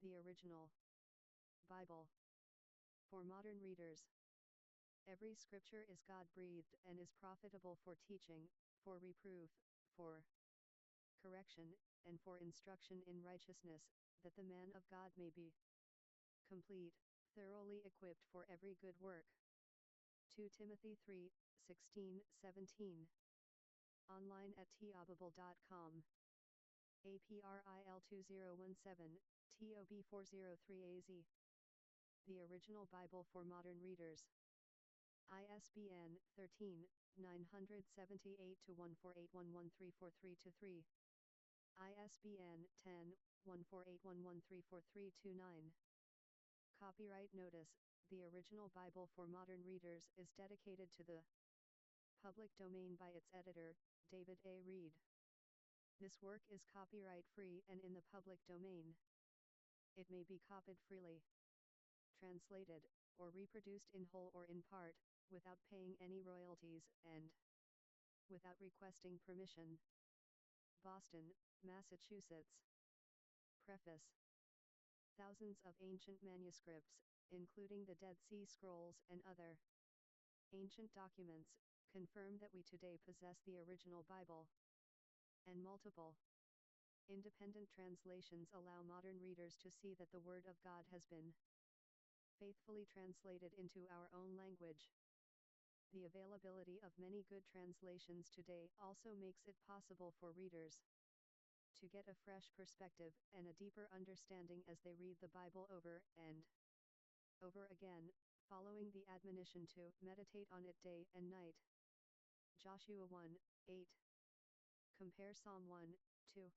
The original Bible for modern readers. Every scripture is God-breathed and is profitable for teaching, for reproof, for correction, and for instruction in righteousness, that the man of God may be complete, thoroughly equipped for every good work. 2 Timothy 3:16-17. Online at tobbible.com. APRIL 2017, TOB 403AZ. The Original Bible for Modern Readers. ISBN 13-978-1481134323. ISBN 10-1481134329. Copyright Notice: The Original Bible for Modern Readers is dedicated to the public domain by its editor, David A. Reed. This work is copyright-free and in the public domain. It may be copied freely, translated, or reproduced in whole or in part, without paying any royalties and without requesting permission. Boston, Massachusetts. Preface. Thousands of ancient manuscripts, including the Dead Sea Scrolls and other ancient documents, confirm that we today possess the original Bible. And multiple independent translations allow modern readers to see that the Word of God has been faithfully translated into our own language. The availability of many good translations today also makes it possible for readers to get a fresh perspective and a deeper understanding as they read the Bible over and over again, following the admonition to meditate on it day and night. Joshua 1:8. Compare Psalm 1:2.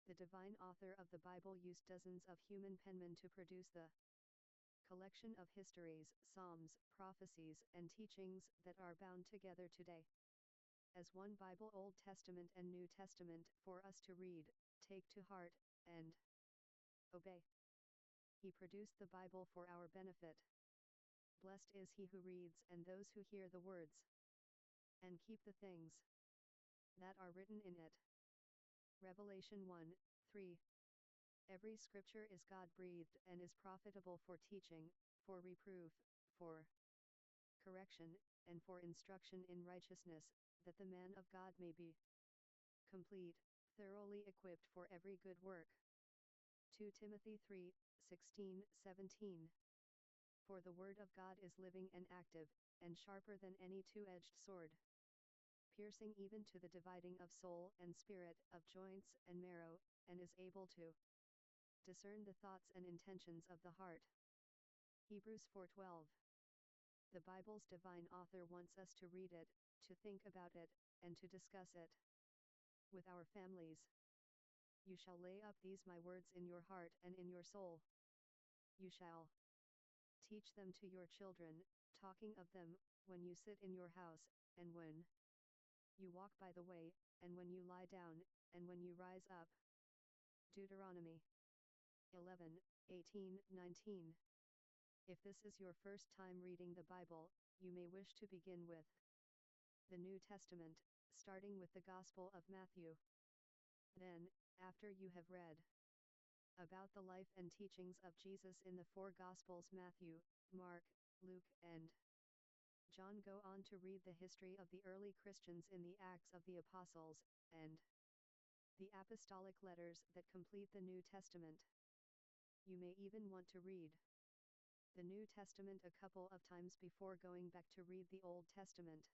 The divine author of the Bible used dozens of human penmen to produce the collection of histories, psalms, prophecies, and teachings that are bound together today as one Bible, Old Testament and New Testament, for us to read, take to heart, and obey. He produced the Bible for our benefit. Blessed is he who reads and those who hear the words and keep the things that are written in it. Revelation 1:3. Every scripture is God-breathed and is profitable for teaching, for reproof, for correction, and for instruction in righteousness, that the man of God may be complete, thoroughly equipped for every good work. 2 Timothy 3:16-17. For the word of God is living and active, and sharper than any two-edged sword, piercing even to the dividing of soul and spirit, of joints and marrow, and is able to discern the thoughts and intentions of the heart. Hebrews 4:12. The Bible's divine author wants us to read it, to think about it, and to discuss it with our families. You shall lay up these my words in your heart and in your soul. You shall teach them to your children, talking of them when you sit in your house, and when you walk by the way, and when you lie down, and when you rise up. Deuteronomy 11:18-19. If this is your first time reading the Bible, you may wish to begin with the New Testament, starting with the Gospel of Matthew. Then, after you have read about the life and teachings of Jesus in the four Gospels, Matthew, Mark, Luke, and John, go on to read the history of the early Christians in the Acts of the Apostles, and the apostolic letters that complete the New Testament. You may even want to read the New Testament a couple of times before going back to read the Old Testament,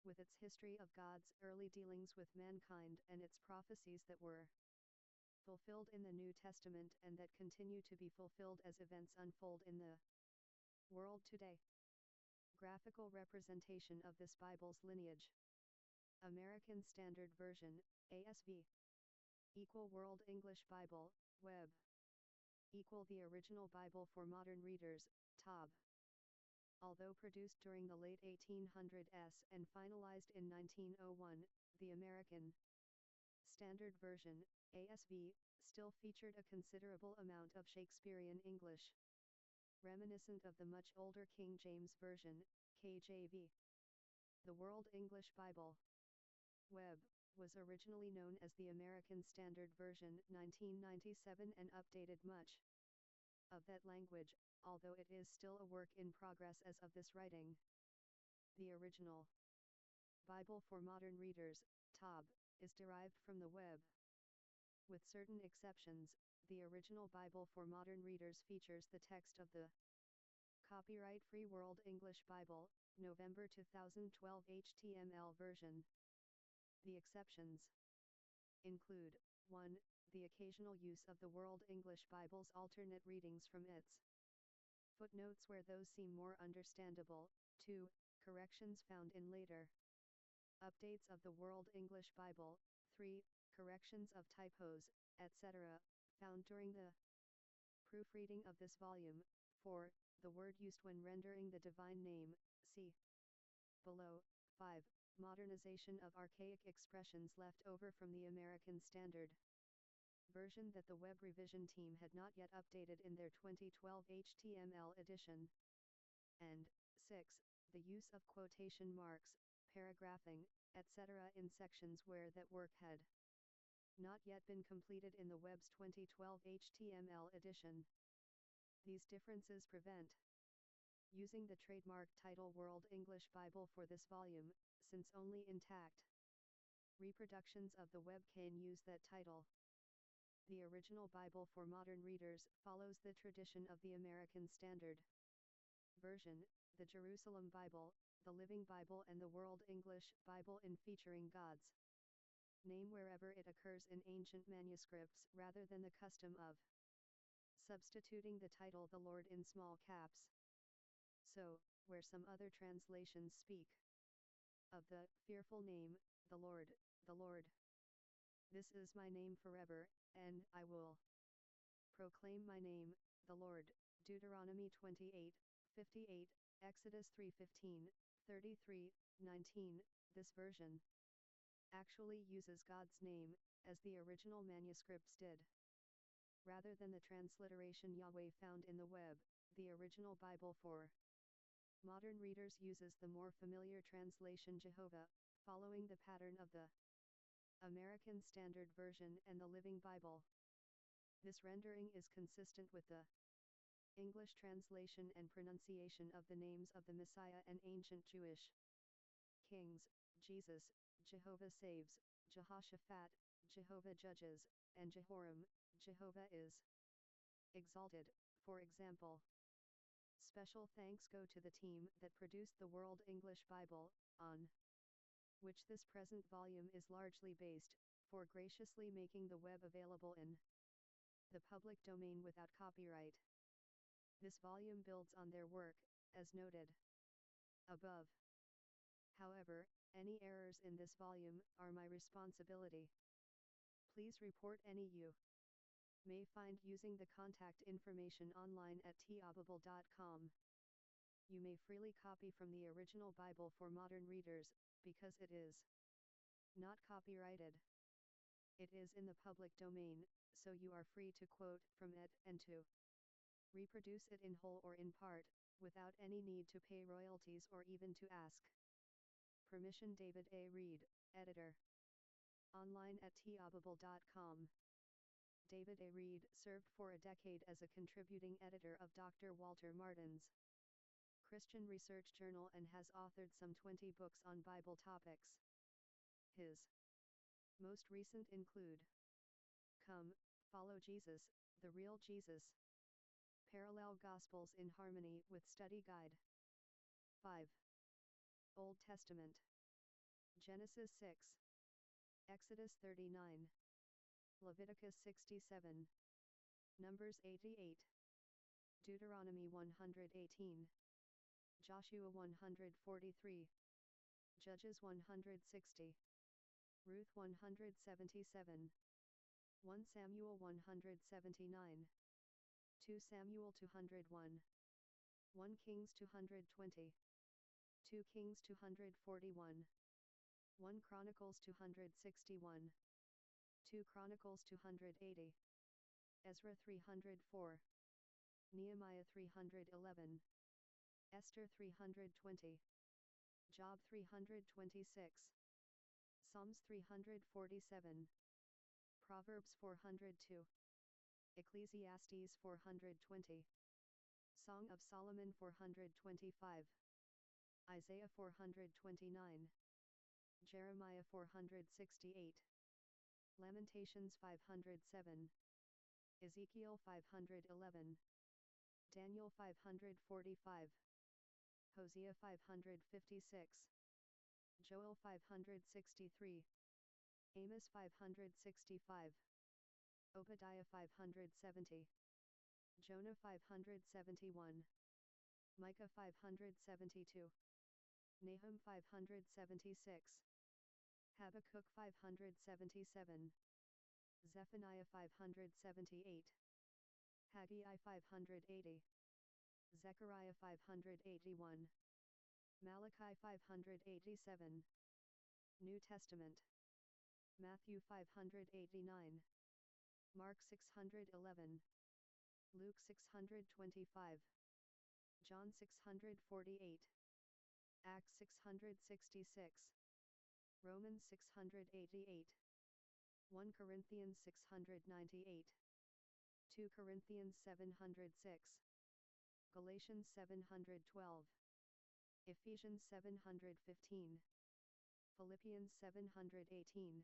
with its history of God's early dealings with mankind and its prophecies that were fulfilled in the New Testament and that continue to be fulfilled as events unfold in the world today. Graphical representation of this Bible's lineage. American Standard Version, ASV. World English Bible, Web. The Original Bible for Modern Readers, TOB. Although produced during the late 1800s and finalized in 1901, the American Standard Version, ASV, still featured a considerable amount of Shakespearean English, reminiscent of the much older King James Version, KJV. The World English Bible, Web, was originally known as the American Standard Version 1997 and updated much of that language, although it is still a work in progress as of this writing. The original Bible for Modern Readers, TOB, is derived from the web. With certain exceptions, the original Bible for Modern Readers features the text of the copyright-free World English Bible, November 2012 HTML version. The exceptions include 1. The occasional use of the World English Bible's alternate readings from its footnotes where those seem more understandable. 2. Corrections found in later updates of the World English Bible. 3. Corrections of typos, etc., found during the proofreading of this volume. 4. The word used when rendering the divine name, see below. 5. Modernization of archaic expressions left over from the American Standard Version that the web revision team had not yet updated in their 2012 HTML edition. And 6. The use of quotation marks, paragraphing, etc. in sections where that work had not yet been completed in the web's 2012 HTML edition. These differences prevent using the trademark title World English Bible for this volume, since only intact reproductions of the web can use that title. The original Bible for Modern Readers follows the tradition of the American Standard Version, the Jerusalem Bible, the Living Bible and the World English Bible in featuring God's name wherever it occurs in ancient manuscripts rather than the custom of substituting the title the Lord in small caps. So, where some other translations speak of the fearful name, the Lord, this is my name forever, and I will proclaim my name, the Lord, Deuteronomy 28:58, Exodus 3:15, 33, 19, this version actually uses God's name, as the original manuscripts did. Rather than the transliteration Yahweh found in the web, the original Bible for Modern Readers uses the more familiar translation Jehovah, following the pattern of the American Standard Version and the Living Bible. This rendering is consistent with the English translation and pronunciation of the names of the Messiah and ancient Jewish kings, Jesus, Jehovah saves, Jehoshaphat, Jehovah judges, and Jehoram, Jehovah is exalted. For example, special thanks go to the team that produced the World English Bible, on which this present volume is largely based, for graciously making the web available in the public domain without copyright. This volume builds on their work, as noted above. However, any errors in this volume are my responsibility. Please report any you may find using the contact information online at tobable.com. You may freely copy from the original Bible for Modern Readers, because it is not copyrighted. It is in the public domain, so you are free to quote from it and to reproduce it in whole or in part, without any need to pay royalties or even to ask permission. David A. Reed, Editor. Online at tobable.com. David A. Reed served for a decade as a contributing editor of Dr. Walter Martin's Christian Research Journal and has authored some 20 books on Bible topics. His most recent include Come, Follow Jesus, The Real Jesus, Parallel Gospels in Harmony with Study Guide. 5. Old Testament. Genesis 6. Exodus 39. Leviticus 67. Numbers 88. Deuteronomy 118. Joshua 143. Judges 160. Ruth 177. 1 Samuel 179. 2 Samuel 201. 1 Kings 220. 2 Kings 241. 1 Chronicles 261. 2 Chronicles 280. Ezra 304. Nehemiah 311. Esther 320. Job 326. Psalms 347, Proverbs 402, Ecclesiastes 420, Song of Solomon 425, Isaiah 429, Jeremiah 468, Lamentations 507, Ezekiel 511, Daniel 545, Hosea 556, Joel 563, Amos 565, Obadiah 570, Jonah 571, Micah 572, Nahum 576, Habakkuk 577, Zephaniah 578, Haggai 580, Zechariah 581, Malachi 587, New Testament, Matthew 589, Mark 611, Luke 625, John 648, Acts 666, Romans 688, 1 Corinthians 698, 2 Corinthians 706, Galatians 712, Ephesians 715, Philippians 718,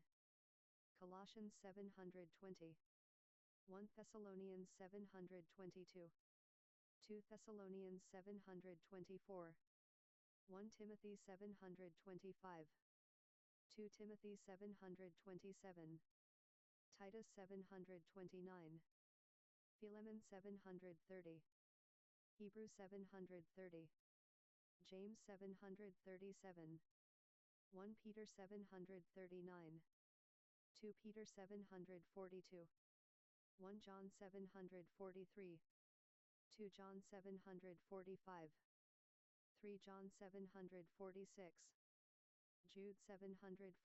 Colossians 720, 1 Thessalonians 722, 2 Thessalonians 724, 1 Timothy 725, 2 Timothy 727, Titus 729, Philemon 730, Hebrews 730, James 737, 1 Peter 739, 2 Peter 742, 1 John 743, 2 John 745, 3 John 746, Jude 746,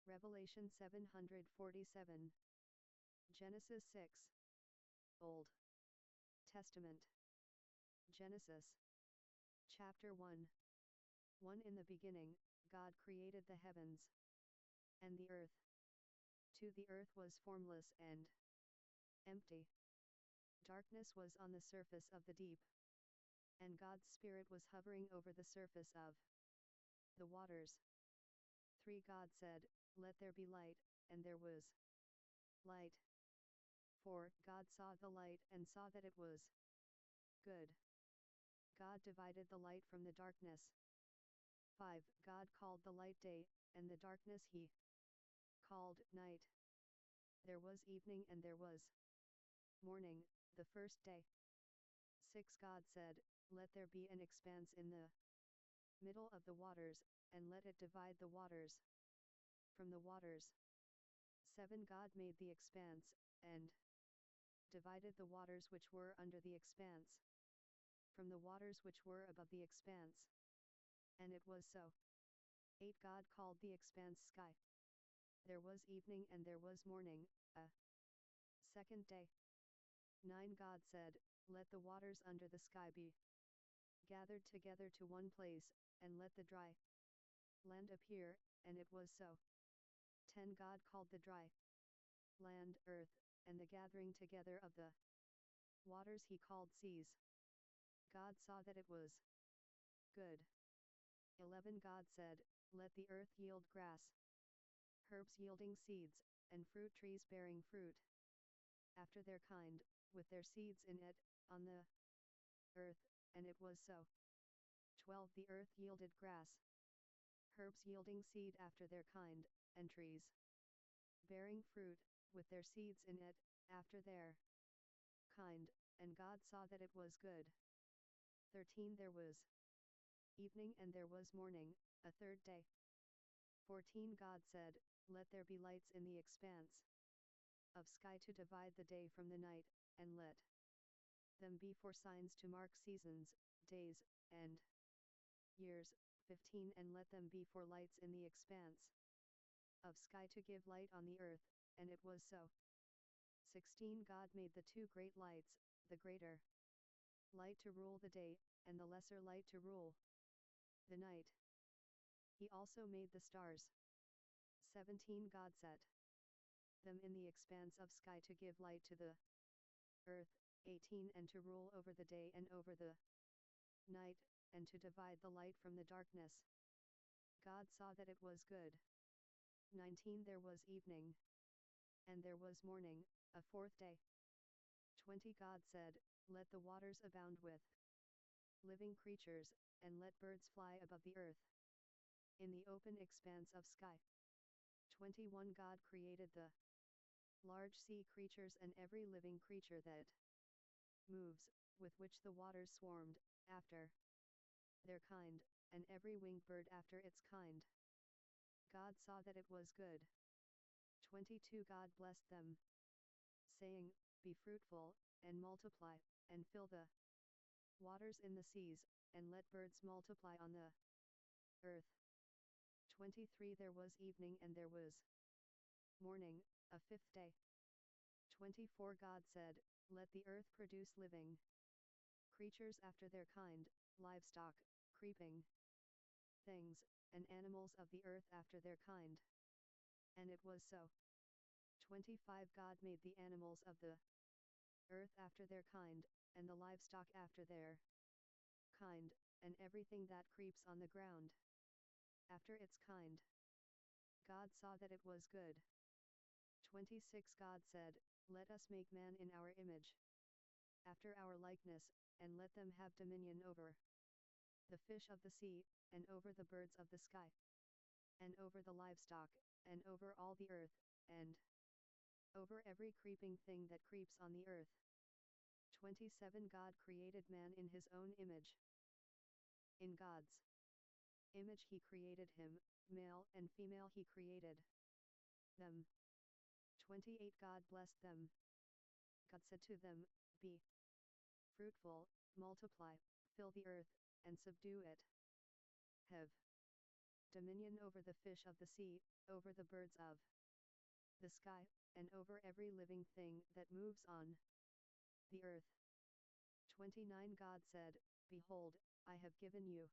Revelation 747, Genesis 6, Old Testament, Genesis, Chapter 1, 1 In the beginning, God created the heavens and the earth. 2 The earth was formless and empty. Darkness was on the surface of the deep, and God's Spirit was hovering over the surface of the waters. 3 God said, "Let there be light," and there was light. 4 God saw the light and saw that it was good. God divided the light from the darkness. 5 God called the light day, and the darkness he called night. There was evening and there was morning, the first day. 6 God said, "Let there be an expanse in the middle of the waters, and let it divide the waters from the waters." 7 God made the expanse, and divided the waters which were under the expanse from the waters which were above the expanse. And it was so. 8 God called the expanse sky. There was evening and there was morning, a second day. 9 God said, "Let the waters under the sky be gathered together to one place, and let the dry land appear," and it was so. 10 God called the dry land earth, and the gathering together of the waters he called seas. God saw that it was good. 11 God said, "Let the earth yield grass, herbs yielding seeds, and fruit trees bearing fruit after their kind, with their seeds in it, on the earth," and it was so. 12 The earth yielded grass, herbs yielding seed after their kind, and trees bearing fruit, with their seeds in it, after their kind, and God saw that it was good. 13 There was evening and there was morning, a third day. 14 God said, "Let there be lights in the expanse of sky to divide the day from the night, and let them be for signs to mark seasons, days, and years." 15 And let them be for lights in the expanse of sky to give light on the earth, and it was so. 16 God made the 2 great lights, the greater light to rule the day, and the lesser light to rule the night. He also made the stars. 17 God set them in the expanse of sky to give light to the earth. 18 And to rule over the day and over the night, and to divide the light from the darkness. God saw that it was good. 19 There was evening, and there was morning, a fourth day. 20 God said, Let the waters abound with living creatures, and let birds fly above the earth, in the open expanse of sky. 21 God created the large sea creatures and every living creature that moves, with which the waters swarmed, after their kind, and every winged bird after its kind. God saw that it was good. 22 God blessed them, saying, Be fruitful, and multiply, and fill the waters in the seas, and let birds multiply on the earth. 23 There was evening and there was morning, a fifth day. 24 God said, Let the earth produce living creatures after their kind, livestock, creeping things, and animals of the earth after their kind. And it was so. 25 God made the animals of the earth after their kind, and the livestock after their kind, and everything that creeps on the ground after its kind. God saw that it was good. 26 God said, Let us make man in our image, after our likeness, and let them have dominion over the fish of the sea, and over the birds of the sky, and over the livestock, and over all the earth, and over every creeping thing that creeps on the earth. 27 God created man in his own image. In God's image he created him, male and female he created them. 28 God blessed them. God said to them, Be fruitful, multiply, fill the earth, and subdue it. Have dominion over the fish of the sea, over the birds of the sky, and over every living thing that moves on the earth. 29 God said, Behold, I have given you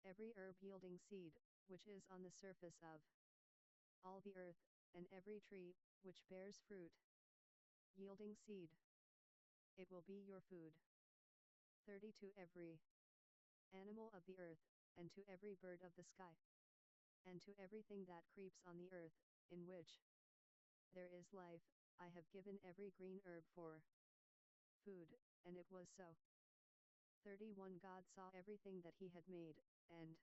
every herb yielding seed, which is on the surface of all the earth, and every tree, which bears fruit, yielding seed. It will be your food. 30 To every animal of the earth, and to every bird of the sky, and to everything that creeps on the earth, in which there is life, I have given every green herb for food, and it was so. 31 God saw everything that he had made, and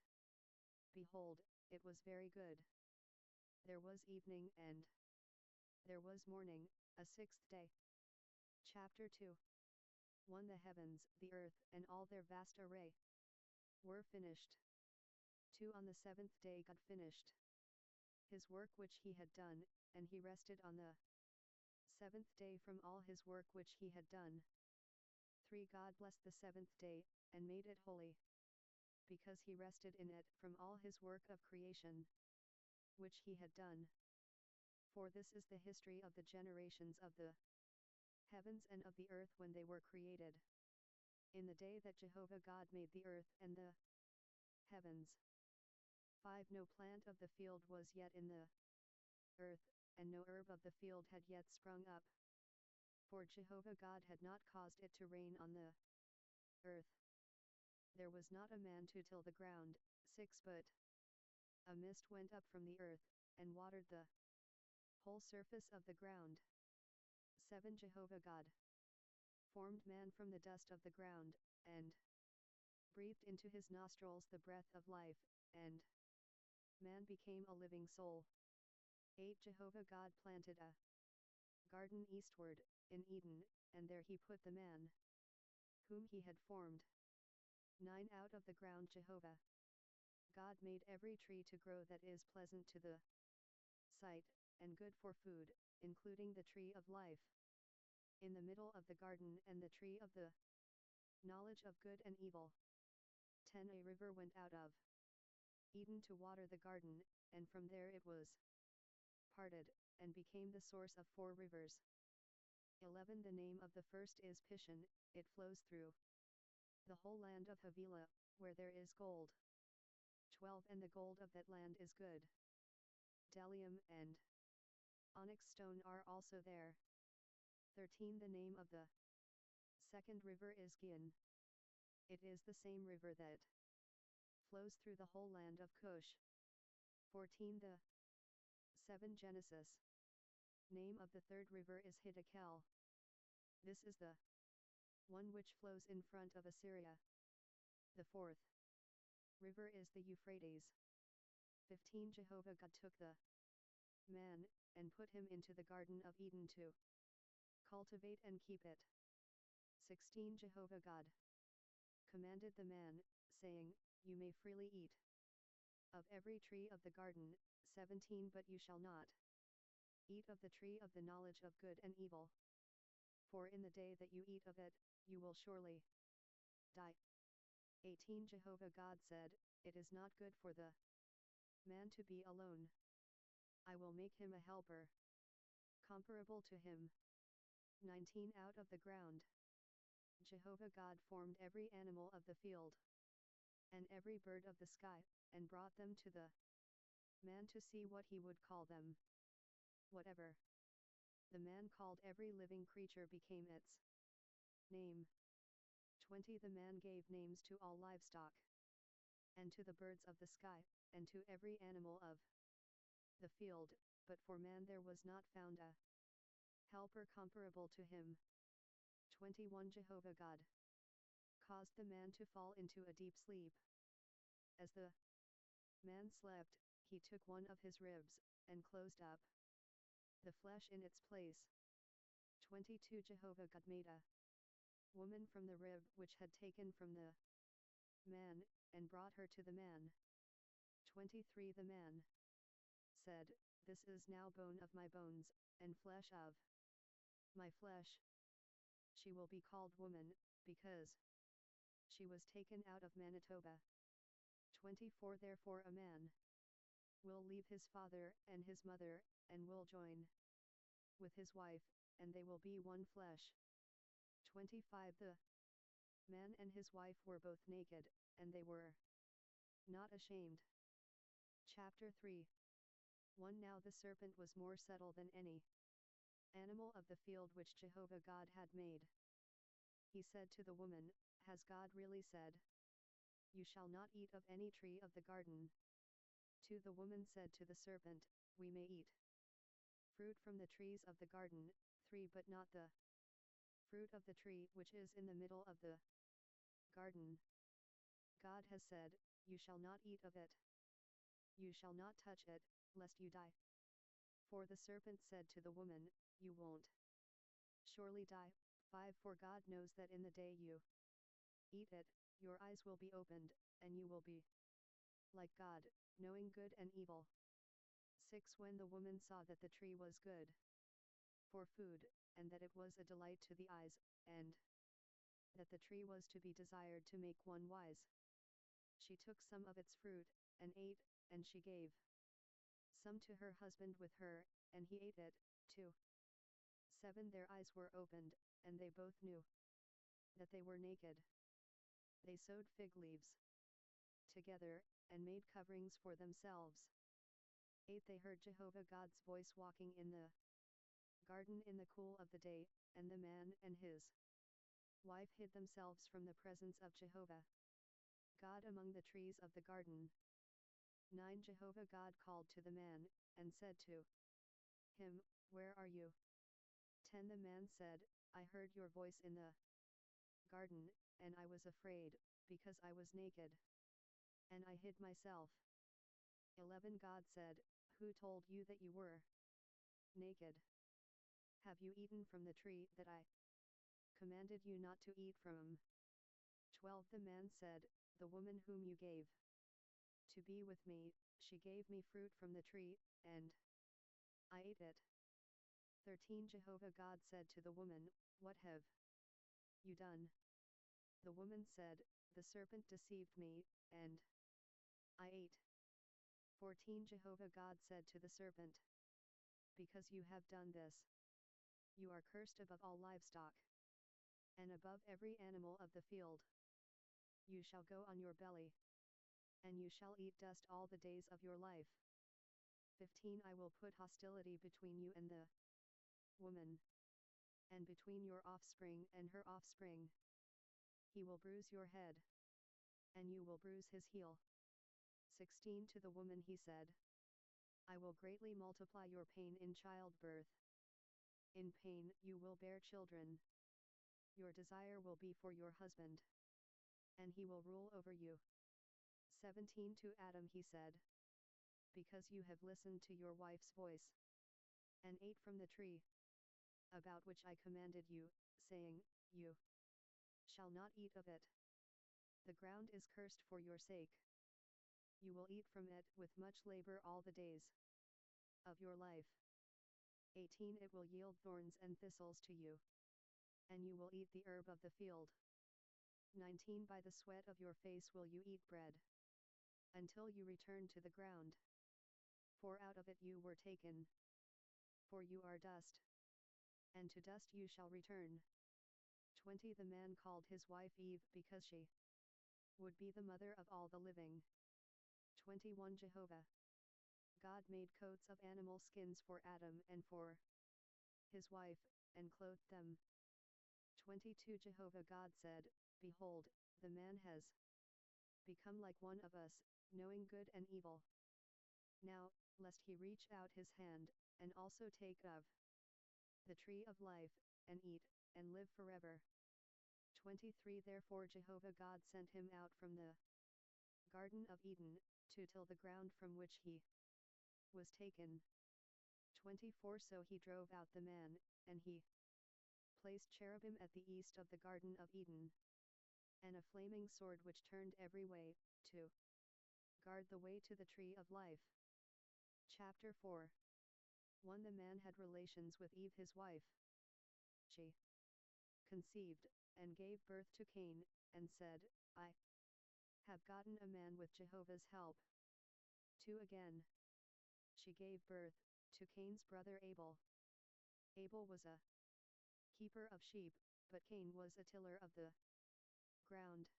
behold, it was very good. There was evening and there was morning, a sixth day. Chapter 2. 1 The heavens, the earth, and all their vast array were finished. 2 On the seventh day God finished his work which he had done, and he rested on the seventh day from all his work which he had done. 3 God blessed the seventh day, and made it holy, because he rested in it from all his work of creation, which he had done. For this is the history of the generations of the heavens and of the earth when they were created, in the day that Jehovah God made the earth and the heavens. 5 No plant of the field was yet in the earth, and no herb of the field had yet sprung up, for Jehovah God had not caused it to rain on the earth. There was not a man to till the ground. 6 But a mist went up from the earth, and watered the whole surface of the ground. 7 Jehovah God formed man from the dust of the ground, and breathed into his nostrils the breath of life, and man became a living soul. 8 Jehovah God planted a garden eastward, in Eden, and there he put the man whom he had formed. 9 Out of the ground Jehovah God made every tree to grow that is pleasant to the sight, and good for food, including the tree of life in the middle of the garden and the tree of the knowledge of good and evil. 10 A river went out of Eden to water the garden, and from there it was parted, and became the source of 4 rivers. 11 The name of the first is Pishon, it flows through the whole land of Havilah, where there is gold. 12 And the gold of that land is good. Bdellium and onyx stone are also there. 13 The name of the second river is Gihon. It is the same river that flows through the whole land of Cush. 14 The 7 Genesis. Name of the third river is Hiddekel. This is the one which flows in front of Assyria. The fourth river is the Euphrates. 15 Jehovah God took the man, and put him into the Garden of Eden to cultivate and keep it. 16 Jehovah God commanded the man, saying, You may freely eat of every tree of the garden. 17 But you shall not eat of the tree of the knowledge of good and evil. For in the day that you eat of it, you will surely die. 18 Jehovah God said, It is not good for the man to be alone. I will make him a helper comparable to him. 19 Out of the ground Jehovah God formed every animal of the field and every bird of the sky, and brought them to the man to see what he would call them. Whatever the man called every living creature became its name. 20 The man gave names to all livestock, and to the birds of the sky, and to every animal of the field, but for man there was not found a helper comparable to him. 21 Jehovah God caused the man to fall into a deep sleep. As the man slept, he took one of his ribs, and closed up the flesh in its place. 22 Jehovah God made a woman from the rib which had taken from the man, and brought her to the man. 23 The man said, This is now bone of my bones, and flesh of my flesh. She will be called woman, because she was taken out of Manitoba. 24 Therefore a man will leave his father and his mother, and will join with his wife, and they will be one flesh. 25 The man and his wife were both naked, and they were not ashamed. Chapter 3 1 Now the serpent was more subtle than any animal of the field which Jehovah God had made. He said to the woman, Has God really said, You shall not eat of any tree of the garden? 2 The woman said to the serpent, We may eat fruit from the trees of the garden. 3 But not the fruit of the tree which is in the middle of the garden. God has said, You shall not eat of it. You shall not touch it, lest you die. 4 The serpent said to the woman, You won't surely die. 5 For God knows that in the day you eat it, your eyes will be opened, and you will be like God, knowing good and evil. 6 When the woman saw that the tree was good for food, and that it was a delight to the eyes, and that the tree was to be desired to make one wise, she took some of its fruit, and ate, and she gave some to her husband with her, and he ate it, too. 7 Their eyes were opened, and they both knew that they were naked. They sewed fig leaves together, and made coverings for themselves. 8 They heard Jehovah God's voice walking in the garden in the cool of the day, and the man and his wife hid themselves from the presence of Jehovah God among the trees of the garden. 9 Jehovah God called to the man, and said to him, Where are you? 10 The man said, I heard your voice in the garden, and I was afraid, because I was naked, and I hid myself. 11 God said, Who told you that you were naked? Have you eaten from the tree that I commanded you not to eat from? 12 The man said, The woman whom you gave to be with me, she gave me fruit from the tree, and I ate it. 13 Jehovah God said to the woman, What have you done? The woman said, The serpent deceived me, and I ate. 14 Jehovah God said to the serpent, Because you have done this, you are cursed above all livestock, and above every animal of the field. You shall go on your belly, and you shall eat dust all the days of your life. 15 I will put hostility between you and the woman, and between your offspring and her offspring. He will bruise your head, and you will bruise his heel. 16 To the woman he said, I will greatly multiply your pain in childbirth. In pain you will bear children. Your desire will be for your husband, and he will rule over you. 17 To Adam he said, because you have listened to your wife's voice, and ate from the tree, about which I commanded you, saying, you shall not eat of it. The ground is cursed for your sake. You will eat from it with much labor all the days of your life. 18 It will yield thorns and thistles to you, and you will eat the herb of the field. 19 By the sweat of your face will you eat bread, until you return to the ground. For out of it you were taken. For you are dust, and to dust you shall return. 20 The man called his wife Eve because she would be the mother of all the living. 21 Jehovah God made coats of animal skins for Adam and for his wife, and clothed them. 22 Jehovah God said, behold, the man has become like one of us, knowing good and evil. Now, lest he reach out his hand, and also take of the tree of life, and eat, and live forever. 23 Therefore Jehovah God sent him out from the Garden of Eden, to till the ground from which he was taken. 24 So he drove out the man, and he placed cherubim at the east of the Garden of Eden, and a flaming sword which turned every way, to guard the way to the tree of life. Chapter 4 1 The man had relations with Eve his wife. She conceived, and gave birth to Cain, and said, I have gotten a man with Jehovah's help. 2 Again, she gave birth to Cain's brother Abel. Abel was a keeper of sheep, but Cain was a tiller of the ground.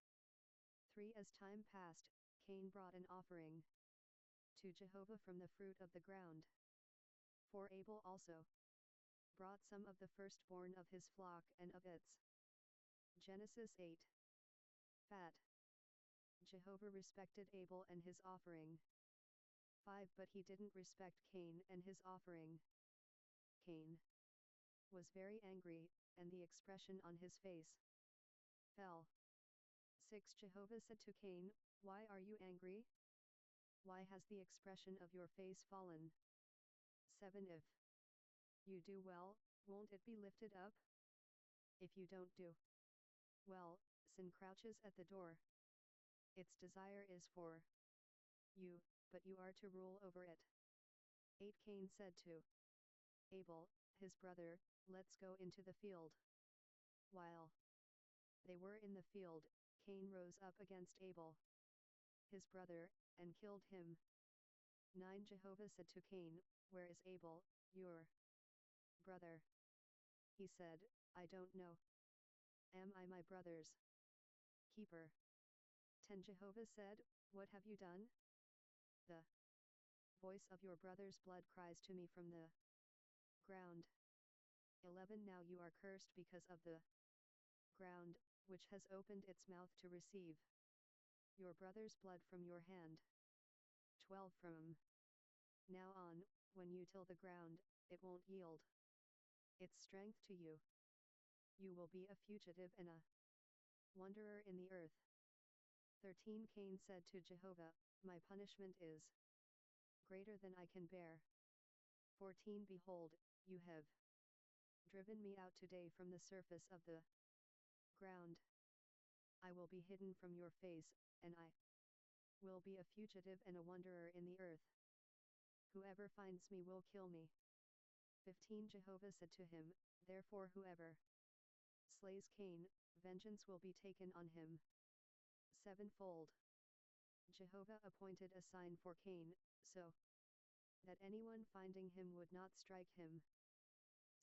3 As time passed, Cain brought an offering to Jehovah from the fruit of the ground. 4 Abel also brought some of the firstborn of his flock and of its Genesis 8 fat. Jehovah respected Abel and his offering. 5 But he didn't respect Cain and his offering. Cain was very angry, and the expression on his face fell. 6 Jehovah said to Cain, why are you angry? Why has the expression of your face fallen? 7 If you do well, won't it be lifted up? If you don't do well, sin crouches at the door. Its desire is for you, but you are to rule over it. 8 Cain said to Abel, his brother, let's go into the field. While they were in the field, Cain rose up against Abel, his brother, and killed him. 9 Jehovah said to Cain, where is Abel, your brother? He said, I don't know. Am I my brother's keeper? 10 Jehovah said, what have you done? The voice of your brother's blood cries to me from the ground. 11 Now you are cursed because of the ground, which has opened its mouth to receive your brother's blood from your hand. 12 From now on, when you till the ground, it won't yield its strength to you. You will be a fugitive and a wanderer in the earth. 13 Cain said to Jehovah, my punishment is greater than I can bear. 14 Behold, you have driven me out today from the surface of the ground. I will be hidden from your face, and I will be a fugitive and a wanderer in the earth. Whoever finds me will kill me. 15 Jehovah said to him, therefore whoever slays Cain, vengeance will be taken on him sevenfold. Jehovah appointed a sign for Cain, so that anyone finding him would not strike him.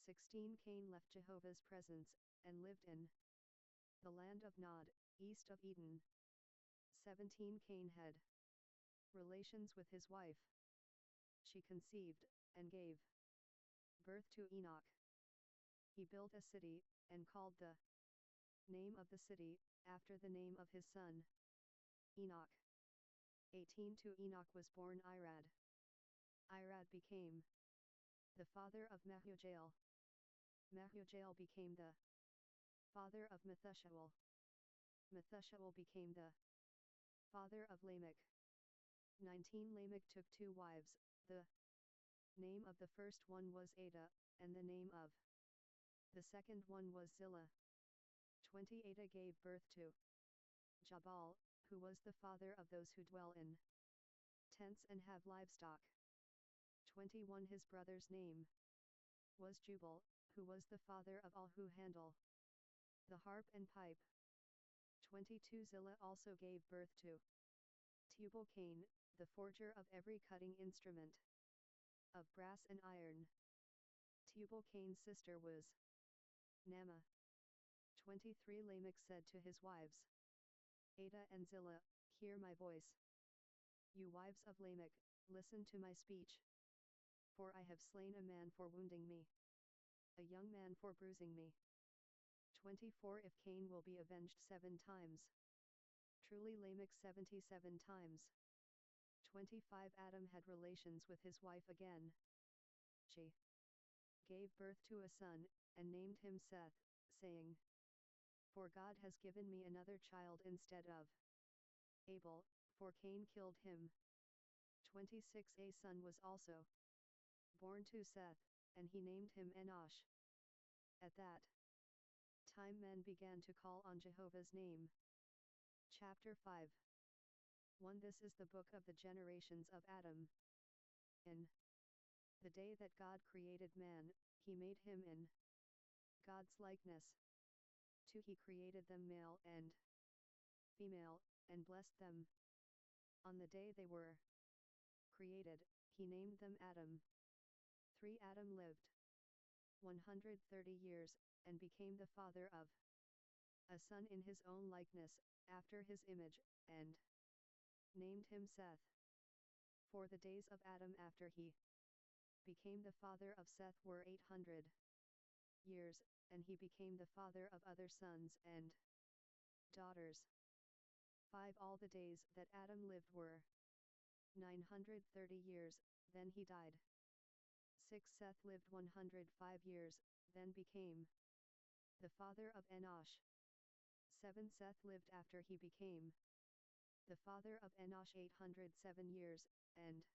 16 Cain left Jehovah's presence, and lived in the land of Nod, east of Eden. 17 Cain had Relations with his wife. She conceived, and gave birth to Enoch. He built a city, and called the name of the city, after the name of his son, Enoch. 18 To Enoch was born Irad. Irad became the father of Mahujael. Mahujael became the father of Methushael. Methushael became the father of Lamech. 19 Lamech took 2 wives, the name of the first one was Ada, and the name of the second one was Zillah. 20 Ada gave birth to Jabal, who was the father of those who dwell in tents and have livestock. 21 His brother's name was Jubal, who was the father of all who handle the harp and pipe. 22 Zillah also gave birth to Tubal-Cain, the forger of every cutting instrument of brass and iron. Tubal-Cain's sister was Naamah. 23 Lamech said to his wives, Ada and Zillah, hear my voice. You wives of Lamech, listen to my speech. For I have slain a man for wounding me, a young man for bruising me. 24 If Cain will be avenged 7 times. Truly Lamech 77 times. 25 Adam had relations with his wife again. She gave birth to a son, and named him Seth, saying, For God has given me another child instead of Abel, for Cain killed him. 26 A son was also born to Seth, and he named him Enosh. At that time men began to call on Jehovah's name. Chapter 5 1 This is the book of the generations of Adam. In the day that God created man, he made him in God's likeness. 2 He created them male and female, and blessed them. On the day they were created, he named them Adam. 3 Adam lived 130 years, and became the father of a son in his own likeness, after his image, and named him Seth. For the days of Adam after he became the father of Seth were 800 years, and he became the father of other sons and daughters. 5 All the days that Adam lived were 930 years, then he died. 6 Seth lived 105 years, then became the father of Enosh. 7 Seth lived after he became the father of Enosh 807 years, and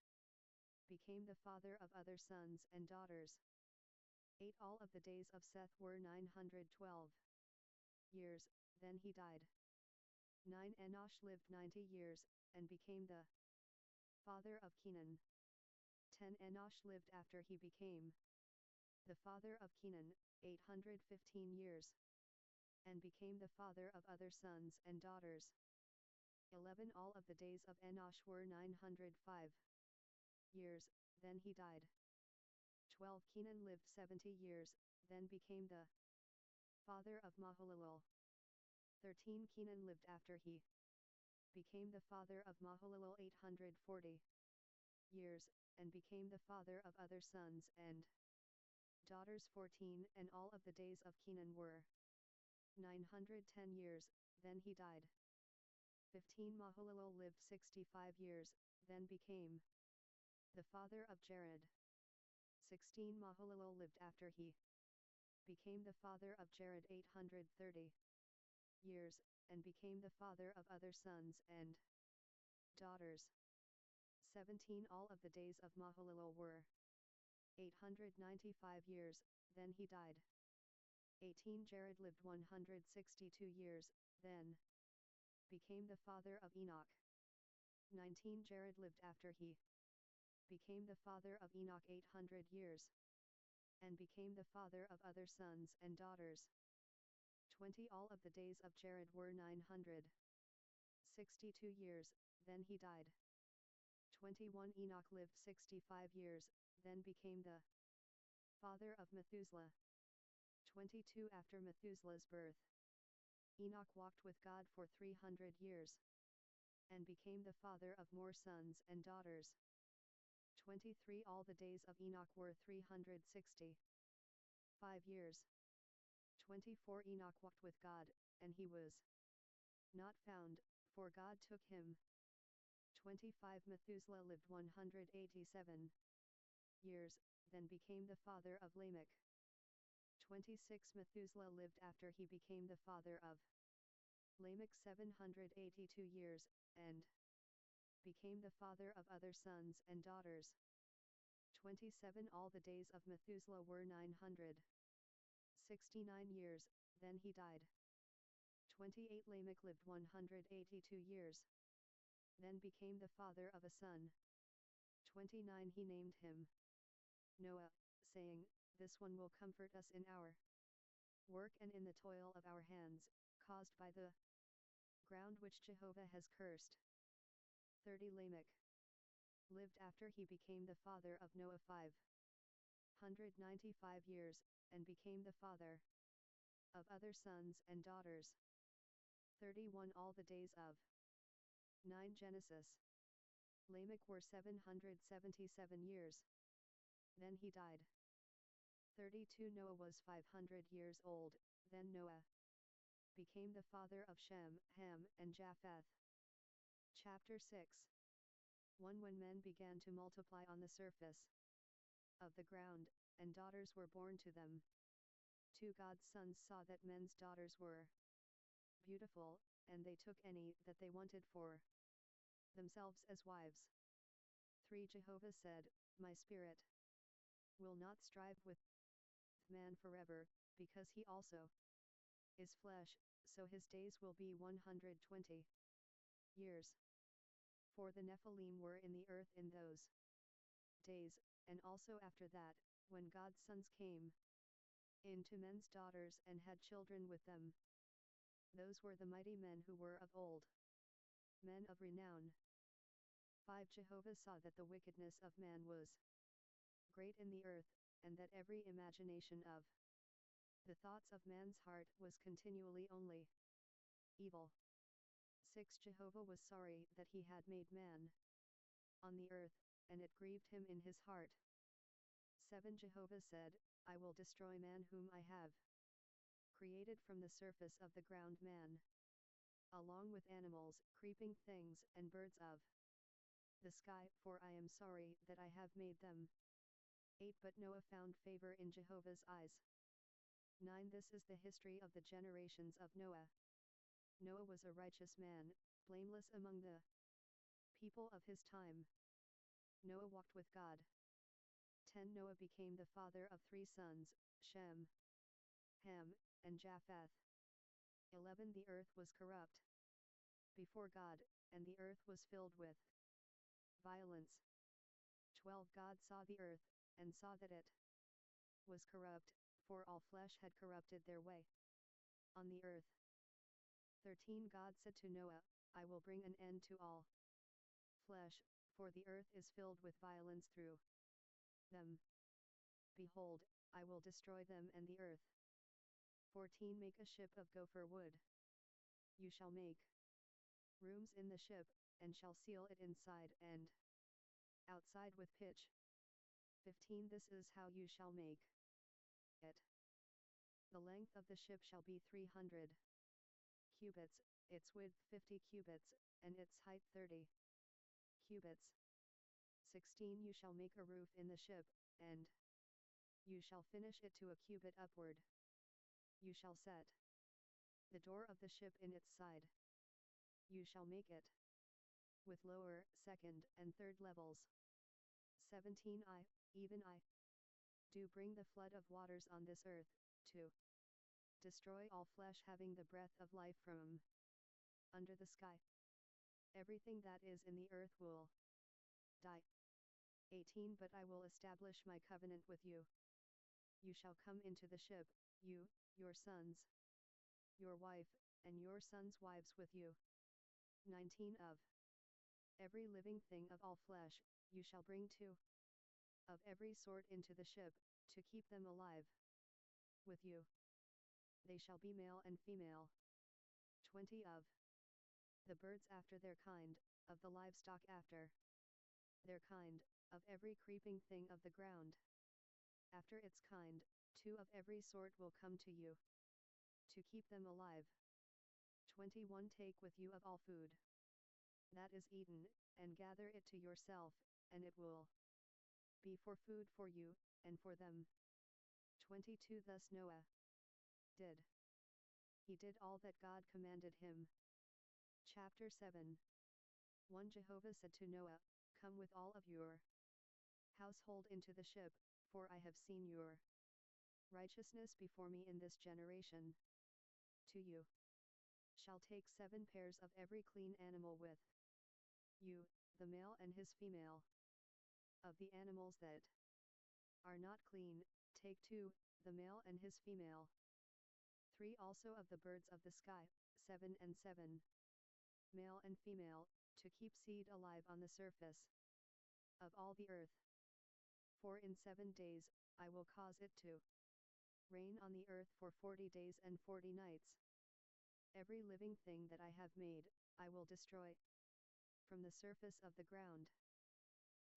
became the father of other sons and daughters. 8 All of the days of Seth were 912 years, then he died. 9 Enosh lived 90 years, and became the father of Kenan. 10 Enosh lived after he became the father of Kenan, 815 years, and became the father of other sons and daughters. 11 All of the days of Enosh were 905 years, then he died. 12 Kenan lived 70 years, then became the father of Mahalalel. 13 Kenan lived after he became the father of Mahalalel 840 years, and became the father of other sons and daughters. 14 And all of the days of Kenan were 910 years, then he died. 15 Mahalalel lived 65 years, then became the father of Jared. 16 Mahalalel lived after he became the father of Jared 830 years, and became the father of other sons and daughters. 17 All of the days of Mahalalel were 895 years, then he died. 18 Jared lived 162 years, then became the father of Enoch. 19 Jared lived after he became the father of Enoch 800 years, and became the father of other sons and daughters. 20 All of the days of Jared were 962 years, then he died. 21 Enoch lived 65 years, then became the father of Methuselah. 22 After Methuselah's birth, Enoch walked with God for 300 years. and became the father of more sons and daughters. 23 All the days of Enoch were 365 years. 24 Enoch walked with God, and he was not found, for God took him. 25 Methuselah lived 187 years, then became the father of Lamech. 26 Methuselah lived after he became the father of Lamech 782 years, and became the father of other sons and daughters. 27 All the days of Methuselah were 969 years, then he died. 28 Lamech lived 182 years, then became the father of a son. 29 He named him Noah, saying, This one will comfort us in our work and in the toil of our hands, caused by the ground which Jehovah has cursed. 30 Lamech lived after he became the father of Noah 595 years, and became the father of other sons and daughters. 31 All the days of 9 Genesis Lamech were 777 years. Then he died. 32 Noah was 500 years old, then Noah became the father of Shem, Ham, and Japheth. Chapter 6 1 When men began to multiply on the surface of the ground, and daughters were born to them. 2 God's sons saw that men's daughters were beautiful, and they took any that they wanted for themselves as wives. 3 Jehovah said, My spirit will not strive with man forever, because he also is flesh, so his days will be 120 years. For the Nephilim were in the earth in those days, and also after that, when God's sons came into men's daughters and had children with them. Those were the mighty men who were of old, men of renown. 5 Jehovah saw that the wickedness of man was great in the earth, and that every imagination of the thoughts of man's heart was continually only evil. 6 Jehovah was sorry that he had made man on the earth, and it grieved him in his heart. 7 Jehovah said, I will destroy man whom I have created from the surface of the ground, man, along with animals, creeping things, and birds of the sky, for I am sorry that I have made them. 8 But Noah found favor in Jehovah's eyes. 9 This is the history of the generations of Noah. Noah was a righteous man, blameless among the people of his time. Noah walked with God. 10 Noah became the father of 3 sons, Shem, Ham, and Japheth. 11 The earth was corrupt before God, and the earth was filled with violence. 12 God saw the earth, and saw that it was corrupt, for all flesh had corrupted their way on the earth. 13 God said to Noah, I will bring an end to all flesh, for the earth is filled with violence through them. Behold, I will destroy them and the earth. 14 Make a ship of gopher wood. You shall make rooms in the ship, and shall seal it inside and outside with pitch. 15 This is how you shall make it. The length of the ship shall be 300 cubits, its width 50 cubits, and its height 30 cubits. 16 You shall make a roof in the ship, and you shall finish it to a cubit upward. You shall set the door of the ship in its side. You shall make it with lower, second, and third levels. 17 Even I do bring the flood of waters on this earth, to destroy all flesh having the breath of life from under the sky. Everything that is in the earth will die. 18 But I will establish my covenant with you. You shall come into the ship, you, your sons, your wife, and your sons' wives with you. 19 Of every living thing of all flesh, you shall bring 2 of every sort into the ship, to keep them alive with you. They shall be male and female. 20 Of the birds after their kind, of the livestock after their kind, of every creeping thing of the ground after its kind, 2 of every sort will come to you, to keep them alive. 21 Take with you of all food that is eaten, and gather it to yourself, and it will be for food for you, and for them. 22 Thus Noah did. He did all that God commanded him. Chapter 7 1 Jehovah said to Noah, Come with all of your household into the ship, for I have seen your righteousness before me in this generation. 2 You shall take 7 pairs of every clean animal with you, the male and his female. Of the animals that are not clean, take 2, the male and his female. 3 Also of the birds of the sky, 7 and 7, male and female, to keep seed alive on the surface of all the earth. 4 In 7 days, I will cause it to rain on the earth for 40 days and 40 nights. Every living thing that I have made, I will destroy from the surface of the ground.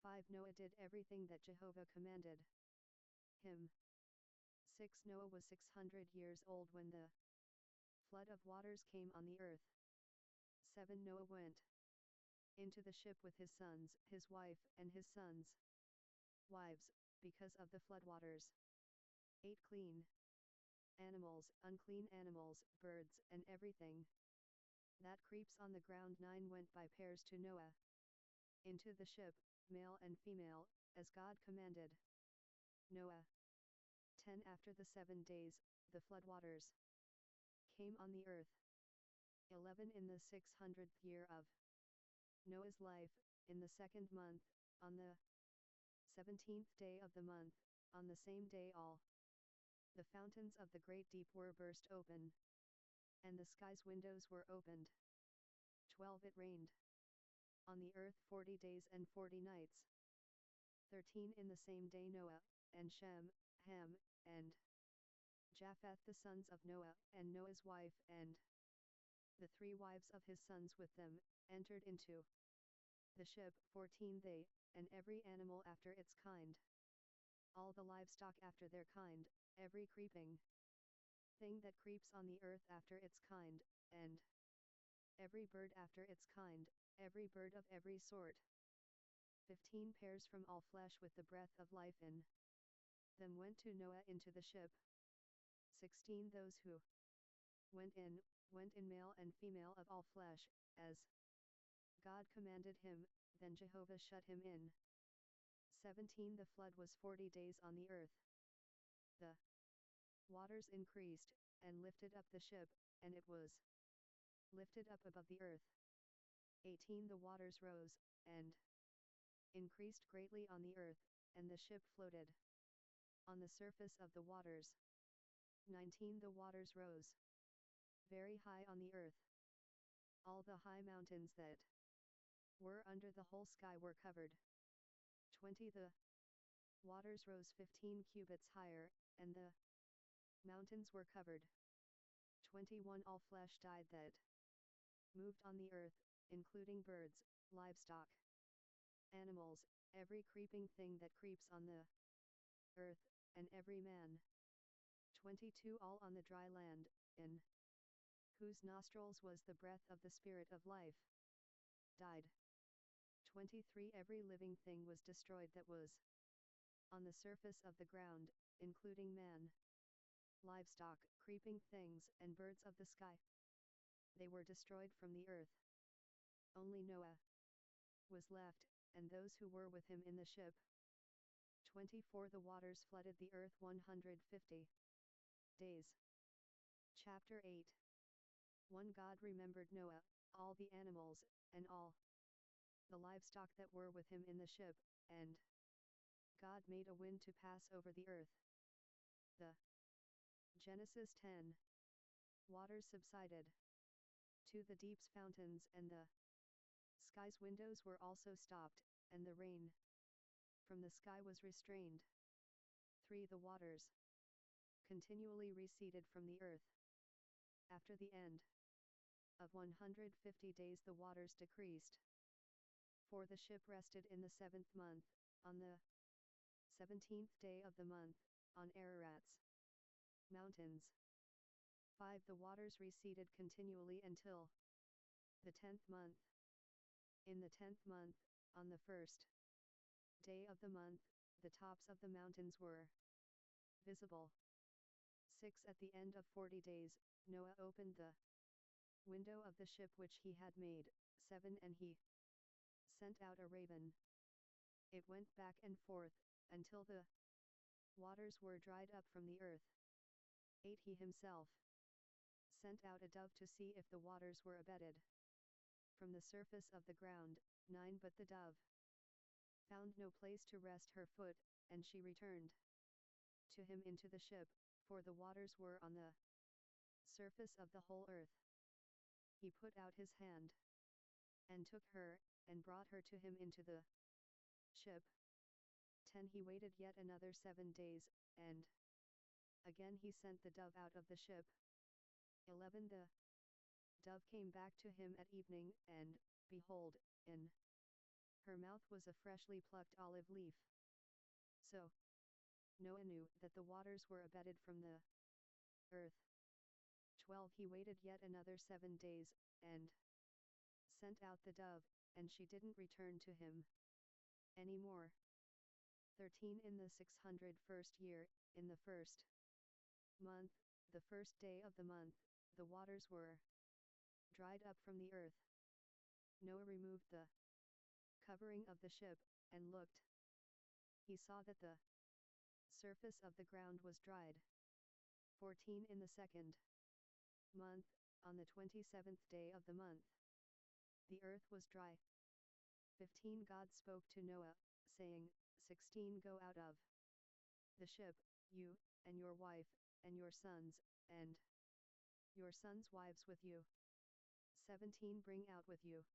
5 Noah did everything that Jehovah commanded him. 6 Noah was 600 years old when the flood of waters came on the earth. 7 Noah went into the ship with his sons, his wife, and his sons' wives, because of the floodwaters. 8 Clean animals, unclean animals, birds, and everything that creeps on the ground. 9 Went by pairs to Noah into the ship, male and female, as God commanded Noah. 10 After the 7 days, the floodwaters came on the earth. 11 In the 600th year of Noah's life, in the 2nd month, on the 17th day of the month, on the same day all the fountains of the great deep were burst open, and the sky's windows were opened. 12 It rained on the earth 40 days and 40 nights. 13 In the same day Noah, and Shem, Ham, and Japheth the sons of Noah, and Noah's wife, and the 3 wives of his sons with them, entered into the ship. 14 They, and every animal after its kind, all the livestock after their kind, every creeping thing that creeps on the earth after its kind, and every bird after its kind, every bird of every sort. 15 Pairs from all flesh with the breath of life in them went to Noah into the ship. 16 Those who went in male and female of all flesh, as God commanded him, then Jehovah shut him in. 17 The flood was 40 days on the earth. The waters increased, and lifted up the ship, and it was lifted up above the earth. 18 The waters rose, and increased greatly on the earth, and the ship floated on the surface of the waters. 19 The waters rose very high on the earth. All the high mountains that were under the whole sky were covered. 20 The waters rose 15 cubits higher, and the mountains were covered. 21 All flesh died that moved on the earth, including birds, livestock, animals, every creeping thing that creeps on the earth, and every man. 22 All on the dry land, in whose nostrils was the breath of the Spirit of life, died. 23 Every living thing was destroyed that was on the surface of the ground, including man, livestock, creeping things, and birds of the sky. They were destroyed from the earth. Only Noah was left, and those who were with him in the ship. 24 The waters flooded the earth 150 days. Chapter 8 1 God remembered Noah, all the animals, and all the livestock that were with him in the ship, and God made a wind to pass over the earth. The Genesis 10 Waters subsided to the deep's fountains, and the sky's windows were also stopped, and the rain from the sky was restrained. 3 The waters continually receded from the earth after the end of 150 days the waters decreased. For the ship rested in the 7th month, on the 17th day of the month, on Ararat's mountains. 5. The waters receded continually until the 10th month. In the 10th month, on the 1st day of the month, the tops of the mountains were visible. 6. At the end of 40 days, Noah opened the window of the ship which he had made. 7. And he sent out a raven. It went back and forth, until the waters were dried up from the earth. 8. He himself sent out a dove to see if the waters were abated from the surface of the ground. 9. But the dove found no place to rest her foot, and she returned to him into the ship, for the waters were on the surface of the whole earth. He put out his hand and took her, and brought her to him into the ship. 10. He waited yet another 7 days, and again he sent the dove out of the ship. 11. The dove came back to him at evening, and, behold, in her mouth was a freshly plucked olive leaf. So Noah knew that the waters were abated from the earth. 12. He waited yet another 7 days, and sent out the dove, and she didn't return to him any more. 13. In the 601st year, in the 1st month, the 1st day of the month, the waters were dried up from the earth. Noah removed the covering of the ship, and looked. He saw that the surface of the ground was dried. 14. In the 2nd month, on the 27th day of the month, the earth was dry. 15. God spoke to Noah, saying, 16. Go out of the ship, you, and your wife, and your sons, and your sons' wives with you. 17. Bring out with you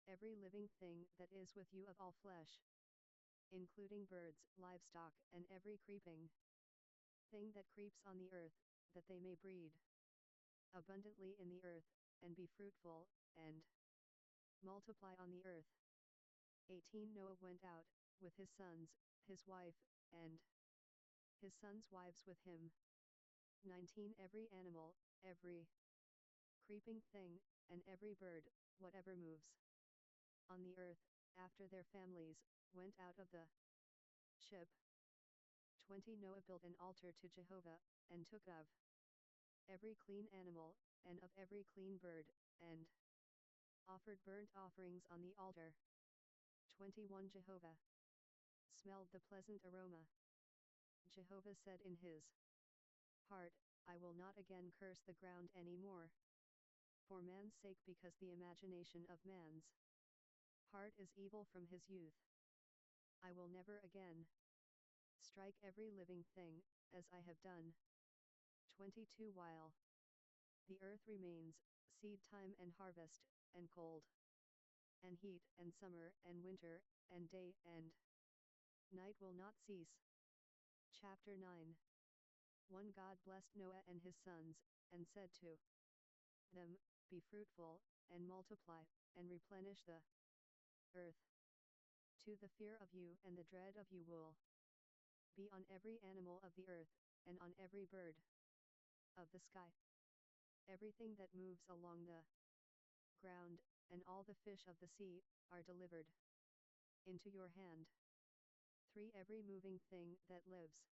every living thing that is with you of all flesh, including birds, livestock, and every creeping thing that creeps on the earth, that they may breed abundantly in the earth, and be fruitful, and multiply on the earth. 18. Noah went out, with his sons, his wife, and his sons' wives with him. 19. Every animal, every creeping thing, and every bird, whatever moves on the earth, after their families, went out of the ship. 20. Noah built an altar to Jehovah, and took of every clean animal, and of every clean bird, and offered burnt offerings on the altar. 21. Jehovah smelled the pleasant aroma. Jehovah said in his heart, I will not again curse the ground any more, for man's sake, because the imagination of man's heart is evil from his youth. I will never again strike every living thing, as I have done. 22. While the earth remains, seed time and harvest, and cold and heat, and summer and winter, and day and night will not cease. Chapter 9. 1. God blessed Noah and his sons, and said to them, Be fruitful, and multiply, and replenish the earth. 2. The fear of you and the dread of you will be on every animal of the earth, and on every bird of the sky, everything that moves along the ground, and all the fish of the sea, are delivered into your hand. 3. Every moving thing that lives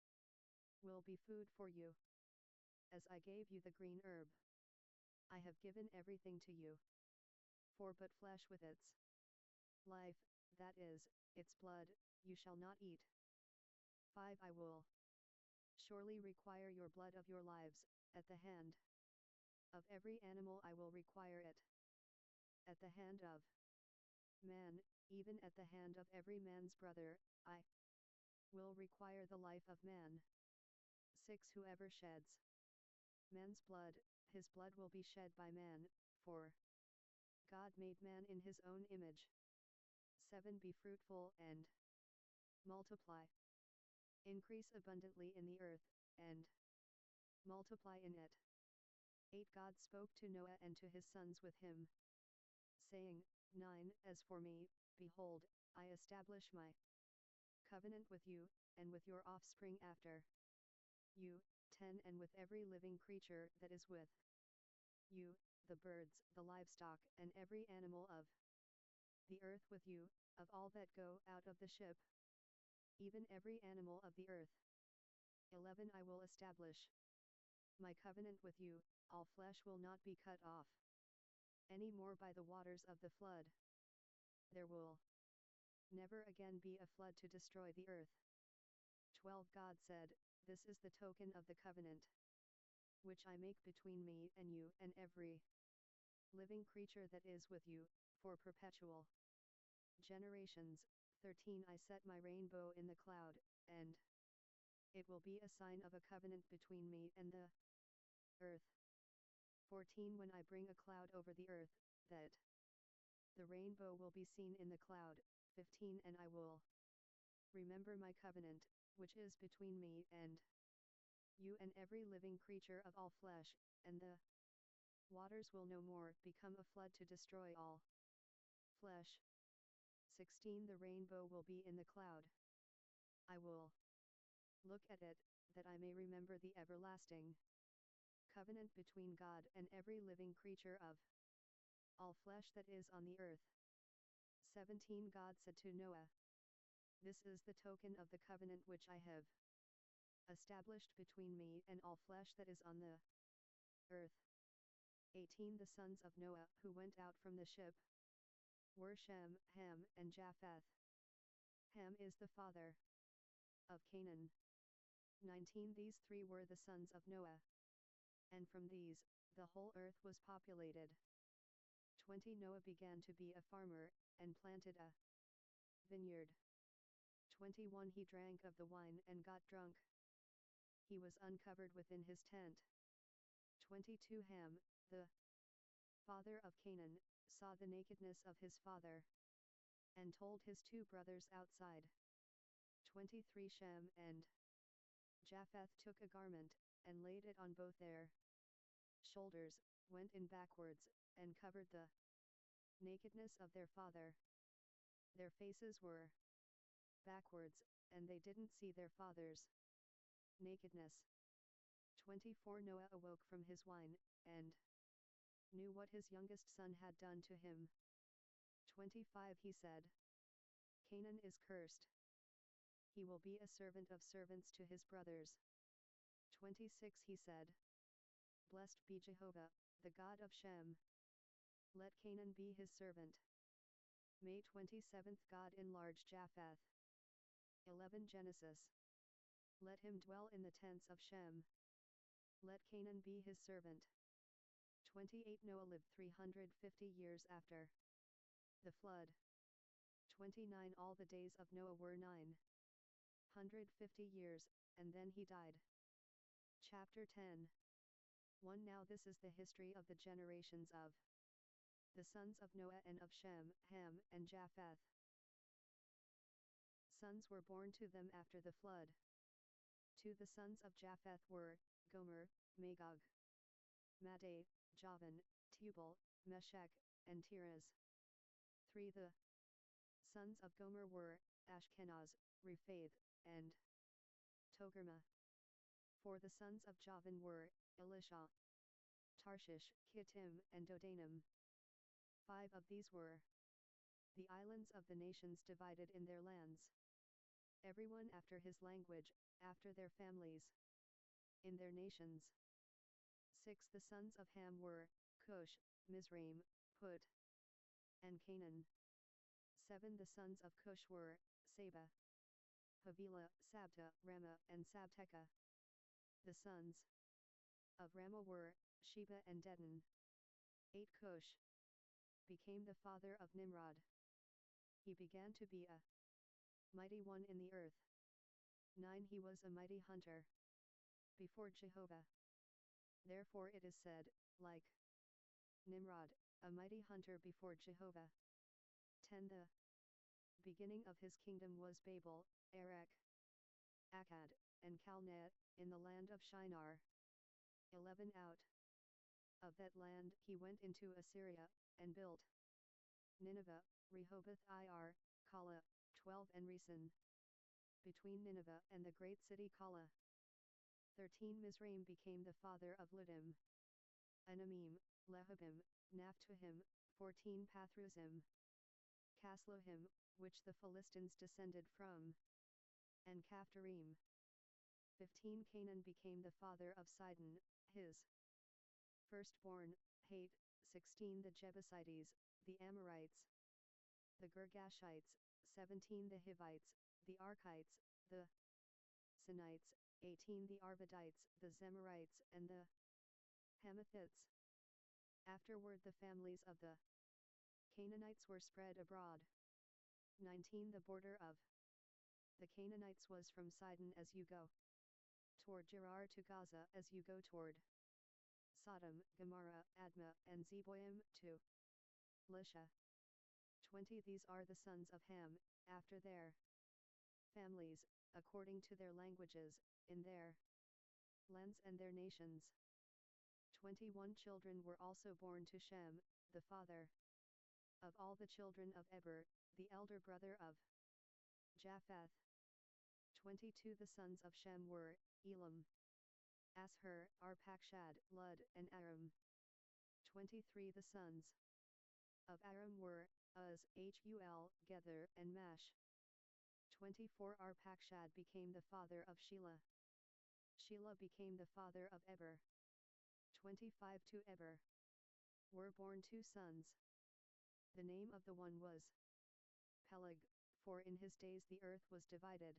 will be food for you. As I gave you the green herb, I have given everything to you. 4. But flesh with its life, that is, its blood, you shall not eat. 5. I will surely require your blood of your lives, at the hand of every animal I will require it. At the hand of man, even at the hand of every man's brother, I will require the life of man. 6. Whoever sheds man's blood, his blood will be shed by man, for God made man in his own image. 7. Be fruitful and multiply. Increase abundantly in the earth, and multiply in it. 8 God spoke to Noah and to his sons with him, saying, 9 As for me, behold, I establish my covenant with you, and with your offspring after you, 10 And with every living creature that is with you, the birds, the livestock, and every animal of the earth with you, of all that go out of the ship, even every animal of the earth. 11 I will establish my covenant with you, all flesh will not be cut off any more by the waters of the flood. There will never again be a flood to destroy the earth. 12 God said, This is the token of the covenant which I make between me and you and every living creature that is with you, for perpetual generations. 13 I set my rainbow in the cloud, and it will be a sign of a covenant between me and the earth. 14 When I bring a cloud over the earth, that the rainbow will be seen in the cloud. 15 And I will remember my covenant, which is between me and you and every living creature of all flesh, and the waters will no more become a flood to destroy all flesh. 16 The rainbow will be in the cloud. I will look at it, that I may remember the everlasting covenant between God and every living creature of all flesh that is on the earth. 17 God said to Noah, This is the token of the covenant which I have established between me and all flesh that is on the earth. 18 The sons of Noah who went out from the ship were Shem, Ham, and Japheth. Ham is the father of Canaan. 19 These three were the sons of Noah, and from these, the whole earth was populated. 20 Noah began to be a farmer, and planted a vineyard. 21 He drank of the wine and got drunk. He was uncovered within his tent. 22 Ham, the father of Canaan, saw the nakedness of his father, and told his 2 brothers outside. 23 Shem and Japheth took a garment, and laid it on both their shoulders, went in backwards, and covered the nakedness of their father. Their faces were backwards, and they didn't see their father's nakedness. 24 Noah awoke from his wine, and knew what his youngest son had done to him. 25 He said, Canaan is cursed. He will be a servant of servants to his brothers. 26 He said, Blessed be Jehovah, the God of Shem. Let Canaan be his servant. May 27 God enlarged Japheth. 11 Genesis. Let him dwell in the tents of Shem. Let Canaan be his servant. 28 Noah lived 350 years after the flood. 29 All the days of Noah were 950 years, and then he died. Chapter 10. 1 Now this is the history of the generations of the sons of Noah and of Shem, Ham, and Japheth. Sons were born to them after the flood. 2 The sons of Japheth were, Gomer, Magog, Madai, Javan, Tubal, Meshech, and Tiras. 3 The sons of Gomer were, Ashkenaz, Riphath, and Togarmah. 4 The sons of Javan were, Elisha, Tarshish, Kittim, and Dodanim. 5 Of these were the islands of the nations divided in their lands, everyone after his language, after their families, in their nations. 6 The sons of Ham were, Cush, Mizraim, Put, and Canaan. 7 The sons of Cush were, Seba, Havilah, Sabta, Ramah, and Sabteka. The sons of Ramah were, Sheba and Dedan. 8 Cush became the father of Nimrod. He began to be a mighty one in the earth. 9 He was a mighty hunter before Jehovah. Therefore it is said, like Nimrod, a mighty hunter before Jehovah. 10 The beginning of his kingdom was Babel, Erech, Akkad, and Calneh, in the land of Shinar. 11 Out Of that land he went into Assyria, and built Nineveh, Rehoboth ir, Kala, 12 and Resen. Between Nineveh and the great city Kala. 13 Mizraim became the father of Ludim, Anamim, Lehabim, Naphtuhim, 14 Pathruzim, Caslohim, which the Philistines descended from, and Caphtorim. 15 Canaan became the father of Sidon, his firstborn, Hate. 16 The Jebusites, the Amorites, the Girgashites. 17 The Hivites, the Archites, the Sinites. 18 The Arvadites, the Zemarites and the Hamathites. Afterward the families of the Canaanites were spread abroad. 19 The border of the Canaanites was from Sidon as you go toward Gerar to Gaza as you go toward Sodom, Gomorrah, Admah, and Zeboim, to Lisha. 20 These are the sons of Ham, after their families, according to their languages, in their lands and their nations. 21 Children were also born to Shem, the father of all the children of Eber, the elder brother of Japheth. 22 The sons of Shem were, Elam, Ashur, Arpachshad, Lud, and Aram. 23 The sons of Aram were, Uz, Hul, Gether, and Mash. 24 Arpachshad became the father of Shelah. Shelah became the father of Eber. 25 To Eber were born 2 sons. The name of the one was Peleg, for in his days the earth was divided.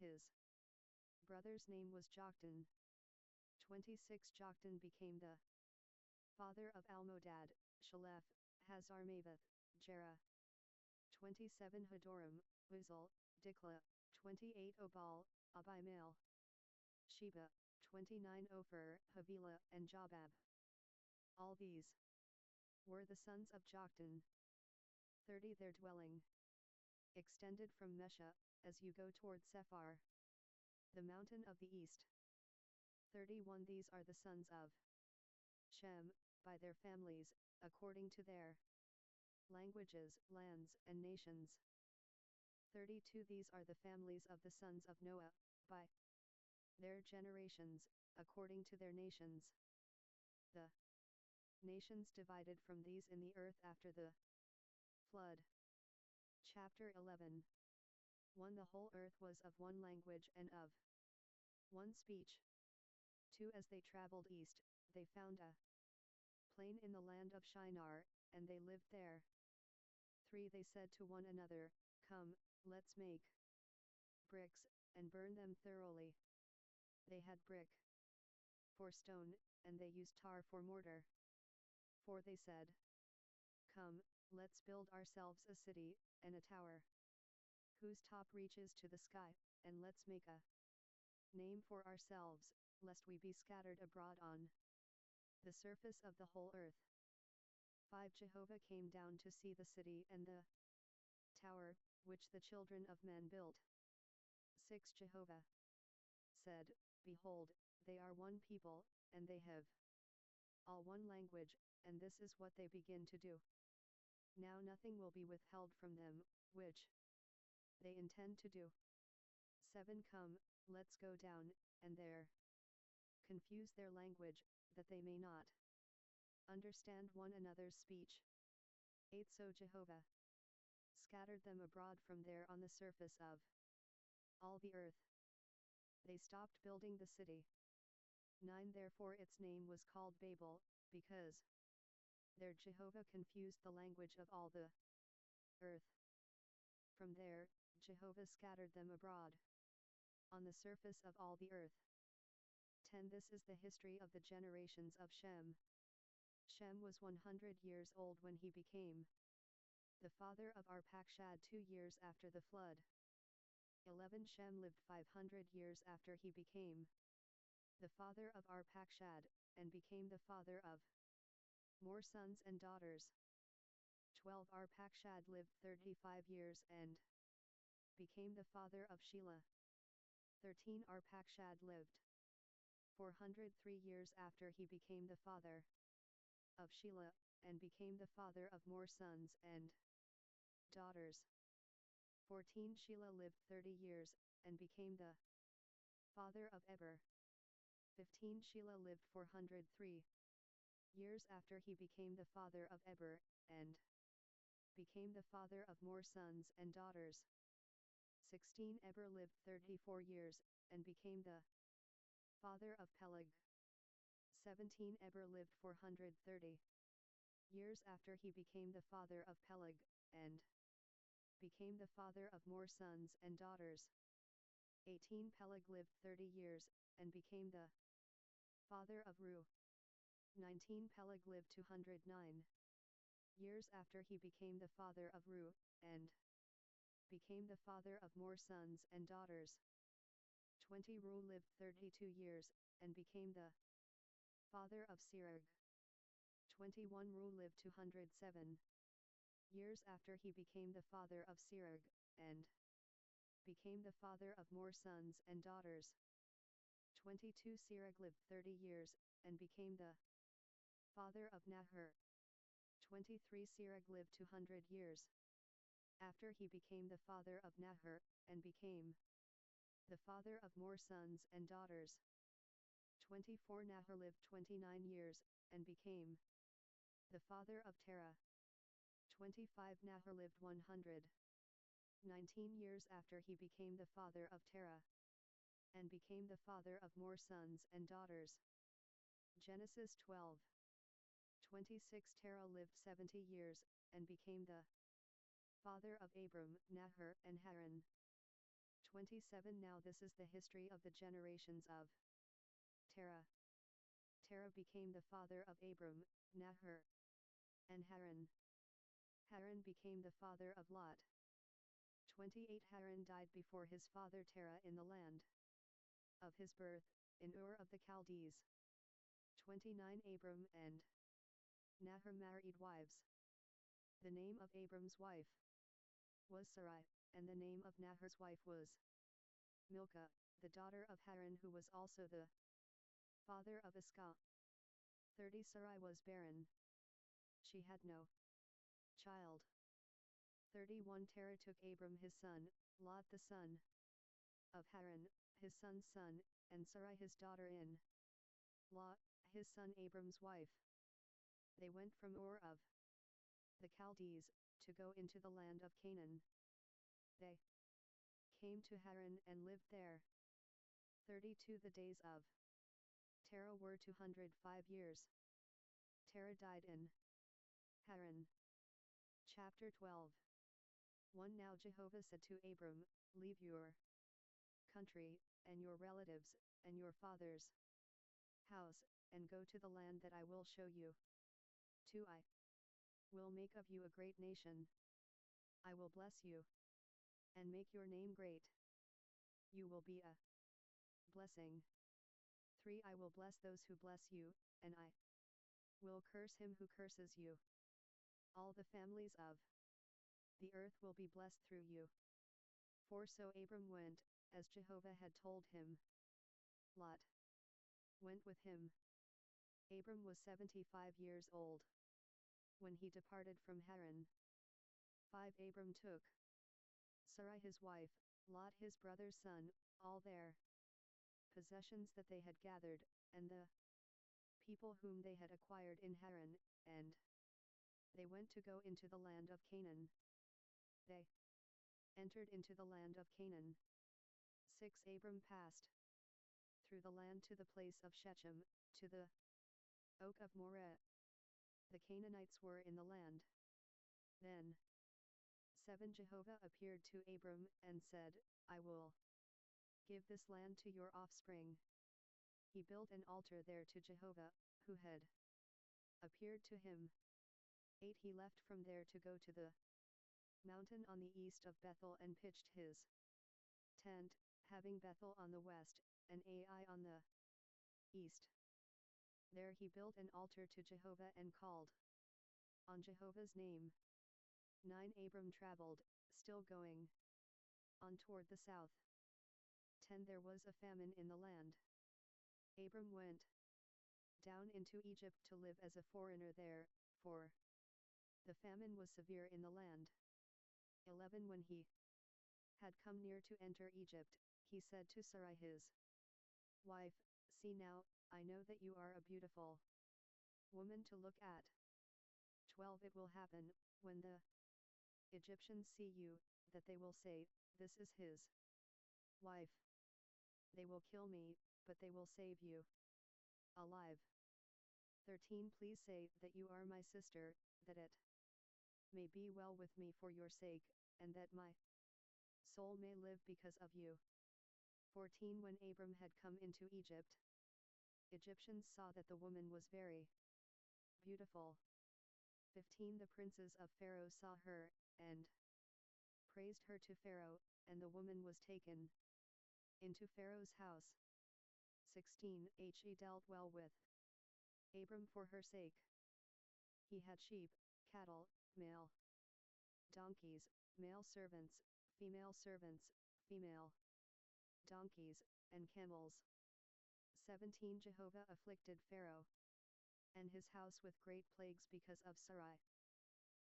His brother's name was Joktan. 26 Joktan became the father of Almodad, Shalef, Hazarmaveth, Jerah. 27 Hadoram, Uzal, Dikla. 28 Obal, Abimael, Sheba. 29 Ophir, Havilah, and Jobab. All these were the sons of Joktan. 30 Their dwelling extended from Mesha, as you go toward Sephar, the mountain of the east. 31 These are the sons of Shem, by their families, according to their languages, lands, and nations. 32 These are the families of the sons of Noah, by their generations, according to their nations. The nations divided from these in the earth after the flood. Chapter 11. 1 The whole earth was of one language and of one speech. 2 As they traveled east, they found a plain in the land of Shinar, and they lived there. 3 They said to one another, Come, let's make bricks, and burn them thoroughly. They had brick for stone, and they used tar for mortar. 4 They said, Come, let's build ourselves a city, and a tower, whose top reaches to the sky, and let's make a name for ourselves, lest we be scattered abroad on the surface of the whole earth. 5 Jehovah came down to see the city and the tower, which the children of men built. 6 Jehovah said, Behold, they are one people, and they have all one language, and this is what they begin to do. Now nothing will be withheld from them, which they intend to do. 7 Come, let's go down, and there confuse their language, that they may not understand one another's speech. 8 So Jehovah scattered them abroad from there on the surface of all the earth. They stopped building the city. 9 Therefore its name was called Babel, because there Jehovah confused the language of all the earth. From there, Jehovah scattered them abroad on the surface of all the earth. 10 This is the history of the generations of Shem. Shem was 100 years old when he became the father of Arpachshad 2 years after the flood. 11 Shem lived 500 years after he became the father of Arpachshad, and became the father of more sons and daughters. 12 Arpachshad lived 35 years and became the father of Shelah. 13 Arpachshad lived 403 years after he became the father of Shelah, and became the father of more sons and daughters. 14 Shelah lived 30 years, and became the father of Eber. 15 Shelah lived 403 years after he became the father of Eber, and became the father of more sons and daughters. 16 Eber lived 34 years, and became the father of Peleg. 17 Eber lived 430 years after he became the father of Peleg, and became the father of more sons and daughters. 18 Peleg lived 30 years, and became the father of Ru. 19 Peleg lived 209 years after he became the father of Ru, and became the father of more sons and daughters. 20 Ru lived 32 years, and became the father of Sirag. 21 Ru lived 207 years after he became the father of Sirag, and became the father of more sons and daughters. 22 Sirag lived 30 years, and became the father of Nahor. 23 Sirag lived 200 years after he became the father of Nahor, and became the father of more sons and daughters. 24 Nahor lived 29 years, and became the father of Terah. 25 Nahor lived 119 years after he became the father of Terah, and became the father of more sons and daughters. Genesis 12. 26 Terah lived 70 years, and became the father of Abram, Nahor, and Haran. 27 Now this is the history of the generations of Terah. Terah became the father of Abram, Nahor, and Haran. Haran became the father of Lot. 28 Haran died before his father Terah in the land of his birth, in Ur of the Chaldees. 29 Abram and Nahor married wives. The name of Abram's wife was Sarai, and the name of Nahor's wife was Milcah, the daughter of Haran, who was also the father of Iscah. 30 Sarai was barren. She had no child. 31 Terah took Abram his son, Lot the son of Haran, his son's son, and Sarai his daughter-in law, his son Abram's wife. They went from Ur of the Chaldees, to go into the land of Canaan. They came to Haran and lived there. 32 The days of Terah were 205 years. Terah died in Haran. Chapter 12. 1 Now Jehovah said to Abram, Leave your country, and your relatives, and your father's house, and go to the land that I will show you. 2 I will make of you a great nation. I will bless you, and make your name great. You will be a blessing. 3 I will bless those who bless you, and I will curse him who curses you. All the families of the earth will be blessed through you. 4 So Abram went, as Jehovah had told him. Lot went with him. Abram was 75 years old when he departed from Haran. 5 Abram took Sarai his wife, Lot his brother's son, all their possessions that they had gathered, and the people whom they had acquired in Haran, and they went to go into the land of Canaan. They entered into the land of Canaan. 6 Abram passed through the land to the place of Shechem, to the oak of Moreh. The Canaanites were in the land. Then 7 Jehovah appeared to Abram and said, I will give this land to your offspring. He built an altar there to Jehovah, who had appeared to him. 8 He left from there to go to the mountain on the east of Bethel and pitched his tent, having Bethel on the west, and Ai on the east. There he built an altar to Jehovah and called on Jehovah's name. 9 Abram traveled, still going on toward the south. 10 There was a famine in the land. Abram went down into Egypt to live as a foreigner there, for the famine was severe in the land. 11 When he had come near to enter Egypt, he said to Sarai his wife, See now, I know that you are a beautiful woman to look at. 12 It will happen, when the Egyptians see you, that they will say, This is his wife. They will kill me, but they will save you alive. 13 Please say that you are my sister, that it may be well with me for your sake, and that my soul may live because of you. 14 When Abram had come into Egypt, Egyptians saw that the woman was very beautiful. 15 The princes of Pharaoh saw her, and praised her to Pharaoh, and the woman was taken into Pharaoh's house. 16 He dealt well with Abram for her sake. He had sheep, cattle, male donkeys, male servants, female donkeys, and camels. 17 Jehovah afflicted Pharaoh and his house with great plagues because of Sarai,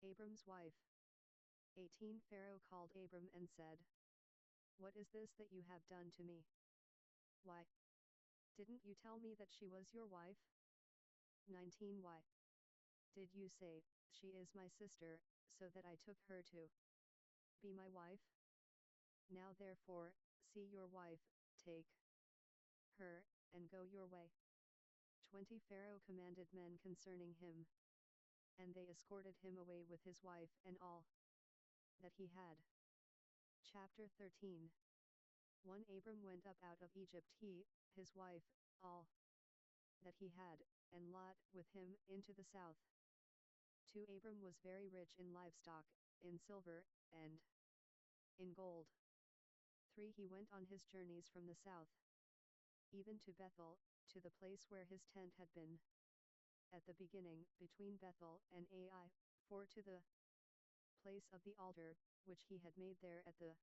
Abram's wife. 18 Pharaoh called Abram and said, What is this that you have done to me? Why didn't you tell me that she was your wife? 19 Why did you say, She is my sister, so that I took her to be my wife? Now therefore, see your wife, take her, and go your way. 20 Pharaoh commanded men concerning him, and they escorted him away with his wife and all that he had. Chapter 13 1 Abram went up out of Egypt, he, his wife, all that he had, and Lot with him, into the south. 2 Abram was very rich in livestock, in silver, and in gold. 3 He went on his journeys from the south, even to Bethel, to the place where his tent had been at the beginning, between Bethel and Ai, 4 To the place of the altar, which he had made there at the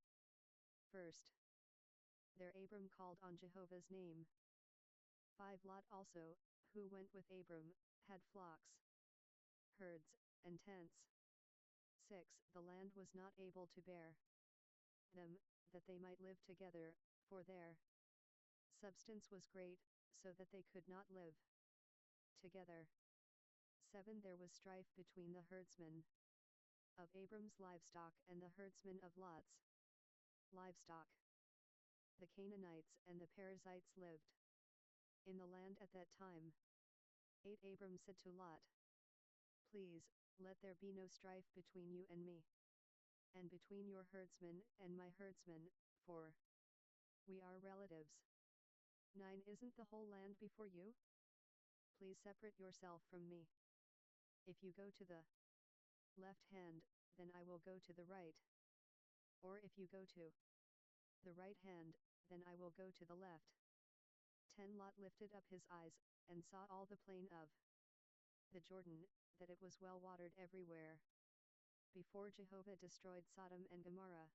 first. There Abram called on Jehovah's name. 5 Lot also, who went with Abram, had flocks, herds, and tents. 6 The land was not able to bear them, that they might live together, for their substance was great, so that they could not live together. 7 There was strife between the herdsmen of Abram's livestock and the herdsmen of Lot's livestock. The Canaanites and the Perizzites lived in the land at that time. 8 Abram said to Lot, Please, let there be no strife between you and me, and between your herdsmen and my herdsmen, for we are relatives. 9 Isn't the whole land before you? Please separate yourself from me. If you go to the left hand, then I will go to the right. Or if you go to the right hand, then I will go to the left. 10 Lot lifted up his eyes, and saw all the plain of the Jordan, that it was well watered everywhere, before Jehovah destroyed Sodom and Gomorrah,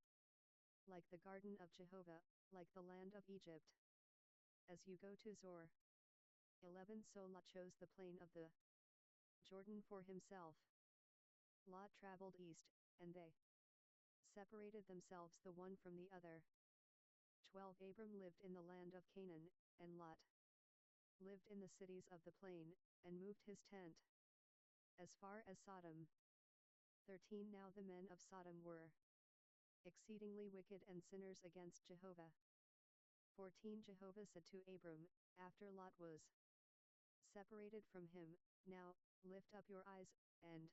like the garden of Jehovah, like the land of Egypt, as you go to Zor. 11 So Lot chose the plain of the Jordan for himself. Lot traveled east, and they separated themselves the one from the other. 12 Abram lived in the land of Canaan, and Lot lived in the cities of the plain, and moved his tent as far as Sodom. 13 Now the men of Sodom were exceedingly wicked and sinners against Jehovah. 14 Jehovah said to Abram, after Lot was separated from him, Now, lift up your eyes, and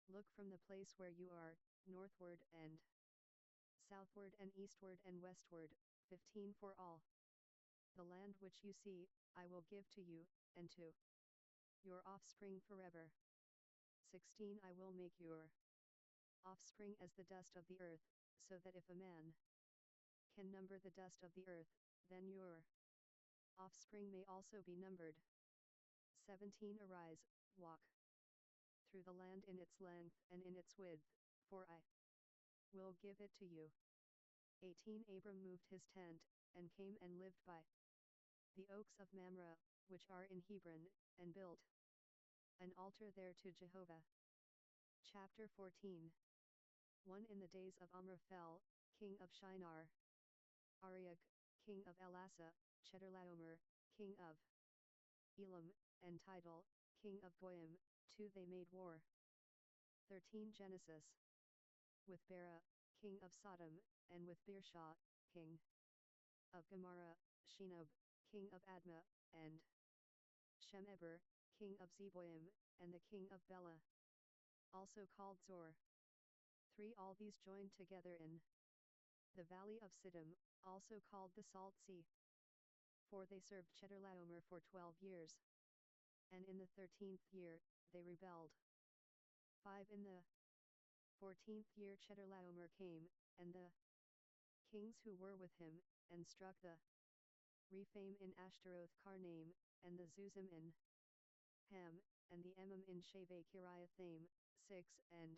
look from the place where you are, northward and southward and eastward and westward. 15 For all the land which you see, I will give to you, and to your offspring forever. 16 I will make your offspring as the dust of the earth, so that if a man can number the dust of the earth, then your offspring may also be numbered. 17 Arise, walk through the land in its length and in its width, for I will give it to you. 18 Abram moved his tent, and came and lived by the oaks of Mamre, which are in Hebron, and built an altar there to Jehovah. Chapter 14. 1. In the days of Amraphel, king of Shinar, Arioch, king of Elasa, Chedorlaomer, king of Elam, and Tidal, king of Goyim, 2. They made war. 13. Genesis. With Bera, king of Sodom, and with Beershah, king of Gomorrah, Shenob, king of Admah, and Shemeber, king of Zeboim, and the king of Bela, also called Zor. 3. All these joined together in the valley of Siddim, also called the Salt Sea. 4. They served Chedorlaomer for 12 years. And in the 13th year, they rebelled. 5. In the 14th year Chedorlaomer came, and the kings who were with him, and struck the Rephaim in Ashtaroth Karnaim, and the Zuzim in Ham, and the Emim in Shaveh Kiriathaim. 6. And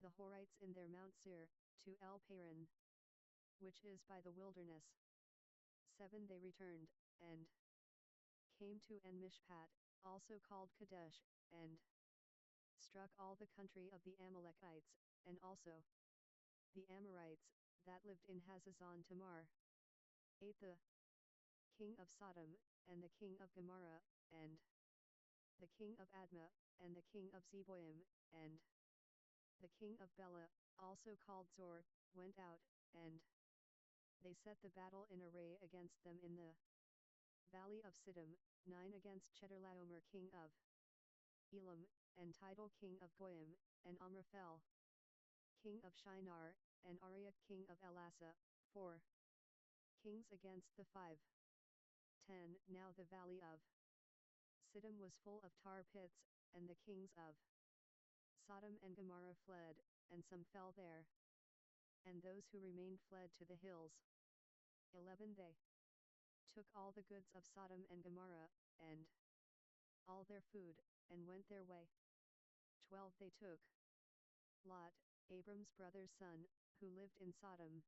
the Horites in their Mount Seir, to El Paran, which is by the wilderness. 7. They returned, and came to En Mishpat, also called Kadesh, and struck all the country of the Amalekites, and also the Amorites, that lived in Hazazon Tamar. 8. The king of Sodom, and the king of Gomorrah, and the king of Admah, and the king of Zeboim, and the king of Bela, also called Zor, went out, and they set the battle in array against them in the valley of Siddim. 9. Against Chedorlaomer king of Elam, and Tidal king of Goyim, and Amraphel king of Shinar, and Arioch king of Elasa. 4. Kings against the 5. 10. Now the valley of Siddim was full of tar pits, and the kings of Sodom and Gomorrah fled, and some fell there. And those who remained fled to the hills. 11. They took all the goods of Sodom and Gomorrah, and all their food, and went their way. 12. They took Lot, Abram's brother's son, who lived in Sodom,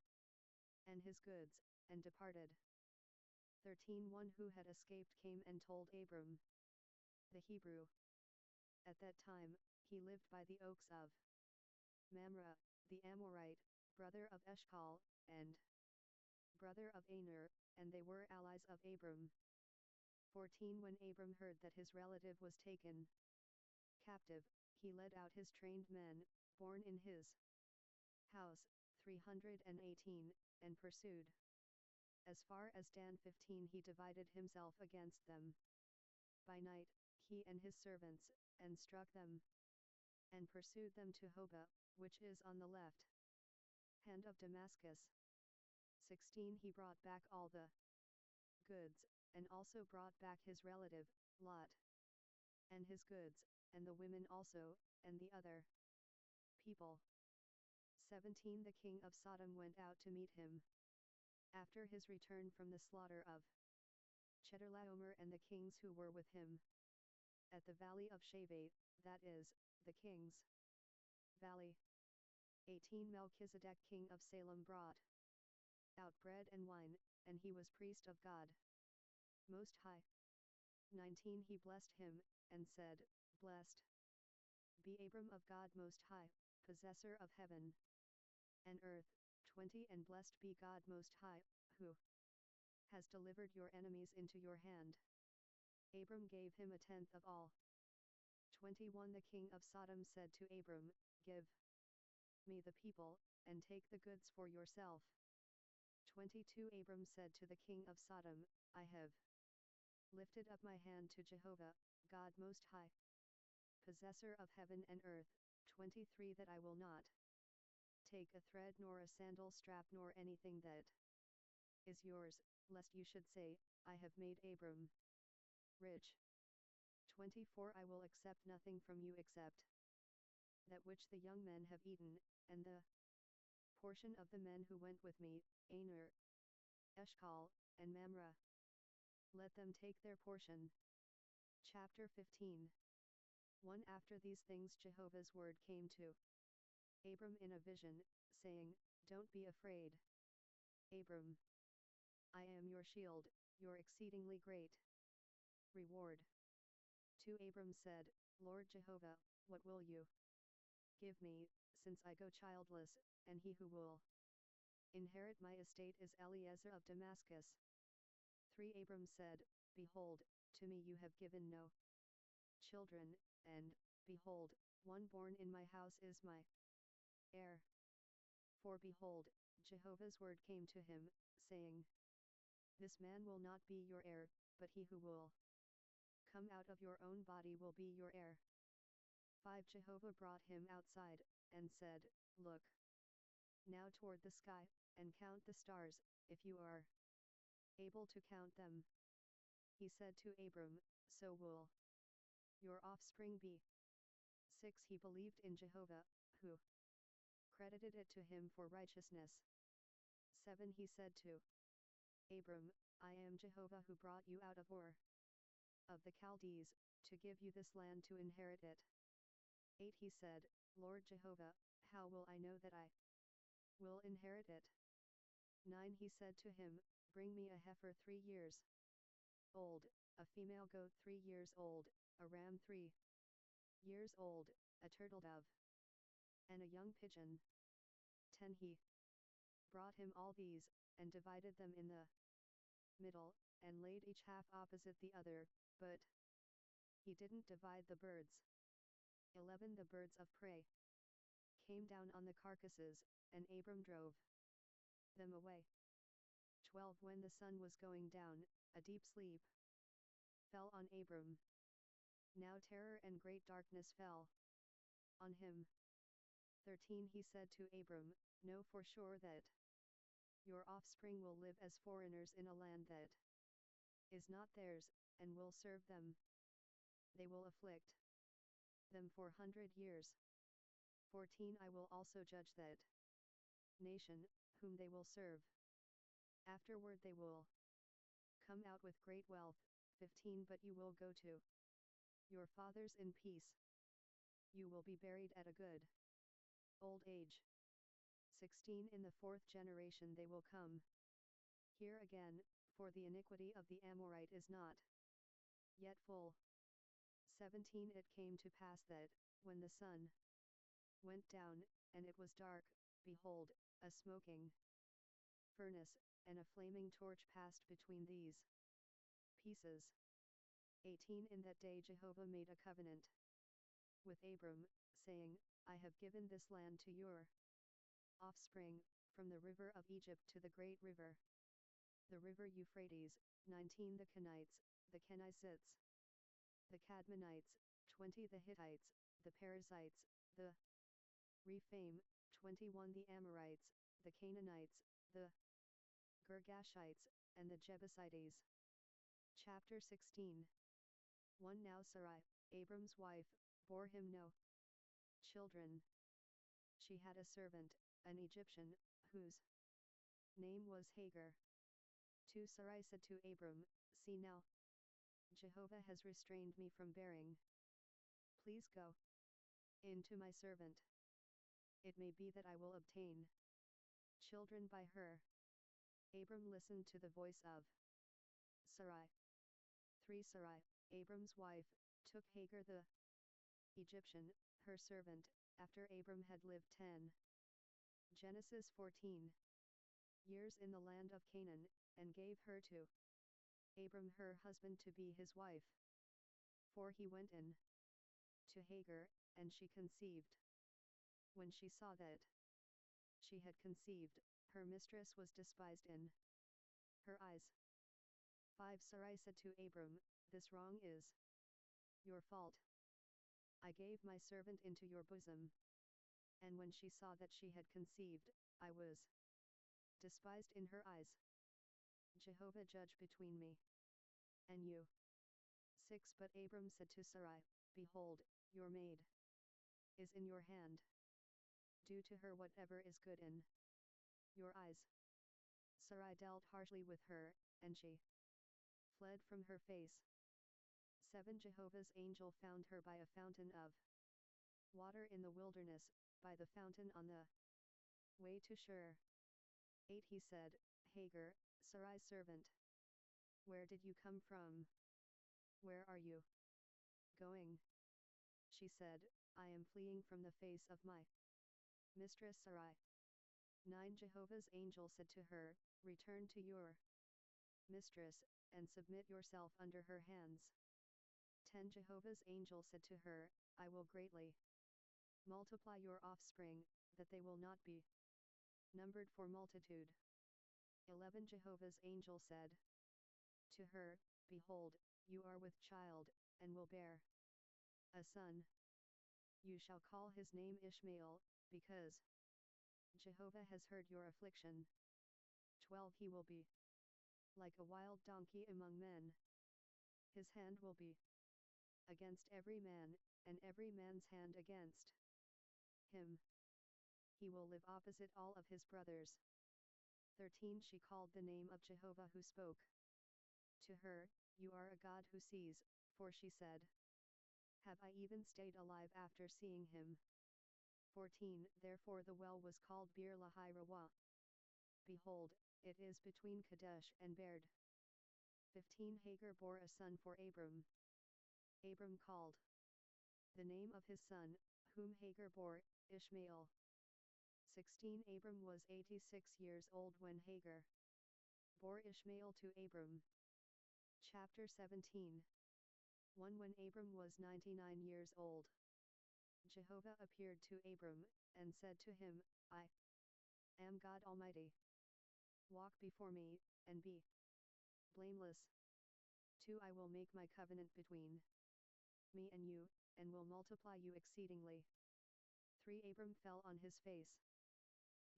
and his goods, and departed. 13. One who had escaped came and told Abram, the Hebrew. At that time, he lived by the oaks of Mamre, the Amorite, brother of Eshcol, and brother of Aner, and they were allies of Abram. 14. When Abram heard that his relative was taken captive, he led out his trained men, born in his house, 318, and pursued as far as Dan. 15. He divided himself against them by night, he and his servants, and struck them, and pursued them to Hobah, which is on the left hand of Damascus. 16. He brought back all the goods, and also brought back his relative, Lot, and his goods, and the women also, and the other people. 17. The king of Sodom went out to meet him after his return from the slaughter of Chedorlaomer and the kings who were with him at the valley of Shaveh, that is, the king's valley. 18. Melchizedek king of Salem brought out bread and wine, and he was priest of God Most High. 19. He blessed him, and said, Blessed be Abram of God Most High, possessor of heaven and earth. 20. And blessed be God Most High, who has delivered your enemies into your hand. Abram gave him 1/10 of all. 21. The king of Sodom said to Abram, Give me the people, and take the goods for yourself. 22. Abram said to the king of Sodom, I have lifted up my hand to Jehovah, God Most High, possessor of heaven and earth. 23. That I will not take a thread nor a sandal strap nor anything that is yours, lest you should say, I have made Abram rich. 24. I will accept nothing from you except that which the young men have eaten, and the portion of the men who went with me, Aner, Eshcol, and Mamre. Let them take their portion. Chapter 15. 1. After these things Jehovah's word came to Abram in a vision, saying, Don't be afraid, Abram. I am your shield, your exceedingly great reward. To Abram said, Lord Jehovah, what will you give me, since I go childless, and he who will inherit my estate is Eliezer of Damascus? 3 Abram said, Behold, to me you have given no children, and, behold, one born in my house is my heir. 4 Behold, Jehovah's word came to him, saying, This man will not be your heir, but he who will come out of your own body will be your heir. 5 Jehovah brought him outside, and said, Look now toward the sky, and count the stars, if you are able to count them. He said to Abram, So will your offspring be. 6 He believed in Jehovah, who credited it to him for righteousness. 7 He said to Abram, I am Jehovah who brought you out of Ur of the Chaldees, to give you this land to inherit it. 8 He said, Lord Jehovah, how will I know that I will inherit it? 9 He said to him, Bring me a heifer 3 years old, a female goat 3 years old, a ram 3 years old, a turtle dove, and a young pigeon. 10 He brought him all these, and divided them in the middle, and laid each half opposite the other, but he didn't divide the birds. 11 The birds of prey came down on the carcasses, and Abram drove them away. 12 When the sun was going down, a deep sleep fell on Abram. Now terror and great darkness fell on him. 13 He said to Abram, Know for sure that your offspring will live as foreigners in a land that is not theirs, and will serve them. They will afflict them 400 years. 14 I will also judge that nation, whom they will serve. Afterward they will come out with great wealth. 15 But you will go to your fathers in peace. You will be buried at a good old age. 16 In the 4th generation they will come here again, for the iniquity of the Amorite is not yet full. 17 It came to pass that, when the sun went down, and it was dark, behold, a smoking furnace, and a flaming torch passed between these pieces. 18 In that day Jehovah made a covenant with Abram, saying, I have given this land to your offspring, from the river of Egypt to the great river, the river Euphrates. 19 The Kenites, the Kenizzites, the Cadmonites. 20 The Hittites, the Perizzites, the Rephaim. 21 The Amorites, the Canaanites, the Girgashites, and the Jebusites. Chapter 16. 1 Now Sarai, Abram's wife, bore him no children. She had a servant, an Egyptian, whose name was Hagar. 2 Sarai said to Abram, See now, Jehovah has restrained me from bearing. Please go in to my servant. It may be that I will obtain children by her. Abram listened to the voice of Sarai. 3 Sarai, Abram's wife, took Hagar the Egyptian, her servant, after Abram had lived 10 Genesis 14 years in the land of Canaan, and gave her to Abram her husband to be his wife. 4 He went in to Hagar, and she conceived. When she saw that she had conceived, her mistress was despised in her eyes. 5 Sarai said to Abram, This wrong is your fault. I gave my servant into your bosom. And when she saw that she had conceived, I was despised in her eyes. Jehovah judge between me and you. 6 But Abram said to Sarai, Behold, your maid is in your hand. Do to her whatever is good in your eyes. Sarai dealt harshly with her, and she fled from her face. 7 Jehovah's angel found her by a fountain of water in the wilderness, by the fountain on the way to Shur. 8 He said, Hagar, Sarai's servant, Where did you come from? Where are you going? She said, I am fleeing from the face of my mistress Sarai. 9. Jehovah's angel said to her, return to your mistress, and submit yourself under her hands. 10. Jehovah's angel said to her, I will greatly multiply your offspring, that they will not be numbered for multitude. 11. Jehovah's angel said to her, behold, you are with child, and will bear a son. You shall call his name Ishmael, because Jehovah has heard your affliction. 12. He will be like a wild donkey among men. His hand will be against every man, and every man's hand against him. He will live opposite all of his brothers. 13. She called the name of Jehovah who spoke to her, you are a God who sees, for she said, have I even stayed alive after seeing him? 14. Therefore the well was called Bir Lahai Rawa. Behold, it is between Kadesh and Bered. 15. Hagar bore a son for Abram. Abram called the name of his son, whom Hagar bore, Ishmael. 16. Abram was 86 years old when Hagar bore Ishmael to Abram. Chapter 17. 1. When Abram was 99 years old, Jehovah appeared to Abram, and said to him, I am God Almighty. Walk before me, and be blameless. 2. I will make my covenant between me and you, and will multiply you exceedingly. 3. Abram fell on his face.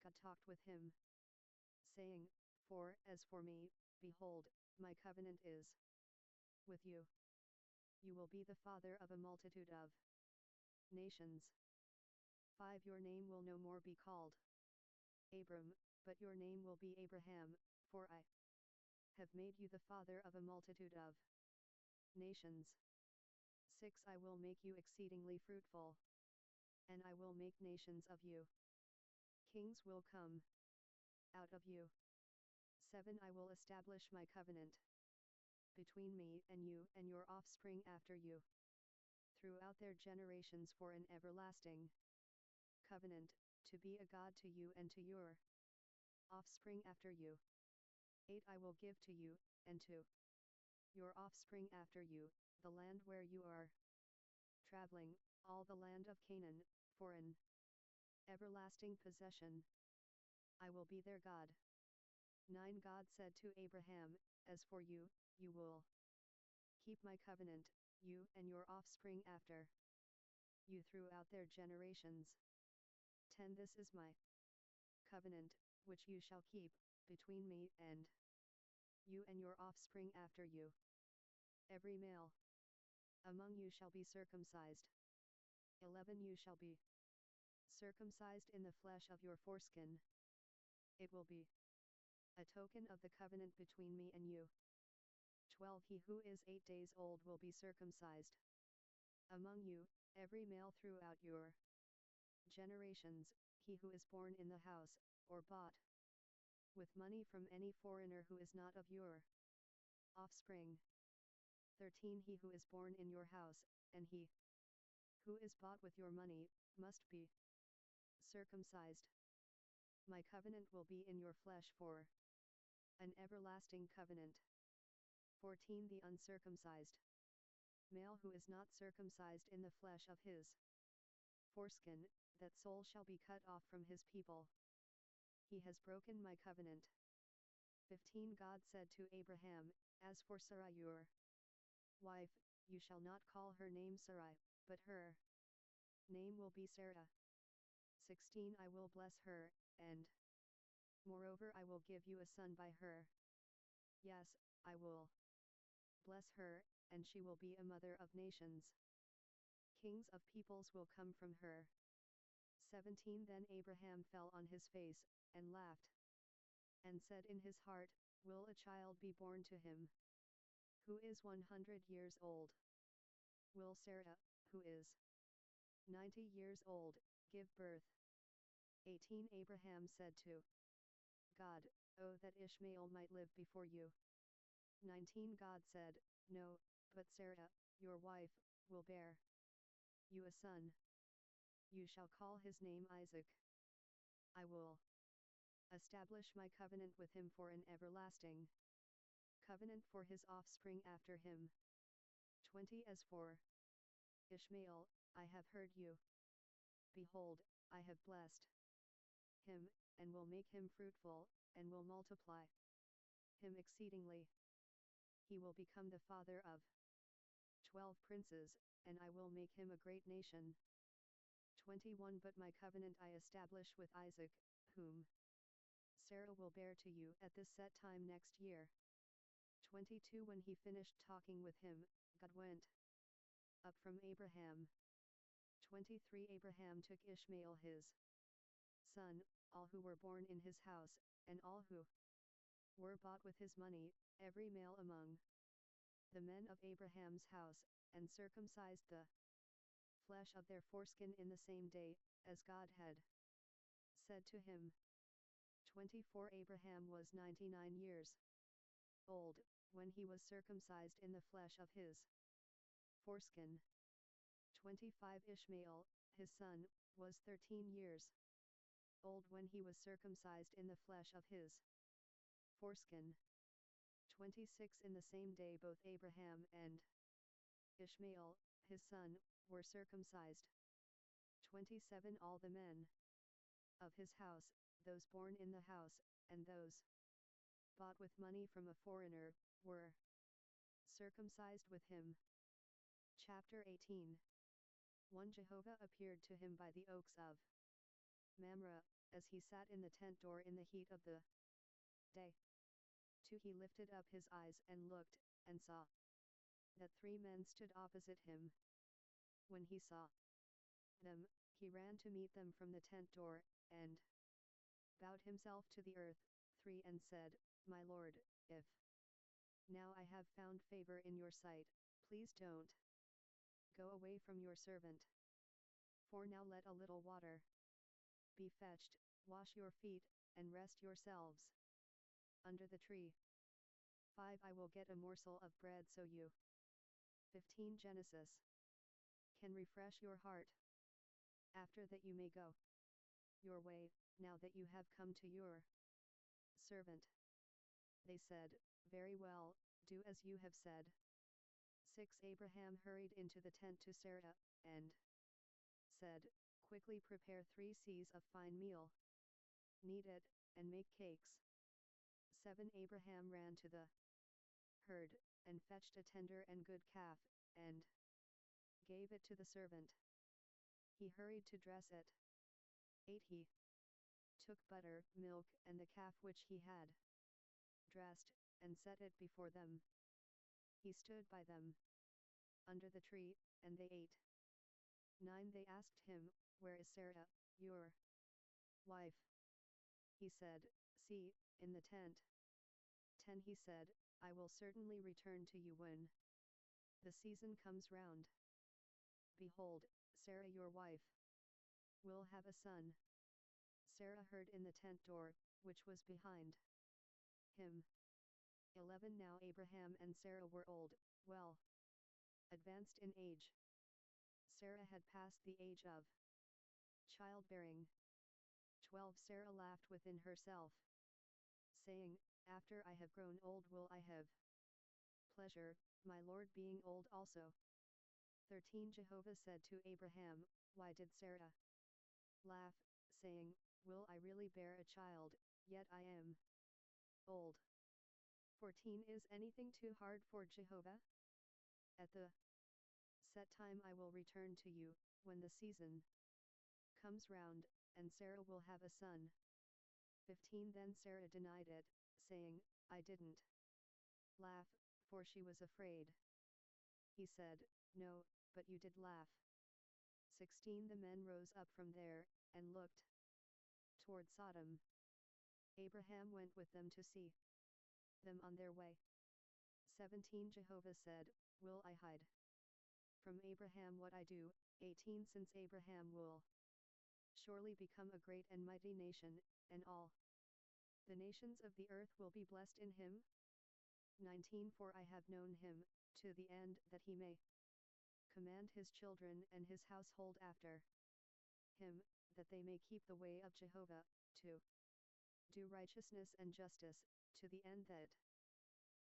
God talked with him, saying, For as for me, behold, my covenant is with you. You will be the father of a multitude of nations. 5. Your name will no more be called Abram, but your name will be Abraham, for I have made you the father of a multitude of nations. 6. I will make you exceedingly fruitful, and I will make nations of you. Kings will come out of you. 7. I will establish my covenant between me and you and your offspring after you, throughout their generations for an everlasting covenant, to be a God to you and to your offspring after you. 8. I will give to you, and to your offspring after you, the land where you are traveling, all the land of Canaan, for an everlasting possession. I will be their God. 9. God said to Abraham, as for you, you will keep my covenant, you and your offspring after you throughout their generations. 10. This is my covenant, which you shall keep, between me and you and your offspring after you. Every male among you shall be circumcised. 11. You shall be circumcised in the flesh of your foreskin. It will be a token of the covenant between me and you. 12. He who is 8 days old will be circumcised among you, every male throughout your generations, he who is born in the house, or bought with money from any foreigner who is not of your offspring. 13. He who is born in your house, and he who is bought with your money, must be circumcised. My covenant will be in your flesh for an everlasting covenant. 14. The uncircumcised male who is not circumcised in the flesh of his foreskin, that soul shall be cut off from his people. He has broken my covenant. 15. God said to Abraham, as for Sarai your wife, you shall not call her name Sarai, but her name will be Sarah. 16. I will bless her, and moreover I will give you a son by her. Yes, I will bless her, and she will be a mother of nations. Kings of peoples will come from her. 17. Then Abraham fell on his face, and laughed, and said in his heart, will a child be born to him, who is 100 years old? Will Sarah, who is 90 years old, give birth? 18. Abraham said to God, oh that Ishmael might live before you. 19 God said, No, but Sarah, your wife, will bear you a son. You shall call his name Isaac. I will establish my covenant with him for an everlasting covenant for his offspring after him. 20 As for Ishmael, I have heard you. Behold, I have blessed him, and will make him fruitful, and will multiply him exceedingly. He will become the father of 12 princes, and I will make him a great nation. 21 But my covenant I establish with Isaac, whom Sarah will bear to you at this set time next year. 22 When he finished talking with him, God went up from Abraham. 23 Abraham took Ishmael his son, all who were born in his house, and all who were bought with his money, every male among the men of Abraham's house, and circumcised the flesh of their foreskin in the same day, as God had said to him. 24 Abraham was 99 years old, when he was circumcised in the flesh of his foreskin. 25 Ishmael, his son, was 13 years old when he was circumcised in the flesh of his foreskin. 26 In the same day both Abraham and Ishmael, his son, were circumcised. 27 All the men of his house, those born in the house, and those bought with money from a foreigner, were circumcised with him. Chapter 18 1 Jehovah appeared to him by the oaks of Mamre, as he sat in the tent door in the heat of the day. 2 He lifted up his eyes and looked, and saw that 3 men stood opposite him. When he saw them, he ran to meet them from the tent door, and bowed himself to the earth. 3 And said, My Lord, if now I have found favor in your sight, please don't go away from your servant. 4 Now let a little water be fetched, wash your feet, and rest yourselves under the tree. 5 I will get a morsel of bread so you 15 Genesis can refresh your heart. After that you may go your way, now that you have come to your servant. They said, Very well, do as you have said. 6 Abraham hurried into the tent to Sarah, and said, Quickly prepare 3 seahs of fine meal. Knead it, and make cakes. 7 Abraham ran to the herd, and fetched a tender and good calf, and gave it to the servant. He hurried to dress it. 8 He took butter, milk, and the calf which he had dressed, and set it before them. He stood by them under the tree, and they ate. 9 They asked him, Where is Sarah, your wife? He said, See, in the tent. 10 He said, I will certainly return to you when the season comes round. Behold, Sarah your wife will have a son. Sarah heard in the tent door, which was behind him. 11 Now Abraham and Sarah were old, well advanced in age. Sarah had passed the age of childbearing. 12 Sarah laughed within herself, saying, After I have grown old will I have pleasure, my Lord being old also. 13 Jehovah said to Abraham, Why did Sarah laugh, saying, Will I really bear a child, yet I am old? 14 Is anything too hard for Jehovah? At the set time I will return to you, when the season comes round, and Sarah will have a son. 15 Then Sarah denied it, saying, I didn't laugh, for she was afraid. He said, No, but you did laugh. 16 The men rose up from there, and looked toward Sodom. Abraham went with them to see them on their way. 17 Jehovah said, Will I hide from Abraham what I do? 18 Since Abraham will surely become a great and mighty nation, and all the nations of the earth will be blessed in him. 19 For I have known him, to the end that he may command his children and his household after him, that they may keep the way of Jehovah, to do righteousness and justice, to the end that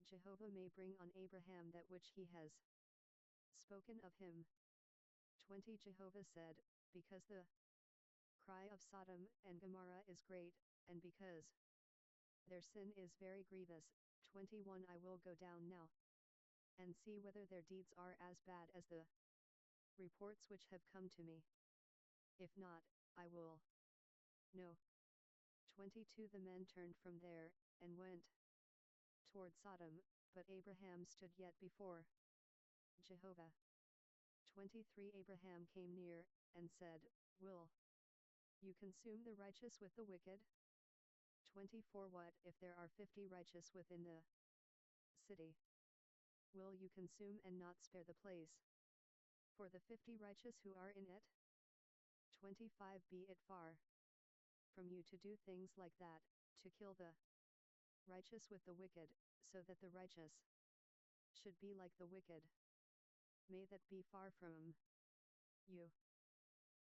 Jehovah may bring on Abraham that which he has spoken of him. 20 Jehovah said, because the cry of Sodom and Gomorrah is great, and because their sin is very grievous. 21 I will go down now, and see whether their deeds are as bad as the reports which have come to me. If not, I will know. 22 The men turned from there, and went toward Sodom, but Abraham stood yet before Jehovah. 23 Abraham came near, and said, Will you consume the righteous with the wicked? 24 What if there are 50 righteous within the city? Will you consume and not spare the place for the 50 righteous who are in it? 25 Be it far from you to do things like that, to kill the righteous with the wicked, so that the righteous should be like the wicked. May that be far from you.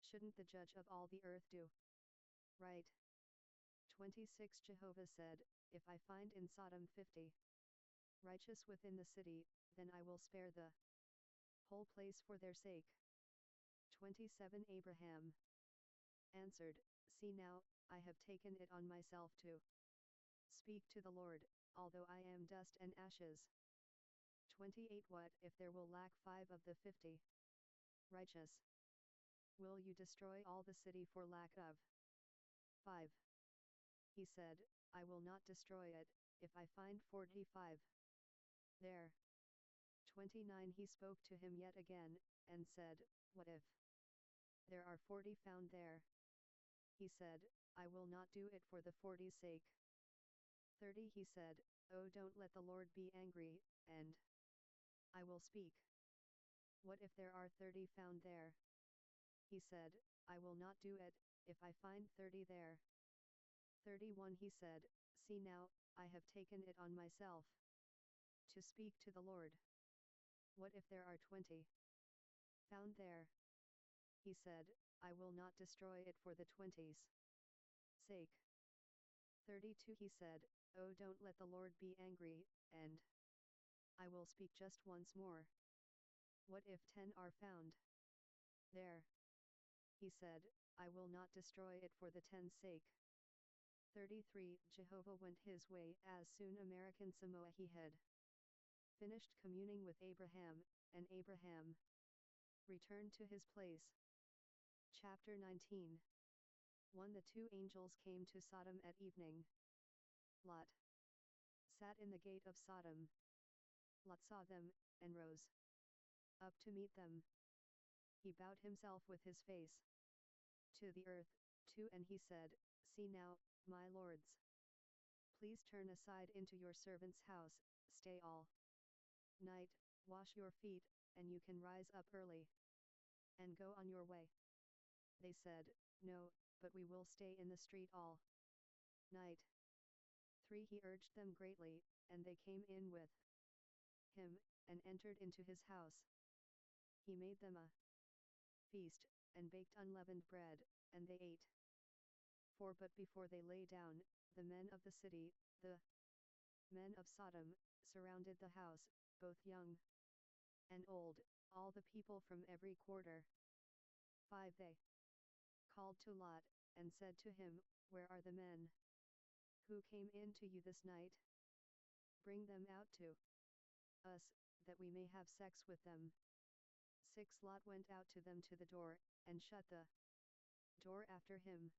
Shouldn't the judge of all the earth do right? 26 Jehovah said, if I find in Sodom 50 righteous within the city, then I will spare the whole place for their sake. 27 Abraham answered, See now, I have taken it on myself to speak to the Lord, although I am dust and ashes. 28 What if there will lack 5 of the 50 righteous? Will you destroy all the city for lack of 5? He said, I will not destroy it, if I find 45 there. 29 He spoke to him yet again, and said, What if there are 40 found there? He said, I will not do it for the 40's sake. 30 He said, Oh, don't let the Lord be angry, and I will speak. What if there are 30 found there? He said, I will not do it, if I find 30 there. 31 He said, See now, I have taken it on myself to speak to the Lord. What if there are 20 found there? He said, I will not destroy it for the 20's sake. 32 He said, Oh, don't let the Lord be angry, and I will speak just once more. What if 10 are found there? He said, I will not destroy it for the 10's sake. 33 Jehovah went his way. As soon American Samoa he had finished communing with Abraham, and Abraham returned to his place. Chapter 19 1 The two angels came to Sodom at evening. Lot sat in the gate of Sodom. Lot saw them, and rose up to meet them. He bowed himself with his face to the earth, and he said, See now, my lords, please turn aside into your servant's house, stay all night, wash your feet, and you can rise up early and go on your way. They said, No, but we will stay in the street all night. 3 He urged them greatly, and they came in with him, and entered into his house. He made them a feast, and baked unleavened bread, and they ate. 4 But before they lay down, the men of the city, the men of Sodom, surrounded the house, both young and old, all the people from every quarter. 5 They called to Lot, and said to him, Where are the men who came in to you this night? Bring them out to us, that we may have sex with them. 6 Lot went out to them to the door, and shut the door after him.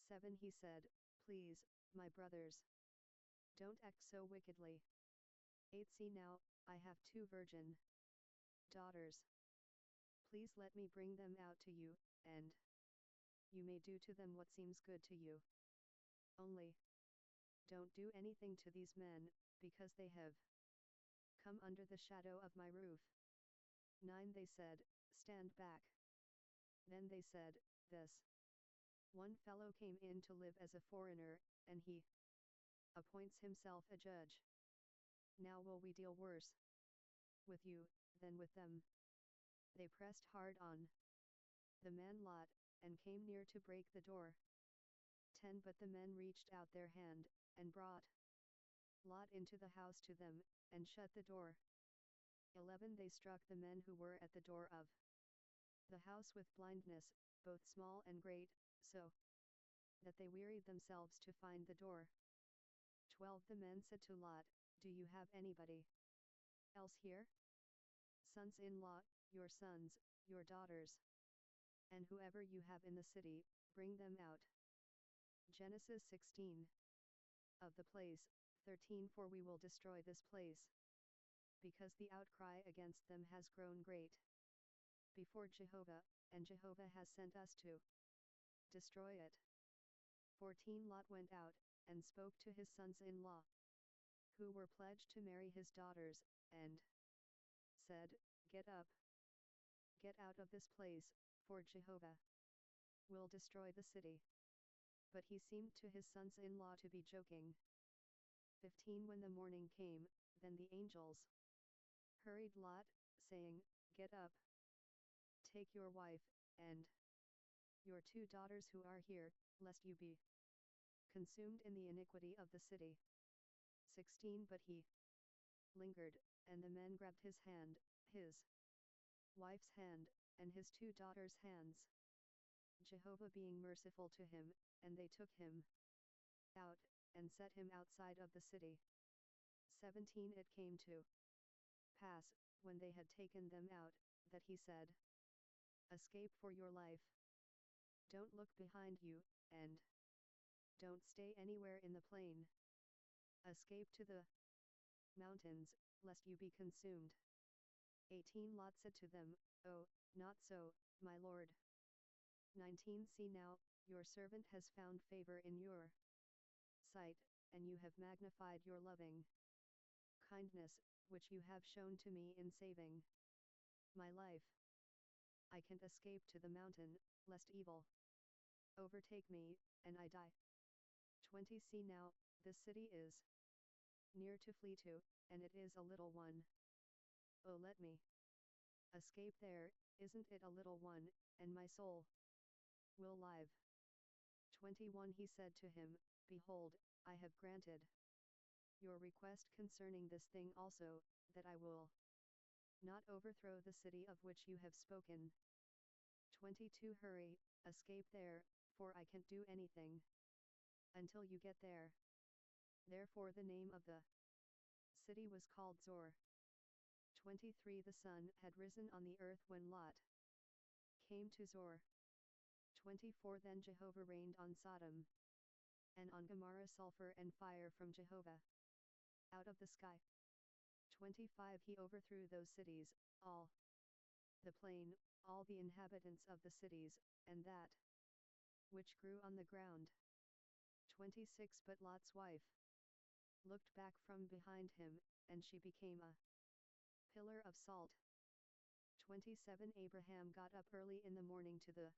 7 He said, Please, my brothers, don't act so wickedly. 8 See now, I have 2 virgin daughters. Please let me bring them out to you, and you may do to them what seems good to you. Only don't do anything to these men, because they have come under the shadow of my roof. 9 They said, Stand back. Then they said, This one fellow came in to live as a foreigner, and he appoints himself a judge. Now will we deal worse with you than with them. They pressed hard on the man Lot, and came near to break the door. 10 But the men reached out their hand, and brought Lot into the house to them, and shut the door. 11 They struck the men who were at the door of the house with blindness, both small and great, so that they wearied themselves to find the door. 12 The men said to Lot, Do you have anybody else here? Sons-in-law, your sons, your daughters, and whoever you have in the city, bring them out. Genesis 16. Of the place, 13 For we will destroy this place, because the outcry against them has grown great before Jehovah, and Jehovah has sent us to destroy it. 14 Lot went out, and spoke to his sons-in-law, who were pledged to marry his daughters, and said, Get up, get out of this place, for Jehovah will destroy the city. But he seemed to his sons-in-law to be joking. 15 When the morning came, then the angels hurried Lot, saying, Get up, take your wife, and your 2 daughters who are here, lest you be consumed in the iniquity of the city. 16 But he lingered, and the men grabbed his hand, his wife's hand, and his 2 daughters' hands, Jehovah being merciful to him, and they took him out, and set him outside of the city. 17 It came to pass, when they had taken them out, that he said, Escape for your life. Don't look behind you, and don't stay anywhere in the plain. Escape to the mountains, lest you be consumed. 18 Lot said to them, Oh, not so, my lord. 19 See now, your servant has found favor in your sight, and you have magnified your loving kindness, which you have shown to me in saving my life. I can't escape to the mountain, lest evil overtake me, and I die. 20 See now, this city is near to flee to, and it is a little one. Oh, let me escape there, isn't it a little one, and my soul will live. 21 He said to him, Behold, I have granted your request concerning this thing also, that I will not overthrow the city of which you have spoken. 22 Hurry, escape there, for I can't do anything until you get there. Therefore the name of the city was called Zor. 23 The sun had risen on the earth when Lot came to Zor. 24 Then Jehovah rained on Sodom and on Gomorrah sulfur and fire from Jehovah out of the sky. 25 He overthrew those cities, all the plain, all the inhabitants of the cities, and that which grew on the ground. 26 But Lot's wife looked back from behind him, and she became a pillar of salt. 27 Abraham got up early in the morning to the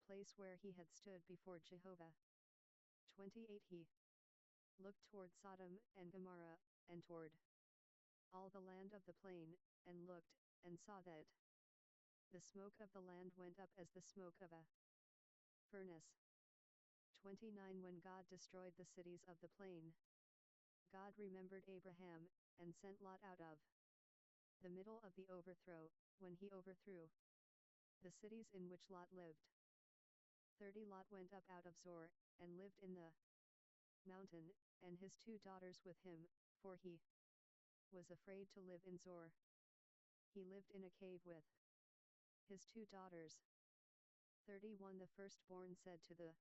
place where he had stood before Jehovah. 28 He looked toward Sodom and Gomorrah, and toward all the land of the plain, and looked, and saw that the smoke of the land went up as the smoke of a furnace. 29 When God destroyed the cities of the plain, God remembered Abraham, and sent Lot out of the middle of the overthrow, when he overthrew the cities in which Lot lived. 30 Lot went up out of Zor, and lived in the mountain, and his 2 daughters with him, for he was afraid to live in Zor. He lived in a cave with his 2 daughters. 31 The firstborn said to the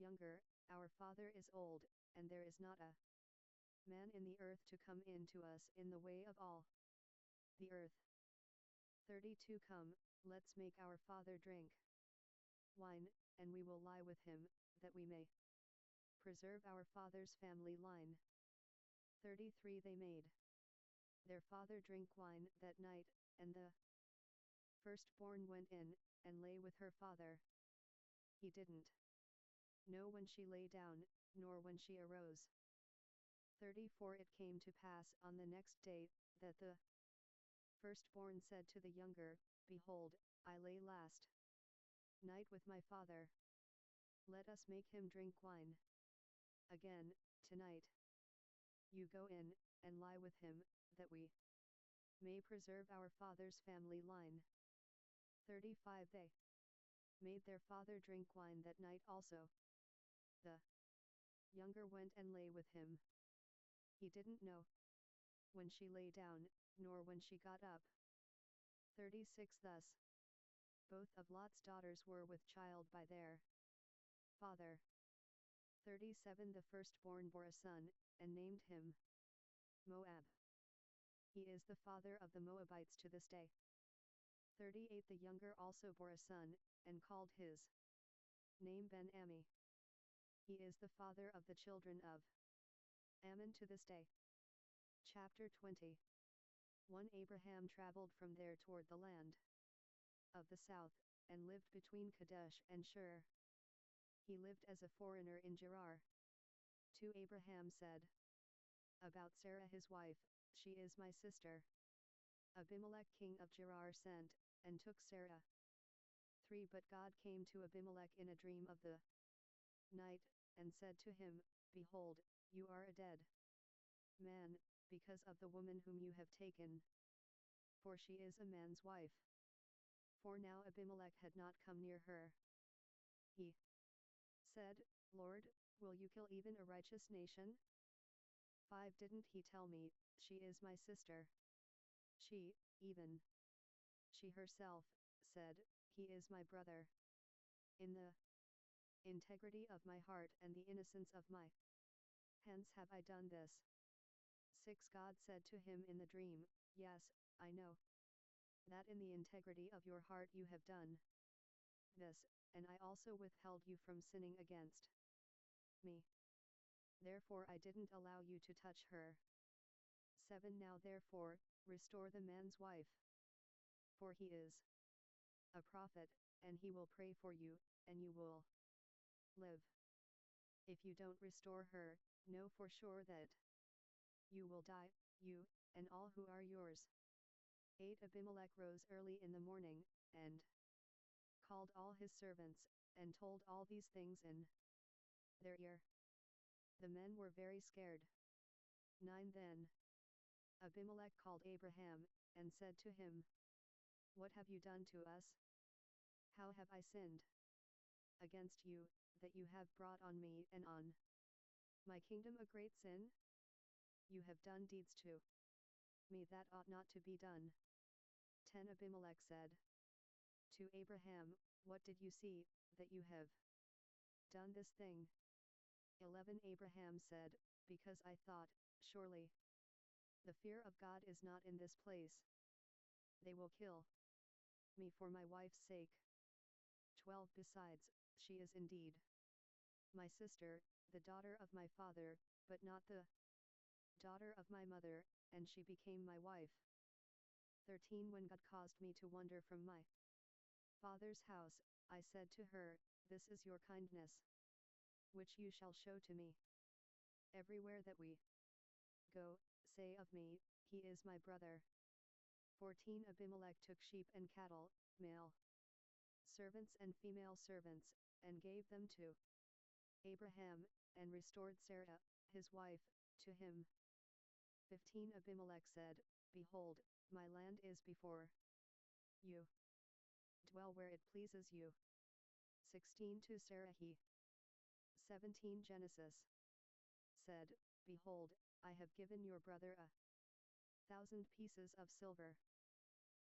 younger, Our father is old, and there is not a man in the earth to come in to us in the way of all the earth. 32 Come, let's make our father drink wine, and we will lie with him, that we may preserve our father's family line. 33 They made their father drink wine that night, and the firstborn went in, and lay with her father. He didn't know when she lay down, nor when she arose. 34 It came to pass on the next day, that the firstborn said to the younger, Behold, I lay last night with my father. Let us make him drink wine again, tonight. You go in, and lie with him, that we may preserve our father's family line. 35 They made their father drink wine that night also. The younger went and lay with him. He didn't know when she lay down, nor when she got up. 36 Thus both of Lot's daughters were with child by their father. 37 The firstborn bore a son, and named him Moab. He is the father of the Moabites to this day. 38 The younger also bore a son, and called his name Ben-Ammi. He is the father of the children of Ammon to this day. Chapter 20. 1 Abraham traveled from there toward the land of the south, and lived between Kadesh and Shur. He lived as a foreigner in Gerar. 2 Abraham said about Sarah his wife, She is my sister. Abimelech king of Gerar sent, and took Sarah. 3 But God came to Abimelech in a dream of the night, and said to him, Behold, you are a dead man, because of the woman whom you have taken, for she is a man's wife. For now Abimelech had not come near her. He said, Lord, will you kill even a righteous nation? 5 Didn't he tell me, she is my sister? She, even she herself, said, He is my brother. In the integrity of my heart and the innocence of my hands have I done this. 6 God said to him in the dream, Yes, I know that in the integrity of your heart you have done this, and I also withheld you from sinning against me. Therefore I didn't allow you to touch her. 7 Now therefore, restore the man's wife, for he is a prophet, and he will pray for you, and you will live. If you don't restore her, know for sure that you will die, you, and all who are yours. 8 Abimelech rose early in the morning, and called all his servants, and told all these things in their ear. The men were very scared. 9 Then Abimelech called Abraham, and said to him, What have you done to us? How have I sinned against you, that you have brought on me and on my kingdom a great sin? You have done deeds to me that ought not to be done. 10 Abimelech said to Abraham, What did you see, that you have done this thing? 11 Abraham said, Because I thought, surely the fear of God is not in this place. They will kill me for my wife's sake. 12 Besides, she is indeed my sister, the daughter of my father, but not the daughter of my mother, and she became my wife. 13 When God caused me to wander from my father's house, I said to her, This is your kindness, which you shall show to me. Everywhere that we go, say of me, He is my brother. 14 Abimelech took sheep and cattle, male servants and female servants, and gave them to Abraham, and restored Sarah, his wife, to him. 15 Abimelech said, Behold, my land is before you. Dwell where it pleases you. 16 To Sarah he 17 Genesis said, Behold, I have given your brother 1,000 pieces of silver.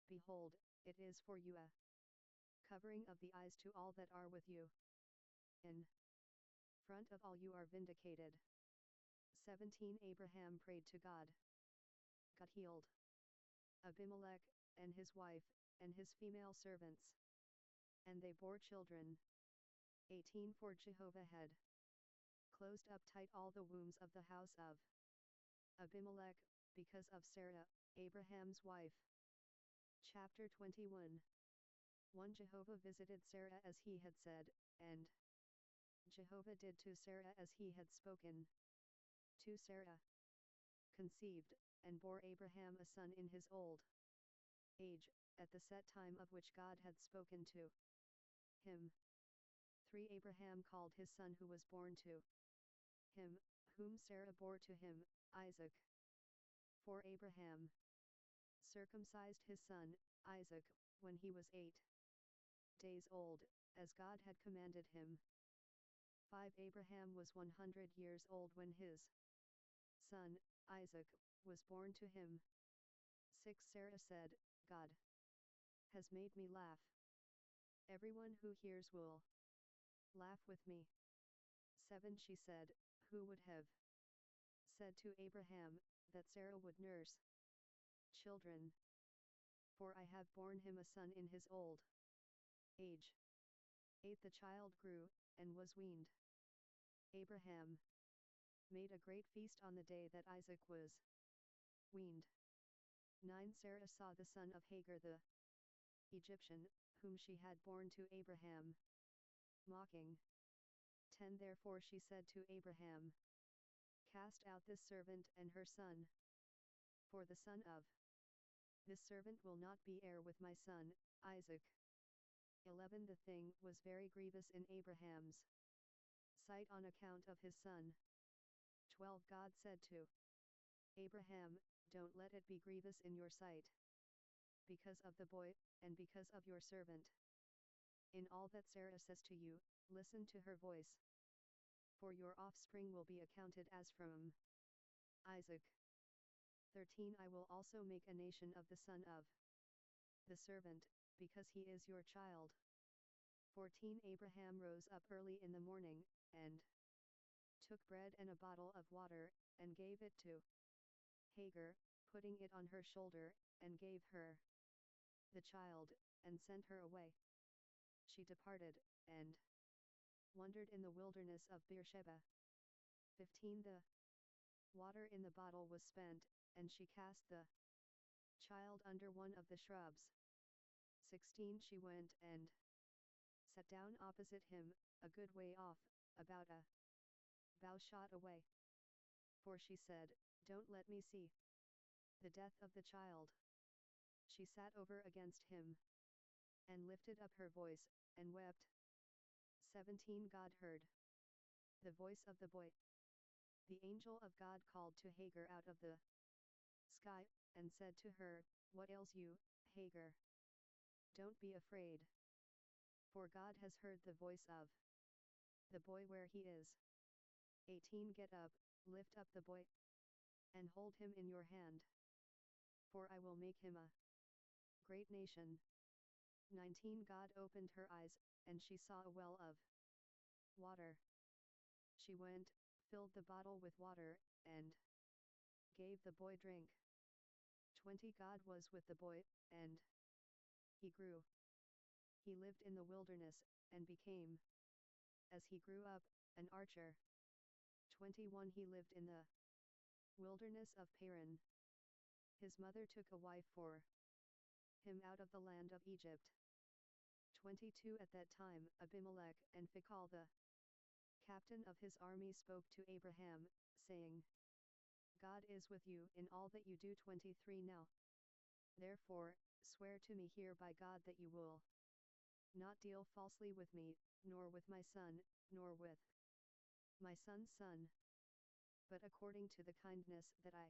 Behold, it is for you a covering of the eyes to all that are with you. In front of all you are vindicated. 17 Abraham prayed to God. God healed Abimelech, and his wife, and his female servants. And they bore children. 18 For Jehovah had closed up tight all the wombs of the house of Abimelech, because of Sarah, Abraham's wife. Chapter 21. 1 Jehovah visited Sarah as he had said, and Jehovah did to Sarah as he had spoken. 2 Sarah conceived, and bore Abraham a son in his old age, at the set time of which God had spoken to him. 3. Abraham called his son who was born to him, whom Sarah bore to him, Isaac. 4. Abraham circumcised his son, Isaac, when he was 8 days old, as God had commanded him. 5. Abraham was 100 years old when his son, Isaac, was born to him. 6. Sarah said, God has made me laugh. Everyone who hears will laugh with me. 7. She said, who would have said to Abraham, that Sarah would nurse children? For I have borne him a son in his old age. 8. The child grew, and was weaned. Abraham made a great feast on the day that Isaac was weaned. 9. Sarah saw the son of Hagar the Egyptian, whom she had borne to Abraham, mocking. 10. Therefore she said to Abraham, cast out this servant and her son, for the son of this servant will not be heir with my son, Isaac. 11. The thing was very grievous in Abraham's sight on account of his son. 12. God said to Abraham, don't let it be grievous in your sight, because of the boy, and because of your servant. In all that Sarah says to you, listen to her voice. For your offspring will be accounted as from Isaac. 13. I will also make a nation of the son of the servant, because he is your child. 14. Abraham rose up early in the morning, and took bread and a bottle of water, and gave it to Hagar, putting it on her shoulder, and gave her the child, and sent her away. She departed, and wandered in the wilderness of Beersheba. 15. The water in the bottle was spent, and she cast the child under one of the shrubs. 16. She went and sat down opposite him, a good way off, about a bow shot away. For she said, don't let me see the death of the child. She sat over against him, and lifted up her voice, and wept. 17. God heard the voice of the boy. The angel of God called to Hagar out of the sky, and said to her, what ails you, Hagar? Don't be afraid. For God has heard the voice of the boy where he is. 18. Get up, lift up the boy, and hold him in your hand. For I will make him a great nation. 19. God opened her eyes, and she saw a well of water. She went, filled the bottle with water, and gave the boy drink. 20. God was with the boy, and he grew. He lived in the wilderness, and became, as he grew up, an archer. 21. He lived in the wilderness of Paran. His mother took a wife for him out of the land of Egypt. 22. At that time Abimelech and Phicol the captain of his army spoke to Abraham, saying, God is with you in all that you do. 23. Now therefore, swear to me here by God that you will not deal falsely with me, nor with my son, nor with my son's son. But according to the kindness that I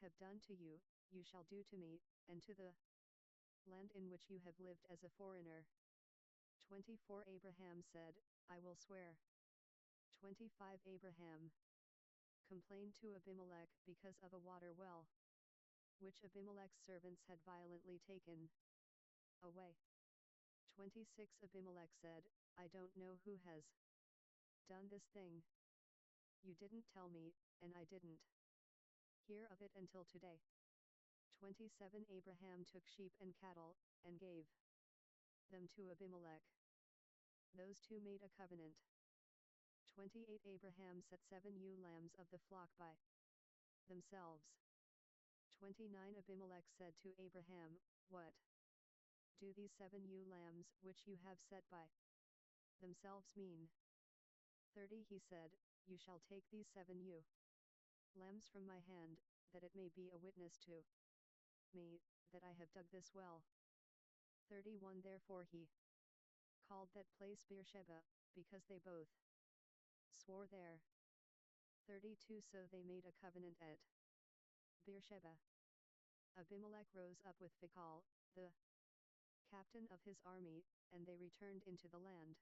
have done to you, you shall do to me, and to the land in which you have lived as a foreigner. 24. Abraham said, I will swear. 25. Abraham complained to Abimelech because of a water well, which Abimelech's servants had violently taken away. 26. Abimelech said, I don't know who has done this thing. You didn't tell me, and I didn't hear of it until today. 27. Abraham took sheep and cattle, and gave them to Abimelech. Those two made a covenant. 28. Abraham set 7 ewe lambs of the flock by themselves. 29. Abimelech said to Abraham, what do these 7 ewe lambs which you have set by themselves mean? 30. He said, you shall take these 7 ewe lambs from my hand, that it may be a witness to me, that I have dug this well. 31 Therefore he called that place Beersheba, because they both swore there. 32 So they made a covenant at Beersheba. Abimelech rose up with Phicol, the captain of his army, and they returned into the land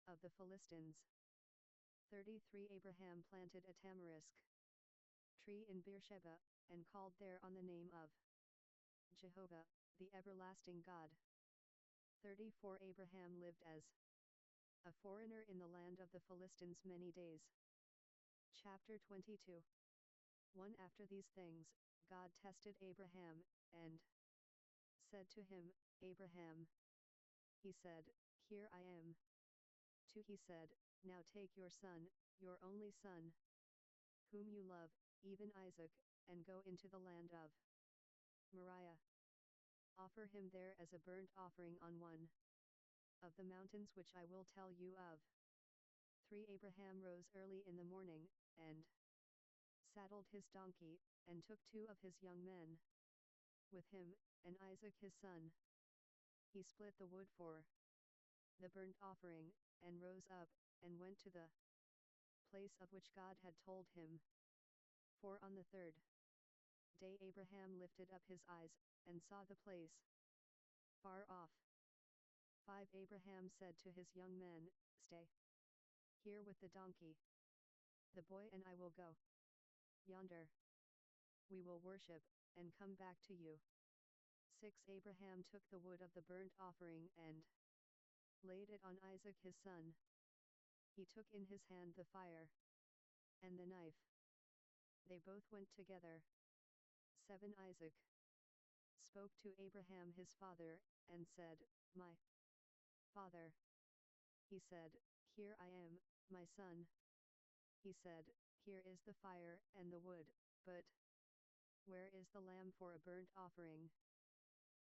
of the Philistines. 33 Abraham planted a tamarisk tree in Beersheba, and called there on the name of Jehovah, the everlasting God. 34 Abraham lived as a foreigner in the land of the Philistines many days. Chapter 22. 1 After these things, God tested Abraham, and said to him, Abraham. He said, Here I am. 2 He said, Now take your son, your only son, whom you love, even Isaac, and go into the land of Moriah. Offer him there as a burnt offering on one of the mountains which I will tell you of. 3 Abraham rose early in the morning, and saddled his donkey, and took 2 of his young men with him, and Isaac his son. He split the wood for the burnt offering, and rose up, and went to the place of which God had told him. 4 On the 3rd day Abraham lifted up his eyes, and saw the place far off. 5 Abraham said to his young men, Stay here with the donkey. The boy and I will go yonder. We will worship, and come back to you. 6 Abraham took the wood of the burnt offering, and laid it on Isaac his son. He took in his hand the fire and the knife. They both went together. 7 Isaac spoke to Abraham his father, and said, My father. He said, Here I am, my son. He said, Here is the fire and the wood, but where is the lamb for a burnt offering?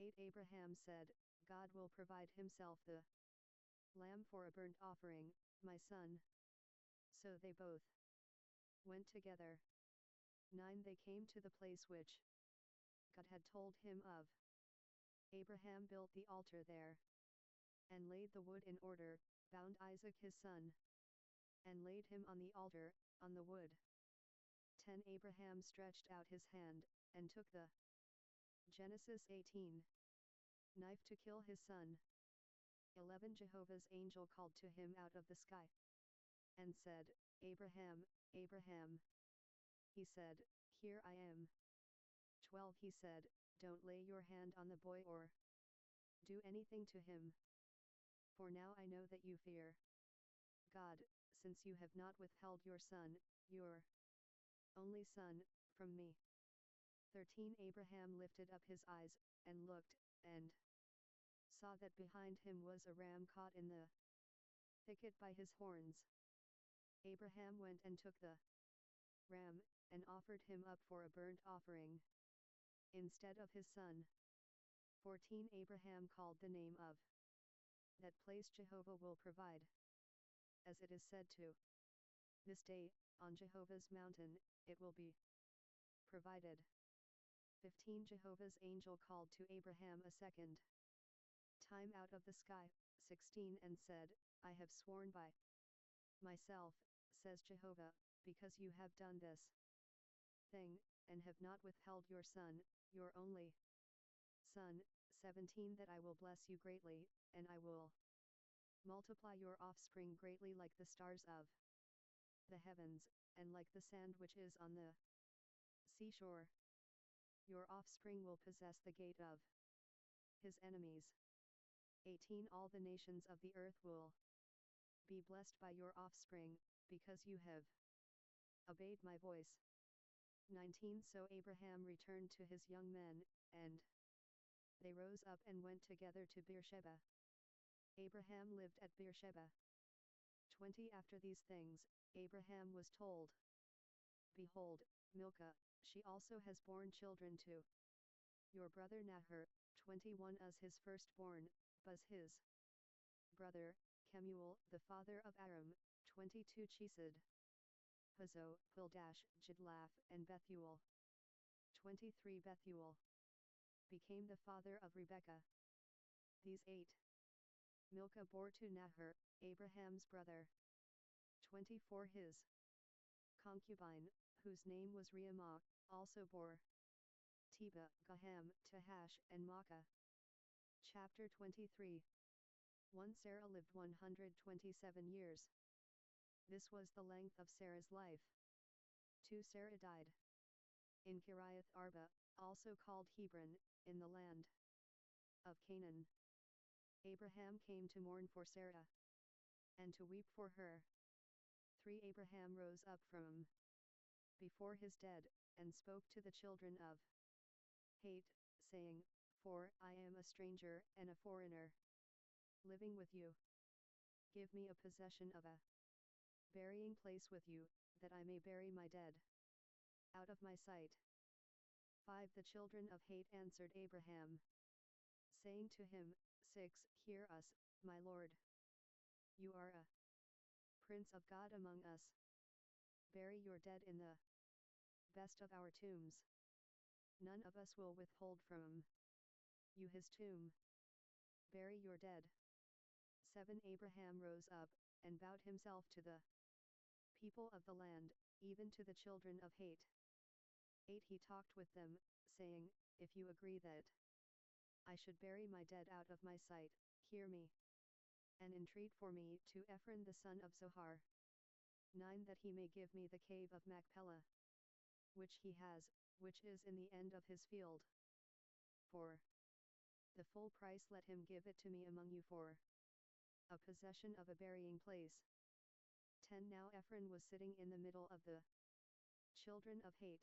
8 Abraham said, God will provide himself the lamb for a burnt offering, my son. So they both went together. 9 They came to the place which God had told him of. Abraham built the altar there, and laid the wood in order, bound Isaac his son, and laid him on the altar, on the wood. 10 Abraham stretched out his hand, and took the Genesis 18 knife to kill his son. 11 Jehovah's angel called to him out of the sky, and said, Abraham, Abraham. He said, Here I am. 12 He said, Don't lay your hand on the boy or do anything to him. For now I know that you fear God, since you have not withheld your son, your only son, from me. 13 Abraham lifted up his eyes, and looked, and saw that behind him was a ram caught in the thicket by his horns. Abraham went and took the ram, and offered him up for a burnt offering instead of his son. 14 Abraham called the name of that place Jehovah will provide. As it is said to this day, on Jehovah's mountain, it will be provided. 15 Jehovah's angel called to Abraham a second time out of the sky. 16 And said, I have sworn by myself, says Jehovah, because you have done this thing, and have not withheld your son, your only son. 17 That I will bless you greatly, and I will multiply your offspring greatly like the stars of the heavens, and like the sand which is on the seashore. Your offspring will possess the gate of his enemies. 18 All the nations of the earth will be blessed by your offspring, because you have obeyed my voice. 19 So Abraham returned to his young men, and they rose up and went together to Beersheba. Abraham lived at Beersheba. 20 After these things, Abraham was told, Behold, Milcah, she also has borne children to your brother Nahor. 21 Uz his firstborn, Buz his brother, Kemuel the father of Aram. 22 Chesed Hazo, Pildash, Jidlaph, and Bethuel. 23 Bethuel became the father of Rebekah. These 8. Milcah bore to Nahor, Abraham's brother. 24 His concubine, whose name was Reumah, also bore Teba, Gaham, Tahash, and Maacah. Chapter 23. 1 Sarah lived 127 years. This was the length of Sarah's life. 2 Sarah died in Kiriath Arba, also called Hebron, in the land of Canaan. Abraham came to mourn for Sarah, and to weep for her. 3 Abraham rose up from before his dead, and spoke to the children of Het, saying, For I am a stranger and a foreigner, living with you. Give me a possession of a burying place with you, that I may bury my dead out of my sight. 5 The children of Het answered Abraham, saying to him, 6 Hear us, my lord. You are a prince of God among us. Bury your dead in the best of our tombs. None of us will withhold from you his tomb. Bury your dead. 7 Abraham rose up, and bowed himself to the people of the land, even to the children of Het. 8 He talked with them, saying, If you agree that I should bury my dead out of my sight, hear me, and entreat for me to Ephron the son of Zohar. 9 That he may give me the cave of Machpelah, which he has, which is in the end of his field. For the full price let him give it to me among you for a possession of a burying place. 10 Now Ephron was sitting in the middle of the children of Het.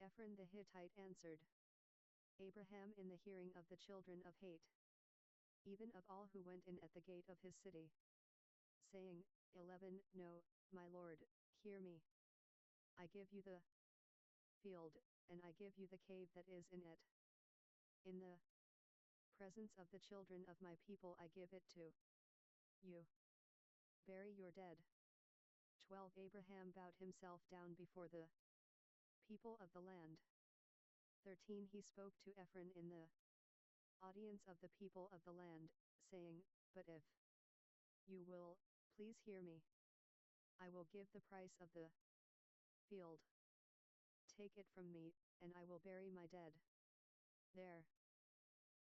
Ephron the Hittite answered Abraham in the hearing of the children of Het, even of all who went in at the gate of his city, saying, 11 No, my lord, hear me. I give you the field, and I give you the cave that is in it. In the presence of the children of my people I give it to you. Bury your dead. 12 Abraham bowed himself down before the people of the land. 13 He spoke to Ephron in the audience of the people of the land, saying, But if you will, please hear me. I will give the price of the field. Take it from me, and I will bury my dead there.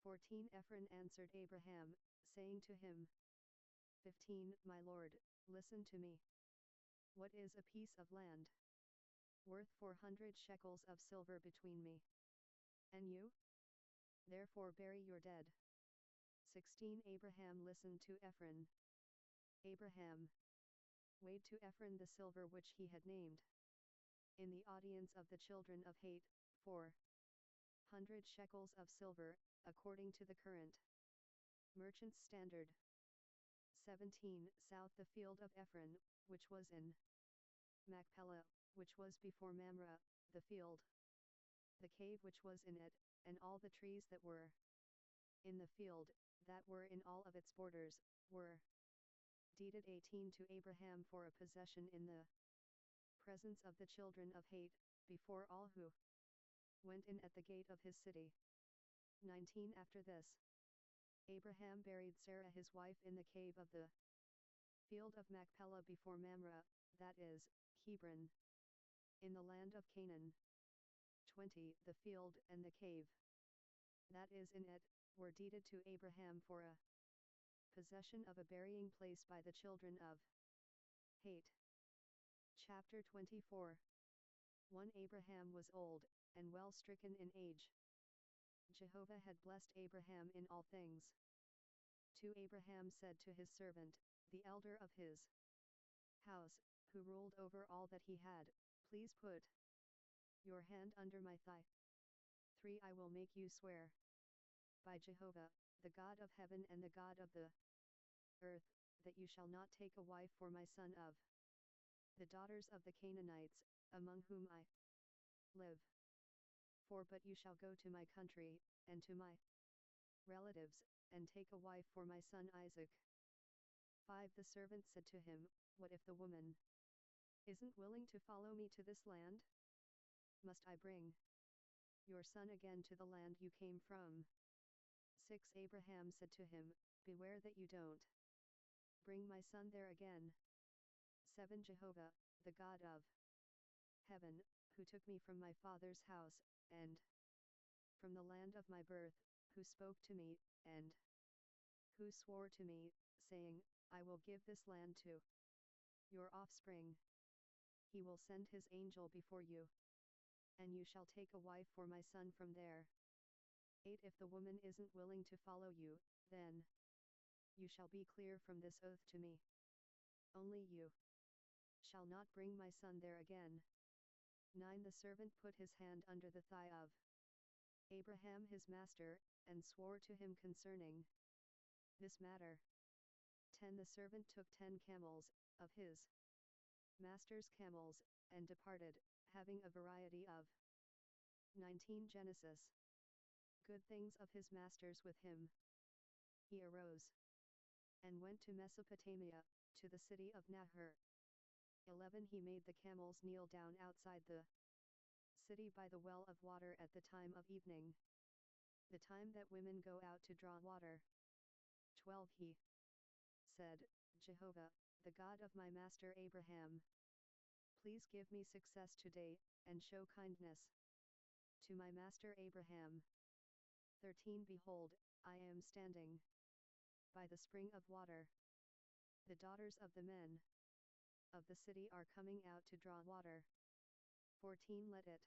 14 Ephron answered Abraham, saying to him, 15 My lord, listen to me. What is a piece of land worth 400 shekels of silver between me and you? Therefore bury your dead. 16 Abraham listened to Ephron. Abraham weighed to Ephron the silver which he had named in the audience of the children of Het, 400 shekels of silver, according to the current merchant's standard. 17 South the field of Ephron, which was in Machpelah, which was before Mamre, the field, the cave which was in it, and all the trees that were in the field, that were in all of its borders, were deeded 18 to Abraham for a possession in the presence of the children of Het, before all who went in at the gate of his city. 19 After this, Abraham buried Sarah his wife in the cave of the field of Machpelah before Mamre, that is, Hebron, in the land of Canaan. 20 The field and the cave that is in it, were deeded to Abraham for a possession of a burying place by the children of Het. Chapter 24. 1 Abraham was old, and well stricken in age. Jehovah had blessed Abraham in all things. 2 Abraham said to his servant, the elder of his house, who ruled over all that he had, Please put your hand under my thigh. 3 I will make you swear by Jehovah, the God of heaven and the God of the earth, that you shall not take a wife for my son of the daughters of the Canaanites, among whom I live. 4 But you shall go to my country, and to my relatives, and take a wife for my son Isaac. 5 The servant said to him, What if the woman isn't willing to follow me to this land? Must I bring your son again to the land you came from? 6 Abraham said to him, beware that you don't bring my son there again. 7 Jehovah, the God of heaven, who took me from my father's house, and from the land of my birth, who spoke to me, and who swore to me, saying, I will give this land to your offspring. He will send his angel before you, and you shall take a wife for my son from there. 8 If the woman isn't willing to follow you, then you shall be clear from this oath to me. Only you shall not bring my son there again. 9 The servant put his hand under the thigh of Abraham his master, and swore to him concerning this matter. 10 The servant took 10 camels, of his master's camels, and departed, having a variety of 19 Genesis. Good things of his master's with him. He arose and went to Mesopotamia, to the city of Nahor. 11 He made the camels kneel down outside the city by the well of water at the time of evening, the time that women go out to draw water. 12 He said, Jehovah, the God of my master Abraham, please give me success today, and show kindness to my master Abraham. 13 Behold, I am standing by the spring of water. The daughters of the men of the city are coming out to draw water. 14 Let it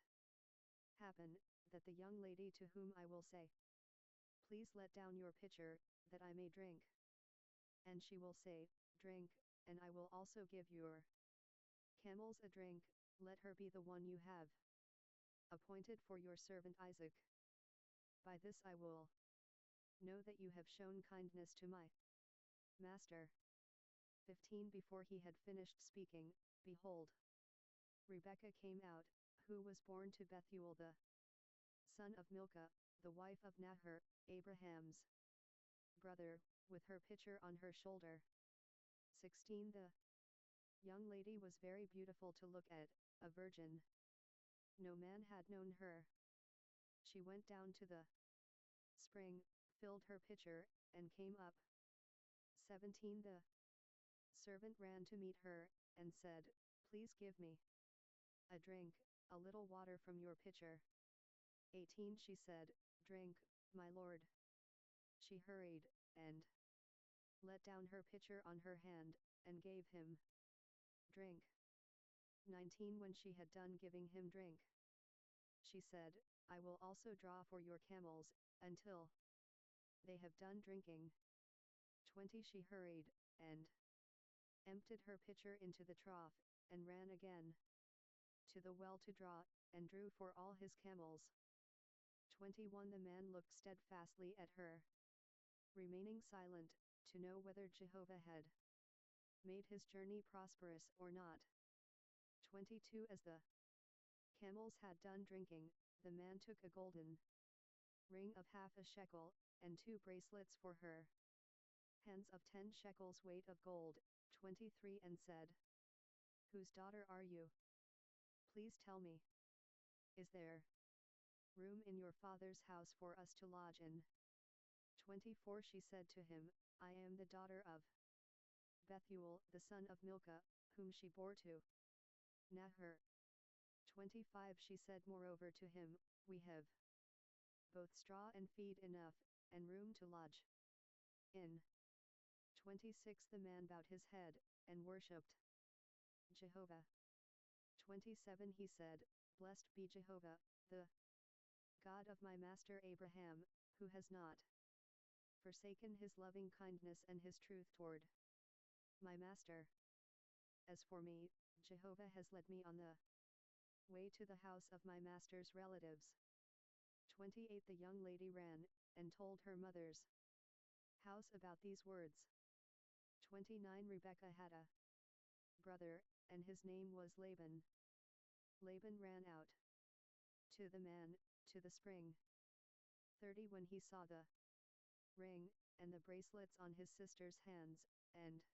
happen, that the young lady to whom I will say, please let down your pitcher, that I may drink. And she will say, drink, and I will also give your camels a drink, let her be the one you have appointed for your servant Isaac. By this I will know that you have shown kindness to my master. 15 Before he had finished speaking, behold, Rebekah came out, who was born to Bethuel the son of Milcah, the wife of Nahor, Abraham's brother, with her pitcher on her shoulder. 16 The young lady was very beautiful to look at, a virgin. No man had known her. She went down to the spring, filled her pitcher, and came up. 17 The servant ran to meet her, and said, please give me a drink, a little water from your pitcher. 18 She said, drink, my lord. She hurried, and let down her pitcher on her hand, and gave him drink. 19 When she had done giving him drink, she said, I will also draw for your camels, until they have done drinking. 20 She hurried, and emptied her pitcher into the trough, and ran again to the well to draw, and drew for all his camels. 21 The man looked steadfastly at her, remaining silent, to know whether Jehovah had made his journey prosperous or not. 22 As the camels had done drinking, the man took a golden ring of half a shekel, and 2 bracelets for her hands of 10 shekels weight of gold. 23 And said, whose daughter are you? Please tell me. Is there room in your father's house for us to lodge in? 24 She said to him, I am the daughter of Bethuel the son of Milcah, whom she bore to Nahor. 25 She said moreover to him, we have both straw and feed enough, and room to lodge in. 26 The man bowed his head, and worshipped Jehovah. 27 He said, blessed be Jehovah, the God of my master Abraham, who has not forsaken his loving kindness and his truth toward my master. As for me, Jehovah has led me on the way to the house of my master's relatives. 28 The young lady ran, and told her mother's house about these words. 29 Rebekah had a brother, and his name was Laban. Laban ran out to the man, to the spring. 30 When he saw the ring, and the bracelets on his sister's hands, and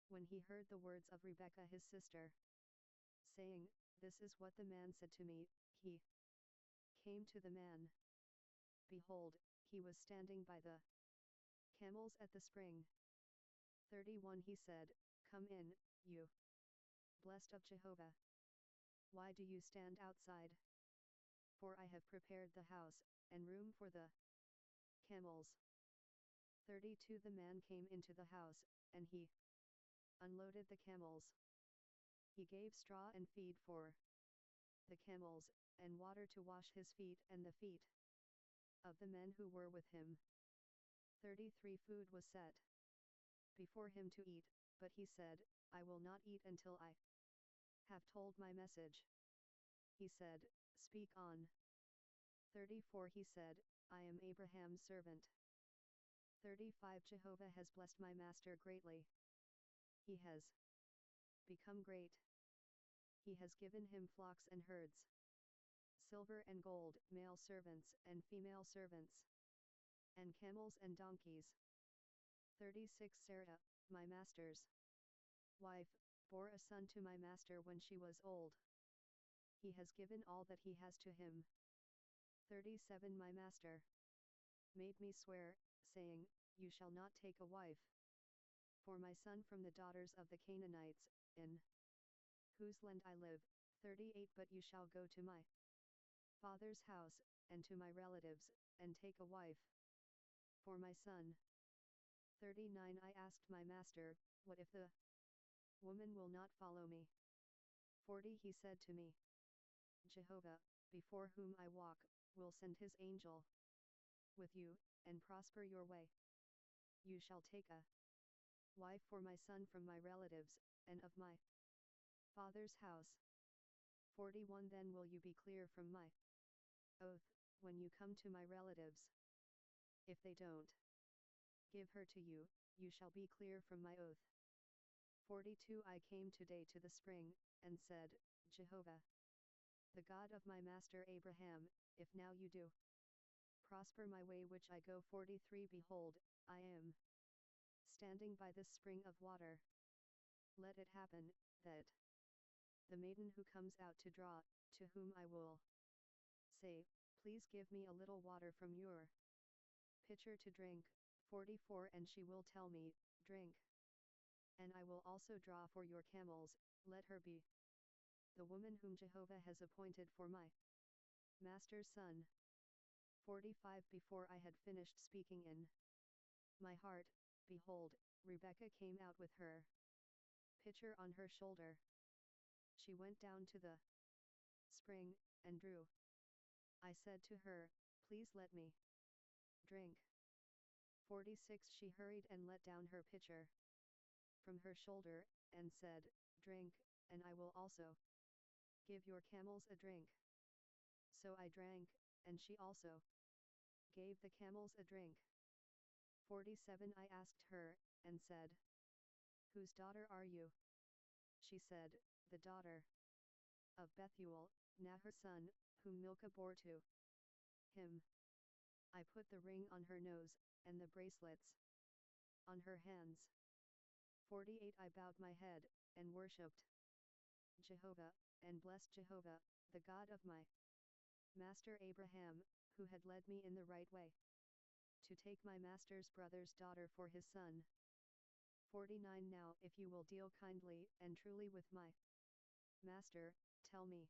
when he heard the words of Rebekah his sister, saying, "This is what the man said to me." He came to the man. Behold, he was standing by the camels at the spring. 31 He said, "Come in, you blessed of Jehovah. Why do you stand outside? For I have prepared the house, and room for the camels." 32 The man came into the house, and he unloaded the camels. He gave straw and feed for the camels, and water to wash his feet and the feet of the men who were with him. 33 Food was set before him to eat, but he said, "I will not eat until I have told my message." He said, "Speak on." 34 He said, "I am Abraham's servant." 35 Jehovah has blessed my master greatly. He has become great. He has given him flocks and herds, silver and gold, male servants and female servants, and camels and donkeys. 36 Sarah, my master's wife, bore a son to my master when she was old. He has given all that he has to him. 37 My master made me swear, saying, "You shall not take a wife for my son from the daughters of the Canaanites, in whose land I live." 38 But you shall go to my father's house, and to my relatives, and take a wife for my son. 39 I asked my master, "What if the woman will not follow me?" 40 He said to me, "Jehovah, before whom I walk, will send his angel with you, and prosper your way. You shall take a wife for my son from my relatives, and of my father's house." 41 Then will you be clear from my oath, when you come to my relatives? If they don't give her to you, you shall be clear from my oath. 42 I came today to the spring, and said, "Jehovah, the God of my master Abraham, if now you do prosper my way which I go." 43 Behold, I am standing by this spring of water. Let it happen, that the maiden who comes out to draw, to whom I will say, "Please give me a little water from your pitcher to drink." 44 And she will tell me, "Drink, and I will also draw for your camels." Let her be the woman whom Jehovah has appointed for my master's son. 45 Before I had finished speaking in my heart, behold, Rebekah came out with her pitcher on her shoulder. She went down to the spring, and drew. I said to her, "Please let me drink." 46 She hurried and let down her pitcher from her shoulder, and said, "Drink, and I will also give your camels a drink." So I drank, and she also gave the camels a drink. 47 I asked her, and said, "Whose daughter are you?" She said, "The daughter of Bethuel, Nahor's son, whom Milcah bore to him." I put the ring on her nose, and the bracelets on her hands. 48 I bowed my head, and worshipped Jehovah, and blessed Jehovah, the God of my master Abraham, who had led me in the right way to take my master's brother's daughter for his son. 49 Now if you will deal kindly and truly with my master, tell me.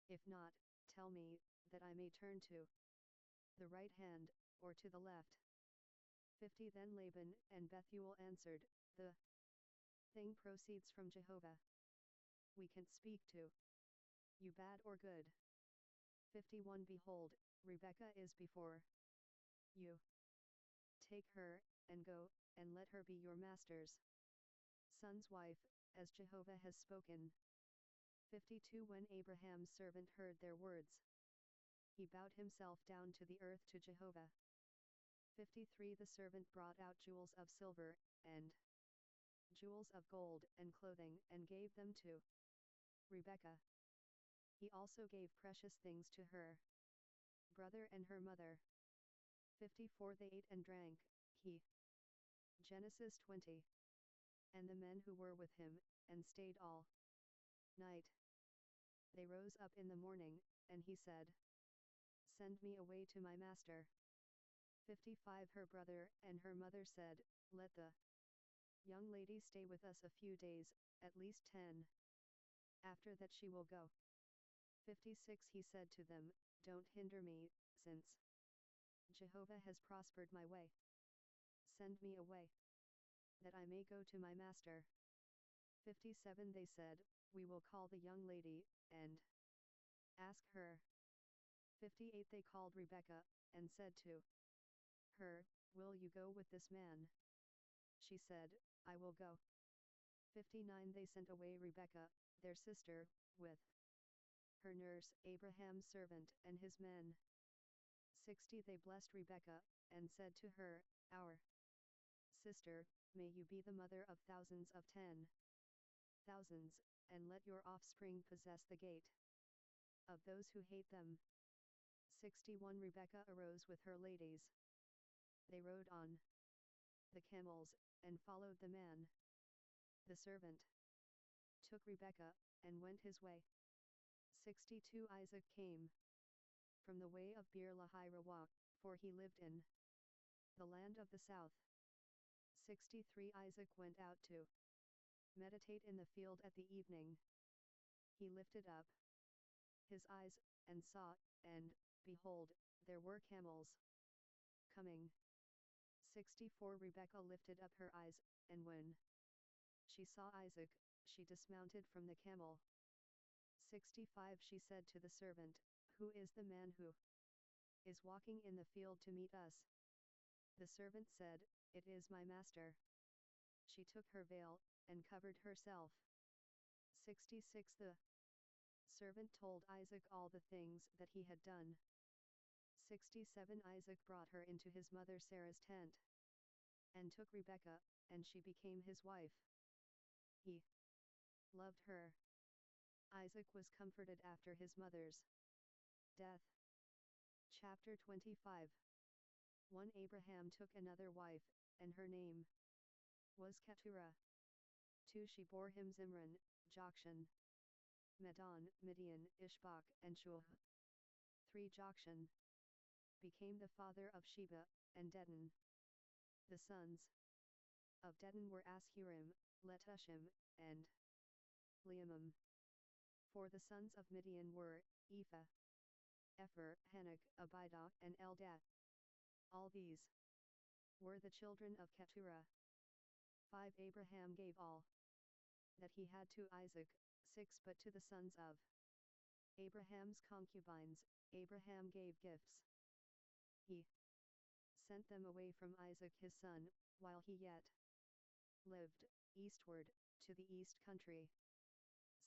If not, tell me, that I may turn to the right hand, or to the left. 50 Then Laban and Bethuel answered, "The thing proceeds from Jehovah. We can't speak to you bad or good." 51 Behold, Rebekah is before you. Take her, and go, and let her be your master's son's wife, as Jehovah has spoken. 52 When Abraham's servant heard their words, he bowed himself down to the earth to Jehovah. 53 The servant brought out jewels of silver, and jewels of gold and clothing, and gave them to Rebekah. He also gave precious things to her brother and her mother. 54 They ate and drank, he. Genesis 20. And the men who were with him, and stayed all night. They rose up in the morning, and he said, Send me away to my master. 55 Her brother and her mother said, Let the young lady stay with us a few days, at least 10. After that she will go. 56 He said to them, Don't hinder me, since Jehovah has prospered my way. Send me away, that I may go to my master. 57 They said, We will call the young lady, and ask her. 58 They called Rebekah, and said to her, Will you go with this man? She said, I will go. 59 They sent away Rebekah, their sister, with her nurse, Abraham's servant, and his men. 60 They blessed Rebekah, and said to her, Our sister, may you be the mother of thousands of 10,000s, and let your offspring possess the gate of those who hate them. 61 Rebekah arose with her ladies. They rode on the camels, and followed the man. The servant took Rebekah, and went his way. 62 Isaac came from the way of Beer-lahai-rawah, for he lived in the land of the south. 63 Isaac went out to meditate in the field at the evening. He lifted up his eyes, and saw, and, behold, there were camels coming. 64 Rebekah lifted up her eyes, and when she saw Isaac, she dismounted from the camel. 65 She said to the servant, Who is the man who is walking in the field to meet us? The servant said, It is my master. She took her veil, and covered herself. 66 The servant told Isaac all the things that he had done. 67 Isaac brought her into his mother Sarah's tent, and took Rebekah, and she became his wife. He loved her. Isaac was comforted after his mother's death. Chapter 25 1 Abraham took another wife, and her name was Keturah. 2 She bore him Zimran, Jokshan, Medan, Midian, Ishbak, and Shuah. 3 Jokshan became the father of Sheba, and Dedan. The sons of Dedan were Ashurim, Letushim, and Leamim. 4 The sons of Midian were Ephah, Epher, Hanok, Abidah, and Eldad. All these were the children of Keturah. 5 Abraham gave all that he had to Isaac. 6 But to the sons of Abraham's concubines, Abraham gave gifts. He sent them away from Isaac his son, while he yet lived, eastward, to the east country.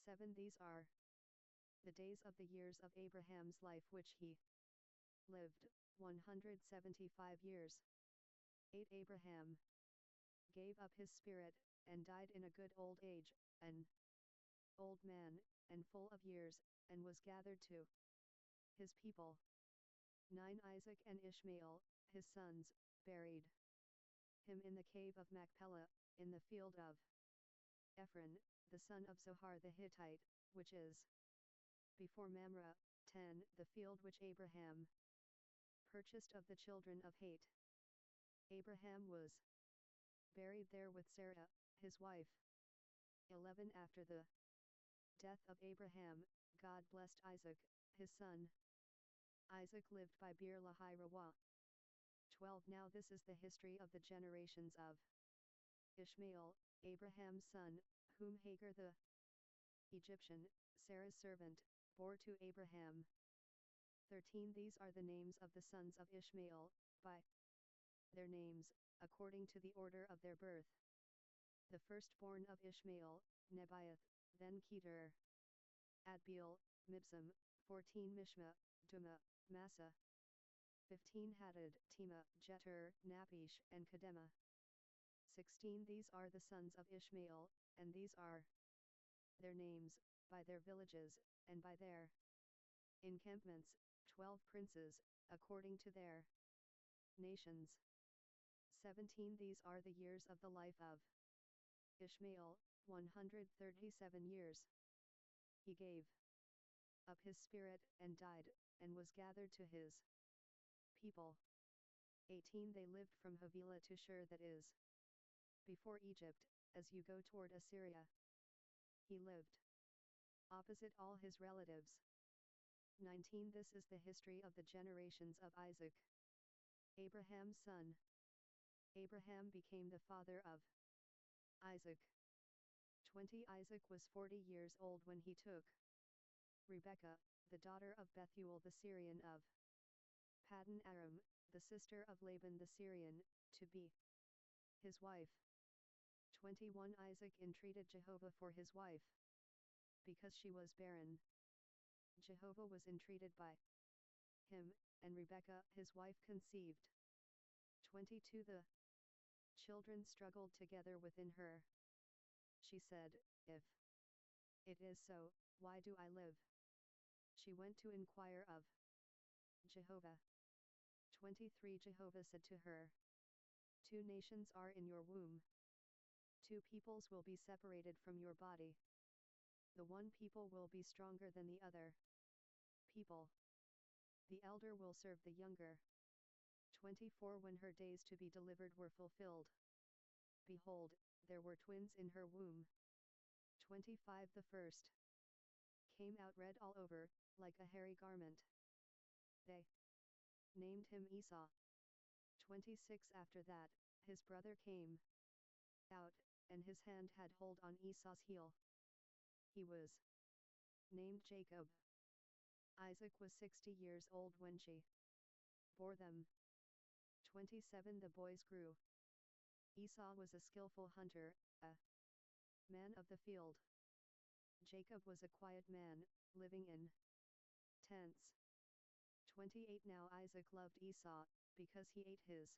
7 These are the days of the years of Abraham's life which he lived, 175 years. 8 Abraham gave up his spirit, and died in a good old age, an old man, and full of years, and was gathered to his people. 9 Isaac and Ishmael, his sons, buried him in the cave of Machpelah, in the field of Ephron, the son of Zohar the Hittite, which is before Mamre. 10 The field which Abraham purchased of the children of Het. Abraham was buried there with Sarah, his wife. 11 After the death of Abraham, God blessed Isaac, his son. Isaac lived by Beer-lahai-rawah. 12 Now this is the history of the generations of Ishmael, Abraham's son, whom Hagar the Egyptian, Sarah's servant, bore to Abraham. 13 These are the names of the sons of Ishmael, by their names, according to the order of their birth. The firstborn of Ishmael, Nebaioth, then Kedar, Adbeel, Mibsam. 14 Mishma, Duma, Massa. 15 Hadad, Tema, Jeter, Napish, and Kedema. 16 These are the sons of Ishmael, and these are their names, by their villages, and by their encampments, 12 princes, according to their nations. 17 These are the years of the life of Ishmael, 137 years. He gave up his spirit, and died, and was gathered to his people. 18 They lived from Havilah to Shur, that is, before Egypt, as you go toward Assyria. He lived opposite all his relatives. 19 This is the history of the generations of Isaac, Abraham's son. Abraham became the father of Isaac. 20 Isaac was 40 years old when he took Rebekah, the daughter of Bethuel the Syrian of Paddan Aram, the sister of Laban the Syrian, to be his wife. 21 Isaac entreated Jehovah for his wife, because she was barren. Jehovah was entreated by him, and Rebekah his wife conceived. 22 The children struggled together within her. She said, If it is so, why do I live? She went to inquire of Jehovah. 23 Jehovah said to her, 2 nations are in your womb. 2 peoples will be separated from your body. The one people will be stronger than the other people. The elder will serve the younger. 24 When her days to be delivered were fulfilled, behold, there were twins in her womb. 25 The first came out red all over, like a hairy garment. They named him Esau. 26 After that, his brother came out, and his hand had hold on Esau's heel. He was named Jacob. Isaac was 60 years old when she bore them. 27 The boys grew. Esau was a skillful hunter, a man of the field. Jacob was a quiet man, living in tents. 28 Now Isaac loved Esau, because he ate his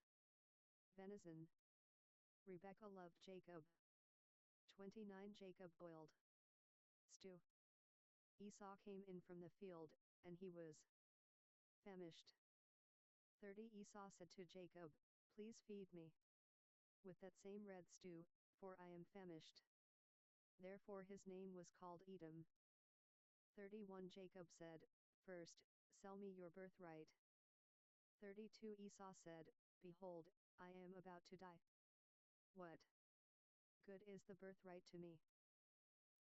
venison. Rebekah loved Jacob. 29 Jacob boiled stew. Esau came in from the field, and he was famished. 30 Esau said to Jacob, Please feed me with that same red stew, for I am famished. Therefore his name was called Edom. 31 Jacob said, First, sell me your birthright. 32 Esau said, Behold, I am about to die. What good is the birthright to me?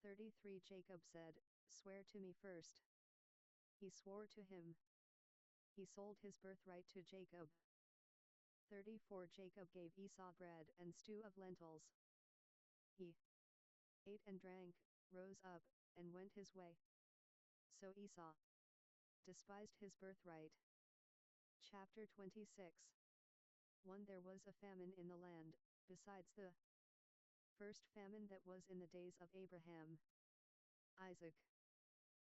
33 Jacob said, Swear to me first. He swore to him. He sold his birthright to Jacob. 34 Jacob gave Esau bread and stew of lentils. He ate and drank, rose up, and went his way. So Esau despised his birthright. Chapter 26 1 There was a famine in the land, besides the first famine that was in the days of Abraham. Isaac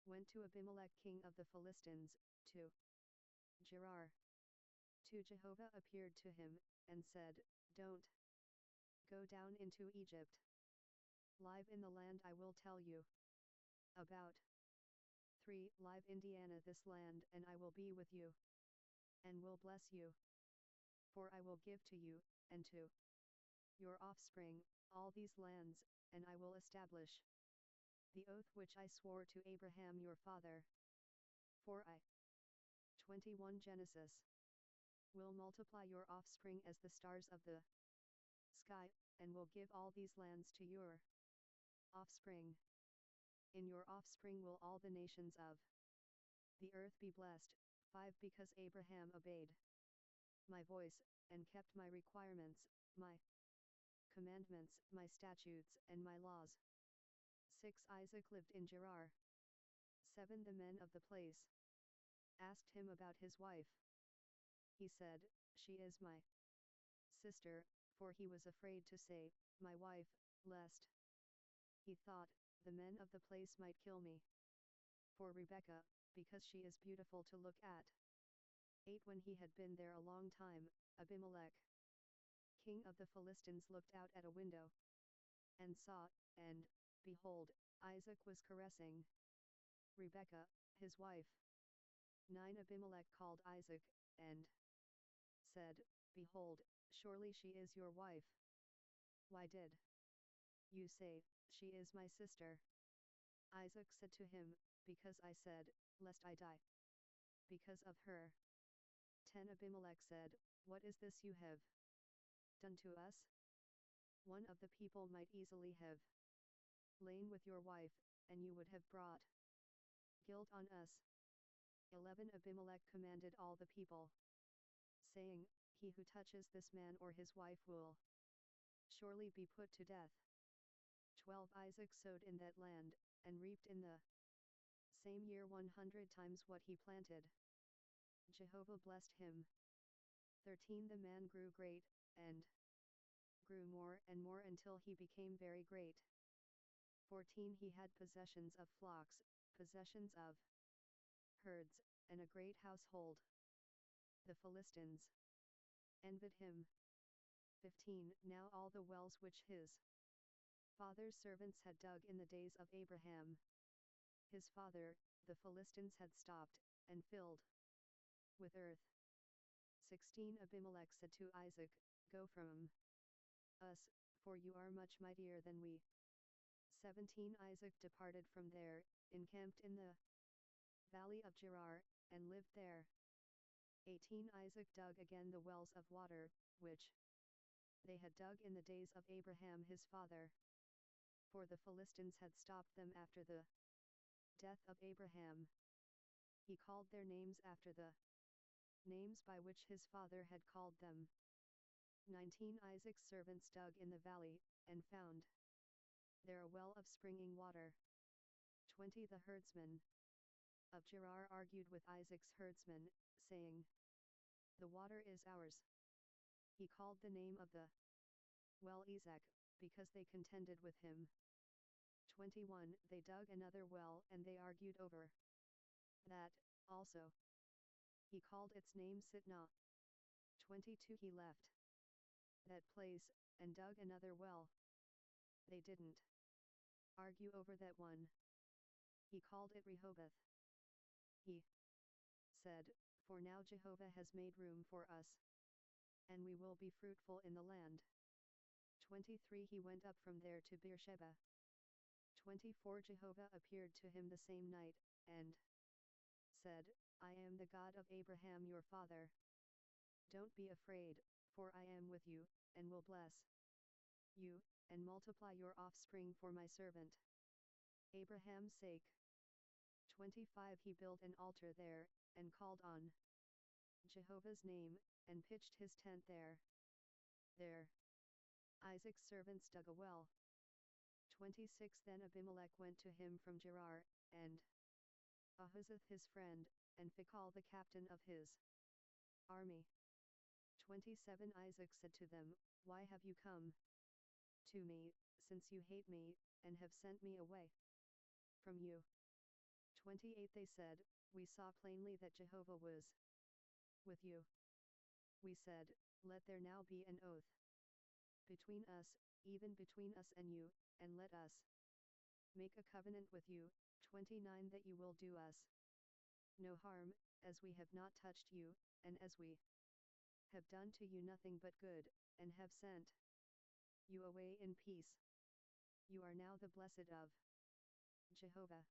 went to Abimelech king of the Philistines, to Gerar. 2 Jehovah appeared to him, and said, Don't go down into Egypt. Live in the land I will tell you about. 3 Live Indiana this land, and I will be with you, and will bless you. For I will give to you, and to your offspring, all these lands, and I will establish the oath which I swore to Abraham your father. For I 21 Genesis will multiply your offspring as the stars of the sky, and will give all these lands to your offspring. In your offspring will all the nations of the earth be blessed. 5 Because Abraham obeyed my voice, and kept my requirements, my commandments, my statutes, and my laws. 6 Isaac lived in Gerar. 7 The men of the place asked him about his wife. He said, She is my sister, for he was afraid to say, My wife, lest he thought, the men of the place might kill me. For Rebekah, because she is beautiful to look at. 8 When he had been there a long time, Abimelech, king of the Philistines, looked out at a window, and saw, and, behold, Isaac was caressing Rebekah, his wife. 9 Abimelech called Isaac, and said, Behold, surely she is your wife. Why did you say, She is my sister? Isaac said to him, Because I said, lest I die because of her. 10 Abimelech said, What is this you have done to us? One of the people might easily have lain with your wife, and you would have brought guilt on us. 11 Abimelech commanded all the people, saying, He who touches this man or his wife will surely be put to death. 12 Isaac sowed in that land, and reaped in the same year 100 times what he planted. Jehovah blessed him. 13 The man grew great, and grew more and more until he became very great. 14 He had possessions of flocks, possessions of herds, and a great household. The Philistines envied him. 15 Now all the wells which his father's servants had dug in the days of Abraham, his father, the Philistines had stopped, and filled with earth. 16 Abimelech said to Isaac, Go from us, for you are much mightier than we. 17 Isaac departed from there, encamped in the valley of Gerar, and lived there. 18 Isaac dug again the wells of water, which they had dug in the days of Abraham his father. For the Philistines had stopped them after the death of Abraham. He called their names after the names by which his father had called them. 19 Isaac's servants dug in the valley, and found there a well of springing water. 20 The herdsmen of Gerar argued with Isaac's herdsmen, saying, The water is ours. He called the name of the well Esek, because they contended with him. 21 They dug another well, and they argued over that also. He called its name Sitnah. 22 He left that place, and dug another well. They didn't argue over that one. He called it Rehoboth. He said, For now Jehovah has made room for us, and we will be fruitful in the land. 23 He went up from there to Beersheba. 24 Jehovah appeared to him the same night, and said, I am the God of Abraham your father. Don't be afraid, for I am with you, and will bless you, and multiply your offspring for my servant Abraham's sake. 25 He built an altar there, and called on Jehovah's name, and pitched his tent there. There Isaac's servants dug a well. 26 Then Abimelech went to him from Gerar, and Ahuzzath his friend, and Phicol the captain of his army. 27 Isaac said to them, Why have you come to me, since you hate me, and have sent me away from you? 28 They said, We saw plainly that Jehovah was with you. We said, Let there now be an oath between us, even between us and you, and let us make a covenant with you. 29 That you will do us no harm, as we have not touched you, and as we have done to you nothing but good, and have sent you away in peace. You are now the blessed of Jehovah.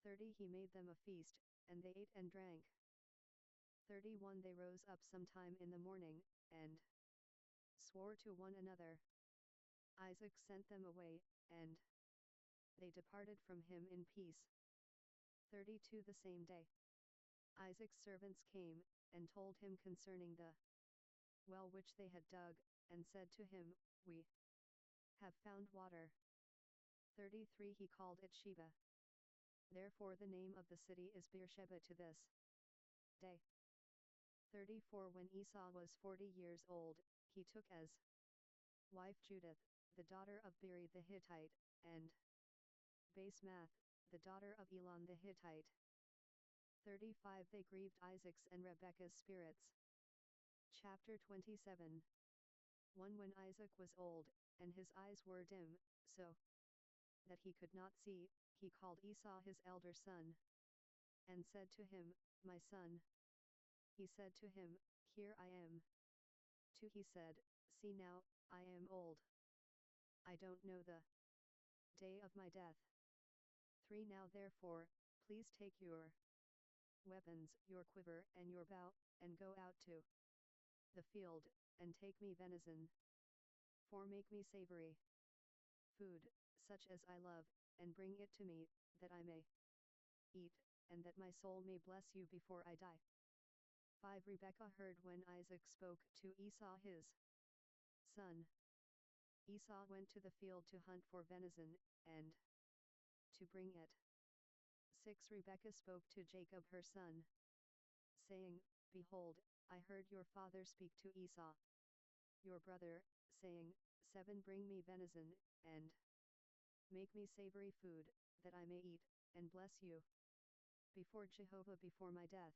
30 He made them a feast, and they ate and drank. 31 They rose up sometime in the morning, and swore to one another. Isaac sent them away, and they departed from him in peace. 32 The same day Isaac's servants came, and told him concerning the well which they had dug, and said to him, We have found water. 33 He called it Sheba. Therefore the name of the city is Beersheba to this day. 34 When Esau was 40 years old, he took as wife Judith, the daughter of Beri the Hittite, and Basemath, the daughter of Elon the Hittite. 35 They grieved Isaac's and Rebekah's spirits. Chapter 27. 1 When Isaac was old, and his eyes were dim, so that he could not see, he called Esau his elder son, and said to him, My son. He said to him, Here I am. 2 He said, See now, I am old. I don't know the day of my death. 3 Now therefore, Please take your weapons, your quiver and your bow, and go out to the field, and take me venison. For make me savory food, such as I love, and bring it to me, that I may eat, and that my soul may bless you before I die. 5. Rebekah heard when Isaac spoke to Esau his son. Esau went to the field to hunt for venison, and to bring it. 6. Rebekah spoke to Jacob her son, saying, Behold, I heard your father speak to Esau, your brother, saying, 7. Bring me venison, and make me savory food, that I may eat, and bless you before Jehovah before my death.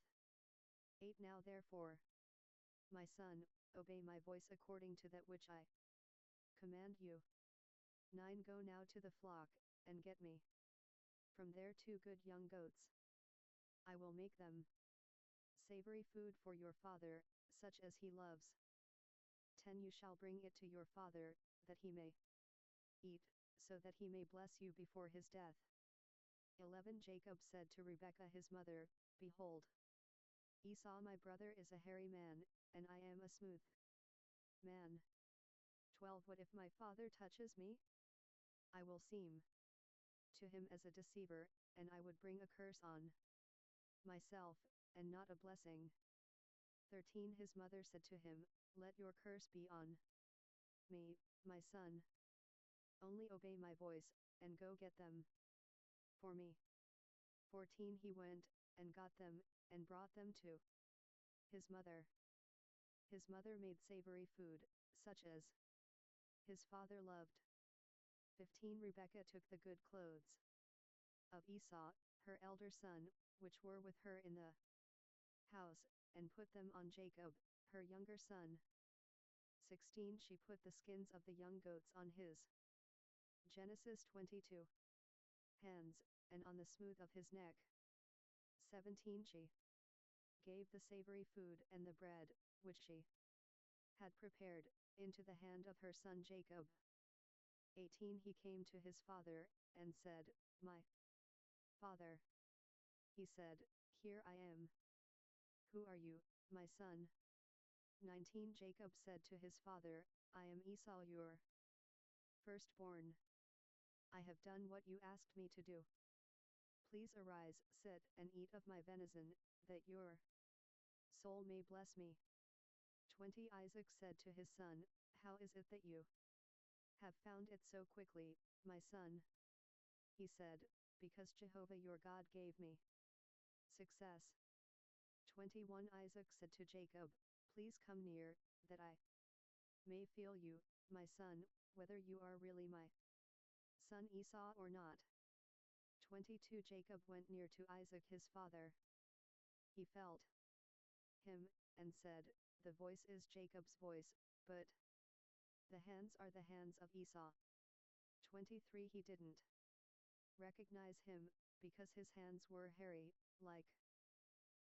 8. Now therefore, my son, obey my voice according to that which I command you. 9. Go now to the flock, and get me from there 2 good young goats. I will make them savory food for your father, such as he loves. 10. You shall bring it to your father, that he may eat, so that he may bless you before his death. 11. Jacob said to Rebekah his mother, Behold, Esau my brother is a hairy man, and I am a smooth man. 12. What if my father touches me? I will seem to him as a deceiver, and I would bring a curse on myself, and not a blessing. 13. His mother said to him, Let your curse be on me, my son. Only obey my voice, and go get them for me. 14. He went, and got them, and brought them to his mother. His mother made savory food, such as his father loved. 15. Rebekah took the good clothes of Esau, her elder son, which were with her in the house, and put them on Jacob, her younger son. 16. She put the skins of the young goats on his Genesis 22 hands, and on the smooth of his neck. 17. She gave the savory food and the bread, which she had prepared, into the hand of her son Jacob. 18. He came to his father, and said, My father. He said, Here I am. Who are you, my son? 19. Jacob said to his father, I am Esau your firstborn. I have done what you asked me to do. Please arise, sit, and eat of my venison, that your soul may bless me. 20. Isaac said to his son, How is it that you have found it so quickly, my son? He said, Because Jehovah your God gave me success. 21. Isaac said to Jacob, Please come near, that I may feel you, my son, whether you are really my son Esau or not. 22. Jacob went near to Isaac his father. He felt him, and said, The voice is Jacob's voice, but the hands are the hands of Esau. 23. He didn't recognize him, because his hands were hairy, like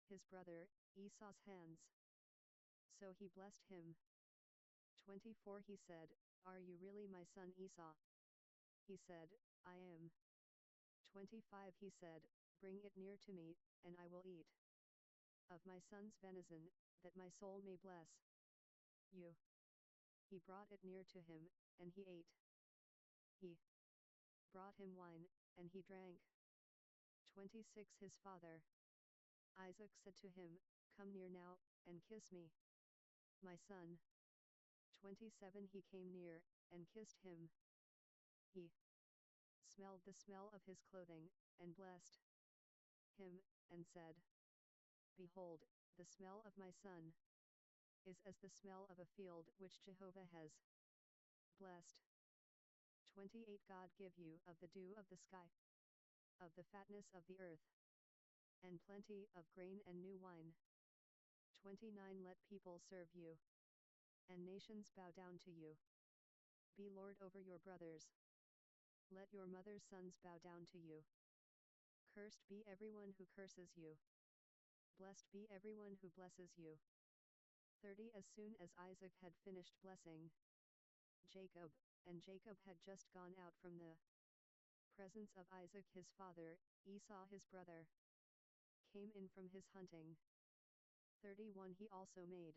his brother, Esau's hands. So he blessed him. 24. He said, Are you really my son Esau? He said, I am. 25. He said, Bring it near to me, and I will eat of my son's venison, that my soul may bless you. He brought it near to him, and he ate. He brought him wine, and he drank. 26. His father Isaac said to him, Come near now, and kiss me, my son. 27. He came near, and kissed him. He smelled the smell of his clothing, and blessed him, and said, Behold, the smell of my son is as the smell of a field which Jehovah has blessed. 28. God give you of the dew of the sky, of the fatness of the earth, and plenty of grain and new wine. 29. Let people serve you, and nations bow down to you. Be Lord over your brothers. Let your mother's sons bow down to you. Cursed be everyone who curses you. Blessed be everyone who blesses you. 30. As soon as Isaac had finished blessing Jacob, and Jacob had just gone out from the presence of Isaac his father, Esau his brother came in from his hunting. 31 He also made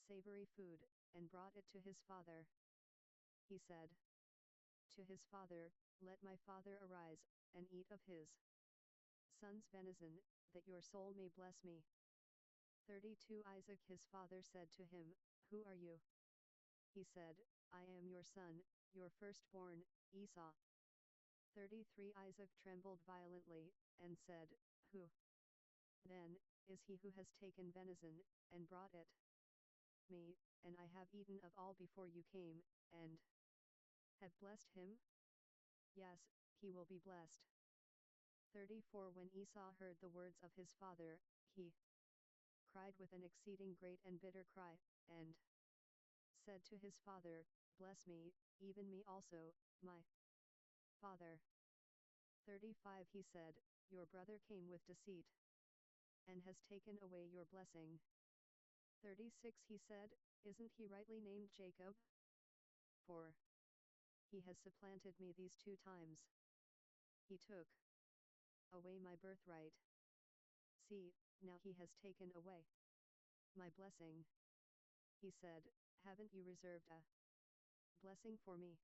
savory food, and brought it to his father. He said to his father, Let my father arise, and eat of his son's venison, that your soul may bless me. 32 Isaac his father said to him, Who are you? He said, I am your son, your firstborn, Esau. 33 Isaac trembled violently, and said, Who, then, is he who has taken venison, and brought it me, and I have eaten of all before you came, and have blessed him? Yes, he will be blessed. 34 When Esau heard the words of his father, he cried with an exceeding great and bitter cry, and said to his father, Bless me, even me also, my father. 35 He said, Your brother came with deceit, and has taken away your blessing. 36 He said, Isn't he rightly named Jacob? For he has supplanted me these 2 times. He took away my birthright. See, now he has taken away my blessing. He said, Haven't you reserved a blessing for me?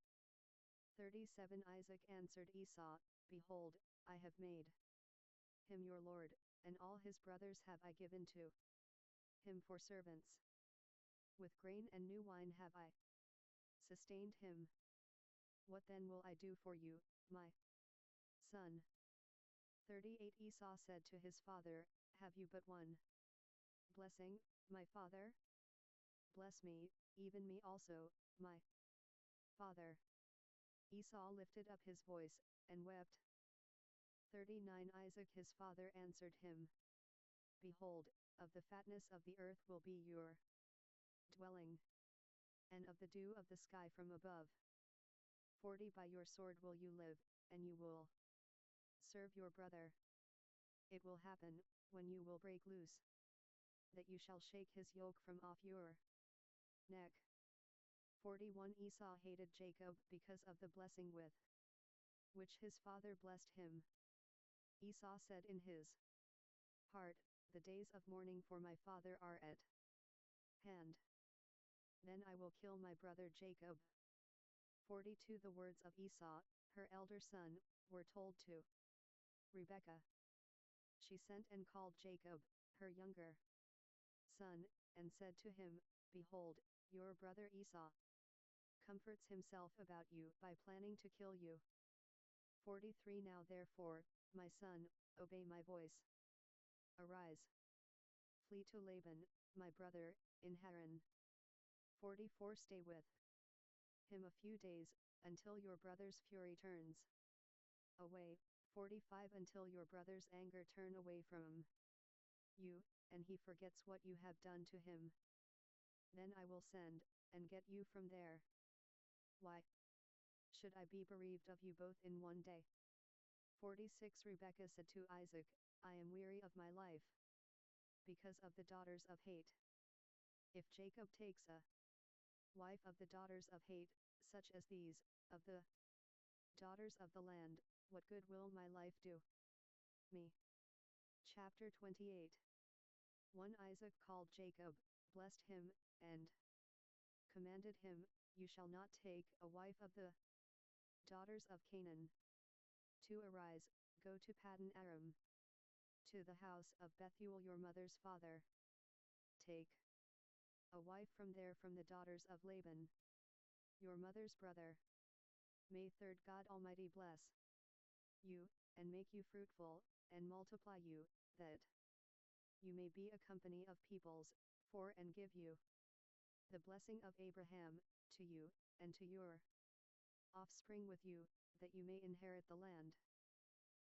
37 Isaac answered Esau, Behold, I have made him your lord, and all his brothers have I given to him for servants. With grain and new wine have I sustained him. What then will I do for you, my son? 38 Esau said to his father, Have you but one blessing, my father? Bless me, even me also, my father. Esau lifted up his voice, and wept. 39 Isaac his father answered him, Behold, of the fatness of the earth will be your dwelling, and of the dew of the sky from above. 40 By your sword will you live, and you will serve your brother. It will happen, when you will break loose, that you shall shake his yoke from off your neck. 41 Esau hated Jacob because of the blessing with which his father blessed him. Esau said in his heart, The days of mourning for my father are at hand. Then I will kill my brother Jacob. 42 The words of Esau, her elder son, were told to Rebekah. She sent and called Jacob, her younger son, and said to him, Behold, your brother Esau comforts himself about you by planning to kill you. 43 Now therefore, my son, obey my voice. Arise. Flee to Laban, my brother, in Haran. 44 Stay with him a few days, until your brother's fury turns away. 45 Until your brother's anger turn away from you, and he forgets what you have done to him. Then I will send, and get you from there. Why should I be bereaved of you both in one day? 46 Rebekah said to Isaac, I am weary of my life, because of the daughters of hate. If Jacob takes a wife of the daughters of hate, such as these, of the daughters of the land, what good will my life do me? Chapter 28 1 Isaac called Jacob, blessed him, and commanded him, You shall not take a wife of the daughters of Canaan. 2 Arise, go to Paddan Aram, to the house of Bethuel your mother's father. Take a wife from there from the daughters of Laban, your mother's brother. May third God Almighty bless you, and make you fruitful, and multiply you, that you may be a company of peoples, for and give you the blessing of Abraham, to you, and to your offspring with you, that you may inherit the land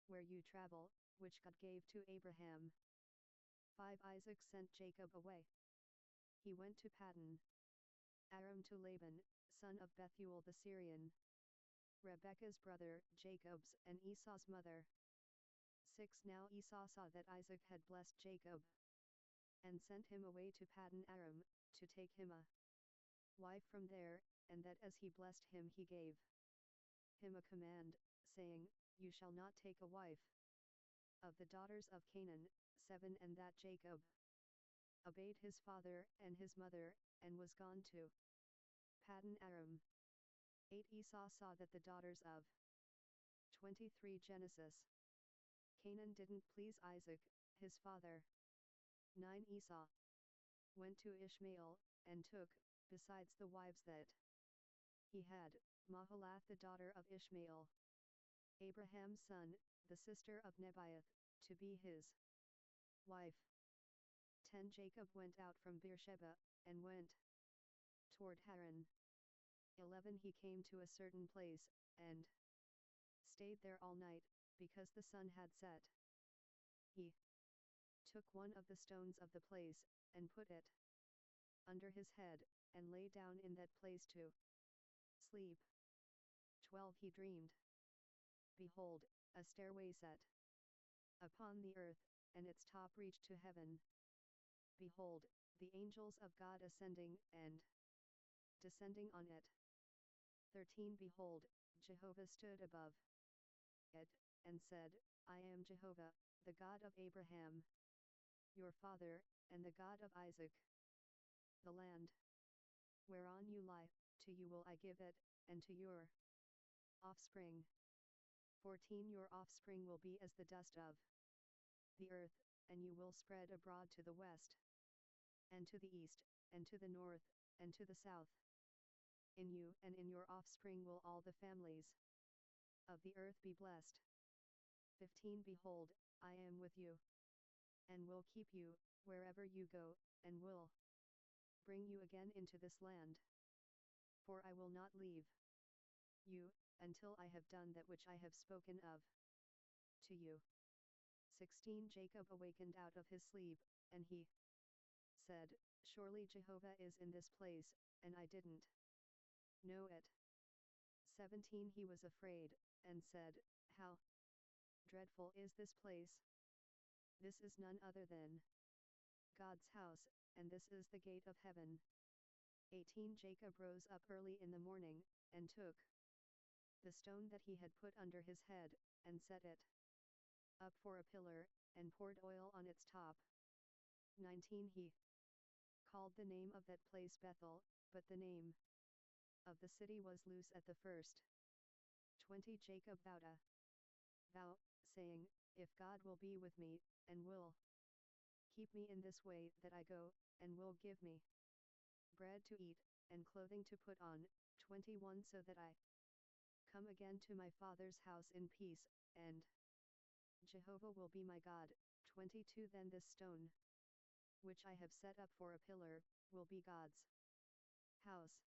where you travel, which God gave to Abraham. 5 Isaac sent Jacob away. He went to Paddan Aram to Laban, son of Bethuel the Syrian, Rebekah's brother, Jacob's and Esau's mother. 6 Now Esau saw that Isaac had blessed Jacob, and sent him away to Paddan Aram, to take him a wife from there, and that as he blessed him he gave him a command, saying, You shall not take a wife of the daughters of Canaan. 7 And that Jacob obeyed his father and his mother, and was gone to Paddan Aram. 8 Esau saw that the daughters of 23 Genesis Canaan didn't please Isaac, his father. 9 Esau went to Ishmael, and took, besides the wives that he had, Mahalath the daughter of Ishmael, Abraham's son, the sister of Nebaioth, to be his wife. 10 Jacob went out from Beersheba, and went toward Haran. 11 He came to a certain place, and stayed there all night, because the sun had set. He took one of the stones of the place, and put it under his head, and lay down in that place to sleep. 12 He dreamed. Behold, a stairway set upon the earth, and its top reached to heaven. Behold, the angels of God ascending and descending on it. 13 Behold, Jehovah stood above it, and said, I am Jehovah, the God of Abraham, your father, and the God of Isaac. The land whereon you lie, to you will I give it, and to your offspring. 14 Your offspring will be as the dust of the earth, and you will spread abroad to the west, and to the east, and to the north, and to the south. In you and in your offspring will all the families of the earth be blessed. 15 Behold, I am with you, and will keep you, wherever you go, and will bring you again into this land. For I will not leave you, until I have done that which I have spoken of to you. 16 Jacob awakened out of his sleep, and he said, Surely Jehovah is in this place, and I didn't know it. 17 He was afraid, and said, How dreadful is this place! This is none other than God's house, and this is the gate of heaven. 18 Jacob rose up early in the morning, and took the stone that he had put under his head, and set it up for a pillar, and poured oil on its top. 19 He called the name of that place Bethel, but the name of the city was Luz at the first. 20 Jacob vowed a vow, saying, If God will be with me, and will keep me in this way that I go, and will give me bread to eat, and clothing to put on. 21 So that I come again to my father's house in peace, and Jehovah will be my God. 22 Then this stone, which I have set up for a pillar, will be God's house.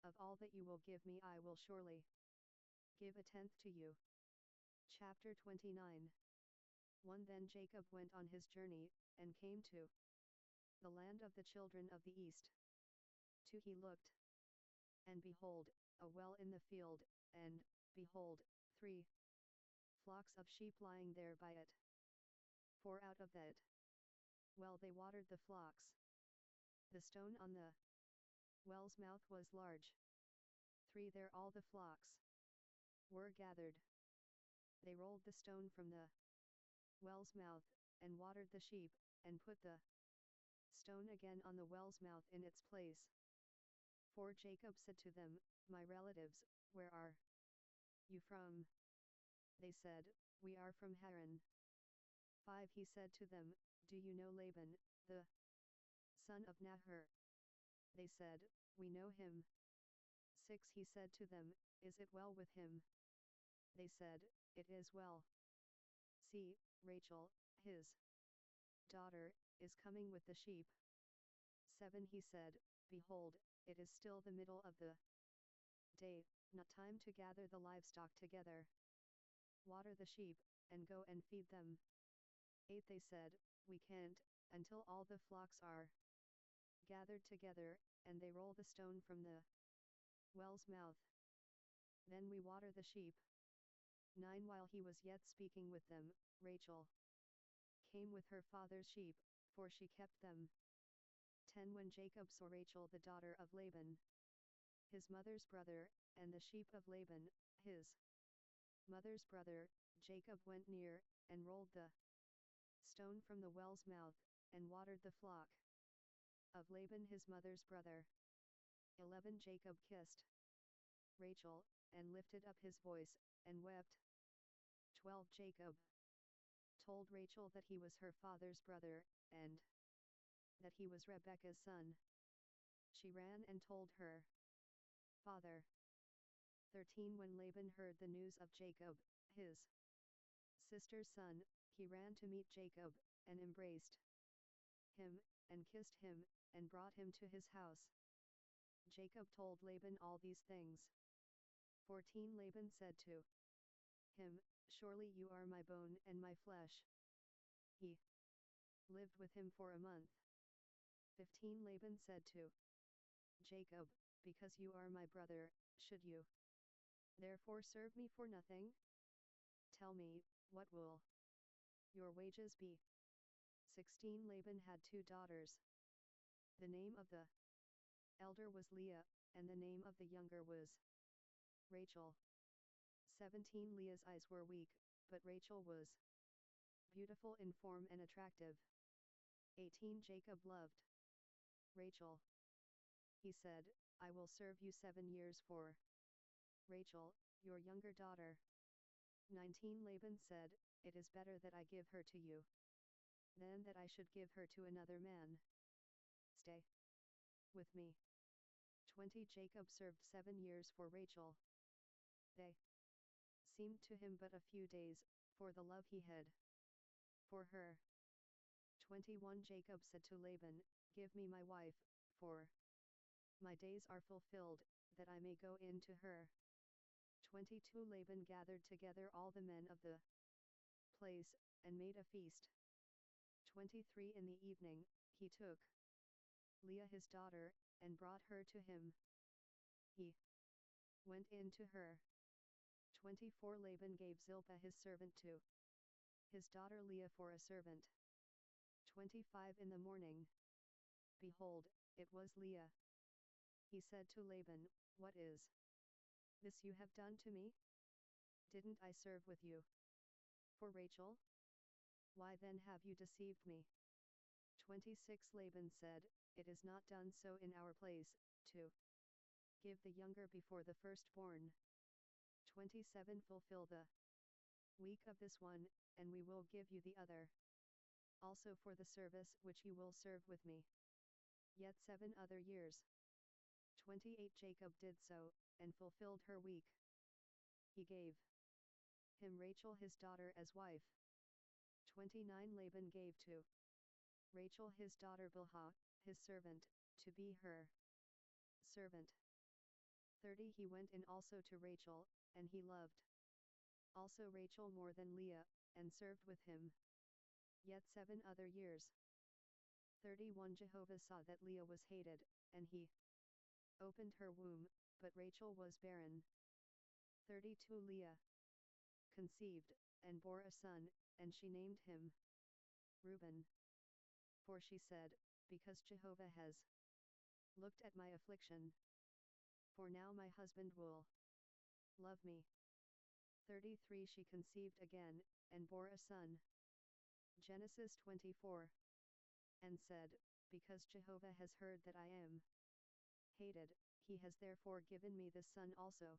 Of all that you will give me I will surely give a tenth to you. Chapter 29 1 Then Jacob went on his journey, and came to the land of the children of the east. 2 He looked, and behold, a well in the field, and, behold, 3 flocks of sheep lying there by it. 4 Out of that well they watered the flocks. The stone on the well's mouth was large. 3 There all the flocks were gathered. They rolled the stone from the well's mouth, and watered the sheep, and put the stone again on the well's mouth in its place. 4 Jacob said to them, My relatives, where are you from? They said, We are from Haran. 5 He said to them, Do you know Laban, the son of Nahor? They said, We know him. 6 He said to them, Is it well with him? They said, It is well. See, Rachel, his daughter, is coming with the sheep. 7 He said, Behold, it is still the middle of the day, not time to gather the livestock together. Water the sheep, and go and feed them. 8 They said, We can't, until all the flocks are gathered together, and they roll the stone from the well's mouth. Then we water the sheep. 9 While he was yet speaking with them, Rachel came with her father's sheep, for she kept them. 10 When Jacob saw Rachel the daughter of Laban, his mother's brother, and the sheep of Laban, his mother's brother, Jacob went near, and rolled the stone from the well's mouth, and watered the flock of Laban his mother's brother. 11 Jacob kissed Rachel, and lifted up his voice, and wept. 12 Jacob told Rachel that he was her father's brother, and that he was Rebekah's son. She ran and told her father. 13 When Laban heard the news of Jacob, his sister's son, he ran to meet Jacob, and embraced him, and kissed him, and brought him to his house. Jacob told Laban all these things. 14 Laban said to him, Surely you are my bone and my flesh. He lived with him for a month. 15 Laban said to Jacob, Because you are my brother, should you therefore serve me for nothing? Tell me, what will your wages be? 16 Laban had 2 daughters. The name of the elder was Leah, and the name of the younger was Rachel. 17 Leah's eyes were weak, but Rachel was beautiful in form and attractive. 18 Jacob loved Rachel. He said, I will serve you 7 years for Rachel, your younger daughter. 19 Laban said, It is better that I give her to you than that I should give her to another man. Stay with me. 20 Jacob served 7 years for Rachel. They seemed to him but a few days, for the love he had for her. 21 Jacob said to Laban, Give me my wife, for my days are fulfilled, that I may go in to her. 22 Laban gathered together all the men of the place, and made a feast. 23 In the evening, he took Leah his daughter, and brought her to him. He went in to her. 24 Laban gave Zilpah his servant to his daughter Leah for a servant. 25 In the morning, behold, it was Leah. He said to Laban, What is this you have done to me? Didn't I serve with you for Rachel? Why then have you deceived me? 26 Laban said, It is not done so in our place, to give the younger before the firstborn. 27 Fulfill the week of this one, and we will give you the other also for the service which you will serve with me yet 7 other years. 28 Jacob did so, and fulfilled her week. He gave him Rachel his daughter as wife. 29 Laban gave to Rachel his daughter Bilhah, his servant, to be her servant. 30 He went in also to Rachel, and he loved also Rachel more than Leah, and served with him yet 7 other years. 31 Jehovah saw that Leah was hated, and he opened her womb, but Rachel was barren. 32 Leah conceived, and bore a son, and she named him Reuben. For she said, Because Jehovah has looked at my affliction. For now my husband will love me. 33 She conceived again, and bore a son. Genesis 24. And said, Because Jehovah has heard that I am hated, he has therefore given me this son also.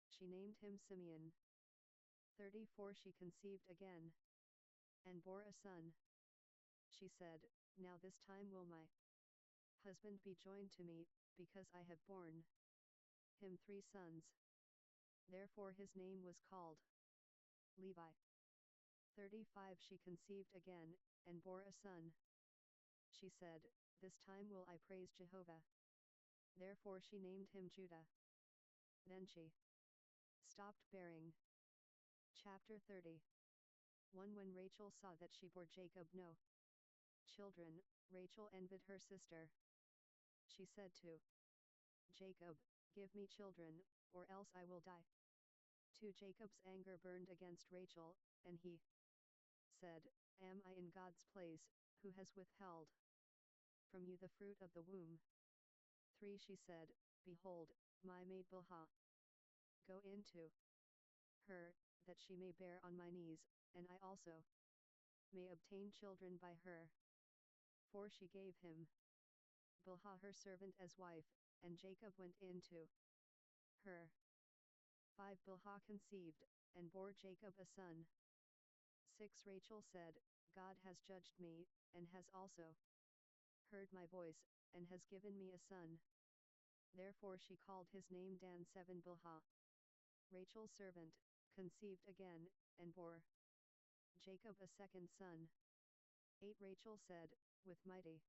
She named him Simeon. 34 She conceived again, and bore a son. She said, Now this time will my husband be joined to me, because I have borne him 3 sons. Therefore his name was called Levi. 35 She conceived again, and bore a son. She said, This time will I praise Jehovah. Therefore she named him Judah. Then she stopped bearing. Chapter 30. 1 When Rachel saw that she bore Jacob no children, Rachel envied her sister. She said to Jacob, Give me children, or else I will die. 2 Jacob's anger burned against Rachel, and he said, Am I in God's place, who has withheld from you the fruit of the womb? 3 She said, Behold, my maid Bilhah. Go in to her, that she may bear on my knees, and I also may obtain children by her. 4 She gave him Bilhah her servant as wife, and Jacob went in to her. 5 Bilhah conceived, and bore Jacob a son. 6 Rachel said, God has judged me, and has also heard my voice, and has given me a son. Therefore she called his name Dan. 7 Bilhah, Rachel's servant, conceived again, and bore Jacob a second son. 8 Rachel said, with mighty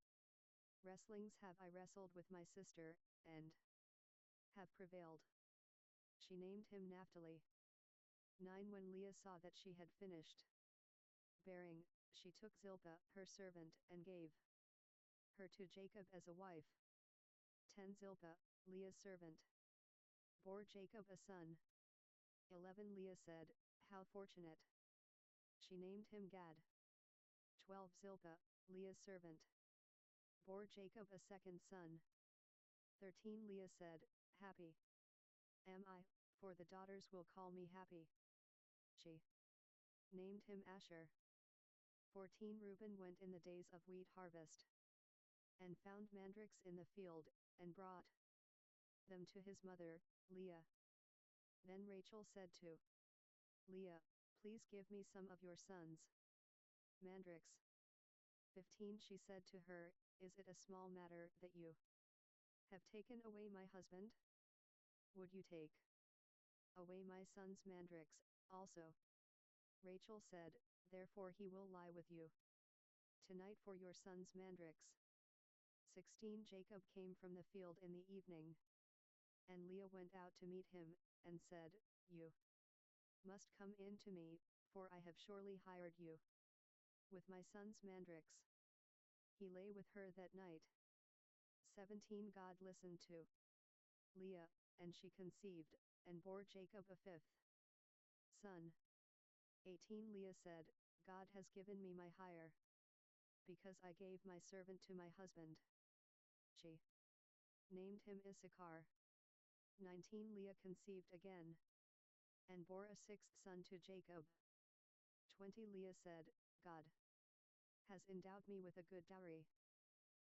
wrestlings have I wrestled with my sister, and have prevailed. She named him Naphtali. 9 When Leah saw that she had finished bearing, she took Zilpah, her servant, and gave her to Jacob as a wife. 10 Zilpah, Leah's servant, bore Jacob a son. 11 Leah said, how fortunate! She named him Gad. 12 Zilpah, Leah's servant, bore Jacob a second son. 13 Leah said, happy am I, for the daughters will call me happy. She named him Asher. 14 Reuben went in the days of wheat harvest, and found mandrakes in the field, and brought them to his mother, Leah. Then Rachel said to Leah, please give me some of your sons' mandrakes. 15 She said to her, is it a small matter that you have taken away my husband? Would you take away my son's mandrakes also? Rachel said, therefore he will lie with you tonight for your son's mandrakes. 16 Jacob came from the field in the evening, and Leah went out to meet him, and said, you must come in to me, for I have surely hired you with my son's mandrakes. He lay with her that night. 17 God listened to Leah, and she conceived, and bore Jacob a fifth son. 18 Leah said, God has given me my hire, because I gave my servant to my husband. She named him Issachar. 19 Leah conceived again, and bore a sixth son to Jacob. 20 Leah said, God has endowed me with a good dowry.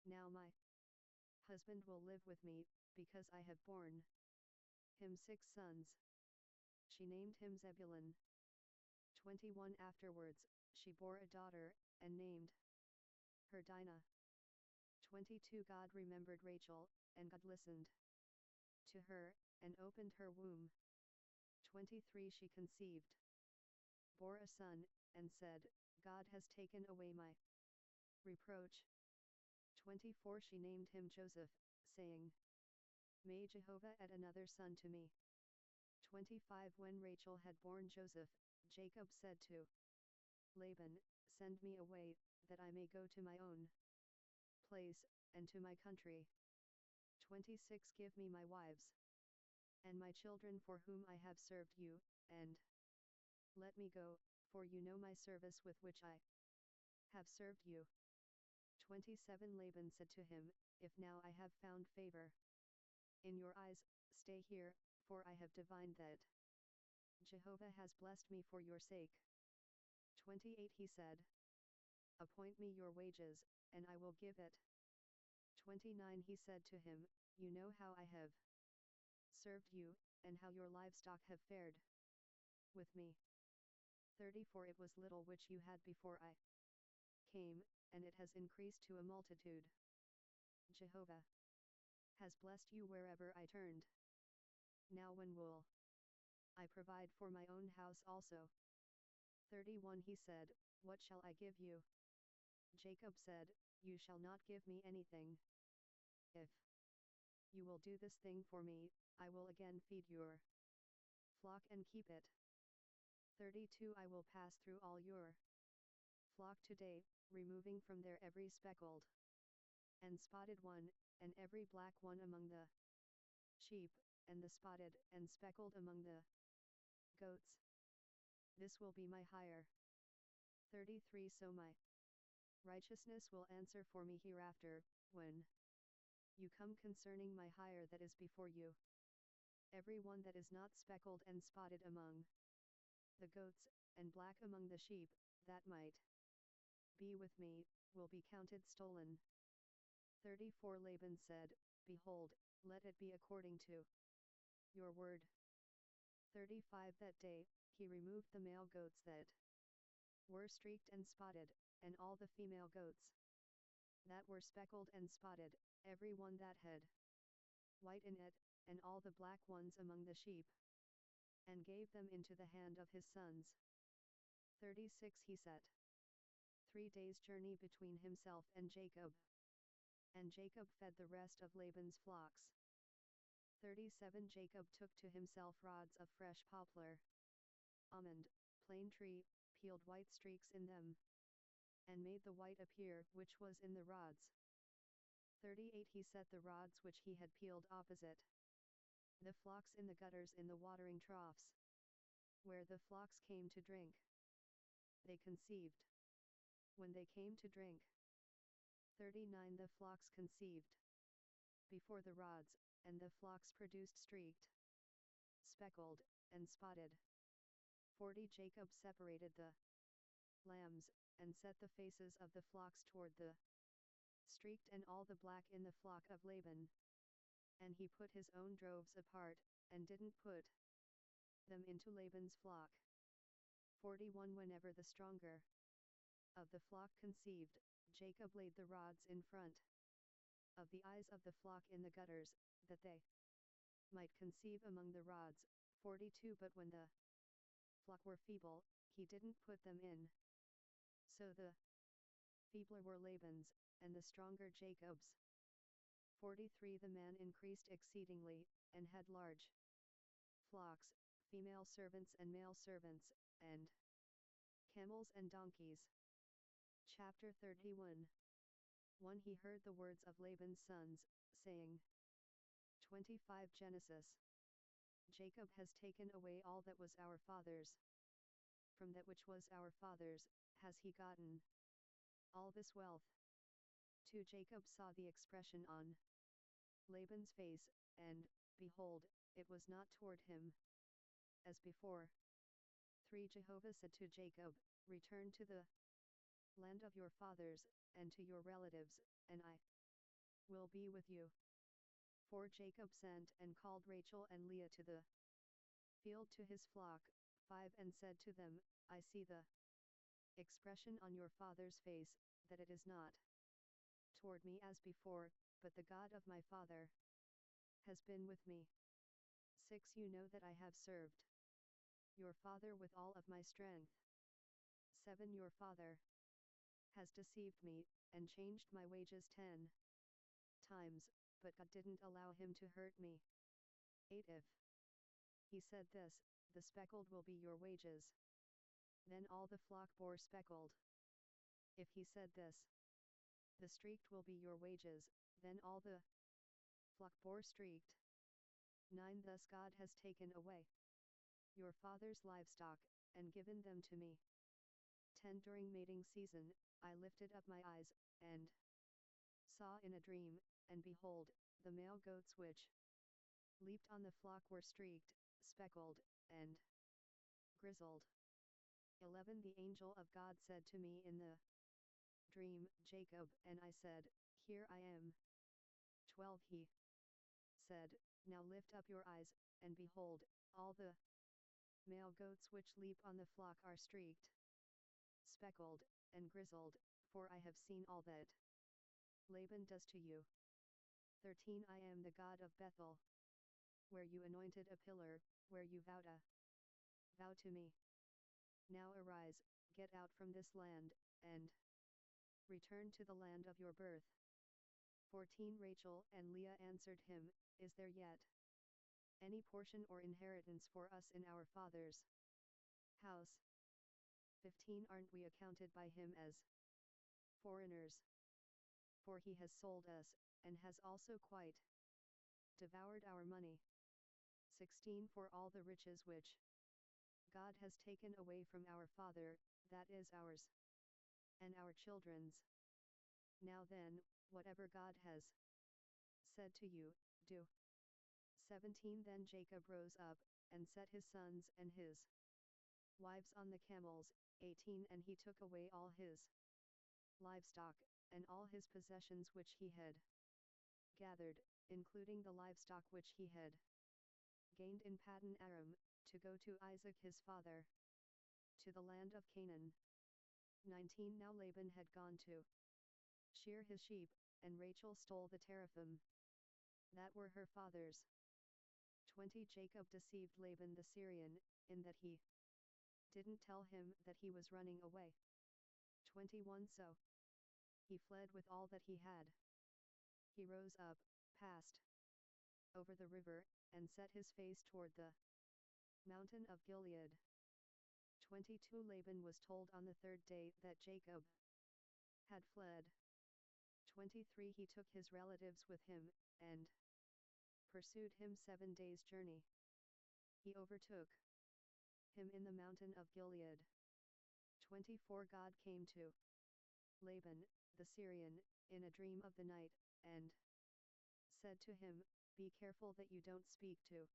Now my husband will live with me, because I have borne him 6 sons. She named him Zebulun. 21 Afterwards, she bore a daughter, and named her Dinah. 22 God remembered Rachel, and God listened to her, and opened her womb. 23 She conceived, bore a son, and said, God has taken away my reproach. 24 She named him Joseph, saying, may Jehovah add another son to me. 25 When Rachel had borne Joseph, Jacob said to Laban, send me away, that I may go to my own place, and to my country. 26 Give me my wives and my children for whom I have served you, and let me go, for you know my service with which I have served you. 27 Laban said to him, if now I have found favor in your eyes, stay here, for I have divined that Jehovah has blessed me for your sake. 28 He said, appoint me your wages, and I will give it. 29 He said to him, you know how I have served you, and how your livestock have fared with me. 34 It was little which you had before I came, and it has increased to a multitude. Jehovah has blessed you wherever I turned. Now when will I provide for my own house also? 31 He said, what shall I give you? Jacob said, you shall not give me anything. If you will do this thing for me, I will again feed your flock and keep it. 32 I will pass through all your flock today, removing from there every speckled and spotted one, and every black one among the sheep, and the spotted and speckled among the goats. This will be my hire. 33 So my righteousness will answer for me hereafter, when you come concerning my hire that is before you. Every one that is not speckled and spotted among The goats, and black among the sheep, that might be with me, will be counted stolen. 34 Laban said, Behold, let it be according to your word. 35 That day, he removed the male goats that were streaked and spotted, and all the female goats that were speckled and spotted, every one that had white in it, and all the black ones among the sheep, and gave them into the hand of his sons. 36 He set 3 days' journey between himself and Jacob fed the rest of Laban's flocks. 37 Jacob took to himself rods of fresh poplar, almond, plane tree, peeled white streaks in them, and made the white appear which was in the rods. 38 He set the rods which he had peeled opposite the flocks in the gutters in the watering troughs, where the flocks came to drink. They conceived when they came to drink. 39 The flocks conceived before the rods, and the flocks produced streaked, speckled, and spotted. 40 Jacob separated the lambs, and set the faces of the flocks toward the streaked and all the black in the flock of Laban. And he put his own droves apart, and didn't put them into Laban's flock. 41 Whenever the stronger of the flock conceived, Jacob laid the rods in front of the eyes of the flock in the gutters, that they might conceive among the rods. 42 But when the flock were feeble, he didn't put them in. So the feebler were Laban's, and the stronger Jacob's. 43 The man increased exceedingly, and had large flocks, female servants and male servants, and camels and donkeys. Chapter 31 1 He heard the words of Laban's sons, saying, 25 Genesis. Jacob has taken away all that was our father's. From that which was our father's, has he gotten all this wealth. 2 Jacob saw the expression on Laban's face, and, behold, it was not toward him as before. 3 Jehovah said to Jacob, Return to the land of your fathers, and to your relatives, and I will be with you. 4 Jacob sent and called Rachel and Leah to the field to his flock. 5 And said to them, I see the expression on your father's face, that it is not toward me as before, but the God of my father has been with me. 6 You know that I have served your father with all of my strength. 7 Your father has deceived me, and changed my wages 10 times, but God didn't allow him to hurt me. 8 If he said this, the speckled will be your wages. Then all the flock bore speckled. If he said this, the streaked will be your wages, then all the flock bore streaked. 9 Thus God has taken away your father's livestock, and given them to me. 10 During mating season, I lifted up my eyes, and saw in a dream, and behold, the male goats which leaped on the flock were streaked, speckled, and grizzled. 11 The angel of God said to me in the dream, Jacob, and I said, Here I am. 12 He said, Now lift up your eyes, and behold, all the male goats which leap on the flock are streaked, speckled, and grizzled, for I have seen all that Laban does to you. 13 I am the God of Bethel, where you anointed a pillar, where you vowed a vow to me. Now arise, get out from this land, and return to the land of your birth. 14 Rachel and Leah answered him, Is there yet any portion or inheritance for us in our father's house? 15 Aren't we accounted by him as foreigners? For he has sold us, and has also quite devoured our money. 16 For all the riches which God has taken away from our father, that is ours and our children's. Now then, whatever God has said to you, do. 17 Then Jacob rose up, and set his sons and his wives on the camels, 18 And he took away all his livestock, and all his possessions which he had gathered, including the livestock which he had gained in Paddan Aram, to go to Isaac his father, to the land of Canaan. 19 Now Laban had gone to shear his sheep, and Rachel stole the teraphim that were her father's. 20 Jacob deceived Laban the Syrian, in that he didn't tell him that he was running away. 21 So he fled with all that he had. He rose up, passed over the river, and set his face toward the mountain of Gilead. 22 Laban was told on the third day that Jacob had fled. 23 He took his relatives with him, and pursued him 7 days' journey. He overtook him in the mountain of Gilead. 24 God came to Laban, the Syrian, in a dream of the night, and said to him, Be careful that you don't speak to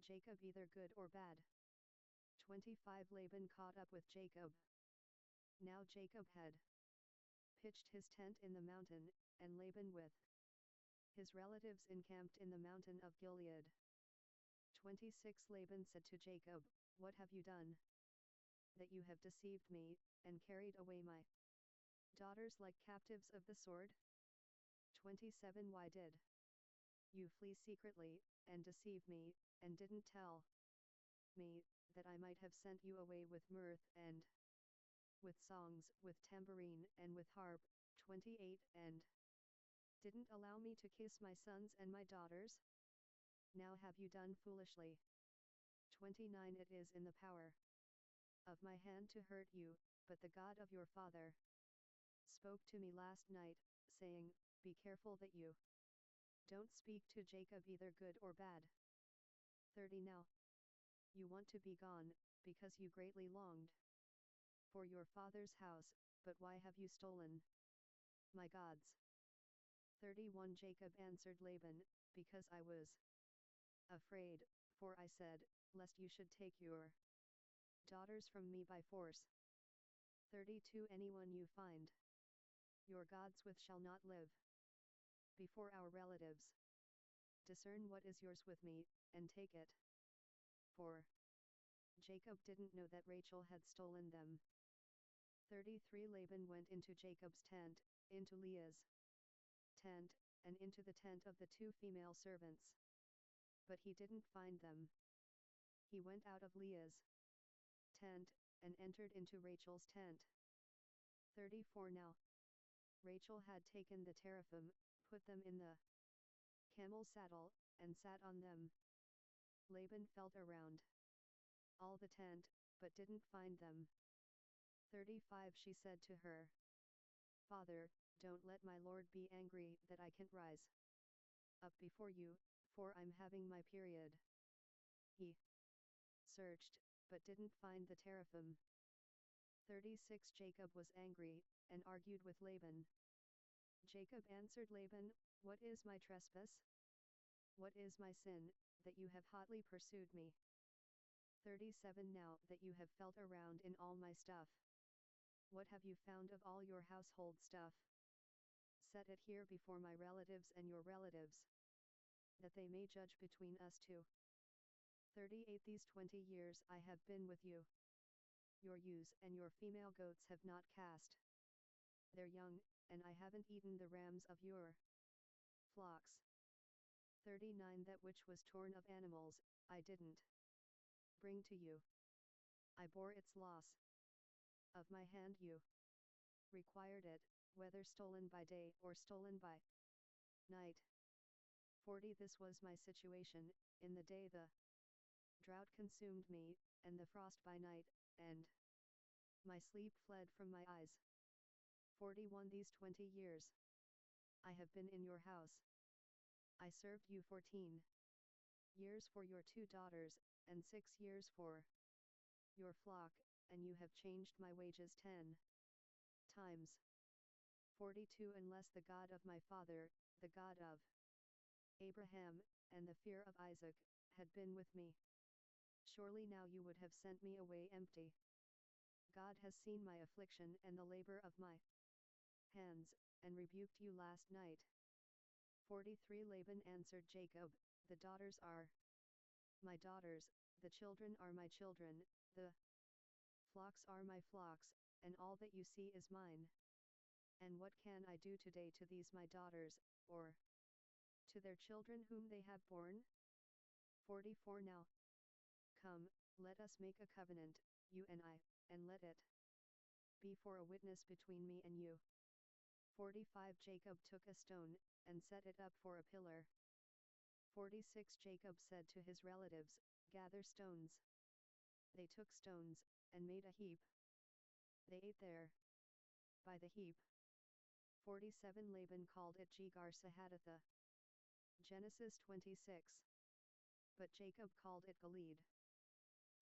Jacob either good or bad. 25 Laban caught up with Jacob. Now Jacob had pitched his tent in the mountain, and Laban with his relatives encamped in the mountain of Gilead. 26 Laban said to Jacob, What have you done? That you have deceived me, and carried away my daughters like captives of the sword? 27 Why did you flee secretly, and deceive me, and didn't tell me, that I might have sent you away with mirth, and with songs, with tambourine, and with harp? 28 And didn't allow me to kiss my sons and my daughters? Now have you done foolishly. 29 It is in the power of my hand to hurt you, but the God of your father spoke to me last night, saying, Be careful that you don't speak to Jacob either good or bad. 30 Now you want to be gone, because you greatly longed for your father's house, but why have you stolen my gods? 31 Jacob answered Laban, Because I was afraid, for I said, Lest you should take your daughters from me by force. 32 Anyone you find your gods with shall not live before our relatives. Discern what is yours with me, and take it. For Jacob didn't know that Rachel had stolen them. 33 Laban went into Jacob's tent, into Leah's tent, and into the tent of the 2 female servants. But he didn't find them. He went out of Leah's tent, and entered into Rachel's tent. 34 Now Rachel had taken the teraphim, put them in the camel's saddle, and sat on them. Laban felt around all the tent, but didn't find them. 35 She said to her father, Don't let my lord be angry that I can't rise up before you, for I'm having my period. He searched, but didn't find the teraphim. 36 Jacob was angry, and argued with Laban. Jacob answered Laban, What is my trespass? What is my sin, that you have hotly pursued me? 37 Now that you have felt around in all my stuff, what have you found of all your household stuff? Set it here before my relatives and your relatives, that they may judge between us two. 38 These 20 years I have been with you. Your ewes and your female goats have not cast their young, and I haven't eaten the rams of your flocks. 39 That which was torn of animals, I didn't bring to you. I bore its loss. Of my hand you required it, whether stolen by day or stolen by night. 40 This was my situation, in the day the drought consumed me, and the frost by night, and my sleep fled from my eyes. 41 These 20 years I have been in your house. I served you 14 years for your 2 daughters, and 6 years for your flock, and you have changed my wages 10 times. 42 Unless the God of my father, the God of Abraham, and the fear of Isaac, had been with me, Surely now you would have sent me away empty. God has seen my affliction and the labor of my hands, and rebuked you last night. 43 Laban answered Jacob, the daughters are my daughters, the children are my children, the flocks are my flocks, and all that you see is mine. And what can I do today to these my daughters, or to their children whom they have borne? 44 Now come, let us make a covenant, you and I, and let it be for a witness between me and you. 45 Jacob took a stone, and set it up for a pillar. 46 Jacob said to his relatives, gather stones. They took stones, and made a heap. They ate there by the heap. 47 Laban called it Jegar-Sahadutha. Genesis 26. But Jacob called it Gilead.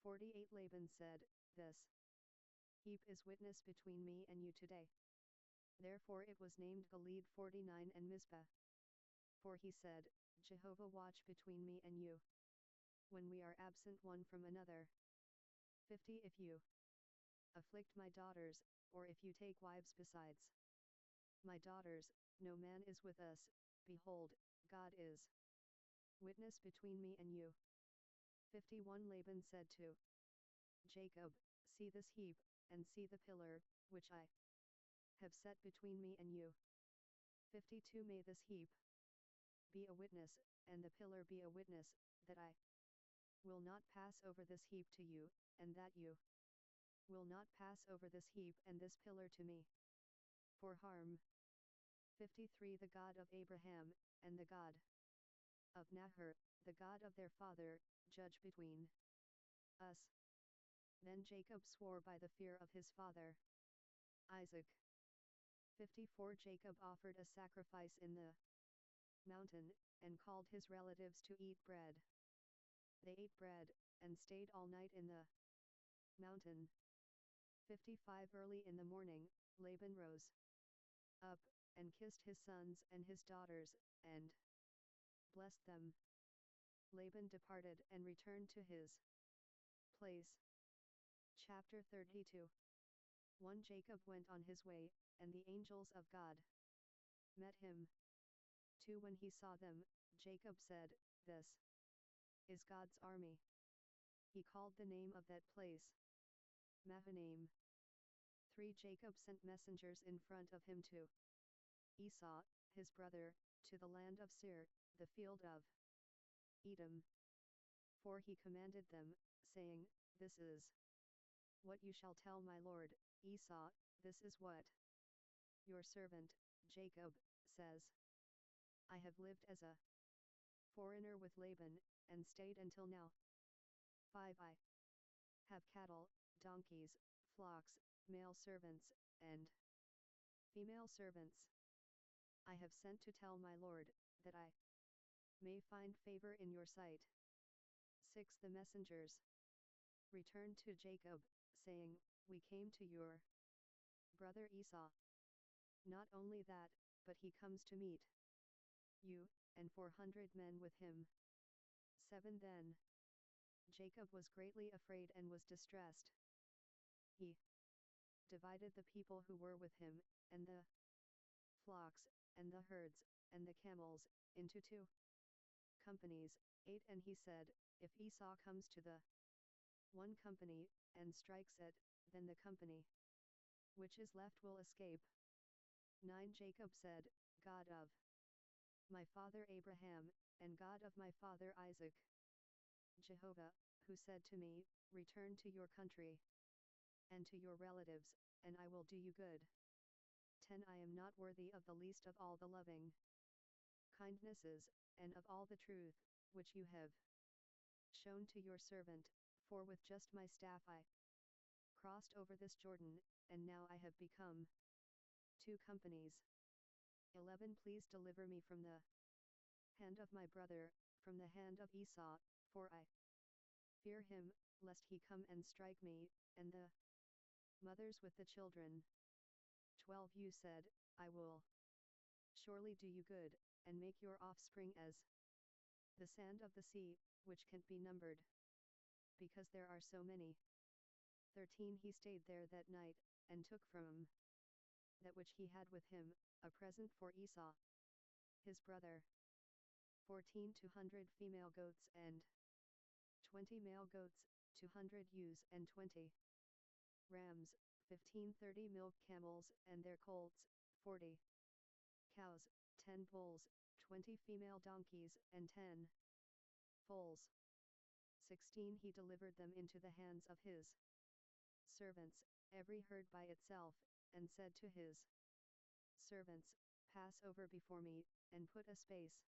48 Laban said, this heap is witness between me and you today. Therefore it was named Gilead. 49 And Mizpah. For he said, Jehovah watch between me and you, when we are absent one from another. 50 If you afflict my daughters, or if you take wives besides my daughters, no man is with us, behold, God is witness between me and you. 51 Laban said to Jacob, see this heap, and see the pillar, which I have set between me and you. 52 May this heap be a witness, and the pillar be a witness, that I will not pass over this heap to you, and that you will not pass over this heap and this pillar to me for harm. 53 The God of Abraham, and the God of Nahor, the God of their father, judge between us. Then Jacob swore by the fear of his father Isaac. 54 Jacob offered a sacrifice in the mountain, and called his relatives to eat bread. They ate bread, and stayed all night in the mountain. 55 Early in the morning, Laban rose up, and kissed his sons and his daughters, and blessed them. Laban departed and returned to his place. Chapter 32. 1 Jacob went on his way, and the angels of God met him. 2 When he saw them, Jacob said, this is God's army. He called the name of that place Mahanaim. 3 Jacob sent messengers in front of him to Esau, his brother, to the land of Seir, the field of Edom. 4 He commanded them, saying, this is what you shall tell my lord, Esau, this is what your servant, Jacob, says. I have lived as a foreigner with Laban, and stayed until now. 5 I have cattle, donkeys, flocks, male servants, and female servants. I have sent to tell my lord, that I may find favor in your sight. 6 The messengers returned to Jacob, saying, we came to your brother Esau. Not only that, but he comes to meet you, and 400 men with him. 7 Then Jacob was greatly afraid and was distressed. He divided the people who were with him, and the flocks, and the herds, and the camels, into 2 companies. 8 And he said, if Esau comes to the one company, and strikes it, then the company which is left will escape. 9 Jacob said, God of my father Abraham, and God of my father Isaac, Jehovah, who said to me, return to your country and to your relatives, and I will do you good. 10 I am not worthy of the least of all the loving kindnesses, and of all the truth, which you have shown to your servant, for with just my staff I crossed over this Jordan, and now I have become 2 companies. 11 Please deliver me from the hand of my brother, from the hand of Esau, for I fear him, lest he come and strike me, and the mothers with the children. 12 You said, I will surely do you good, and make your offspring as the sand of the sea, which can't be numbered. because there are so many. 13 He stayed there that night, and took from that which he had with him, a present for Esau, his brother. 14 200 female goats and 20 male goats, 200 ewes and 20 rams, 1530 milk camels and their colts, 40 cows, 10 bulls, 20 female donkeys and 10 foals. 16 He delivered them into the hands of his servants, every herd by itself, and said to his servants, Pass over before me, and put a space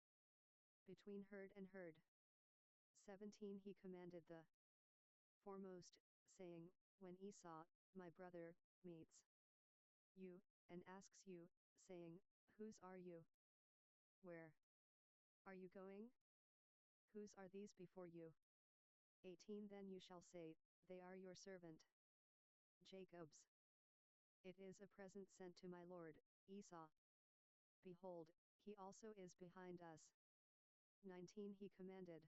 between herd and herd. 17 He commanded the foremost, saying, When Esau, my brother, meets you, and asks you, saying, Whose are you? Where are you going? Whose are these before you? 18 Then you shall say, They are your servant Jacob's. It is a present sent to my lord, Esau. Behold, he also is behind us. 19 He commanded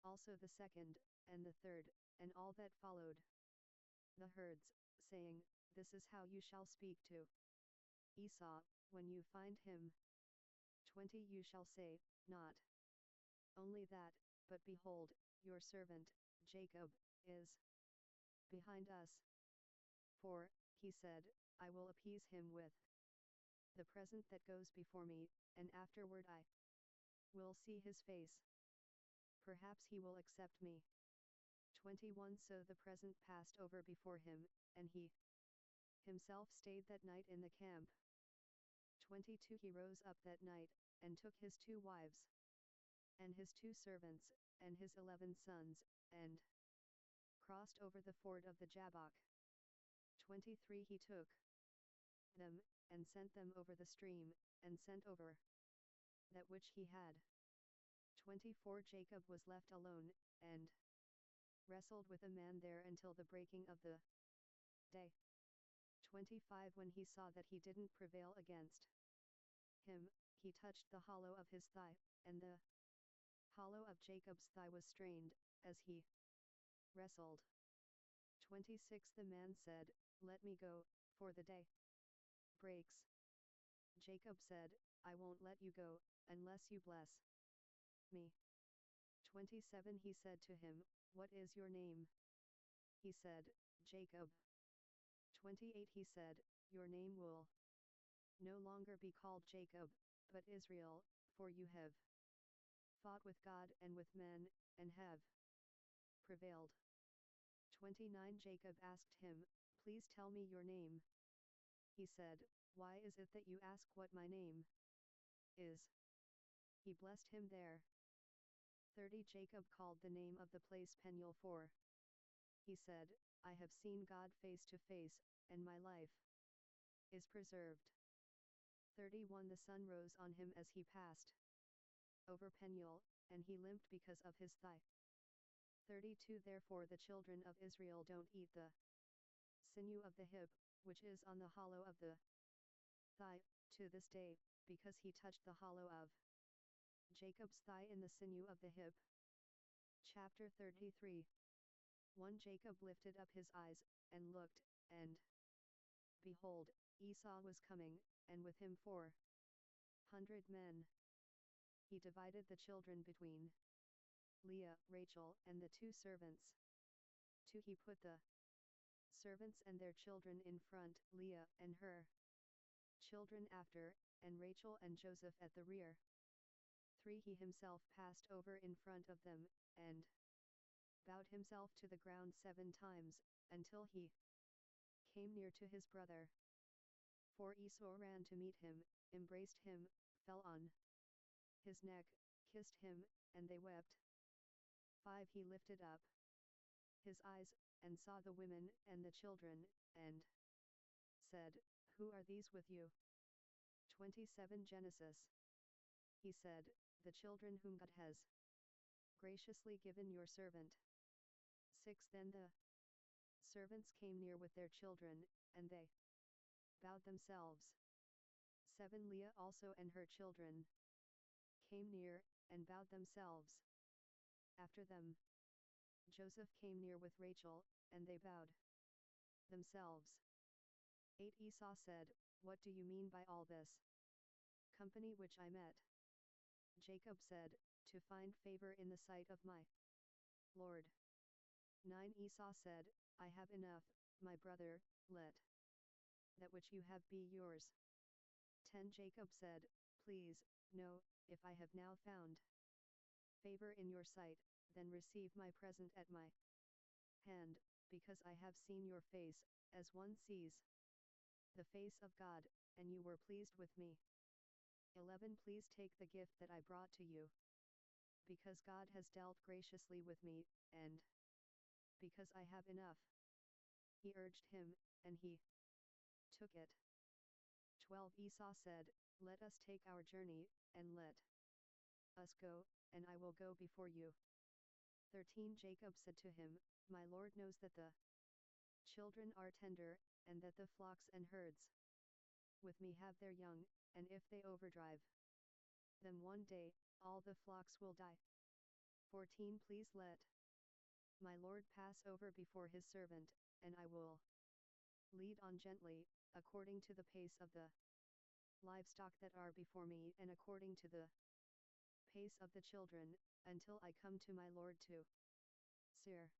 also the second, and the third, and all that followed the herds, saying, This is how you shall speak to Esau, when you find him. 20 You shall say, Not only that, but behold, your servant, Jacob, is behind us. For, he said, I will appease him with the present that goes before me, and afterward I will see his face. Perhaps he will accept me. 21 So the present passed over before him, and he himself stayed that night in the camp. 22 He rose up that night, and took his 2 wives, and his 2 servants, and his 11 sons, and crossed over the ford of the Jabbok. 23 He took them, and sent them over the stream, and sent over that which he had. 24 Jacob was left alone, and wrestled with a man there until the breaking of the day. 25 When he saw that he didn't prevail against him, he touched the hollow of his thigh, and the hollow of Jacob's thigh was strained, as he wrestled. 26 The man said, Let me go, for the day breaks. Jacob said, I won't let you go, unless you bless me. 27 He said to him, What is your name? He said, Jacob. 28 He said, Your name will no longer be called Jacob, but Israel, for you have fought with God and with men, and have prevailed. 29 Jacob asked him, Please tell me your name. He said, Why is it that you ask what my name is? He blessed him there. 30 Jacob called the name of the place Peniel, for he said, I have seen God face to face, and my life is preserved. 31 The sun rose on him as he passed over Peniel, and he limped because of his thigh. 32 Therefore the children of Israel don't eat the sinew of the hip, which is on the hollow of the thigh, to this day, because he touched the hollow of Jacob's thigh in the sinew of the hip. Chapter 33 1 Jacob lifted up his eyes, and looked, and behold, Esau was coming, and with him 400 men. He divided the children between Leah, Rachel, and the 2 servants. 2 He put the servants and their children in front, Leah and her children after, and Rachel and Joseph at the rear. 3 He himself passed over in front of them, and bowed himself to the ground 7 times, until he came near to his brother. 4 Esau ran to meet him, embraced him, fell on his neck, kissed him, and they wept. 5 He lifted up his eyes, and saw the women and the children, and said, Who are these with you? 27 Genesis. He said, The children whom God has graciously given your servant. 6 Then the servants came near with their children, and they bowed themselves. 7 Leah also and her children came near, and bowed themselves after them. Joseph came near with Rachel, and they bowed themselves. 8 Esau said, "What do you mean by all this company which I met?" Jacob said, "To find favor in the sight of my Lord." 9 Esau said, "I have enough, my brother, let that which you have be yours." 10 Jacob said, "Please, no, if I have now found favor in your sight, then receive my present at my hand, because I have seen your face, as one sees the face of God, and you were pleased with me." 11 Please take the gift that I brought to you, because God has dealt graciously with me, and because I have enough. He urged him, and he took it. 12 Esau said, "Let us take our journey, and let us go, and I will go before you." 13 Jacob said to him, "My Lord knows that the children are tender, and that the flocks and herds with me have their young, and if they overdrive them one day, all the flocks will die." 14 Please let my Lord pass over before his servant, and I will lead on gently, according to the pace of the livestock that are before me and according to the pace of the children, until I come to my Lord to Seir.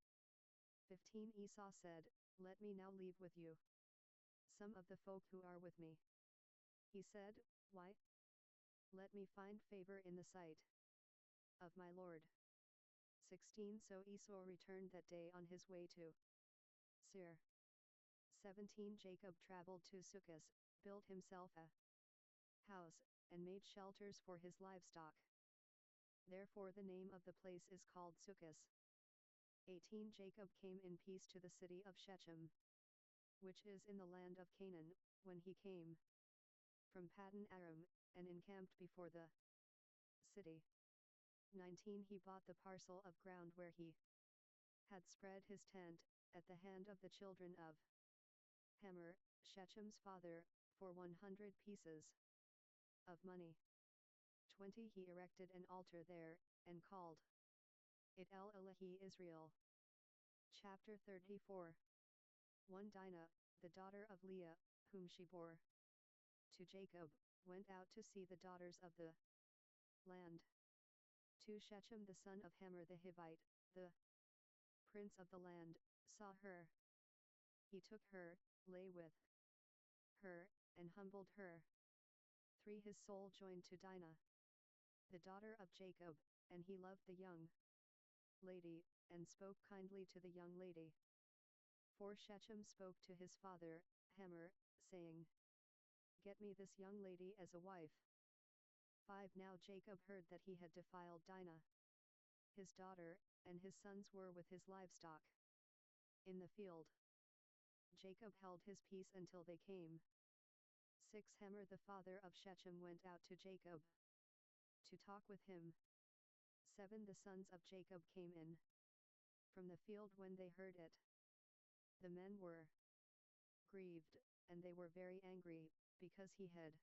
15 Esau said, "Let me now leave with you some of the folk who are with me." He said, "Why? Let me find favor in the sight of my Lord." 16 So Esau returned that day on his way to Seir. 17 Jacob traveled to Succoth, built himself a house, and made shelters for his livestock. Therefore the name of the place is called Succoth. 18 Jacob came in peace to the city of Shechem, which is in the land of Canaan, when he came from Paddan Aram, and encamped before the city. 19 He bought the parcel of ground where he had spread his tent, at the hand of the children of Hamor, Shechem's father, for 100 pieces of money. 20 He erected an altar there, and called it El Elohe Israel. Chapter 34. 1 Dinah, the daughter of Leah, whom she bore to Jacob, went out to see the daughters of the land. 2 Shechem the son of Hamor the Hivite, the prince of the land, saw her. He took her, lay with her, and humbled her. 3 His soul joined to Dinah, the daughter of Jacob, and he loved the young lady, and spoke kindly to the young lady. 4 Shechem spoke to his father, Hamor, saying, "Get me this young lady as a wife." 5 Now Jacob heard that he had defiled Dinah, his daughter, and his sons were with his livestock in the field. Jacob held his peace until they came. 6 Hamor the father of Shechem went out to Jacob to talk with him. 7 The sons of Jacob came in from the field when they heard it. The men were grieved, and they were very angry, because he had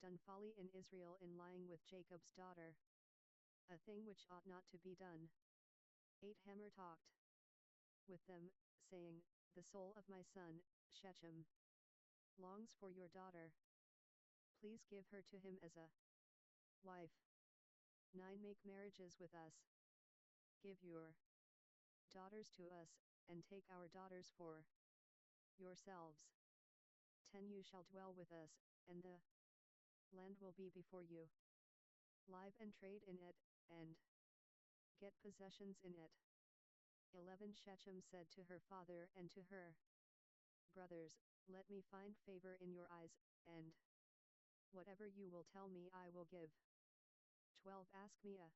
done folly in Israel in lying with Jacob's daughter, a thing which ought not to be done. 8 Hamor talked with them, saying, "The soul of my son, Shechem, longs for your daughter. Please give her to him as a wife." 9 Make marriages with us. Give your daughters to us, and take our daughters for yourselves. 10 You shall dwell with us, and the land will be before you. Live and trade in it, and get possessions in it. 11 Shechem said to her father and to her brothers, "Let me find favor in your eyes, and whatever you will tell me I will give." 12 Ask me a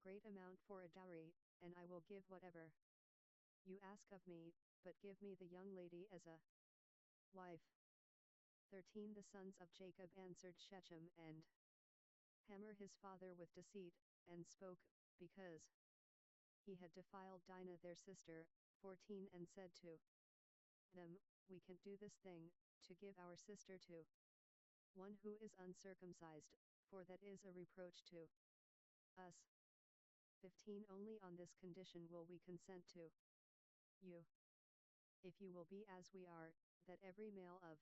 great amount for a dowry, and I will give whatever you ask of me, but give me the young lady as a wife. 13 The sons of Jacob answered Shechem and Hamor his father with deceit, and spoke, because he had defiled Dinah their sister. 14 And said to them, "We can't do this thing, to give our sister to one who is uncircumcised, for that is a reproach to us." 15 Only on this condition will we consent to you. If you will be as we are, that every male of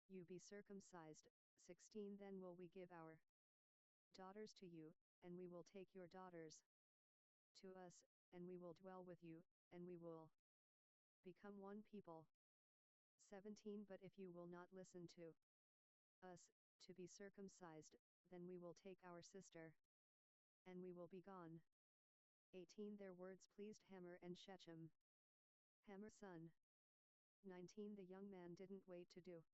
you be circumcised. 16 Then will we give our daughters to you, and we will take your daughters to us, and we will dwell with you, and we will become one people. 17 But if you will not listen to us, to be circumcised, then we will take our sister, and we will be gone. 18 Their words pleased Hamor and Shechem, Hamor's son. 19 The young man didn't wait to do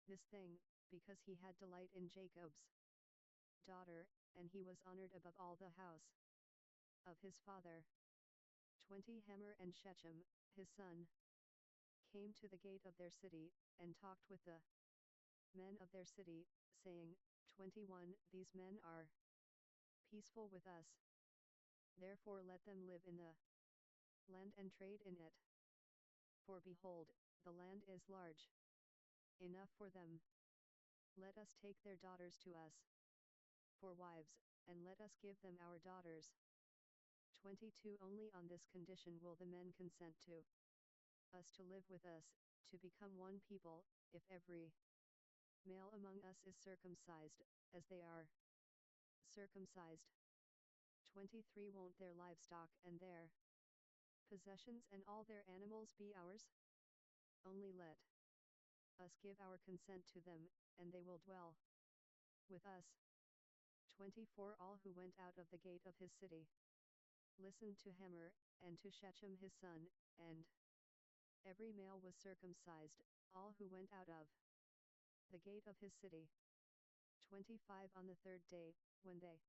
this thing, because he had delight in Jacob's daughter, and he was honored above all the house of his father. 20 Hamor and Shechem, his son, came to the gate of their city, and talked with the men of their city, saying, 21 These men are peaceful with us. Therefore let them live in the land and trade in it. For behold, the land is large enough for them. Let us take their daughters to us for wives, and let us give them our daughters. 22 Only on this condition will the men consent to us to live with us, to become one people, if every male among us is circumcised, as they are circumcised. 23 Won't their livestock and their possessions and all their animals be ours? Only let us give our consent to them, and they will dwell with us. 24 All who went out of the gate of his city listened to Hamor, and to Shechem his son, and every male was circumcised, all who went out of the gate of his city. 25 On the third day, when they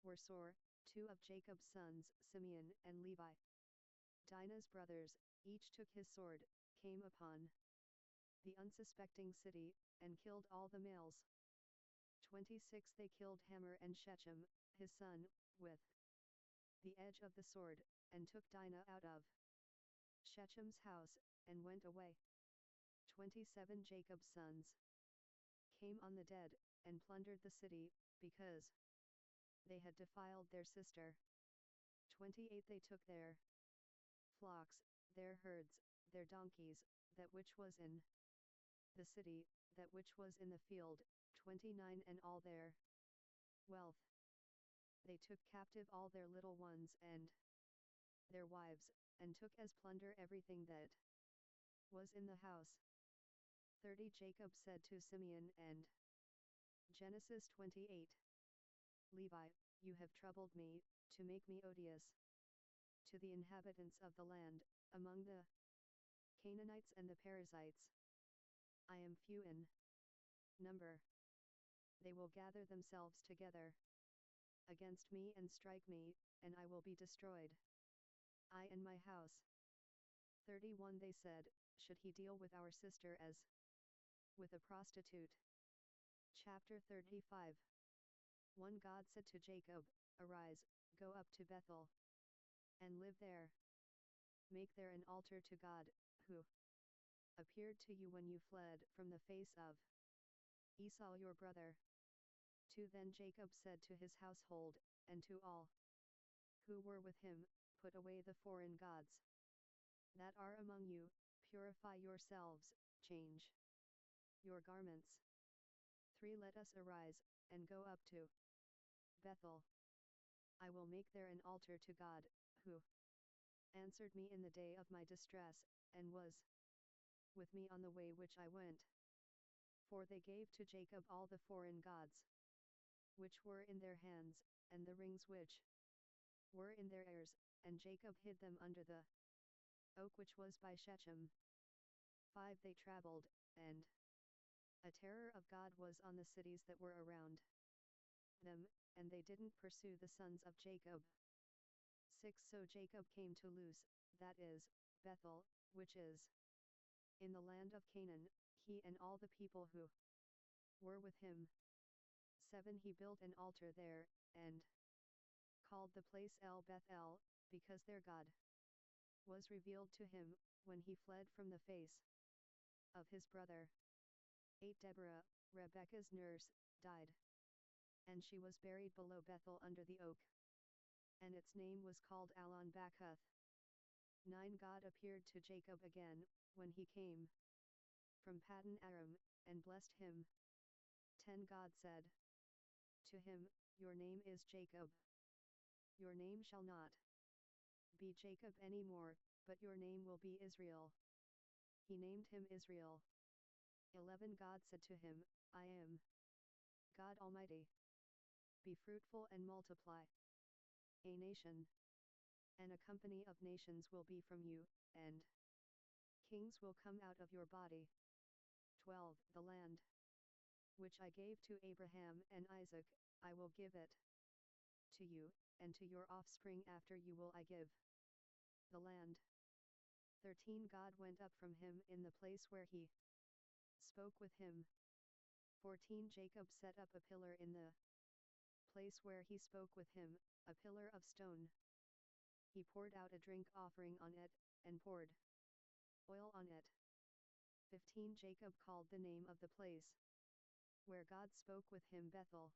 were sore, 2 of Jacob's sons, Simeon and Levi, Dinah's brothers, each took his sword, came upon the unsuspecting city, and killed all the males. 26 They killed Hamor and Shechem, his son, with the edge of the sword, and took Dinah out of Shechem's house, and went away. 27 Jacob's sons came on the dead, and plundered the city, because they had defiled their sister. 28 They took their flocks, their herds, their donkeys, that which was in the city, that which was in the field. 29 And all their wealth. They took captive all their little ones and their wives, and took as plunder everything that was in the house. 30 Jacob said to Simeon and Genesis 28. Levi, you have troubled me, to make me odious to the inhabitants of the land, among the Canaanites and the Perizzites. I am few in number. They will gather themselves together against me and strike me, and I will be destroyed, I and my house. 31 They said, should he deal with our sister as with a prostitute? Chapter 35. 1 God said to Jacob, Arise, go up to Bethel, and live there. Make there an altar to God, who appeared to you when you fled from the face of Esau your brother. 2 Then Jacob said to his household, and to all who were with him, put away the foreign gods that are among you, purify yourselves, change your garments. 3 Let us arise, and go up to Bethel. I will make there an altar to God, who answered me in the day of my distress, and was with me on the way which I went. For they gave to Jacob all the foreign gods which were in their hands, and the rings which were in their ears, and Jacob hid them under the oak which was by Shechem. 5 They traveled, and a terror of God was on the cities that were around them, and they didn't pursue the sons of Jacob. 6 So Jacob came to Luz, that is, Bethel, which is in the land of Canaan, he and all the people who were with him. 7 He built an altar there, and called the place El Bethel, because their God was revealed to him, when he fled from the face of his brother. 8 Deborah, Rebekah's nurse, died, and she was buried below Bethel under the oak. and its name was called Alon-Bakuth. 9 God appeared to Jacob again, when he came from Paddan Aram, and blessed him. 10 God said to him, Your name is Jacob. Your name shall not be Jacob any more, but your name will be Israel. He named him Israel. 11 God said to him, I am God Almighty. Be fruitful and multiply. A nation and a company of nations will be from you, and kings will come out of your body. 12 The land which I gave to Abraham and Isaac, I will give it to you, and to your offspring after you will I give the land. 13 God went up from him in the place where he spoke with him. 14 Jacob set up a pillar in the place where he spoke with him, a pillar of stone. He poured out a drink offering on it, and poured oil on it. 15 Jacob called the name of the place where God spoke with him Bethel.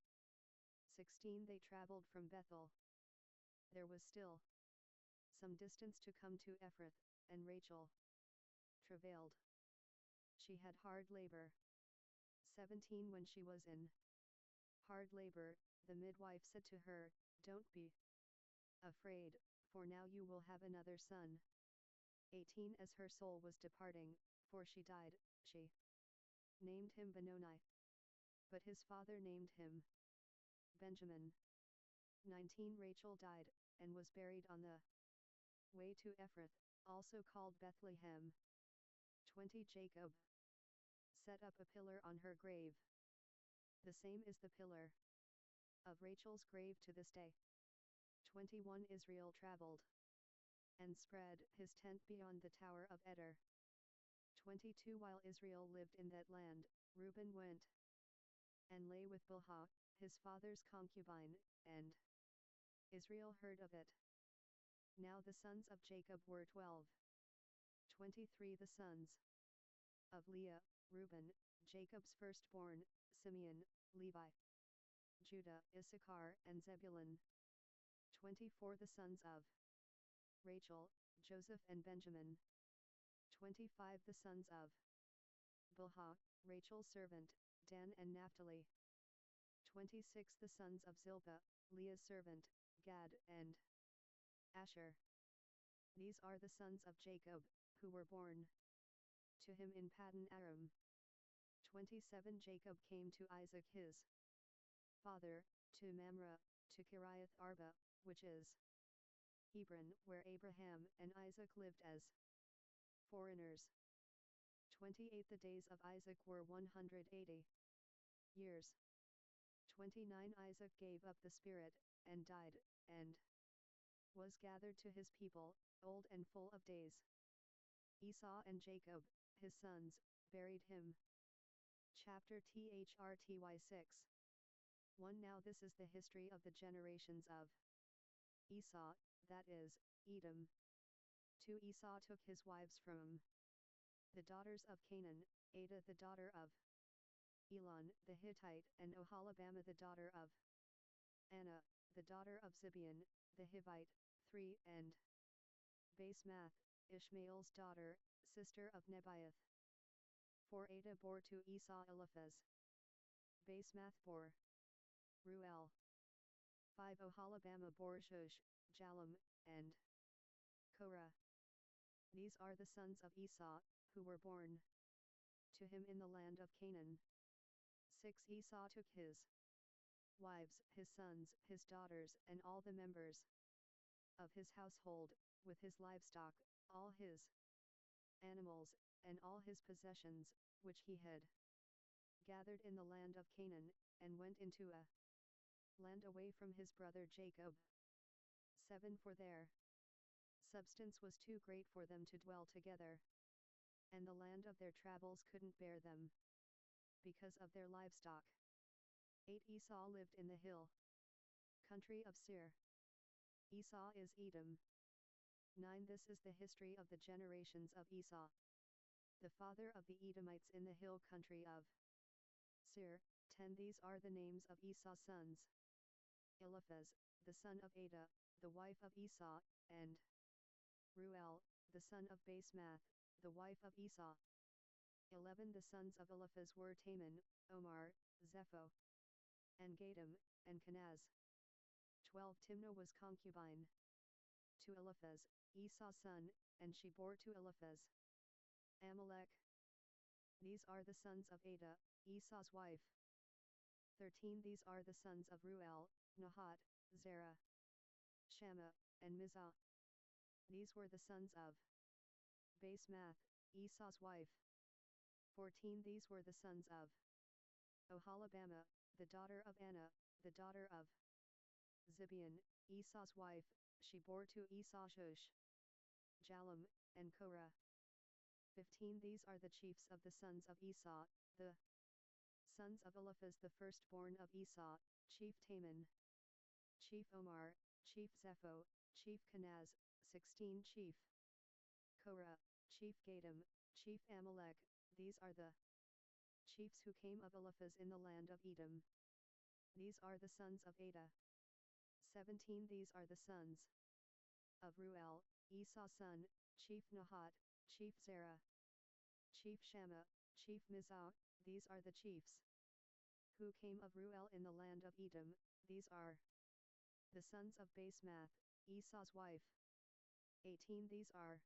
16 They traveled from Bethel. There was still some distance to come to Ephrath, and Rachel travailed. She had hard labor. 17 When she was in hard labor, the midwife said to her, Don't be afraid, for now you will have another son. 18 As her soul was departing, for she died, she named him Benoni. But his father named him Benjamin. 19 Rachel died, and was buried on the way to Ephrath, also called Bethlehem. 20 Jacob set up a pillar on her grave. The same is the pillar of Rachel's grave to this day. 21 Israel traveled and spread his tent beyond the tower of Eder. 22 While Israel lived in that land, Reuben went and lay with Bilhah, his father's concubine, and Israel heard of it. Now the sons of Jacob were 12. 23 The sons of Leah, Reuben, Jacob's firstborn, Simeon, Levi, Judah, Issachar, and Zebulun. 24 The sons of Rachel, Joseph and Benjamin. 25 The sons of Bilhah, Rachel's servant, Dan and Naphtali. 26 The sons of Zilpah, Leah's servant, Gad and Asher. These are the sons of Jacob, who were born to him in Paddan Aram. 27 Jacob came to Isaac his father, to Mamre, to Kiriath Arba, which is Hebron, where Abraham and Isaac lived as foreigners. 28 The days of Isaac were 180 years. 29 Isaac gave up the spirit, and died, and was gathered to his people, old and full of days. Esau and Jacob, his sons, buried him. Chapter THRTY 6. 1 Now this is the history of the generations of Esau, that is, Edom. 2 Esau took his wives from the daughters of Canaan, Adah the daughter of Elon the Hittite, and Oholibamah the daughter of Anna, the daughter of Zibeon, the Hivite. 3 And Basemath, Ishmael's daughter, sister of Nebaioth. 4 Adah bore to Esau Eliphaz. Basemath bore Ruel. 5 Oholibamah bore Shush, Jalam, and Korah. These are the sons of Esau, who were born to him in the land of Canaan. 6 Esau took his wives, his sons, his daughters, and all the members of his household, with his livestock, all his animals, and all his possessions, which he had gathered in the land of Canaan, and went into a land away from his brother Jacob. 7 For their substance was too great for them to dwell together, and the land of their travels couldn't bear them, because of their livestock. 8 Esau lived in the hill country of Seir. Esau is Edom. 9 This is the history of the generations of Esau, the father of the Edomites in the hill country of Seir. 10 These are the names of Esau's sons. Eliphaz, the son of Adah, the wife of Esau, and Ruel, the son of Basemath, the wife of Esau. 11 The sons of Eliphaz were Taman, Omar, Zepho, and Gatam, and Kenaz. 12 Timnah was concubine to Eliphaz, Esau's son, and she bore to Eliphaz Amalek. These are the sons of Adah, Esau's wife. 13 These are the sons of Ruel, Nahat, Zerah, Shammah, and Mizah. These were the sons of Basemath, Esau's wife. 14 These were the sons of Oholibamah, the daughter of Anah, the daughter of Zibeon, Esau's wife. She bore to Esau Shush, Jalam, and Korah. 15 These are the chiefs of the sons of Esau, the sons of Eliphaz the firstborn of Esau, chief Taman, chief Omar, chief Zepho, chief Kenaz. 16 Chief Korah, chief Gatam, chief Amalek. These are the chiefs who came of Eliphaz in the land of Edom. These are the sons of Adah. 17 These are the sons of Ruel, Esau's son, chief Nahat, chief Zerah, chief Shammah, chief Mizah. These are the chiefs who came of Ruel in the land of Edom. These are the sons of Basemath, Esau's wife. 18 These are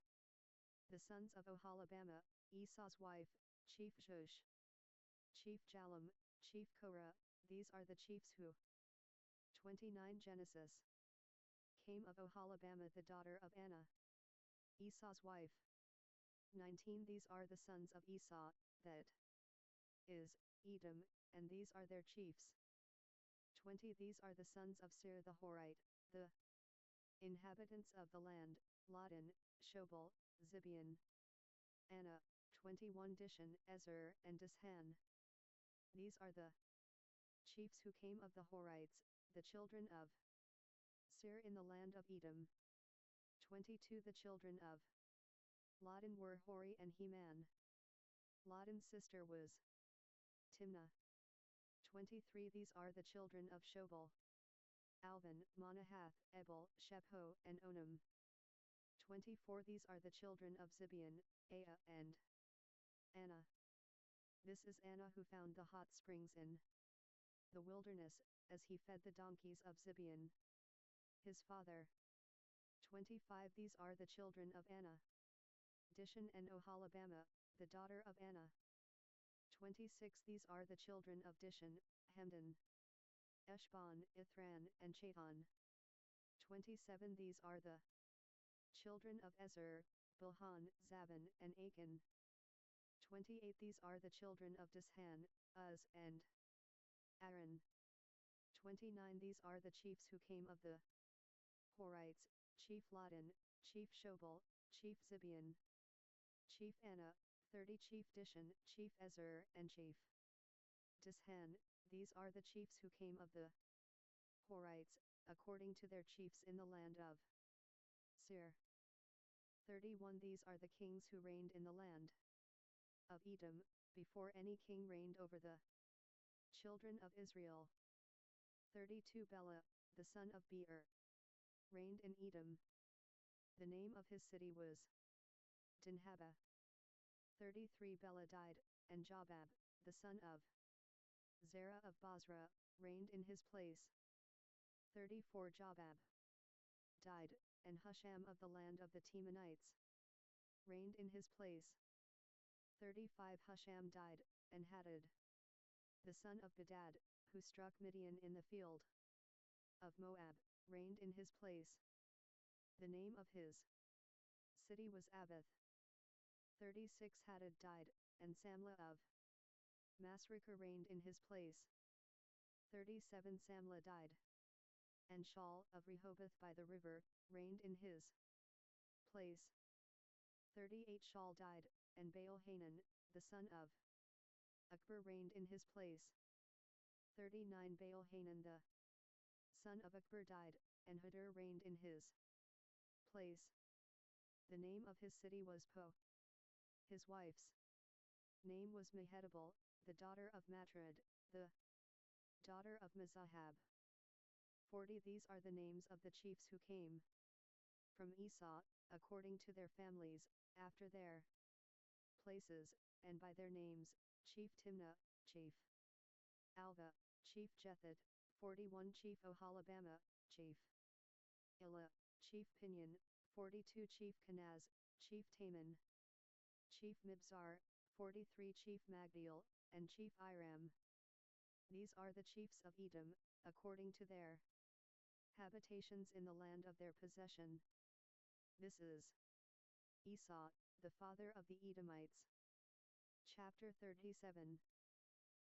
the sons of Oholibamah, Esau's wife, chief Shush, chief Jalam, chief Korah. These are the chiefs who 29 Genesis came of Oholibamah the daughter of Anah, Esau's wife. 19 These are the sons of Esau, that is, Edom, and these are their chiefs. 20 These are the sons of Seir the Horite, the inhabitants of the land, Ladan, Shobal, Zibeon, Anah. 21 Dishan, Ezer, and Dishan. These are the chiefs who came of the Horites, the children of Seir in the land of Edom. 22 The children of Ladan were Hori and Heman. Ladan's sister was Timnah. 23 These are the children of Shobal: Alvan, Manahath, Ebal, Shepho, and Onam. 24 These are the children of Zibeon, Aa, and Anah. This is Anah who found the hot springs in the wilderness, as he fed the donkeys of Zibeon, his father. 25 These are the children of Anah: Dishan and Oholibamah, the daughter of Anah. 26 These are the children of Dishan: Hamdan, Eshban, Ithran, and Chaitan. 27 These are the children of Ezer: Bilhan, Zaban, and Achan. 28 These are the children of Dishan: Uz, and Aaron. 29 These are the chiefs who came of the Horites: chief Ladan, chief Shobal, chief Zibeon, chief Anah. 30 Chief Dishan, chief Ezer, and chief Dishan. These are the chiefs who came of the Horites, according to their chiefs in the land of Seir. 31 These are the kings who reigned in the land of Edom, before any king reigned over the children of Israel. 32 Bela, the son of Beer, reigned in Edom. The name of his city was Dinhabah. 33 Bela died, and Jobab, the son of Zerah of Basra, reigned in his place. 34 Jobab died, and Husham of the land of the Temanites reigned in his place. 35 Husham died, and Hadad, the son of Bedad, who struck Midian in the field of Moab, reigned in his place. The name of his city was Abath. 36 Hadad died, and Samlah of Masrekah reigned in his place. 37 Samlah died, and Shaul of Rehoboth by the river reigned in his place. 38 Shaul died, and Baal-Hanan, the son of Akbor reigned in his place. 39 Baal-Hanan the son of Akbor died, and Hadar reigned in his place. The name of his city was Po. His wife's name was Mehetabel, the daughter of Matred, the daughter of Mezahab. 40 These are the names of the chiefs who came from Esau, according to their families, after their places, and by their names: Chief Timnah, Chief Alva, Chief Jetheth, 41 Chief Oholibamah, Chief Elah, Chief Pinion, 42 Chief Kenaz, Chief Taman, Chief Mibzar, 43 Chief Magdiel, and Chief Iram. These are the chiefs of Edom, according to their habitations in the land of their possession. This is Esau, the father of the Edomites. Chapter 37.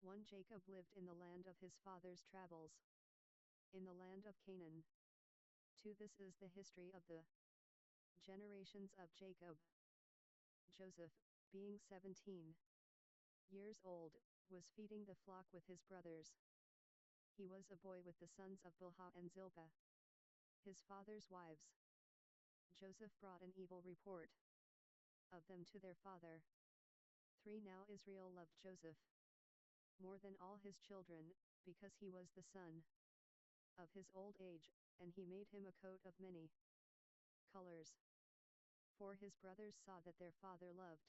1 Jacob lived in the land of his father's travels, in the land of Canaan. 2 This is the history of the generations of Jacob. Joseph, being 17 years old, was feeding the flock with his brothers. He was a boy with the sons of Bilhah and Zilpah, his father's wives. Joseph brought an evil report of them to their father. 3 Now Israel loved Joseph more than all his children, because he was the son of his old age, and he made him a coat of many colors. 4 His brothers saw that their father loved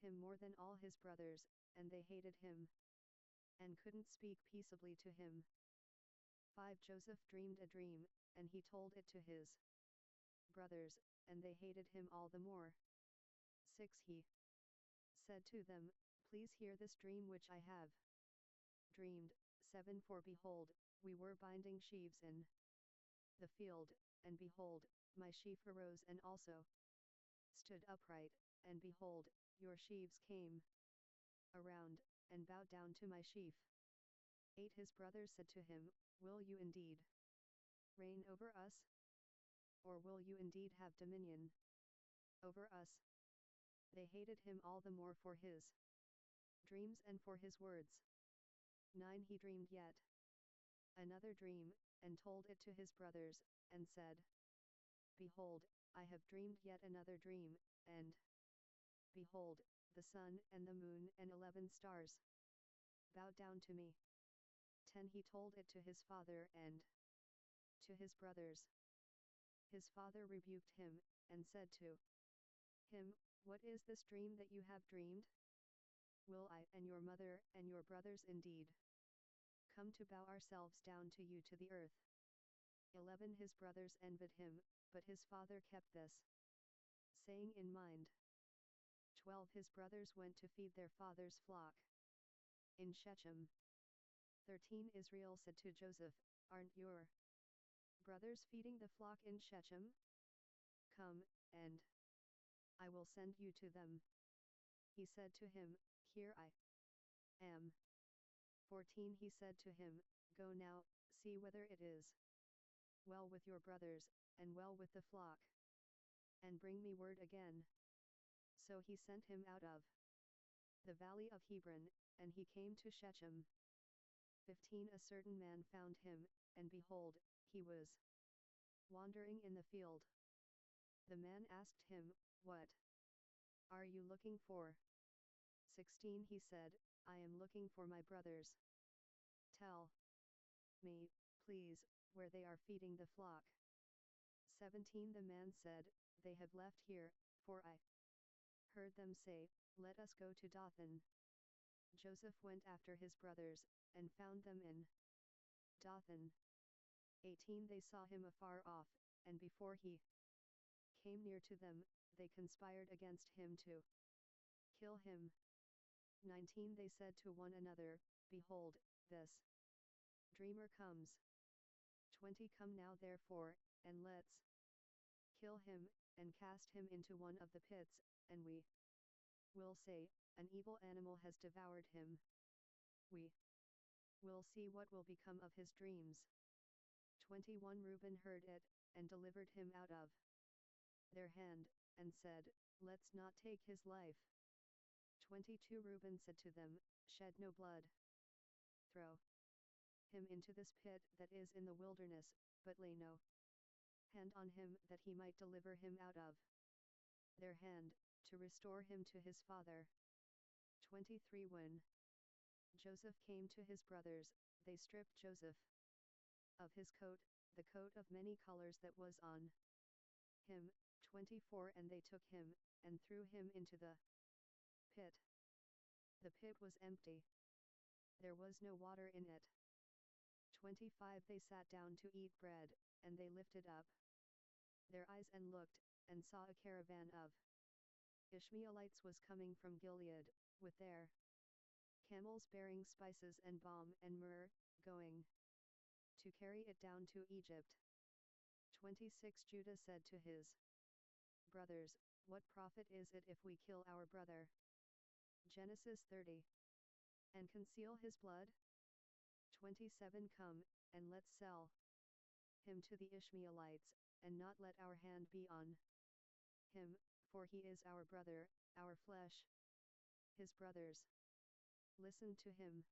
him more than all his brothers, and they hated him, and couldn't speak peaceably to him. 5 Joseph dreamed a dream, and he told it to his brothers, and they hated him all the more. 6 He said to them, Please hear this dream which I have dreamed. 7 For behold, we were binding sheaves in the field, and behold, my sheaf arose and also stood upright, and behold, your sheaves came around, and bowed down to my sheaf. 8 His brothers said to him, Will you indeed reign over us? Or will you indeed have dominion over us? They hated him all the more for his dreams and for his words. 9 He dreamed yet another dream, and told it to his brothers, and said, Behold, I have dreamed yet another dream, and behold, the sun and the moon and 11 stars bowed down to me. 10 He told it to his father and to his brothers. His father rebuked him, and said to him, What is this dream that you have dreamed? Will I and your mother and your brothers indeed come to bow ourselves down to you to the earth? 11 His brothers envied him, but his father kept this saying in mind. 12 His brothers went to feed their father's flock in Shechem. 13 Israel said to Joseph, Aren't your brothers feeding the flock in Shechem? Come, and I will send you to them. He said to him, Here I am. 14 He said to him, Go now, see whether it is well with your brothers, and well with the flock, and bring me word again. So he sent him out of the valley of Hebron, and he came to Shechem. 15 A certain man found him, and behold, he was wandering in the field. The man asked him, What are you looking for? 16 He said, I am looking for my brothers. Tell me, please, where they are feeding the flock. 17 The man said, They have left here, for I heard them say, Let us go to Dothan. Joseph went after his brothers, and found them in Dothan. 18 They saw him afar off, and before he came near to them, they conspired against him to kill him. 19 They said to one another, Behold, this dreamer comes. 20 Come now therefore, and let's kill him, and cast him into one of the pits, and we will say, An evil animal has devoured him. We will see what will become of his dreams. 21 Reuben heard it, and delivered him out of their hand, and said, Let's not take his life. 22 Reuben said to them, Shed no blood. Throw him into this pit that is in the wilderness, but lay no hand on him, that he might deliver him out of their hand, to restore him to his father. 23 When Joseph came to his brothers, they stripped Joseph of his coat, the coat of many colors that was on him. 24 And they took him, and threw him into the pit. The pit was empty. There was no water in it. 25 They sat down to eat bread, and they lifted up their eyes and looked, and saw a caravan of Ishmaelites was coming from Gilead, with their camels bearing spices and balm and myrrh, going to carry it down to Egypt. 26 Judah said to his brothers, What profit is it if we kill our brother? Genesis 30. And conceal his blood? 27 Come, and let's sell him to the Ishmaelites, and not let our hand be on him, for he is our brother, our flesh. His brothers listened to him.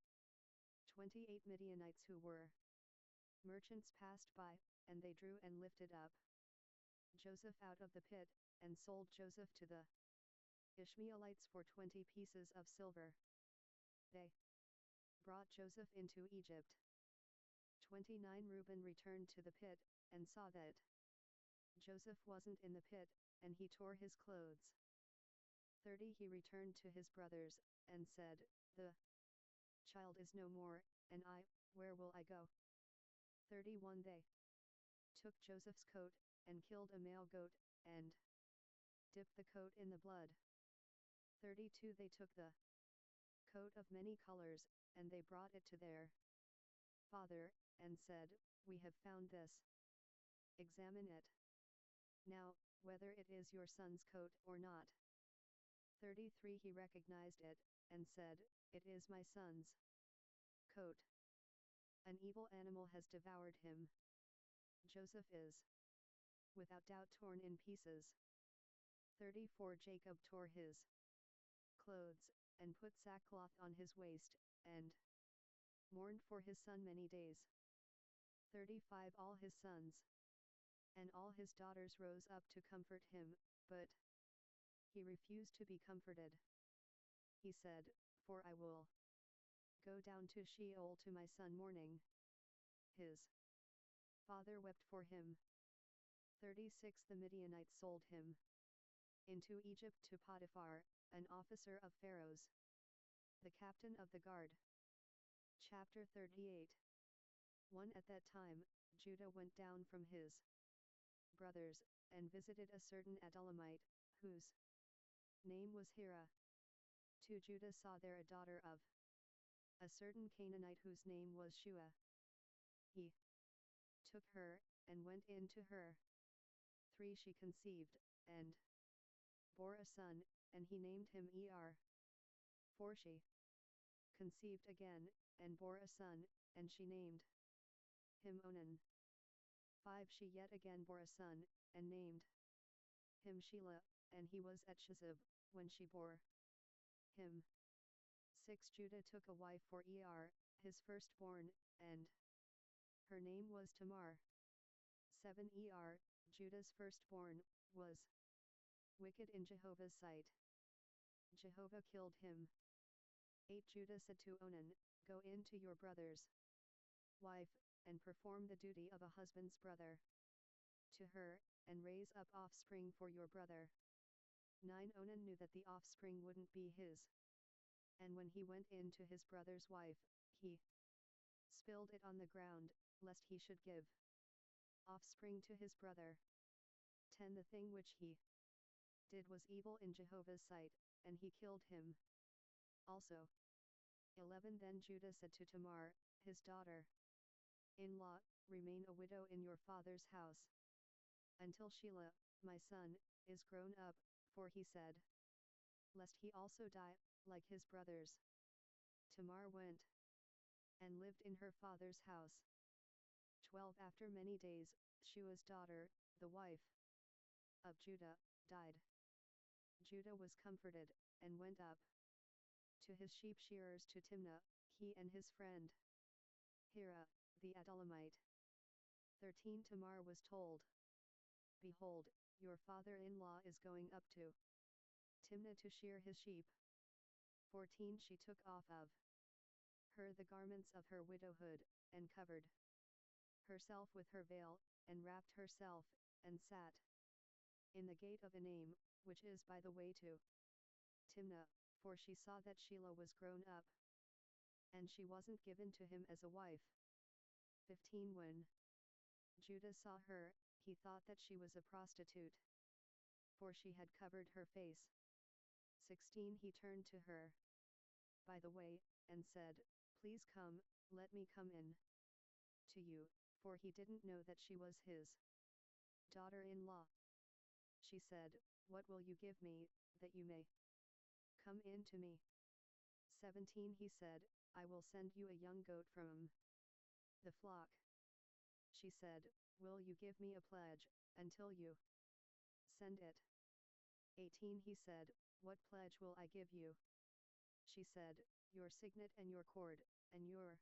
28 Midianites who were merchants passed by, and they drew and lifted up Joseph out of the pit, and sold Joseph to the Ishmaelites for 20 pieces of silver. They brought Joseph into Egypt. 29 Reuben returned to the pit, and saw that Joseph wasn't in the pit, and he tore his clothes. 30 He returned to his brothers, and said, The child is no more, and where will I go? 31 They took Joseph's coat, and killed a male goat, and dipped the coat in the blood. 32 They took the coat of many colors, and they brought it to their father, and said, We have found this. Examine it now, whether it is your son's coat or not. 33 He recognized it, and said, It is my son's coat. An evil animal has devoured him. Joseph is without doubt torn in pieces. 34 Jacob tore his clothes, and put sackcloth on his waist, and mourned for his son many days. 35 All his sons and all his daughters rose up to comfort him, but he refused to be comforted. He said, For I will go down to Sheol to my son mourning. His father wept for him. 36 The Midianites sold him into Egypt to Potiphar, an officer of Pharaoh's, the captain of the guard. Chapter 38. 1 At that time, Judah went down from his brothers, and visited a certain Adullamite, whose name was Hira. 2 Judah saw there a daughter of a certain Canaanite whose name was Shua. He took her, and went in to her. 3 She conceived, and bore a son, and he named him Er. 4 She conceived again, and bore a son, and she named him Onan. 5 She yet again bore a son, and named him Shelah, and he was at Shizib, when she bore him. 6 Judah took a wife for Er, his firstborn, and her name was Tamar. 7 Er, Judah's firstborn, was wicked in Jehovah's sight. Jehovah killed him. 8 Judah said to Onan, Go in to your brother's wife, and perform the duty of a husband's brother to her, and raise up offspring for your brother. 9 Onan knew that the offspring wouldn't be his. And when he went in to his brother's wife, he spilled it on the ground, lest he should give offspring to his brother. 10 The thing which he did was evil in Jehovah's sight, and he killed him also. 11 Then Judah said to Tamar, his daughter-in-law, Remain a widow in your father's house, until Shelah, my son, is grown up, for he said, Lest he also die, like his brothers. Tamar went and lived in her father's house. 12 After many days, Shua's daughter, the wife of Judah, died. Judah was comforted, and went up to his sheep shearers to Timnah, he and his friend Hira, the Adullamite. 13 Tamar was told, Behold, your father-in-law is going up to Timnah to shear his sheep. 14 She took off of her the garments of her widowhood, and covered herself with her veil, and wrapped herself, and sat in the gate of Enaim, which is by the way to Timnah, for she saw that Shelah was grown up, and she wasn't given to him as a wife. 15 When Judah saw her, he thought that she was a prostitute, for she had covered her face. 16 He turned to her by the way, and said, Please come, let me come in to you, for he didn't know that she was his daughter-in-law. She said, What will you give me, that you may come in to me? 17 He said, I will send you a young goat from the flock. She said, Will you give me a pledge, until you send it? 18 He said, What pledge will I give you? She said, Your signet and your cord, and your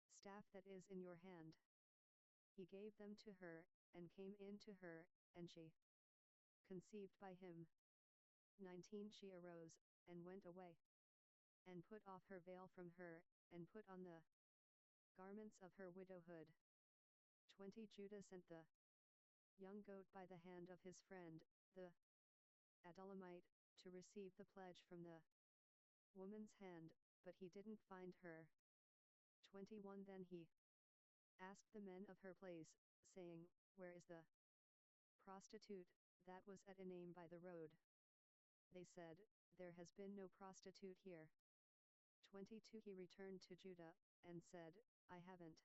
staff that is in your hand. He gave them to her, and came in to her, and she conceived by him. 19 She arose, and went away, and put off her veil from her, and put on the garments of her widowhood. 20 Judah sent the young goat by the hand of his friend, the Adullamite, to receive the pledge from the woman's hand, but he didn't find her. 21 Then he asked the men of her place, saying, Where is the prostitute that was at Enaim by the road? They said, There has been no prostitute here. 22 He returned to Judah, and said, I haven't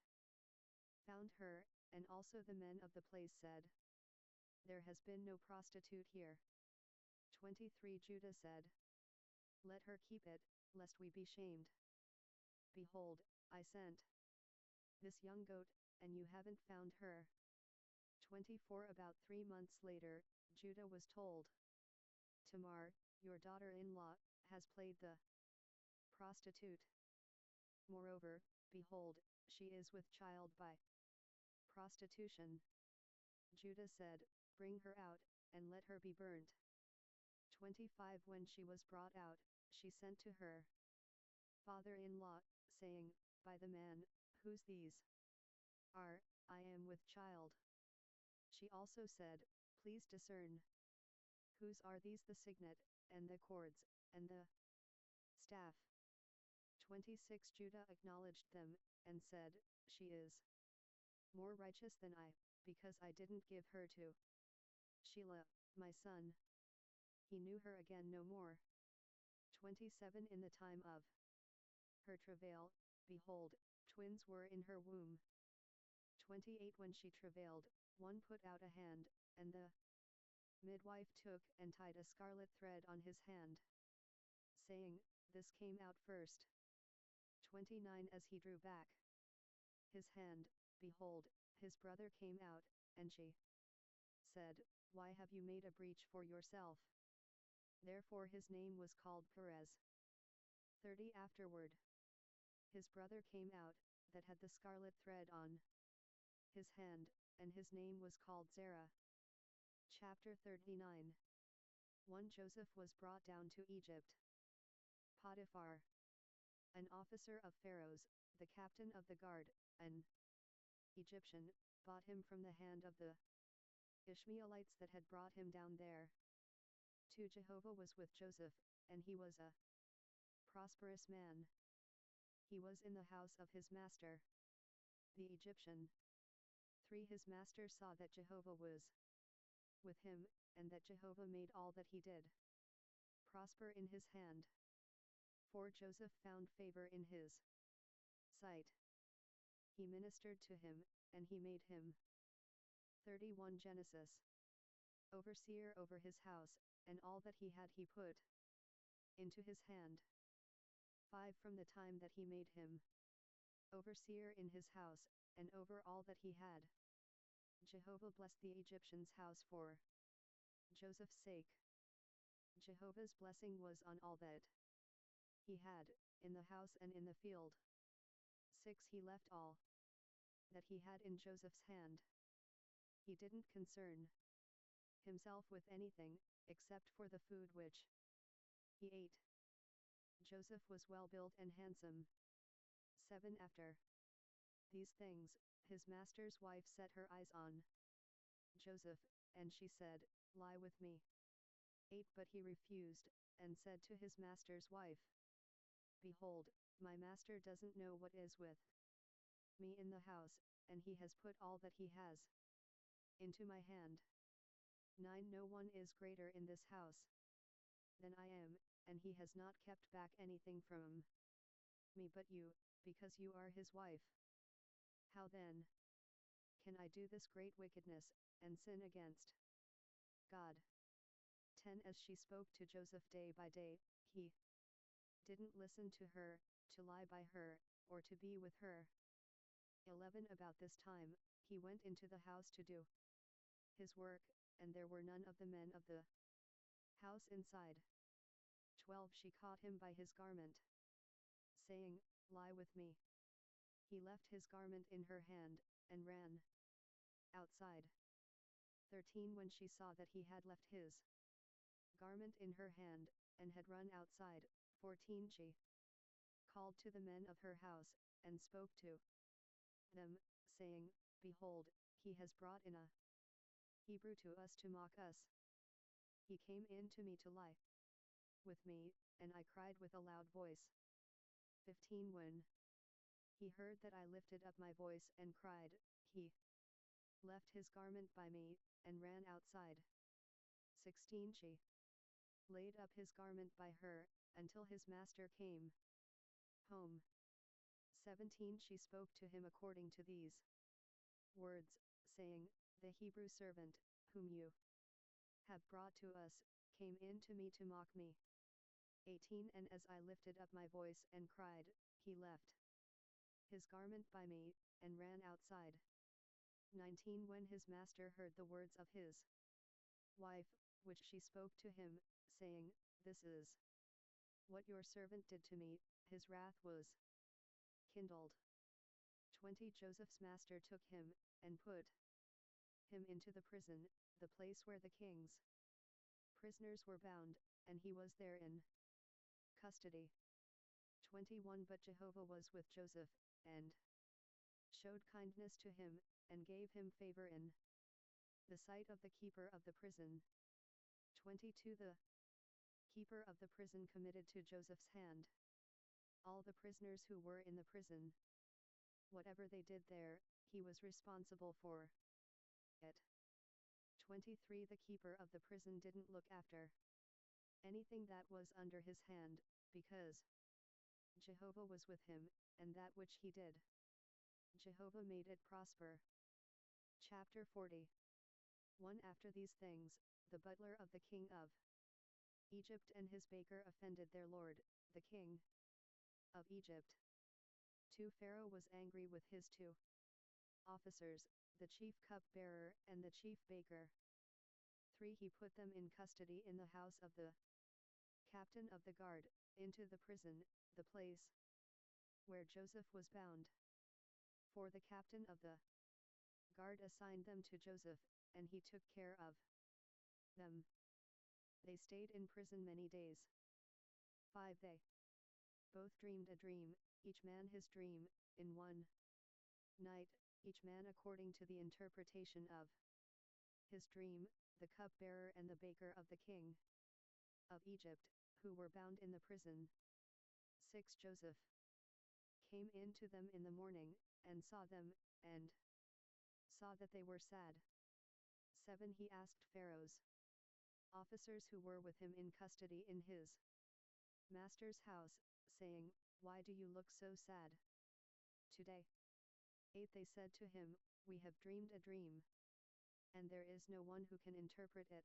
found her, and also the men of the place said, There has been no prostitute here. 23 Judah said, Let her keep it, lest we be shamed. Behold, I sent this young goat, and you haven't found her. 24 About 3 months later, Judah was told, Tamar, your daughter-in-law, has played the prostitute. Moreover, behold, she is with child by prostitution. Judah said, Bring her out, and let her be burnt. 25 When she was brought out, she sent to her father-in-law, saying, By the man, whose these are, I am with child. She also said, Please discern, whose are these the signet, and the cords, and the staff? 26 Judah acknowledged them, and said, She is more righteous than I, because I didn't give her to Shelah, my son. He knew her again no more. 27 In the time of her travail, behold, twins were in her womb. 28 When she travailed, one put out a hand, and the midwife took and tied a scarlet thread on his hand, saying, This came out first. 29 As he drew back his hand, behold, his brother came out, and she said, Why have you made a breach for yourself? Therefore his name was called Perez. 30 Afterward, his brother came out, that had the scarlet thread on his hand, and his name was called Zerah. Chapter 39 1 Joseph was brought down to Egypt. Potiphar, an officer of Pharaoh's, the captain of the guard, an Egyptian, bought him from the hand of the Ishmaelites that had brought him down there. 2 Jehovah was with Joseph, and he was a prosperous man. He was in the house of his master, the Egyptian. 3 His master saw that Jehovah was with him, and that Jehovah made all that he did prosper in his hand. 4 Joseph found favor in his sight. He ministered to him, and he made him 31 Genesis overseer over his house, and all that he had he put into his hand. 5 From the time that he made him overseer in his house, and over all that he had, Jehovah blessed the Egyptian's house for Joseph's sake. Jehovah's blessing was on all that he had, in the house and in the field. 6 He left all that he had in Joseph's hand. He didn't concern himself with anything, except for the food which he ate. Joseph was well built and handsome. 7 After these things, His master's wife set her eyes on Joseph, and she said, "Lie with me." 8 But he refused, and said to his master's wife, "Behold, my master doesn't know what is with me in the house, and he has put all that he has into my hand. 9 No one is greater in this house than I am, and he has not kept back anything from me but you, because you are his wife. How then can I do this great wickedness, and sin against God?" 10 As she spoke to Joseph day by day, he didn't listen to her, to lie by her, or to be with her. 11 About this time, he went into the house to do his work, and there were none of the men of the house inside. 12 She caught him by his garment, saying, "Lie with me." He left his garment in her hand, and ran outside. 13 When she saw that he had left his garment in her hand, and had run outside. 14 She called to the men of her house, and spoke to them, saying, "Behold, he has brought in a Hebrew to us to mock us. He came in to me to lie with me, and I cried with a loud voice." 15 When he heard that I lifted up my voice and cried, he left his garment by me, and ran outside. 16 She laid up his garment by her, until his master came home. 17 She spoke to him according to these words, saying, "The Hebrew servant, whom you have brought to us, came in to me to mock me." 18 And as I lifted up my voice and cried, he left his garment by me, and ran outside. 19 When his master heard the words of his wife, which she spoke to him, saying, "This is what your servant did to me," his wrath was kindled. 20 Joseph's master took him, and put him into the prison, the place where the king's prisoners were bound, and he was there in custody. 21 But Jehovah was with Joseph, and showed kindness to him, and gave him favor in the sight of the keeper of the prison. 22 The keeper of the prison committed to Joseph's hand all the prisoners who were in the prison. Whatever they did there, he was responsible for it. 23 The keeper of the prison didn't look after anything that was under his hand, because Jehovah was with him, and that which he did, Jehovah made it prosper. Chapter 40 1 After these things, the butler of the king of Egypt and his baker offended their lord, the king of Egypt. 2 Pharaoh was angry with his 2 officers, the chief cupbearer and the chief baker. 3 He put them in custody in the house of the captain of the guard, into the prison, the place where Joseph was bound. 4 The captain of the guard assigned them to Joseph, and he took care of them. They stayed in prison many days. 5 They both dreamed a dream, each man his dream, in one night, each man according to the interpretation of his dream, the cupbearer and the baker of the king of Egypt, who were bound in the prison. 6 Joseph came in to them in the morning, and saw them, and saw that they were sad. 7 He asked Pharaoh's officers who were with him in custody in his master's house, saying, "Why do you look so sad today?" 8 They said to him, "We have dreamed a dream, and there is no one who can interpret it."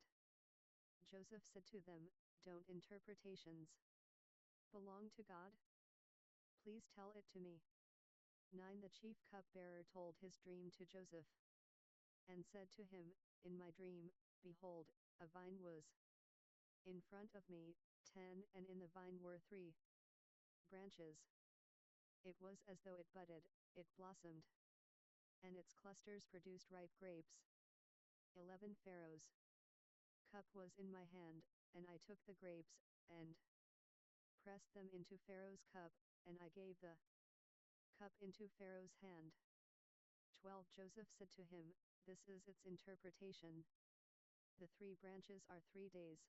Joseph said to them, "Don't interpretations belong to God? Please tell it to me." 9 The chief cupbearer told his dream to Joseph, and said to him, "In my dream, behold, a vine was in front of me. 10 And in the vine were 3 branches. It was as though it budded, it blossomed, and its clusters produced ripe grapes. 11 Pharaoh's cup was in my hand, and I took the grapes, and pressed them into Pharaoh's cup, and I gave the cup into Pharaoh's hand. 12 Joseph said to him, this is its interpretation. The 3 branches are 3 days.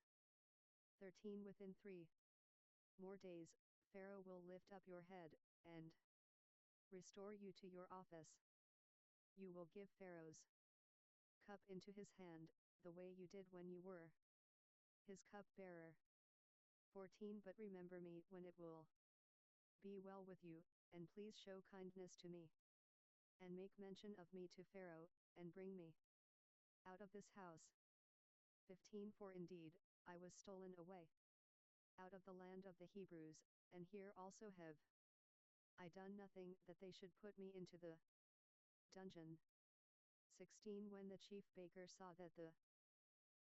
13 Within 3 more days, Pharaoh will lift up your head, and restore you to your office. You will give Pharaoh's cup into his hand, the way you did when you were his cup-bearer. 14 But remember me when it will be well with you, and please show kindness to me, and make mention of me to Pharaoh, and bring me out of this house. 15 For indeed, I was stolen away out of the land of the Hebrews, and here also have I done nothing that they should put me into the dungeon. 16 When the chief baker saw that the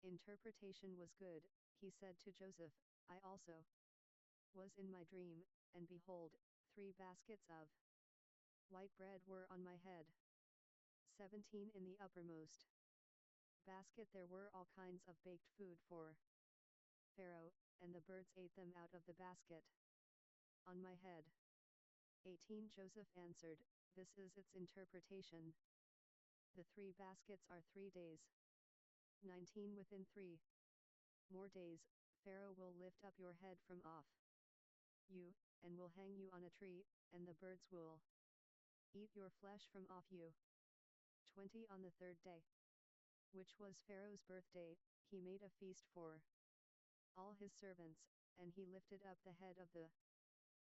interpretation was good, he said to Joseph, I also was in my dream, and behold, 3 baskets of white bread were on my head. 17 In the uppermost basket there were all kinds of baked food for Pharaoh, and the birds ate them out of the basket on my head. 18 Joseph answered, this is its interpretation. The 3 baskets are 3 days. 19 Within 3 more days, Pharaoh will lift up your head from off you, and will hang you on a tree, and the birds will eat your flesh from off you. 20 On the 3rd day, which was Pharaoh's birthday, he made a feast for all his servants, and he lifted up the head of the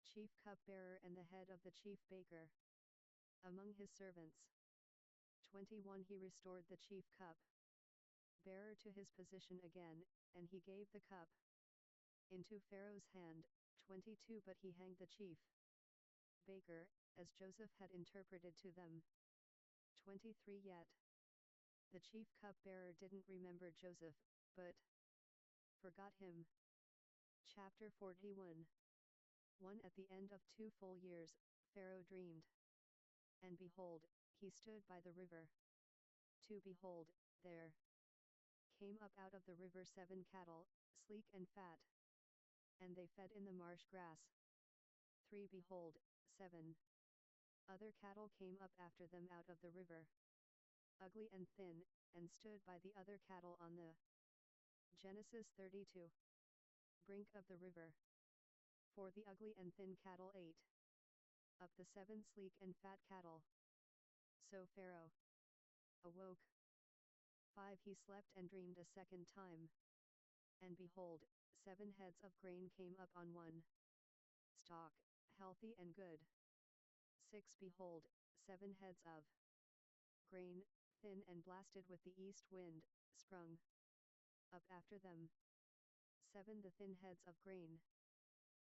chief cupbearer and the head of the chief baker among his servants. 21 He restored the chief cup-bearer to his position again, and he gave the cup into Pharaoh's hand. 22 But he hanged the chief baker, as Joseph had interpreted to them. 23 Yet the chief cupbearer didn't remember Joseph, but forgot him. Chapter 41 1 At the end of 2 full years, Pharaoh dreamed. And behold, he stood by the river. 2 Behold, there came up out of the river 7 cattle, sleek and fat, and they fed in the marsh grass. 3 Behold, 7 other cattle came up after them out of the river, ugly and thin, and stood by the other cattle on the Genesis 32 brink of the river. 4 The ugly and thin cattle ate up the 7 sleek and fat cattle. So Pharaoh awoke. 5 He slept and dreamed a second time. And behold, 7 heads of grain came up on one stalk, healthy and good. 6 Behold, 7 heads of grain, thin and blasted with the east wind, sprung up after them. 7 The thin heads of grain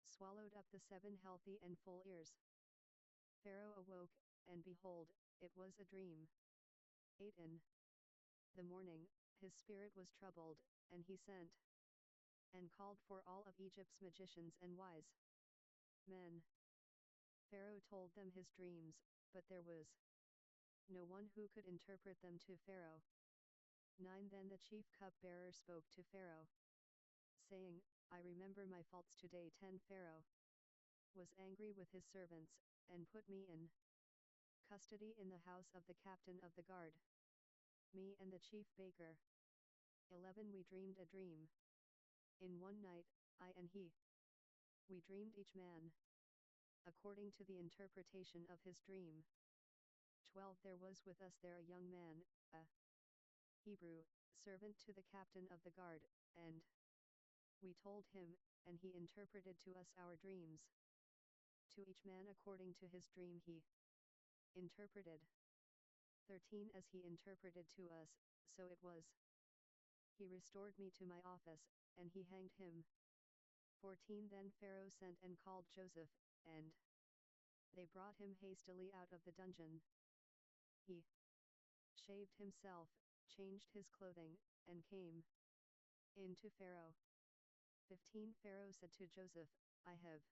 swallowed up the 7 healthy and full ears. Pharaoh awoke, and behold, it was a dream. 8 In the morning, his spirit was troubled, and he sent and called for all of Egypt's magicians and wise men. Pharaoh told them his dreams, but there was no one who could interpret them to Pharaoh. 9 Then the chief cupbearer spoke to Pharaoh, saying, I remember my faults today. 10 Pharaoh was angry with his servants, and put me in custody in the house of the captain of the guard, me and the chief baker. 11 We dreamed a dream. In one night, I and he, we dreamed each man according to the interpretation of his dream. 12 There was with us there a young man, a Hebrew, servant to the captain of the guard, and we told him, and he interpreted to us our dreams. To each man according to his dream he interpreted. 13 As he interpreted to us, so it was. He restored me to my office, and he hanged him. 14 Then Pharaoh sent and called Joseph, and they brought him hastily out of the dungeon. He shaved himself, changed his clothing, and came in to Pharaoh. 15 Pharaoh said to Joseph, I have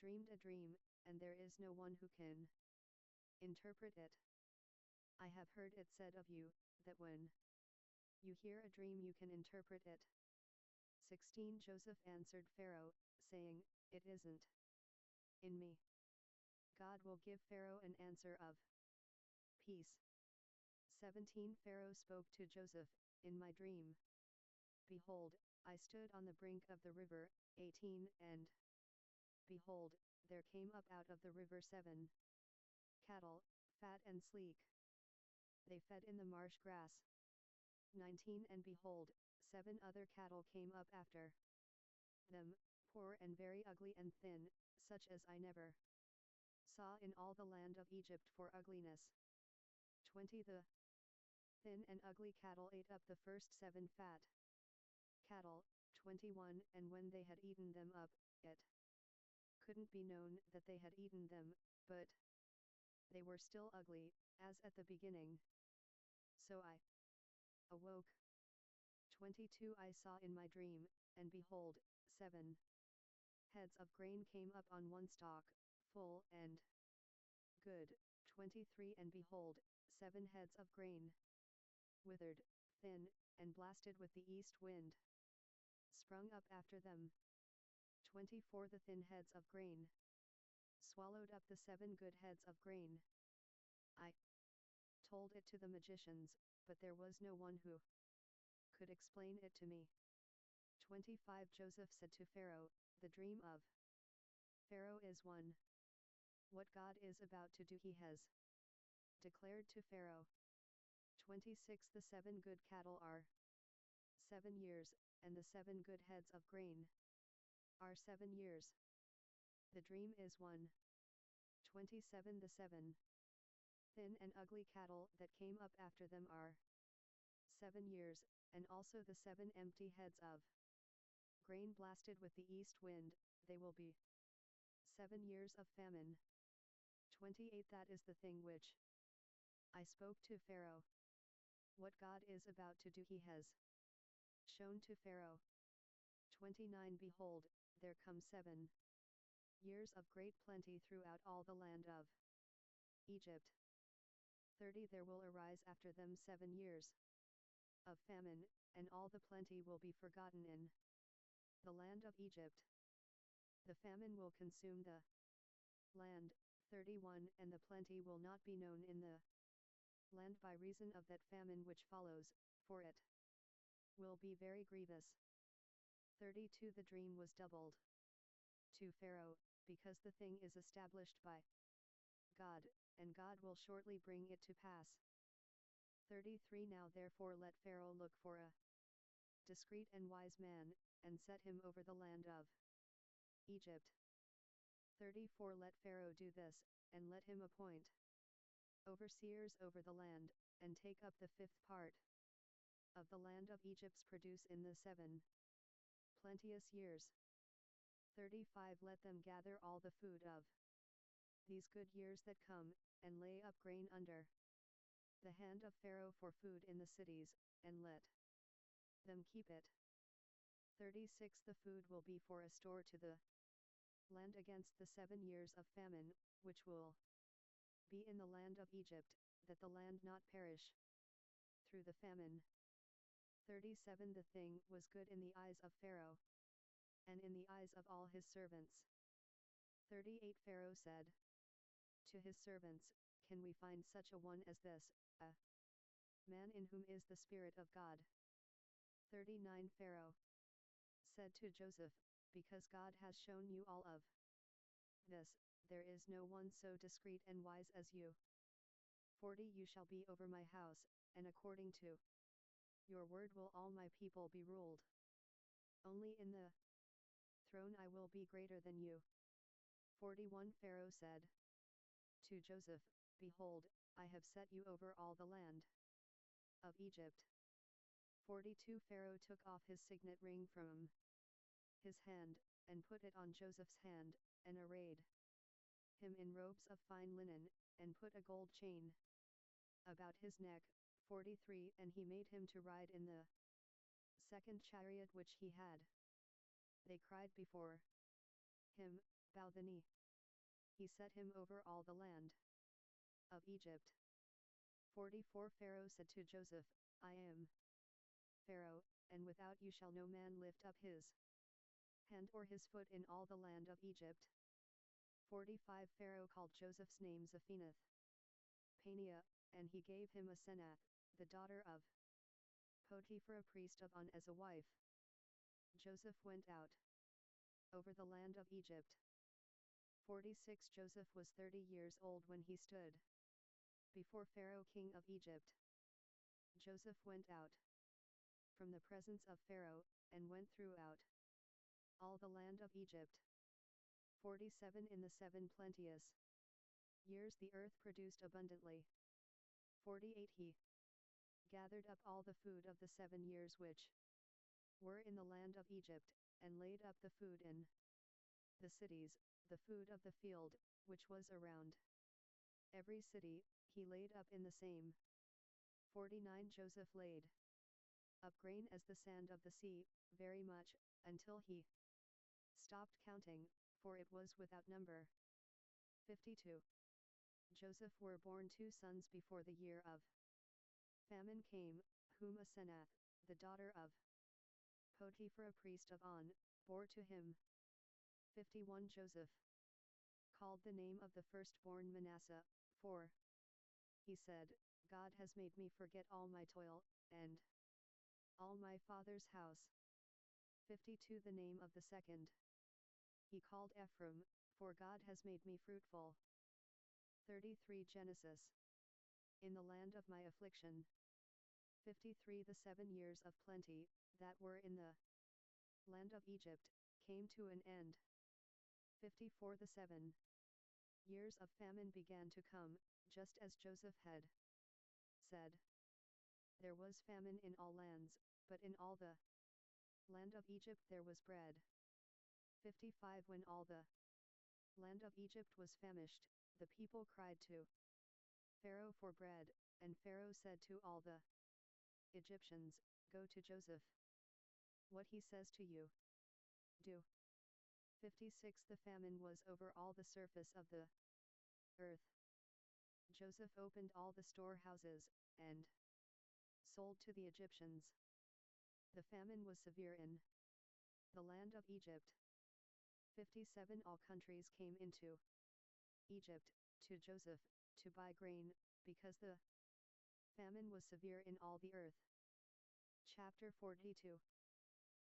dreamed a dream, and there is no one who can interpret it. I have heard it said of you, that when you hear a dream you can interpret it. 16 Joseph answered Pharaoh, saying, It isn't in me. God will give Pharaoh an answer of peace. 17 Pharaoh spoke to Joseph, in my dream. Behold, I stood on the brink of the river. 18 And behold, there came up out of the river 7 cattle, fat and sleek. They fed in the marsh grass. 19 And behold, 7 other cattle came up after them, poor and very ugly and thin, such as I never saw in all the land of Egypt for ugliness. 20 The thin and ugly cattle ate up the first 7 fat cattle. 21 And when they had eaten them up, it couldn't be known that they had eaten them, but they were still ugly, as at the beginning. So I awoke. 22 I saw in my dream, and behold, 7 heads of grain came up on one stalk, full and good. 23 And behold, 7 heads of grain, withered, thin, and blasted with the east wind, sprung up after them. 24 The thin heads of grain swallowed up the 7 good heads of grain. I told it to the magicians, but there was no one who could explain it to me. 25 Joseph said to Pharaoh, the dream of Pharaoh is one. What God is about to do he has declared to Pharaoh. 26 The 7 good cattle are 7 years, and the 7 good heads of grain are 7 years. The dream is one. 27 The 7 thin and ugly cattle that came up after them are 7 years, and also the 7 empty heads of grain blasted with the east wind. They will be 7 years of famine. 28 That is the thing which I spoke to Pharaoh. What God is about to do he has shown to Pharaoh. 29 Behold, there come 7 years of great plenty throughout all the land of Egypt. 30 There will arise after them 7 years of famine, and all the plenty will be forgotten in the land of Egypt. The famine will consume the land. 31 And the plenty will not be known in the land by reason of that famine which follows, for it will be very grievous. 32 The dream was doubled to Pharaoh, because the thing is established by God, and God will shortly bring it to pass. 33 Now therefore let Pharaoh look for a discreet and wise man, and set him over the land of Egypt. 34 Let Pharaoh do this, and let him appoint overseers over the land, and take up the 5th part of the land of Egypt's produce in the 7 plenteous years. 35 Let them gather all the food of these good years that come, and lay up grain under the hand of Pharaoh for food in the cities, and let them keep it. 36 The food will be for a store to the land against the 7 years of famine, which will be in the land of Egypt, that the land not perish through the famine. 37 The thing was good in the eyes of Pharaoh, and in the eyes of all his servants. 38 Pharaoh said to his servants, Can we find such a one as this, a man in whom is the Spirit of God? 39 Pharaoh said to Joseph, Because God has shown you all of this, there is no one so discreet and wise as you. 40 You shall be over my house, and according to your word will all my people be ruled. Only in the throne I will be greater than you. 41 Pharaoh said to Joseph, Behold, I have set you over all the land of Egypt. 42 Pharaoh took off his signet ring from his hand, and put it on Joseph's hand, and arrayed him in robes of fine linen, and put a gold chain about his neck. 43 And he made him to ride in the 2nd chariot which he had. They cried before him, Bow the knee. He set him over all the land of Egypt. 44 Pharaoh said to Joseph, I am Pharaoh, and without you shall no man lift up his hand or his foot in all the land of Egypt. 45 Pharaoh called Joseph's name Zephinath Paneah, and he gave him Asenath, the daughter of Potiphar, a priest of On, as a wife. Joseph went out over the land of Egypt. 46 Joseph was 30 years old when he stood before Pharaoh king of Egypt. Joseph went out from the presence of Pharaoh, and went throughout all the land of Egypt. 47 In the 7 plenteous years the earth produced abundantly. 48 He gathered up all the food of the 7 years which were in the land of Egypt, and laid up the food in the cities, the food of the field, which was around every city, he laid up in the same. 49 Joseph laid up grain as the sand of the sea, very much, until he stopped counting, for it was without number. 52 Joseph were born 2 sons before the year of famine came, whom Asenath, the daughter of Potiphar, a priest of On, bore to him. 51 Joseph called the name of the firstborn Manasseh, for he said, God has made me forget all my toil, and all my father's house. 52 The name of the second he called Ephraim, for God has made me fruitful. 33 Genesis. In the land of my affliction. 53 The 7 years of plenty, that were in the land of Egypt, came to an end. 54 The 7 years of famine began to come, just as Joseph had said. There was famine in all lands, but in all the land of Egypt there was bread. 55 When all the land of Egypt was famished, the people cried to Pharaoh for bread, and Pharaoh said to all the Egyptians, Go to Joseph. What he says to you, do. 56 The famine was over all the surface of the earth. Joseph opened all the storehouses, and sold to the Egyptians. The famine was severe in the land of Egypt. 57 All countries came into Egypt, to Joseph, to buy grain, because the famine was severe in all the earth. Chapter 42.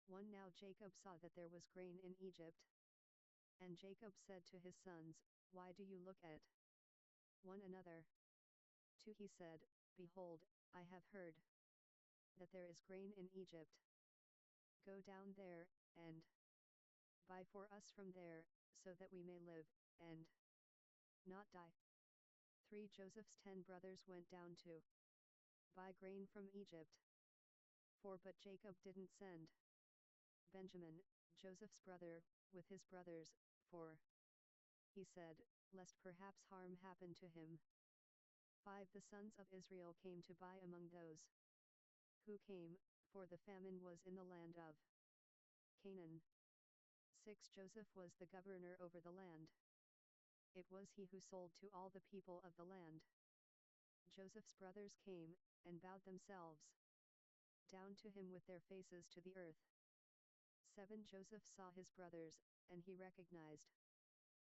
1 Now Jacob saw that there was grain in Egypt. And Jacob said to his sons, Why do you look at one another? 2 He said, Behold, I have heard that there is grain in Egypt. Go down there, and buy for us from there, so that we may live, and not die. 3 Joseph's 10 brothers went down to buy grain from Egypt. 4 But Jacob didn't send Benjamin, Joseph's brother, with his brothers, for he said, lest perhaps harm happen to him. 5 The sons of Israel came to buy among those who came, for the famine was in the land of Canaan. 6 Joseph was the governor over the land. It was he who sold to all the people of the land. Joseph's brothers came, and bowed themselves down to him with their faces to the earth. 7 Joseph saw his brothers, and he recognized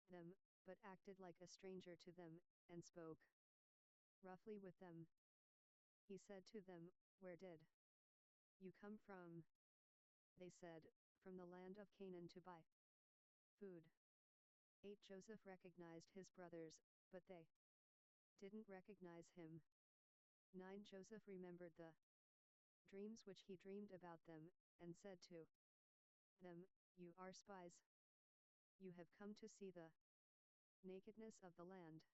them, but acted like a stranger to them, and spoke roughly with them. He said to them, Where did you come from? They said, From the land of Canaan to buy food. 8 Joseph recognized his brothers, but they didn't recognize him. 9 Joseph remembered the dreams which he dreamed about them, and said to them, You are spies. You have come to see the nakedness of the land.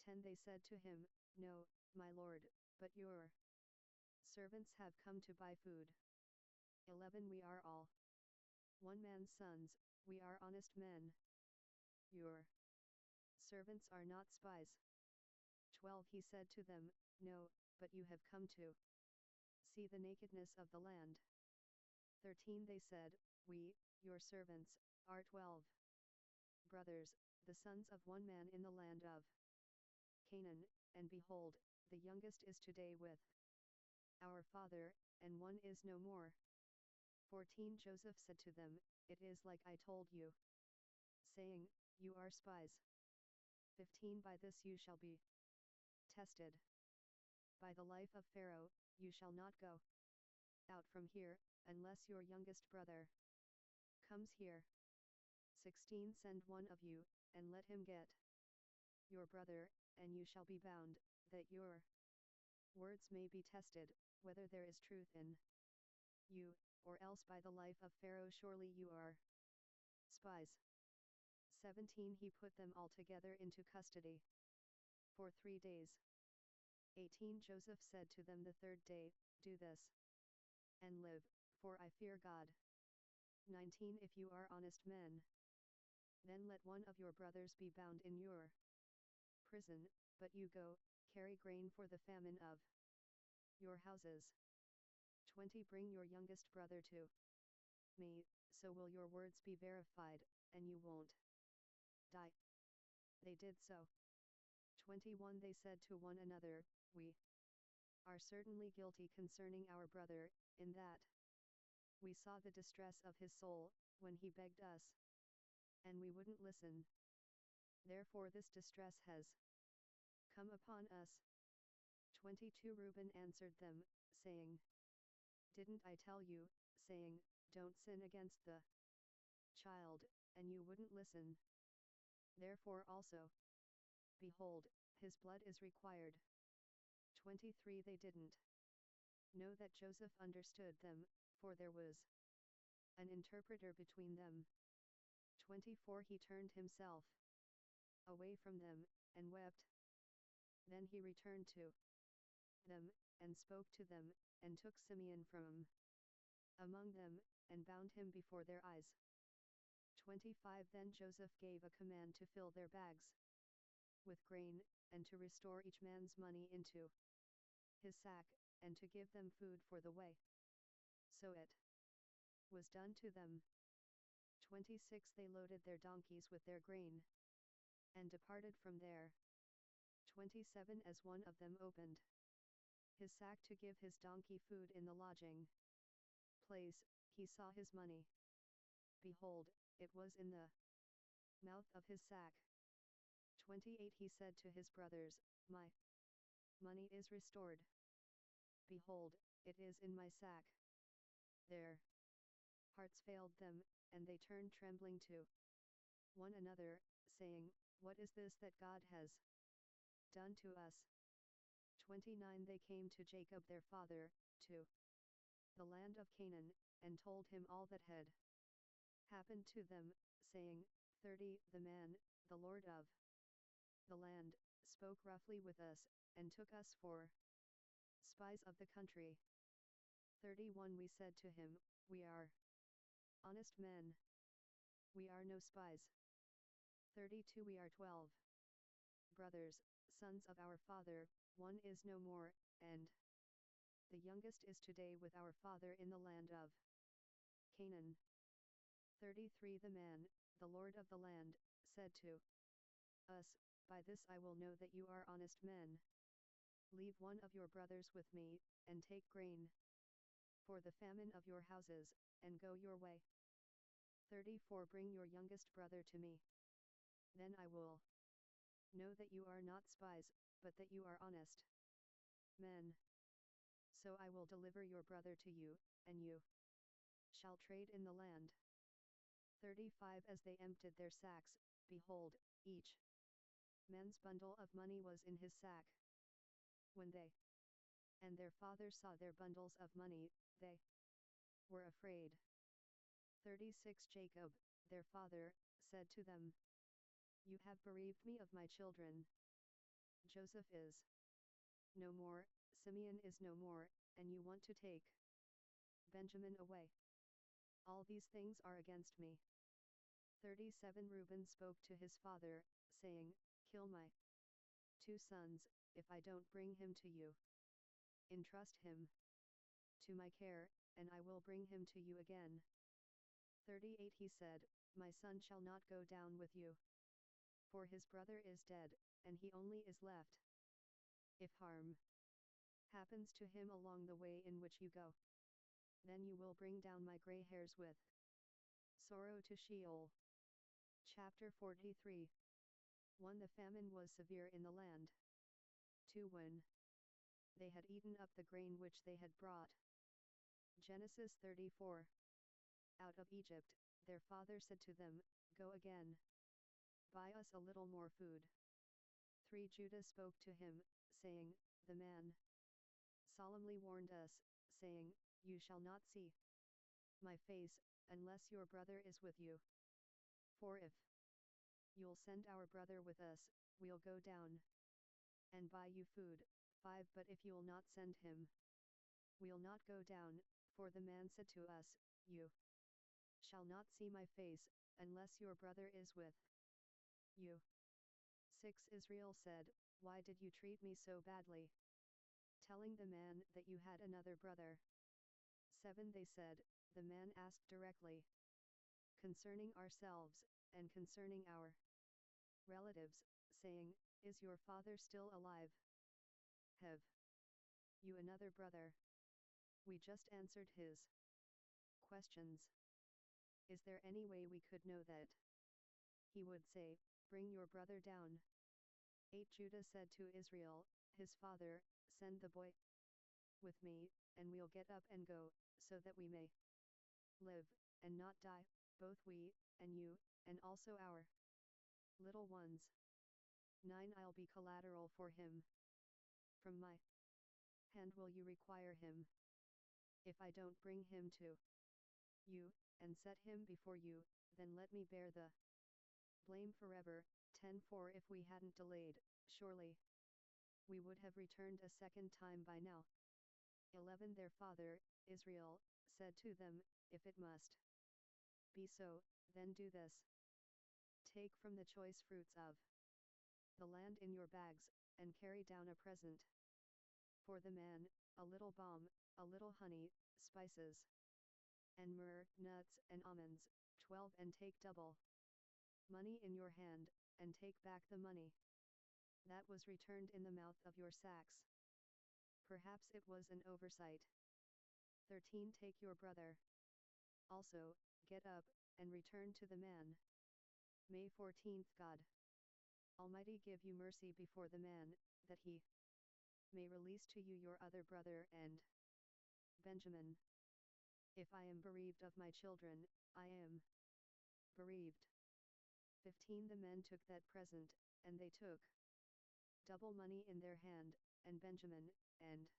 10 They said to him, No, my lord, but your servants have come to buy food. 11 We are all one man's sons, we are honest men. Your servants are not spies. 12 He said to them, No, but you have come to see the nakedness of the land. 13 They said, We, your servants, are 12 brothers, the sons of one man in the land of Canaan, and behold, the youngest is today with our father, and one is no more. 14 Joseph said to them, It is like I told you, saying, You are spies. 15 By this you shall be tested. by the life of Pharaoh, you shall not go out from here, unless your youngest brother comes here. 16 Send one of you, and let him get your brother, and you shall be bound, that your words may be tested, whether there is truth in you, or else by the life of Pharaoh surely you are spies. 17 He put them all together into custody for 3 days. 18 Joseph said to them the third day, do this, and live, for I fear God. 19 If you are honest men, then let one of your brothers be bound in your prison, but you go, carry grain for the famine of your houses. 20 Bring your youngest brother to me, so will your words be verified, and you won't die. They did so. 21 They said to one another, we are certainly guilty concerning our brother, in that we saw the distress of his soul, when he begged us, and we wouldn't listen. Therefore this distress has come upon us. 22 Reuben answered them, saying, didn't I tell you, saying, don't sin against the child, and you wouldn't listen? Therefore also, behold, his blood is required. 23 They didn't know that Joseph understood them, for there was an interpreter between them. 24 He turned himself away from them, and wept. Then he returned to them, and spoke to them, and took Simeon from among them, and bound him before their eyes. 25 Then Joseph gave a command to fill their bags with grain, and to restore each man's money into his sack, and to give them food for the way. So it was done to them. 26 They loaded their donkeys with their grain, and departed from there. 27 As one of them opened his sack to give his donkey food in the lodging place, he saw his money. Behold, it was in the mouth of his sack. 28 He said to his brothers, my money is restored. Behold, it is in my sack. Their hearts failed them, and they turned trembling to one another, saying, what is this that God has done to us? 29 They came to Jacob their father, to the land of Canaan, and told him all that had happened to them, saying, 30 The man, the Lord of the land, spoke roughly with us, and took us for spies of the country. 31 We said to him, we are honest men. We are no spies. 32 We are 12 brothers, sons of our father, one is no more, and the youngest is today with our father in the land of Canaan. 33 The man, the Lord of the land, said to us, by this I will know that you are honest men. Leave one of your brothers with me, and take grain for the famine of your houses, and go your way. 34 Bring your youngest brother to me. Then I will know that you are not spies, but that you are honest men. So I will deliver your brother to you, and you shall trade in the land. 35 As they emptied their sacks, behold, each man's bundle of money was in his sack. When they and their father saw their bundles of money, they were afraid. 36 Jacob, their father, said to them, you have bereaved me of my children. Joseph is no more, Simeon is no more, and you want to take Benjamin away. All these things are against me. 37 Reuben spoke to his father, saying, kill my 2 sons, if I don't bring him to you. Entrust him to my care, and I will bring him to you again. 38 He said, my son shall not go down with you, for his brother is dead, and he only is left. If harm happens to him along the way in which you go, then you will bring down my gray hairs with sorrow to Sheol. Chapter 43. 1 The famine was severe in the land. 2 When they had eaten up the grain which they had brought. Genesis 34. Out of Egypt, their father said to them, Go again. Buy us a little more food. 3 Judah spoke to him, saying, The man solemnly warned us, saying, You shall not see my face, unless your brother is with you. 4 If you'll send our brother with us, we'll go down and buy you food. 5 But if you'll not send him, we'll not go down, for the man said to us, You shall not see my face, unless your brother is with you. 6 Israel said, Why did you treat me so badly, telling the man that you had another brother? 7 They said, The man asked directly concerning ourselves, and concerning our relatives, saying, Is your father still alive? Have you another brother? We just answered his questions. Is there any way we could know that he would say, Bring your brother down? 8 Judah said to Israel, his father, Send the boy with me, and we'll get up and go, so that we may live, and not die, both we, and you, and also our little ones. 9 I'll be collateral for him. From my hand will you require him? If I don't bring him to you, and set him before you, then let me bear the blame forever. 10 For if we hadn't delayed, surely we would have returned a second time by now. 11 Their father, Israel, said to them, If it must be so, then do this. Take from the choice fruits of the land in your bags, and carry down a present for the man, a little balm, a little honey, spices, and myrrh, nuts and almonds. 12 And take double money in your hand, and take back the money that was returned in the mouth of your sacks. Perhaps it was an oversight. 13 Take your brother also, get up, and return to the man. May 14th God Almighty give you mercy before the man, that he may release to you your other brother and Benjamin. If I am bereaved of my children, I am bereaved. 15 The men took that present, and they took double money in their hand, and Benjamin, and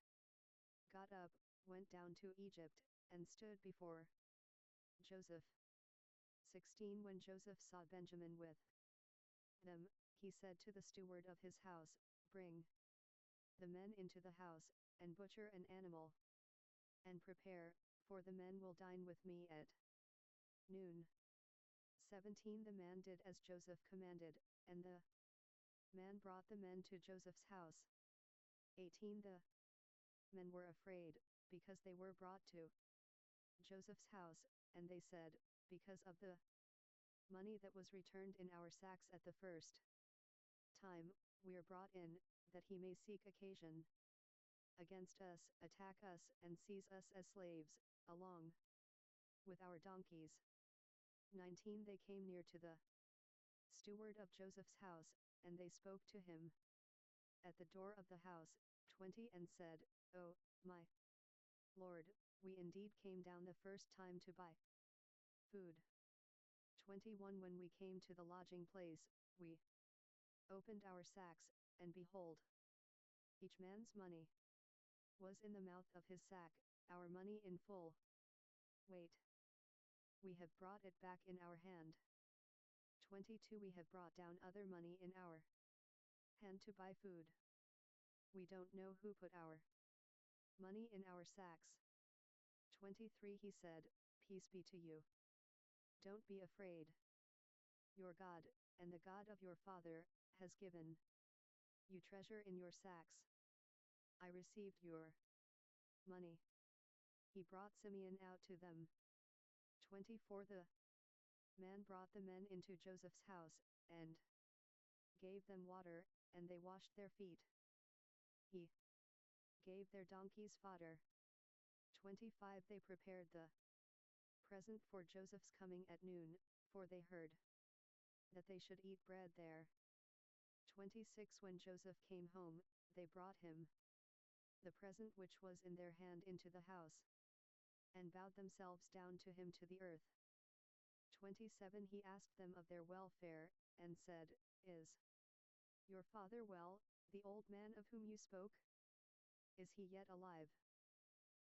got up, went down to Egypt, and stood before Joseph. 16 When Joseph saw Benjamin with them, he said to the steward of his house, Bring the men into the house, and butcher an animal, and prepare, for the men will dine with me at noon. 17 The man did as Joseph commanded, and the man brought the men to Joseph's house. 18 The men were afraid, because they were brought to Joseph's house, and they said, Because of the money that was returned in our sacks at the first time, we are brought in, that he may seek occasion against us, attack us, and seize us as slaves, along with our donkeys. 19 They came near to the steward of Joseph's house, and they spoke to him at the door of the house. 20 And said, O, my Lord, we indeed came down the first time to buy food. 21 When we came to the lodging place, we opened our sacks, and behold, each man's money was in the mouth of his sack, our money in full weight. We have brought it back in our hand. 22 We have brought down other money in our hand to buy food. We don't know who put our money in our sacks. 23 He said, Peace be to you. Don't be afraid. Your God, and the God of your father, has given you treasure in your sacks. I received your money. He brought Simeon out to them. 24 The man brought the men into Joseph's house, and gave them water, and they washed their feet. He gave their donkeys fodder. 25 They prepared the present for Joseph's coming at noon, for they heard that they should eat bread there. 26 When Joseph came home, they brought him the present which was in their hand into the house, and bowed themselves down to him to the earth. 27 He asked them of their welfare, and said, Is your father well, the old man of whom you spoke? Is he yet alive?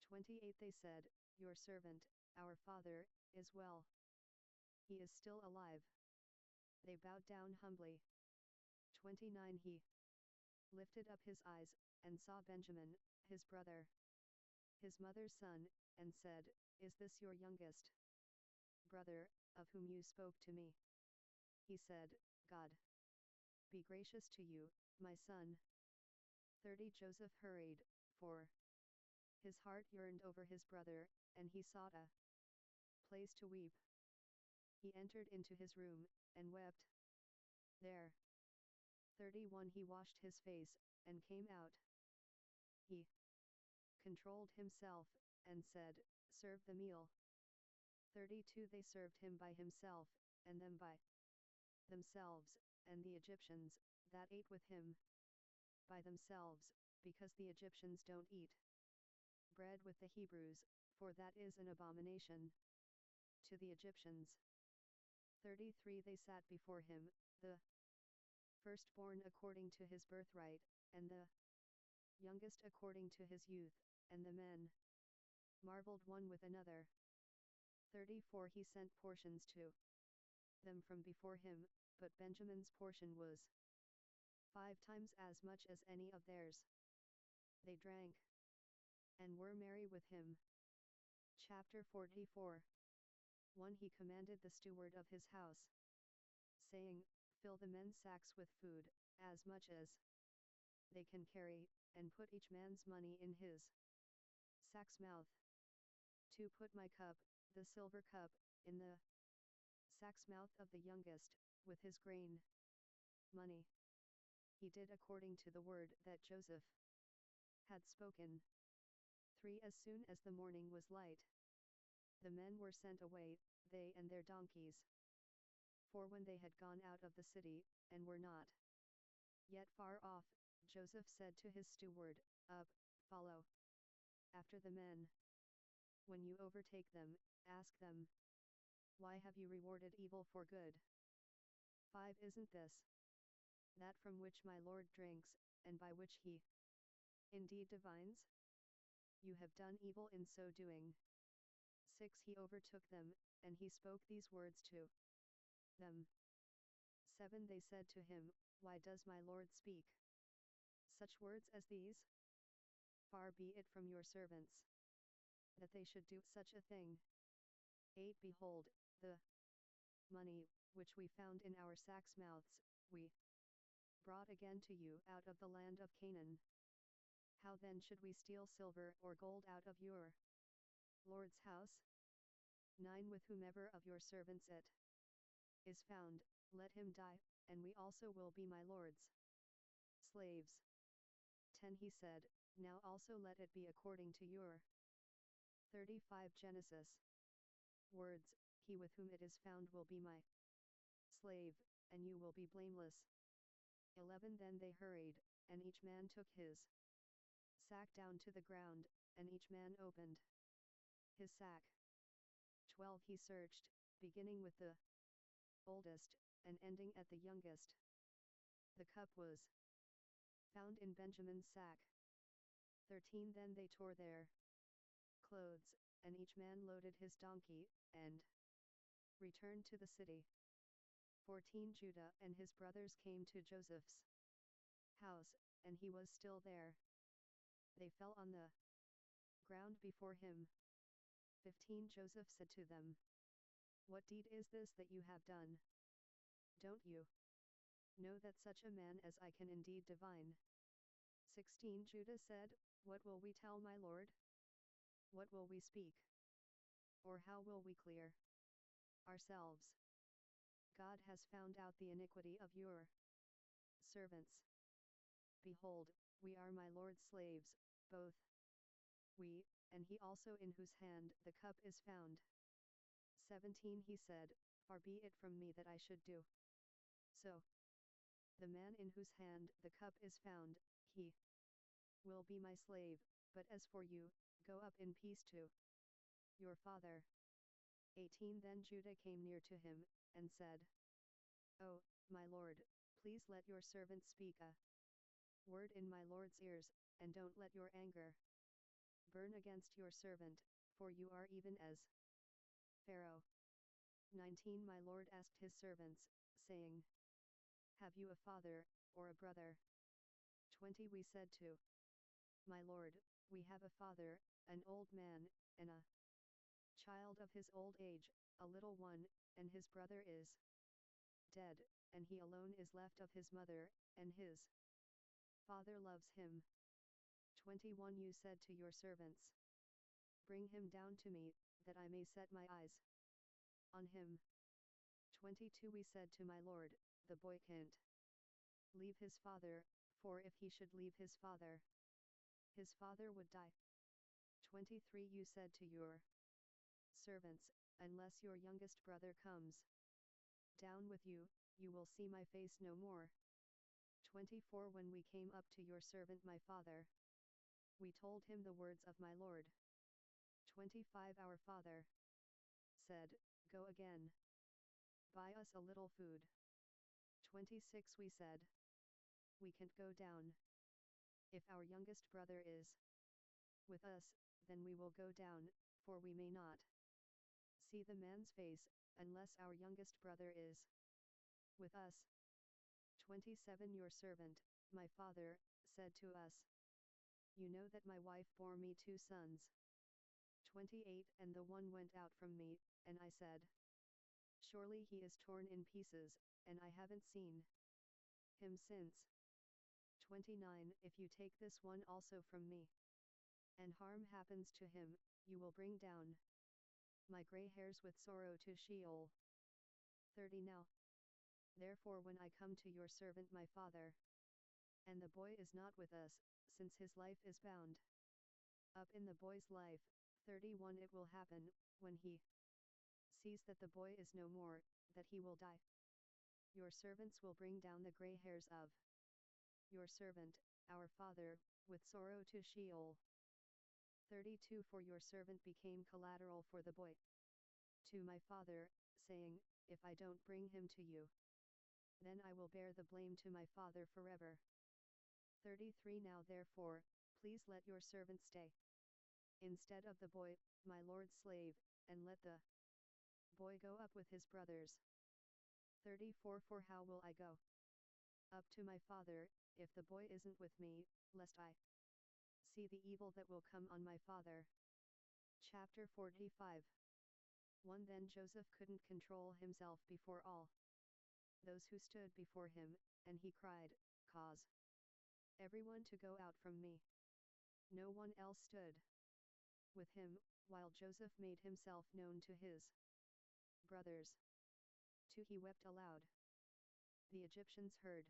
28 They said, Your servant, our father, is well. He is still alive. They bowed down humbly. 29 He lifted up his eyes, and saw Benjamin, his brother, his mother's son, and said, Is this your youngest brother, of whom you spoke to me? He said, God be gracious to you, my son. 30 Joseph hurried, for his heart yearned over his brother, and he sought a place to weep. He entered into his room, and wept there. 31 He washed his face, and came out. He controlled himself, and said, Serve the meal. 32 They served him by himself, and them by themselves, and the Egyptians, that ate with him, by themselves, because the Egyptians don't eat bread with the Hebrews, for that is an abomination to the Egyptians. 33 They sat before him, the firstborn according to his birthright, and the youngest according to his youth, and the men marveled one with another. 34 He sent portions to them from before him, but Benjamin's portion was 5 times as much as any of theirs. They drank and were merry with him. Chapter 44 1 He commanded the steward of his house, saying, Fill the men's sacks with food, as much as they can carry, and put each man's money in his sack's mouth. 2 Put my cup, the silver cup, in the sack's mouth of the youngest, with his grain money. He did according to the word that Joseph had spoken. 3 As soon as the morning was light, the men were sent away, they and their donkeys. 4 When they had gone out of the city, and were not yet far off, Joseph said to his steward, Up, follow after the men. When you overtake them, ask them, Why have you rewarded evil for good? 5 Isn't this that from which my Lord drinks, and by which he indeed divines? You have done evil in so doing. 6 He overtook them, and he spoke these words to them. 7 They said to him, Why does my Lord speak such words as these? Far be it from your servants that they should do such a thing. 8 Behold, the money, which we found in our sacks' mouths, we brought again to you out of the land of Canaan. How then should we steal silver or gold out of your Lord's house? 9 With whomever of your servants it is found, let him die, and we also will be my Lord's slaves. 10 He said, Now also let it be according to your 35 Genesis words, He with whom it is found will be my slave, and you will be blameless. 11 Then they hurried, and each man took his sack down to the ground, and each man opened his sack. 12 He searched, beginning with the oldest, and ending at the youngest. The cup was found in Benjamin's sack. 13 Then they tore their clothes, and each man loaded his donkey, and returned to the city. 14 Judah and his brothers came to Joseph's house, and he was still there. They fell on the ground before him. 15 Joseph said to them, What deed is this that you have done? Don't you know that such a man as I can indeed divine? 16 Judah said, What will we tell my Lord? What will we speak? Or how will we clear ourselves? God has found out the iniquity of your servants. Behold, we are my Lord's slaves, both we, and he also in whose hand the cup is found. 17 He said, Far be it from me that I should do so. The man in whose hand the cup is found, he will be my slave, but as for you, go up in peace to your father. 18 Then Judah came near to him, and said, O, my lord, please let your servant speak a word in my lord's ears, and don't let your anger burn against your servant, for you are even as Pharaoh. 19 My lord asked his servants, saying, Have you a father, or a brother? 20 We said to my lord, We have a father, an old man, and a child of his old age, a little one, and his brother is dead, and he alone is left of his mother, and his father loves him. 21 You said to your servants, Bring him down to me, that I may set my eyes on him. 22 We said to my lord, The boy can't leave his father, for if he should leave his father would die. 23 You said to your servants, Unless your youngest brother comes down with you, you will see my face no more. 24 When we came up to your servant my father, we told him the words of my lord. 25 Our father said, Go again. Buy us a little food. 26 We said, We can't go down. If our youngest brother is with us, then we will go down, for we may not see the man's face, unless our youngest brother is with us. 27 Your servant, my father, said to us, You know that my wife bore me 2 sons. 28 And the one went out from me, and I said, Surely he is torn in pieces, and I haven't seen him since. 29 If you take this one also from me, and harm happens to him, you will bring down my gray hairs with sorrow to Sheol. 30 Now therefore when I come to your servant my father, and the boy is not with us, since his life is bound up in the boy's life. 31 It will happen, when he sees that the boy is no more, that he will die. Your servants will bring down the gray hairs of your servant, our father, with sorrow to Sheol. 32 For your servant became collateral for the boy to my father, saying, If I don't bring him to you, then I will bear the blame to my father forever. 33 Now therefore, please let your servant stay instead of the boy, my lord's slave, and let the boy go up with his brothers. 34 For how will I go up to my father, if the boy isn't with me, lest I see the evil that will come on my father? Chapter 45 1 Then Joseph couldn't control himself before all those who stood before him, and he cried, Cause everyone to go out from me. No one else stood with him, while Joseph made himself known to his brothers. 2 He wept aloud. The Egyptians heard,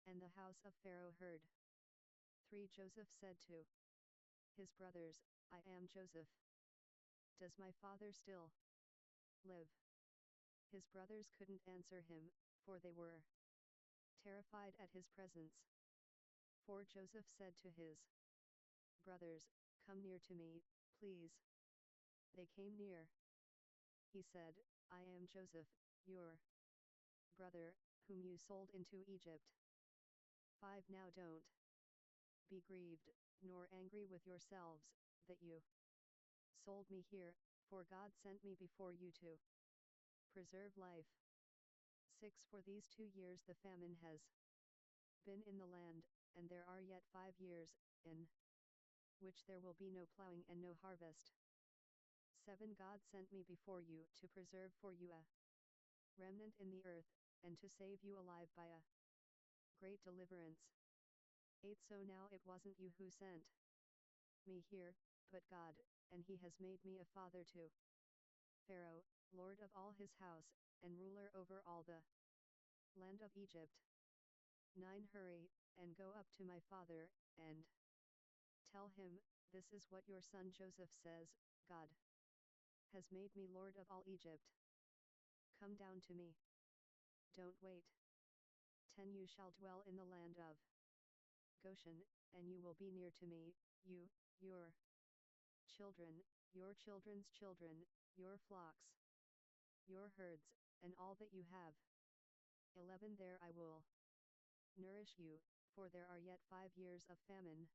and the house of Pharaoh heard. 3 Joseph said to his brothers, I am Joseph. Does my father still live? His brothers couldn't answer him, for they were terrified at his presence. 4 Joseph said to his brothers, Come near to me, please. They came near. He said, I am Joseph, your brother, whom you sold into Egypt. 5 Now don't be grieved, nor angry with yourselves, that you sold me here, for God sent me before you to preserve life. 6 For these 2 years the famine has been in the land, and there are yet 5 years, in which there will be no plowing and no harvest. 7 God sent me before you to preserve for you a remnant in the earth, and to save you alive by a great deliverance. 8 So now it wasn't you who sent me here, but God, and he has made me a father to Pharaoh, lord of all his house, and ruler over all the land of Egypt. 9 Hurry, and go up to my father, and tell him, This is what your son Joseph says, God has made me lord of all Egypt. Come down to me. Don't wait. 10 You shall dwell in the land of Goshen, and you will be near to me, you, your children, your children's children, your flocks, your herds, and all that you have. 11 There I will nourish you, for there are yet 5 years of famine,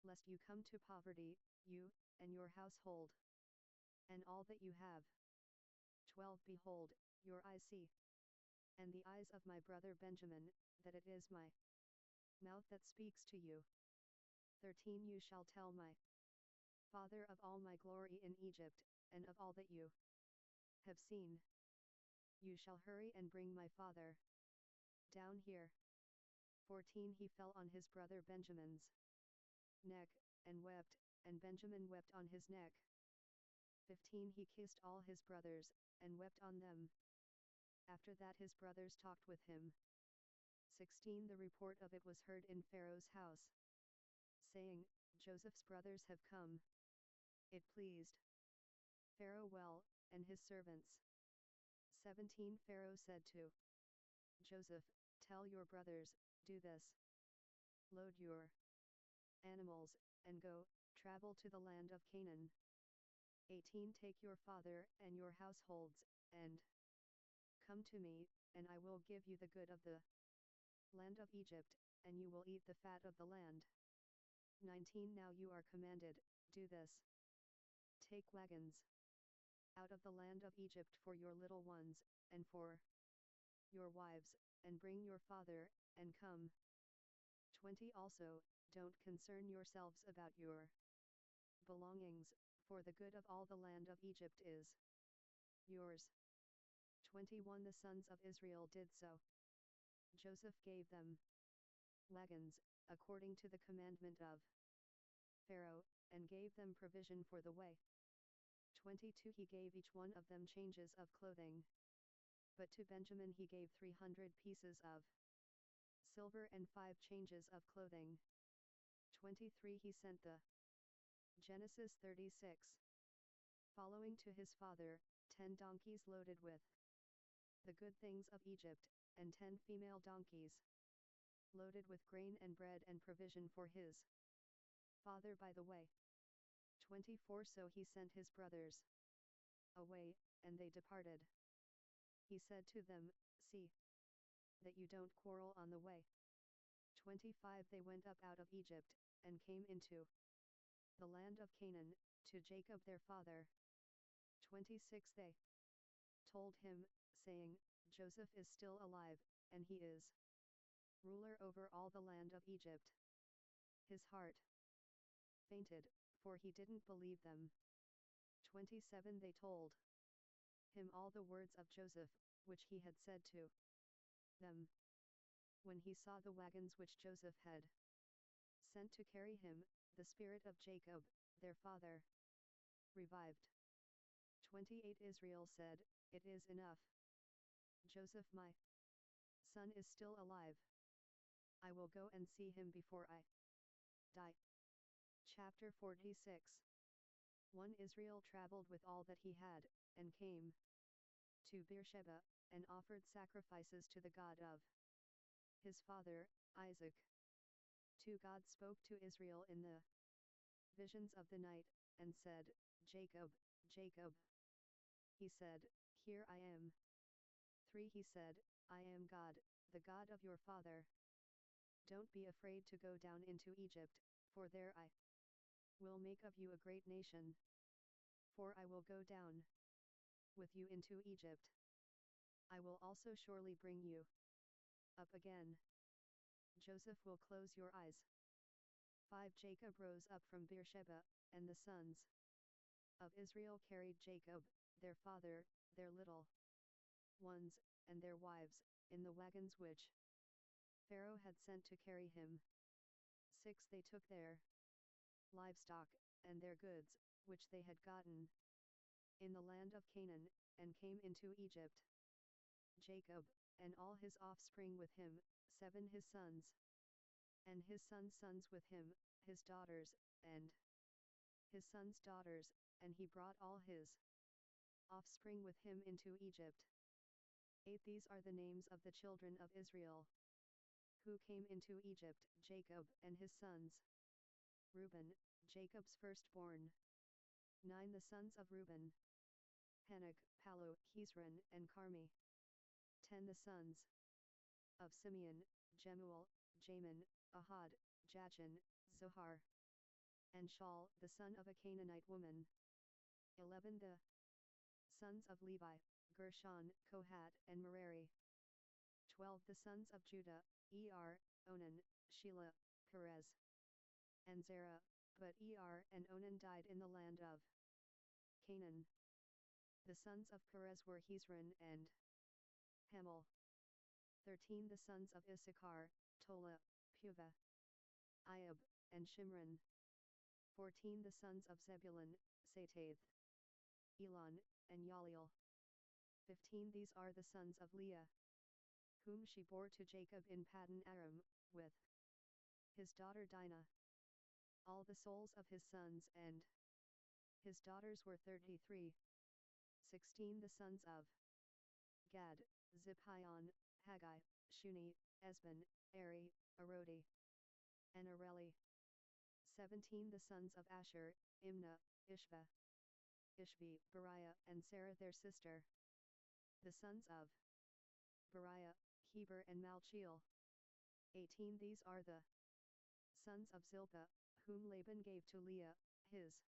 lest you come to poverty, you, and your household, and all that you have. 12 Behold, your eyes see, and the eyes of my brother Benjamin, that it is my mouth that speaks to you. 13 You shall tell my father of all my glory in Egypt, and of all that you have seen. You shall hurry and bring my father down here. 14 He fell on his brother Benjamin's neck, and wept, and Benjamin wept on his neck. 15 He kissed all his brothers, and wept on them. After that his brothers talked with him. 16 The report of it was heard in Pharaoh's house, saying, Joseph's brothers have come. It pleased Pharaoh well, and his servants. 17 Pharaoh said to Joseph, Tell your brothers, do this. Load your animals, and go, travel to the land of Canaan. 18 Take your father and your households, and come to me, and I will give you the good of the land of Egypt, and you will eat the fat of the land. 19 Now you are commanded, do this. Take wagons out of the land of Egypt for your little ones, and for your wives, and bring your father, and come. 20 Also, don't concern yourselves about your belongings, for the good of all the land of Egypt is yours. 21 The sons of Israel did so. Joseph gave them wagons, according to the commandment of Pharaoh, and gave them provision for the way. 22 He gave each one of them changes of clothing. But to Benjamin he gave 300 pieces of silver and 5 changes of clothing. 23 He sent the Genesis 36. Following to his father, 10 donkeys loaded with the good things of Egypt, and 10 female donkeys loaded with grain and bread and provision for his father by the way. 24 So he sent his brothers away, and they departed. He said to them, See that you don't quarrel on the way. 25 They went up out of Egypt, and came into the land of Canaan, to Jacob their father. 26 They told him, saying, Joseph is still alive, and he is ruler over all the land of Egypt. His heart fainted, for he didn't believe them. 27 They told him all the words of Joseph, which he had said to them. When he saw the wagons which Joseph had sent to carry him, the spirit of Jacob, their father, revived. 28 Israel said, It is enough. Joseph my son is still alive. I will go and see him before I die. Chapter 46. 1 Israel traveled with all that he had, and came to Beersheba, and offered sacrifices to the God of his father, Isaac. 2 God spoke to Israel in the visions of the night, and said, Jacob, Jacob. He said, Here I am. 3 He said, I am God, the God of your father. Don't be afraid to go down into Egypt, for there I will make of you a great nation. For I will go down with you into Egypt. I will also surely bring you up again. Joseph will close your eyes. 5 Jacob rose up from Beersheba, and the sons of Israel carried Jacob, their father, their little ones, and their wives, in the wagons which Pharaoh had sent to carry him. 6 They took their livestock, and their goods, which they had gotten in the land of Canaan, and came into Egypt. Jacob, and all his offspring with him, 7 His sons, and his sons' sons with him, his daughters, and his sons' daughters, and he brought all his offspring with him into Egypt. 8 These are the names of the children of Israel, Who came into Egypt? Jacob and his sons. Reuben, Jacob's firstborn. 9 The sons of Reuben: Hanok, Palu, Hezron, and Carmi. 10 The sons of Simeon: Jemuel, Jamin, Ahad, Jachin, Zohar, and Shaul, the son of a Canaanite woman. 11 The sons of Levi: Gershon, Kohat, and Merari. 12 The sons of Judah: Onan, Shelah, Perez, and Zerah, but and Onan died in the land of Canaan. The sons of Perez were Hezron and Hamel. 13 The sons of Issachar: Tola, Puvah, Iab, and Shimron. 14 The sons of Zebulun: Satath, Elon, and Yaliel. 15 These are the sons of Leah, whom she bore to Jacob in Paddan Aram, with his daughter Dinah. All the souls of his sons and his daughters were 33. 16 The sons of Gad: Ziphion, Haggai, Shuni, Esban, Eri, Arodi, and Areli. 17 The sons of Asher: Imnah, Ishva, Ishvi, Beriah, and Sarah their sister. The sons of Beriah: Heber and Malchiel. 18 These are the sons of Zilpah, whom Laban gave to Leah, his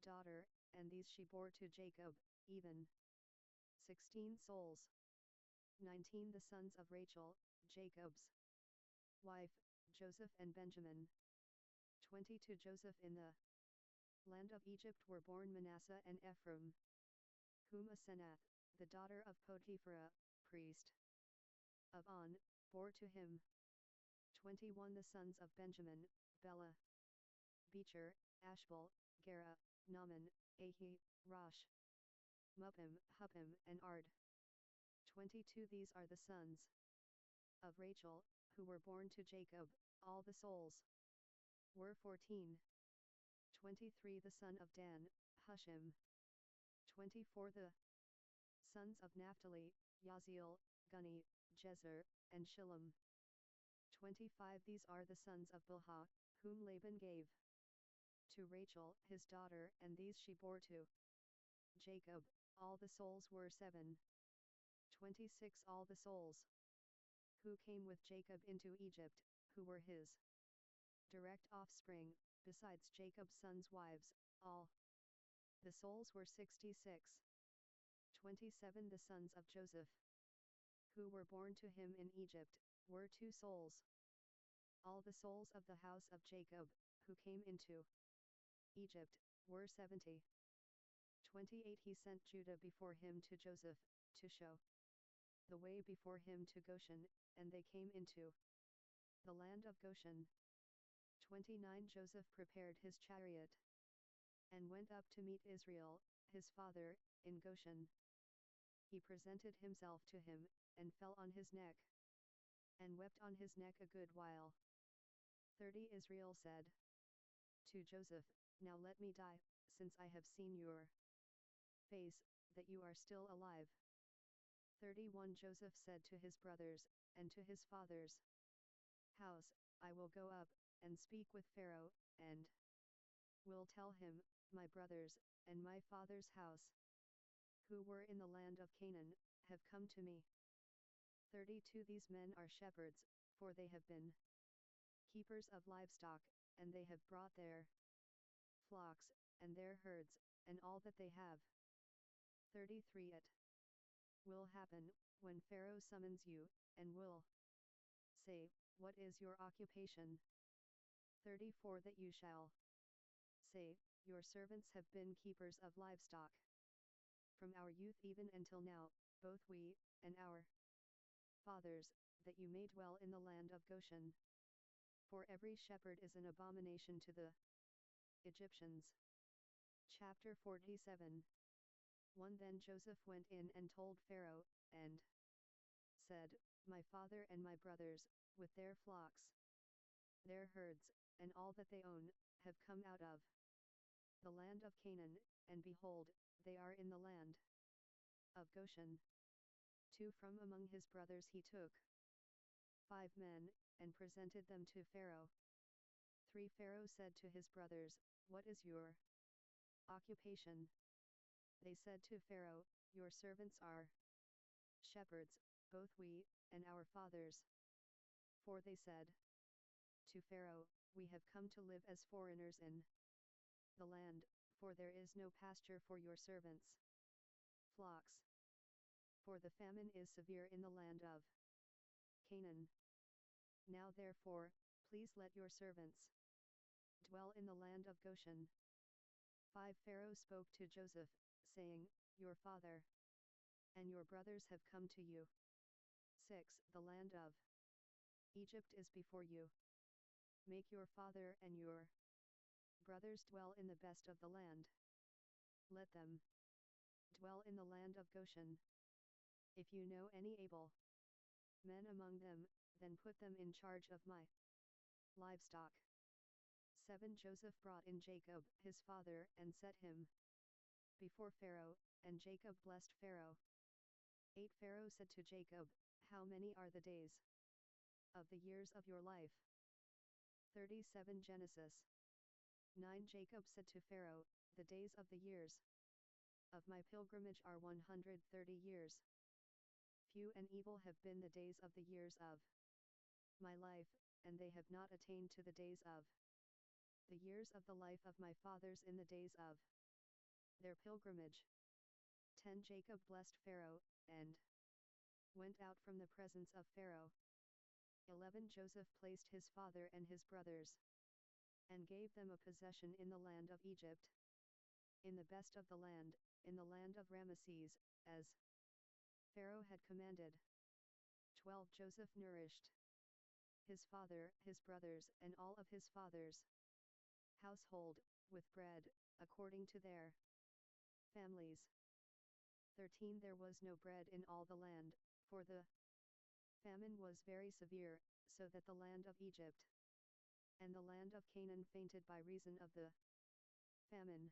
daughter, and these she bore to Jacob, even 16 souls. 19 The sons of Rachel: Jacob's wife, Joseph and Benjamin. 20 To Joseph in the land of Egypt were born Manasseh and Ephraim, whom Asenath, the daughter of Potiphera, priest of On, bore to him. 21 The sons of Benjamin: Bela, Becher, Ashbel, Gera, Naaman, Ahi, Rosh, Muppim, Huppim, and Ard. 22 These are the sons of Rachel, who were born to Jacob. All the souls were 14. 23 The son of Dan: Hushim. 24 The sons of Naphtali: Yaziel, Guni, Jezer, and Shillem. 25 These are the sons of Bilhah, whom Laban gave to Rachel his daughter, and these she bore to Jacob. All the souls were 7. 26 All the souls who came with Jacob into Egypt, who were his direct offspring, besides Jacob's sons' wives, all the souls were 66. 27 The sons of Joseph, who were born to him in Egypt, were 2 souls. All the souls of the house of Jacob, who came into Egypt, were 70. 28 He sent Judah before him to Joseph, to show the way before him to Goshen, and they came into the land of Goshen. 29 Joseph prepared his chariot, and went up to meet Israel, his father, in Goshen. He presented himself to him, and fell on his neck, and wept on his neck a good while. 30 Israel said to Joseph, Now let me die, since I have seen your face, that you are still alive. 31 Joseph said to his brothers, and to his father's house, I will go up, and speak with Pharaoh, and will tell him, My brothers, and my father's house, who were in the land of Canaan, have come to me. 32 These men are shepherds, for they have been keepers of livestock, and they have brought their flocks, and their herds, and all that they have. 33 It will happen, when Pharaoh summons you, and will say, What is your occupation? 34 That you shall say, Your servants have been keepers of livestock from our youth even until now, both we, and our fathers, that you may dwell in the land of Goshen. For every shepherd is an abomination to the Egyptians. Chapter 47. 1 Then Joseph went in and told Pharaoh, and said, My father and my brothers, with their flocks, their herds, and all that they own, have come out of the land of Canaan, and behold, they are in the land of Goshen. 2 From among his brothers he took 5 men, and presented them to Pharaoh. 3 Pharaoh said to his brothers, "What is your occupation?" They said to Pharaoh, "Your servants are shepherds, both we, and our fathers." 4 They said to Pharaoh, "We have come to live as foreigners in the land, for there is no pasture for your servants' flocks. For the famine is severe in the land of Canaan. Now therefore, please let your servants dwell in the land of Goshen." 5 Pharaoh spoke to Joseph, saying, "Your father and your brothers have come to you." 6 The land of Egypt is before you. Make your father and your brothers dwell in the best of the land. Let them dwell in the land of Goshen. If you know any able men among them, then put them in charge of my livestock. 7 Joseph brought in Jacob his father and set him before Pharaoh, and Jacob blessed Pharaoh. 8 Pharaoh said to Jacob, "How many are the days of the years of your life?" 37 Genesis 9 Jacob said to Pharaoh, "The days of the years of my pilgrimage are 130 years. Few and evil have been the days of the years of my life, and they have not attained to the days of the years of the life of my fathers in the days of their pilgrimage." 10 Jacob blessed Pharaoh, and went out from the presence of Pharaoh. 11 Joseph placed his father and his brothers, and gave them a possession in the land of Egypt, in the best of the land, in the land of Ramesses, as Pharaoh had commanded. 12 Joseph nourished his father, his brothers, and all of his father's household, with bread, according to their families. 13 There was no bread in all the land, for the famine was very severe, so that the land of Egypt and the land of Canaan fainted by reason of the famine.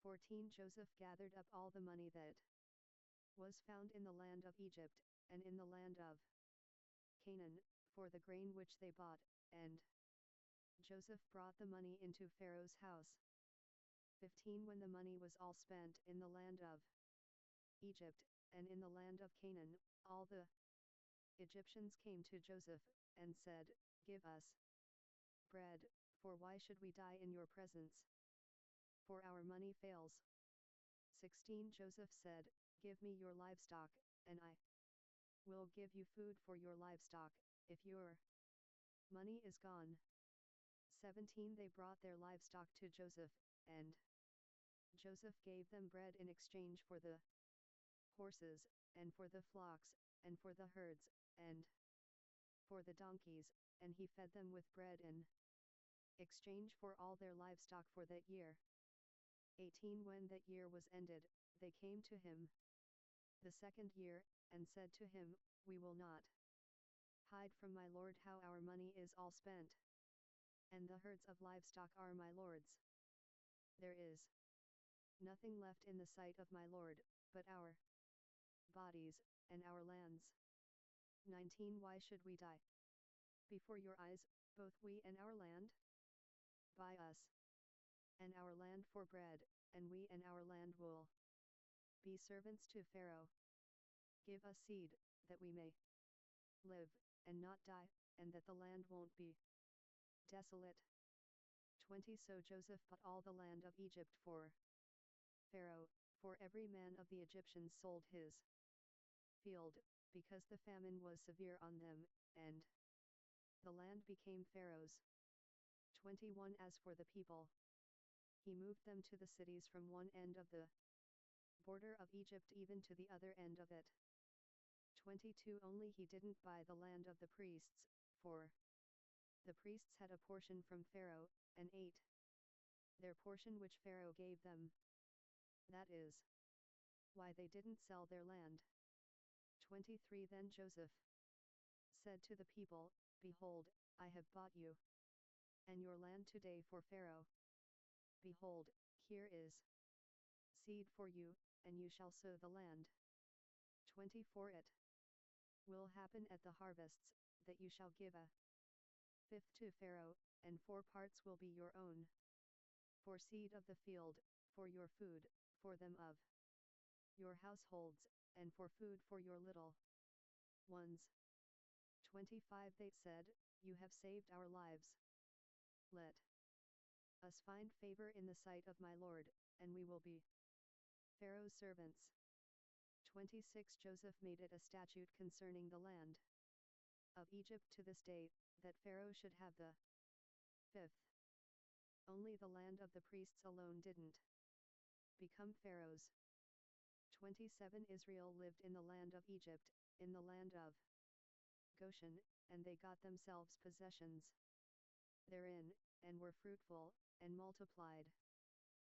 14 Joseph gathered up all the money that was found in the land of Egypt, and in the land of Canaan, for the grain which they bought, and Joseph brought the money into Pharaoh's house. 15 When the money was all spent in the land of Egypt, and in the land of Canaan, all the Egyptians came to Joseph, and said, "Give us bread, for why should we die in your presence? For our money fails." 16 Joseph said, "Give me your livestock, and I will give you food for your livestock, if your money is gone." 17 They brought their livestock to Joseph, and Joseph gave them bread in exchange for the horses, and for the flocks, and for the herds, and for the donkeys, and he fed them with bread in exchange for all their livestock for that year. 18 When that year was ended, they came to him the second year, and said to him, "We will not hide from my lord how our money is all spent, and the herds of livestock are my lord's. There is nothing left in the sight of my lord, but our bodies, and our lands." 19 Why should we die before your eyes, both we and our land? Buy us and our land for bread, and we and our land will be servants to Pharaoh. Give us seed, that we may live, and not die, and that the land won't be desolate. 20 So Joseph bought all the land of Egypt for Pharaoh, for every man of the Egyptians sold his field, because the famine was severe on them, and the land became Pharaoh's. 21 As for the people, he moved them to the cities from one end of the border of Egypt even to the other end of it. 22 Only he didn't buy the land of the priests, for the priests had a portion from Pharaoh, and ate their portion which Pharaoh gave them. That is why they didn't sell their land. 23 Then Joseph said to the people, "Behold, I have bought you and your land today for Pharaoh. Behold, here is seed for you, and you shall sow the land." 24 It will happen at the harvests, that you shall give a fifth to Pharaoh, and 4 parts will be your own. For seed of the field, for your food, for them of your households, and for food for your little ones. 25 They said, You have saved our lives. Let us find favor in the sight of my Lord, and we will be Pharaoh's servants. 26 Joseph made it a statute concerning the land of Egypt to this day, that Pharaoh should have the fifth. Only the land of the priests alone didn't become Pharaoh's. 27 Israel lived in the land of Egypt, in the land of Goshen, and they got themselves possessions therein, and were fruitful, and multiplied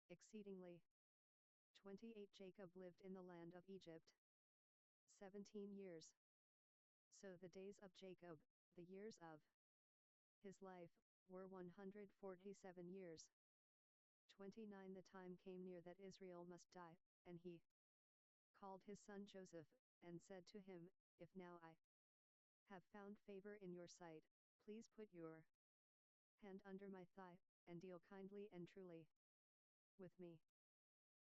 exceedingly. 28 Jacob lived in the land of Egypt 17 years. So the days of Jacob, the years of his life, were 147 years. 29 The time came near that Israel must die, and he called his son Joseph, and said to him, If now I have found favor in your sight, please put your hand under my thigh, and deal kindly and truly with me.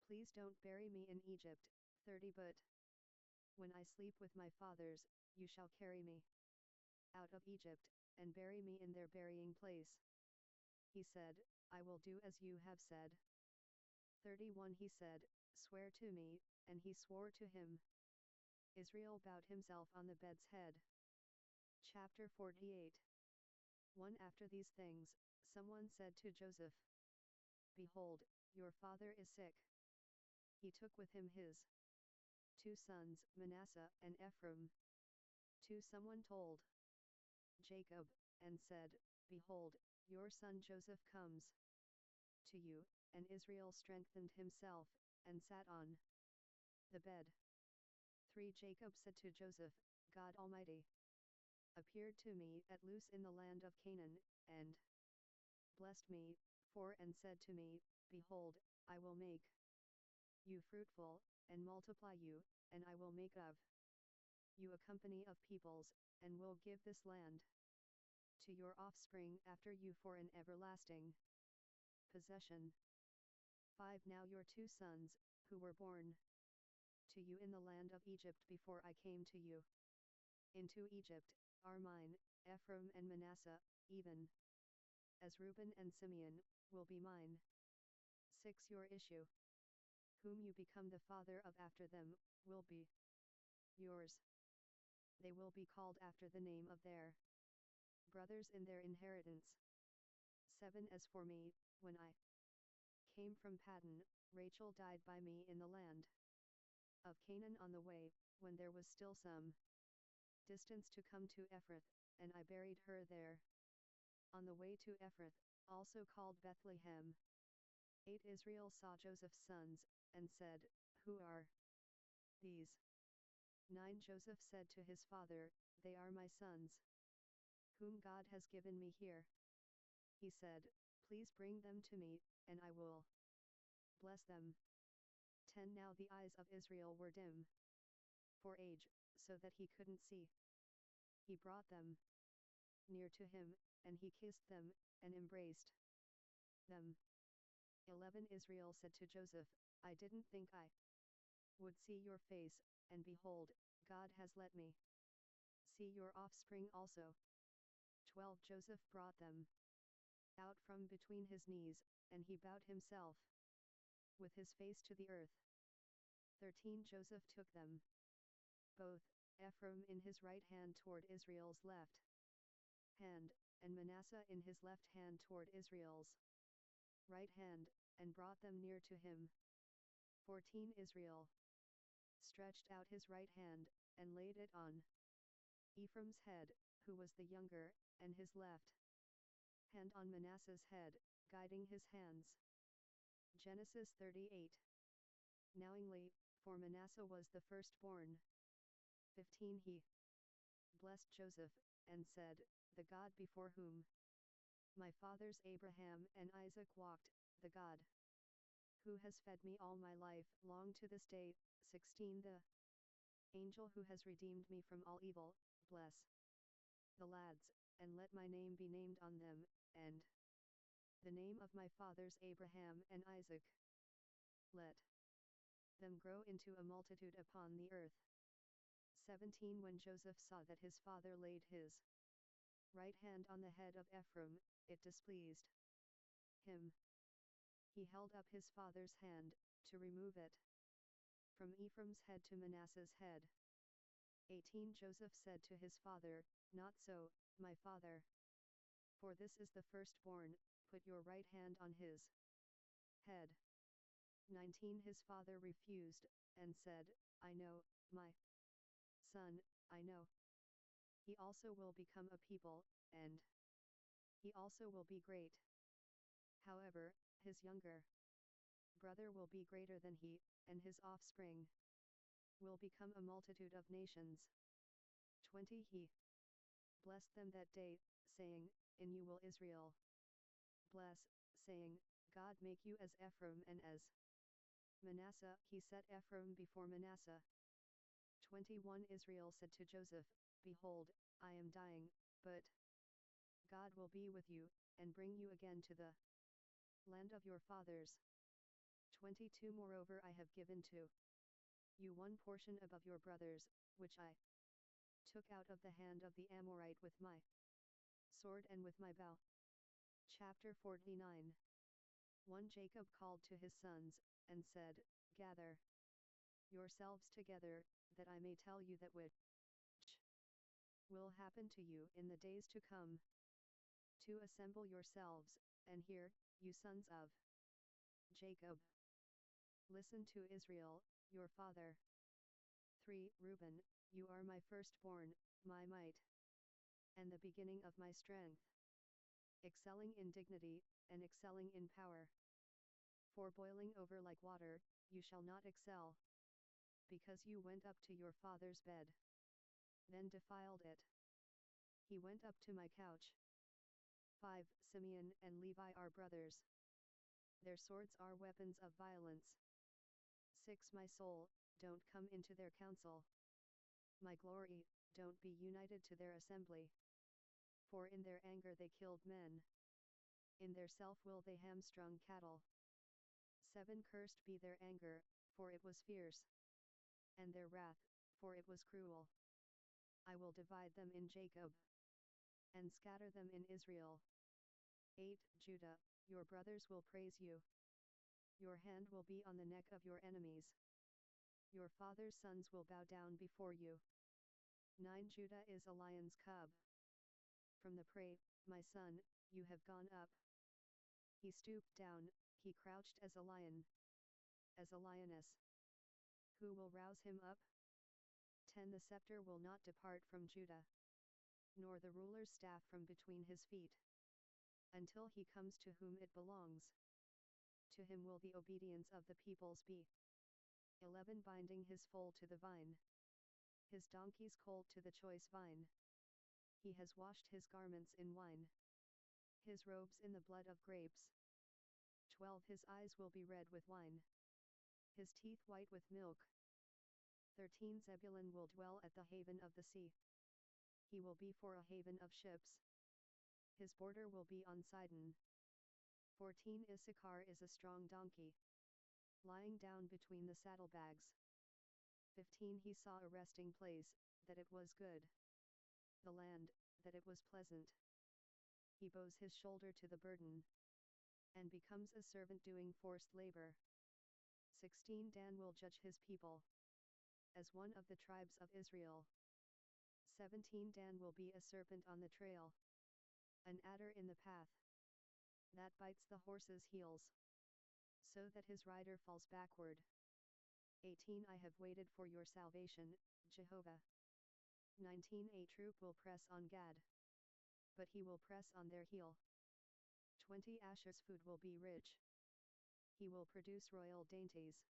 Please don't bury me in Egypt. 30 But when I sleep with my fathers, you shall carry me out of Egypt, and bury me in their burying place. He said, I will do as you have said. 31 He said, Swear to me, and he swore to him. Israel bowed himself on the bed's head. Chapter 48. 1 After these things, someone said to Joseph, Behold, your father is sick. He took with him his 2 sons, Manasseh and Ephraim. 2 Someone told Jacob, and said, Behold, your son Joseph comes to you, and Israel strengthened himself, and sat on the bed. 3 Jacob said to Joseph, God Almighty appeared to me at Luz in the land of Canaan, and blessed me. 4 And said to me, Behold, I will make you fruitful, and multiply you, and I will make of you a company of peoples, and will give this land to your offspring after you for an everlasting possession. 5 Now your 2 sons, who were born to you in the land of Egypt before I came to you into Egypt, are mine. Ephraim and Manasseh, even as Reuben and Simeon, will be mine. 6 Your issue, whom you become the father of after them, will be yours. They will be called after the name of their brothers in their inheritance. 7 As for me, when I came from Paddan, Rachel died by me in the land of Canaan on the way, when there was still some distance to come to Ephrath, and I buried her there. On the way to Ephrath, also called Bethlehem. 8 Israel saw Joseph's sons, and said, Who are these? 9 Joseph said to his father, They are my sons, whom God has given me here. He said, Please bring them to me, and I will bless them. 10 Now the eyes of Israel were dim for age, so that he couldn't see. He brought them near to him, and he kissed them, and embraced them. 11 Israel said to Joseph, I didn't think I would see your face, and behold, God has let me see your offspring also. 12 Joseph brought them out from between his knees, and he bowed himself with his face to the earth. 13 Joseph took them both, Ephraim in his right hand toward Israel's left hand, and Manasseh in his left hand toward Israel's right hand, and brought them near to him. 14 Israel stretched out his right hand, and laid it on Ephraim's head, who was the younger, and his left hand on Manasseh's head, guiding his hands. Genesis 38. Knowingly, for Manasseh was the firstborn. 15 He blessed Joseph, and said, The God before whom my fathers Abraham and Isaac walked, the God who has fed me all my life long to this day. 16 The angel who has redeemed me from all evil, bless the lads, and let my name be named on them, and the name of my fathers Abraham and Isaac. Let them grow into a multitude upon the earth. 17 When Joseph saw that his father laid his right hand on the head of Ephraim, it displeased him. He held up his father's hand, to remove it from Ephraim's head to Manasseh's head. 18 Joseph said to his father, Not so, my father. For this is the firstborn, put your right hand on his head. 19 His father refused, and said, I know, my son, I know. He also will become a people, and he also will be great. However, his younger brother will be greater than he, and his offspring will become a multitude of nations. 20 He blessed them that day, saying, In you will Israel bless, saying, God make you as Ephraim and as Manasseh. He set Ephraim before Manasseh. 21 Israel said to Joseph, Behold, I am dying, but God will be with you, and bring you again to the land of your fathers. 22 Moreover I have given to you one portion above your brothers, which I took out of the hand of the Amorite with my sword and with my bow. Chapter 49 1 Jacob called to his sons, and said, Gather yourselves together, that I may tell you that which will happen to you in the days to come. 2 Assemble yourselves, and hear, you sons of Jacob. Listen to Israel, your father. 3 Reuben, you are my firstborn, my might, and the beginning of my strength, excelling in dignity, and excelling in power. 4 Boiling over like water, you shall not excel, because you went up to your father's bed, then defiled it. He went up to my couch. 5 Simeon and Levi are brothers. Their swords are weapons of violence. 6 My soul, don't come into their council. My glory, don't be united to their assembly. For in their anger they killed men. In their self-will they hamstrung cattle. 7 Cursed be their anger, for it was fierce, and their wrath, for it was cruel. I will divide them in Jacob, and scatter them in Israel. 8 Judah, your brothers will praise you. Your hand will be on the neck of your enemies. Your father's sons will bow down before you. 9 Judah is a lion's cub. From the prey, my son, you have gone up. He stooped down, he crouched as a lion, as a lioness. Who will rouse him up? 10 The scepter will not depart from Judah, nor the ruler's staff from between his feet, until he comes to whom it belongs. To him will the obedience of the peoples be. 11 Binding his foal to the vine, his donkey's colt to the choice vine. He has washed his garments in wine, his robes in the blood of grapes. 12 His eyes will be red with wine, his teeth white with milk. 13 Zebulun will dwell at the haven of the sea. He will be for a haven of ships. His border will be on Sidon. 14 Issachar is a strong donkey, lying down between the saddlebags. 15 He saw a resting place, that it was good, the land, that it was pleasant. He bows his shoulder to the burden, and becomes a servant doing forced labor. 16 Dan will judge his people, as one of the tribes of Israel. 17 Dan will be a serpent on the trail, an adder in the path, that bites the horse's heels, so that his rider falls backward. 18 I have waited for your salvation, Jehovah. 19 A troop will press on Gad, but he will press on their heel. 20 Asher's food will be rich, he will produce royal dainties.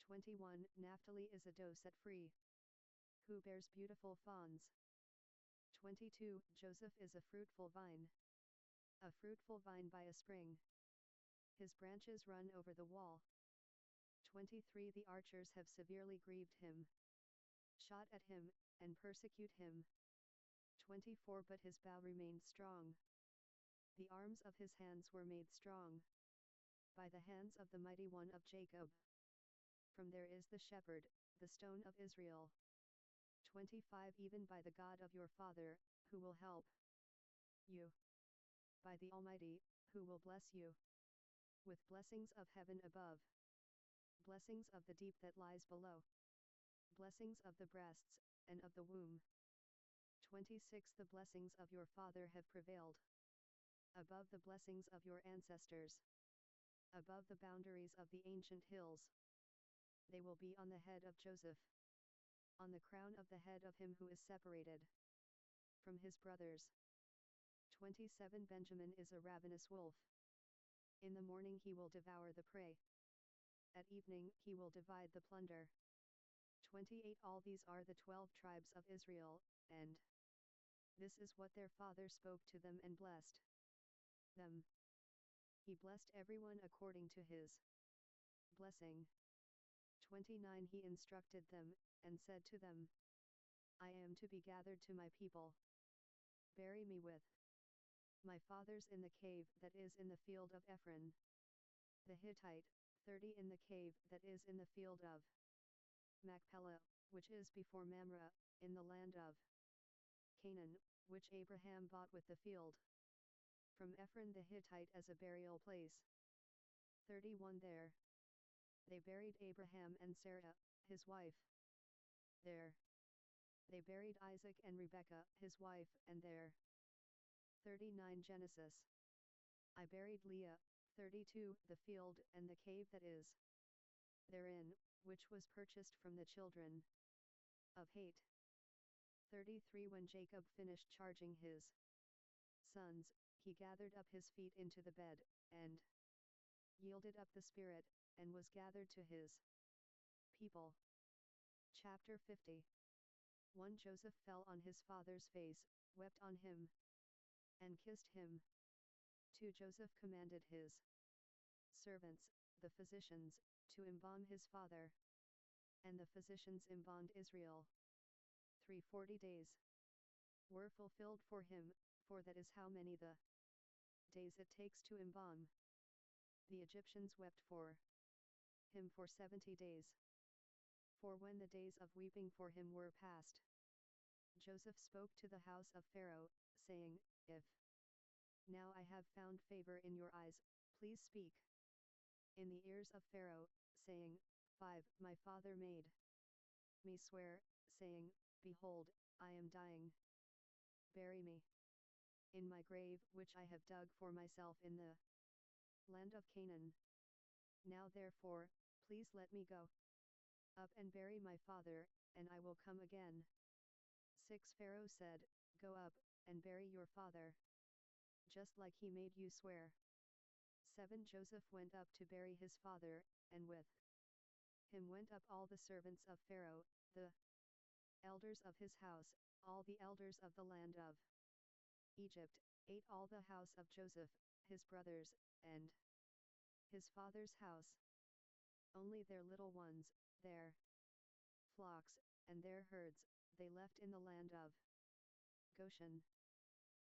21 Naphtali is a doe set free, who bears beautiful fawns. 22 Joseph is a fruitful vine by a spring. His branches run over the wall. 23 The archers have severely grieved him, shot at him, and persecute him. 24 But his bow remained strong. The arms of his hands were made strong by the hands of the mighty one of Jacob. From there is the shepherd, the stone of Israel. 25 Even by the God of your father, who will help you. By the Almighty, who will bless you with blessings of heaven above, blessings of the deep that lies below, blessings of the breasts, and of the womb. 26 The blessings of your father have prevailed above the blessings of your ancestors, above the boundaries of the ancient hills. They will be on the head of Joseph, on the crown of the head of him who is separated from his brothers. 27 Benjamin is a ravenous wolf. In the morning he will devour the prey. At evening he will divide the plunder. 28 All these are the 12 tribes of Israel, and this is what their father spoke to them and blessed them. He blessed everyone according to his blessing. 29 He instructed them, and said to them, I am to be gathered to my people. Bury me with my fathers in the cave that is in the field of Ephron the Hittite, 30 In the cave that is in the field of Machpelah, which is before Mamre, in the land of Canaan, which Abraham bought with the field from Ephron the Hittite as a burial place. 31 There they buried Abraham and Sarah, his wife. There they buried Isaac and Rebekah, his wife, and there. 39 Genesis. I buried Leah. 32 The field and the cave that is therein, which was purchased from the children of Heth. 33 When Jacob finished charging his sons, he gathered up his feet into the bed, and yielded up the spirit, and was gathered to his people. Chapter 50. 1 Joseph fell on his father's face, wept on him, and kissed him. 2 Joseph commanded his servants, the physicians, to embalm his father, and the physicians embalmed Israel. 3 40 days were fulfilled for him, for that is how many the days it takes to embalm. The Egyptians wept for him for 70 days. For when the days of weeping for him were past, Joseph spoke to the house of Pharaoh, saying, If now I have found favor in your eyes, please speak in the ears of Pharaoh, saying, 5 My father made me swear, saying, Behold, I am dying. Bury me in my grave which I have dug for myself in the land of Canaan. Now therefore, please let me go up and bury my father, and I will come again. 6 Pharaoh said, Go up, and bury your father, just like he made you swear. 7 Joseph went up to bury his father, and with him went up all the servants of Pharaoh, the elders of his house, all the elders of the land of Egypt, 8 All the house of Joseph, his brothers, and his father's house. Only their little ones, their flocks, and their herds, they left in the land of Goshen.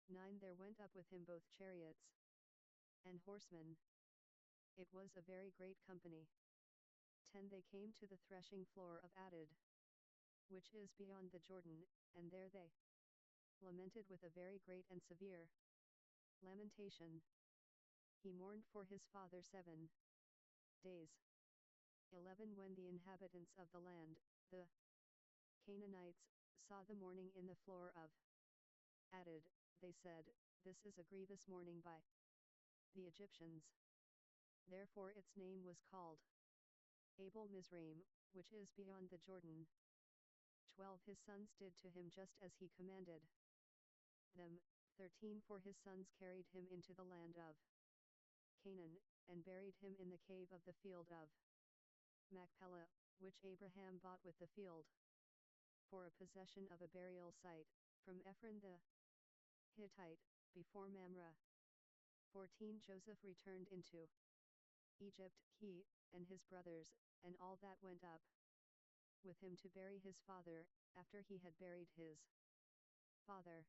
9 There went up with him both chariots and horsemen. It was a very great company. 10 They came to the threshing floor of Atad, which is beyond the Jordan, and there they lamented with a very great and severe lamentation. He mourned for his father 7 days. 11 When the inhabitants of the land, the Canaanites, saw the mourning in the floor of Atad, they said, This is a grievous mourning by the Egyptians. Therefore its name was called Abel Mizraim, which is beyond the Jordan. 12 His sons did to him just as he commanded them. 13 For his sons carried him into the land of Canaan, and buried him in the cave of the field of Machpelah, which Abraham bought with the field for a possession of a burial site, from Ephron the Hittite, before Mamre. 14 Joseph returned into Egypt, he, and his brothers, and all that went up with him to bury his father, after he had buried his father.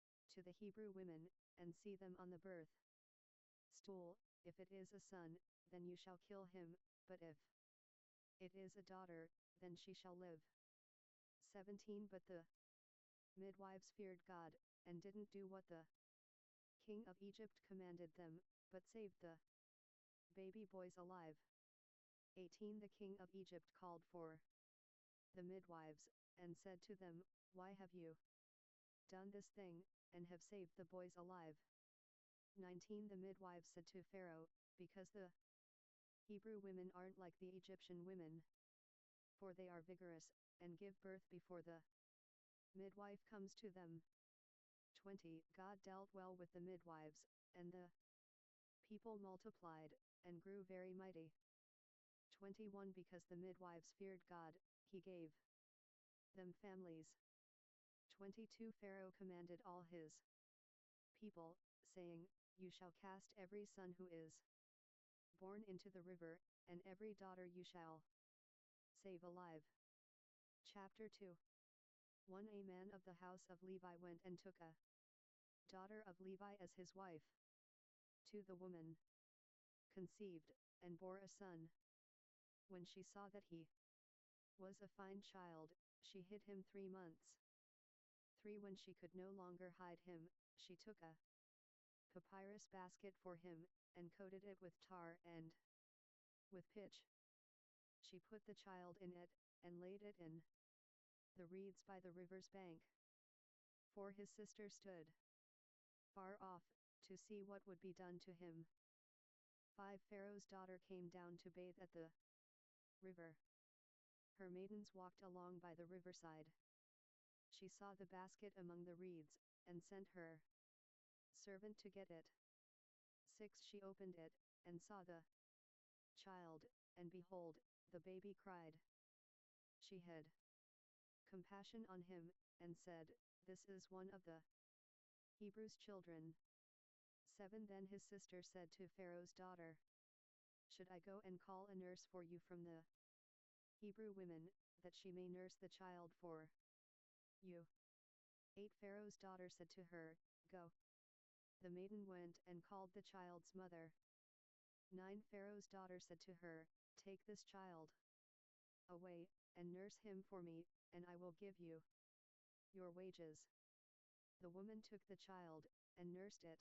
to the Hebrew women, and see them on the birth stool. If it is a son, then you shall kill him, but if it is a daughter, then she shall live. 17 But the midwives feared God, and didn't do what the king of Egypt commanded them, but saved the baby boys alive. 18 The king of Egypt called for the midwives, and said to them, Why have you done this thing, and have saved the boys alive? 19 The midwives said to Pharaoh, Because the Hebrew women aren't like the Egyptian women, for they are vigorous, and give birth before the midwife comes to them. 20 God dealt well with the midwives, and the people multiplied, and grew very mighty. 21 Because the midwives feared God, he gave them families. 22 Pharaoh commanded all his people, saying, You shall cast every son who is born into the river, and every daughter you shall save alive. Chapter 2 1 A man of the house of Levi went and took a daughter of Levi as his wife. 2 The woman conceived, and bore a son. When she saw that he was a fine child, she hid him 3 months. 3 When she could no longer hide him, she took a papyrus basket for him, and coated it with tar and with pitch. She put the child in it, and laid it in the reeds by the river's bank. 4 His sister stood far off, to see what would be done to him. 5 Pharaoh's daughter came down to bathe at the river. Her maidens walked along by the riverside. She saw the basket among the reeds, and sent her servant to get it. 6 She opened it, and saw the child, and behold, the baby cried. She had compassion on him, and said, This is one of the Hebrews' children. 7 Then his sister said to Pharaoh's daughter, Should I go and call a nurse for you from the Hebrew women, that she may nurse the child for you? 8 Pharaoh's daughter said to her, Go. The maiden went and called the child's mother. 9 Pharaoh's daughter said to her, Take this child away, and nurse him for me, and I will give you your wages. The woman took the child, and nursed it.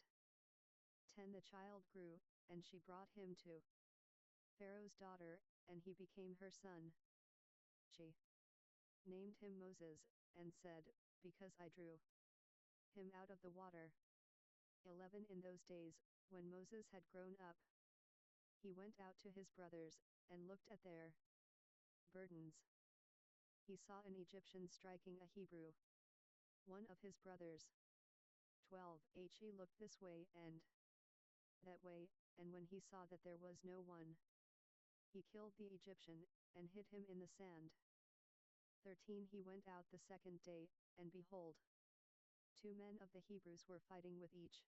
10 The child grew, and she brought him to Pharaoh's daughter, and he became her son. She named him Moses, and said, Because I drew him out of the water. 11 In those days, when Moses had grown up, he went out to his brothers, and looked at their burdens. He saw an Egyptian striking a Hebrew, one of his brothers. 12 He looked this way and that way, and when he saw that there was no one, he killed the Egyptian, and hid him in the sand. 13 He went out the second day, and behold, 2 men of the Hebrews were fighting with each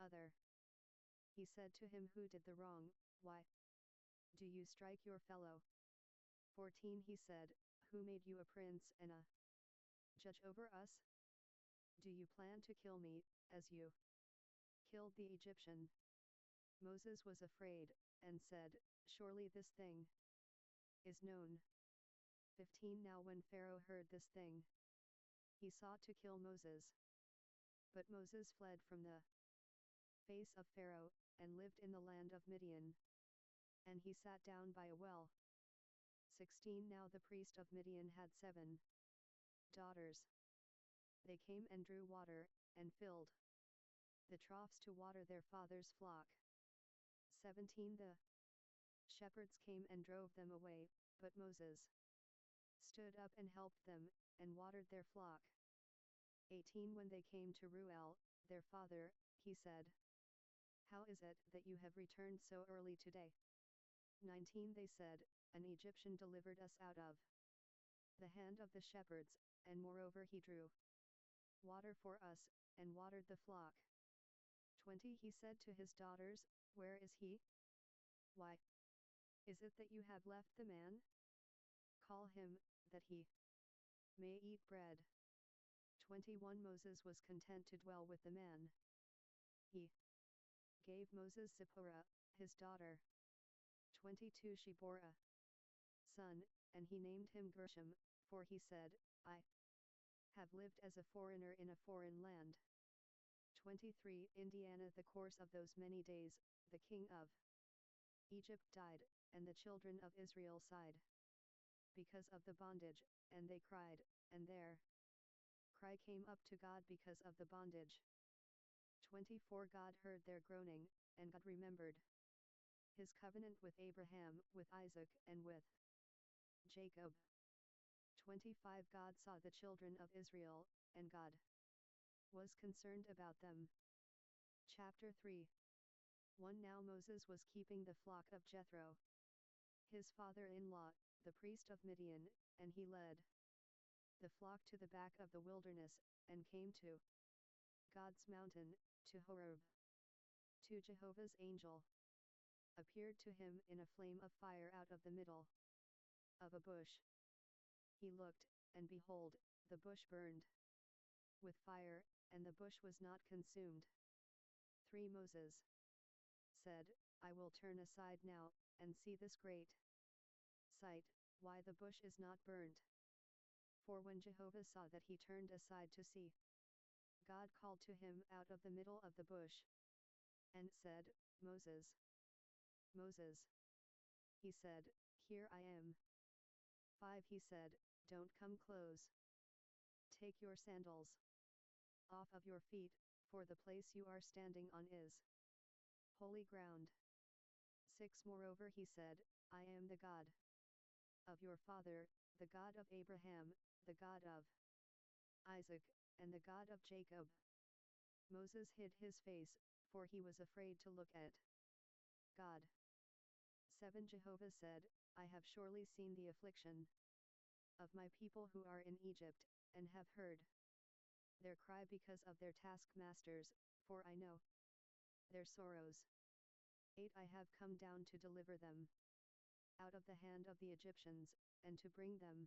other. He said to him who did the wrong, Why do you strike your fellow? 14 He said, Who made you a prince and a judge over us? Do you plan to kill me, as you killed the Egyptian? Moses was afraid, and said, Surely this thing is known. 15 Now when Pharaoh heard this thing, he sought to kill Moses. But Moses fled from the face of Pharaoh, and lived in the land of Midian. And he sat down by a well. 16 Now the priest of Midian had 7 daughters. They came and drew water, and filled the troughs to water their father's flock. 17 The shepherds came and drove them away, but Moses stood up and helped them, and watered their flock. 18 When they came to Ruel, their father, he said, How is it that you have returned so early today? 19 They said, An Egyptian delivered us out of the hand of the shepherds, and moreover he drew water for us, and watered the flock. 20 He said to his daughters, Where is he? Why is it that you have left the man? Call him, that he may eat bread. 21 Moses was content to dwell with the man. He gave Moses Zipporah, his daughter. 22 She bore a son, and he named him Gershom, for he said, I have lived as a foreigner in a foreign land. 23 Indiana The course of those many days, the king of Egypt died, and the children of Israel sighed because of the bondage, and they cried, and their cry came up to God because of the bondage. 24 God heard their groaning, and God remembered his covenant with Abraham, with Isaac, and with Jacob. 25 God saw the children of Israel, and God was concerned about them. Chapter 3 1 Now Moses was keeping the flock of Jethro, his father-in-law, the priest of Midian, and he led the flock to the back of the wilderness, and came to God's mountain, to Horeb. 2 Jehovah's angel appeared to him in a flame of fire out of the middle of a bush. He looked, and behold, the bush burned with fire, and the bush was not consumed. 3 Moses said, I will turn aside now, and see this great sight, why the bush is not burnt. For when Jehovah saw that he turned aside to see, God called to him out of the middle of the bush, and said, Moses, Moses. He said, Here I am. 5 He said, Don't come close. Take your sandals off of your feet, for the place you are standing on is holy ground. 6 Moreover he said, I am the God of your father, the God of Abraham, the God of Isaac, and the God of Jacob. Moses hid his face, for he was afraid to look at God. 7 Jehovah said, I have surely seen the affliction of my people who are in Egypt, and have heard their cry because of their taskmasters, for I know their sorrows. 8 I have come down to deliver them out of the hand of the Egyptians, and to bring them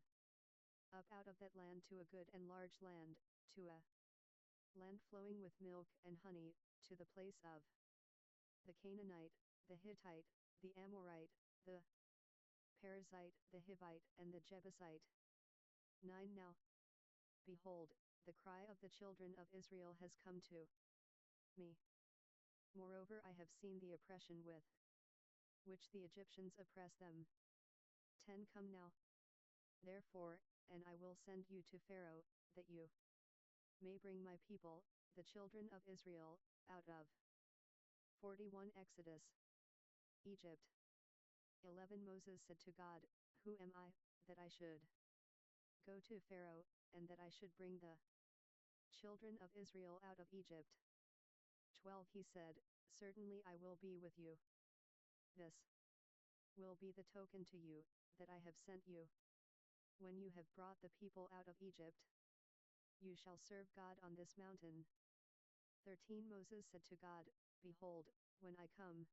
up out of that land to a good and large land, to a land flowing with milk and honey, to the place of the Canaanite, the Hittite, the Amorite, the Perizzite, the Hivite, and the Jebusite. 9 Now, behold, the cry of the children of Israel has come to me. Moreover I have seen the oppression with which the Egyptians oppress them. 10 Come now, therefore, and I will send you to Pharaoh, that you may bring my people, the children of Israel, out of 41 Exodus, Egypt. 11 Moses said to God, Who am I, that I should go to Pharaoh, and that I should bring the children of Israel out of Egypt? 12 He said, Certainly I will be with you. This will be the token to you, that I have sent you. When you have brought the people out of Egypt, you shall serve God on this mountain. 13 Moses said to God, Behold, when I come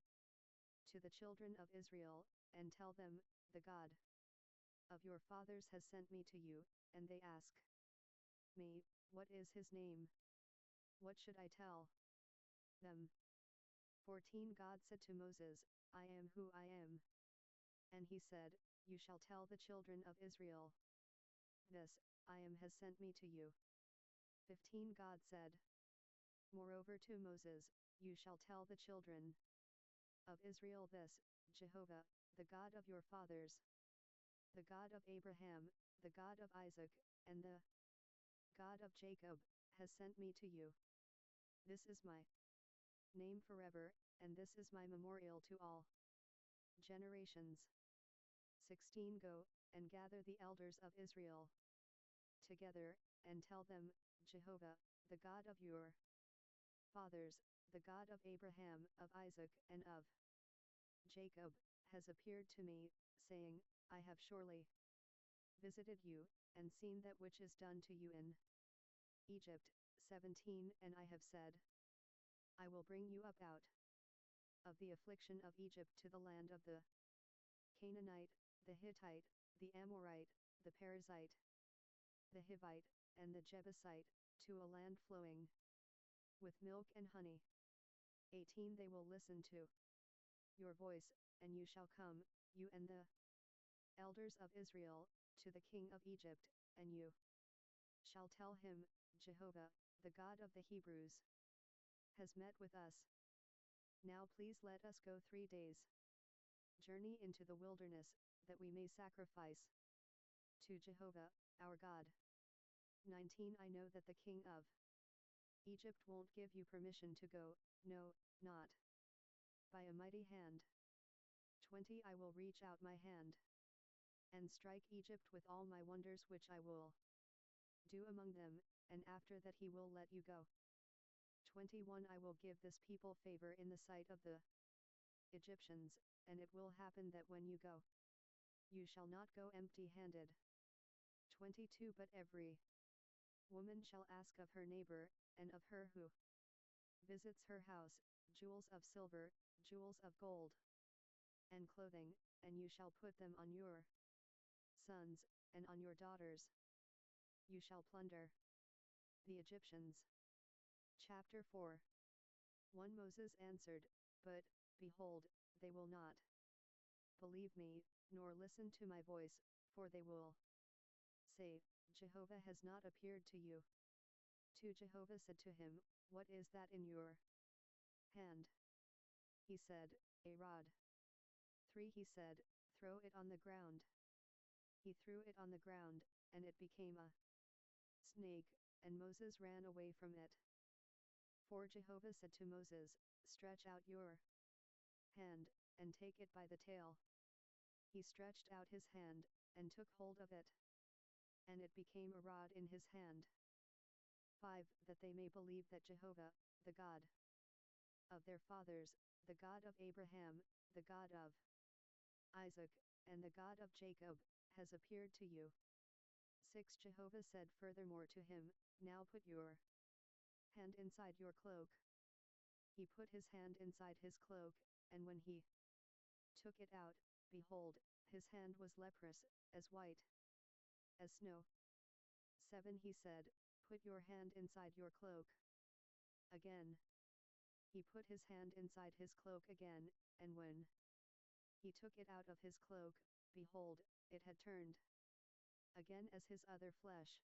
to the children of Israel, and tell them, The God of your fathers has sent me to you, and they ask me, What is his name? What should I tell them? 14 God said to Moses, I am who I am. And he said, You shall tell the children of Israel, This, I am has sent me to you. 15 God said moreover to Moses, You shall tell the children of Israel this, Jehovah, the God of your fathers, the God of Abraham, the God of Isaac, and the God of Jacob, has sent me to you. This is my name forever, and this is my memorial to all generations. 16 Go, and gather the elders of Israel together, and tell them, Jehovah, the God of your fathers, the God of Abraham, of Isaac, and of Jacob, has appeared to me, saying, I have surely visited you, and seen that which is done to you in Egypt. 17 And I have said, I will bring you up out of the affliction of Egypt to the land of the Canaanite, the Hittite, the Amorite, the Perizzite, the Hivite, and the Jebusite, to a land flowing with milk and honey. 18 They will listen to your voice, and you shall come, you and the elders of Israel, to the king of Egypt, and you shall tell him, Jehovah, the God of the Hebrews, has met with us. Now please let us go 3 days' journey into the wilderness, that we may sacrifice to Jehovah, our God. 19 I know that the king of Egypt won't give you permission to go, no, not by a mighty hand. 20 I will reach out my hand and strike Egypt with all my wonders which I will do among them, and after that he will let you go. 21 I will give this people favor in the sight of the Egyptians, and it will happen that when you go, you shall not go empty-handed. 22 But every woman shall ask of her neighbor, and of her who visits her house, jewels of silver, jewels of gold, and clothing, and you shall put them on your sons, and on your daughters. You shall plunder the Egyptians. Chapter 4 1 Moses answered, But, behold, they will not believe me, nor listen to my voice, for they will say, Jehovah has not appeared to you. 2 Jehovah said to him, What is that in your hand? He said, A rod. 3 He said, Throw it on the ground. He threw it on the ground, and it became a snake, and Moses ran away from it. 4 Jehovah said to Moses, Stretch out your hand, and take it by the tail. He stretched out his hand, and took hold of it, and it became a rod in his hand. 5 That they may believe that Jehovah, the God of their fathers, the God of Abraham, the God of Isaac, and the God of Jacob, has appeared to you. 6 Jehovah said furthermore to him, Now put your hand inside your cloak. He put his hand inside his cloak, and when he took it out, behold, his hand was leprous, as white as snow. 7 He said, Put your hand inside your cloak. Again he put his hand inside his cloak again, and when he took it out of his cloak, behold, it had turned again as his other flesh.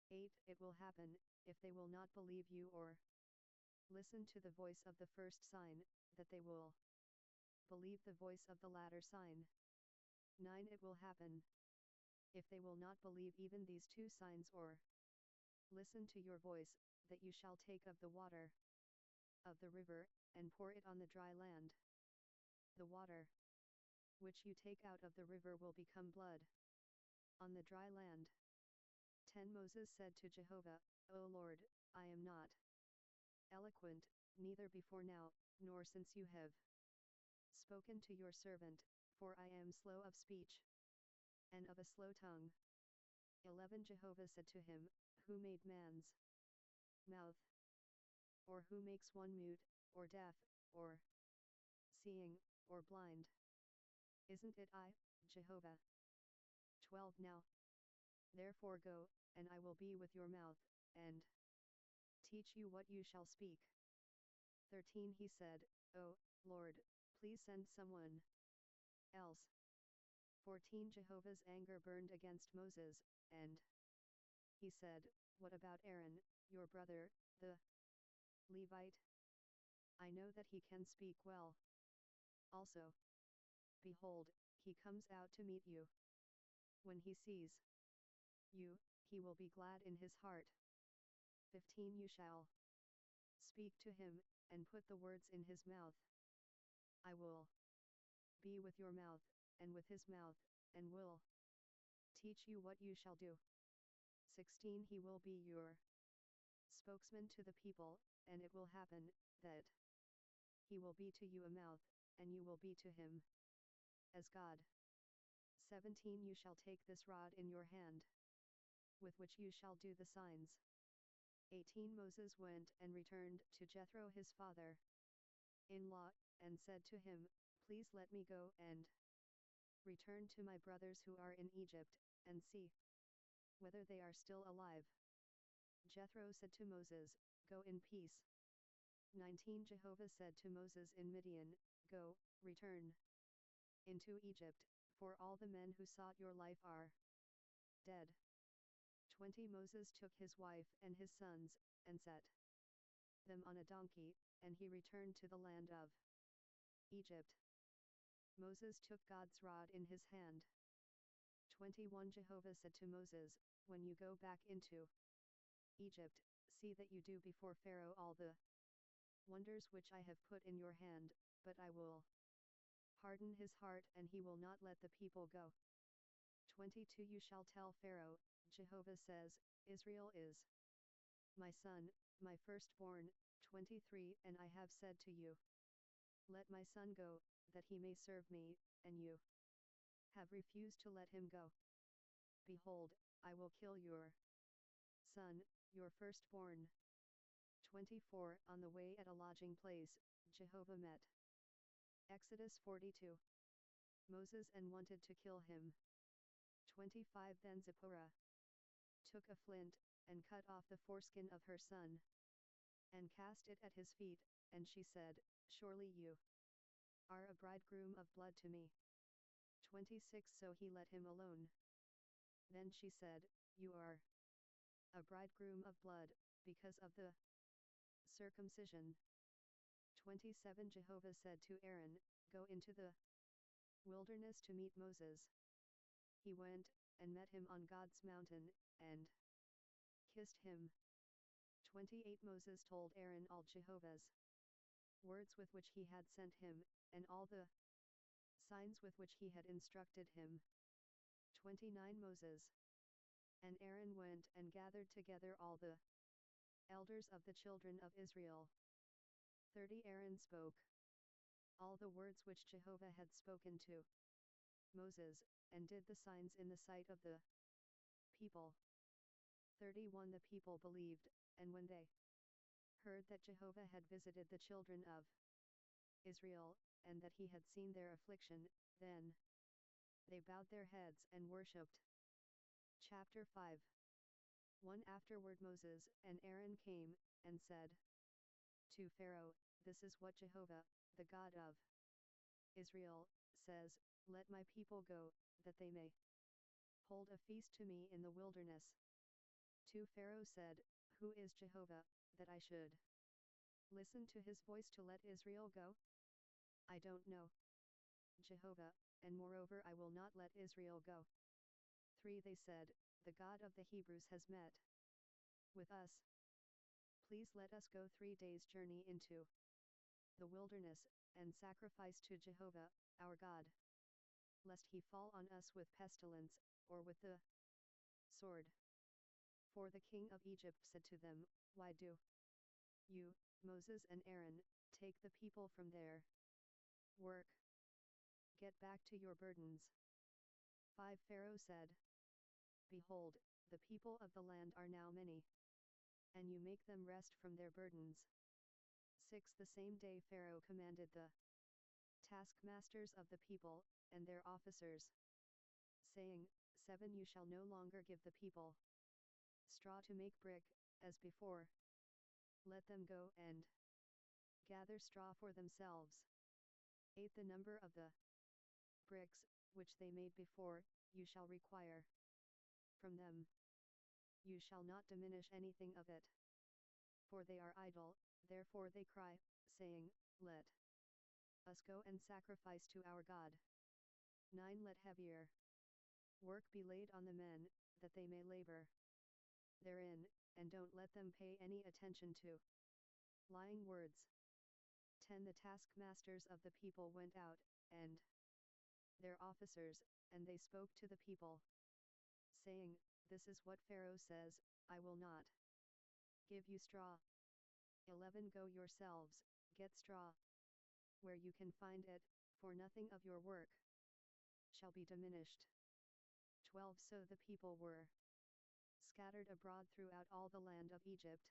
8 It will happen, if they will not believe you or listen to the voice of the first sign, that they will believe the voice of the latter sign. 9 It will happen, if they will not believe even these 2 signs or listen to your voice, that you shall take of the water of the river, and pour it on the dry land. The water which you take out of the river will become blood on the dry land. 10 Moses said to Jehovah, O Lord, I am not eloquent, neither before now, nor since you have spoken to your servant, for I am slow of speech, and of a slow tongue. 11 Jehovah said to him, Who made man's mouth? Or who makes one mute, or deaf, or seeing, or blind? Isn't it I, Jehovah? 12 Now, therefore go, and I will be with your mouth, and teach you what you shall speak. 13 He said, O Lord, please send someone else. 14 Jehovah's anger burned against Moses, and he said, What about Aaron, your brother, the Levite? I know that he can speak well. Also, behold, he comes out to meet you. When he sees you, he will be glad in his heart. 15 You shall speak to him, and put the words in his mouth. I will be with your mouth, and with his mouth, and will teach you what you shall do. 16 He will be your spokesman to the people, and it will happen, that he will be to you a mouth, and you will be to him as God. 17 You shall take this rod in your hand, with which you shall do the signs. 18 Moses went and returned to Jethro his father-in-law, and said to him, Please let me go and return to my brothers who are in Egypt, and see whether they are still alive. Jethro said to Moses, Go in peace. 19 Jehovah said to Moses in Midian, Go, return into Egypt, for all the men who sought your life are dead. 20 Moses took his wife and his sons, and set them on a donkey, and he returned to the land of Egypt. Moses took God's rod in his hand. 21 Jehovah said to Moses, When you go back into Egypt, see that you do before Pharaoh all the wonders which I have put in your hand, but I will harden his heart and he will not let the people go. 22 You shall tell Pharaoh, Jehovah says, Israel is my son, my firstborn. 23 And I have said to you, Let my son go, that he may serve me, and you have refused to let him go. Behold, I will kill your son, your firstborn. 24 On the way at a lodging place, Jehovah met Exodus 42 Moses and wanted to kill him. 25 Then Zipporah took a flint, and cut off the foreskin of her son, and cast it at his feet, and she said, Surely you are a bridegroom of blood to me. 26 So he let him alone. Then she said, You are a bridegroom of blood, because of the circumcision. 27 Jehovah said to Aaron, Go into the wilderness to meet Moses. He went, and met him on God's mountain, and kissed him. 28 Moses told Aaron all Jehovah's words with which he had sent him, and all the signs with which he had instructed him. 29 Moses and Aaron went and gathered together all the elders of the children of Israel. 30 Aaron spoke all the words which Jehovah had spoken to Moses, and did the signs in the sight of the people. 31 The people believed, and when they heard that Jehovah had visited the children of Israel, and that he had seen their affliction, then they bowed their heads and worshipped. Chapter 5 1 Afterward Moses and Aaron came, and said to Pharaoh, This is what Jehovah, the God of Israel, says, Let my people go, that they may hold a feast to me in the wilderness. 2 Pharaoh said, Who is Jehovah, that I should listen to his voice to let Israel go? I don't know Jehovah, and moreover I will not let Israel go. 3 They said, The God of the Hebrews has met with us. Please let us go 3 days' journey into the wilderness, and sacrifice to Jehovah, our God, lest he fall on us with pestilence, or with the sword. For the king of Egypt said to them, Why do you, Moses and Aaron, take the people from their work? Get back to your burdens. 5 Pharaoh said, Behold, the people of the land are now many, and you make them rest from their burdens. 6 The same day Pharaoh commanded the taskmasters of the people, and their officers, saying, 7 You shall no longer give the people straw to make brick, as before. Let them go and gather straw for themselves. 8 The number of the bricks, which they made before, you shall require from them. You shall not diminish anything of it. For they are idle, therefore they cry, saying, Let us go and sacrifice to our God. 9 Let heavier work be laid on the men, that they may labor therein, and don't let them pay any attention to lying words. 10 The taskmasters of the people went out, and their officers, and they spoke to the people, saying, This is what Pharaoh says, I will not give you straw. 11 Go yourselves, get straw where you can find it, for nothing of your work shall be diminished. 12 So the people were scattered abroad throughout all the land of Egypt,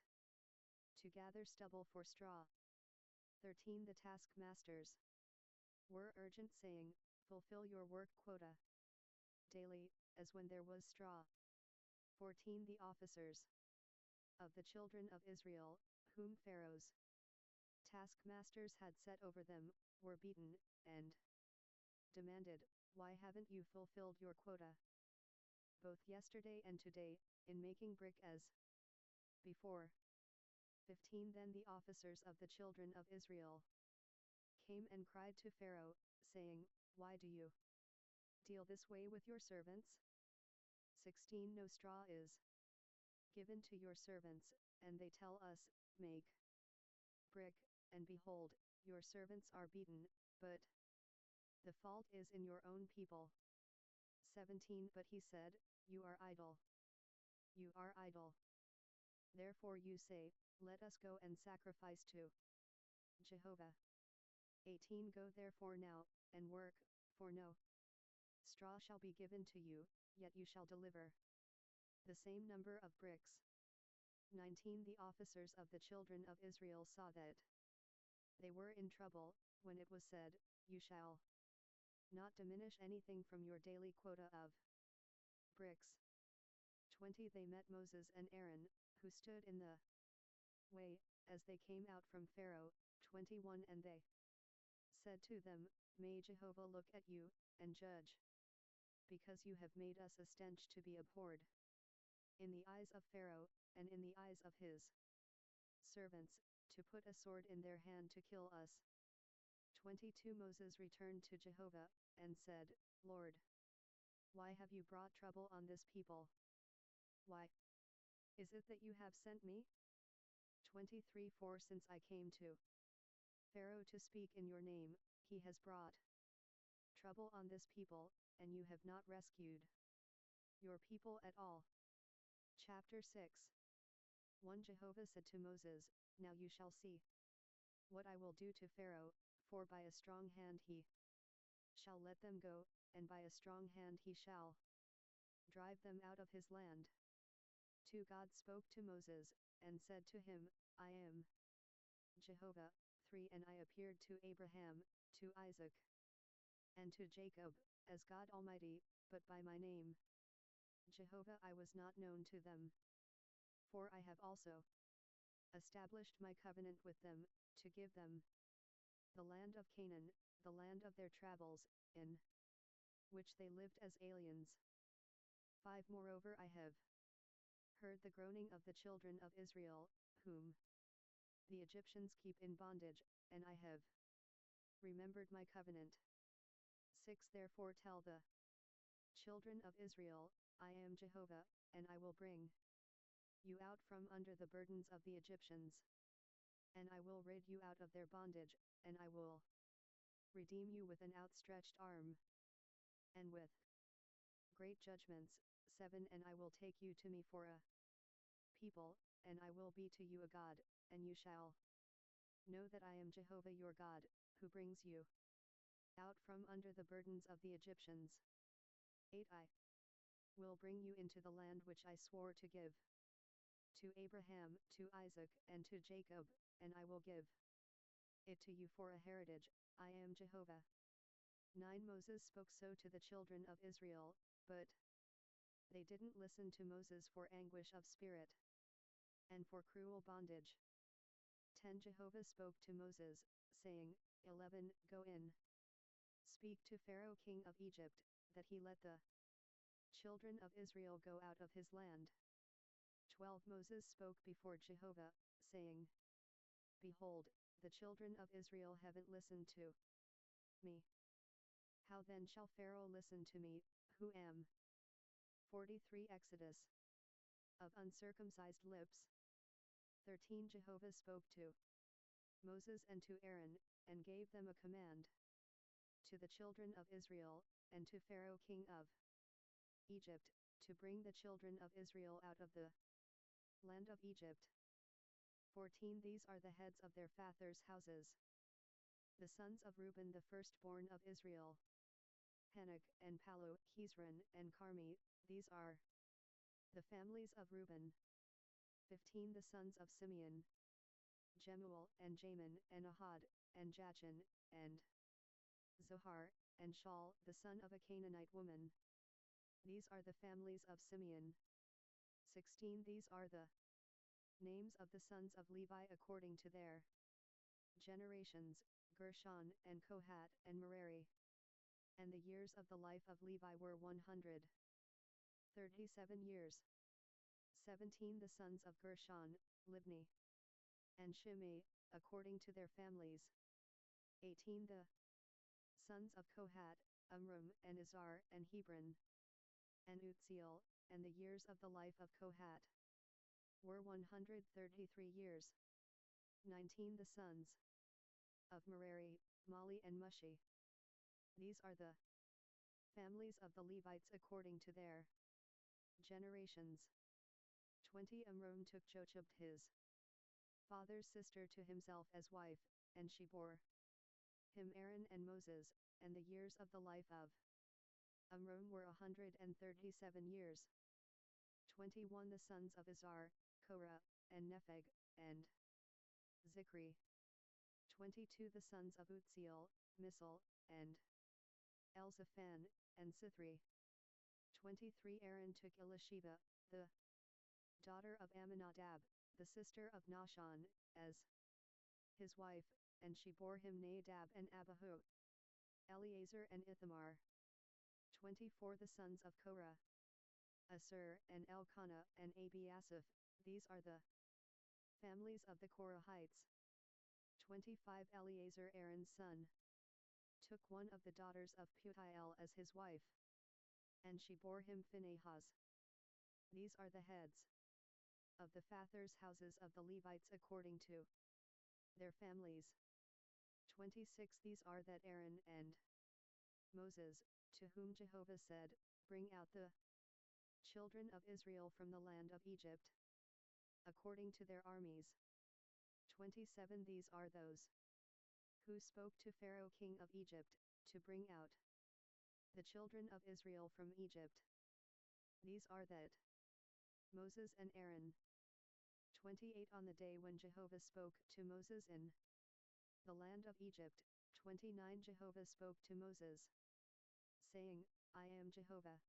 to gather stubble for straw. 13 The taskmasters were urgent, saying, Fulfill your work quota daily, as when there was straw. 14 The officers of the children of Israel, whom Pharaoh's taskmasters had set over them, were beaten, and demanded, "Why haven't you fulfilled your quota, both yesterday and today, in making brick as before?" 15 Then the officers of the children of Israel came and cried to Pharaoh, saying, "Why do you deal this way with your servants?" 16 No straw is given to your servants, and they tell us, "Make brick," and behold, your servants are beaten, but the fault is in your own people. 17 But he said, "You are idle. You are idle. Therefore you say, 'Let us go and sacrifice to Jehovah.'" 18 Go therefore now, and work, for no straw shall be given to you, yet you shall deliver the same number of bricks. 19 The officers of the children of Israel saw that they were in trouble, when it was said, "You shall not diminish anything from your daily quota of bricks." 20 They met Moses and Aaron, who stood in the way, as they came out from Pharaoh. 21 And they said to them, "May Jehovah look at you, and judge, because you have made us a stench to be abhorred in the eyes of Pharaoh, and in the eyes of his servants, to put a sword in their hand to kill us." 22 Moses returned to Jehovah, and said, "Lord, why have you brought trouble on this people? Why is it that you have sent me?" 23 For since I came to Pharaoh to speak in your name, he has brought trouble on this people, and you have not rescued your people at all. Chapter 6 1 Jehovah said to Moses, "Now you shall see what I will do to Pharaoh, for by a strong hand he shall let them go, and by a strong hand he shall drive them out of his land." 2 God spoke to Moses, and said to him, "I am Jehovah." 3 And I appeared to Abraham, to Isaac, and to Jacob, as God Almighty, but by my name, Jehovah, I was not known to them. 4 I have also established my covenant with them, to give them the land of Canaan, the land of their travels, in which they lived as aliens. 5 Moreover I have heard the groaning of the children of Israel, whom the Egyptians keep in bondage, and I have remembered my covenant. 6 Therefore tell the children of Israel, I am Jehovah, and I will bring you out from under the burdens of the Egyptians. And I will rid you out of their bondage, and I will redeem you with an outstretched arm, and with great judgments. 7 And I will take you to me for a people, and I will be to you a God, and you shall know that I am Jehovah your God, who brings you out from under the burdens of the Egyptians. 8 I will bring you into the land which I swore to give to Abraham, to Isaac, and to Jacob, and I will give it to you for a heritage. I am Jehovah. 9 Moses spoke so to the children of Israel, but they didn't listen to Moses for anguish of spirit and for cruel bondage. 10 Jehovah spoke to Moses, saying, 11 Go in, speak to Pharaoh king of Egypt, that he let the children of Israel go out of his land. 12 Moses spoke before Jehovah, saying, Behold, the children of Israel haven't listened to me. How then shall Pharaoh listen to me, who am 43 Exodus of uncircumcised lips. 13 Jehovah spoke to Moses and to Aaron, and gave them a command to the children of Israel, and to Pharaoh king of Egypt, to bring the children of Israel out of the land of Egypt. 14 These are the heads of their fathers' houses. The sons of Reuben the firstborn of Israel, Hanok and Palu, Hezron and Carmi, these are the families of Reuben. 15 The sons of Simeon, Jemuel and Jamin and Ahad, and Jachin, and Zohar, and Shaul the son of a Canaanite woman. These are the families of Simeon. 16 These are the Names of the sons of Levi according to their generations, Gershon and Kohat and Merari. And the years of the life of Levi were 137 years. 17 The sons of Gershon, Libni and Shimei, according to their families. 18 The sons of Kohat, Amram and Izhar and Hebron and Uzziel, and the years of the life of Kohat were 133 years. 19 The sons of Merari, Mali and Mushi. These are the families of the Levites according to their generations. 20 Amram took Jochebed his father's sister to himself as wife, and she bore him Aaron and Moses, and the years of the life of Amram were 137 years. 21 The sons of Izhar, Korah, and Nepheg, and Zikri. 22 The sons of Uzziel, Misal, and Elzaphan, and Sithri. 23 Aaron took Elisheba, the daughter of Amminadab, the sister of Nahshon, as his wife, and she bore him Nadab and Abihu, Eleazar and Ithamar. 24 The sons of Korah, Asur and Elkanah and Abiasaph. These are the families of the Korahites. 25 Eleazar Aaron's son took one of the daughters of Putiel as his wife, and she bore him Phinehas. These are the heads of the fathers' houses of the Levites according to their families. 26 These are that Aaron and Moses, to whom Jehovah said, Bring out the children of Israel from the land of Egypt, according to their armies. 27 These are those who spoke to Pharaoh king of Egypt, to bring out the children of Israel from Egypt. These are that Moses and Aaron. 28 On the day when Jehovah spoke to Moses in the land of Egypt. 29 Jehovah spoke to Moses, saying, I am Jehovah.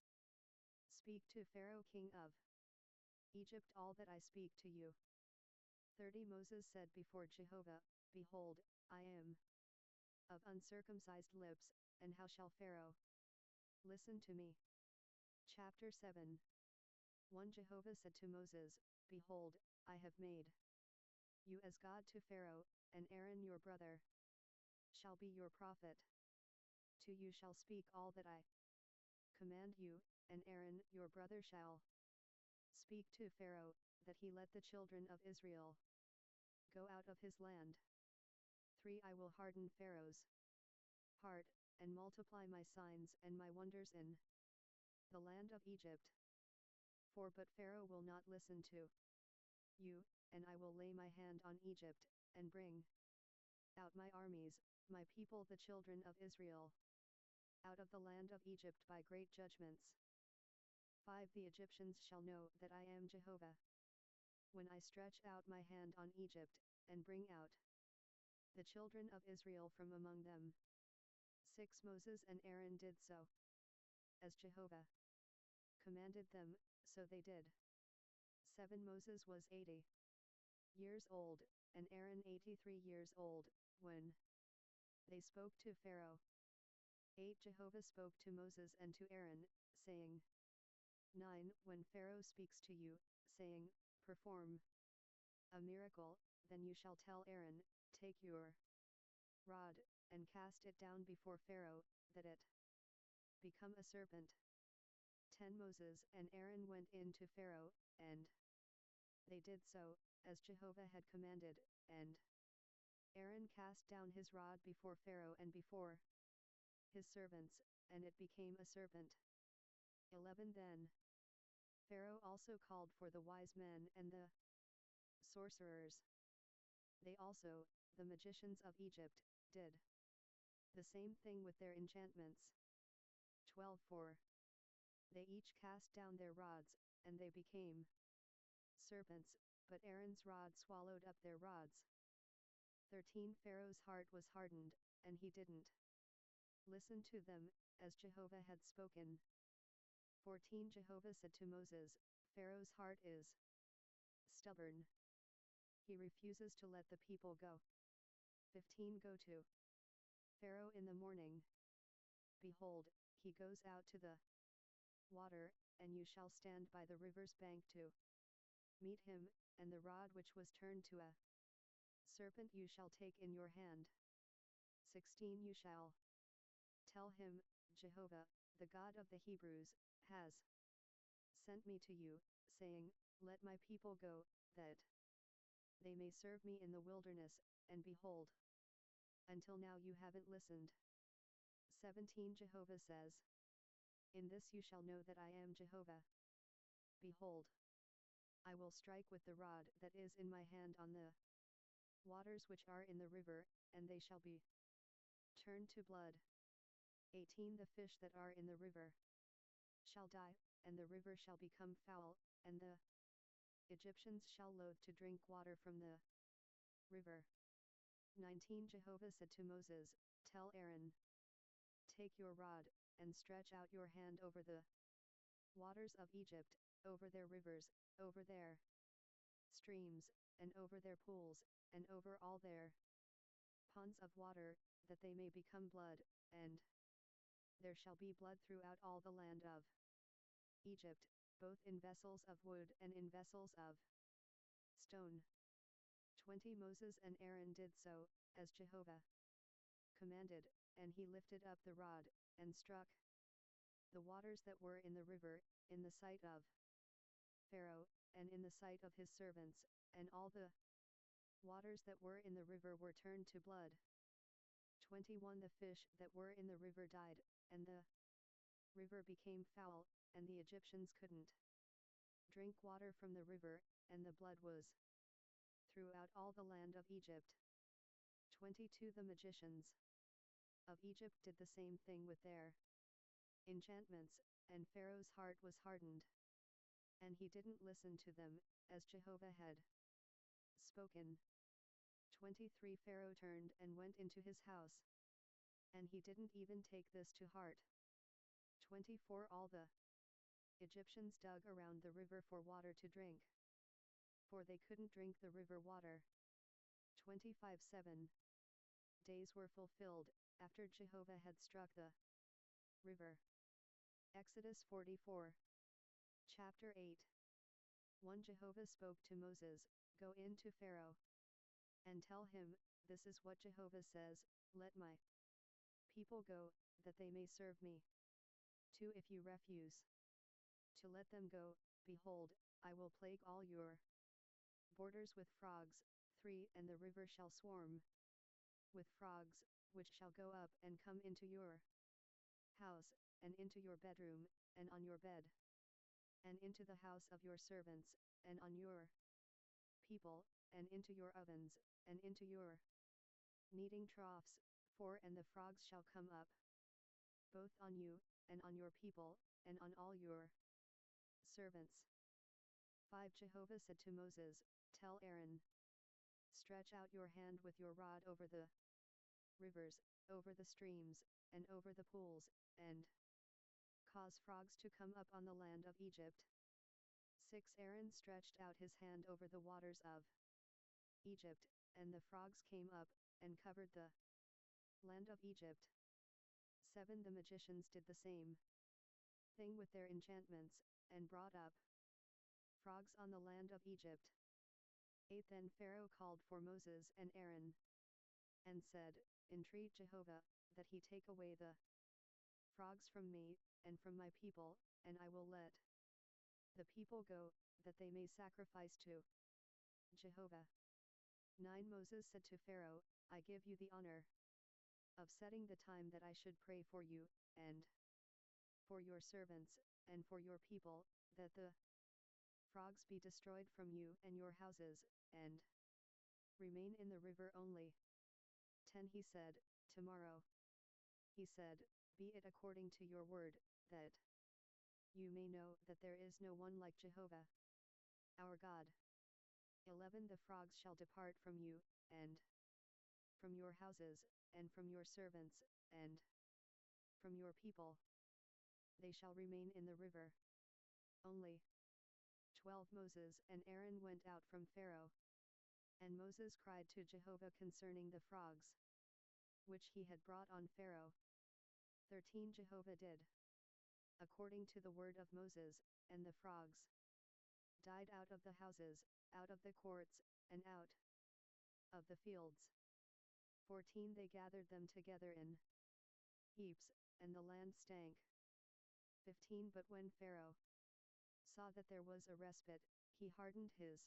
Speak to Pharaoh king of Egypt all that I speak to you. 30 Moses said before Jehovah, Behold, I am of uncircumcised lips, and how shall Pharaoh listen to me? Chapter 7 1 Jehovah said to Moses, Behold, I have made you as God to Pharaoh, and Aaron your brother shall be your prophet. To you shall speak all that I command you, and Aaron your brother shall speak to Pharaoh, that he let the children of Israel go out of his land. 3 I will harden Pharaoh's heart, and multiply my signs and my wonders in the land of Egypt. 4 But Pharaoh will not listen to you, and I will lay my hand on Egypt, and bring out my armies, my people the children of Israel, out of the land of Egypt by great judgments. 5 The Egyptians shall know that I am Jehovah, when I stretch out my hand on Egypt, and bring out the children of Israel from among them. 6 Moses and Aaron did so, as Jehovah commanded them, so they did. 7 Moses was 80 years old, and Aaron 83 years old, when they spoke to Pharaoh. 8 Jehovah spoke to Moses and to Aaron, saying, 9 When Pharaoh speaks to you, saying, Perform a miracle, then you shall tell Aaron, Take your rod, and cast it down before Pharaoh, that it become a serpent. 10 Moses and Aaron went in to Pharaoh, and they did so, as Jehovah had commanded, and Aaron cast down his rod before Pharaoh and before his servants, and it became a serpent. 11 Then Pharaoh also called for the wise men and the sorcerers. They also, the magicians of Egypt, did the same thing with their enchantments. 12 For they each cast down their rods, and they became serpents, but Aaron's rod swallowed up their rods. 13 Pharaoh's heart was hardened, and he didn't listen to them, as Jehovah had spoken. 14 Jehovah said to Moses, Pharaoh's heart is stubborn. he refuses to let the people go. 15 Go to Pharaoh in the morning. Behold, he goes out to the water, and you shall stand by the river's bank to meet him, and the rod which was turned to a serpent you shall take in your hand. 16 You shall tell him, Jehovah, the God of the Hebrews, has sent me to you, saying, Let my people go, that they may serve me in the wilderness, and behold, until now you haven't listened. 17 Jehovah says, In this you shall know that I am Jehovah. Behold, I will strike with the rod that is in my hand on the waters which are in the river, and they shall be turned to blood. 18 The fish that are in the river shall die, and the river shall become foul, and the Egyptians shall loathe to drink water from the river. 19 Jehovah said to Moses, Tell Aaron, Take your rod, and stretch out your hand over the waters of Egypt, over their rivers, over their streams, and over their pools, and over all their ponds of water, that they may become blood, and there shall be blood throughout all the land of Egypt, both in vessels of wood and in vessels of stone. 20 Moses and Aaron did so, as Jehovah commanded, and he lifted up the rod, and struck the waters that were in the river, in the sight of Pharaoh, and in the sight of his servants, and all the waters that were in the river were turned to blood. 21 The fish that were in the river died, and the river became foul, and the Egyptians couldn't drink water from the river, and the blood was throughout all the land of Egypt. 22 The magicians of Egypt did the same thing with their enchantments, and Pharaoh's heart was hardened, and he didn't listen to them, as Jehovah had spoken. 23 Pharaoh turned and went into his house, and he didn't even take this to heart. 24 All the Egyptians dug around the river for water to drink, for they couldn't drink the river water. 25 7 Days were fulfilled, after Jehovah had struck the river. Exodus 44. Chapter 8. 1 Jehovah spoke to Moses, Go in to Pharaoh, and tell him, This is what Jehovah says, Let my people go, that they may serve me. 2 If you refuse to let them go, behold, I will plague all your borders with frogs. 3 And the river shall swarm with frogs, which shall go up and come into your house, and into your bedroom, and on your bed, and into the house of your servants, and on your people, and into your ovens, and into your kneading troughs. 4 And the frogs shall come up, both on you, and on your people, and on all your servants. 5 Jehovah said to Moses, Tell Aaron, Stretch out your hand with your rod over the rivers, over the streams, and over the pools, and cause frogs to come up on the land of Egypt. 6 Aaron stretched out his hand over the waters of Egypt, and the frogs came up, and covered the land of Egypt. 7 The magicians did the same thing with their enchantments, and brought up frogs on the land of Egypt. 8 Then Pharaoh called for Moses and Aaron, and said, Entreat Jehovah, that he take away the frogs from me, and from my people, and I will let the people go, that they may sacrifice to Jehovah. 9 Moses said to Pharaoh, I give you the honor of setting the time that I should pray for you, and for your servants, and for your people, that the frogs be destroyed from you and your houses, and remain in the river only. 10 He said, Tomorrow. He said, Be it according to your word, that you may know that there is no one like Jehovah, our God. 11 The frogs shall depart from you, and from your houses, and from your servants, and from your people. They shall remain in the river only. 12 Moses and Aaron went out from Pharaoh, And Moses cried to Jehovah concerning the frogs, which he had brought on Pharaoh. 13 Jehovah did according to the word of Moses, and the frogs died out of the houses, out of the courts, and out of the fields. 14 They gathered them together in heaps, and the land stank. 15 But when Pharaoh saw that there was a respite, he hardened his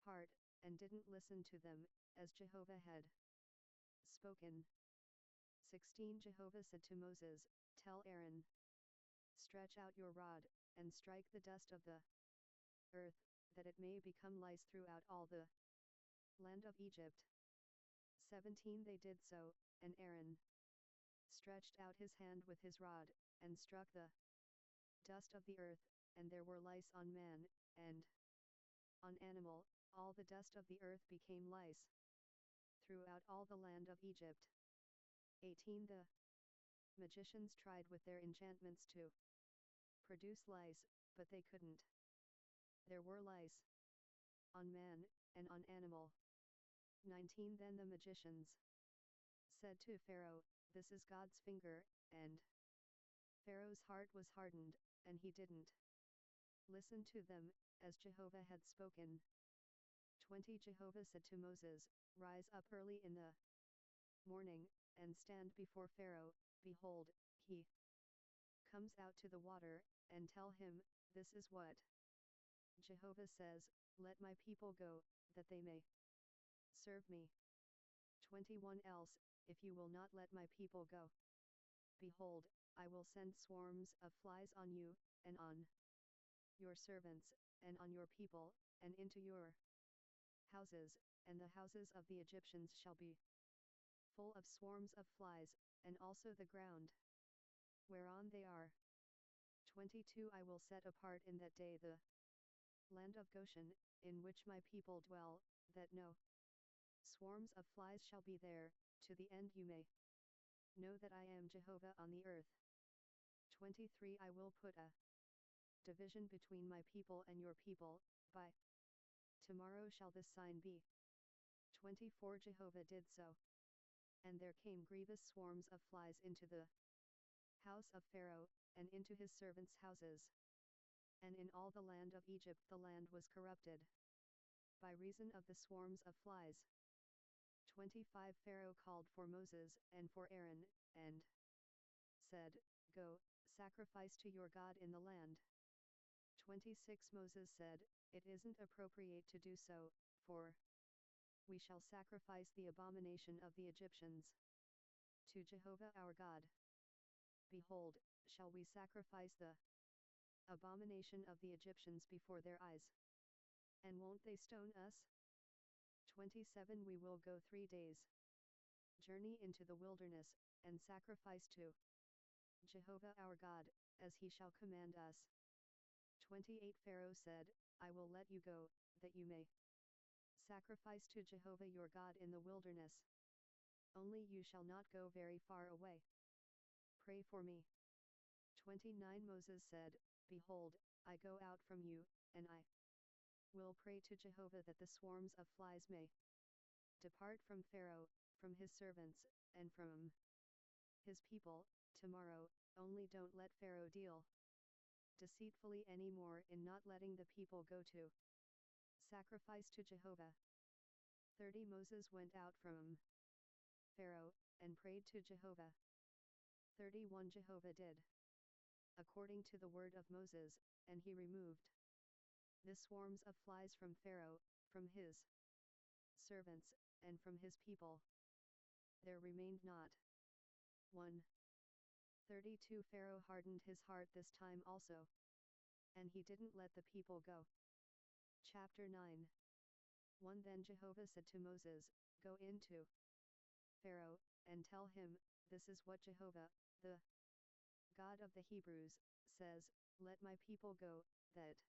heart, and didn't listen to them, as Jehovah had spoken. 16 Jehovah said to Moses, Tell Aaron, stretch out your rod, and strike the dust of the earth, that it may become lice throughout all the land of Egypt. 17 They did so, and Aaron stretched out his hand with his rod, and struck the dust of the earth, and there were lice on man, and on animal, all the dust of the earth became lice throughout all the land of Egypt. 18 The magicians tried with their enchantments to produce lice, but they couldn't. There were lice on man, and on animal. 19 Then the magicians said to Pharaoh, This is God's finger, and Pharaoh's heart was hardened, and he didn't listen to them, as Jehovah had spoken. 20 Jehovah said to Moses, Rise up early in the morning, and stand before Pharaoh, behold, he comes out to the water, and tell him, This is what Jehovah says, Let my people go, that they may serve me. 21 Else, if you will not let my people go, behold, I will send swarms of flies on you, and on your servants, and on your people, and into your houses, and the houses of the Egyptians shall be full of swarms of flies, and also the ground whereon they are. 22 I will set apart in that day the land of Goshen, in which my people dwell, that no swarms of flies shall be there, to the end you may know that I am Jehovah on the earth. 23 I will put a division between my people and your people, by tomorrow shall this sign be. 24 Jehovah did so. And there came grievous swarms of flies into the house of Pharaoh, and into his servants' houses. And in all the land of Egypt the land was corrupted by reason of the swarms of flies. 25 Pharaoh called for Moses and for Aaron, and said, Go, sacrifice to your God in the land. 26 Moses said, It isn't appropriate to do so, for we shall sacrifice the abomination of the Egyptians to Jehovah our God. Behold, shall we sacrifice the abomination of the Egyptians before their eyes? And won't they stone us? 27 We will go 3 days' journey into the wilderness, and sacrifice to Jehovah our God, as he shall command us. 28 Pharaoh said, I will let you go, that you may sacrifice to Jehovah your God in the wilderness. Only you shall not go very far away. Pray for me. 29 Moses said, Behold, I go out from you, and I will pray to Jehovah that the swarms of flies may depart from Pharaoh, from his servants, and from his people, tomorrow. Only don't let Pharaoh deal deceitfully any more in not letting the people go to sacrifice to Jehovah. 30 Moses went out from Pharaoh, and prayed to Jehovah. 31 Jehovah did according to the word of Moses, and he removed the swarms of flies from Pharaoh, from his servants, and from his people. There remained not one. 32 Pharaoh hardened his heart this time also, and he didn't let the people go. Chapter 9. 1 Then Jehovah said to Moses, Go in to Pharaoh, and tell him, This is what Jehovah, the God of the Hebrews, says, Let my people go, that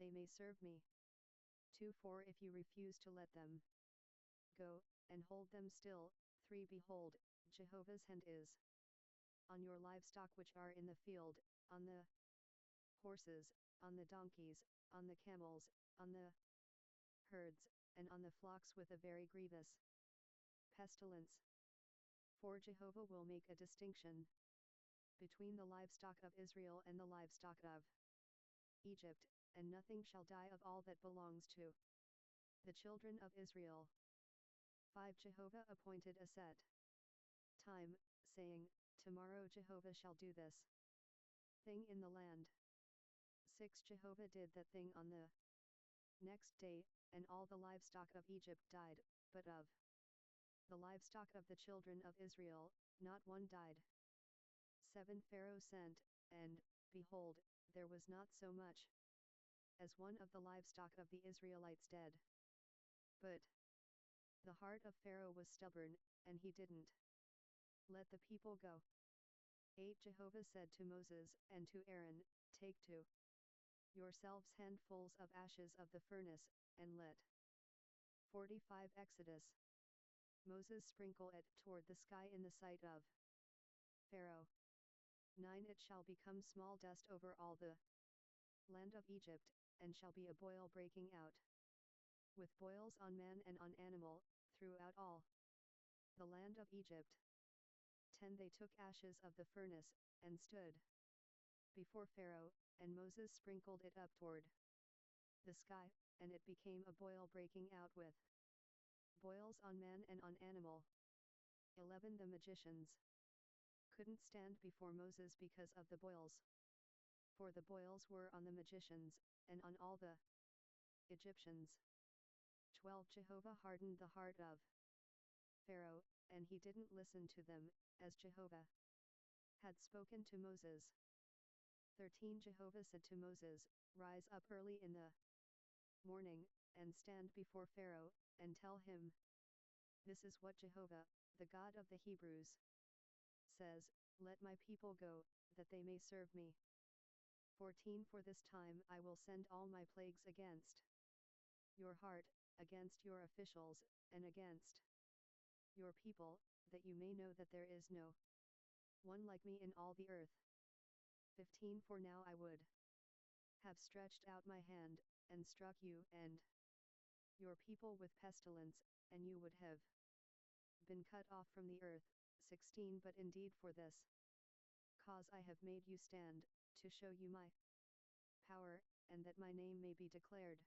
they may serve me. 2 For if you refuse to let them go, and hold them still, 3 Behold, Jehovah's hand is on your livestock which are in the field, on the horses, on the donkeys, on the camels, on the herds, and on the flocks with a very grievous pestilence. For Jehovah will make a distinction between the livestock of Israel and the livestock of Egypt, and nothing shall die of all that belongs to the children of Israel. 5. Jehovah appointed a set time, saying, Tomorrow Jehovah shall do this thing in the land. 6. Jehovah did that thing on the next day, and all the livestock of Egypt died, but of the livestock of the children of Israel, not one died. 7. Pharaoh sent, and, behold, there was not so much as one of the livestock of the Israelites dead. But the heart of Pharaoh was stubborn, and he didn't let the people go. 8. Jehovah said to Moses and to Aaron, Take to yourselves handfuls of ashes of the furnace, and let 45 Exodus. Moses sprinkle it toward the sky in the sight of Pharaoh. 9. It shall become small dust over all the land of Egypt, and shall be a boil breaking out, with boils on man and on animal, throughout all the land of Egypt. 10. They took ashes of the furnace, and stood before Pharaoh, and Moses sprinkled it up toward the sky, and it became a boil breaking out with boils on man and on animal. 11. The magicians couldn't stand before Moses because of the boils, for the boils were on the magicians, and on all the Egyptians. 12. Jehovah hardened the heart of Pharaoh, and he didn't listen to them, as Jehovah had spoken to Moses. 13. Jehovah said to Moses, Rise up early in the morning, and stand before Pharaoh, and tell him, This is what Jehovah, the God of the Hebrews, says, Let my people go, that they may serve me. 14. For this time I will send all my plagues against your heart, against your officials, and against your people, that you may know that there is no one like me in all the earth. 15. For now I would have stretched out my hand, and struck you and your people with pestilence, and you would have been cut off from the earth. 16. But indeed for this cause I have made you stand, to show you my power, and that my name may be declared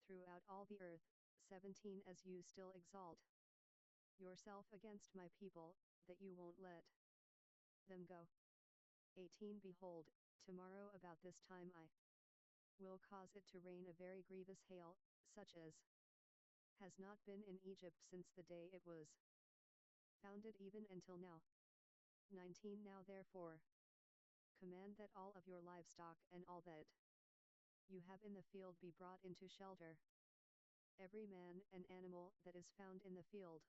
throughout all the earth. 17. As you still exalt yourself against my people, that you won't let them go. 18. Behold, tomorrow about this time I will cause it to rain a very grievous hail, such as has not been in Egypt since the day it was founded even until now. 19. Now therefore, command that all of your livestock and all that you have in the field be brought into shelter. Every man and animal that is found in the field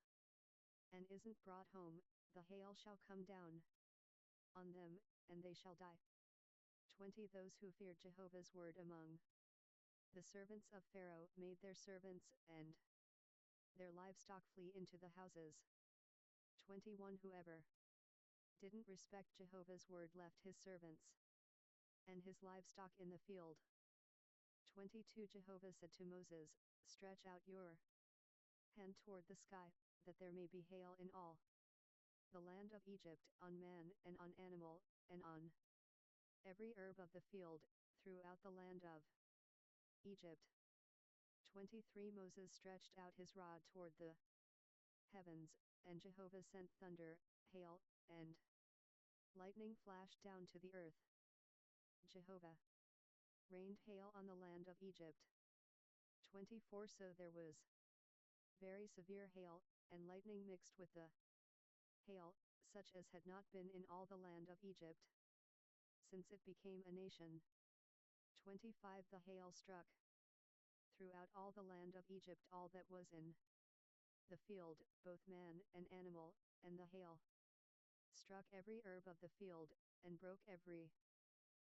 and isn't brought home, the hail shall come down on them, and they shall die. 20. Those who feared Jehovah's word among the servants of Pharaoh made their servants and their livestock flee into the houses. 21. Whoever didn't respect Jehovah's word left his servants and his livestock in the field. 22. Jehovah said to Moses, Stretch out your hand toward the sky, that there may be hail in all the land of Egypt, on man and on animal, and on every herb of the field, throughout the land of Egypt. 23. Moses stretched out his rod toward the heavens, and Jehovah sent thunder, hail, and lightning flashed down to the earth. Jehovah rained hail on the land of Egypt. 24. So there was very severe hail, and lightning mixed with the hail, such as had not been in all the land of Egypt since it became a nation. 25. The hail struck throughout all the land of Egypt all that was in the field, both man and animal, and the hail struck every herb of the field, and broke every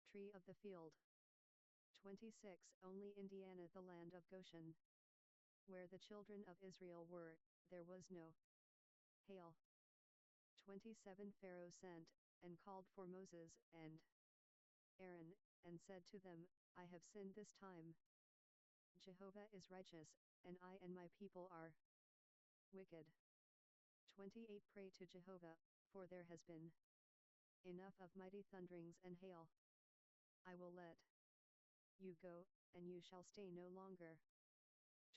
tree of the field. 26. Only Indiana, the land of Goshen, where the children of Israel were, there was no hail. 27. Pharaoh sent, and called for Moses and Aaron, and said to them, I have sinned this time. Jehovah is righteous, and I and my people are wicked. 28 Pray to Jehovah, for there has been enough of mighty thunderings and hail. I will let you go, and you shall stay no longer.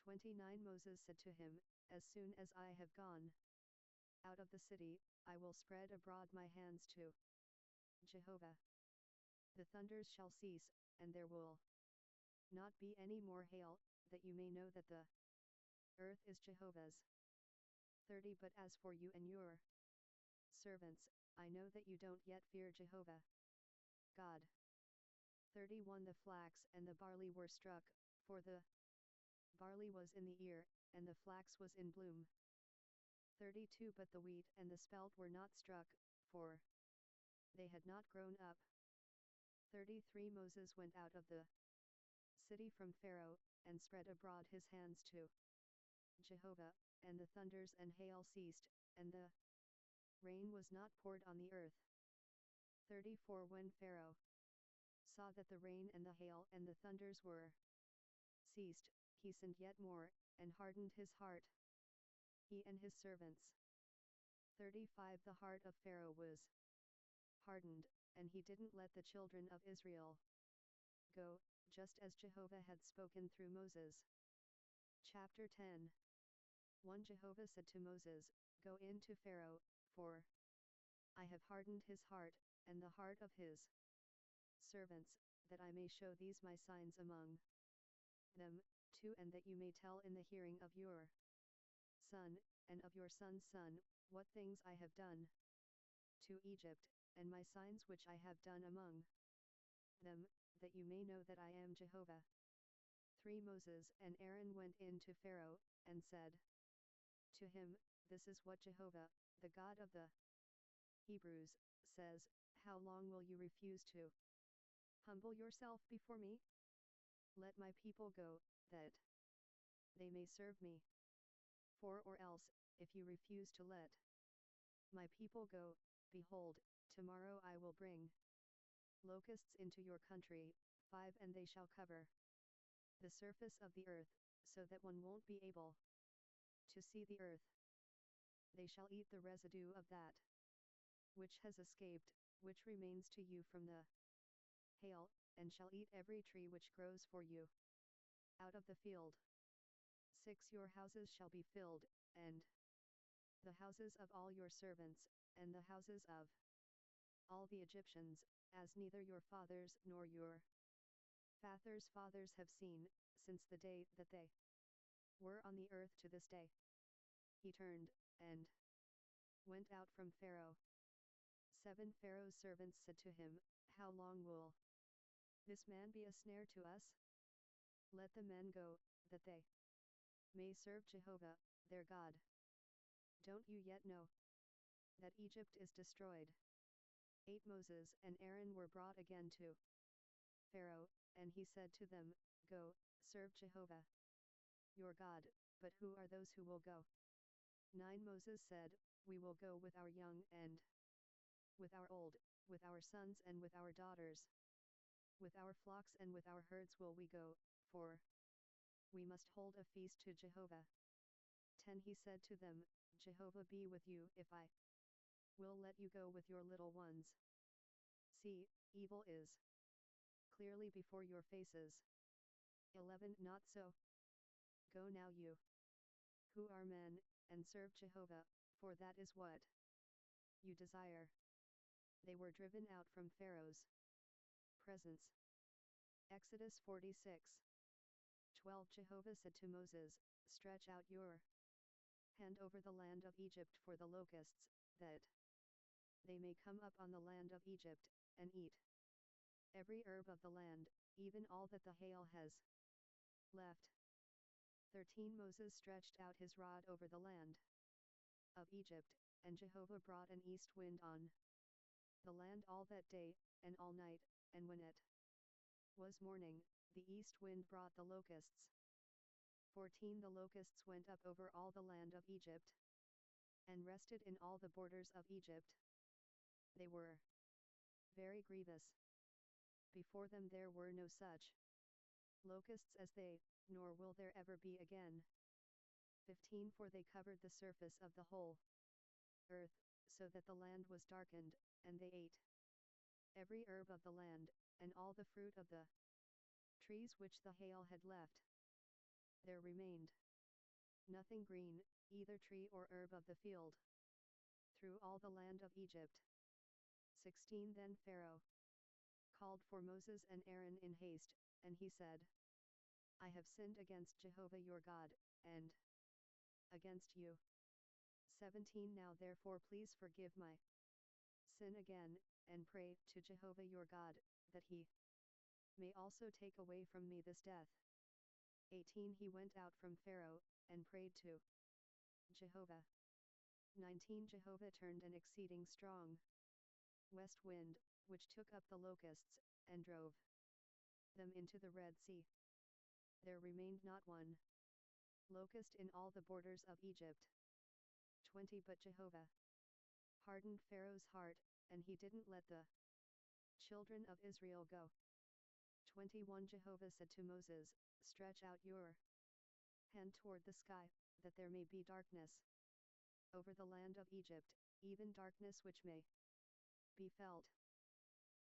29 Moses said to him, As soon as I have gone out of the city, I will spread abroad my hands to Jehovah. The thunders shall cease, and there will not be any more hail, that you may know that the earth is Jehovah's. 30 But as for you and your servants, I know that you don't yet fear Jehovah God. 31 The flax and the barley were struck, for the barley was in the ear, and the flax was in bloom. 32 But the wheat and the spelt were not struck, for they had not grown up. 33 Moses went out of the city from Pharaoh, and spread abroad his hands to Jehovah, and the thunders and hail ceased, and the rain was not poured on the earth. 34 When Pharaoh saw that the rain and the hail and the thunders were ceased, he sinned yet more, and hardened his heart, he and his servants. 35 The heart of Pharaoh was hardened, and he didn't let the children of Israel go, just as Jehovah had spoken through Moses. Chapter 10 1 Jehovah said to Moses, Go in to Pharaoh, for I have hardened his heart, and the heart of his servants, that I may show these my signs among them. 2 And that you may tell in the hearing of your son, and of your son's son, what things I have done to Egypt, and my signs which I have done among them, that you may know that I am Jehovah. 3 Moses and Aaron went in to Pharaoh, and said to him, This is what Jehovah, the God of the Hebrews, says, How long will you refuse to humble yourself before me? Let my people go, that they may serve me. 4 Or else, if you refuse to let my people go, behold, tomorrow I will bring locusts into your country. 5 And they shall cover the surface of the earth, so that one won't be able to see the earth. They shall eat the residue of that which has escaped, which remains to you from the hail, and shall eat every tree which grows for you out of the field. 6 Your houses shall be filled, and the houses of all your servants, and the houses of all the Egyptians, as neither your fathers nor your fathers' fathers have seen, since the day that they were on the earth to this day. He turned, and went out from Pharaoh. 7 Pharaoh's servants said to him, How long will this man be a snare to us? Let the men go, that they may serve Jehovah, their God. Don't you yet know that Egypt is destroyed? 8 Moses and Aaron were brought again to Pharaoh, and he said to them, Go, serve Jehovah your God, but who are those who will go? 9 Moses said, We will go with our young and with our old, with our sons and with our daughters. With our flocks and with our herds will we go, for we must hold a feast to Jehovah. 10 He said to them, Jehovah be with you if I will let you go with your little ones. See, evil is clearly before your faces. 11 Not so. Go now you who are men, and serve Jehovah, for that is what you desire. They were driven out from Pharaoh's presence. Exodus 46. 12 Jehovah said to Moses, Stretch out your hand over the land of Egypt for the locusts, that they may come up on the land of Egypt, and eat every herb of the land, even all that the hail has left. 13 Moses stretched out his rod over the land of Egypt, and Jehovah brought an east wind on the land all that day, and all night, and when it was morning, the east wind brought the locusts. 14 The locusts went up over all the land of Egypt, and rested in all the borders of Egypt. They were very grievous. Before them there were no such locusts as they, nor will there ever be again. 15 For they covered the surface of the whole earth, so that the land was darkened, and they ate every herb of the land, and all the fruit of the trees which the hail had left. There remained nothing green, either tree or herb of the field, through all the land of Egypt. 16 Then Pharaoh called for Moses and Aaron in haste, and he said, I have sinned against Jehovah your God, and against you. 17 Now therefore please forgive my sin again, and pray to Jehovah your God, that he may also take away from me this death. 18 He went out from Pharaoh, and prayed to Jehovah. 19 Jehovah turned an exceeding strong west wind, which took up the locusts, and drove them into the Red Sea. There remained not one locust in all the borders of Egypt. 20 But Jehovah hardened Pharaoh's heart, and he didn't let the children of Israel go. 21 Jehovah said to Moses, Stretch out your hand toward the sky, that there may be darkness over the land of Egypt, even darkness which may be felt.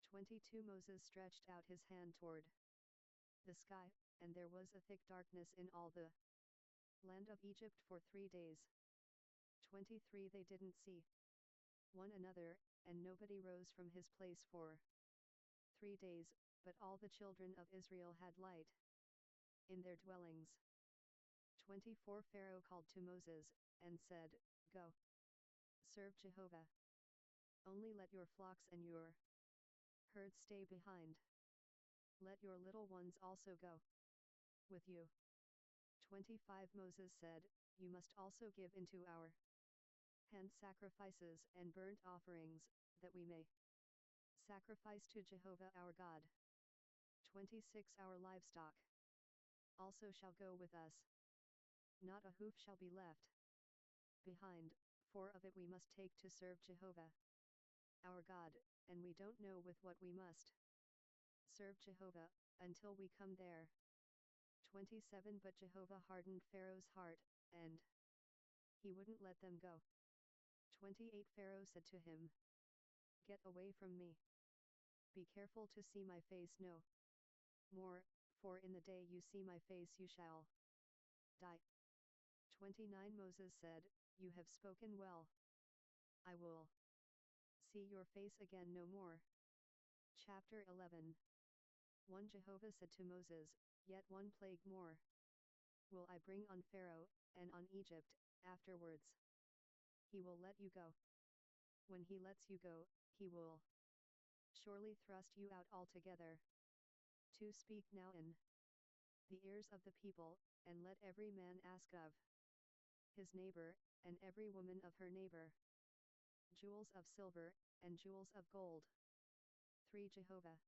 22 Moses stretched out his hand toward the sky, and there was a thick darkness in all the land of Egypt for 3 days. 23 They didn't see one another, and nobody rose from his place for 3 days, but all the children of Israel had light in their dwellings. 24 Pharaoh called to Moses, and said, Go, serve Jehovah. Only let your flocks and your herds stay behind. Let your little ones also go with you. 25 Moses said, You must also give into our hand sacrifices and burnt offerings, that we may sacrifice to Jehovah our God. 26 Our livestock also shall go with us. Not a hoof shall be left behind, for of it we must take to serve Jehovah our God, and we don't know with what we must serve Jehovah, until we come there. 27 But Jehovah hardened Pharaoh's heart, and he wouldn't let them go. 28 Pharaoh said to him, Get away from me. Be careful to see my face no more, for in the day you see my face you shall die. 29 Moses said, You have spoken well. I will see your face again no more. Chapter 11 1 Jehovah said to Moses, Yet one plague more will I bring on Pharaoh, and on Egypt, afterwards he will let you go. When he lets you go, he will surely thrust you out altogether. 2 Speak now in the ears of the people, and let every man ask of his neighbor, and every woman of her neighbor, jewels of silver, and jewels of gold. 3 Jehovah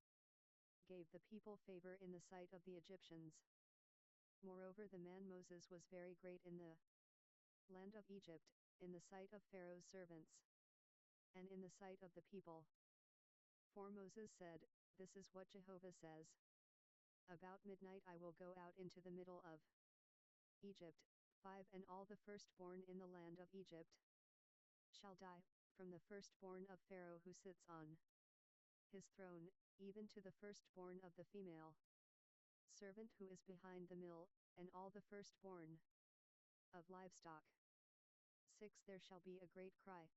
gave the people favor in the sight of the Egyptians. Moreover the man Moses was very great in the land of Egypt, in the sight of Pharaoh's servants, and in the sight of the people. 4 Moses said, This is what Jehovah says. About midnight I will go out into the middle of Egypt. 5 And all the firstborn in the land of Egypt shall die, from the firstborn of Pharaoh who sits on his throne, even to the firstborn of the female servant who is behind the mill, and all the firstborn of livestock. 6 There shall be a great cry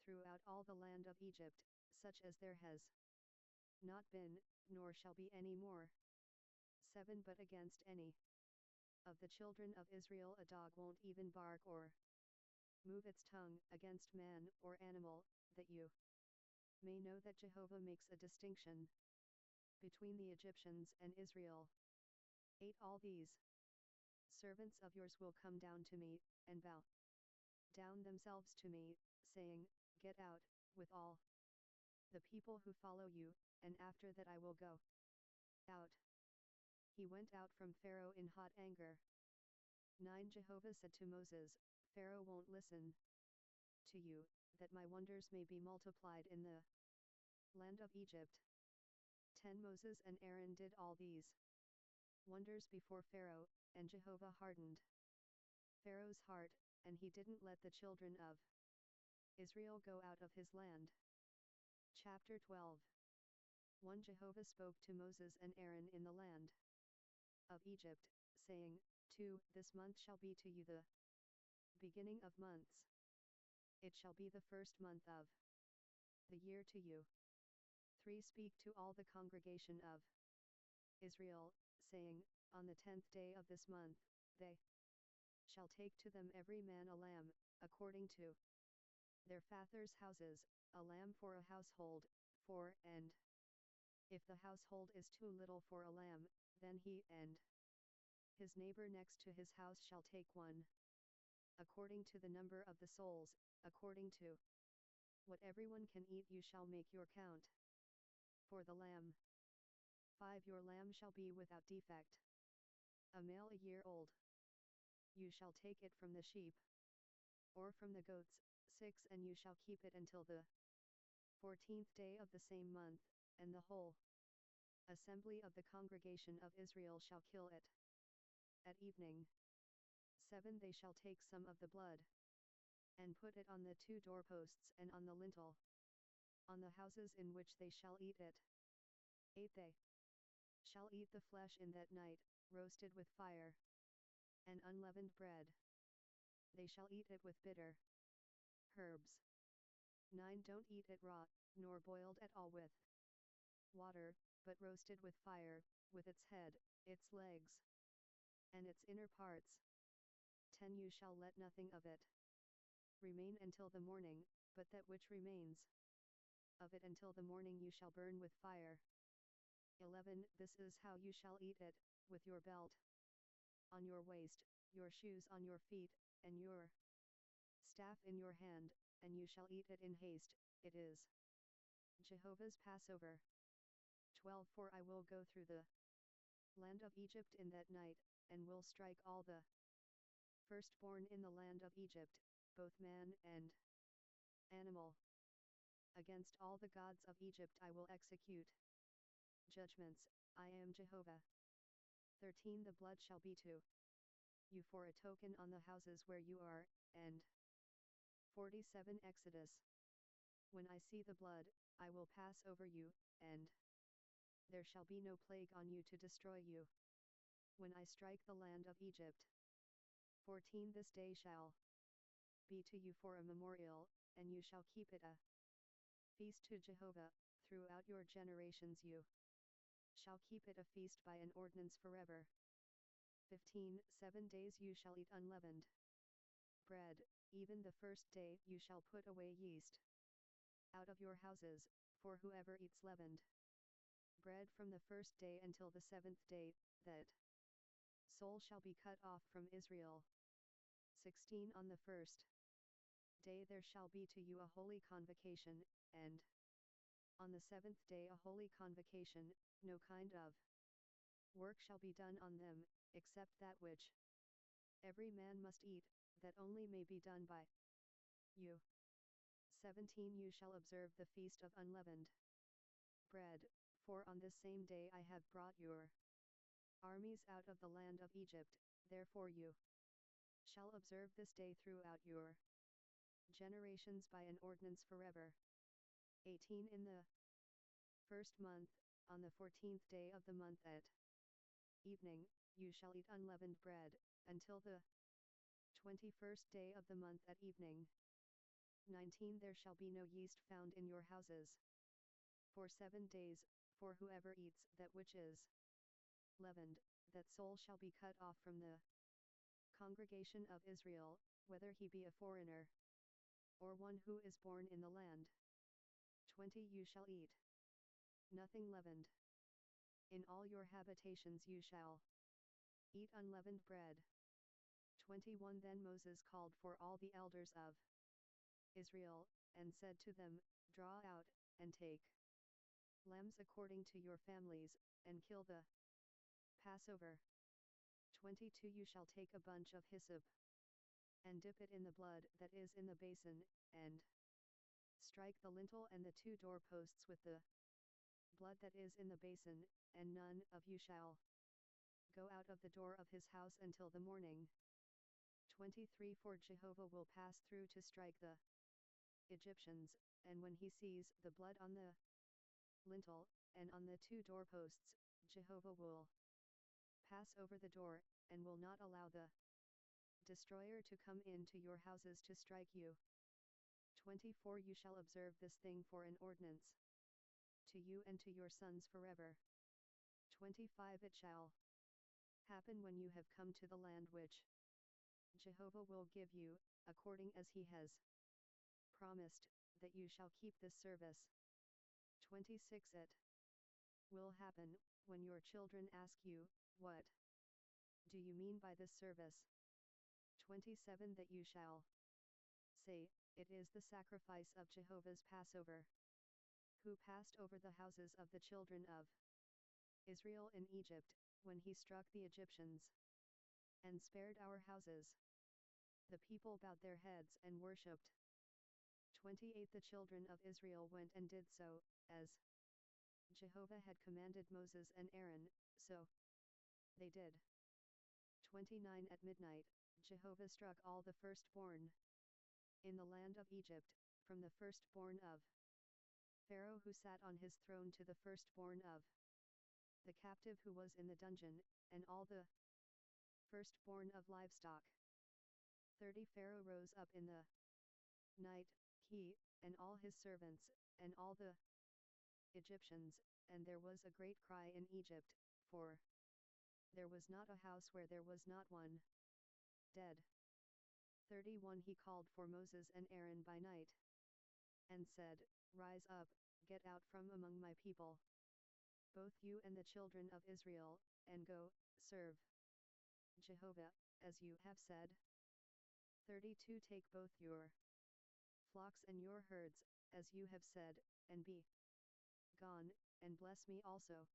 throughout all the land of Egypt, such as there has not been, nor shall be any more. 7 But against any of the children of Israel a dog won't even bark or move its tongue against man or animal, that you may know that Jehovah makes a distinction between the Egyptians and Israel. 8 All these servants of yours will come down to me, and bow down themselves to me, saying, Get out, with all the people who follow you, and after that I will go out. He went out from Pharaoh in hot anger. 9 Jehovah said to Moses, Pharaoh won't listen to you, that my wonders may be multiplied in the land of Egypt. 10 Moses and Aaron did all these wonders before Pharaoh, and Jehovah hardened Pharaoh's heart, and he didn't let the children of Israel go out of his land. Chapter 12. 1. Jehovah spoke to Moses and Aaron in the land of Egypt, saying, 2. This month shall be to you the beginning of months. It shall be the first month of the year to you. 3. Speak to all the congregation of Israel, saying, on the 10th day of this month, they shall take to them every man a lamb, according to their fathers' houses, a lamb for a household, 4. And if the household is too little for a lamb, then he and his neighbor next to his house shall take one. According to the number of the souls, according to what everyone can eat you shall make your count. For the lamb. 5. Your lamb shall be without defect, a male a year old. You shall take it from the sheep, or from the goats. 6. And you shall keep it until the 14th day of the same month, and the whole assembly of the congregation of Israel shall kill it at evening. 7. They shall take some of the blood, and put it on the 2 doorposts and on the lintel, on the houses in which they shall eat it. 8. They shall eat the flesh in that night, roasted with fire, and unleavened bread. They shall eat it with bitter herbs. 9. Don't eat it raw, nor boiled at all with water, but roasted with fire, with its head, its legs, and its inner parts. 10. You shall let nothing of it remain until the morning, but that which remains of it until the morning you shall burn with fire. 11. This is how you shall eat it, with your belt on your waist, your shoes on your feet, and your staff in your hand, and you shall eat it in haste. It is Jehovah's Passover. 12. For I will go through the land of Egypt in that night, and will strike all the firstborn in the land of Egypt, both man and animal. Against all the gods of Egypt I will execute judgments. I am Jehovah. 13. The blood shall be to you for a token on the houses where you are, and 47. Exodus. When I see the blood, I will pass over you, and there shall be no plague on you to destroy you, when I strike the land of Egypt. 14. This day shall be to you for a memorial, and you shall keep it a feast to Jehovah. Throughout your generations you shall keep it a feast by an ordinance forever. 15. 7 days you shall eat unleavened bread, even the first day you shall put away yeast out of your houses, for whoever eats leavened bread from the first day until the 7th day, that soul shall be cut off from Israel. 16. On the first day there shall be to you a holy convocation, and on the 7th day a holy convocation. No kind of work shall be done on them, except that which every man must eat, that only may be done by you. 17. You shall observe the feast of unleavened bread, for on this same day I have brought your armies out of the land of Egypt, therefore you shall observe this day throughout your generations by an ordinance forever. 18. In the first month, on the 14th day of the month at evening, you shall eat unleavened bread, until the 21st day of the month at evening. 19. There shall be no yeast found in your houses for 7 days, for whoever eats that which is leavened, that soul shall be cut off from the congregation of Israel, whether he be a foreigner or one who is born in the land. 20. You shall eat nothing leavened. In all your habitations you shall eat unleavened bread. 21. Then Moses called for all the elders of Israel, and said to them, draw out, and take lambs according to your families, and kill the Passover. 22. You shall take a bunch of hyssop, and dip it in the blood that is in the basin, and strike the lintel and the 2 doorposts with the blood that is in the basin, and none of you shall go out of the door of his house until the morning. 23 For Jehovah will pass through to strike the Egyptians, and when he sees the blood on the lintel, and on the 2 doorposts, Jehovah will pass over the door, and will not allow the destroyer to come into your houses to strike you. 24 You shall observe this thing for an ordinance to you and to your sons forever. 25 It shall happen when you have come to the land which Jehovah will give you, according as he has promised, that you shall keep this service. 26 It will happen, when your children ask you, What do you mean by this service? 27 That you shall say, It is the sacrifice of Jehovah's Passover, who passed over the houses of the children of Israel in Egypt, when he struck the Egyptians, and spared our houses. The people bowed their heads and worshipped. 28 The children of Israel went and did so, as Jehovah had commanded Moses and Aaron, so they did. 29 At midnight, Jehovah struck all the firstborn in the land of Egypt, from the firstborn of Pharaoh who sat on his throne to the firstborn of the captive who was in the dungeon, and all the firstborn of livestock. 30 Pharaoh rose up in the night, he, and all his servants, and all the Egyptians, and there was a great cry in Egypt, for there was not a house where there was not one dead. 31 He called for Moses and Aaron by night, and said, Rise up, get out from among my people, both you and the children of Israel, and go, serve Jehovah, as you have said. 32 Take both your flocks and your herds, as you have said, and be gone, and bless me also.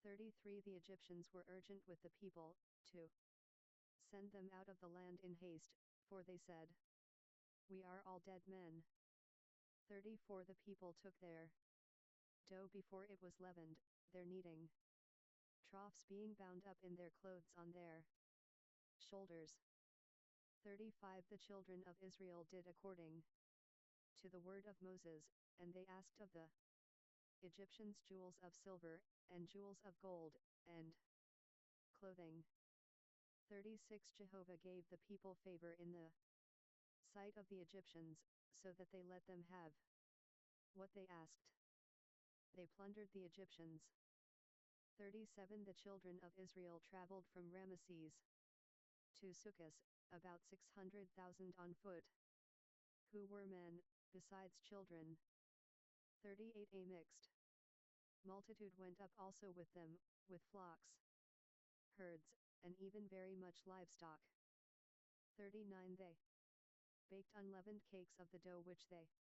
33 The Egyptians were urgent with the people, to send them out of the land in haste, for they said, We are all dead men. 34 The people took their dough before it was leavened, their kneading troughs being bound up in their clothes on their shoulders. 35 The children of Israel did according to the word of Moses, and they asked of the Egyptians jewels of silver, and jewels of gold, and clothing. 36 Jehovah gave the people favor in the sight of the Egyptians, so that they let them have what they asked. They plundered the Egyptians. 37 The children of Israel traveled from Ramesses to Sukkot, about 600,000 on foot, who were men, besides children. 38 A mixed multitude went up also with them, with flocks, herds, and even very much livestock. 39 They baked unleavened cakes of the dough which they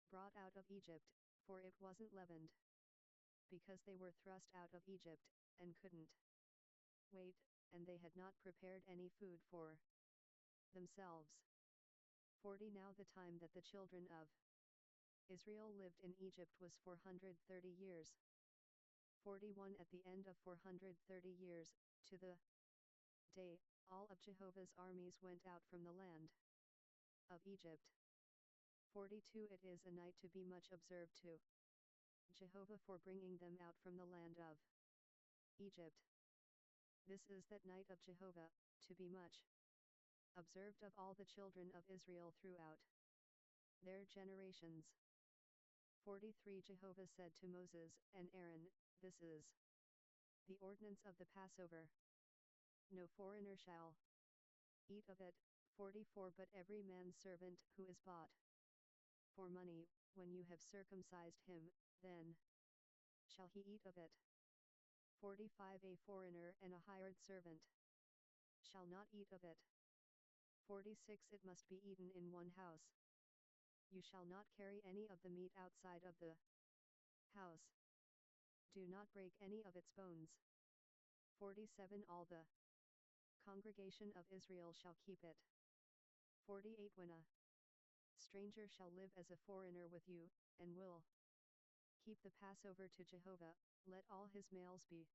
brought out of Egypt, for it wasn't leavened, because they were thrust out of Egypt, and couldn't wait, and they had not prepared any food for themselves. 40 Now the time that the children of Israel lived in Egypt was 430 years. 41 At the end of 430 years, to the day, all of Jehovah's armies went out from the land of Egypt. 42 It is a night to be much observed to Jehovah for bringing them out from the land of Egypt. This is that night of Jehovah, to be much observed of all the children of Israel throughout their generations. 43 Jehovah said to Moses and Aaron, This is the ordinance of the Passover. No foreigner shall eat of it. 44 But every man's servant who is bought for money, when you have circumcised him, then shall he eat of it. 45 A foreigner and a hired servant shall not eat of it. 46 It must be eaten in one house. You shall not carry any of the meat outside of the house. Do not break any of its bones. 47 All the congregation of Israel shall keep it. 48 When a stranger shall live as a foreigner with you, and will keep the Passover to Jehovah, let all his males be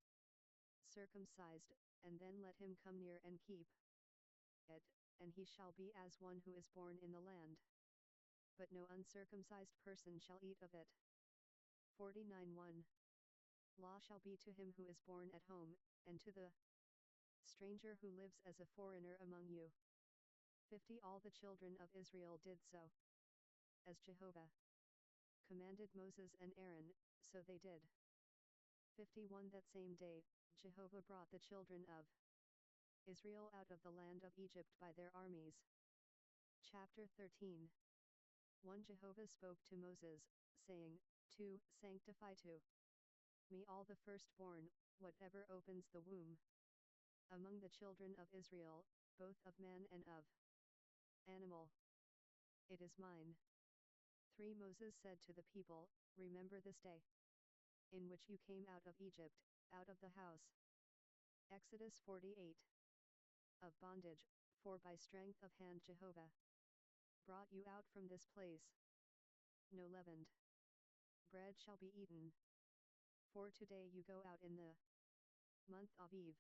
circumcised, and then let him come near and keep it, and he shall be as one who is born in the land. But no uncircumcised person shall eat of it. 49:1. Law shall be to him who is born at home, and to the stranger who lives as a foreigner among you. 50. All the children of Israel did so, as Jehovah commanded Moses and Aaron, so they did. 51. That same day, Jehovah brought the children of Israel out of the land of Egypt by their armies. Chapter 13. 1. Jehovah spoke to Moses, saying, 2. Sanctify to me all the firstborn, whatever opens the womb, among the children of Israel, both of man and of animal. It is mine. 3. Moses said to the people, remember this day, in which you came out of Egypt, out of the house. Exodus 48. Of bondage, for by strength of hand Jehovah brought you out from this place. No leavened bread shall be eaten. For today you go out in the month of Eve.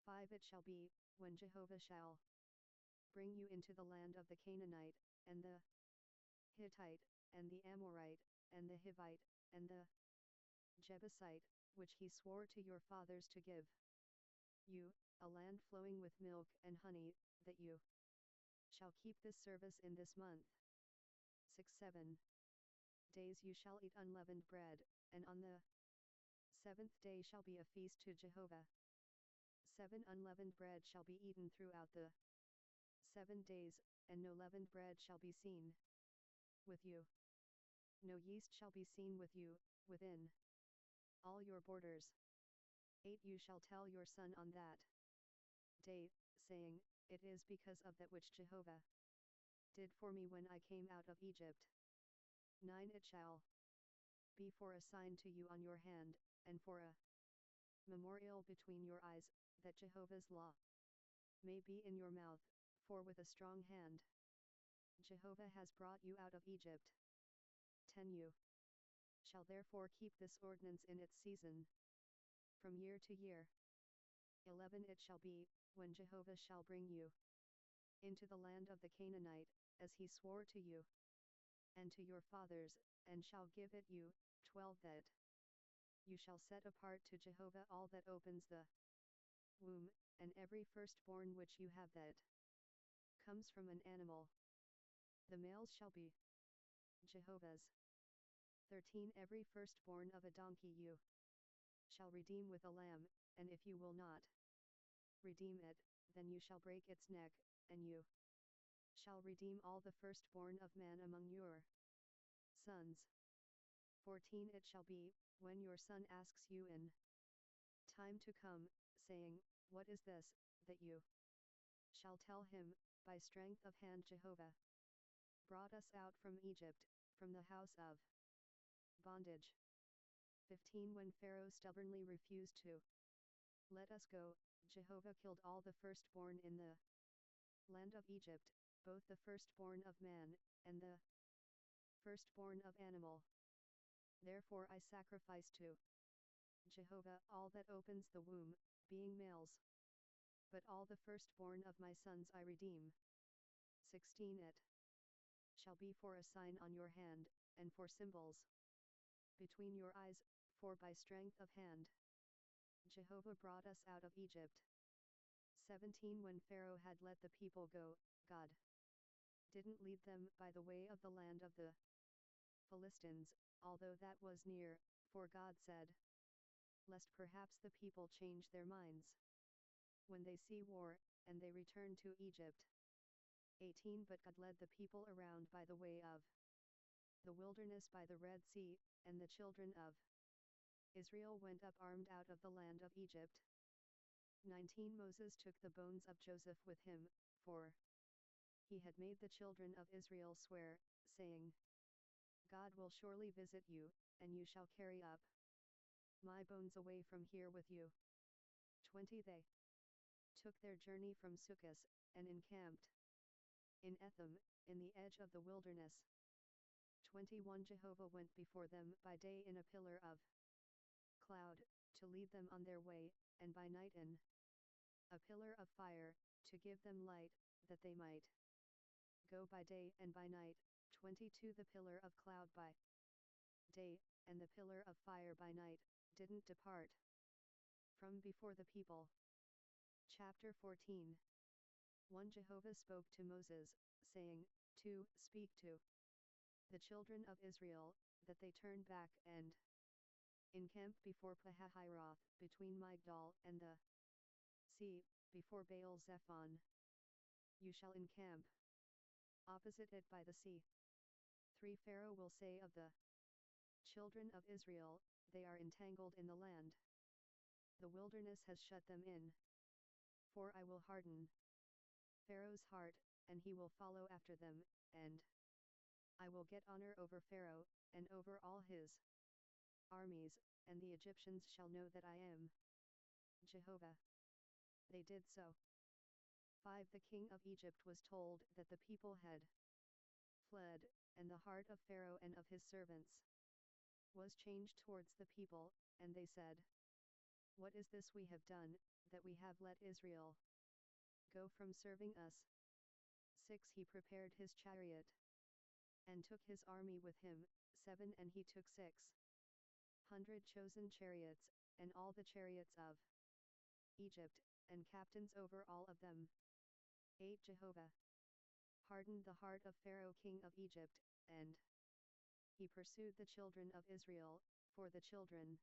5. It shall be, when Jehovah shall bring you into the land of the Canaanite, and the Hittite, and the Amorite, and the Hivite, and the Jebusite, which he swore to your fathers to give you, a land flowing with milk and honey, that you shall keep this service in this month. 6-7 days you shall eat unleavened bread, and on the 7th day shall be a feast to Jehovah. 7 Unleavened bread shall be eaten throughout the 7 days, and no leavened bread shall be seen with you. No yeast shall be seen with you, within all your borders. 8 You shall tell your son on that day, saying, it is because of that which Jehovah did for me when I came out of Egypt. 9 It shall be for a sign to you on your hand, and for a memorial between your eyes, that Jehovah's law may be in your mouth, for with a strong hand Jehovah has brought you out of Egypt. 10 You shall therefore keep this ordinance in its season, from year to year. 11 It shall be, when Jehovah shall bring you into the land of the Canaanite, as he swore to you and to your fathers, and shall give it you. 12 That you shall set apart to Jehovah all that opens the womb, and every firstborn which you have that comes from an animal. The males shall be Jehovah's. 13 Every firstborn of a donkey you shall redeem with a lamb, and if you will not redeem it, then you shall break its neck, and you shall redeem all the firstborn of man among your sons. 14 It shall be, when your son asks you in time to come, saying, what is this, that you shall tell him, by strength of hand Jehovah brought us out from Egypt, from the house of bondage. 15 When Pharaoh stubbornly refused to let us go, Jehovah killed all the firstborn in the land of Egypt, both the firstborn of man, and the firstborn of animal. Therefore I sacrifice to Jehovah all that opens the womb, being males. But all the firstborn of my sons I redeem. 16 It shall be for a sign on your hand, and for symbols between your eyes, for by strength of hand Jehovah brought us out of Egypt. 17 When Pharaoh had let the people go, God didn't lead them by the way of the land of the Philistines, although that was near, for God said, lest perhaps the people change their minds when they see war, and they return to Egypt. 18 But God led the people around by the way of the wilderness by the Red Sea, and the children of Israel went up armed out of the land of Egypt. 19 Moses took the bones of Joseph with him, for he had made the children of Israel swear, saying, God will surely visit you, and you shall carry up my bones away from here with you. 20 They took their journey from Sukkot, and encamped in Etham, in the edge of the wilderness. 21 Jehovah went before them by day in a pillar of cloud, to lead them on their way, and by night in a pillar of fire, to give them light, that they might go by day and by night. 22 The pillar of cloud by day, and the pillar of fire by night, didn't depart from before the people. Chapter 14. 1 Jehovah spoke to Moses, saying, 2 Speak to the children of Israel, that they turn back and encamp before Pihahiroth, between Migdol and the sea, before Baal-Zephon. You shall encamp opposite it by the sea. 3 Pharaoh will say of the children of Israel, they are entangled in the land. The wilderness has shut them in. 4 I will harden Pharaoh's heart, and he will follow after them, and I will get honor over Pharaoh, and over all his armies, and the Egyptians shall know that I am Jehovah. They did so. 5 The king of Egypt was told that the people had fled, and the heart of Pharaoh and of his servants was changed towards the people, and they said, What is this we have done, that we have let Israel go from serving us? 6 He prepared his chariot, and took his army with him. 7 And he took 600 chosen chariots, and all the chariots of Egypt, and captains over all of them. 8 Jehovah hardened the heart of Pharaoh king of Egypt, and he pursued the children of Israel, for the children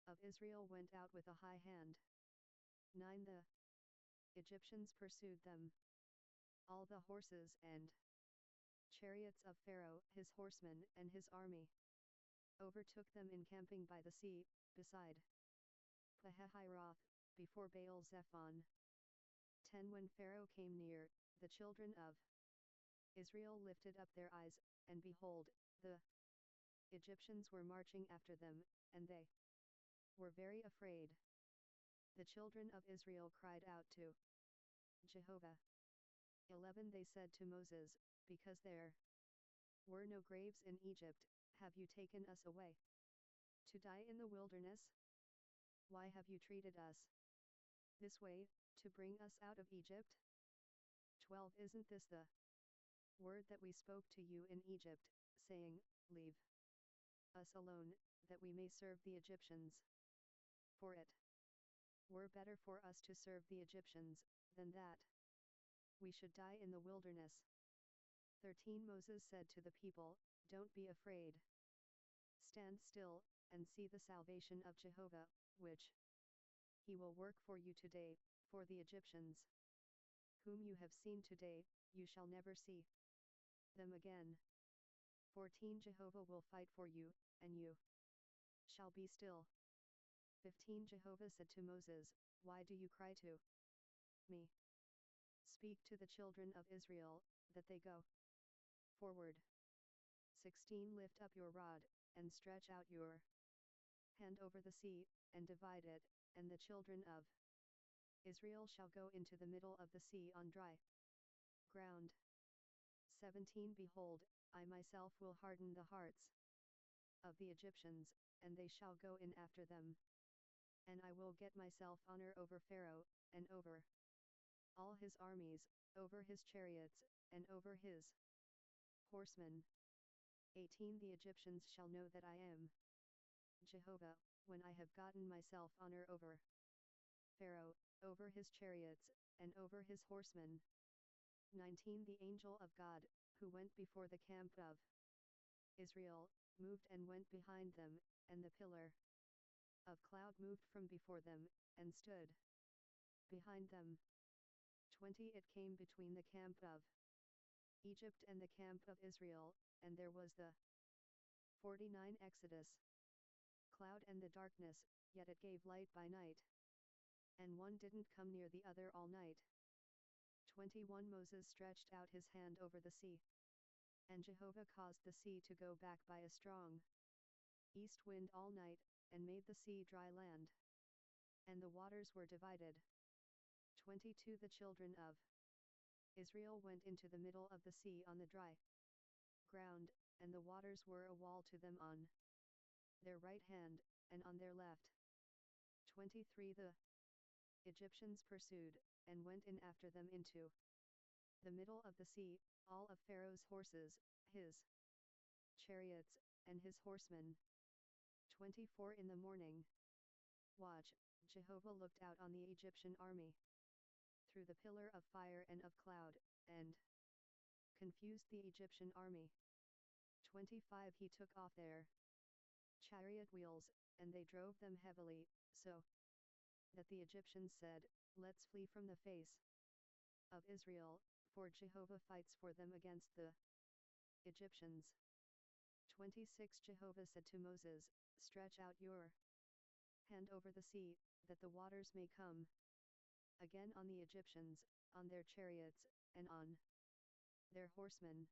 of Israel went out with a high hand. 9 The Egyptians pursued them. All the horses and chariots of Pharaoh, his horsemen and his army, overtook them encamping by the sea, beside Pihahiroth, before Baal-Zephon. 10 When Pharaoh came near, the children of Israel lifted up their eyes, and behold, the Egyptians were marching after them, and they were very afraid. The children of Israel cried out to Jehovah. 11 They said to Moses, Because there were no graves in Egypt, have you taken us away to die in the wilderness? Why have you treated us this way, to bring us out of Egypt? 12 Isn't this the word that we spoke to you in Egypt, saying, Leave us alone, that we may serve the Egyptians? For it were better for us to serve the Egyptians, than that we should die in the wilderness. 13 Moses said to the people, Don't be afraid. Stand still, and see the salvation of Jehovah, which he will work for you today. For the Egyptians, whom you have seen today, you shall never see them again. 14 Jehovah will fight for you, and you shall be still. 15 Jehovah said to Moses, Why do you cry to me? Speak to the children of Israel, that they go forward. 16 Lift up your rod, and stretch out your hand over the sea, and divide it, and the children of Israel shall go into the middle of the sea on dry ground. 17 Behold, I myself will harden the hearts of the Egyptians, and they shall go in after them. And I will get myself honor over Pharaoh, and over all his armies, over his chariots, and over his horsemen. 18 The Egyptians shall know that I am Jehovah, when I have gotten myself honor over Pharaoh, over his chariots, and over his horsemen. 19 The angel of God, who went before the camp of Israel, moved and went behind them, and the pillar of cloud moved from before them, and stood behind them. 20 It came between the camp of Egypt and the camp of Israel, and there was the 49 Exodus cloud and the darkness, yet it gave light by night. And one didn't come near the other all night. 21 Moses stretched out his hand over the sea, and Jehovah caused the sea to go back by a strong east wind all night, and made the sea dry land. And the waters were divided. 22 The children of Israel went into the middle of the sea on the dry ground, and the waters were a wall to them on their right hand, and on their left. 23 The Egyptians pursued, and went in after them into the middle of the sea, all of Pharaoh's horses, his chariots, and his horsemen. 24 In the morning watch, Jehovah looked out on the Egyptian army through the pillar of fire and of cloud, and confused the Egyptian army. 25 He took off their chariot wheels, and they drove them heavily, so that the Egyptians said, Let's flee from the face of Israel, for Jehovah fights for them against the Egyptians. 26 Jehovah said to Moses, Stretch out your hand over the sea, that the waters may come again on the Egyptians, on their chariots, and on their horsemen.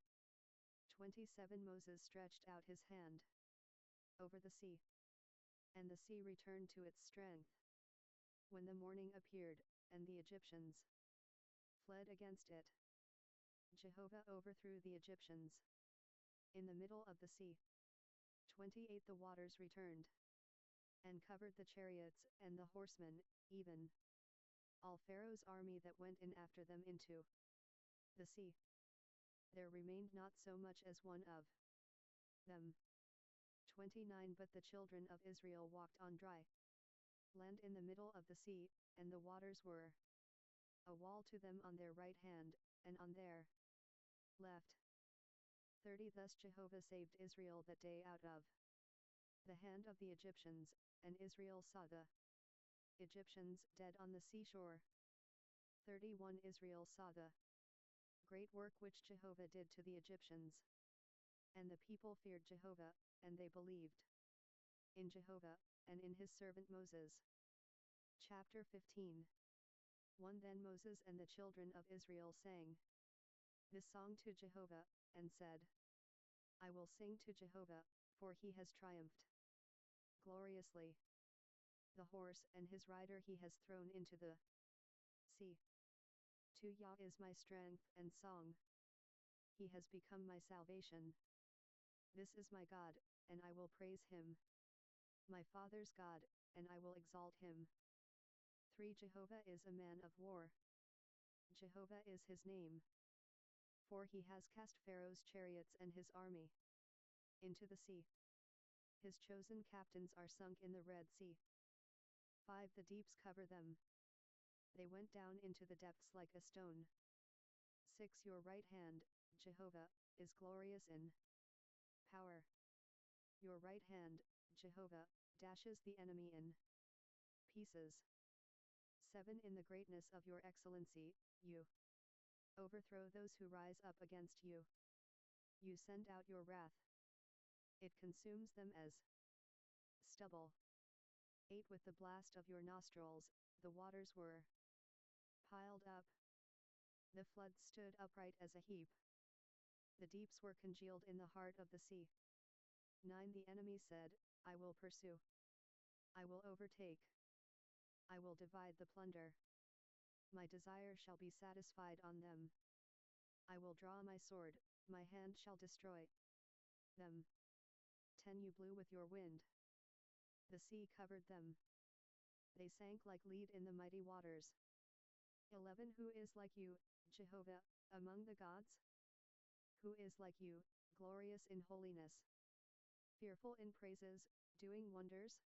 27 Moses stretched out his hand over the sea, and the sea returned to its strength. When the morning appeared, and the Egyptians fled against it, Jehovah overthrew the Egyptians in the middle of the sea. 28 The waters returned, and covered the chariots and the horsemen, even all Pharaoh's army that went in after them into the sea. There remained not so much as one of them. 29 But the children of Israel walked on dry land in the middle of the sea, and the waters were a wall to them on their right hand, and on their left. 30 Thus Jehovah saved Israel that day out of the hand of the Egyptians, and Israel saw the Egyptians dead on the seashore. 31 Israel saw the great work which Jehovah did to the Egyptians, and the people feared Jehovah, and they believed in Jehovah, and in his servant Moses. Chapter 15 1 Then Moses and the children of Israel sang this song to Jehovah, and said, I will sing to Jehovah, for he has triumphed gloriously. The horse and his rider he has thrown into the sea. 2 Yah is my strength and song. He has become my salvation. This is my God, and I will praise him. My father's God, and I will exalt him. 3 Jehovah is a man of war. Jehovah is his name. For he has cast Pharaoh's chariots and his army into the sea. His chosen captains are sunk in the Red Sea. 5 The deeps cover them. They went down into the depths like a stone. 6 Your right hand, Jehovah, is glorious in power. Your right hand, Jehovah, dashes the enemy in pieces. 7 In the greatness of your excellency, you overthrow those who rise up against you. You send out your wrath. It consumes them as stubble. 8 With the blast of your nostrils, the waters were piled up. The floods stood upright as a heap. The deeps were congealed in the heart of the sea. 9 The enemy said, I will pursue. I will overtake. I will divide the plunder. My desire shall be satisfied on them. I will draw my sword, my hand shall destroy them. 10 You blew with your wind. The sea covered them. They sank like lead in the mighty waters. 11 Who is like you, Jehovah, among the gods? Who is like you, glorious in holiness, fearful in praises, doing wonders?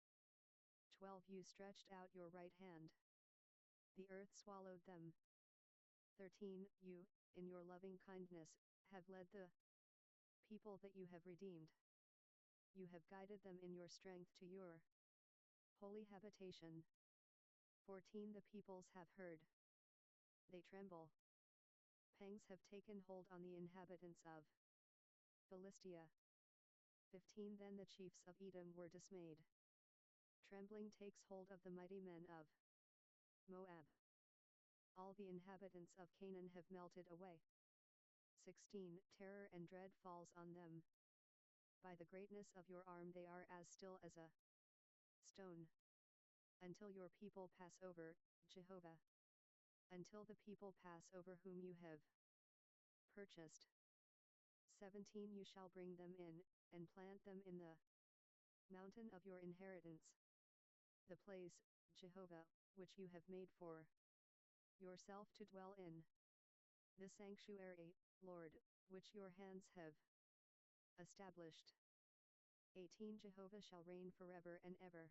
12 You stretched out your right hand. The earth swallowed them. 13 You, in your loving kindness, have led the people that you have redeemed. You have guided them in your strength to your holy habitation. 14 The peoples have heard. They tremble. Pangs have taken hold on the inhabitants of Philistia. 15 Then the chiefs of Edom were dismayed. Trembling takes hold of the mighty men of Moab. All the inhabitants of Canaan have melted away. 16 Terror and dread falls on them. By the greatness of your arm they are as still as a stone. Until your people pass over, Jehovah. Until the people pass over whom you have purchased. 17 You shall bring them in, and plant them in the mountain of your inheritance. The place, Jehovah, which you have made for yourself to dwell in the sanctuary, Lord, which your hands have established. 18 Jehovah shall reign forever and ever.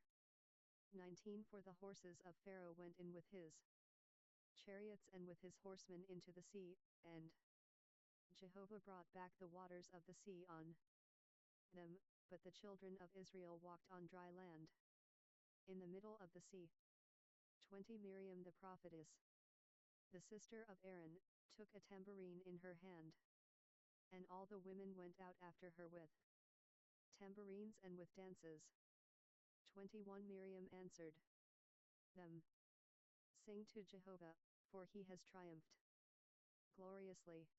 19 For the horses of Pharaoh went in with his chariots and with his horsemen into the sea, and Jehovah brought back the waters of the sea on them, but the children of Israel walked on dry land in the middle of the sea. 20 Miriam the prophetess, the sister of Aaron, took a tambourine in her hand, and all the women went out after her with tambourines and with dances. 21 Miriam answered them, Sing to Jehovah, for he has triumphed gloriously.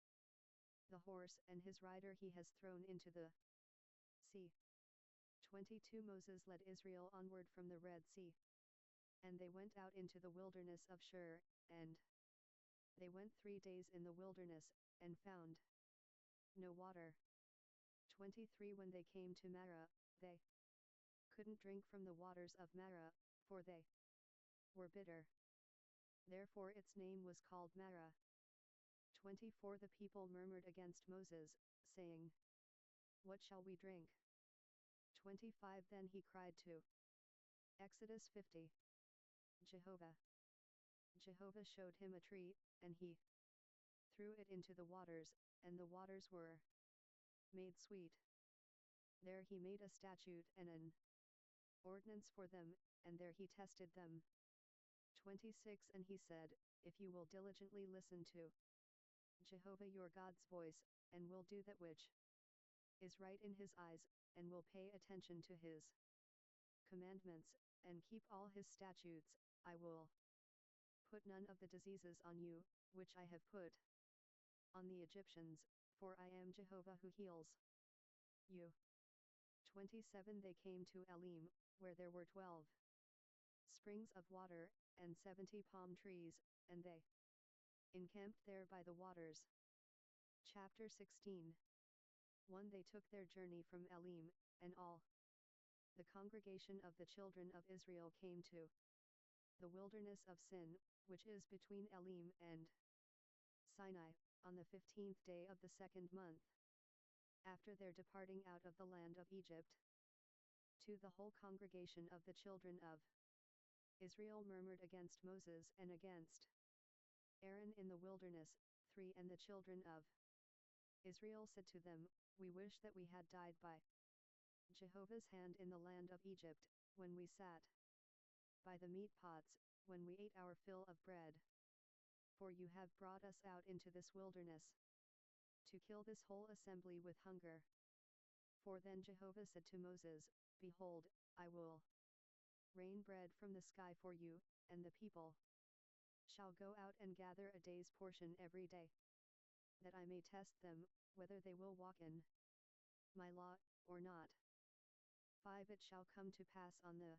The horse and his rider he has thrown into the sea. 22 Moses led Israel onward from the Red Sea, and they went out into the wilderness of Shur, and they went 3 days in the wilderness, and found no water. 23 When they came to Marah, they couldn't drink from the waters of Marah, for they were bitter. Therefore its name was called Marah. 24 The people murmured against Moses, saying, What shall we drink? 25 Then he cried to Exodus 50. Jehovah. Jehovah showed him a tree, and he threw it into the waters, and the waters were made sweet. There he made a statute and an ordinance for them, and there he tested them. 26 And he said, If you will diligently listen to Jehovah your God's voice, and will do that which is right in his eyes, and will pay attention to his commandments, and keep all his statutes, I will put none of the diseases on you, which I have put on the Egyptians, for I am Jehovah who heals you. 27 They came to Elim, where there were 12 springs of water, and 70 palm trees, and they encamped there by the waters. Chapter 16. 1 They took their journey from Elim, and all the congregation of the children of Israel came to the wilderness of Sin, which is between Elim and Sinai, on the 15th day of the 2nd month, after their departing out of the land of Egypt. 2 The whole congregation of the children of Israel murmured against Moses and against Aaron in the wilderness. 3 And the children of Israel said to them, We wish that we had died by Jehovah's hand in the land of Egypt, when we sat by the meat pots, when we ate our fill of bread. For you have brought us out into this wilderness to kill this whole assembly with hunger. 4 Then Jehovah said to Moses, Behold, I will rain bread from the sky for you, and the people shall go out and gather a day's portion every day, that I may test them, whether they will walk in my law, or not. 5 It shall come to pass on the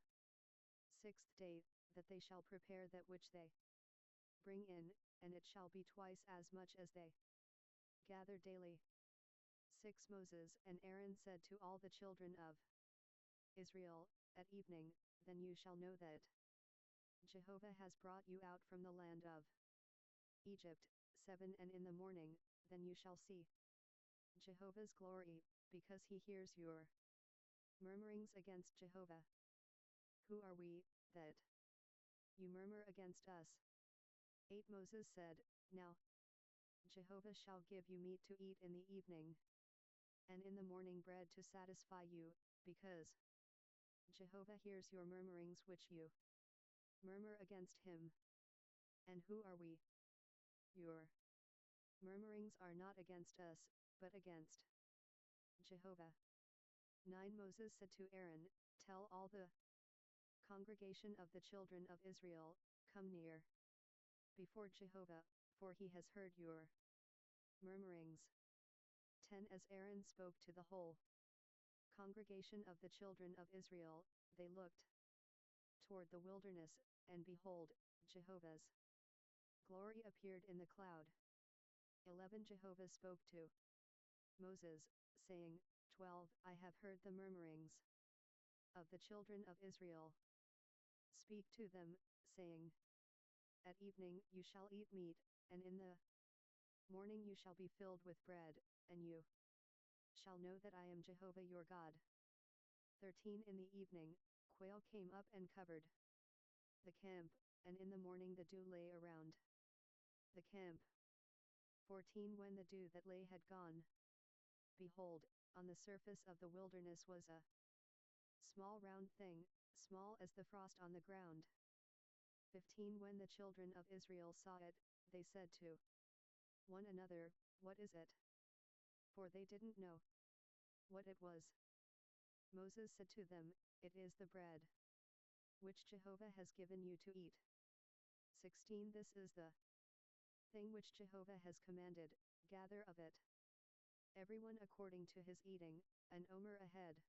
6th day, that they shall prepare that which they bring in, and it shall be twice as much as they gather daily. 6 Moses and Aaron said to all the children of Israel, At evening, then you shall know that Jehovah has brought you out from the land of Egypt. 7 And in the morning, then you shall see Jehovah's glory, because he hears your murmurings against Jehovah. Who are we, that you murmur against us? 8 Moses said, Now Jehovah shall give you meat to eat in the evening, and in the morning bread to satisfy you, because Jehovah hears your murmurings which you murmur against him. And who are we? Your murmurings are not against us, but against Jehovah. 9 Moses said to Aaron, Tell all the congregation of the children of Israel, Come near before Jehovah, for he has heard your murmurings. 10 As Aaron spoke to the whole congregation of the children of Israel, they looked toward the wilderness, and behold, Jehovah's glory appeared in the cloud. 11 Jehovah spoke to Moses, saying, 12 I have heard the murmurings of the children of Israel. Speak to them, saying, At evening you shall eat meat, and in the morning you shall be filled with bread, and you shall know that I am Jehovah your God. 13 In the evening, quail came up and covered the camp, and in the morning the dew lay around the camp. 14 When the dew that lay had gone, behold, on the surface of the wilderness was a small round thing, small as the frost on the ground. 15 When the children of Israel saw it, they said to one another, What is it? For they didn't know what it was. Moses said to them, It is the bread which Jehovah has given you to eat. 16 This is the thing which Jehovah has commanded, gather of it, everyone according to his eating, an omer a head.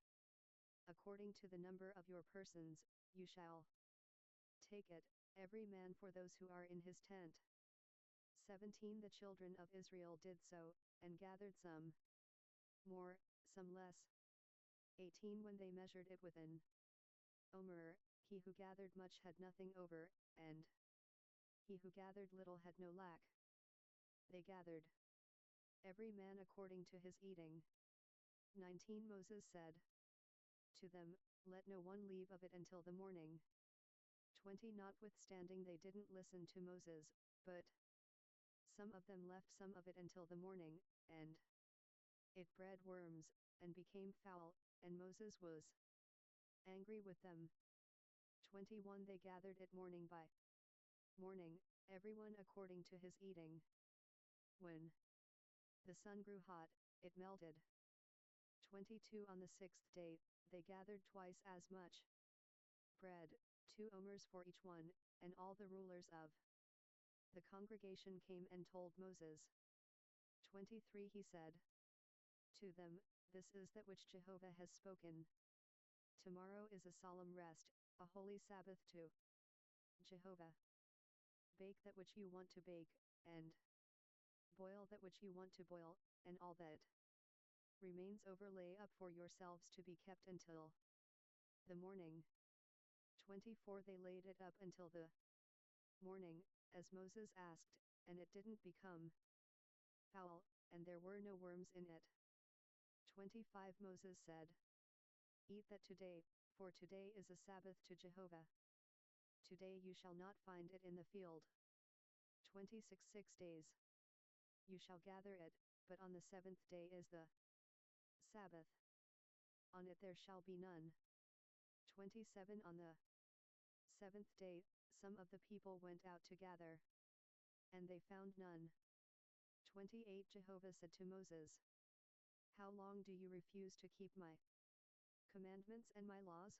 According to the number of your persons, you shall take it, every man for those who are in his tent. 17 The children of Israel did so, and gathered some more, some less. 18 When they measured it with an omer, he who gathered much had nothing over, and he who gathered little had no lack. They gathered every man according to his eating. 19 Moses said to them, Let no one leave of it until the morning. 20 Notwithstanding they didn't listen to Moses, but some of them left some of it until the morning, and it bred worms, and became foul, and Moses was angry with them. 21 They gathered it morning by morning, everyone according to his eating. When the sun grew hot, it melted. 22 On the sixth day, they gathered twice as much bread, 2 omers for each one, and all the rulers of the congregation came and told Moses. 23 He said to them, This is that which Jehovah has spoken. Tomorrow is a solemn rest, a holy Sabbath to Jehovah. Bake that which you want to bake, and boil that which you want to boil, and all that remains over lay up for yourselves to be kept until the morning. 24 They laid it up until the morning, as Moses asked, and it didn't become foul, and there were no worms in it. 25 Moses said, Eat that today, for today is a Sabbath to Jehovah. Today you shall not find it in the field. 26 6 days you shall gather it, but on the seventh day is the Sabbath. On it there shall be none. 27 On the seventh day, some of the people went out to gather, and they found none. 28 Jehovah said to Moses, How long do you refuse to keep my commandments and my laws?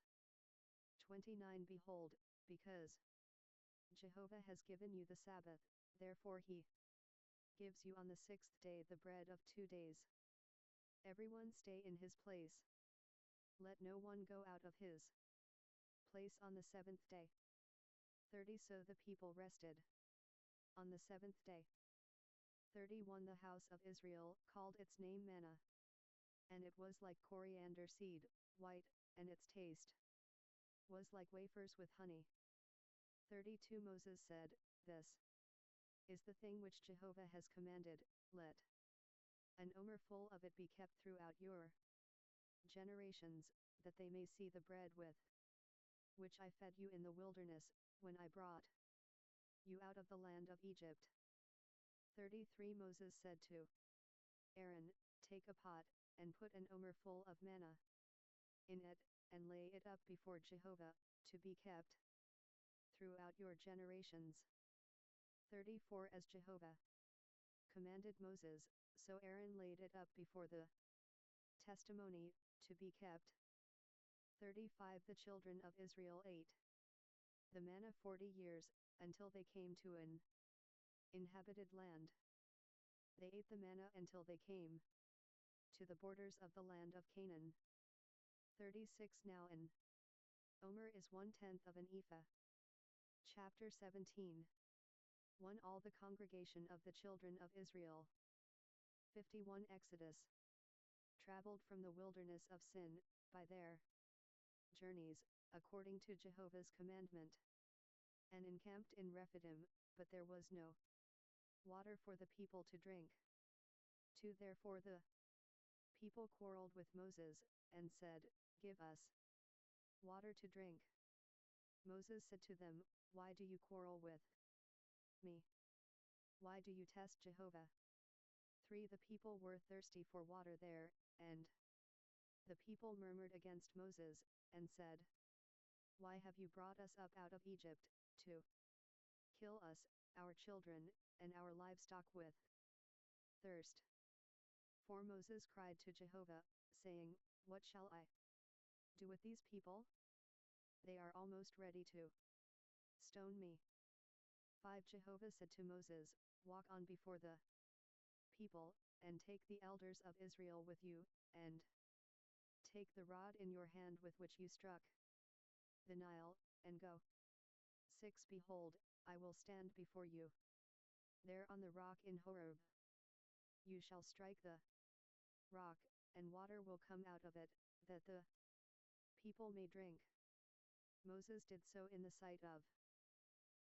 29 Behold, because Jehovah has given you the Sabbath, therefore he gives you on the sixth day the bread of 2 days. Everyone stay in his place. Let no one go out of his place on the seventh day. 30 So the people rested on the seventh day. 31 The house of Israel called its name manna, and it was like coriander seed, white, and its taste was like wafers with honey. 32 Moses said, This is the thing which Jehovah has commanded, let an omer full of it be kept throughout your generations, that they may see the bread with which I fed you in the wilderness, when I brought you out of the land of Egypt. 33 Moses said to Aaron, Take a pot, and put an omer full of manna in it, and lay it up before Jehovah, to be kept throughout your generations. 34 As Jehovah commanded Moses, so Aaron laid it up before the testimony, to be kept. 35 The children of Israel ate the manna 40 years, until they came to an inhabited land. They ate the manna until they came to the borders of the land of Canaan. 36 Now an omer is 1/10 of an ephah. Chapter 17 1 All the congregation of the children of Israel. 51 Exodus traveled from the wilderness of Sin, by their journeys, according to Jehovah's commandment, and encamped in Rephidim, but there was no water for the people to drink. 2 Therefore the people quarreled with Moses, and said, Give us water to drink. Moses said to them, Why do you quarrel with me? Why do you test Jehovah? 3 The people were thirsty for water there, and the people murmured against Moses, and said, Why have you brought us up out of Egypt, to kill us, our children, and our livestock with thirst? 4 Moses cried to Jehovah, saying, What shall I do with these people? They are almost ready to stone me. 5 Jehovah said to Moses, Walk on before the people, and take the elders of Israel with you, and take the rod in your hand with which you struck the Nile, and go. 6 Behold, I will stand before you there on the rock in Horeb. You shall strike the rock, and water will come out of it, that the people may drink. Moses did so in the sight of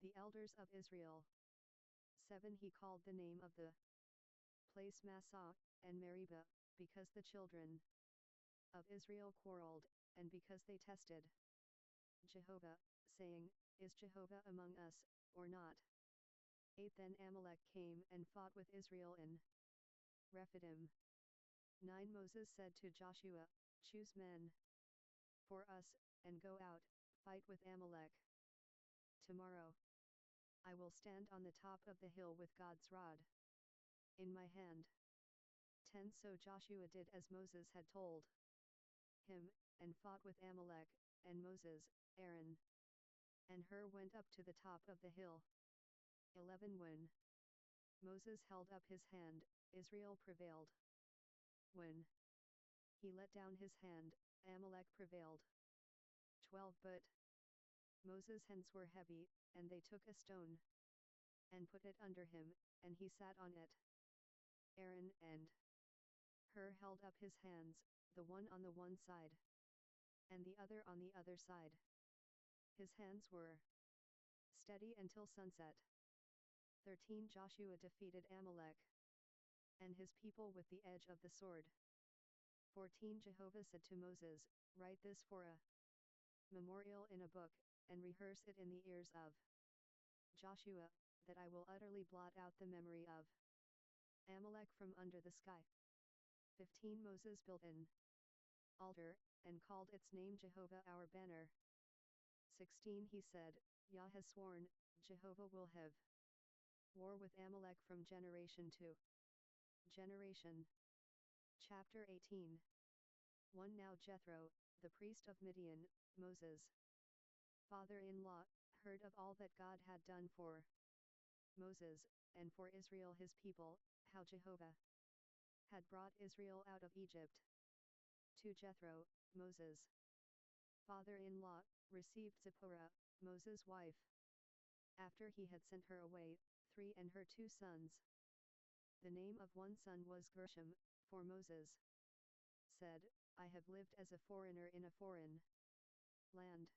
the elders of Israel. 7 He called the name of the place Massah, and Meribah, because the children of Israel quarreled, and because they tested Jehovah, saying, Is Jehovah among us, or not? 8 Then Amalek came and fought with Israel in Rephidim. 9 Moses said to Joshua, Choose men for us, and go out, fight with Amalek. Tomorrow I will stand on the top of the hill with God's rod in my hand. 10 So Joshua did as Moses had told him, and fought with Amalek, and Moses, Aaron, and Hur went up to the top of the hill. 11 When Moses held up his hand, Israel prevailed. When he let down his hand, Amalek prevailed. 12 But Moses' hands were heavy, and they took a stone and put it under him, and he sat on it. Aaron and Hur held up his hands, the one on the one side, and the other on the other side. His hands were steady until sunset. 13 Joshua defeated Amalek and his people with the edge of the sword. 14 Jehovah said to Moses, Write this for a memorial in a book, and rehearse it in the ears of Joshua, that I will utterly blot out the memory of Amalek from under the sky. 15 Moses built an altar, and called its name Jehovah our banner. 16 He said, Yah has sworn, Jehovah will have war with Amalek from generation to generation. Chapter 18. 1 Now Jethro, the priest of Midian, Moses' father-in-law, heard of all that God had done for Moses, and for Israel his people, how Jehovah had brought Israel out of Egypt. 2 Jethro, Moses' father-in-law, received Zipporah, Moses' wife, after he had sent her away, 3 and her 2 sons. The name of one son was Gershom, for Moses said, I have lived as a foreigner in a foreign land.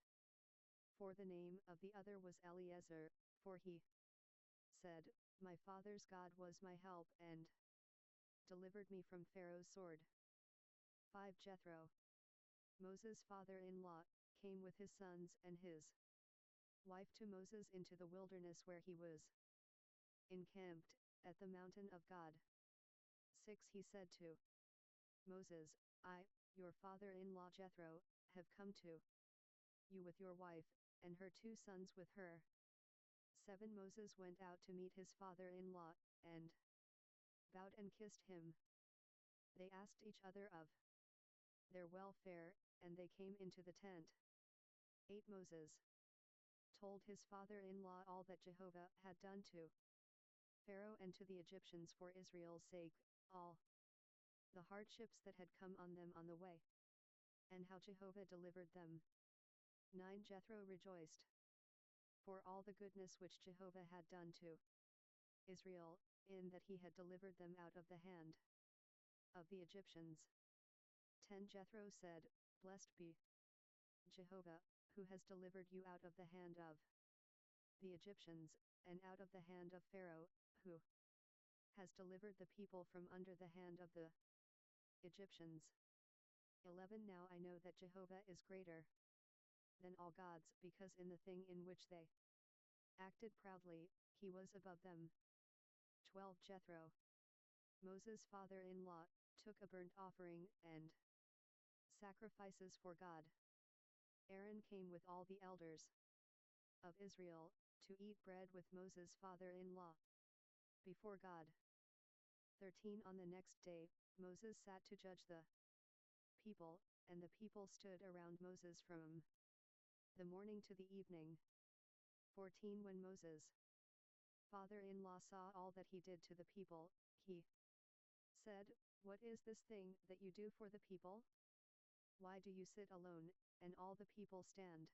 For the name of the other was Eliezer, for he said, My father's God was my help and delivered me from Pharaoh's sword. 5 Jethro, Moses' father-in-law, came with his sons and his wife to Moses into the wilderness where he was encamped, at the mountain of God. 6 He said to Moses, I, your father-in-law Jethro, have come to you with your wife, and her 2 sons with her. 7 Moses went out to meet his father-in-law, and bowed and kissed him. They asked each other of their welfare, and they came into the tent. 8 Moses told his father-in-law all that Jehovah had done to Pharaoh and to the Egyptians for Israel's sake, all the hardships that had come on them on the way, and how Jehovah delivered them. 9 Jethro rejoiced for all the goodness which Jehovah had done to Israel, in that he had delivered them out of the hand of the Egyptians. 10 Jethro said, Blessed be Jehovah, who has delivered you out of the hand of the Egyptians, and out of the hand of Pharaoh, who has delivered the people from under the hand of the Egyptians. 11 Now I know that Jehovah is greater than all gods, because in the thing in which they acted proudly, he was above them. 12 Jethro, Moses' father-in-law, took a burnt offering and sacrifices for God. Aaron came with all the elders of Israel, to eat bread with Moses' father-in-law before God. 13 On the next day, Moses sat to judge the people, and the people stood around Moses from the morning to the evening. 14 When Moses' father-in-law saw all that he did to the people, he said, What is this thing that you do for the people? Why do you sit alone, and all the people stand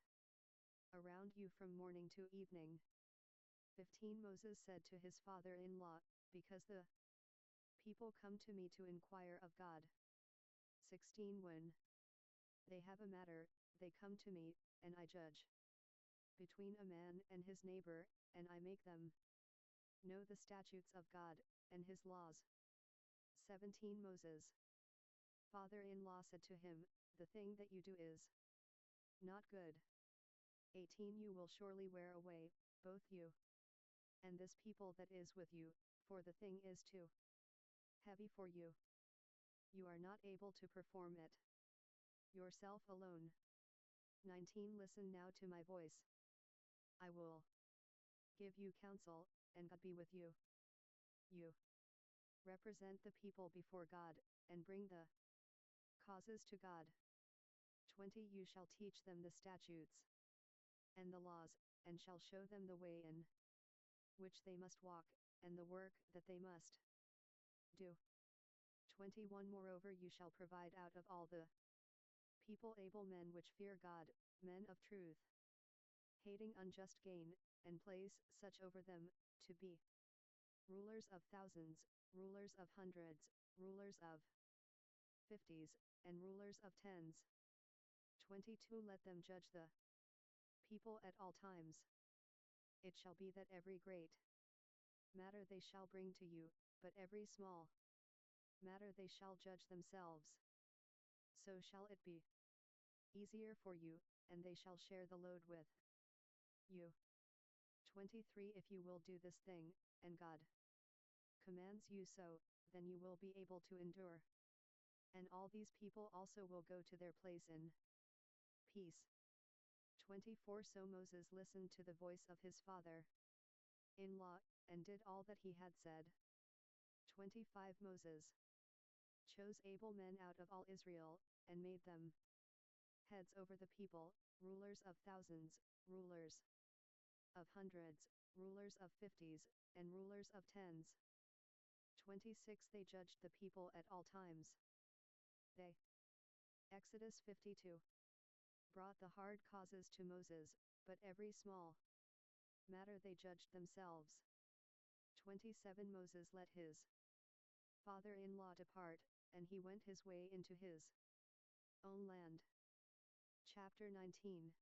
around you from morning to evening? 15 Moses said to his father-in-law, Because the people come to me to inquire of God. 16 When they have a matter, they come to me, and I judge between a man and his neighbor, and I make them know the statutes of God, and his laws. 17 Moses' father-in-law said to him, The thing that you do is not good. 18 You will surely wear away, both you and this people that is with you, for the thing is too heavy for you. You are not able to perform it yourself alone. 19 Listen now to my voice. I will give you counsel, and God be with you. You represent the people before God, and bring the causes to God. 20 You shall teach them the statutes and the laws, and shall show them the way in which they must walk, and the work that they must do. 21 Moreover you shall provide out of all the people able men which fear God, men of truth, hating unjust gain, and place such over them, to be rulers of thousands, rulers of hundreds, rulers of fifties, and rulers of tens. 22 Let them judge the people at all times. It shall be that every great matter they shall bring to you, but every small matter they shall judge themselves. So shall it be easier for you, and they shall share the load with you. 23 If you will do this thing, and God commands you so, then you will be able to endure. And all these people also will go to their place in peace. 24 So Moses listened to the voice of his father-in-law, and did all that he had said. 25 Moses chose able men out of all Israel, and made them heads over the people, rulers of thousands, rulers of hundreds, rulers of fifties, and rulers of tens. 26 They judged the people at all times. They Exodus 52 brought the hard causes to Moses, but every small matter they judged themselves. 27 Moses let his father-in-law depart, and he went his way into his own land. Chapter 19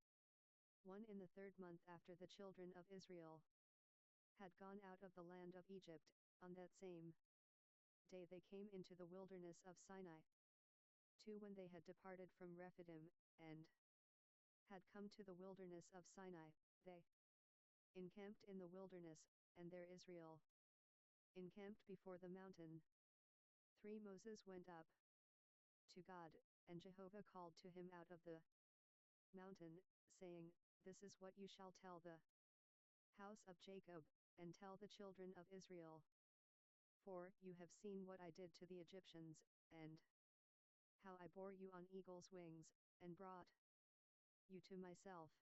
1 In the 3rd month after the children of Israel had gone out of the land of Egypt, on that same day they came into the wilderness of Sinai. 2 When they had departed from Rephidim, and had come to the wilderness of Sinai, they encamped in the wilderness, and there Israel encamped before the mountain. 3 Moses went up to God, and Jehovah called to him out of the mountain, saying, This is what you shall tell the house of Jacob, and tell the children of Israel. For you have seen what I did to the Egyptians, and how I bore you on eagle's wings, and brought you to myself.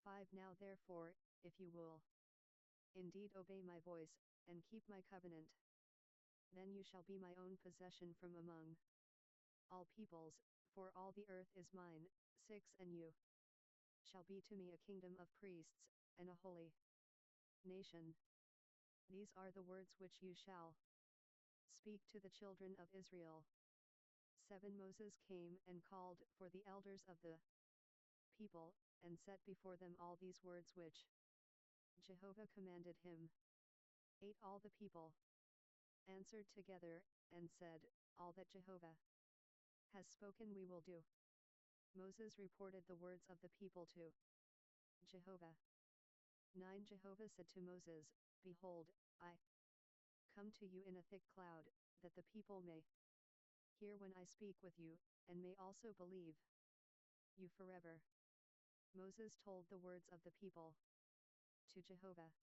5 Now therefore, if you will indeed obey my voice, and keep my covenant, then you shall be my own possession from among all peoples, for all the earth is mine. 6 And you shall be to me a kingdom of priests, and a holy nation. These are the words which you shall speak to the children of Israel. 7 Moses came and called for the elders of the people, and set before them all these words which Jehovah commanded him. 8 All the people answered together, and said, All that Jehovah has spoken we will do. Moses reported the words of the people to Jehovah. 9 Jehovah said to Moses, Behold, I come to you in a thick cloud, that the people may hear when I speak with you, and may also believe you forever. Moses told the words of the people to Jehovah.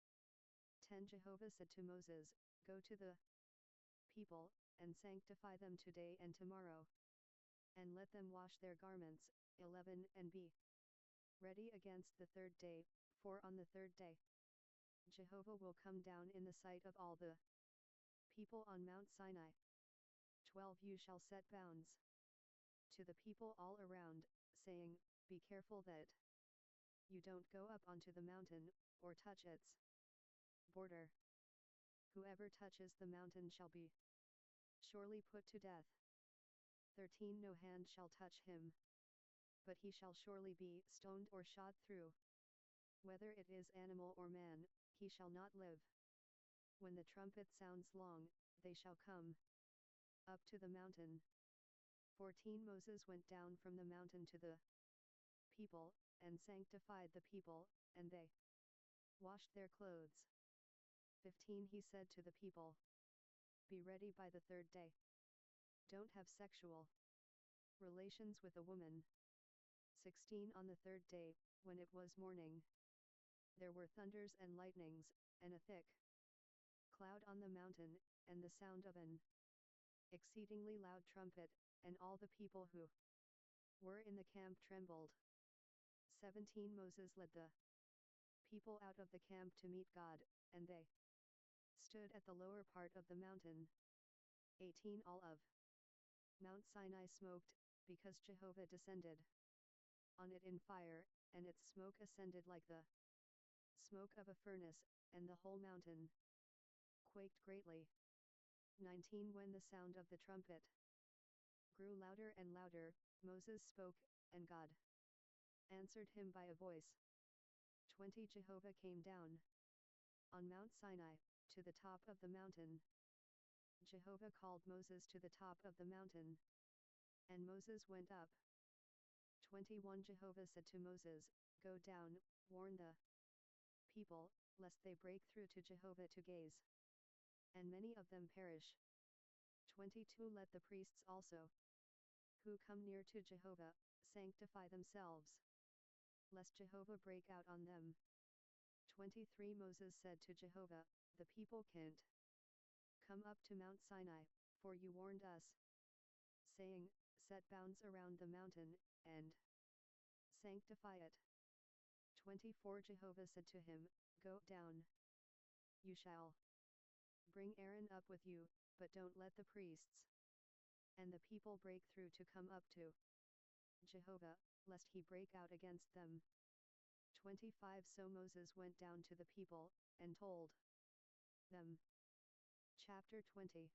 10 Jehovah said to Moses, Go to the people, and sanctify them today and tomorrow, and let them wash their garments. 11 And be ready against the third day, for on the third day Jehovah will come down in the sight of all the people on Mount Sinai. 12 You shall set bounds to the people all around, saying, Be careful that you don't go up onto the mountain, or touch its border. Whoever touches the mountain shall be surely put to death. 13 No hand shall touch him, but he shall surely be stoned or shot through. Whether it is animal or man, he shall not live. When the trumpet sounds long, they shall come up to the mountain. 14 Moses went down from the mountain to the people, and sanctified the people, and they washed their clothes. 15 He said to the people, Be ready by the third day. Don't have sexual relations with a woman. 16 On the third day, when it was morning, there were thunders and lightnings, and a thick cloud on the mountain, and the sound of an exceedingly loud trumpet, and all the people who were in the camp trembled. 17 Moses led the people out of the camp to meet God, and they stood at the lower part of the mountain. 18 All of Mount Sinai smoked, because Jehovah descended on it in fire, and its smoke ascended like the smoke of a furnace, and the whole mountain quaked greatly. 19 When the sound of the trumpet grew louder and louder, Moses spoke, and God answered him by a voice. 20 Jehovah came down on Mount Sinai, to the top of the mountain. Jehovah called Moses to the top of the mountain, and Moses went up. 21 Jehovah said to Moses, Go down, warn the people, lest they break through to Jehovah to gaze, and many of them perish. 22 Let the priests also, who come near to Jehovah, sanctify themselves, lest Jehovah break out on them. 23 Moses said to Jehovah, The people can't come up to Mount Sinai, for you warned us, saying, Set bounds around the mountain, and sanctify it. 24 Jehovah said to him, Go down. You shall bring Aaron up with you, but don't let the priests and the people break through to come up to Jehovah, lest he break out against them. 25 So Moses went down to the people, and told them. Chapter 20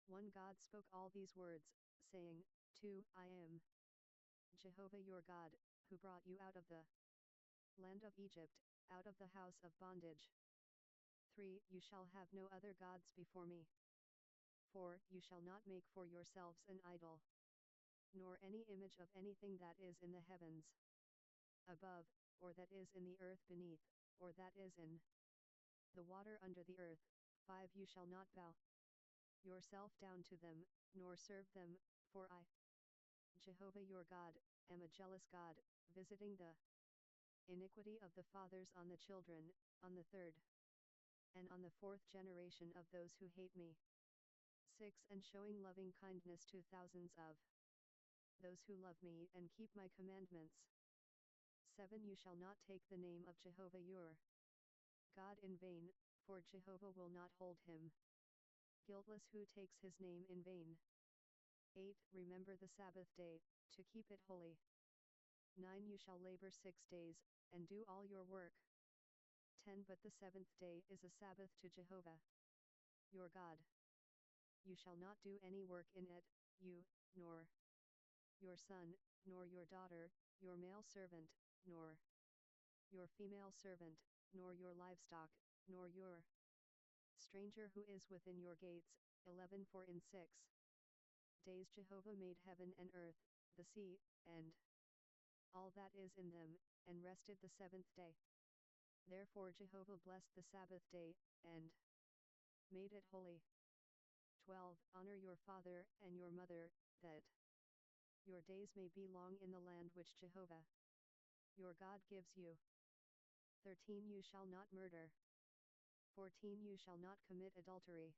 1 God spoke all these words, saying, 2 I am Jehovah your God, who brought you out of the land of Egypt, out of the house of bondage. 3 You shall have no other gods before me. 4 You shall not make for yourselves an idol, nor any image of anything that is in the heavens above, or that is in the earth beneath, or that is in the water under the earth. 5 You shall not bow yourself down to them, nor serve them, for I, Jehovah your God, am a jealous God, visiting the iniquity of the fathers on the children, on the third and on the fourth generation of those who hate me. 6 And showing loving kindness to thousands of those who love me and keep my commandments. 7 You shall not take the name of Jehovah your God in vain, for Jehovah will not hold him guiltless who takes his name in vain. 8 Remember the Sabbath day, to keep it holy. 9 You shall labor 6 days, and do all your work. 10 But the seventh day is a Sabbath to Jehovah your God. You shall not do any work in it, you, nor your son, nor your daughter, your male servant, nor your female servant, nor your livestock, nor your stranger who is within your gates. 11 For in 6 days Jehovah made heaven and earth, the sea, and all that is in them, and rested the seventh day. Therefore Jehovah blessed the Sabbath day, and made it holy. 12 Honor your father and your mother, that your days may be long in the land which Jehovah your God gives you. 13 You shall not murder. 14 You shall not commit adultery.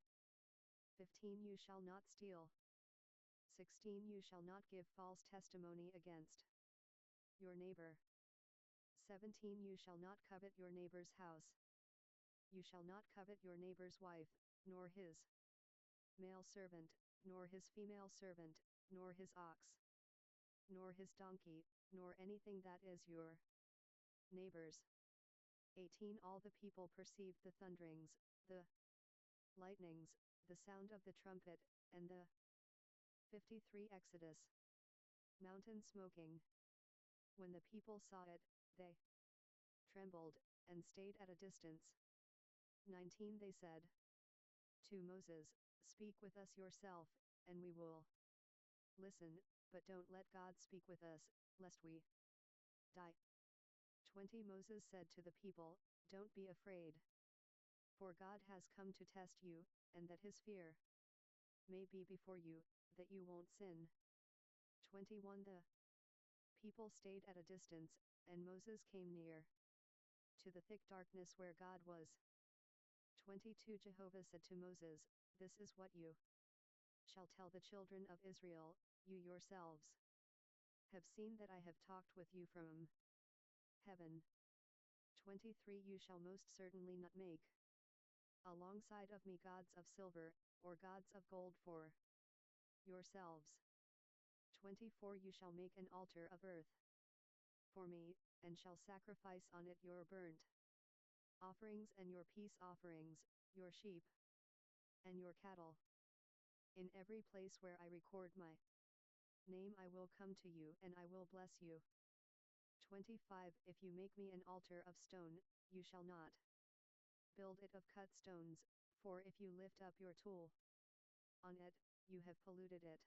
15 You shall not steal. 16 You shall not give false testimony against your neighbor. 17 You shall not covet your neighbor's house. You shall not covet your neighbor's wife, nor his male servant, nor his female servant, nor his ox, nor his donkey, nor anything that is your neighbor's. 18 All the people perceived the thunderings, the lightnings, the sound of the trumpet, and the 53 Exodus mountain smoking. When the people saw it, they trembled, and stayed at a distance. 19 They said to Moses, Speak with us yourself, and we will listen, but don't let God speak with us, lest we die. 20 Moses said to the people, Don't be afraid. For God has come to test you, and that his fear may be before you, that you won't sin. 21 The people stayed at a distance, and Moses came near to the thick darkness where God was. 22 Jehovah said to Moses, This is what you shall tell the children of Israel, you yourselves have seen that I have talked with you from heaven. 23 You shall most certainly not make alongside of me gods of silver, or gods of gold for yourselves. 24 You shall make an altar of earth for me, and shall sacrifice on it your burnt offerings and your peace offerings, your sheep and your cattle. In every place where I record my name I will come to you and I will bless you. 25 If you make me an altar of stone, you shall not build it of cut stones, for if you lift up your tool on it, you have polluted it.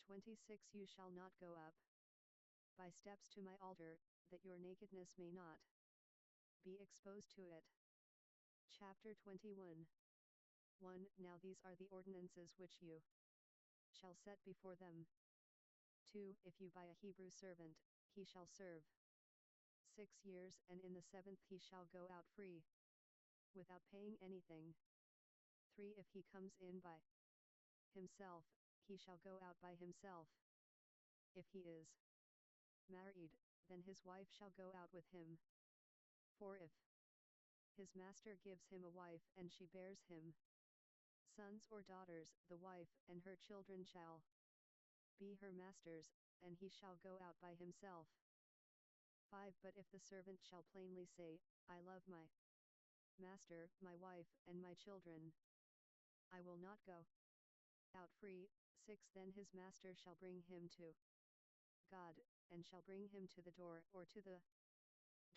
26 You shall not go up by steps to my altar, that your nakedness may not be exposed to it. Chapter 21 1 Now these are the ordinances which you shall set before them. 2 If you buy a Hebrew servant, he shall serve 6 years, and in the 7th he shall go out free, without paying anything. 3 If he comes in by himself, he shall go out by himself. If he is married, then his wife shall go out with him. 4 If his master gives him a wife and she bears him sons or daughters, the wife and her children shall be her master's, and he shall go out by himself. 5 But if the servant shall plainly say, I love my master, my wife, and my children, I will not go out free. 6 Then his master shall bring him to God, and shall bring him to the door or to the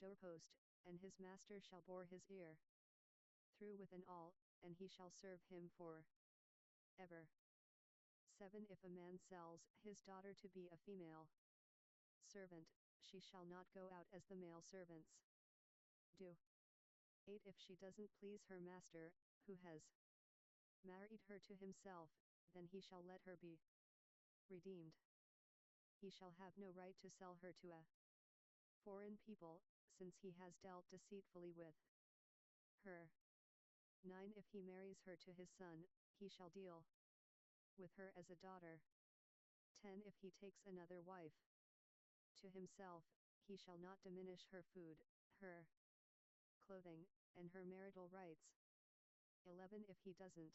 doorpost, and his master shall bore his ear through with an awl, and he shall serve him for ever. 7 If a man sells his daughter to be a female servant, she shall not go out as the male servants do. 8 If she doesn't please her master, who has married her to himself, then he shall let her be redeemed. He shall have no right to sell her to a foreign people, since he has dealt deceitfully with her. 9 If he marries her to his son, he shall deal with her as a daughter. 10 If he takes another wife to himself, he shall not diminish her food, her clothing, and her marital rights. 11 If he doesn't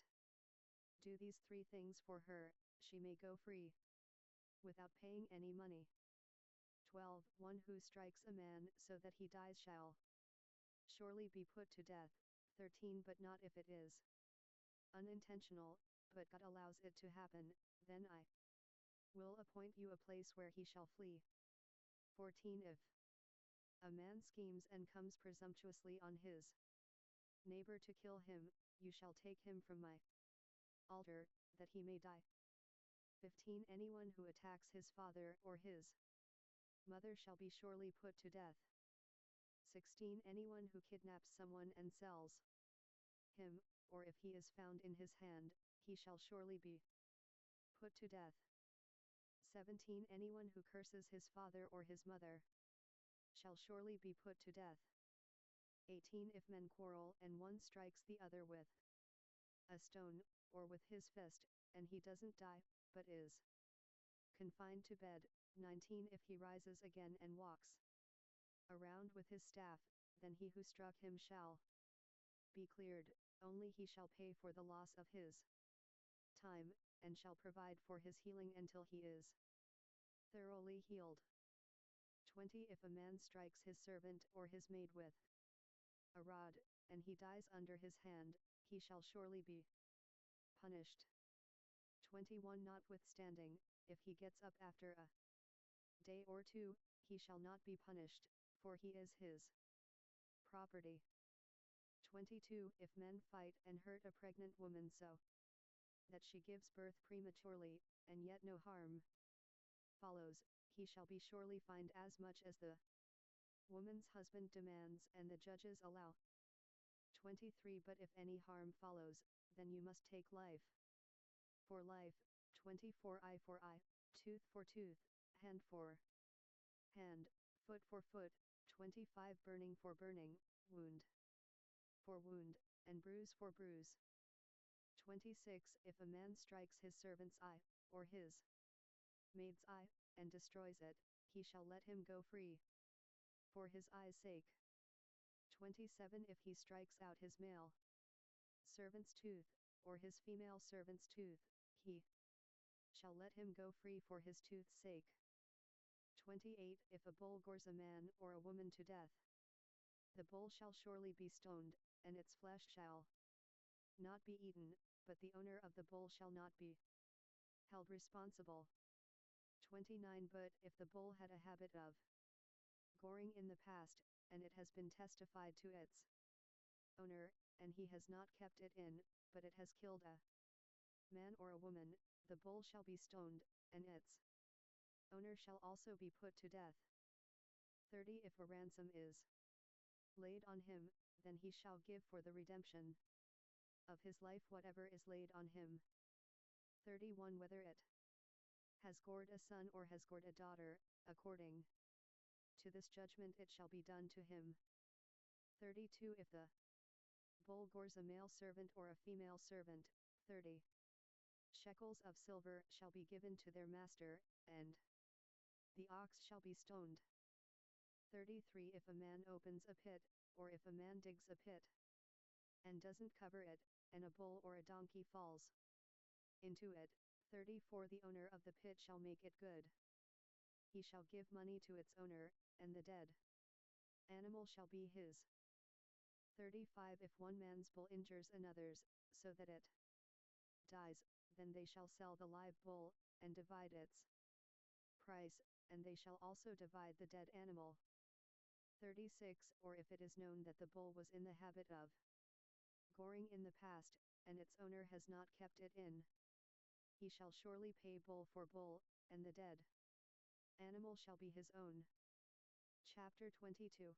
do these 3 things for her, she may go free without paying any money. 12 One who strikes a man so that he dies shall surely be put to death. 13 But not if it is unintentional, but God allows it to happen, then I will appoint you a place where he shall flee. 14 If a man schemes and comes presumptuously on his neighbor to kill him, you shall take him from my altar, that he may die. 15 Anyone who attacks his father or his mother shall be surely put to death. 16 Anyone who kidnaps someone and sells him, or if he is found in his hand, he shall surely be put to death. 17 Anyone who curses his father or his mother shall surely be put to death. 18 If men quarrel and one strikes the other with a stone, or with his fist, and he doesn't die, but is confined to bed. 19 If he rises again and walks around with his staff, then he who struck him shall be cleared, only he shall pay for the loss of his time, and shall provide for his healing until he is thoroughly healed. 20 If a man strikes his servant or his maid with a rod, and he dies under his hand, he shall surely be punished. 21 Notwithstanding, if he gets up after a day or two, he shall not be punished, for he is his property. 22 If men fight and hurt a pregnant woman so that she gives birth prematurely, and yet no harm follows, he shall be surely fined as much as the woman's husband demands and the judges allow. 23 But if any harm follows, then you must take life for life. 24 Eye for eye, tooth for tooth, hand for hand, foot for foot. 25 Burning for burning, wound for wound, and bruise for bruise. 26 If a man strikes his servant's eye, or his maid's eye, and destroys it, he shall let him go free for his eye's sake. 27 If he strikes out his male servant's tooth, or his female servant's tooth, he shall let him go free for his tooth's sake. 28 If a bull gores a man or a woman to death, the bull shall surely be stoned, and its flesh shall not be eaten, but the owner of the bull shall not be held responsible. 29 But if the bull had a habit of goring in the past, and it has been testified to its owner, and he has not kept it in, but it has killed a man or a woman, the bull shall be stoned, and its owner shall also be put to death. 30 If a ransom is laid on him, then he shall give for the redemption of his life whatever is laid on him. 31 Whether it has gored a son or has gored a daughter, according to this judgment it shall be done to him. 32 If the bull gores a male servant or a female servant, 30 shekels of silver shall be given to their master, and the ox shall be stoned. 33 If a man opens a pit, or if a man digs a pit and doesn't cover it, and a bull or a donkey falls into it, 34 The owner of the pit shall make it good. He shall give money to its owner, and the dead animal shall be his. 35 If one man's bull injures another's, so that it dies, then they shall sell the live bull, and divide its price, and they shall also divide the dead animal. 36 Or if it is known that the bull was in the habit of goring in the past, and its owner has not kept it in, he shall surely pay bull for bull, and the dead animal shall be his own. Chapter 22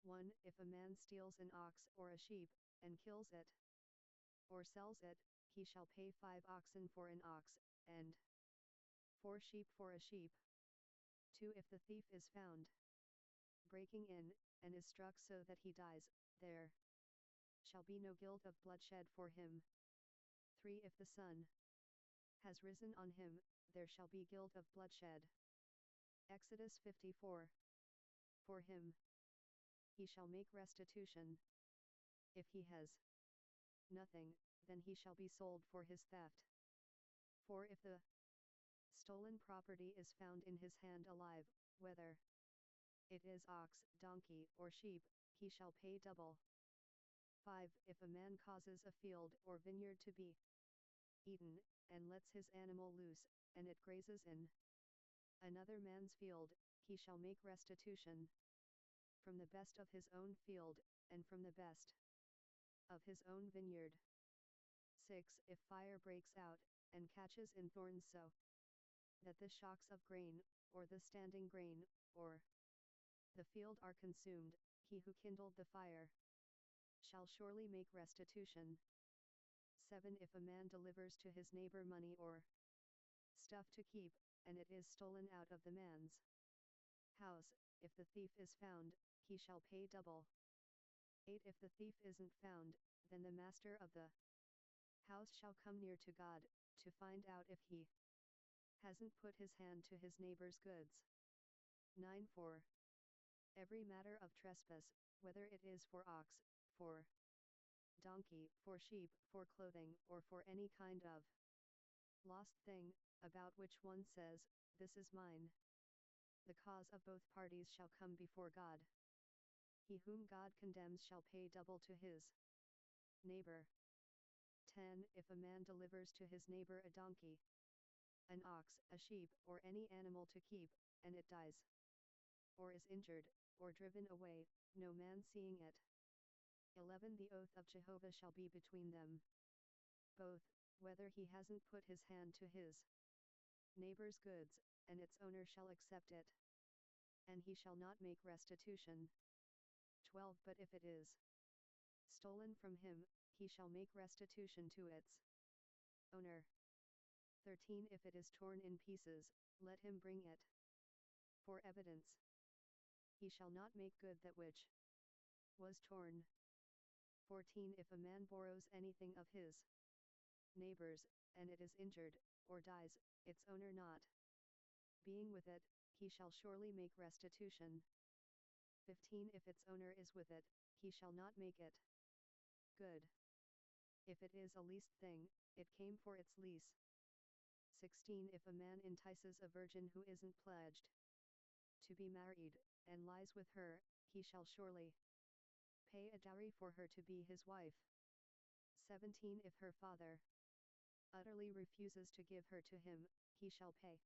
1 If a man steals an ox or a sheep, and kills it, or sells it, he shall pay 5 oxen for an ox, and 4 sheep for a sheep. 2 If the thief is found breaking in, and is struck so that he dies, there shall be no guilt of bloodshed for him. 3 If the sun has risen on him, there shall be guilt of bloodshed. Exodus 54. For him he shall make restitution. If he has nothing, then he shall be sold for his theft. 4 If the stolen property is found in his hand alive, whether it is ox, donkey, or sheep, he shall pay double. 5 If a man causes a field or vineyard to be eaten, and lets his animal loose, and it grazes in another man's field, he shall make restitution from the best of his own field, and from the best of his own vineyard. 6. If fire breaks out, and catches in thorns so that the shocks of grain, or the standing grain, or the field are consumed, he who kindled the fire shall surely make restitution. 7. If a man delivers to his neighbor money or stuff to keep, and it is stolen out of the man's house, if the thief is found, he shall pay double. 8. If the thief isn't found, then the master of the house shall come near to God, to find out if he hasn't put his hand to his neighbor's goods. 9. 4. Every matter of trespass, whether it is for ox, for donkey, for sheep, for clothing, or for any kind of lost thing, about which one says, "This is mine," the cause of both parties shall come before God. He whom God condemns shall pay double to his neighbor. 10. If a man delivers to his neighbor a donkey, an ox, a sheep, or any animal to keep, and it dies, or is injured, or driven away, no man seeing it. 11. The oath of Jehovah shall be between them both, whether he hasn't put his hand to his neighbor's goods, and its owner shall accept it, and he shall not make restitution. 12. But if it is stolen from him, he shall make restitution to its owner. 13. If it is torn in pieces, let him bring it for evidence. He shall not make good that which was torn. 14. If a man borrows anything of his neighbor's, and it is injured, or dies, its owner not being with it, he shall surely make restitution. 15. If its owner is with it, he shall not make it good. If it is a leased thing, it came for its lease. 16. If a man entices a virgin who isn't pledged to be married, and lies with her, he shall surely pay a dowry for her to be his wife. 17. If her father utterly refuses to give her to him, he shall pay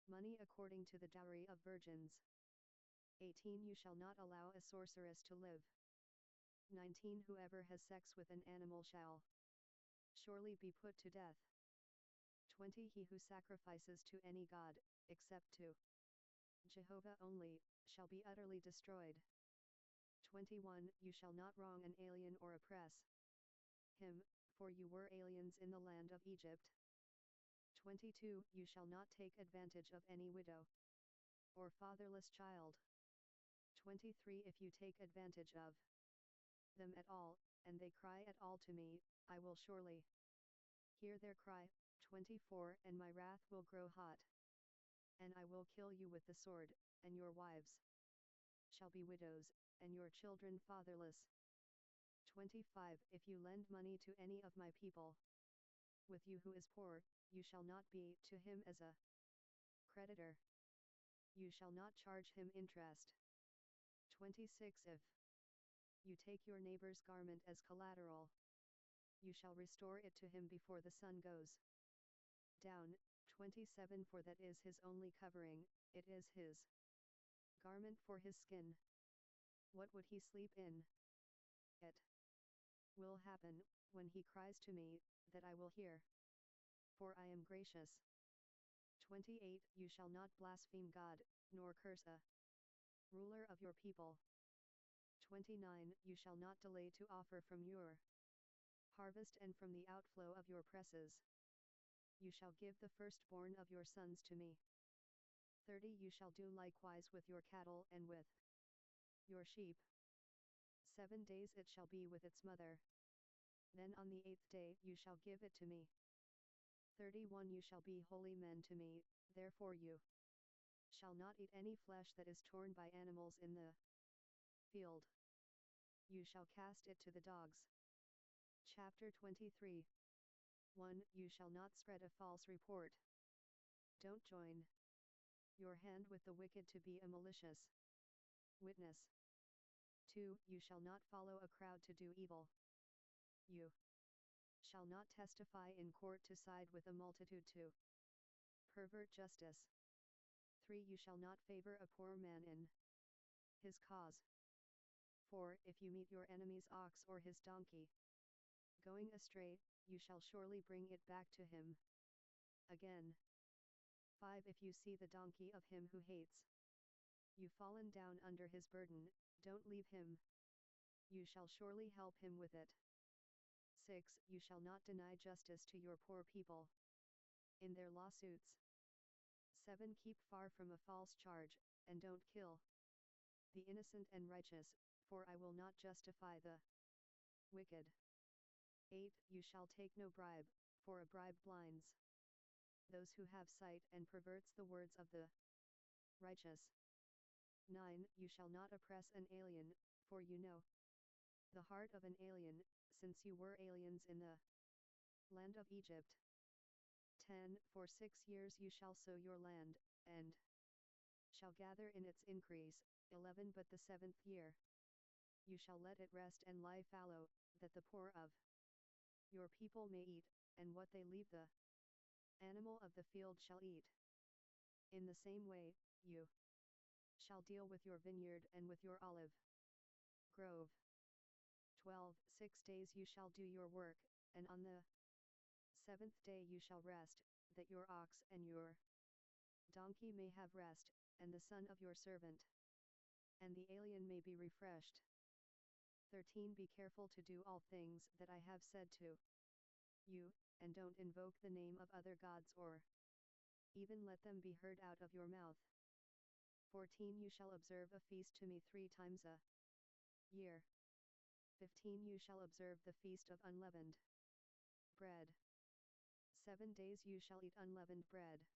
money according to the dowry of virgins. 18. You shall not allow a sorceress to live. 19. Whoever has sex with an animal shall surely be put to death. 20. He who sacrifices to any god, except to Jehovah only, shall be utterly destroyed. 21. You shall not wrong an alien or oppress him, for you were aliens in the land of Egypt. 22. You shall not take advantage of any widow or fatherless child. 23. If you take advantage of them at all, and they cry at all to me, I will surely hear their cry. 24. And my wrath will grow hot, and I will kill you with the sword, and your wives shall be widows, and your children fatherless. 25. If you lend money to any of my people with you who is poor, you shall not be to him as a creditor. You shall not charge him interest. 26. If you take your neighbor's garment as collateral, you shall restore it to him before the sun goes down. 27. For that is his only covering, it is his garment for his skin. What would he sleep in? It will happen, when he cries to me, that I will hear, for I am gracious. 28. You shall not blaspheme God, nor curse a ruler of your people. 29. You shall not delay to offer from your harvest and from the outflow of your presses. You shall give the firstborn of your sons to me. 30. You shall do likewise with your cattle and with your sheep. 7 days it shall be with its mother. Then on the 8th day you shall give it to me. 31. You shall be holy men to me, therefore you shall not eat any flesh that is torn by animals in the field. You shall cast it to the dogs. Chapter 23. 1. You shall not spread a false report. Don't join your hand with the wicked to be a malicious witness. 2. You shall not follow a crowd to do evil. You shall not testify in court to side with a multitude to pervert justice. 3. You shall not favor a poor man in his cause. 4. If you meet your enemy's ox or his donkey going astray, you shall surely bring it back to him again. 5. If you see the donkey of him who hates you fallen down under his burden, don't leave him. You shall surely help him with it. 6. You shall not deny justice to your poor people in their lawsuits. 7. Keep far from a false charge, and don't kill the innocent and righteous, for I will not justify the wicked. 8. You shall take no bribe, for a bribe blinds those who have sight and perverts the words of the righteous. 9. You shall not oppress an alien, for you know the heart of an alien, since you were aliens in the land of Egypt. 10. For 6 years you shall sow your land, and shall gather in its increase. 11. But the 7th year you shall let it rest and lie fallow, that the poor of your people may eat, and what they leave the animal of the field shall eat. In the same way, you shall deal with your vineyard and with your olive grove. 12. 6 days you shall do your work, and on the 7th day you shall rest, that your ox and your donkey may have rest, and the son of your servant and the alien may be refreshed. 13. Be careful to do all things that I have said to you, and don't invoke the name of other gods or even let them be heard out of your mouth. 14. You shall observe a feast to me 3 times a year. 15. You shall observe the feast of unleavened bread. 7 days you shall eat unleavened bread,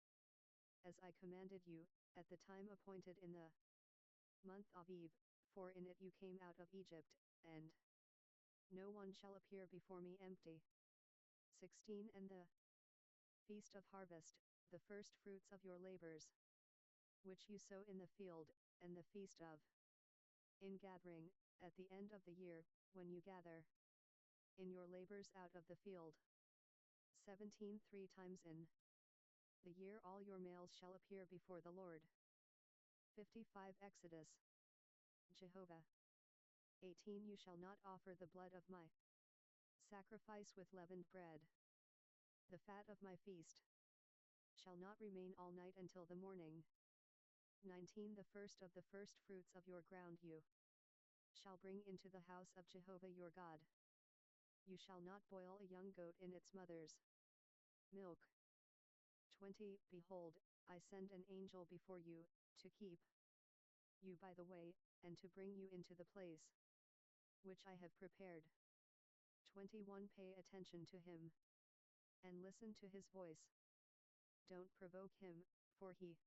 as I commanded you, at the time appointed in the month of Eve, for in it you came out of Egypt, and no one shall appear before me empty. 16. And the feast of harvest, the first fruits of your labors, which you sow in the field, and the feast of ingathering, at the end of the year, when you gather in your labors out of the field. 17. 3 times in the year all your males shall appear before the Lord. 55. Exodus. Jehovah. 18. You shall not offer the blood of my sacrifice with leavened bread. The fat of my feast shall not remain all night until the morning. 19. The first of the first fruits of your ground you shall bring into the house of Jehovah your God. You shall not boil a young goat in its mother's milk. 20. Behold, I send an angel before you, to keep you by the way, and to bring you into the place which I have prepared. 21. Pay attention to him, and listen to his voice. Don't provoke him, for he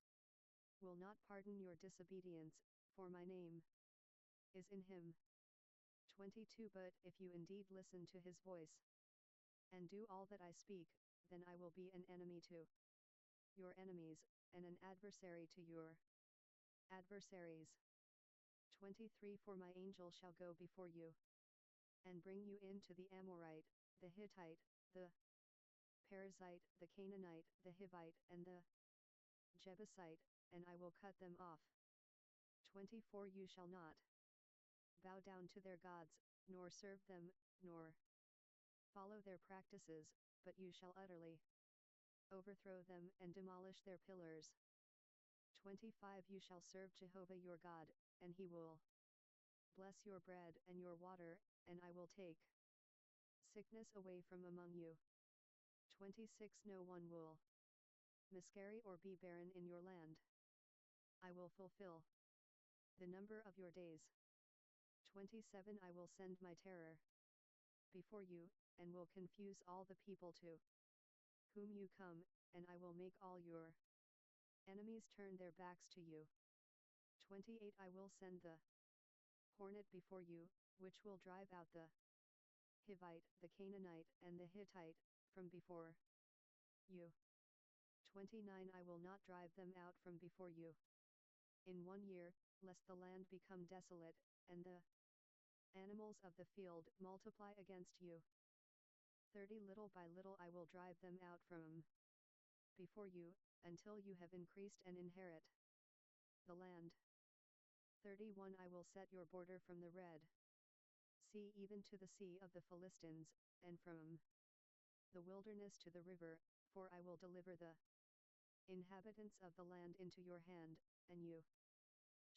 will not pardon your disobedience, for my name is in him. 22. But if you indeed listen to his voice, and do all that I speak, then I will be an enemy to your enemies, and an adversary to your adversaries. 23. For my angel shall go before you, and bring you into the Amorite, the Hittite, the Perizzite, the Canaanite, the Hivite, and the Jebusite, and I will cut them off. 24. You shall not bow down to their gods, nor serve them, nor follow their practices, but you shall utterly overthrow them and demolish their pillars. 25. You shall serve Jehovah your God, and he will bless your bread and your water, and I will take sickness away from among you. 26. No one will miscarry or be barren in your land. I will fulfill the number of your days. 27. I will send my terror before you, and will confuse all the people to whom you come, and I will make all your enemies turn their backs to you. 28. I will send the hornet before you, which will drive out the Hivite, the Canaanite, and the Hittite, from before you. 29. I will not drive them out from before you in 1 year, lest the land become desolate, and the animals of the field multiply against you. 30. Little by little I will drive them out from before you, until you have increased and inherit the land. 31 I will set your border from the Red Sea even to the sea of the Philistines, and from the wilderness to the river, for I will deliver the inhabitants of the land into your hand, and you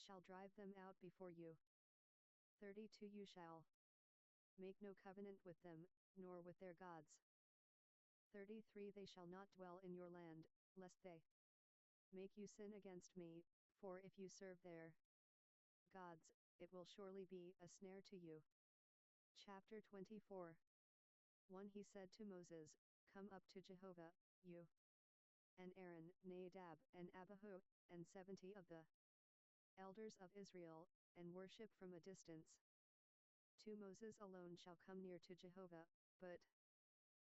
shall drive them out before you. 32 You shall make no covenant with them, nor with their gods. 33 They shall not dwell in your land, lest they make you sin against me, for if you serve their gods, it will surely be a snare to you. Chapter 24 1 He said to Moses, Come up to Jehovah, you and Aaron, Nadab and Abihu, and 70 of the elders of Israel, and worship from a distance. 2 Moses alone shall come near to Jehovah, but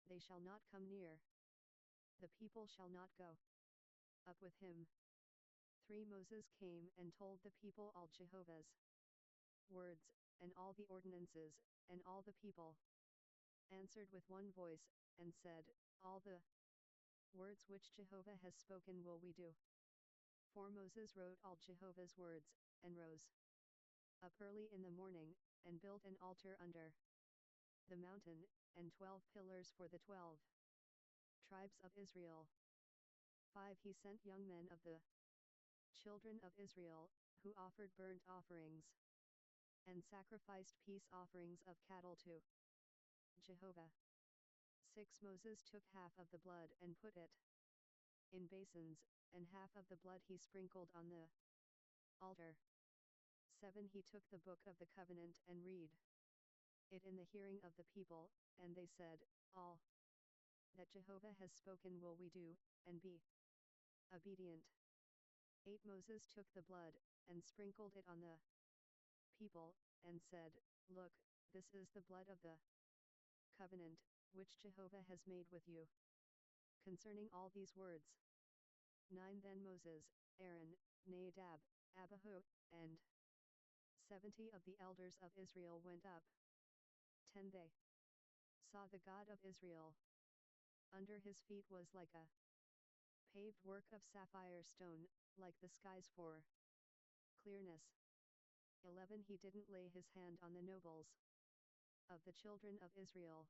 they shall not come near. The people shall not go up with him. 3 Moses came and told the people all Jehovah's words, and all the ordinances, and all the people answered with one voice, and said, All the words which Jehovah has spoken will we do. 4 Moses wrote all Jehovah's words, and rose up early in the morning, and built an altar under the mountain, and 12 pillars for the 12 tribes of Israel. 5 He sent young men of the children of Israel, who offered burnt offerings and sacrificed peace offerings of cattle to Jehovah. 6 Moses took half of the blood and put it in basins, and half of the blood he sprinkled on the altar. 7 He took the book of the covenant and read it in the hearing of the people, and they said, All that Jehovah has spoken will we do, and be obedient. 8 Moses took the blood, and sprinkled it on the people, and said, Look, this is the blood of the covenant, which Jehovah has made with you. Concerning all these words. 9 Then Moses, Aaron, Nadab, Abihu, and 70 of the elders of Israel went up. 10 They saw the God of Israel. Under his feet was like a paved work of sapphire stone, like the skies for clearness. 11 He didn't lay his hand on the nobles of the children of Israel.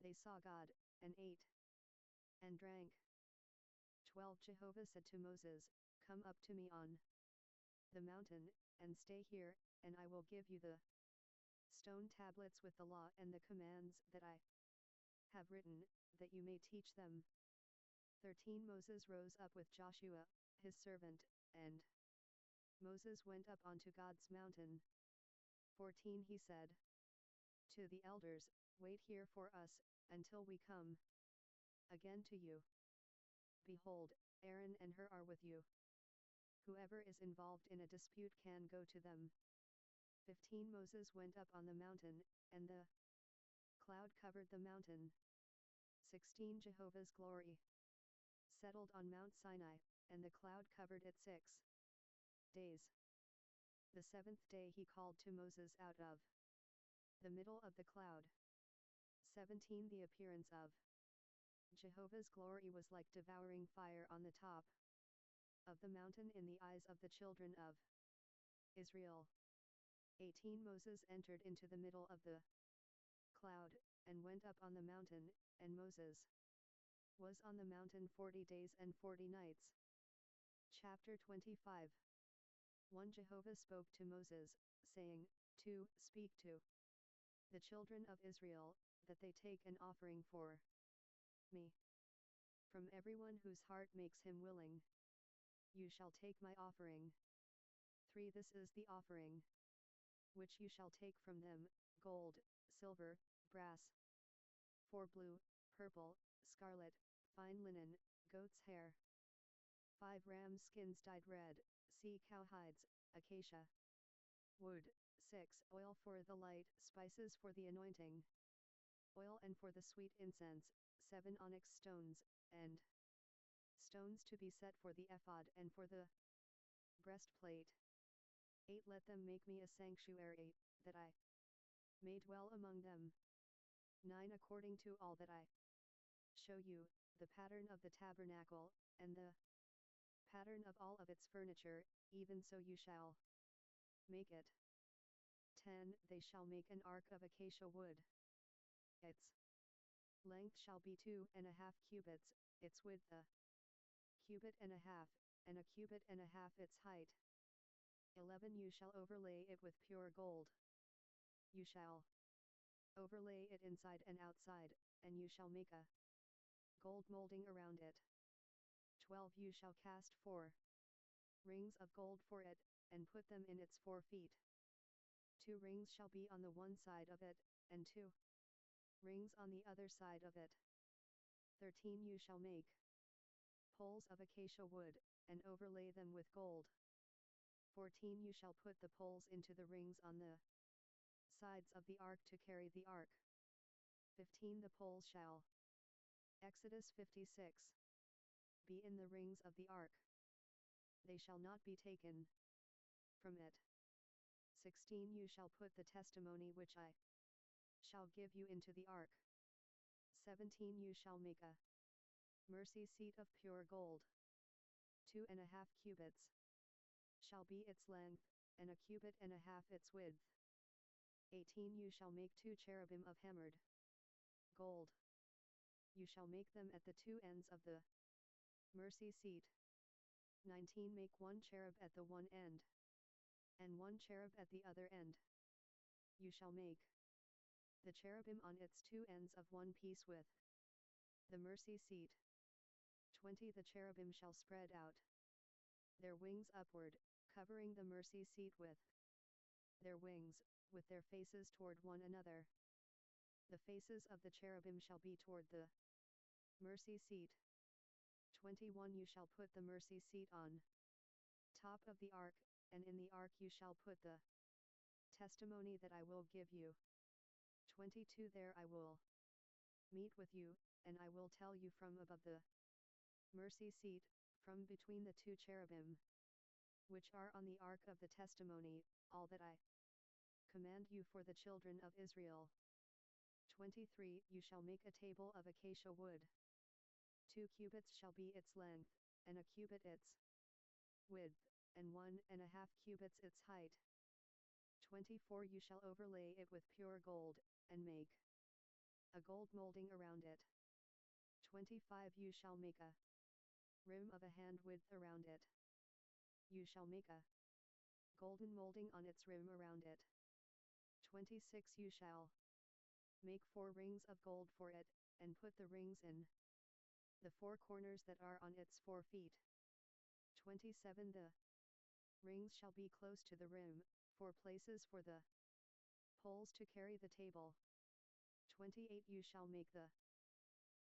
They saw God, and ate and drank. 12 Jehovah said to Moses, Come up to me on the mountain, and stay here, and I will give you the stone tablets with the law and the commands that I have written, that you may teach them. 13 Moses rose up with Joshua, his servant, and Moses went up onto God's mountain. 14 He said to the elders, Wait here for us, until we come again to you. Behold, Aaron and Hur are with you. Whoever is involved in a dispute can go to them. 15 Moses went up on the mountain, and the cloud covered the mountain. 16 Jehovah's glory settled on Mount Sinai, and the cloud covered it 6 days. The 7th day he called to Moses out of the middle of the cloud. 17 The appearance of Jehovah's glory was like devouring fire on the top of the mountain in the eyes of the children of Israel. 18 Moses entered into the middle of the cloud, and went up on the mountain, and Moses was on the mountain 40 days and 40 nights. Chapter 25 1 Jehovah spoke to Moses, saying, 2 Speak to the children of Israel, that they take an offering for me. From everyone whose heart makes him willing, you shall take my offering. 3 This is the offering which you shall take from them, gold, silver, brass, 4 blue, purple, scarlet, fine linen, goat's hair, 5 ram's skins dyed red, sea cow hides, acacia wood, 6 oil for the light, spices for the anointing oil and for the sweet incense, 7 onyx stones, and stones to be set for the ephod and for the breastplate. 8 Let them make me a sanctuary, that I may dwell among them. 9 According to all that I show you, the pattern of the tabernacle, and the pattern of all of its furniture, even so you shall make it. 10. They shall make an ark of acacia wood. Its length shall be 2.5 cubits, its width a cubit and a half, and a cubit and a half its height. 11. You shall overlay it with pure gold. You shall overlay it inside and outside, and you shall make a gold molding around it. 12. You shall cast 4 rings of gold for it, and put them in its 4 feet. 2 rings shall be on the one side of it, and 2 rings on the other side of it. 13. You shall make poles of acacia wood, and overlay them with gold. 14. You shall put the poles into the rings on the sides of the ark to carry the ark. 15. The poles shall, Exodus 56, be in the rings of the ark. They shall not be taken from it. 16. You shall put the testimony which I shall give you into the ark. 17. You shall make a mercy seat of pure gold. 2.5 cubits shall be its length, and a cubit and a half its width. 18. You shall make 2 cherubim of hammered gold. You shall make them at the 2 ends of the mercy seat. 19. Make 1 cherub at the one end, and 1 cherub at the other end. You shall make the cherubim on its 2 ends of one piece with the mercy seat. 20. The cherubim shall spread out their wings upward, covering the mercy seat with their wings, with their faces toward one another. The faces of the cherubim shall be toward the mercy seat. 21. You shall put the mercy seat on top of the ark, and in the ark you shall put the testimony that I will give you. 22. There I will meet with you, and I will tell you from above the mercy seat, from between the 2 cherubim, which are on the ark of the testimony, all that I command you for the children of Israel. 23. You shall make a table of acacia wood. 2 cubits shall be its length, and a cubit its width, and 1.5 cubits its height. 24. You shall overlay it with pure gold, and make a gold molding around it. 25. You shall make a rim of a hand width around it. You shall make a golden molding on its rim around it. 26. You shall make 4 rings of gold for it, and put the rings in the 4 corners that are on its 4 feet. 27. The rings shall be close to the rim, 4 places for the poles to carry the table. 28. You shall make the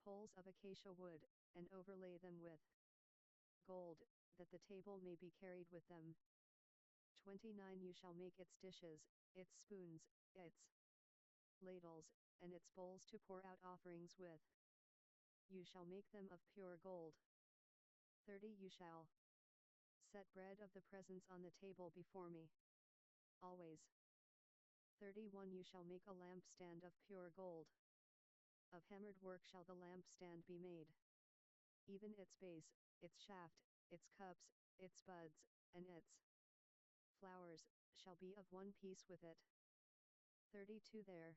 poles of acacia wood, and overlay them with gold, that the table may be carried with them. 29. You shall make its dishes, its spoons, its ladles, and its bowls to pour out offerings with. You shall make them of pure gold. 30. You shall set bread of the presence on the table before me always. 31. You shall make a lampstand of pure gold. Of hammered work shall the lampstand be made. Even its base, its shaft, its cups, its buds, and its flowers, shall be of one piece with it. 32. There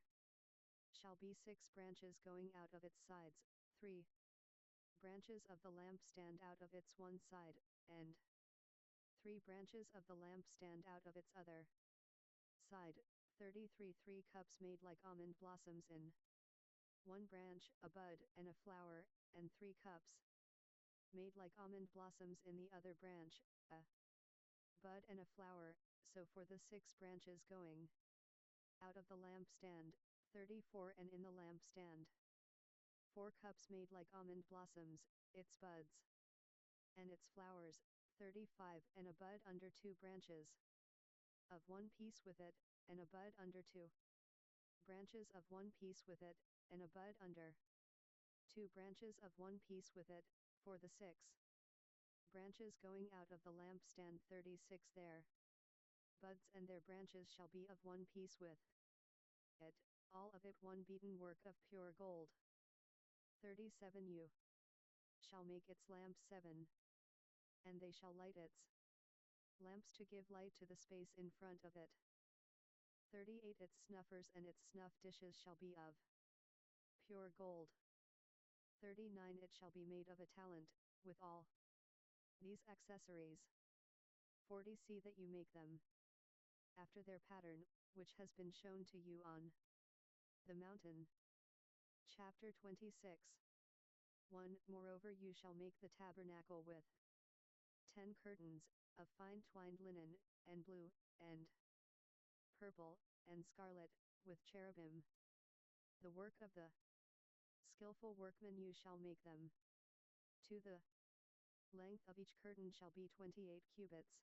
shall be 6 branches going out of its sides, 3 branches of the lampstand out of its one side, and 3 branches of the lampstand out of its other side. 33. 3 cups made like almond blossoms in one branch, a bud and a flower, and 3 cups made like almond blossoms in the other branch, a bud and a flower, so for the 6 branches going out of the lampstand. 34. And in the lampstand 4 cups made like almond blossoms, its buds and its flowers. 35. And a bud under 2 branches of one piece with it, and a bud under 2 branches of one piece with it, and a bud under 2 branches of one piece with it, for the 6 branches going out of the lampstand. 36. Their buds and their branches shall be of one piece with it, all of it one beaten work of pure gold. 37. You shall make its lamps 7 and they shall light its lamps to give light to the space in front of it. 38 Its snuffers and its snuff dishes shall be of pure gold. 39 It shall be made of a talent, with all these accessories. 40 See that you make them after their pattern, which has been shown to you on the mountain. Chapter 26. 1. Moreover you shall make the tabernacle with 10 curtains, of fine twined linen, and blue, and purple, and scarlet, with cherubim. The work of the skillful workman you shall make them. 2. The length of each curtain shall be 28 cubits,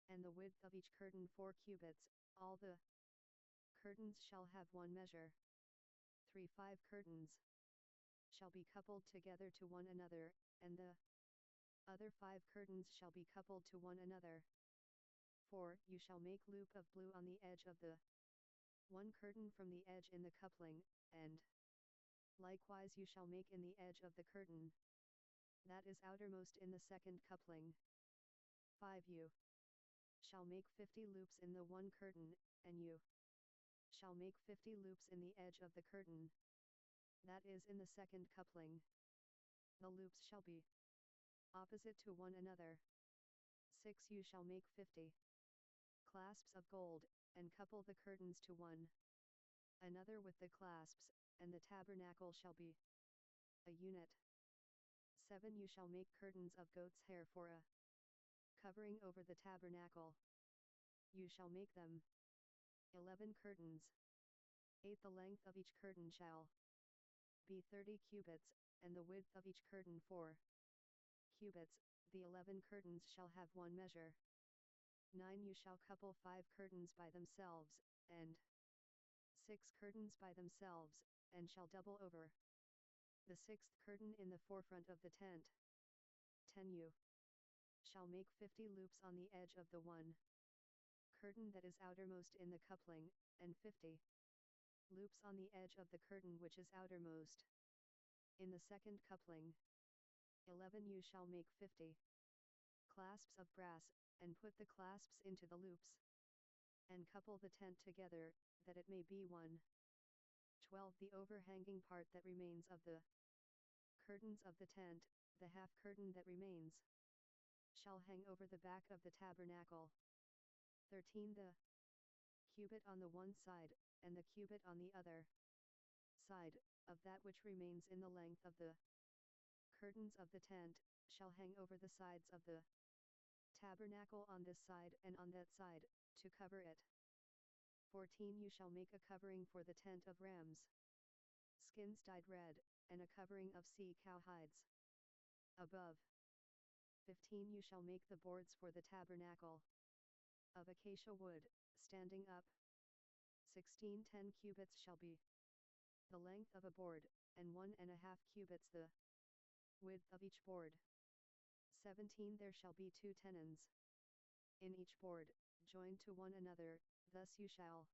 and the width of each curtain 4 cubits, all the curtains shall have one measure. 3. 5 curtains shall be coupled together to one another, and the other 5 curtains shall be coupled to one another. 4. You shall make loop of blue on the edge of the one curtain from the edge in the coupling, and likewise you shall make in the edge of the curtain that is outermost in the second coupling. 5. You shall make 50 loops in the one curtain, and you shall make 50 loops in the edge of the curtain that is in the second coupling. The loops shall be opposite to one another. 6. You shall make 50 clasps of gold, and couple the curtains to one another with the clasps, and the tabernacle shall be a unit. 7. You shall make curtains of goat's hair for a covering over the tabernacle. You shall make them 11 curtains. 8. The length of each curtain shall be 30 cubits, and the width of each curtain 4 cubits, the 11 curtains shall have one measure. 9. You shall couple 5 curtains by themselves, and 6 curtains by themselves, and shall double over the 6th curtain in the forefront of the tent. 10. You shall make 50 loops on the edge of the one curtain that is outermost in the coupling, and 50 loops on the edge of the curtain which is outermost in the second coupling. 11. You shall make 50 clasps of brass, and put the clasps into the loops, and couple the tent together, that it may be one. 12. The overhanging part that remains of the curtains of the tent, the half curtain that remains, shall hang over the back of the tabernacle. 13. The cubit on the one side, and the cubit on the other side, of that which remains in the length of the curtains of the tent, shall hang over the sides of the tabernacle on this side and on that side, to cover it. 14. You shall make a covering for the tent of rams' skins dyed red, and a covering of sea-cow hides above. 15. You shall make the boards for the tabernacle of acacia wood, standing up. 16. 10 cubits shall be the length of a board, and 1.5 cubits the width of each board. 17. There shall be 2 tenons in each board, joined to one another, thus you shall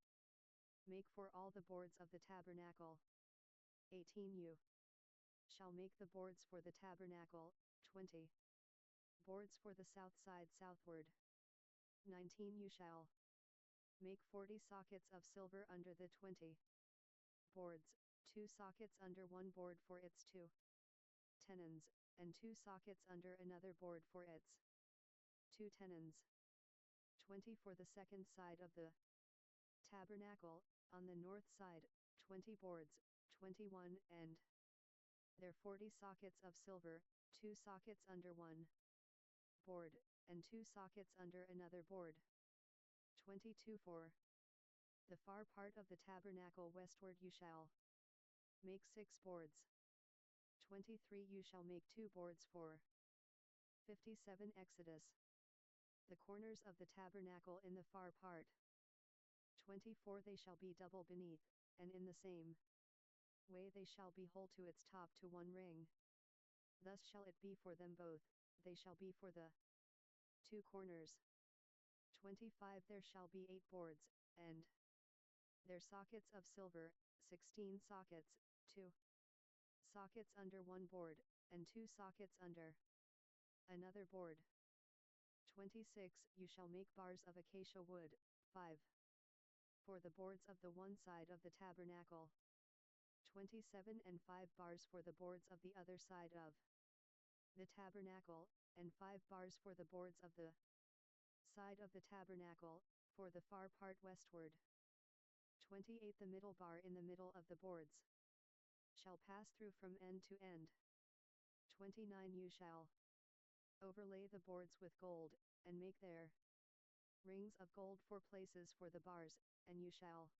make for all the boards of the tabernacle. 18. You shall make the boards for the tabernacle, 20 boards for the south side southward. 19. You shall make 40 sockets of silver under the 20 boards, 2 sockets under one board for its 2 tenons, and 2 sockets under another board for its 2 tenons. 20. For the second side of the tabernacle, on the north side, 20 boards, 21, and there 40 sockets of silver, 2 sockets under one board, and 2 sockets under another board. 22. For the far part of the tabernacle westward you shall make 6 boards. 23. You shall make 2 boards for 57. Exodus. The corners of the tabernacle in the far part. 24. They shall be double beneath, and in the same way they shall be whole to its top to one ring. Thus shall it be for them both, they shall be for the 2 corners. 25. There shall be 8 boards, and their sockets of silver, 16 sockets, 2 sockets under one board, and 2 sockets under Another board. 26. You shall make bars of acacia wood, 5. For the boards of the one side of the tabernacle. 27. And 5 bars for the boards of the other side of the tabernacle, and 5 bars for the boards of the side of the tabernacle, for the far part westward. 28. The middle bar in the middle of the boards shall pass through from end to end. 29. You shall overlay the boards with gold, and make their rings of gold for places for the bars, and you shall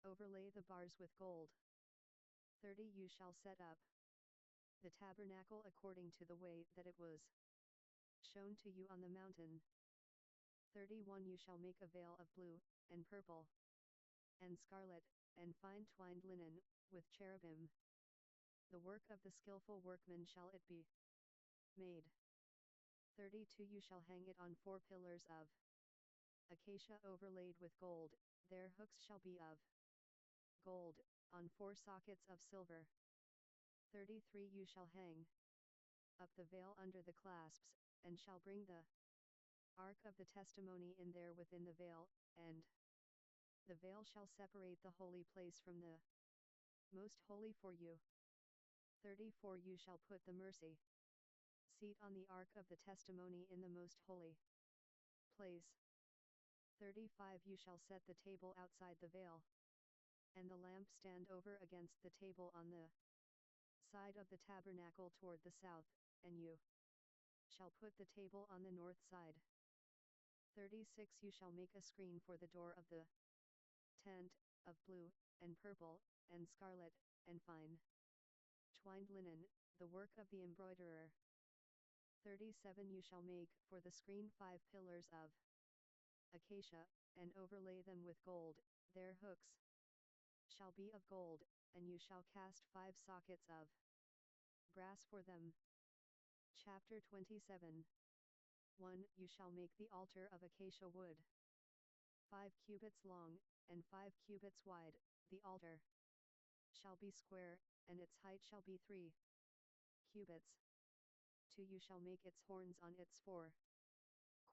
overlay the bars with gold. 30. You shall set up the tabernacle according to the way that it was shown to you on the mountain. 31. You shall make a veil of blue, and purple, and scarlet, and fine twined linen, with cherubim. The work of the skillful workman shall it be made. 32. You shall hang it on 4 pillars of acacia overlaid with gold, their hooks shall be of gold, on 4 sockets of silver. 33. You shall hang up the veil under the clasps, and shall bring the ark of the testimony in there within the veil, and the veil shall separate the holy place from the most holy for you. 34. You shall put the mercy seat on the ark of the testimony in the most holy place. 35. You shall set the table outside the veil, and the lampstand over against the table on the side of the tabernacle toward the south, and you shall put the table on the north side. 36. You shall make a screen for the door of the tent, of blue, and purple, and scarlet, and fine twined linen, the work of the embroiderer. 37. You shall make for the screen 5 pillars of acacia, and overlay them with gold, their hooks shall be of gold, and you shall cast 5 sockets of brass for them. Chapter 27. 1. You shall make the altar of acacia wood, 5 cubits long, and 5 cubits wide. The altar shall be square, and its height shall be 3 cubits. 2. You shall make its horns on its 4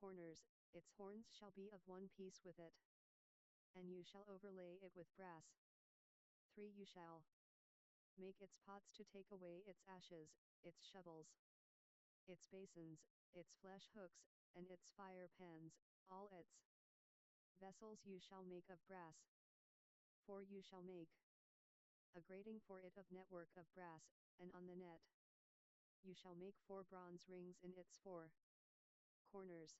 corners, its horns shall be of one piece with it, and you shall overlay it with brass. 3. You shall make its pots to take away its ashes, its shovels, its basins, its flesh hooks, and its fire pans, all its vessels you shall make of brass. 4. You shall make a grating for it of network of brass, and on the net you shall make 4 bronze rings in its 4 corners.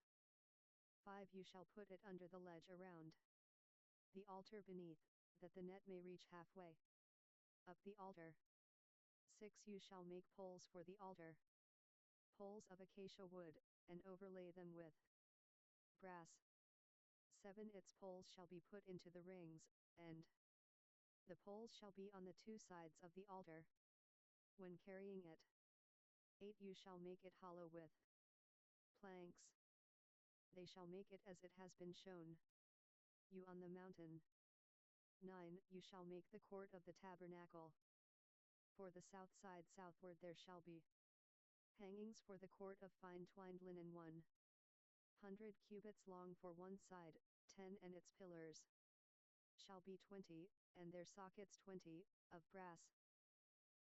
5. You shall put it under the ledge around the altar beneath, that the net may reach halfway up the altar. 6. You shall make poles for the altar, poles of acacia wood, and overlay them with brass. 7. Its poles shall be put into the rings, and the poles shall be on the 2 sides of the altar when carrying it. 8. You shall make it hollow with planks. They shall make it as it has been shown you on the mountain. 9. You shall make the court of the tabernacle. For the south side southward there shall be hangings for the court of fine twined linen 100 cubits long for one side, 10. And its pillars shall be 20, and their sockets 20, of brass.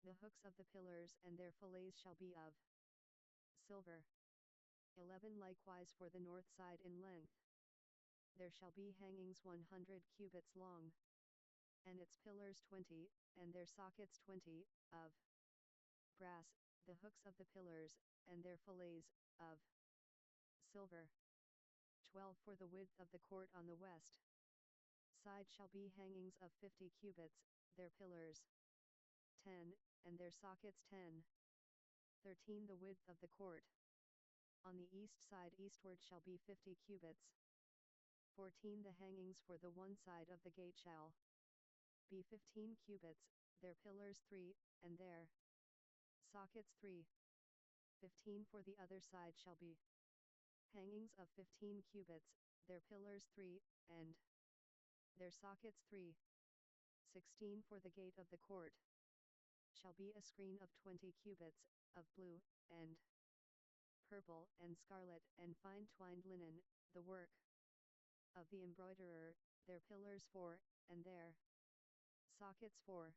The hooks of the pillars and their fillets shall be of silver. 11. Likewise for the north side in length there shall be hangings 100 cubits long, and its pillars 20, and their sockets 20, of brass, the hooks of the pillars, and their fillets, of silver. 12. For the width of the court on the west side shall be hangings of 50 cubits, their pillars 10, and their sockets 10. 13. The width of the court on the east side eastward shall be 50 cubits. 14. The hangings for the one side of the gate shall be 15 cubits, their pillars 3, and their sockets 3. 15. For the other side shall be hangings of 15 cubits, their pillars 3, and their sockets 3. 16. For the gate of the court shall be a screen of 20 cubits, of blue, and purple and scarlet and fine twined linen, the work of the embroiderer, their pillars 4, and their sockets 4.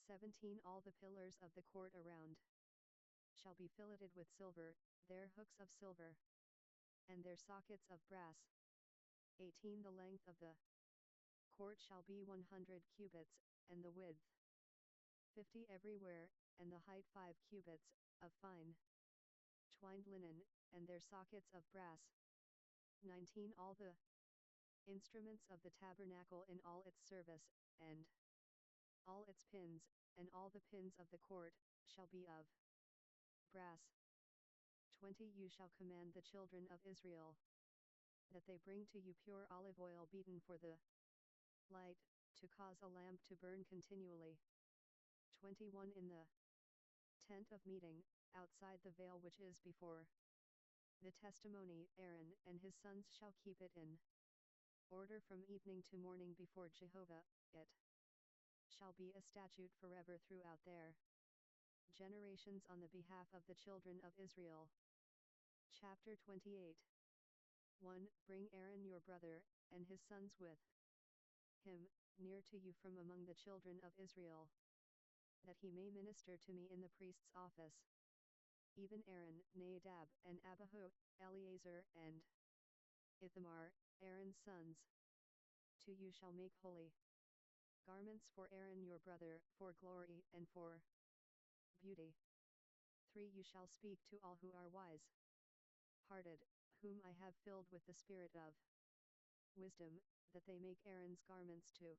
17 All the pillars of the court around shall be filleted with silver, their hooks of silver, and their sockets of brass. 18 The length of the court shall be 100 cubits, and the width 50 everywhere, and the height 5 cubits, of fine twined linen, and their sockets of brass. 19 All the instruments of the tabernacle in all its service, and all its pins, and all the pins of the court, shall be of brass. 20 You shall command the children of Israel that they bring to you pure olive oil beaten for the light, to cause a lamp to burn continually. 21 In the tent of meeting, outside the veil which is before the testimony, Aaron and his sons shall keep it in order from evening to morning before Jehovah. It shall be a statute forever throughout their generations on the behalf of the children of Israel. Chapter 28. 1. Bring Aaron your brother, and his sons with him, near to you from among the children of Israel, that he may minister to me in the priest's office. Even Aaron, Nadab and Abihu, Eleazar and Ithamar, Aaron's sons. 2. You shall make holy garments for Aaron your brother, for glory and for beauty. 3. You shall speak to all who are wise-hearted, whom I have filled with the spirit of wisdom, that they make Aaron's garments to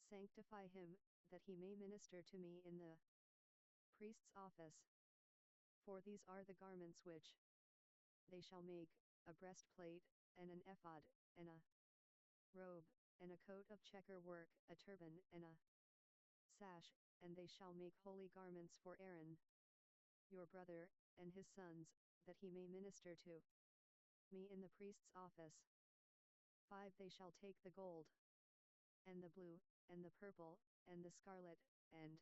sanctify him, that he may minister to me in the priest's office. For these are the garments which they shall make: a breastplate, and an ephod, and a robe, and a coat of checker work, a turban, and a sash, and they shall make holy garments for Aaron your brother, and his sons, that he may minister to me in the priest's office. 5. They shall take the gold, and the blue, and the purple, and the scarlet, and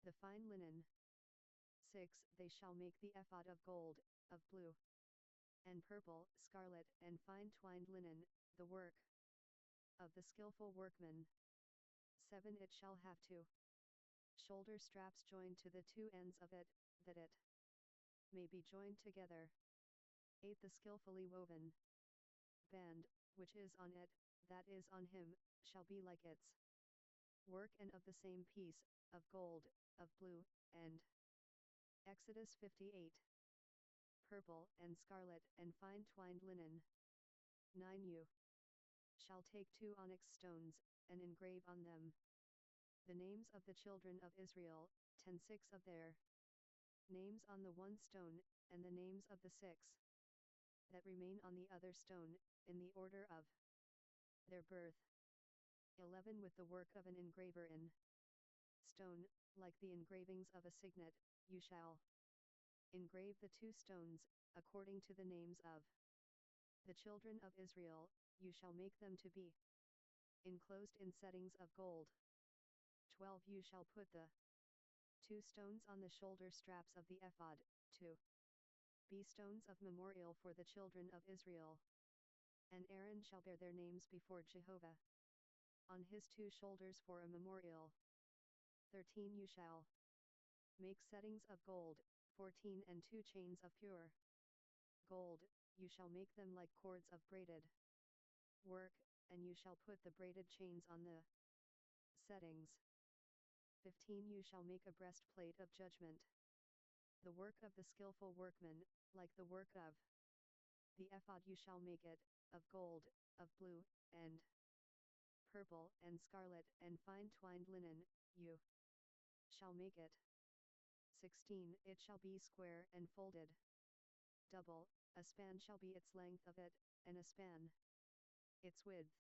the fine linen. 6. They shall make the ephod of gold, of blue, and purple, scarlet, and fine twined linen, the work of the skillful workman. 7. It shall have 2 shoulder straps joined to the 2 ends of it, that it may be joined together. 8. The skillfully woven band, which is on it, that is on him, shall be like its work, and of the same piece, of gold, of blue, and Exodus 58. Purple and scarlet and fine twined linen. 9. You shall take 2 onyx stones, and engrave on them the names of the children of Israel, 6 of their names on the one stone, and the names of the 6 that remain on the other stone, in the order of their birth. 11. With the work of an engraver in stone, like the engravings of a signet, you shall engrave the 2 stones, according to the names of the children of Israel. You shall make them to be enclosed in settings of gold. 12. You shall put the 2 stones on the shoulder straps of the ephod, to be stones of memorial for the children of Israel. And Aaron shall bear their names before Jehovah on his 2 shoulders for a memorial. 13. You shall make settings of gold, 14, and 2 chains of pure gold. You shall make them like cords of braided work, and you shall put the braided chains on the settings. 15. You shall make a breastplate of judgment, the work of the skillful workman, like the work of the ephod. You shall make it of gold, of blue, and purple, and scarlet, and fine twined linen. You shall make it. 16. It shall be square and folded double, a span shall be its length of it, and a span its width.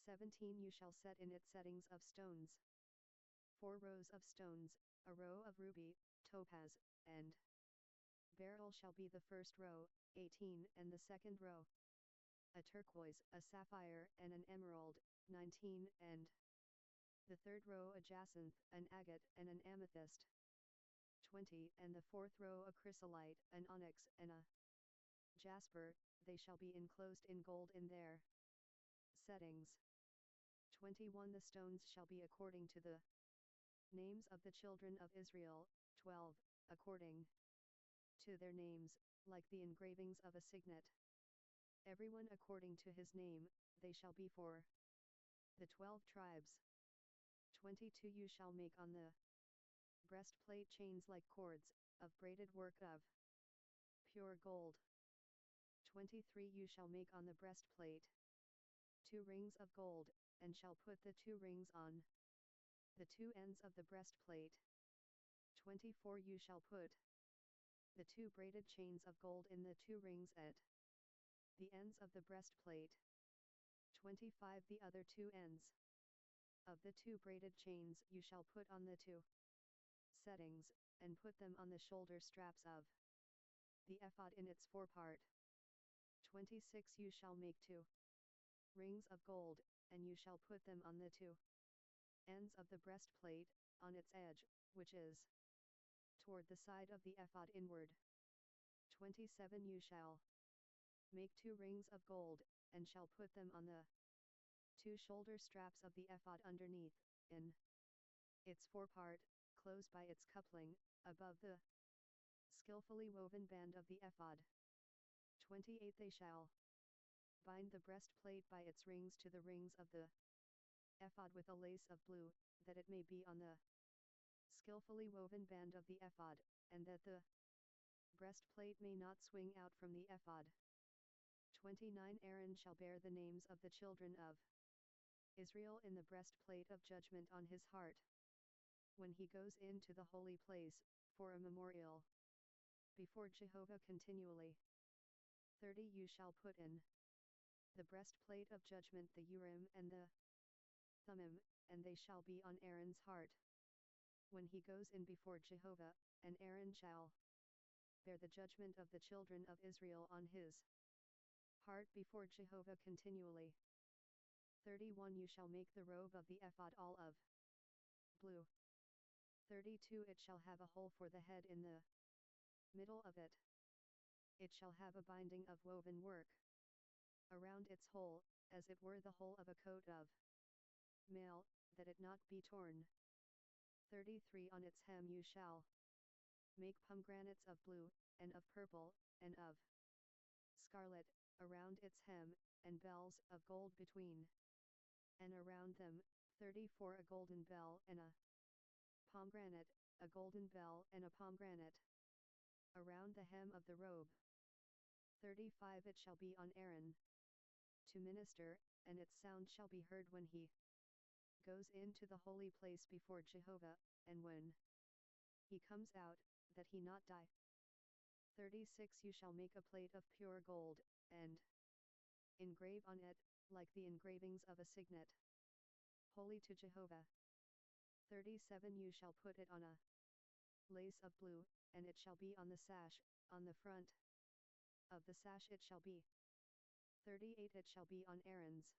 17. You shall set in it settings of stones, 4 rows of stones, a row of ruby, topaz, and beryl shall be the first row. 18. And the second row, a turquoise, a sapphire, and an emerald. 19. And the third row a jacinth, an agate, and an amethyst. 20 and the fourth row a chrysolite, an onyx, and a jasper, they shall be enclosed in gold in their settings. 21 The stones shall be according to the names of the children of Israel, 12, according to their names, like the engravings of a signet. Everyone according to his name, they shall be for the 12 tribes. 22 You shall make on the breastplate chains like cords, of braided work of pure gold. 23 You shall make on the breastplate 2 rings of gold, and shall put the 2 rings on the 2 ends of the breastplate. 24 You shall put the 2 braided chains of gold in the 2 rings at the ends of the breastplate. 25 The other 2 ends of the 2 braided chains you shall put on the 2 settings, and put them on the shoulder straps of the ephod in its forepart. 26 You shall make 2 rings of gold, and you shall put them on the 2 ends of the breastplate, on its edge, which is toward the side of the ephod inward. 27 You shall make 2 rings of gold, and shall put them on the 2 shoulder straps of the ephod underneath, in its forepart, close by its coupling, above the skillfully woven band of the ephod. 28 They shall bind the breastplate by its rings to the rings of the ephod with a lace of blue, that it may be on the skillfully woven band of the ephod, and that the breastplate may not swing out from the ephod. 29 Aaron shall bear the names of the children of Israel in the breastplate of judgment on his heart, when he goes into the holy place, for a memorial before Jehovah continually. 30 You shall put in the breastplate of judgment the Urim and the Thummim, and they shall be on Aaron's heart when he goes in before Jehovah, and Aaron shall bear the judgment of the children of Israel on his heart before Jehovah continually. 31 You shall make the robe of the ephod all of blue. 32 It shall have a hole for the head in the middle of it. It shall have a binding of woven work around its hole, as it were the hole of a coat of mail, that it not be torn. 33 On its hem you shall make pomegranates of blue, and of purple, and of scarlet, around its hem, and bells of gold between and around them. 34 A golden bell and a pomegranate, a golden bell and a pomegranate around the hem of the robe. 35 It shall be on Aaron to minister, and its sound shall be heard when he goes into the holy place before Jehovah, and when he comes out, that he not die. 36 You shall make a plate of pure gold, and engrave on it, like the engravings of a signet, holy to Jehovah. 37 You shall put it on a lace of blue, and it shall be on the sash, on the front of the sash it shall be. 38 It shall be on Aaron's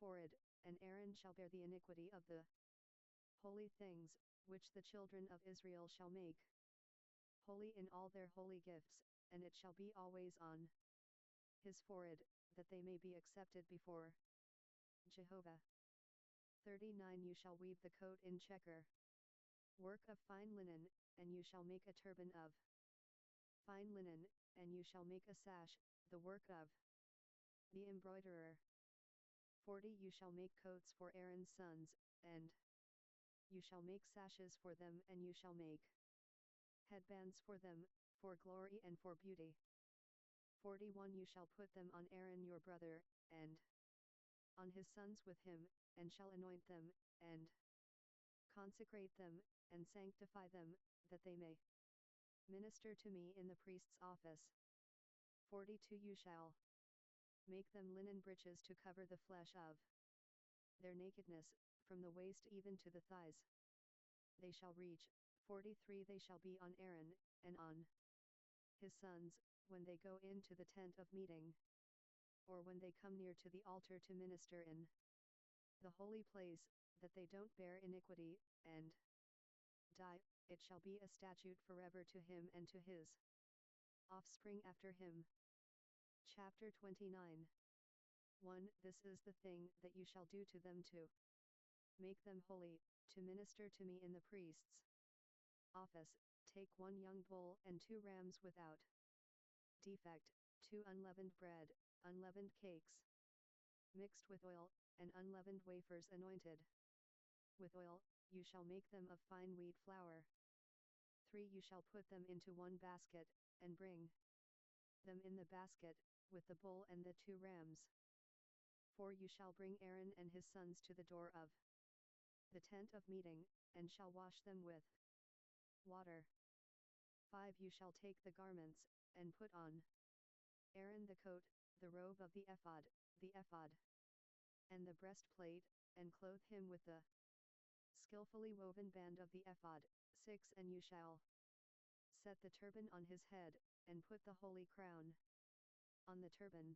forehead, and Aaron shall bear the iniquity of the holy things, which the children of Israel shall make holy in all their holy gifts, and it shall be always on his forehead, that they may be accepted before Jehovah. 39 You shall weave the coat in checker work of fine linen, and you shall make a turban of fine linen, and you shall make a sash, the work of the embroiderer. 40 You shall make coats for Aaron's sons, and you shall make sashes for them, and you shall make headbands for them, for glory and for beauty. 41 You shall put them on Aaron your brother, and on his sons with him, and shall anoint them, and consecrate them, and sanctify them, that they may minister to me in the priest's office. 42 You shall make them linen breeches to cover the flesh of their nakedness, from the waist even to the thighs. They shall reach. 43 They shall be on Aaron, and on his sons, when they go into the tent of meeting, or when they come near to the altar to minister in the holy place, that they don't bear iniquity, and die. it shall be a statute forever to him and to his offspring after him. Chapter 29. 1. This is the thing that you shall do to them to make them holy, to minister to me in the priest's office. Take 1 young bull and 2 rams without defect, 2 unleavened bread, unleavened cakes, mixed with oil, and unleavened wafers anointed with oil. You shall make them of fine wheat flour. 3. You shall put them into 1 basket, and bring them in the basket, with the bull and the 2 rams. 4. You shall bring Aaron and his sons to the door of the tent of meeting, and shall wash them with water. 5. You shall take the garments, and put on Aaron the coat, the robe of the ephod, and the breastplate, and clothe him with the skillfully woven band of the ephod. 6. And you shall set the turban on his head, and put the holy crown on the turban.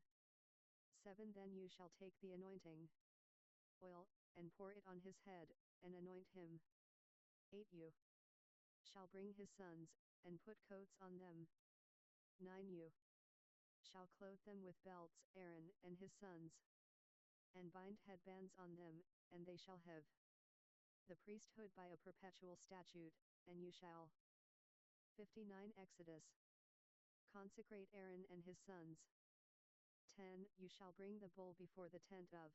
7. Then you shall take the anointing oil, and pour it on his head, and anoint him. 8. You shall bring his sons, and put coats on them. 9. You shall clothe them with belts, Aaron and his sons, and bind headbands on them, and they shall have the priesthood by a perpetual statute, and you shall. 59. Exodus. Consecrate Aaron and his sons. 10. You shall bring the bull before the tent of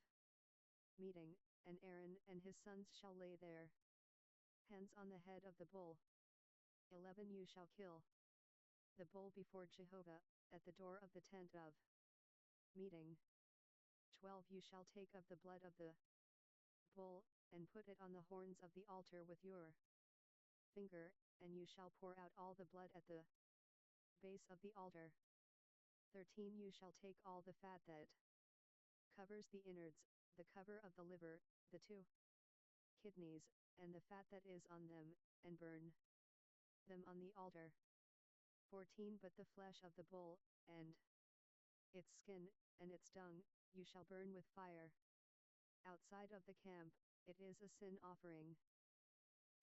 meeting, and Aaron and his sons shall lay their hands on the head of the bull. 11. You shall kill the bull before Jehovah, at the door of the tent of meeting. 12. You shall take of the blood of the bull, and put it on the horns of the altar with your finger, and you shall pour out all the blood at the base of the altar. 13. You shall take all the fat that covers the innards, the cover of the liver, the 2 kidneys, and the fat that is on them, and burn them on the altar. 14. But the flesh of the bull, and its skin, and its dung, you shall burn with fire outside of the camp. It is a sin offering.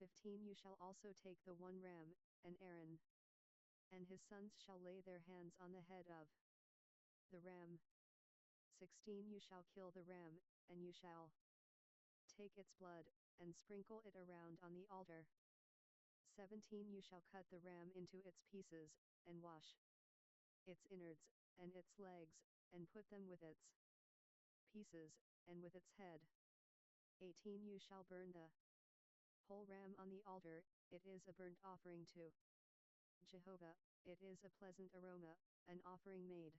15. You shall also take the 1 ram, and Aaron and his sons shall lay their hands on the head of the ram. 16. You shall kill the ram, and you shall take its blood, and sprinkle it around on the altar. 17. You shall cut the ram into its pieces, and wash its innards, and its legs, and put them with its pieces, and with its head. 18. You shall burn the whole ram on the altar. It is a burnt offering to Jehovah, it is a pleasant aroma, an offering made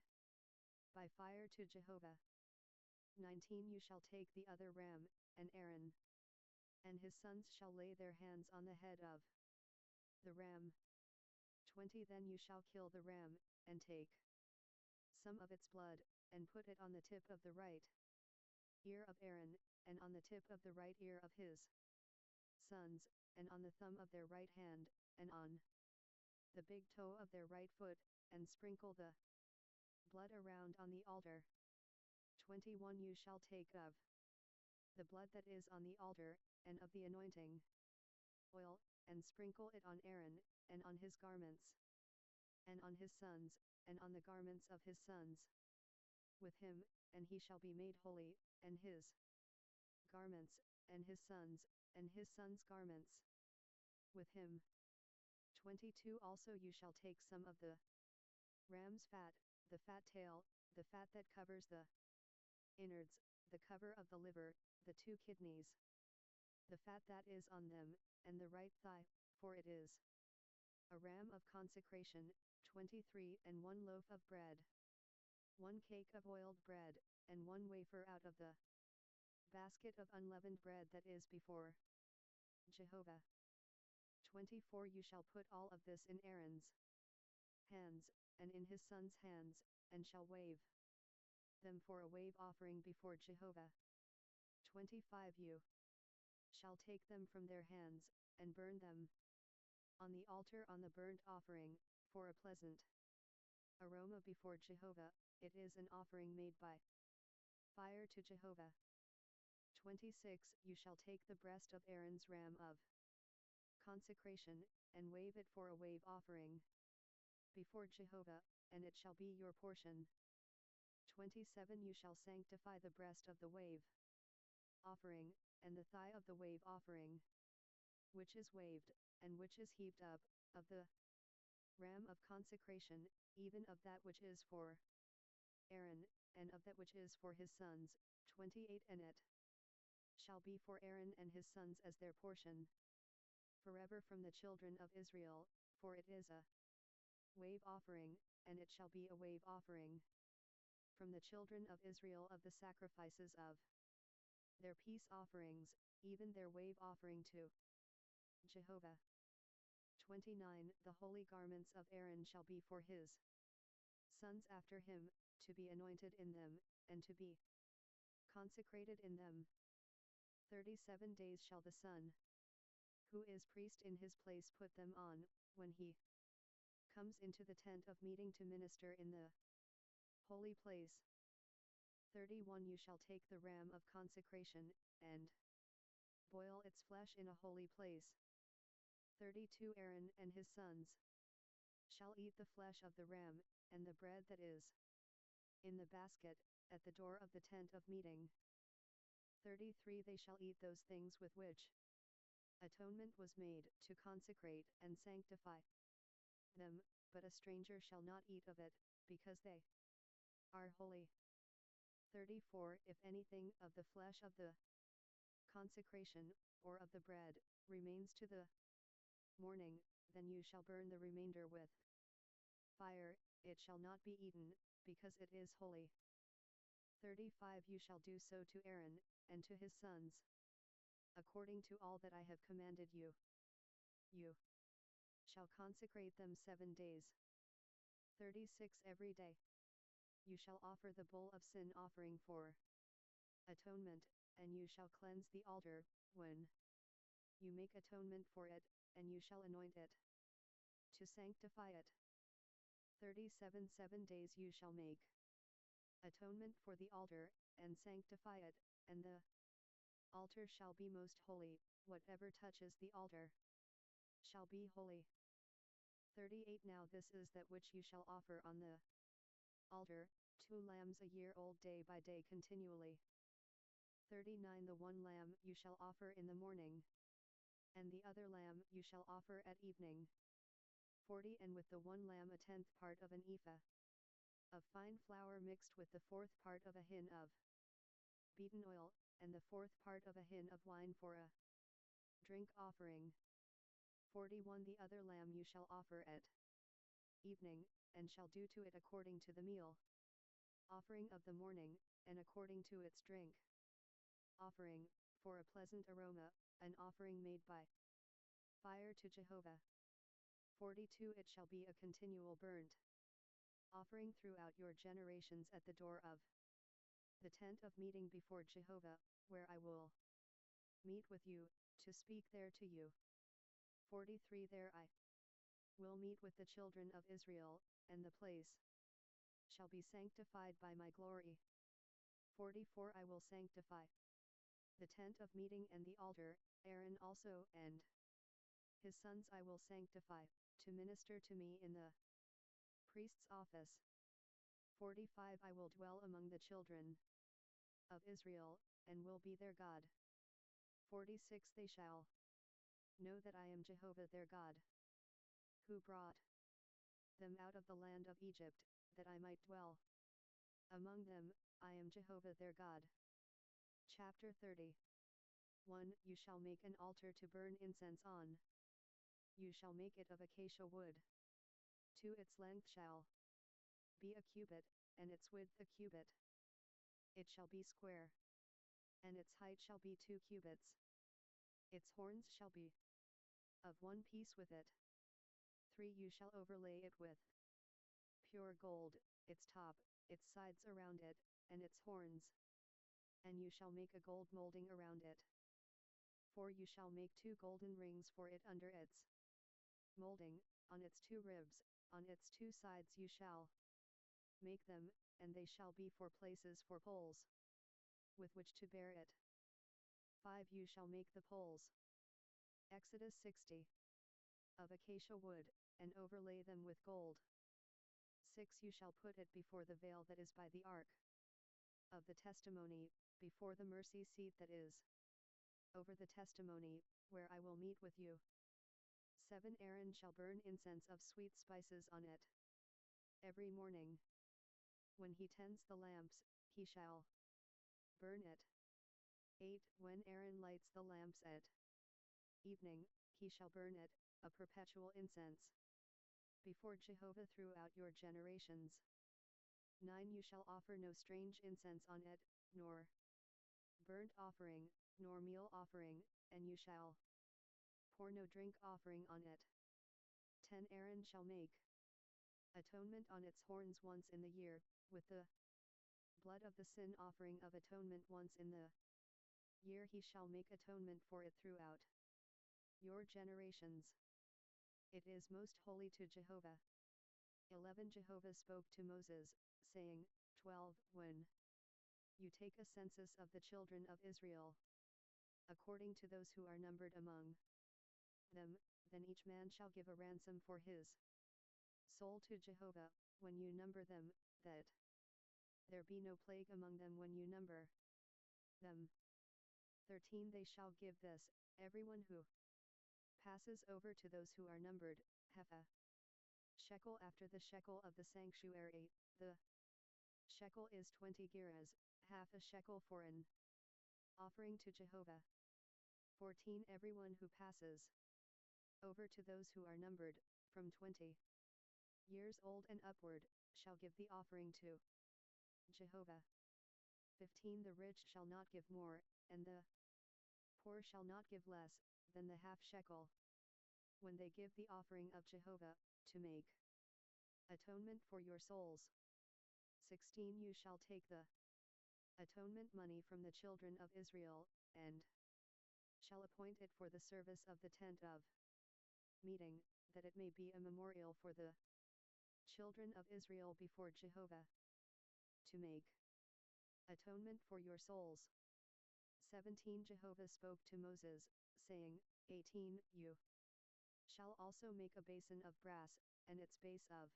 by fire to Jehovah. 19. You shall take the other ram, and Aaron and his sons shall lay their hands on the head of the ram. 20. Then you shall kill the ram, and take some of its blood, and put it on the tip of the right ear of Aaron, and on the tip of the right ear of his sons, and on the thumb of their right hand, and on the big toe of their right foot, and sprinkle the blood around on the altar. 21. You shall take of the blood that is on the altar, and of the anointing oil, and sprinkle it on Aaron, and on his garments, and on his sons, and on the garments of his sons with him, and he shall be made holy, and his garments, and his sons' garments with him. 22. Also you shall take some of the ram's fat, the fat tail, the fat that covers the innards, the cover of the liver, the 2 kidneys, the fat that is on them, and the right thigh, for it is a ram of consecration. 23. And 1 loaf of bread, 1 cake of oiled bread, and 1 wafer out of the basket of unleavened bread that is before Jehovah. 24. You shall put all of this in Aaron's hands, and in his sons' hands, and shall wave them for a wave offering before Jehovah. 25. You shall take them from their hands, and burn them on the altar on the burnt offering, for a pleasant aroma before Jehovah. It is an offering made by fire to Jehovah. 26. You shall take the breast of Aaron's ram of consecration, and wave it for a wave offering before Jehovah, and it shall be your portion. 27 You shall sanctify the breast of the wave offering, and the thigh of the wave offering, which is waved, and which is heaved up, of the ram of consecration, even of that which is for Aaron, and of that which is for his sons. 28 And it shall be for Aaron and his sons as their portion forever from the children of Israel, for it is a wave offering, and it shall be a wave offering from the children of Israel of the sacrifices of their peace offerings, even their wave offering to Jehovah. 29 The holy garments of Aaron shall be for his sons after him, to be anointed in them, and to be consecrated in them. 37 days shall the son who is priest in his place put them on, when he comes into the tent of meeting to minister in the holy place. 31 You shall take the ram of consecration, and boil its flesh in a holy place. 32 Aaron and his sons shall eat the flesh of the ram, and the bread that is in the basket, at the door of the tent of meeting. 33 They shall eat those things with which atonement was made, to consecrate and sanctify them, but a stranger shall not eat of it, because they are holy. 34 If anything of the flesh of the consecration, or of the bread, remains to the morning, then you shall burn the remainder with fire, it shall not be eaten, because it is holy. 35 You shall do so to Aaron, and to his sons, according to all that I have commanded you. You shall consecrate them 7 days. 36 Every day you shall offer the bull of sin offering for atonement, and you shall cleanse the altar, when you make atonement for it, and you shall anoint it, to sanctify it. 37 7 days you shall make atonement for the altar, and sanctify it, and the altar shall be most holy, whatever touches the altar shall be holy. 38 Now this is that which you shall offer on the altar, 2 lambs a year old day by day continually. 39 The one lamb you shall offer in the morning, and the other lamb you shall offer at evening. 40 And with the one lamb a 10th part of an ephah of fine flour mixed with the 4th part of a hin of beaten oil, and the 4th part of a hin of wine for a drink offering. 41 The other lamb you shall offer at evening, and shall do to it according to the meal offering of the morning, and according to its drink offering, for a pleasant aroma, an offering made by fire to Jehovah. 42 It shall be a continual burnt offering throughout your generations at the door of the tent of meeting before Jehovah, where I will meet with you, to speak there to you. 43 There I will meet with the children of Israel, and the place shall be sanctified by my glory. 44 I will sanctify the tent of meeting and the altar, Aaron also and his sons I will sanctify, to minister to me in the priest's office. 45 I will dwell among the children of Israel, and will be their God. 46 They shall know that I am Jehovah their God, who brought them out of the land of Egypt, that I might dwell among them. I am Jehovah their God. Chapter 30. 1 You shall make an altar to burn incense on. You shall make it of acacia wood. 2 Its length shall be a cubit, and its width a cubit. It shall be square, and its height shall be 2 cubits. Its horns shall be of one piece with it. 3 You shall overlay it with pure gold, its top, its sides around it, and its horns. And you shall make a gold molding around it. 4 You shall make 2 golden rings for it under its molding, on its 2 ribs, on its 2 sides you shall make them, and they shall be for places for poles, with which to bear it. 5 You shall make the poles Exodus 60. Of acacia wood, and overlay them with gold. 6. You shall put it before the veil that is by the ark of the testimony, before the mercy seat that is over the testimony, where I will meet with you. 7. Aaron shall burn incense of sweet spices on it every morning. When he tends the lamps, he shall burn it. 8. When Aaron lights the lamps at evening, he shall burn it, a perpetual incense, before Jehovah throughout your generations. 9. You shall offer no strange incense on it, nor burnt offering, nor meal offering, and you shall pour no drink offering on it. 10. Aaron shall make atonement on its horns once in the year, with the blood of the sin offering of atonement once in the year he shall make atonement for it throughout your generations. It is most holy to Jehovah. 11. Jehovah spoke to Moses, saying, 12. When you take a census of the children of Israel, according to those who are numbered among them, then each man shall give a ransom for his soul to Jehovah, when you number them, that there be no plague among them when you number them. 13. They shall give this, everyone who passes over to those who are numbered, half a shekel after the shekel of the sanctuary. The shekel is 20 gerahs, half a shekel for an offering to Jehovah. 14. Everyone who passes over to those who are numbered, from 20 years old and upward, shall give the offering to Jehovah. 15. The rich shall not give more, and the poor shall not give less, than the half shekel, when they give the offering of Jehovah, to make atonement for your souls. 16. You shall take the atonement money from the children of Israel, and shall appoint it for the service of the tent of meeting, that it may be a memorial for the children of Israel before Jehovah, to make atonement for your souls. 17. Jehovah spoke to Moses, saying, 18. You shall also make a basin of brass, and its base of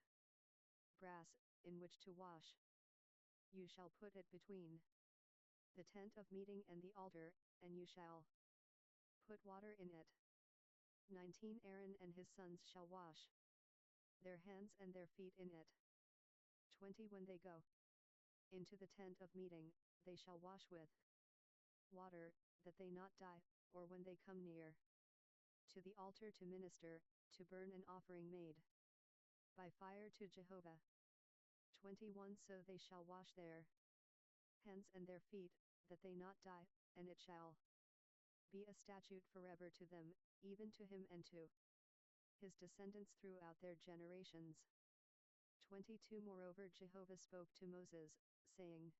brass, in which to wash. You shall put it between the tent of meeting and the altar, and you shall put water in it. 19. Aaron and his sons shall wash their hands and their feet in it. 20. When they go into the tent of meeting, they shall wash with water, that they not die, or when they come near to the altar to minister, to burn an offering made by fire to Jehovah. 21. So they shall wash their hands and their feet, that they not die, and it shall be a statute forever to them, even to him and to his descendants throughout their generations. 22. Moreover Jehovah spoke to Moses, saying,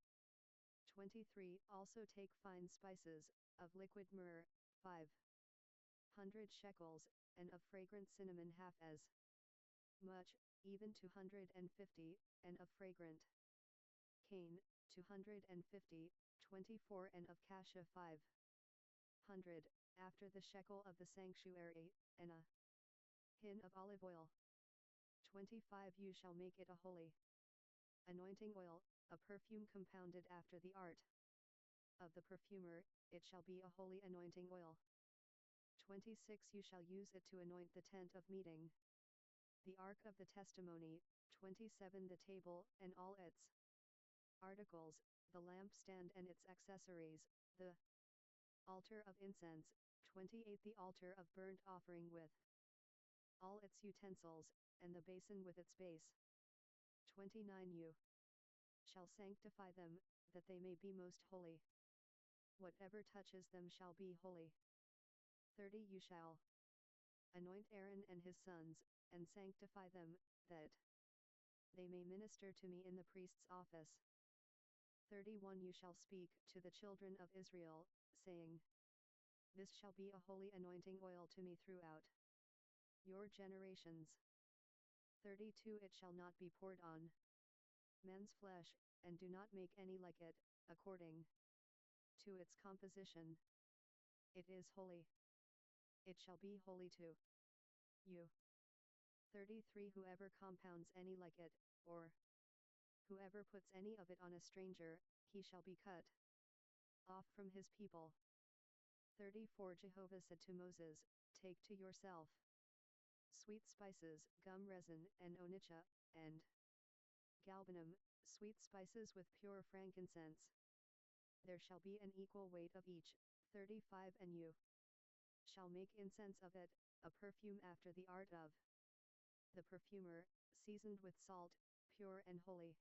23. Also take fine spices, of liquid myrrh, 500 shekels, and of fragrant cinnamon half as much, even 250, and of fragrant cane, 250, 24, and of cassia 500, after the shekel of the sanctuary, and a hin of olive oil. 25. You shall make it a holy anointing oil, a perfume compounded after the art of the perfumer, it shall be a holy anointing oil. 26. You shall use it to anoint the tent of meeting, the ark of the testimony. 27. The table, and all its articles, the lampstand and its accessories, the altar of incense. 28. The altar of burnt offering with all its utensils, and the basin with its base. 29. You shall sanctify them, that they may be most holy. Whatever touches them shall be holy. 30. You shall anoint Aaron and his sons, and sanctify them, that they may minister to me in the priest's office. 31. You shall speak to the children of Israel, saying, This shall be a holy anointing oil to me throughout your generations. 32. It shall not be poured on men's flesh, and do not make any like it, according to its composition. It is holy. it shall be holy to you. 33 Whoever compounds any like it, or whoever puts any of it on a stranger, he shall be cut off from his people. 34 Jehovah said to Moses, Take to yourself sweet spices, gum resin, and onycha, and galbanum, sweet spices with pure frankincense. There shall be an equal weight of each. 35 And you shall make incense of it, a perfume after the art of the perfumer, seasoned with salt, pure and holy.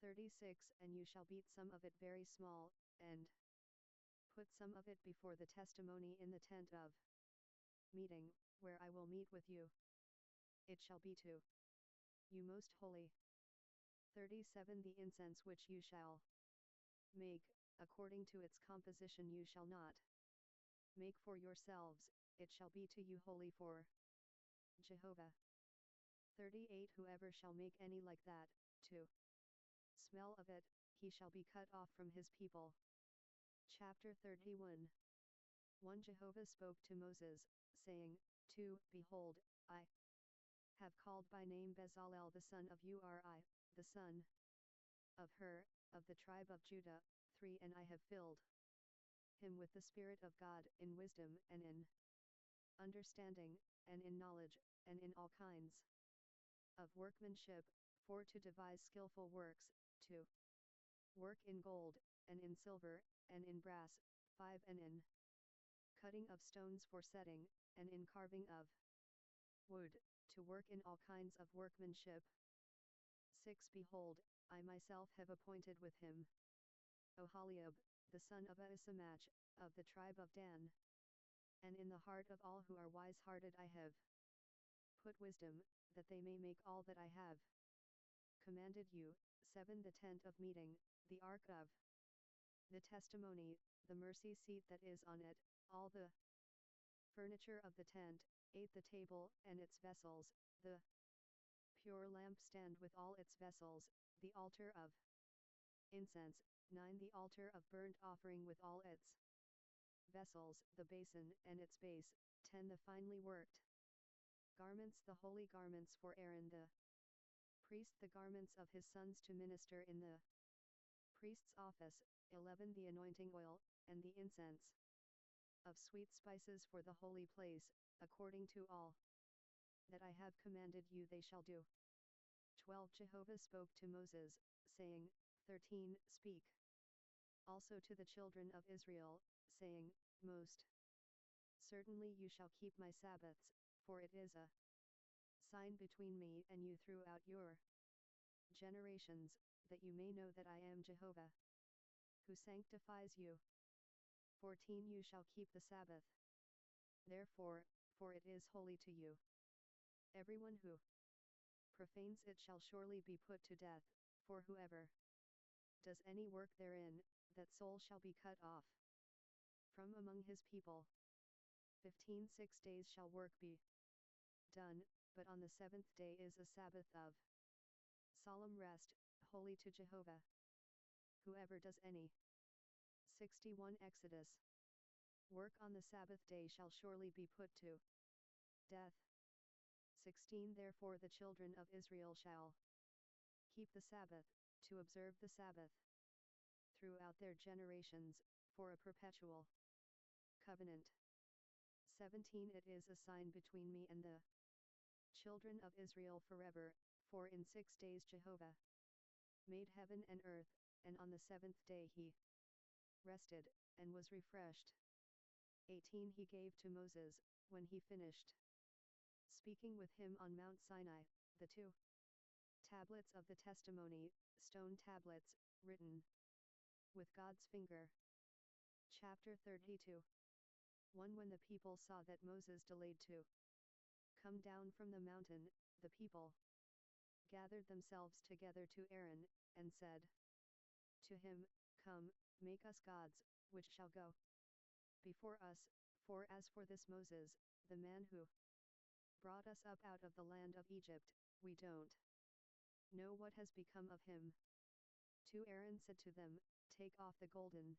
36 And you shall beat some of it very small, and put some of it before the testimony in the tent of meeting, where I will meet with you. It shall be to you most holy. 37 The incense which you shall make, according to its composition you shall not make for yourselves, it shall be to you holy for Jehovah. 38 Whoever shall make any like that, to smell of it, he shall be cut off from his people. Chapter 31 1 Jehovah spoke to Moses, saying, 2 Behold, I have called by name Bezalel the son of Uri, the son of Hur, of the tribe of Judah. 3 And I have filled him with the Spirit of God, in wisdom, and in understanding, and in knowledge, and in all kinds of workmanship, 4 To devise skillful works, to work in gold, and in silver, and in brass. 5 And in cutting of stones for setting, and in carving of wood, to work in all kinds of workmanship. 6 Behold, I myself have appointed with him Oholiab, the son of Ahisamach, of the tribe of Dan. And in the heart of all who are wise-hearted I have put wisdom, that they may make all that I have commanded you. 7 The tent of meeting, the ark of the testimony, the mercy seat that is on it, all the furniture of the tent. 8 The table and its vessels, the pure lampstand with all its vessels, the altar of incense. 9 The altar of burnt offering with all its vessels, the basin and its base. 10 The finely worked garments, the holy garments for Aaron the priest, the garments of his sons to minister in the priest's office. 11 The anointing oil, and the incense of sweet spices for the holy place, according to all that I have commanded you they shall do. 12 Jehovah spoke to Moses, saying, 13 Speak also to the children of Israel, saying, Most certainly you shall keep my Sabbaths, for it is a sign between me and you throughout your generations, that you may know that I am Jehovah, who sanctifies you. 14 You shall keep the Sabbath, therefore, for it is holy to you. Everyone who profanes it shall surely be put to death, for whoever does any work therein, that soul shall be cut off from among his people. 15 6 days shall work be done, but on the 7th day is a Sabbath of solemn rest, holy to Jehovah. Whoever does any 61 Exodus work on the Sabbath day shall surely be put to death. 16 Therefore the children of Israel shall keep the Sabbath, to observe the Sabbath throughout their generations, for a perpetual covenant. 17 It is a sign between me and the children of Israel forever, for in 6 days Jehovah made heaven and earth, and on the 7th day he rested, and was refreshed. 18 He gave to Moses, when he finished speaking with him on Mount Sinai, the 2 tablets of the testimony, stone tablets, written with God's finger. Chapter 32 1 When the people saw that Moses delayed to come down from the mountain, the people gathered themselves together to Aaron, and said to him, Come, make us gods, which shall go before us, for as for this Moses, the man who brought us up out of the land of Egypt, we don't know what has become of him. 2 Aaron said to them, Take off the golden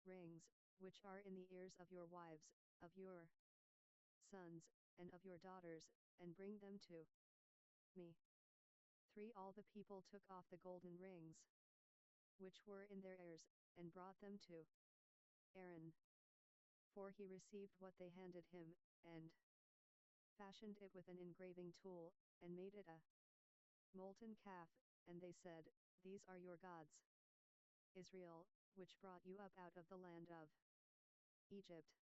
rings, which are in the ears of your wives, of your sons, and of your daughters, and bring them to me. 3. All the people took off the golden rings, which were in their ears, and brought them to Aaron. 4. He received what they handed him, and fashioned it with an engraving tool, and made it a molten calf, and they said, These are your gods, Israel, which brought you up out of the land of Egypt.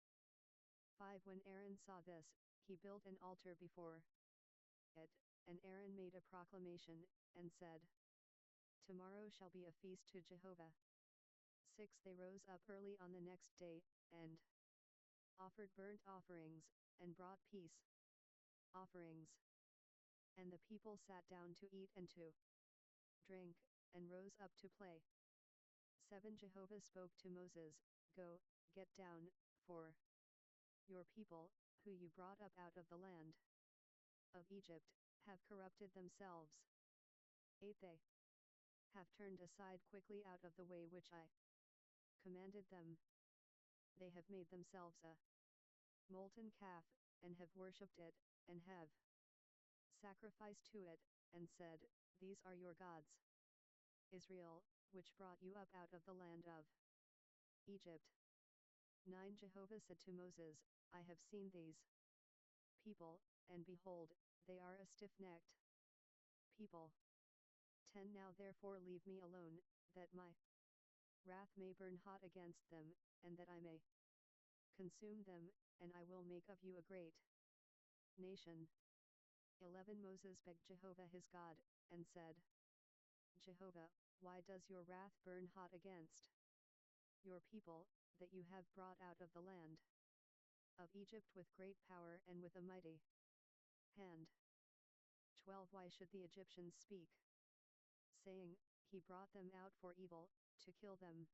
5. When Aaron saw this, he built an altar before it, and Aaron made a proclamation, and said, Tomorrow shall be a feast to Jehovah. 6. They rose up early on the next day, and offered burnt offerings, and brought peace offerings. And the people sat down to eat and to drink, and rose up to play. 7. Jehovah spoke to Moses, Go, get down, for your people, who you brought up out of the land of Egypt, have corrupted themselves. 8. They have turned aside quickly out of the way which I commanded them. They have made themselves a molten calf, and have worshipped it, and have sacrificed to it, and said, These are your gods, Israel, which brought you up out of the land of Egypt. 9. Jehovah said to Moses, I have seen these people, and behold, they are a stiff-necked people. 10. Now therefore leave me alone, that my wrath may burn hot against them, and that I may consume them, and I will make of you a great nation. 11. Moses begged Jehovah his God, and said, Jehovah, why does your wrath burn hot against your people, that you have brought out of the land of Egypt with great power and with a mighty hand? 12. Why should the Egyptians speak, saying, He brought them out for evil, to kill them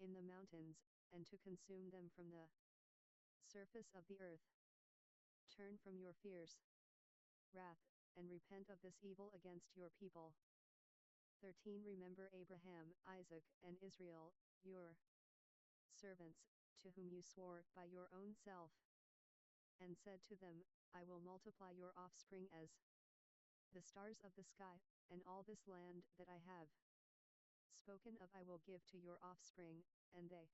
in the mountains, and to consume them from the surface of the earth? Turn from your fierce wrath, and repent of this evil against your people. 13. Remember Abraham, Isaac, and Israel, your servants, to whom you swore by your own self, and said to them, I will multiply your offspring as the stars of the sky, and all this land that I have spoken of I will give to your offspring, and they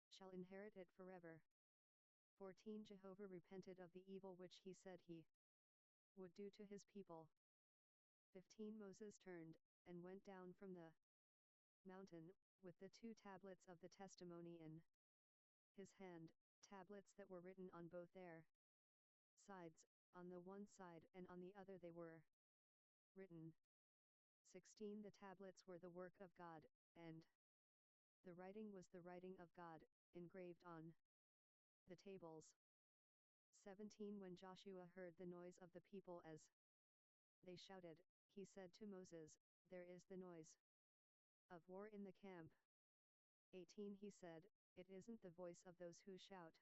shall inherit it forever. 14. Jehovah repented of the evil which he said he would do to his people. 15. Moses turned, and went down from the mountain, with the 2 tablets of the testimony in his hand, tablets that were written on both their sides, on the one side and on the other they were written. 16. The tablets were the work of God, and the writing was the writing of God, engraved on the tables. 17. When Joshua heard the noise of the people as they shouted, he said to Moses, There is the noise of war in the camp. 18. He said, It isn't the voice of those who shout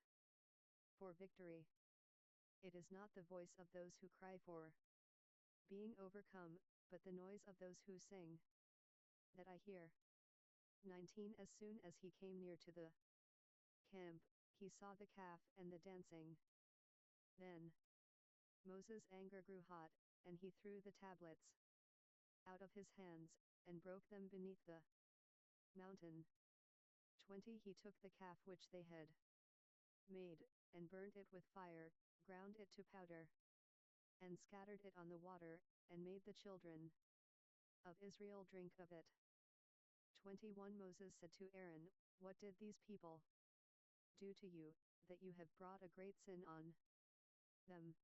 for victory. It is not the voice of those who cry for being overcome, but the noise of those who sing that I hear. 19. As soon as he came near to the camp, he saw the calf and the dancing. Then Moses' anger grew hot, and he threw the tablets out of his hands, and broke them beneath the mountain. 20. He took the calf which they had made, and burnt it with fire, ground it to powder, and scattered it on the water, and made the children of Israel drink of it. 21. Moses said to Aaron, What did these people do to you, that you have brought a great sin on them?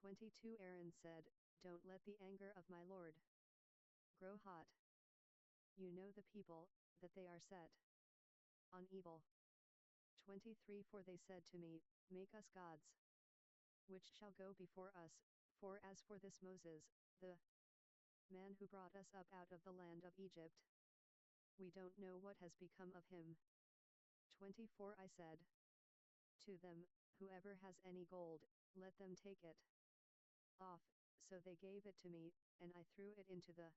22. Aaron said, Don't let the anger of my Lord grow hot. You know the people, that they are set on evil. 23. For they said to me, Make us gods, which shall go before us, for as for this Moses, the man who brought us up out of the land of Egypt, we don't know what has become of him. 24. I said to them, Whoever has any gold, let them take it off. So they gave it to me, and I threw it into the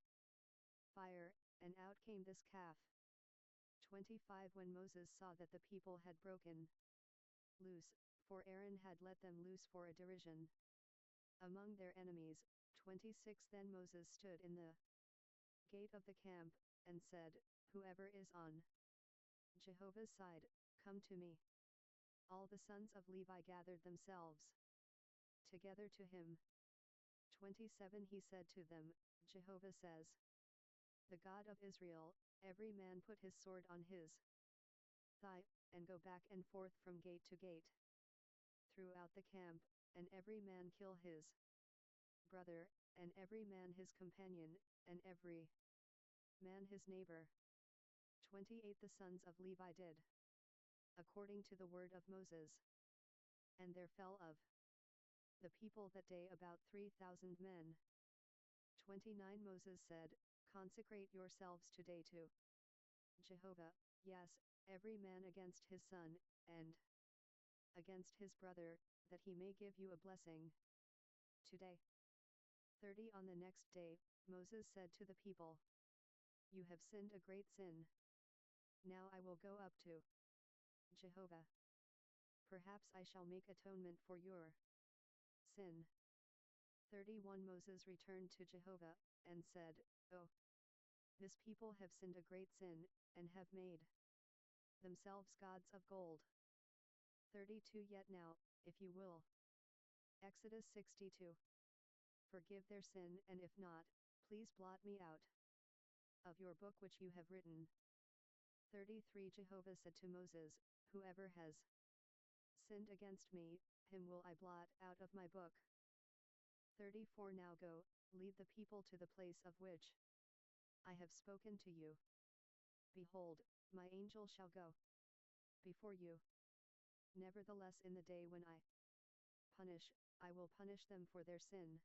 fire, and out came this calf. 25. When Moses saw that the people had broken loose, for Aaron had let them loose for a derision among their enemies. 26 Then Moses stood in the gate of the camp, and said, Whoever is on Jehovah's side, come to me. All the sons of Levi gathered themselves together to him. 27 He said to them, Jehovah says, the God of Israel, every man put his sword on his thigh, and go back and forth from gate to gate throughout the camp, and every man kill his brother, and every man his companion, and every man his neighbor. 28 The sons of Levi did according to the word of Moses. And there fell of the people that day about 3,000 men. 29 Moses said, Consecrate yourselves today to Jehovah, yes, every man against his son, and against his brother, that he may give you a blessing today. 30 On the next day, Moses said to the people, You have sinned a great sin. Now I will go up to Jehovah. Perhaps I shall make atonement for your sin. 31 Moses returned to Jehovah, and said, Oh, this people have sinned a great sin, and have made themselves gods of gold. 32 Yet now, if you will. Exodus 62. Forgive their sin, and if not, please blot me out of your book which you have written. 33 Jehovah said to Moses, Whoever has sinned against me, him will I blot out of my book. 34 Now go, lead the people to the place of which I have spoken to you. Behold, my angel shall go before you. Nevertheless in the day when I punish, I will punish them for their sin.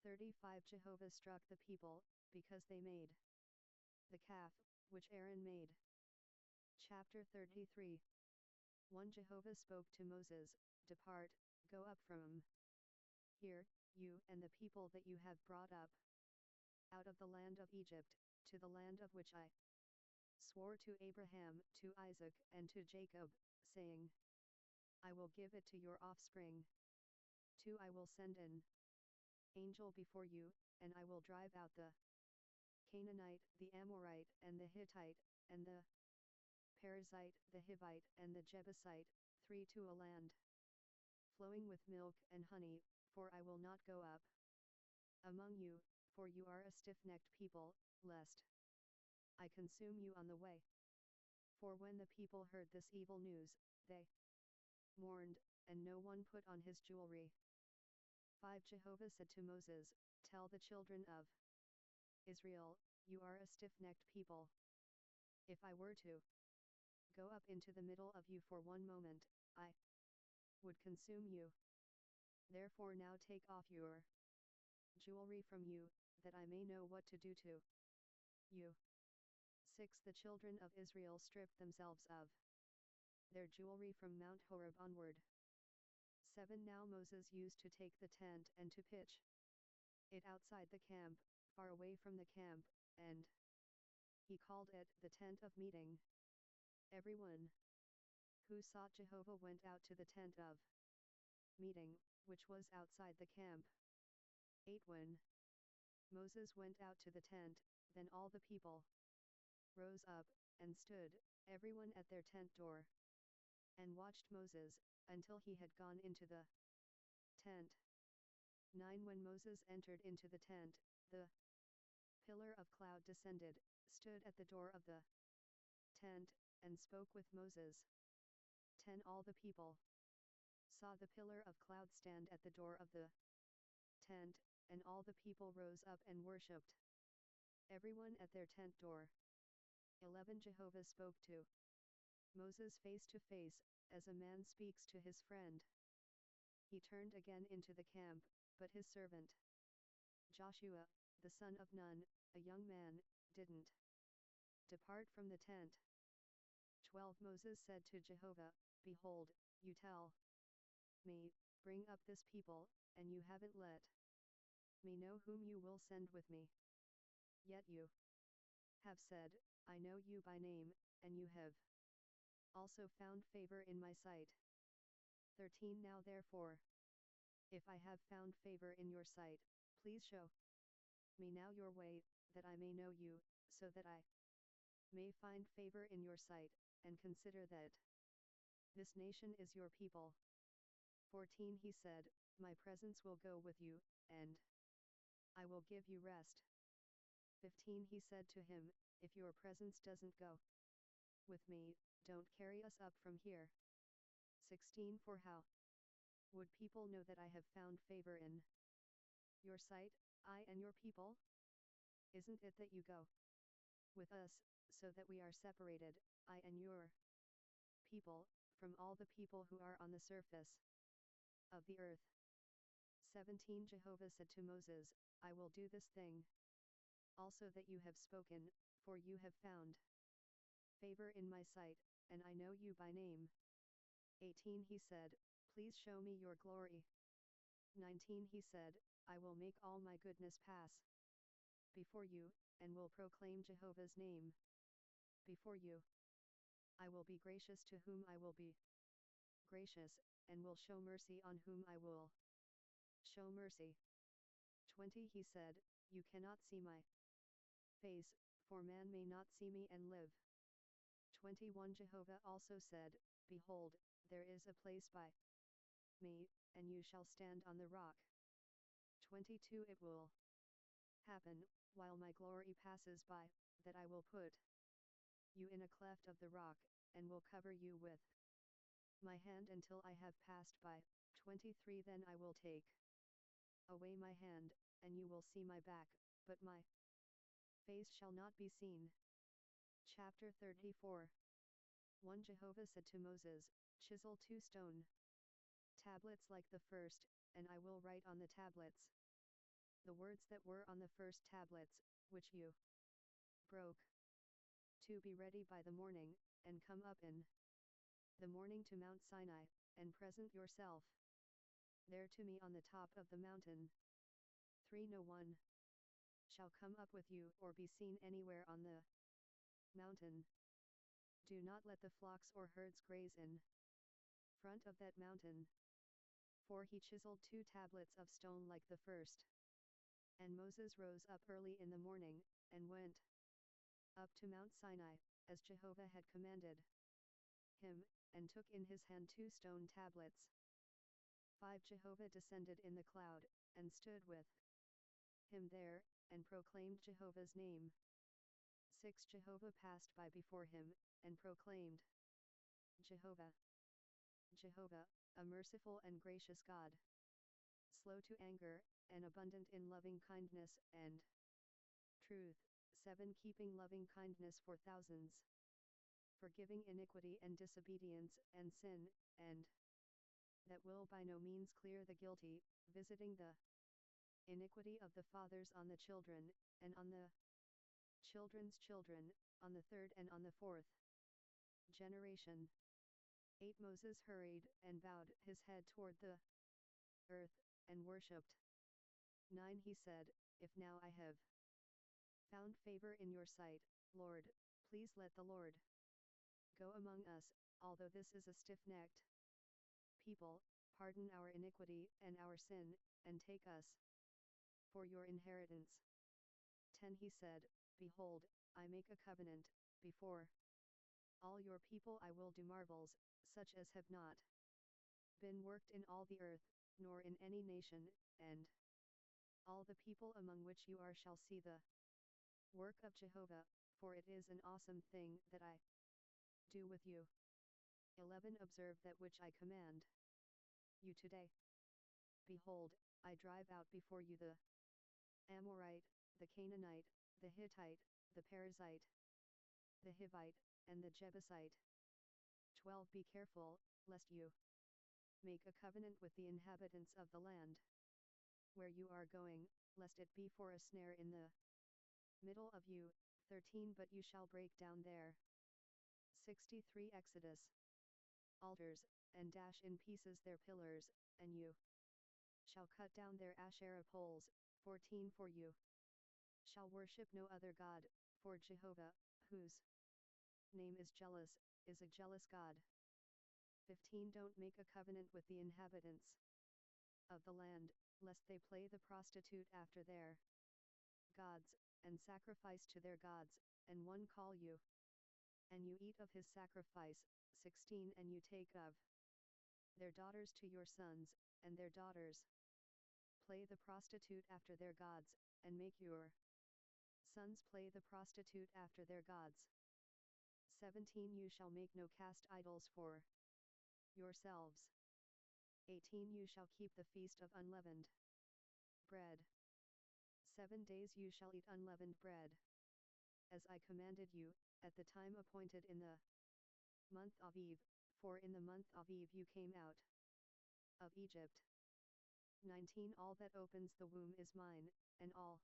35 Jehovah struck the people, because they made the calf, which Aaron made. Chapter 33. 1 Jehovah spoke to Moses, Depart, go up from here, you and the people that you have brought up out of the land of Egypt, to the land of which I swore to Abraham, to Isaac, and to Jacob, saying, I will give it to your offspring. 2 I will send an angel before you, and I will drive out the Canaanite, the Amorite, and the Hittite, and the Perizzite, the Hivite, and the Jebusite, 3 To a land flowing with milk and honey, for I will not go up among you, for you are a stiff-necked people, lest I consume you on the way. For when the people heard this evil news, they mourned, and no one put on his jewelry. 5 Jehovah said to Moses, Tell the children of Israel, you are a stiff-necked people. If I were to go up into the middle of you for one moment, I would consume you. Therefore now take off your jewelry from you, that I may know what to do to you. 6 The children of Israel stripped themselves of their jewelry from Mount Horeb onward. 7 Now Moses used to take the tent and to pitch it outside the camp, far away from the camp, and he called it the tent of meeting. Everyone who sought Jehovah went out to the tent of meeting, which was outside the camp. 8 When Moses went out to the tent, then all the people rose up, and stood, everyone at their tent door, and watched Moses, until he had gone into the tent. 9 When Moses entered into the tent, the pillar of cloud descended, stood at the door of the tent, and spoke with Moses. 10 All the people saw the pillar of cloud stand at the door of the tent, and all the people rose up and worshipped, everyone at their tent door. 11 Jehovah spoke to Moses face to face, as a man speaks to his friend. He turned again into the camp, but his servant Joshua, the son of Nun, a young man, didn't depart from the tent. 12 Moses said to Jehovah, Behold, you tell me, bring up this people, and you haven't let me know whom you will send with me. Yet you have said, I know you by name, and you have also found favor in my sight. 13 Now therefore, if I have found favor in your sight, please show me now your way, that I may know you, so that I may find favor in your sight, and consider that this nation is your people. 14 He said, my presence will go with you, and I will give you rest. 15 He said to him, if your presence doesn't go with me, don't carry us up from here. 16 For how would people know that I have found favor in your sight, I and your people? Isn't it that you go with us, so that we are separated, I and your people, from all the people who are on the surface of the earth? 17 Jehovah said to Moses, I will do this thing also that you have spoken, for you have found favor in my sight, and I know you by name. 18 He said, please show me your glory. 19 He said, I will make all my goodness pass before you, and will proclaim Jehovah's name before you. I will be gracious to whom I will be gracious, and will show mercy on whom I will show mercy. 20 He said, you cannot see my face, for man may not see me and live. 21 Jehovah also said, behold, there is a place by me, and you shall stand on the rock. 22 It will happen, while my glory passes by, that I will put you in a cleft of the rock, and will cover you with my hand until I have passed by. 23 Then I will take away my hand, and you will see my back, but my face shall not be seen. Chapter 34 1 Jehovah said to Moses, chisel 2 stone tablets like the first, and I will write on the tablets the words that were on the first tablets, which you broke. 2 Be ready by the morning, and come up in the morning to Mount Sinai, and present yourself there to me on the top of the mountain. 3 No one shall come up with you or be seen anywhere on the mountain. Do not let the flocks or herds graze in front of that mountain. 4 He chiseled 2 tablets of stone like the first. And Moses rose up early in the morning, and went up to Mount Sinai, as Jehovah had commanded him, and took in his hand 2 stone tablets. 5 Jehovah descended in the cloud, and stood with him there, and proclaimed Jehovah's name. 6 Jehovah passed by before him, and proclaimed, Jehovah, Jehovah, a merciful and gracious God, slow to anger, and abundant in loving kindness and truth. 7 Keeping loving kindness for thousands, forgiving iniquity and disobedience and sin, and that will by no means clear the guilty, visiting the iniquity of the fathers on the children, and on the children's children, on the third and on the fourth generation. 8 Moses hurried and bowed his head toward the earth, and worshipped. 9 He said, if now I have found favor in your sight, Lord, please let the Lord go among us, although this is a stiff-necked people, pardon our iniquity and our sin, and take us for your inheritance. 10 He said, behold, I make a covenant before all your people. I will do marvels, such as have not been worked in all the earth, nor in any nation, and all the people among which you are shall see the work of Jehovah, for it is an awesome thing that I do with you. 11 Observe that which I command you today. Behold, I drive out before you the Amorite, the Canaanite, the Hittite, the Perizzite, the Hivite, and the Jebusite. 12 Be careful, lest you make a covenant with the inhabitants of the land where you are going, lest it be for a snare in the middle of you. 13 But you shall break down their 63 Exodus altars, and dash in pieces their pillars, and you shall cut down their Asherah poles. 14 For you shall worship no other God, for Jehovah, whose name is jealous, is a jealous God. 15 Don't make a covenant with the inhabitants of the land, lest they play the prostitute after their gods, and sacrifice to their gods, and one call you, and you eat of his sacrifice. 16 And you take of their daughters to your sons, and their daughters play the prostitute after their gods, and make your sons play the prostitute after their gods. 17 You shall make no cast idols for yourselves. 18 You shall keep the feast of unleavened bread. 7 days you shall eat unleavened bread, as I commanded you, at the time appointed in the month of Eve, for in the month of Eve you came out of Egypt. 19 All that opens the womb is mine, and all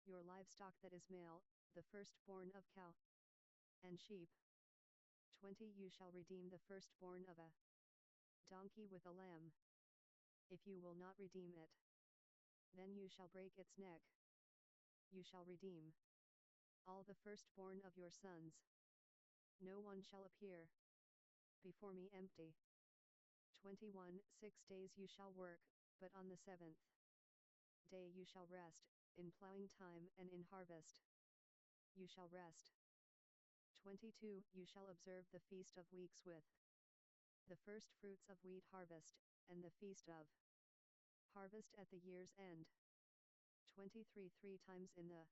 your livestock that is male, the firstborn of cow and sheep. 20 You shall redeem the firstborn of a donkey with a lamb. If you will not redeem it, then you shall break its neck. You shall redeem all the firstborn of your sons. No one shall appear before me empty. 21 6 days you shall work, but on the seventh day you shall rest, in plowing time and in harvest you shall rest. 22 You shall observe the feast of weeks with the first fruits of wheat harvest, and the feast of harvest at the year's end. 23 3 times in the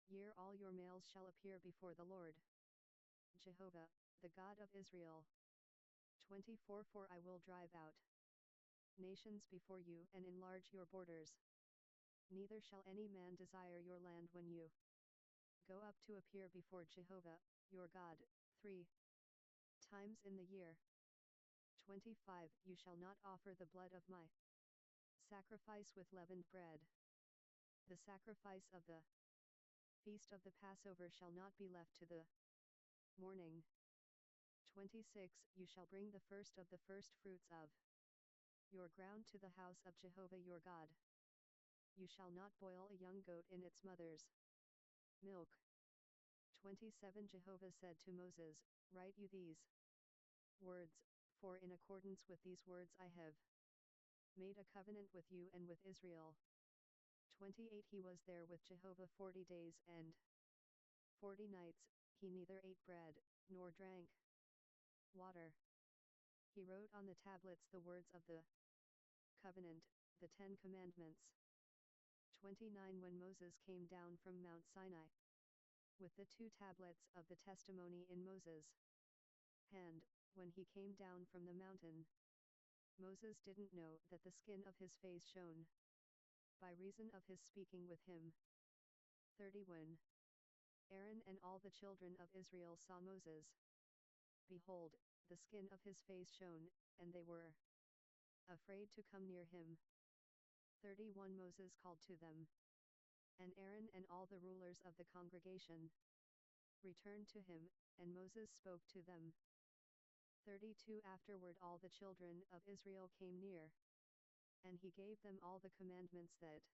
year all your males shall appear before the Lord Jehovah, the God of Israel. 24 For I will drive out nations before you and enlarge your borders. Neither shall any man desire your land when you go up to appear before Jehovah, your God. 3 times in the year. 25 You shall not offer the blood of my sacrifice with leavened bread. The sacrifice of the feast of the Passover shall not be left to the morning. 26 You shall bring the first of the firstfruits of your ground to the house of Jehovah your God. You shall not boil a young goat in its mother's milk. 27 Jehovah said to Moses, Write you these words, for in accordance with these words I have made a covenant with you and with Israel. 28 He was there with Jehovah 40 days and 40 nights, he neither ate bread, nor drank water. He wrote on the tablets the words of the covenant, the 10 commandments. 29 When Moses came down from Mount Sinai with the 2 tablets of the testimony in Moses' hand, when he came down from the mountain, Moses didn't know that the skin of his face shone by reason of his speaking with him. 31 Aaron and all the children of Israel saw Moses. Behold, the skin of his face shone, and they were afraid to come near him. 31 Moses called to them, and Aaron and all the rulers of the congregation returned to him, and Moses spoke to them. 32 Afterward all the children of Israel came near, and he gave them all the commandments that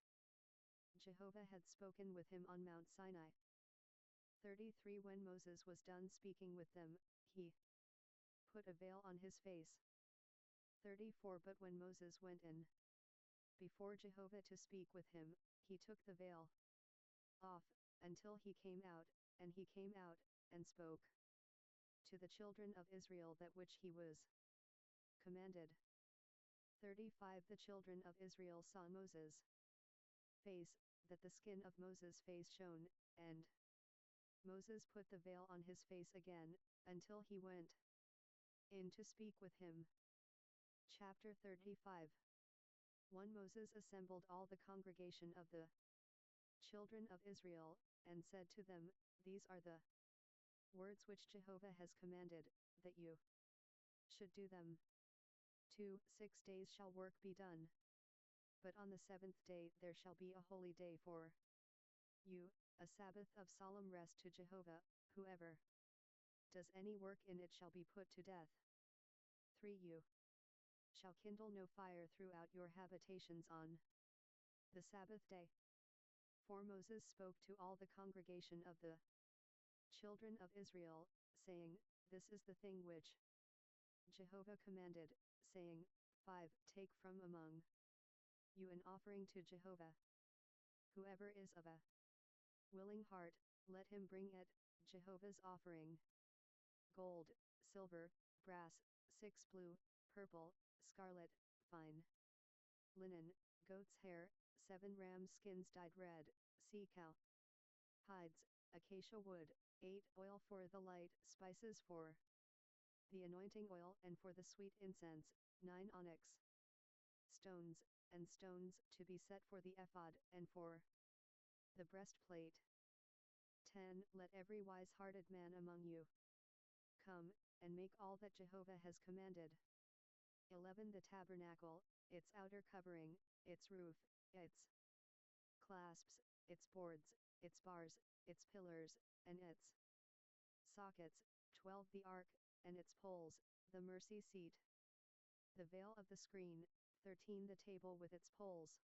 Jehovah had spoken with him on Mount Sinai. 33 When Moses was done speaking with them, he put a veil on his face. 34 But when Moses went in before Jehovah to speak with him, he took the veil off, until he came out, and he came out, and spoke to the children of Israel that which he was commanded. 35 The children of Israel saw Moses' face, that the skin of Moses' face shone, and Moses put the veil on his face again, until he went in to speak with him. Chapter 35 1 Moses assembled all the congregation of the children of Israel, and said to them, These are the words which Jehovah has commanded, that you should do them. 2 6 days shall work be done. But on the 7th day there shall be a holy day for you, a Sabbath of solemn rest to Jehovah. Whoever does any work in it shall be put to death. 3 You shall kindle no fire throughout your habitations on the Sabbath day. For Moses spoke to all the congregation of the children of Israel, saying, This is the thing which Jehovah commanded, saying, 5. Take from among you an offering to Jehovah. Whoever is of a willing heart, let him bring it, Jehovah's offering. Gold, silver, brass, 6. Blue, purple, scarlet, fine linen, goat's hair, 7. Ram skins dyed red, sea cow hides, acacia wood, 8. Oil for the light, spices for the anointing oil and for the sweet incense, 9. Onyx stones, and stones to be set for the ephod and for the breastplate. 10. Let every wise-hearted man among you come, and make all that Jehovah has commanded. 11. The tabernacle, its outer covering, its roof, its clasps, its boards, its bars, its pillars, and its sockets. 12. The ark, and its poles, the mercy seat, the veil of the screen. 13. The table with its poles,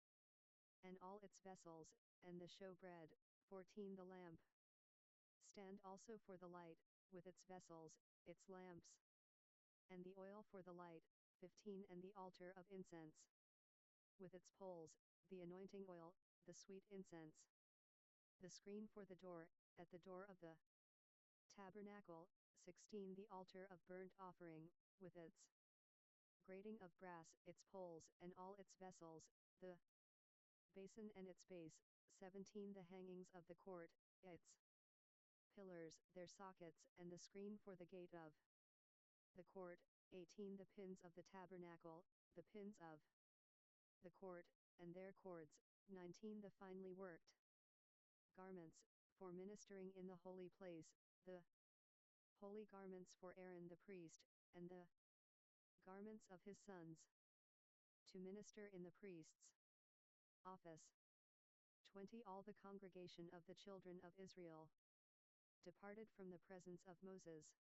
and all its vessels, and the showbread. 14. The lamp stand also for the light, with its vessels, its lamps, and the oil for the light. 15. And the altar of incense, with its poles, the anointing oil, the sweet incense, the screen for the door, at the door of the tabernacle. 16. The altar of burnt offering, with its grating of brass, its poles and all its vessels, the basin and its base. 17. The hangings of the court, its pillars, their sockets, and the screen for the gate of the court. 18. The pins of the tabernacle, the pins of the court, and their cords. 19. The finely worked garments, for ministering in the holy place, the holy garments for Aaron the priest, and the garments of his sons, to minister in the priest's office. 20. All the congregation of the children of Israel departed from the presence of Moses.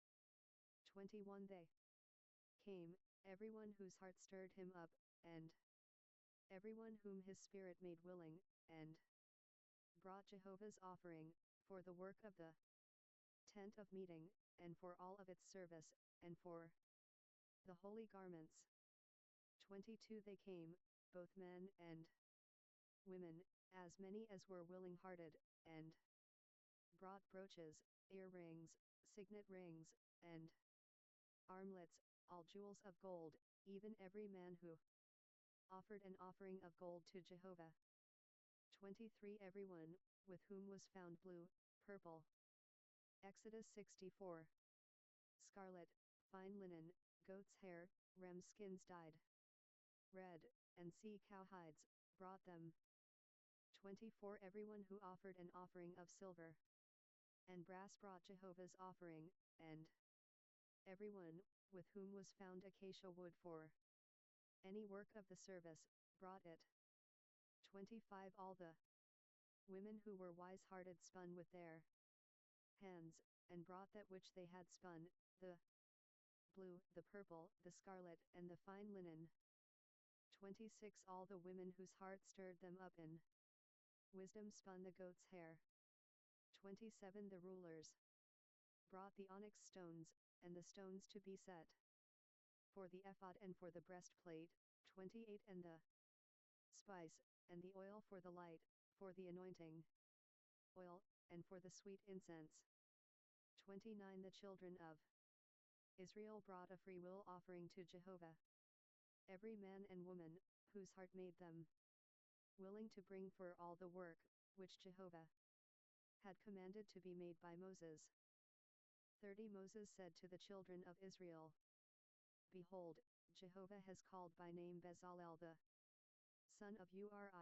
21. They came, everyone whose heart stirred him up, and everyone whom his spirit made willing, and brought Jehovah's offering, for the work of the tent of meeting, and for all of its service, and for the holy garments. 22. They came, both men and women, as many as were willing-hearted, and brought brooches, earrings, signet rings, and armlets, all jewels of gold, even every man who offered an offering of gold to Jehovah. 23. Everyone, with whom was found blue, purple. Exodus 64. Scarlet, fine linen, goat's hair, ram skins dyed red, and sea cow hides, brought them. 24. Everyone who offered an offering of silver and brass brought Jehovah's offering, and everyone, with whom was found acacia wood for any work of the service, brought it. 25. All the women who were wise-hearted spun with their hands, and brought that which they had spun, the blue, the purple, the scarlet, and the fine linen. 26. All the women whose heart stirred them up in wisdom spun the goat's hair. 27. The rulers brought the onyx stones, and the stones to be set for the ephod and for the breastplate. 28. And the spice, and the oil for the light, for the anointing oil, and for the sweet incense. 29. The children of Israel brought a freewill offering to Jehovah. Every man and woman, whose heart made them willing to bring for all the work, which Jehovah had commanded to be made by Moses. 30. Moses said to the children of Israel, Behold, Jehovah has called by name Bezalel the son of Uri,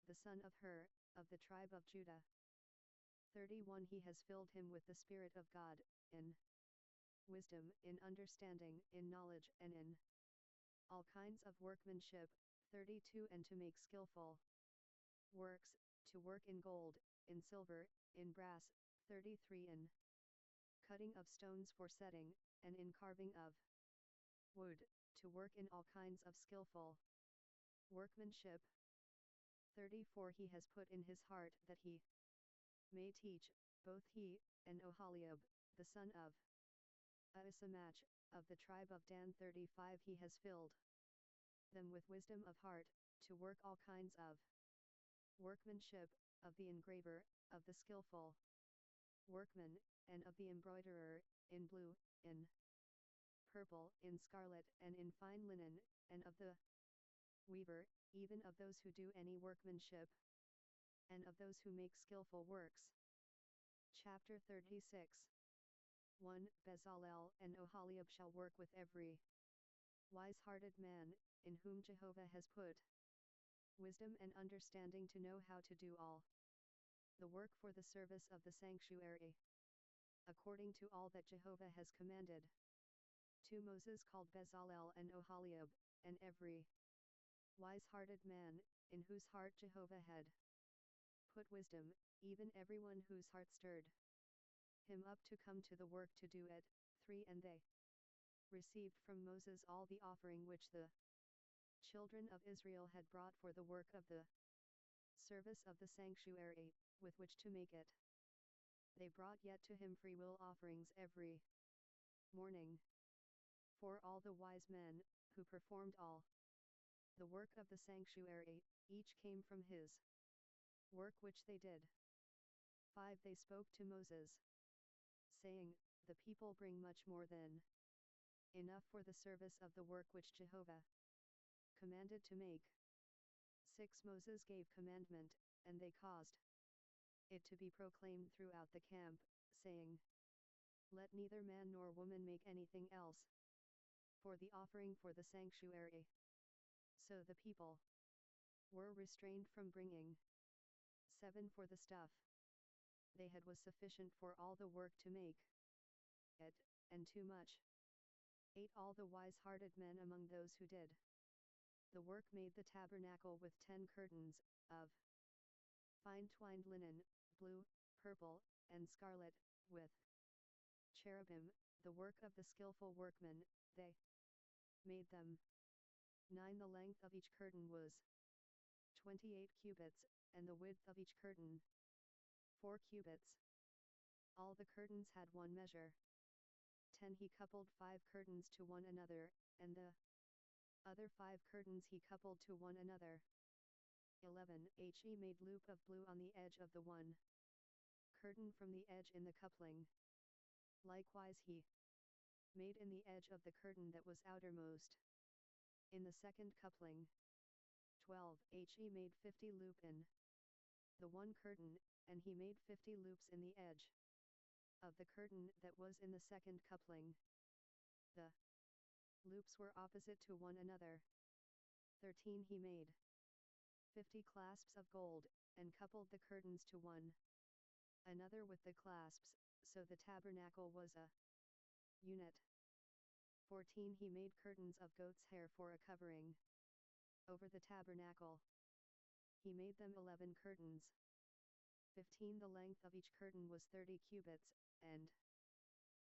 the son of Hur, of the tribe of Judah. 31. He has filled him with the Spirit of God, in wisdom, in understanding, in knowledge, and in all kinds of workmanship. 32. And to make skillful works, to work in gold, in silver, in brass. 33. In cutting of stones for setting, and in carving of wood, to work in all kinds of skillful workmanship. 34. He has put in his heart that he may teach, both he, and Oholiab, the son of Ahisamach, of the tribe of Dan. 35 He has filled them with wisdom of heart, to work all kinds of workmanship, of the engraver, of the skillful workman, and of the embroiderer, in blue, in purple, in scarlet, and in fine linen, and of the weaver, even of those who do any workmanship, and of those who make skillful works. Chapter 36 1. Bezalel and Oholiab shall work with every wise-hearted man, in whom Jehovah has put wisdom and understanding to know how to do all the work for the service of the sanctuary, according to all that Jehovah has commanded. 2. Moses called Bezalel and Oholiab, and every wise-hearted man, in whose heart Jehovah had put wisdom, even everyone whose heart stirred him up to come to the work to do it. 3. And they received from Moses all the offering which the children of Israel had brought for the work of the service of the sanctuary, with which to make it. They brought yet to him freewill offerings every morning. 4. All the wise men, who performed all the work of the sanctuary, each came from his work which they did. 5. They spoke to Moses, saying, the people bring much more than enough for the service of the work which Jehovah commanded to make. 6. Moses gave commandment, and they caused it to be proclaimed throughout the camp, saying, let neither man nor woman make anything else for the offering for the sanctuary. So the people were restrained from bringing. 7. For the stuff they had was sufficient for all the work to make it, and too much. 8. All the wise-hearted men among those who did the work made the tabernacle with 10 curtains, of fine twined linen, blue, purple, and scarlet, with cherubim, the work of the skillful workmen. They made them. 9. The length of each curtain was 28 cubits, and the width of each curtain 4 cubits. All the curtains had one measure. 10. He coupled 5 curtains to one another, and the other 5 curtains he coupled to one another. 11. He made loop of blue on the edge of the one curtain from the edge in the coupling. Likewise he made in the edge of the curtain that was outermost in the second coupling. 12. He made 50 loop in the one curtain, and he made 50 loops in the edge of the curtain that was in the second coupling. The loops were opposite to one another. 13. He made 50 clasps of gold, and coupled the curtains to one another with the clasps, so the tabernacle was a unit. 14. He made curtains of goat's hair for a covering over the tabernacle. He made them 11 curtains. 15. The length of each curtain was 30 cubits, and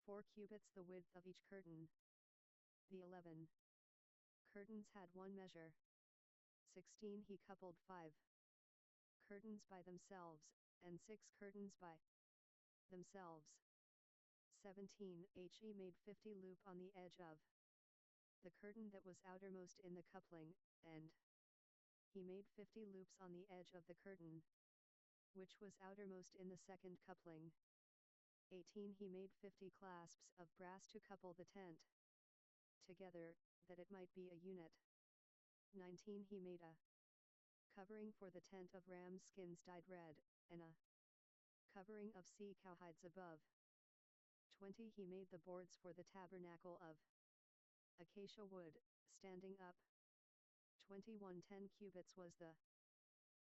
4 cubits the width of each curtain. The 11 curtains had one measure. 16. He coupled 5 curtains by themselves, and 6 curtains by themselves. 17. He made 50 loop on the edge of the curtain that was outermost in the coupling, and he made 50 loops on the edge of the curtain which was outermost in the second coupling. 18. He made 50 clasps of brass to couple the tent together, that it might be a unit. 19. He made a covering for the tent of ram's skins dyed red, and a covering of sea cow hides above. 20. He made the boards for the tabernacle of acacia wood, standing up. 21. 10 cubits was the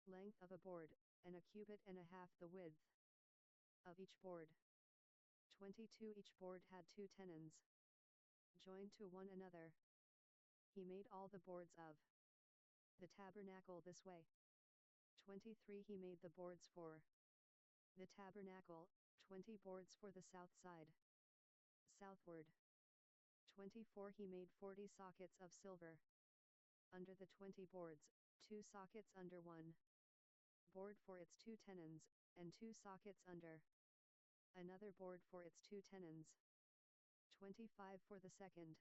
length of a board, and a cubit and a half the width of each board. 22. Each board had 2 tenons joined to one another. He made all the boards of the tabernacle this way. 23. He made the boards for the tabernacle, 20 boards for the south side, southward. 24. He made 40 sockets of silver under the 20 boards, 2 sockets under one board for its 2 tenons, and 2 sockets under another board for its 2 tenons. 25 For the second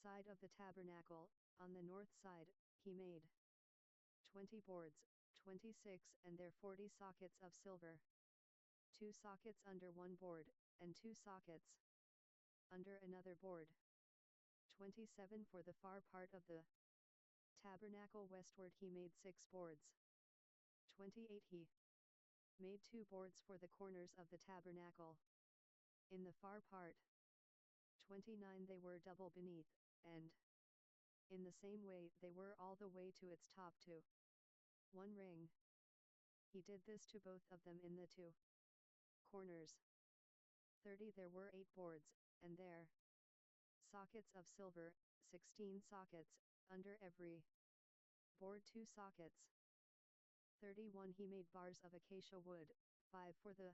side of the tabernacle, on the north side, he made 20 boards, 26 and their 40 sockets of silver. 2 sockets under one board, and 2 sockets under another board. 27 For the far part of the tabernacle westward he made 6 boards. 28 He made 2 boards for the corners of the tabernacle in the far part. 29 They were double beneath, and in the same way they were all the way to its top to 1 ring. He did this to both of them in the 2 corners. 30 There were 8 boards, and their sockets of silver, 16 sockets, under every board 2 sockets. 31 He made bars of acacia wood, 5 for the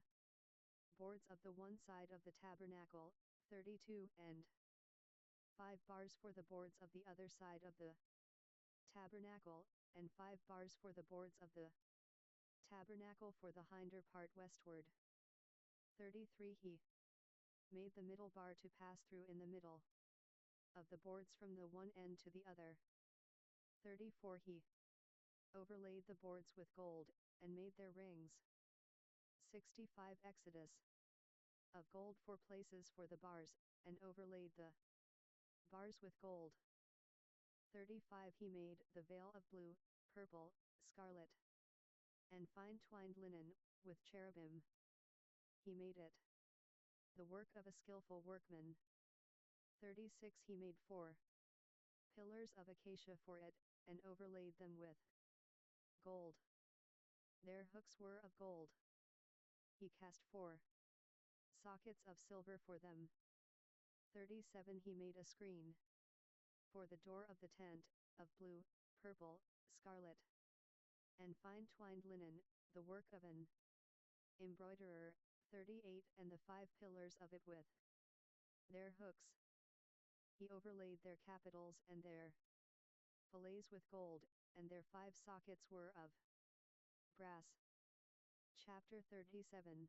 boards of the one side of the tabernacle, 32 and 5 bars for the boards of the other side of the tabernacle, and 5 bars for the boards of the tabernacle for the hinder part westward. 33 He made the middle bar to pass through in the middle of the boards from the one end to the other. 34 He overlaid the boards with gold, and made their rings. 65 Exodus of gold for places for the bars, and overlaid the bars with gold. 35 He made the veil of blue, purple, scarlet, and fine twined linen, with cherubim. He made it the work of a skillful workman. 36 He made 4 pillars of acacia for it, and overlaid them with gold. Their hooks were of gold. He cast 4 sockets of silver for them. 37 He made a screen for the door of the tent, of blue, purple, scarlet, and fine twined linen, the work of an embroiderer. 38 And the 5 pillars of it with their hooks. He overlaid their capitals and their fillets with gold, and their 5 sockets were of brass. Chapter 37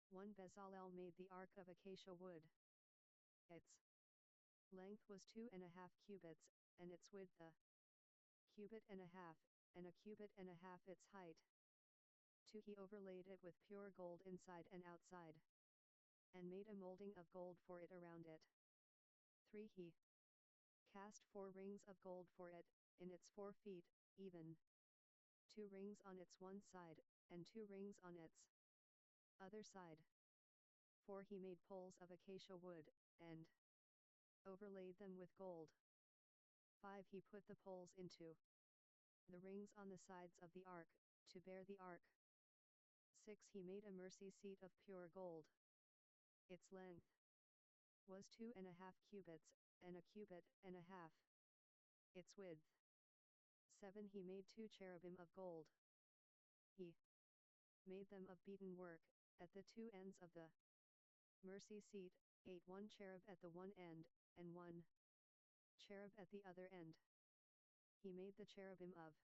1 Bezalel made the ark of acacia wood. Its length was 2.5 cubits, and its width a cubit and a half, and a cubit and a half its height. 2 He overlaid it with pure gold inside and outside, and made a molding of gold for it around it. 3 He cast 4 rings of gold for it, in its 4 feet, even 2 rings on its one side, and 2 rings on its other side. 4 He made poles of acacia wood, and overlaid them with gold. 5 He put the poles into the rings on the sides of the ark, to bear the ark. 6 He made a mercy seat of pure gold. Its length was 2.5 cubits, and a cubit and a half its width. 7 He made 2 cherubim of gold. He made them of beaten work, at the 2 ends of the mercy seat, 8 1 cherub at the one end, and 1 cherub at the other end. He made the cherubim of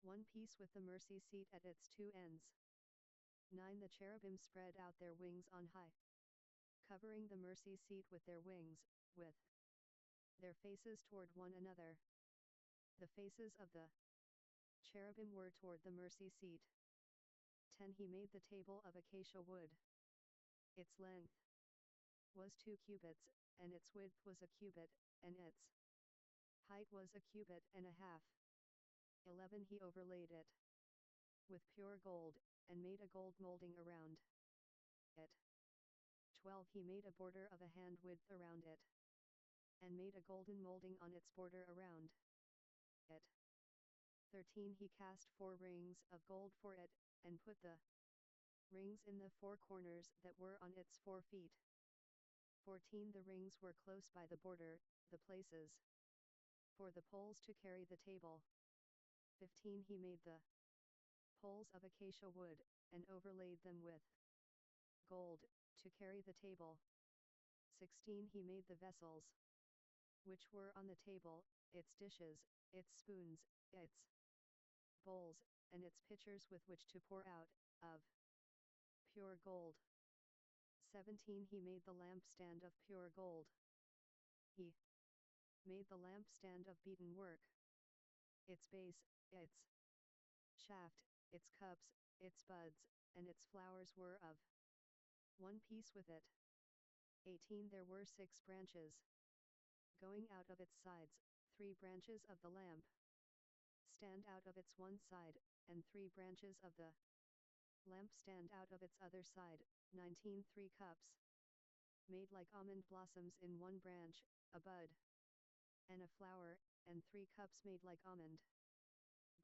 one piece with the mercy seat at its 2 ends. 9 The cherubim spread out their wings on high, covering the mercy seat with their wings, with their faces toward one another. The faces of the cherubim were toward the mercy seat. 10 He made the table of acacia wood. Its length was 2 cubits, and its width was a cubit, and its height was a cubit and a half. 11 He overlaid it with pure gold, and made a gold molding around it. 12 He made a border of a hand width around it, and made a golden molding on its border around it. 13 He cast 4 rings of gold for it, and put the rings in the 4 corners that were on its 4 feet. 14 The rings were close by the border, the places for the poles to carry the table. 15 He made the poles of acacia wood, and overlaid them with gold, to carry the table. 16 He made the vessels which were on the table, its dishes, its spoons, its bowls, and its pitchers with which to pour out, of pure gold. 17 He made the lampstand of pure gold. He made the lampstand of beaten work. Its base, its shaft, its cups, its buds, and its flowers were of one piece with it. 18 There were 6 branches going out of its sides, 3 branches of the lamp stand out of its one side, and 3 branches of the lamp stand out of its other side. 19 3 cups made like almond blossoms in one branch, a bud and a flower, and 3 cups made like almond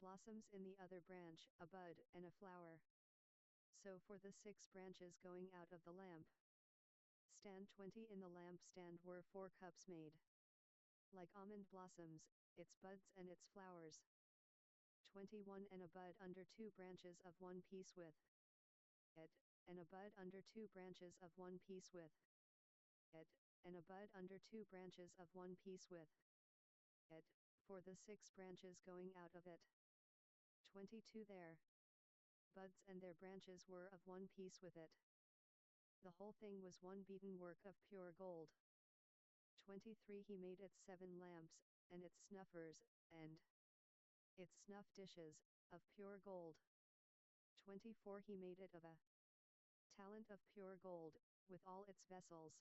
blossoms in the other branch, a bud and a flower. So for the 6 branches going out of the lamp stand 20 in the lamp stand were 4 cups made like almond blossoms, its buds and its flowers. 21 And a bud under 2 branches of one piece with it, and a bud under 2 branches of one piece with it, and a bud under 2 branches of one piece with it, for the 6 branches going out of it. 22 Their buds and their branches were of one piece with it. The whole thing was one beaten work of pure gold. 23 He made its 7 lamps, and its snuffers, and its snuff dishes, of pure gold. 24 He made it of a talent of pure gold, with all its vessels.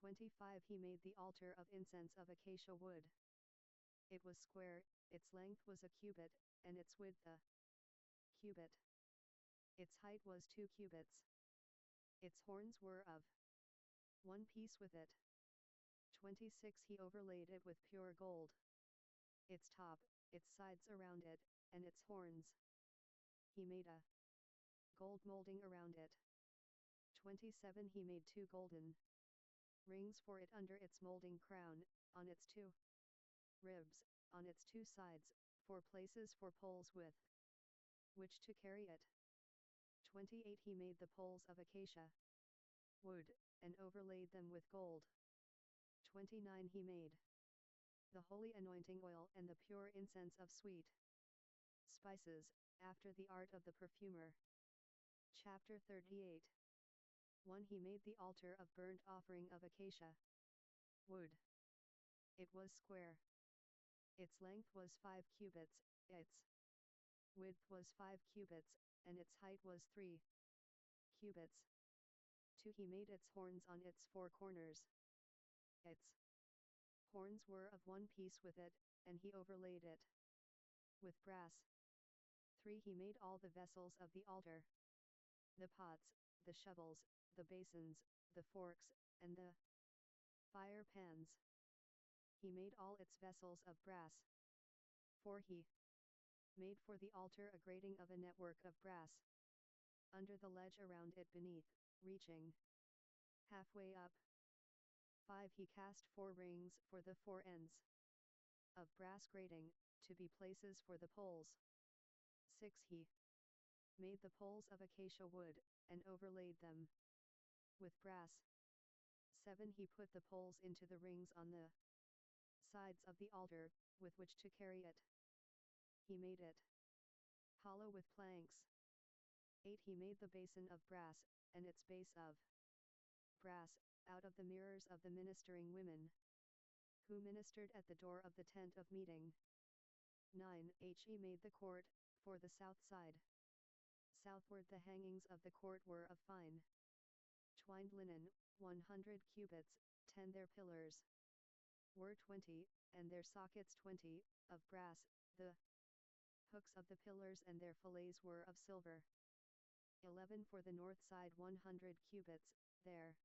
25 He made the altar of incense of acacia wood. It was square, its length was a cubit, and its width a cubit. Its height was 2 cubits. Its horns were of one piece with it. 26 He overlaid it with pure gold. Its top, its sides around it, and its horns. He made a gold molding around it. 27 He made 2 golden rings for it under its molding crown, on its 2 ribs, on its 2 sides, 4 places for poles with which to carry it. 28 He made the poles of acacia wood, and overlaid them with gold. 29 He made the holy anointing oil and the pure incense of sweet spices, after the art of the perfumer. Chapter 38 1 He made the altar of burnt offering of acacia wood. It was square. Its length was 5 cubits, its width was 5 cubits, and its height was 3 cubits. 2 He made its horns on its 4 corners. Its horns were of one piece with it, and he overlaid it with brass. 3 He made all the vessels of the altar, the pots, the shovels, the basins, the forks, and the fire pans. He made all its vessels of brass. 4 He made for the altar a grating of a network of brass under the ledge around it beneath, reaching halfway up. 5 He cast 4 rings for the 4 ends of brass grating, to be places for the poles. 6 He made the poles of acacia wood, and overlaid them with brass. 7 He put the poles into the rings on the sides of the altar, with which to carry it. He made it hollow with planks. 8 He made the basin of brass, and its base of brass, out of the mirrors of the ministering women, who ministered at the door of the tent of meeting. 9 He made the court, for the south side. Southward the hangings of the court were of fine twined linen, 100 cubits, 10 Their pillars were 20, and their sockets 20, of brass, the hooks of the pillars and their fillets were of silver. 11 For the north side 100 cubits, their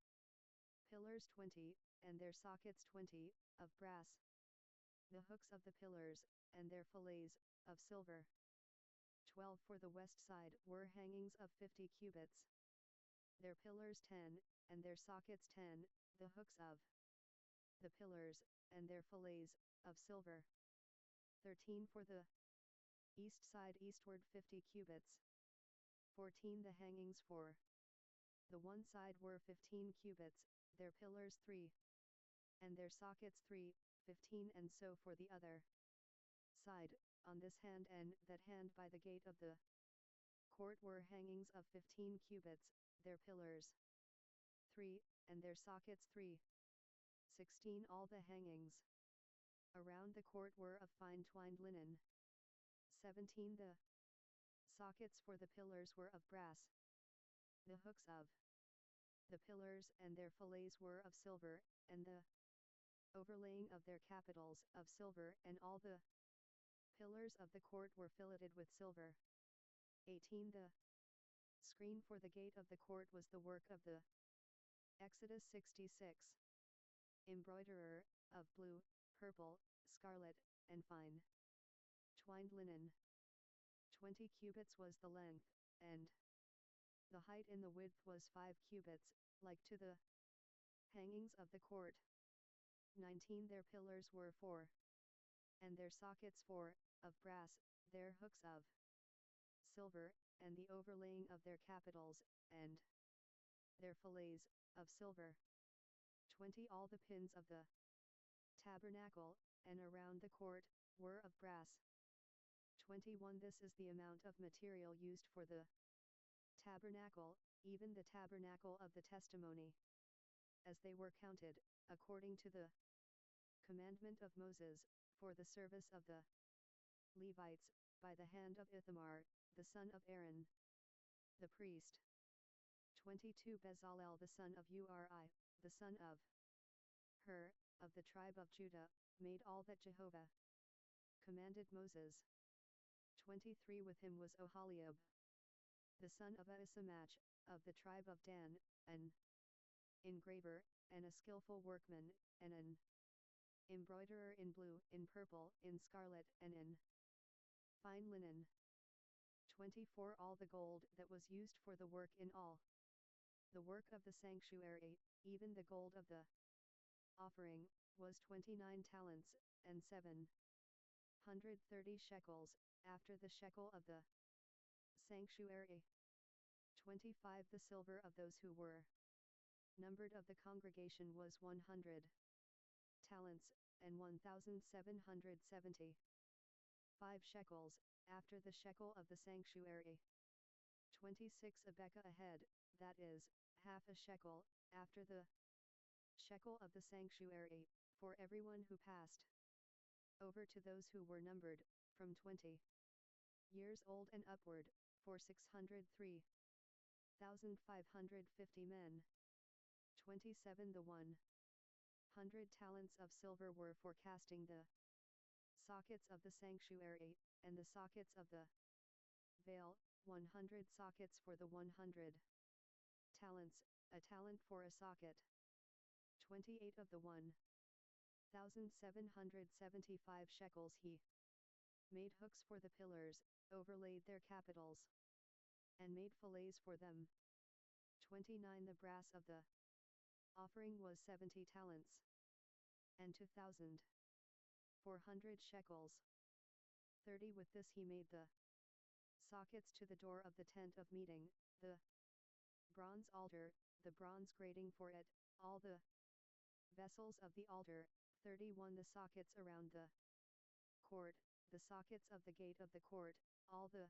pillars 20, and their sockets 20, of brass. The hooks of the pillars, and their fillets, of silver. 12 For the west side were hangings of 50 cubits. Their pillars 10, and their sockets 10, the hooks of the pillars, and their fillets, of silver. 13 For the east side eastward 50 cubits. 14 The hangings for the one side were 15 cubits, their pillars 3, and their sockets 3, 15 And so for the other side, on this hand and that hand by the gate of the court were hangings of 15 cubits, their pillars 3, and their sockets 3. 16 All the hangings around the court were of fine twined linen. 17 The sockets for the pillars were of brass. The hooks of the pillars and their fillets were of silver, and the overlaying of their capitals of silver, and all the pillars of the court were filleted with silver. 18 The screen for the gate of the court was the work of the Exodus 66 embroiderer, of blue, purple, scarlet, and fine twined linen. 20 cubits was the length, and the height in the width was 5 cubits, like to the hangings of the court. 19 Their pillars were 4, and their sockets 4, of brass, their hooks of silver, and the overlaying of their capitals, and their fillets, of silver. 20 All the pins of the tabernacle, and around the court, were of brass. 21 This is the amount of material used for the tabernacle, even the tabernacle of the testimony, as they were counted, according to the commandment of Moses, for the service of the Levites, by the hand of Ithamar, the son of Aaron, the priest. 22 Bezalel the son of Uri, the son of Hur, of the tribe of Judah, made all that Jehovah commanded Moses. 23 With him was Oholiab, the son of Ahisamach, of the tribe of Dan, an engraver, and a skillful workman, and an embroiderer in blue, in purple, in scarlet, and in fine linen. 24 All the gold that was used for the work in all the work of the sanctuary, even the gold of the offering, was 29 talents, and 730 shekels, after the shekel of the sanctuary. 25 The silver of those who were numbered of the congregation was 100 talents, and 1,770 shekels, after the shekel of the sanctuary. 26 A bekah a head, that is, half a shekel, after the shekel of the sanctuary, for everyone who passed over to those who were numbered, from 20 years old and upward, for 603,550 men. 27 The 100 talents of silver were for casting the sockets of the sanctuary, and the sockets of the veil, 100 sockets for the 100 talents, a talent for a socket. 28 Of the 1,775 shekels he made hooks for the pillars, overlaid their capitals, and made fillets for them. 29 The brass of the offering was 70 talents, and 2,400 shekels. 30 With this he made the sockets to the door of the tent of meeting, the bronze altar, the bronze grating for it, all the vessels of the altar. 31 The sockets around the court, the sockets of the gate of the court, all the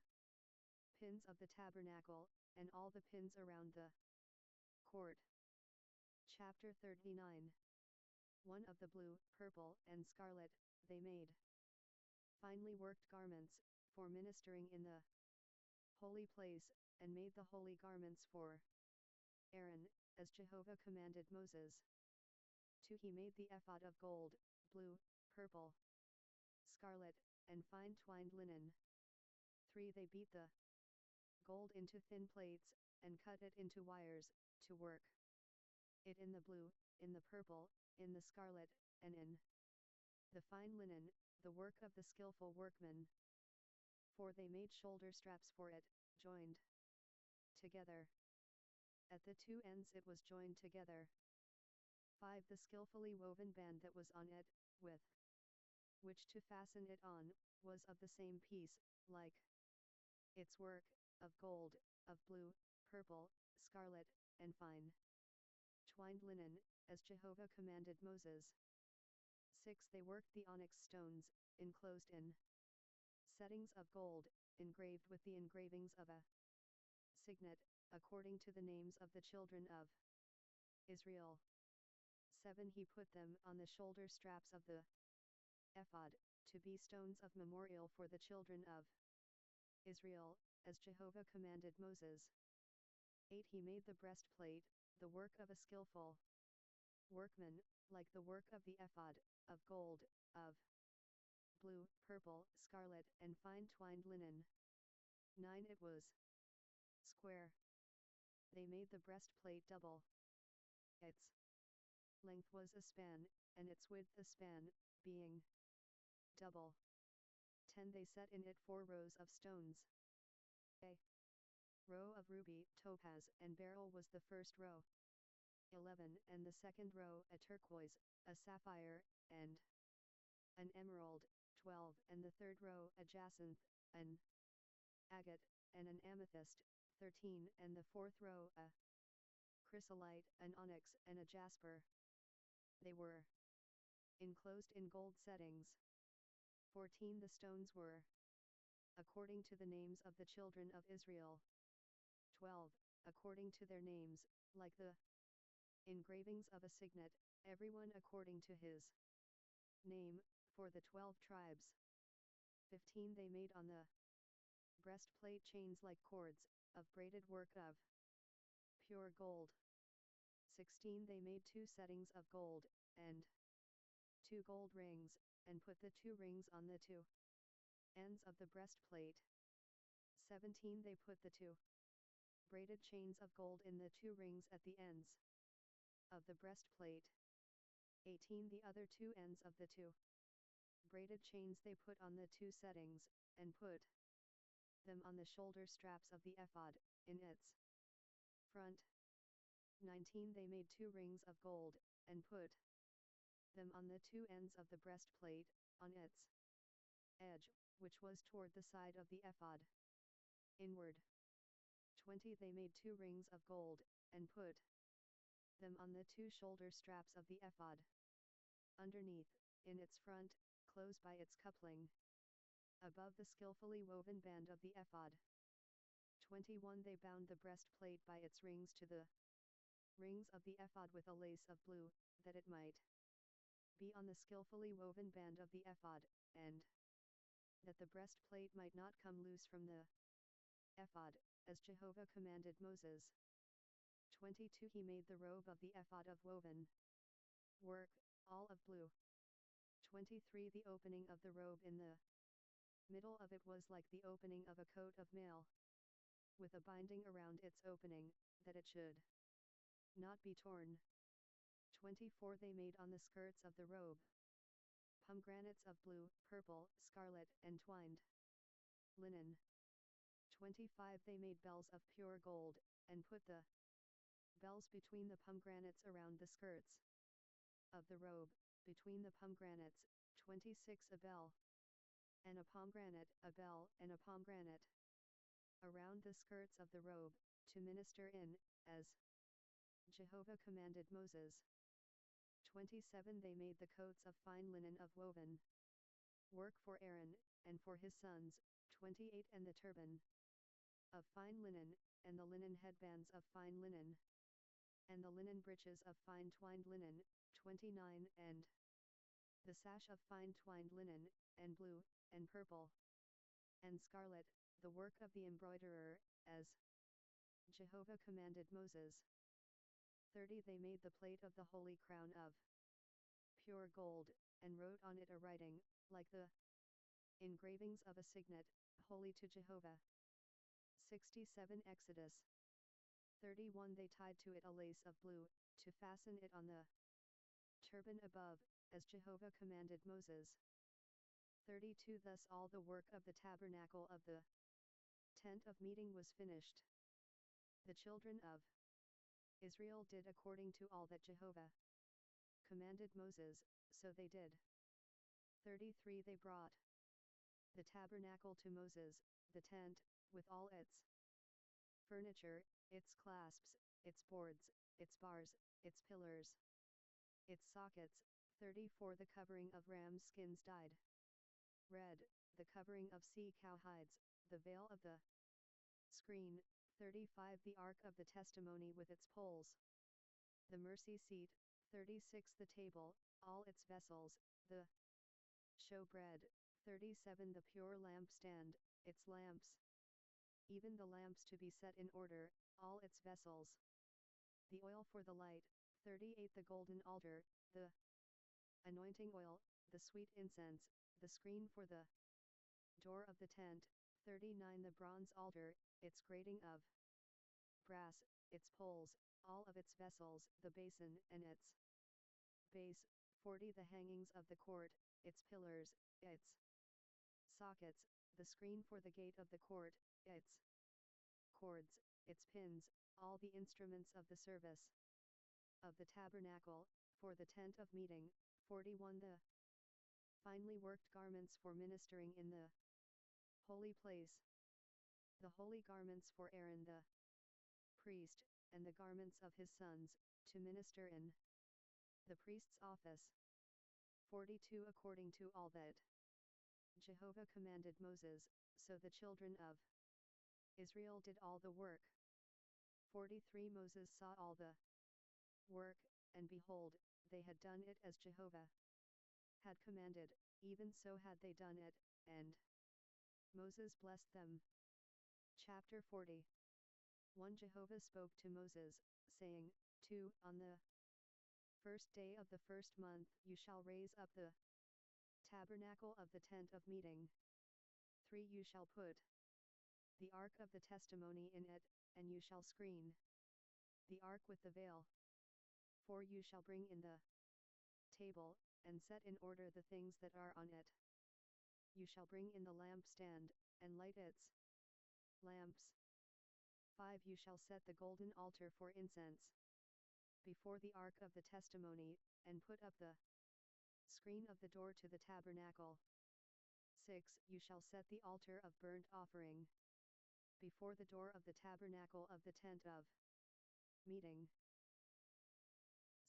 pins of the tabernacle, and all the pins around the court. Chapter 39 1 Of the blue, purple, and scarlet, they made finely worked garments, for ministering in the holy place, and made the holy garments for Aaron, as Jehovah commanded Moses. 2 He made the ephod of gold, blue, purple, scarlet, and fine twined linen. 3 They beat the gold into thin plates, and cut it into wires, to work it in the blue, in the purple, in the scarlet, and in the fine linen, the work of the skillful workman. 4 They made shoulder straps for it, joined together. At the two ends it was joined together. 5 The skillfully woven band that was on it, with which to fasten it on, was of the same piece, like its work, of gold, of blue, purple, scarlet, and fine twined linen, as Jehovah commanded Moses. 6 They worked the onyx stones, enclosed in settings of gold, engraved with the engravings of a signet, according to the names of the children of Israel. 7. He put them on the shoulder straps of the ephod, to be stones of memorial for the children of Israel, as Jehovah commanded Moses. 8. He made the breastplate, the work of a skillful workman, like the work of the ephod, of gold, of blue, purple, scarlet, and fine twined linen. 9. It was square. They made the breastplate double. Its length was a span, and its width a span, being double. 10. They set in it 4 rows of stones. A row of ruby, topaz, and beryl was the first row. 11. And the second row a turquoise, a sapphire, and an emerald. 12. And the third row a jacinth, an agate, and an amethyst. 13. And the fourth row a chrysolite, an onyx, and a jasper. They were enclosed in gold settings. 14. The stones were according to the names of the children of Israel. 12. According to their names, like the engravings of a signet, everyone according to his name, for the 12 tribes. 15. They made on the breastplate chains like cords, of braided work of pure gold. 16. They made 2 settings of gold, and 2 gold rings, and put the 2 rings on the 2 ends of the breastplate. 17. They put the 2 braided chains of gold in the 2 rings at the ends of the breastplate. 18. The other 2 ends of the 2 braided chains they put on the 2 settings, and put them on the shoulder straps of the ephod, in its front. 19. They made 2 rings of gold, and put them on the 2 ends of the breastplate, on its edge, which was toward the side of the ephod, inward. 20. They made 2 rings of gold, and put them on the 2 shoulder straps of the ephod, underneath, in its front, close by its coupling, above the skillfully woven band of the ephod. 21. They bound the breastplate by its rings to the rings of the ephod with a lace of blue, that it might be on the skillfully woven band of the ephod, and that the breastplate might not come loose from the ephod, as Jehovah commanded Moses. 22. He made the robe of the ephod of woven work, all of blue. 23. The opening of the robe in the middle of it was like the opening of a coat of mail, with a binding around its opening, that it should not be torn. 24. They made on the skirts of the robe pomegranates of blue, purple, scarlet, and twined linen. 25. They made bells of pure gold, and put the bells between the pomegranates around the skirts of the robe, between the pomegranates. 26. A bell and a pomegranate, a bell and a pomegranate, around the skirts of the robe, to minister in, as Jehovah commanded Moses. 27. They made the coats of fine linen of woven work for Aaron, and for his sons. 28. And the turban of fine linen, and the linen headbands of fine linen, and the linen breeches of fine twined linen. 29. And the sash of fine twined linen, and blue, and purple, and scarlet, the work of the embroiderer, as Jehovah commanded Moses. 30. They made the plate of the holy crown of pure gold, and wrote on it a writing, like the engravings of a signet, holy to Jehovah. 67. Exodus 31. They tied to it a lace of blue, to fasten it on the turban above, as Jehovah commanded Moses. 32. Thus all the work of the tabernacle of the tent of meeting was finished. The children of Israel did according to all that Jehovah commanded Moses, so they did. 33. They brought the tabernacle to Moses, the tent, with all its furniture, its clasps, its boards, its bars, its pillars, its sockets. 34. The covering of ram skins dyed red, the covering of sea cow hides, the veil of the screen. 35. The ark of the testimony with its poles, the mercy seat, 36 the table, all its vessels, the showbread, 37 the pure lampstand, its lamps, even the lamps to be set in order, all its vessels, the oil for the light, 38 the golden altar, the anointing oil, the sweet incense, the screen for the door of the tent, 39 the bronze altar, its grating of brass, its poles, all of its vessels, the basin and its base, 40 the hangings of the court, its pillars, its sockets, the screen for the gate of the court, its cords, its pins, all the instruments of the service of the tabernacle, for the tent of meeting, 41 the finely worked garments for ministering in the holy place, the holy garments for Aaron the priest, and the garments of his sons, to minister in the priest's office. 42 according to all that Jehovah commanded Moses, so the children of Israel did all the work. 43 Moses saw all the work, and behold, they had done it as Jehovah had commanded, even so had they done it, and Moses blessed them. Chapter 40. 1 Jehovah spoke to Moses, saying, 2 On the first day of the first month you shall raise up the tabernacle of the tent of meeting. 3 You shall put the ark of the testimony in it, and you shall screen the ark with the veil. 4 You shall bring in the table, and set in order the things that are on it. You shall bring in the lampstand, and light its lamps. 5 You shall set the golden altar for incense before the ark of the testimony, and put up the screen of the door to the tabernacle. 6 You shall set the altar of burnt offering before the door of the tabernacle of the tent of meeting.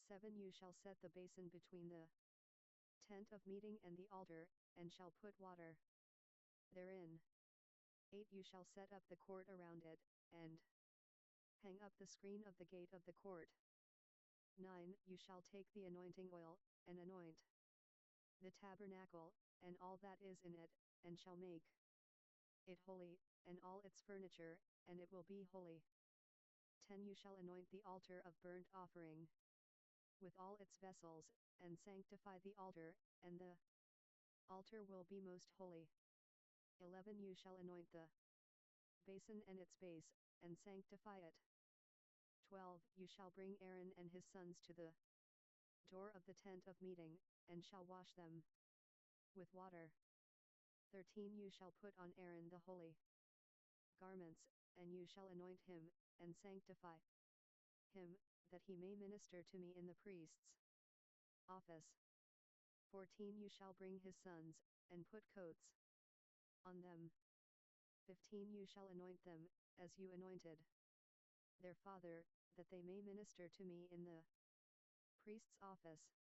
7 You shall set the basin between the tent of meeting and the altar, and shall put water therein. 8 You shall set up the court around it, and hang up the screen of the gate of the court. 9 You shall take the anointing oil, and anoint the tabernacle, and all that is in it, and shall make it holy, and all its furniture, and it will be holy. 10 You shall anoint the altar of burnt offering with all its vessels, and sanctify the altar, and the altar will be most holy. 11 You shall anoint the basin and its base, and sanctify it. 12 You shall bring Aaron and his sons to the door of the tent of meeting, and shall wash them with water. 13 You shall put on Aaron the holy garments, and you shall anoint him, and sanctify him, that he may minister to me in the priest's office. 14 You shall bring his sons, and put coats on them. 15 You shall anoint them, as you anointed their father, that they may minister to me in the priest's office.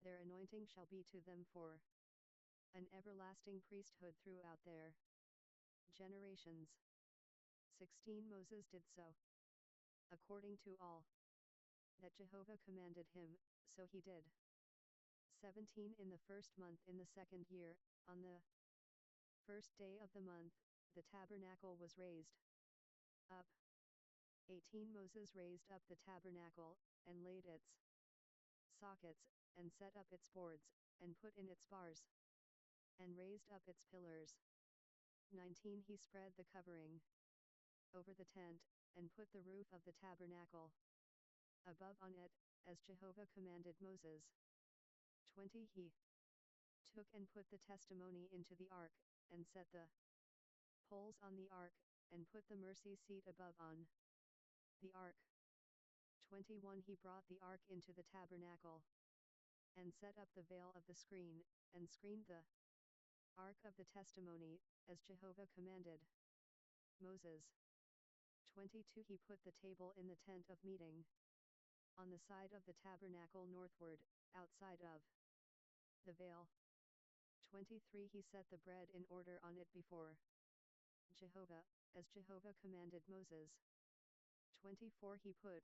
Their anointing shall be to them for an everlasting priesthood throughout their generations. 16 Moses did so, according to all that Jehovah commanded him, so he did. 17 In the first month in the second year, on the first day of the month, the tabernacle was raised up. 18 Moses raised up the tabernacle, and laid its sockets, and set up its boards, and put in its bars, and raised up its pillars. 19 He spread the covering over the tent, and put the roof of the tabernacle above on it, as Jehovah commanded Moses. 20 He took and put the testimony into the ark, and set the poles on the ark, and put the mercy seat above on the ark. 21 He brought the ark into the tabernacle, and set up the veil of the screen, and screened the ark of the testimony, as Jehovah commanded Moses. 22 He put the table in the tent of meeting, on the side of the tabernacle northward, outside of the veil. 23 He set the bread in order on it before Jehovah, as Jehovah commanded Moses. 24 He put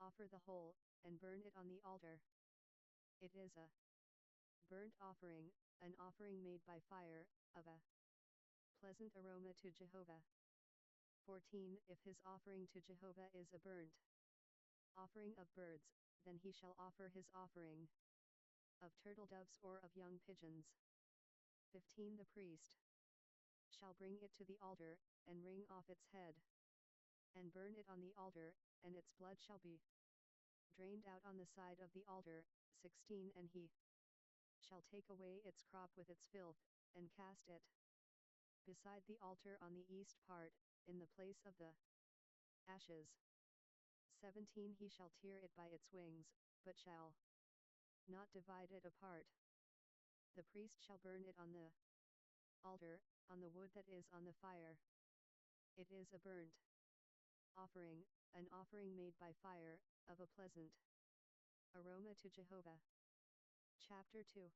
offer the whole, and burn it on the altar. It is a burnt offering, an offering made by fire, of a pleasant aroma to Jehovah. 14. If his offering to Jehovah is a burnt offering of birds, then he shall offer his offering of turtle doves or of young pigeons. 15. The priest shall bring it to the altar, and wring off its head, and burn it on the altar, and its blood shall be drained out on the side of the altar. 16. And he shall take away its crop with its filth, and cast it beside the altar on the east part, in the place of the ashes. 17. He shall tear it by its wings, but shall not divide it apart. The priest shall burn it on the altar, on the wood that is on the fire. It is a burnt offering, an offering made by fire, of a pleasant aroma to Jehovah. Chapter 2.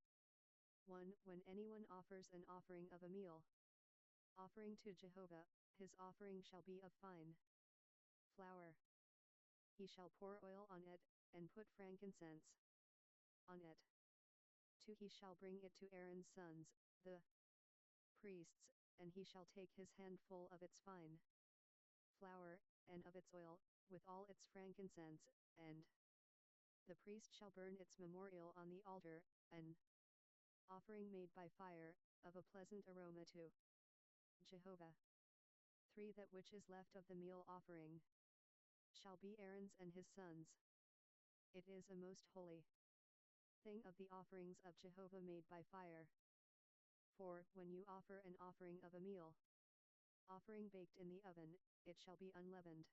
1. When anyone offers an offering of a meal offering to Jehovah, his offering shall be of fine flour. He shall pour oil on it, and put frankincense on it. 2. He shall bring it to Aaron's sons, the priests, and he shall take his handful of its fine flour, and of its oil, with all its frankincense, and the priest shall burn its memorial on the altar, an offering made by fire, of a pleasant aroma to Jehovah. 3. That which is left of the meal offering shall be Aaron's and his sons. It is a most holy thing of the offerings of Jehovah made by fire. 4. When you offer an offering of a meal offering baked in the oven, it shall be unleavened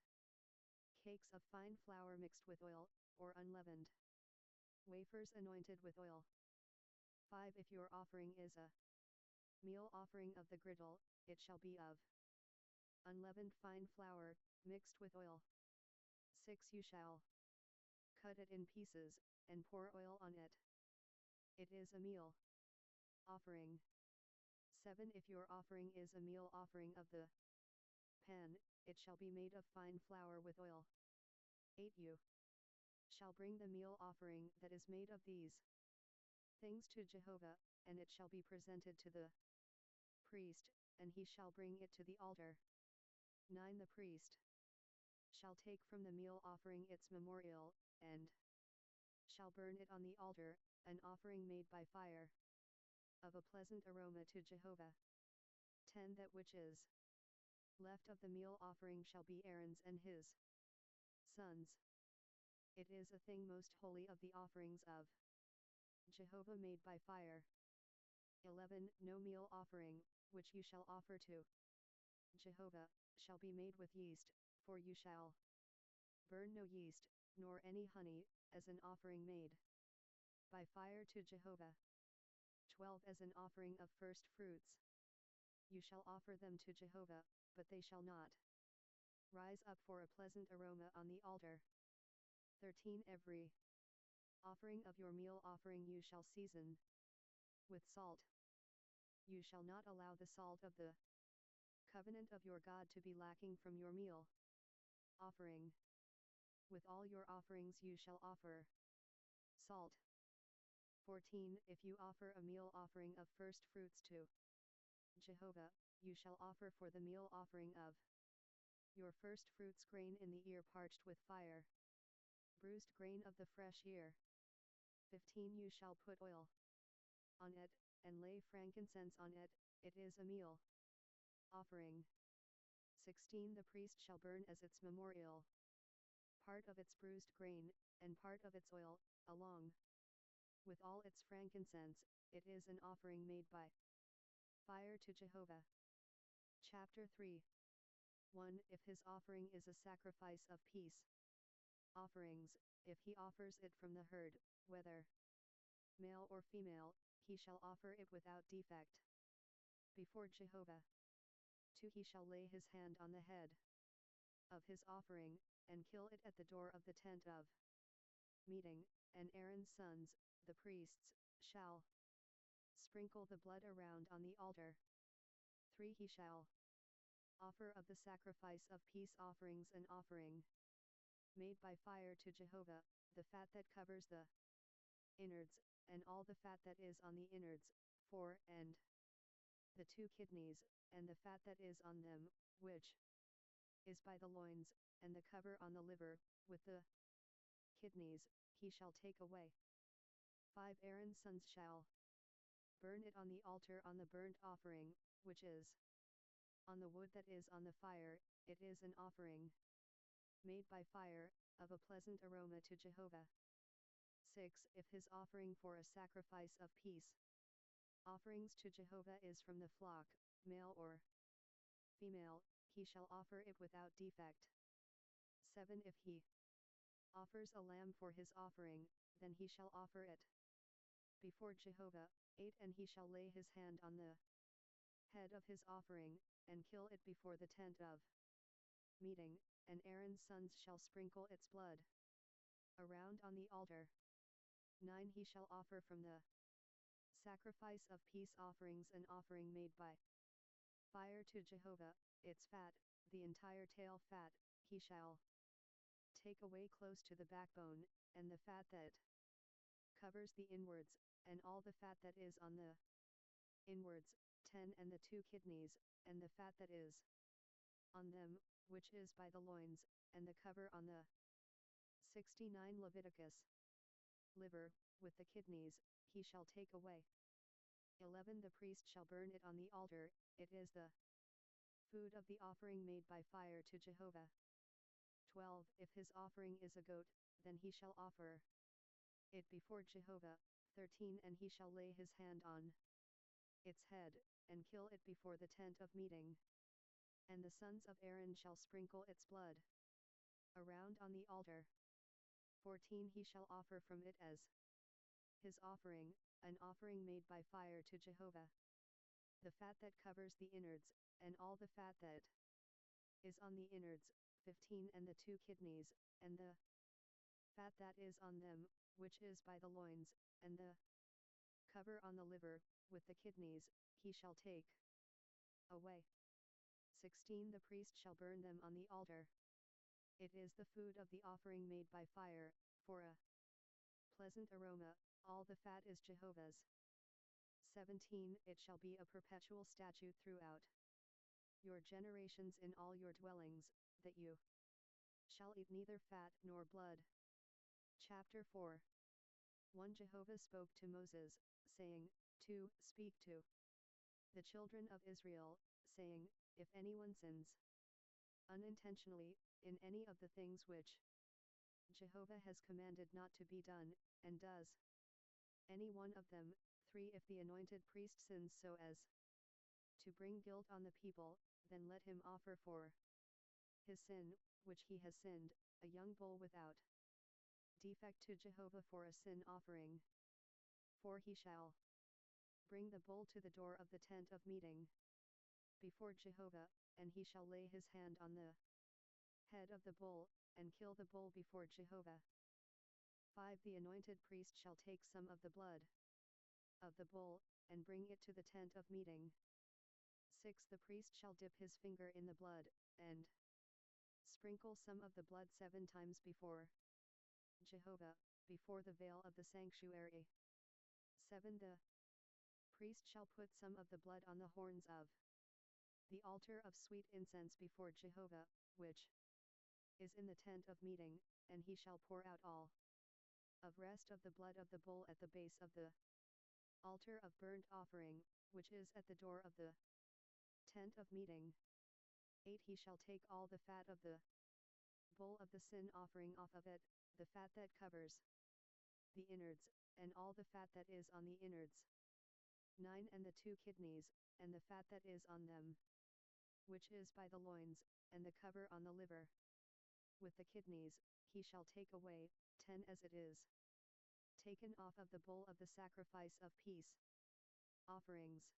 cakes of fine flour mixed with oil, or unleavened wafers anointed with oil. 5. If your offering is a meal offering of the griddle, it shall be of unleavened fine flour, mixed with oil. 6. You shall cut it in pieces, and pour oil on it. It is a meal offering. 7. If your offering is a meal offering of the pan, it shall be made of fine flour with oil. 8. You shall bring the meal offering that is made of these things to Jehovah, and it shall be presented to the priest, and he shall bring it to the altar. 9. The priest shall take from the meal offering its memorial, and shall burn it on the altar, an offering made by fire, of a pleasant aroma to Jehovah. 10. That which is left of the meal offering shall be Aaron's and his sons. It is a thing most holy of the offerings of Jehovah made by fire. 11. No meal offering, which you shall offer to Jehovah, shall be made with yeast, for you shall burn no yeast, nor any honey, as an offering made by fire to Jehovah. 12. As an offering of first fruits, you shall offer them to Jehovah, but they shall not rise up for a pleasant aroma on the altar. 13. Every offering of your meal offering you shall season with salt. You shall not allow the salt of the covenant of your God to be lacking from your meal offering. With all your offerings you shall offer salt. 14. If you offer a meal offering of first fruits to Jehovah, you shall offer for the meal offering of your first fruits grain in the ear parched with fire, bruised grain of the fresh ear. 15. You shall put oil on it, and lay frankincense on it. It is a meal offering. 16. The priest shall burn as its memorial part of its bruised grain, and part of its oil, along with all its frankincense. It is an offering made by fire to Jehovah. Chapter 3. 1. If his offering is a sacrifice of peace offerings, if he offers it from the herd, whether male or female, he shall offer it without defect before Jehovah. 2. He shall lay his hand on the head of his offering, and kill it at the door of the tent of meeting, and Aaron's sons, the priests, shall sprinkle the blood around on the altar. 3. He shall offer of the sacrifice of peace offerings an offering made by fire to Jehovah, the fat that covers the innards, and all the fat that is on the innards, 4, and the 2 kidneys, and the fat that is on them, which is by the loins, and the cover on the liver, with the kidneys, he shall take away. 5 Aaron's sons shall burn it on the altar on the burnt offering, which is on the wood that is on the fire. It is an offering made by fire, of a pleasant aroma to Jehovah. 6 If his offering for a sacrifice of peace offerings to Jehovah is from the flock, male or female, he shall offer it without defect. 7 If he offers a lamb for his offering, then he shall offer it before Jehovah. 8 And he shall lay his hand on the head of his offering, and kill it before the tent of meeting, and Aaron's sons shall sprinkle its blood around on the altar. 9 He shall offer from the sacrifice of peace offerings an offering made by fire to Jehovah, its fat, the entire tail fat, he shall take away close to the backbone, and the fat that covers the inwards, and all the fat that is on the inwards. 10 And the 2 kidneys, and the fat that is on them, which is by the loins, and the cover on the 69 Leviticus. Liver, with the kidneys, he shall take away. 11 The priest shall burn it on the altar, it is the food of the offering made by fire to Jehovah. 12 If his offering is a goat, then he shall offer it before Jehovah. 13 And he shall lay his hand on its head, and kill it before the tent of meeting. And the sons of Aaron shall sprinkle its blood around on the altar. 14 He shall offer from it as his offering, an offering made by fire to Jehovah, the fat that covers the innards, and all the fat that is on the innards. 15 And the 2 kidneys, and the fat that is on them, which is by the loins, and the cover on the liver, with the kidneys, he shall take away. 16 The priest shall burn them on the altar. It is the food of the offering made by fire, for a pleasant aroma, all the fat is Jehovah's. 17 It shall be a perpetual statute throughout your generations in all your dwellings, that you shall eat neither fat nor blood. Chapter 4 1 Jehovah spoke to Moses, saying, 2 Speak to the children of Israel, saying, If anyone sins unintentionally, in any of the things which Jehovah has commanded not to be done, and does any one of them. 3 If the anointed priest sins so as to bring guilt on the people, then let him offer for his sin, which he has sinned, a young bull without defect to Jehovah for a sin offering. 4 He shall bring the bull to the door of the tent of meeting before Jehovah, and he shall lay his hand on the head of the bull, and kill the bull before Jehovah. 5 The anointed priest shall take some of the blood of the bull, and bring it to the tent of meeting. 6 The priest shall dip his finger in the blood, and sprinkle some of the blood 7 times before Jehovah, before the veil of the sanctuary. 7 The priest shall put some of the blood on the horns of the altar of sweet incense before Jehovah, which is in the tent of meeting, and he shall pour out all of rest of the blood of the bull at the base of the altar of burnt offering, which is at the door of the tent of meeting. 8 He shall take all the fat of the bull of the sin offering off of it, the fat that covers the innards, and all the fat that is on the innards. 9 And the 2 kidneys, and the fat that is on them, which is by the loins, and the cover on the liver, with the kidneys, he shall take away. 10 As it is taken off of the bull of the sacrifice of peace offerings,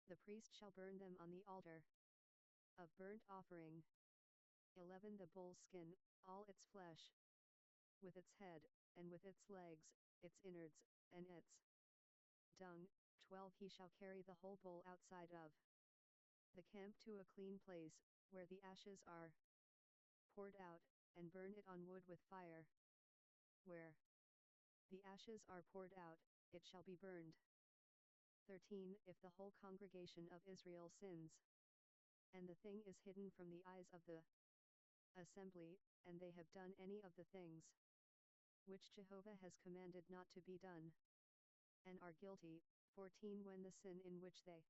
the priest shall burn them on the altar of burnt offering. 11 The bull's skin, all its flesh, with its head, and with its legs, its innards, and its dung. 12 He shall carry the whole bull outside of the camp to a clean place, where the ashes are poured out, and burn it on wood with fire. Where the ashes are poured out, it shall be burned. 13. If the whole congregation of Israel sins, and the thing is hidden from the eyes of the assembly, and they have done any of the things which Jehovah has commanded not to be done, and are guilty. 14. When the sin in which they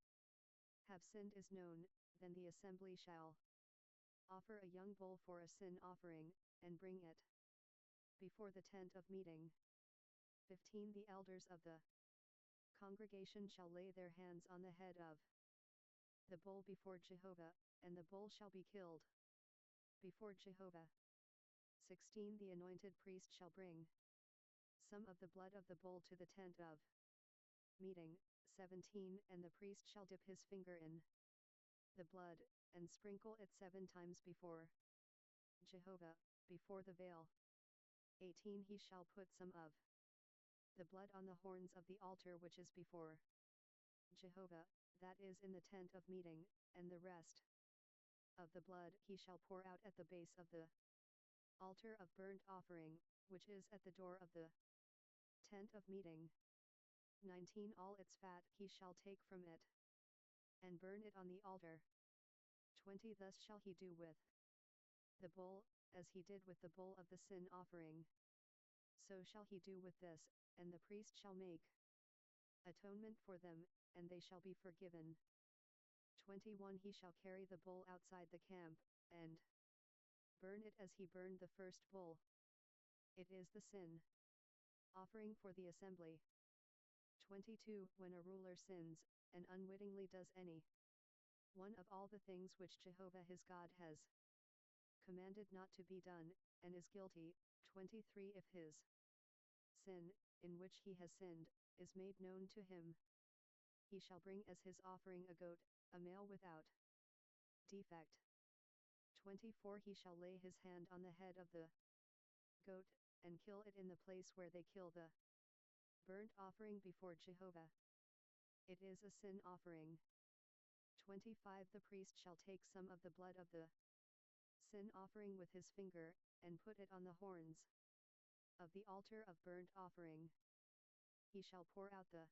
have sinned is known, then the assembly shall offer a young bull for a sin offering, and bring it before the tent of meeting. 15. The elders of the congregation shall lay their hands on the head of the bull before Jehovah, and the bull shall be killed before Jehovah. 16. The anointed priest shall bring some of the blood of the bull to the tent of meeting. 17. And the priest shall dip his finger in the blood, and sprinkle it 7 times before Jehovah, before the veil. 18. He shall put some of the blood on the horns of the altar which is before Jehovah, that is in the tent of meeting, and the rest of the blood he shall pour out at the base of the altar of burnt offering, which is at the door of the tent of meeting. 19. All its fat he shall take from it, and burn it on the altar. 20. Thus shall he do with the bull, as he did with the bull of the sin offering. So shall he do with this, and the priest shall make atonement for them, and they shall be forgiven. 21. He shall carry the bull outside the camp, and burn it as he burned the first bull. It is the sin offering for the assembly. 22. When a ruler sins, and unwittingly does any one of all the things which Jehovah his God has commanded not to be done, and is guilty. 23. If his sin, in which he has sinned, is made known to him, he shall bring as his offering a goat, a male without defect. 24. He shall lay his hand on the head of the goat, and kill it in the place where they kill the burnt offering before Jehovah. It is a sin offering. 25. The priest shall take some of the blood of the sin offering with his finger, and put it on the horns of the altar of burnt offering. He shall pour out the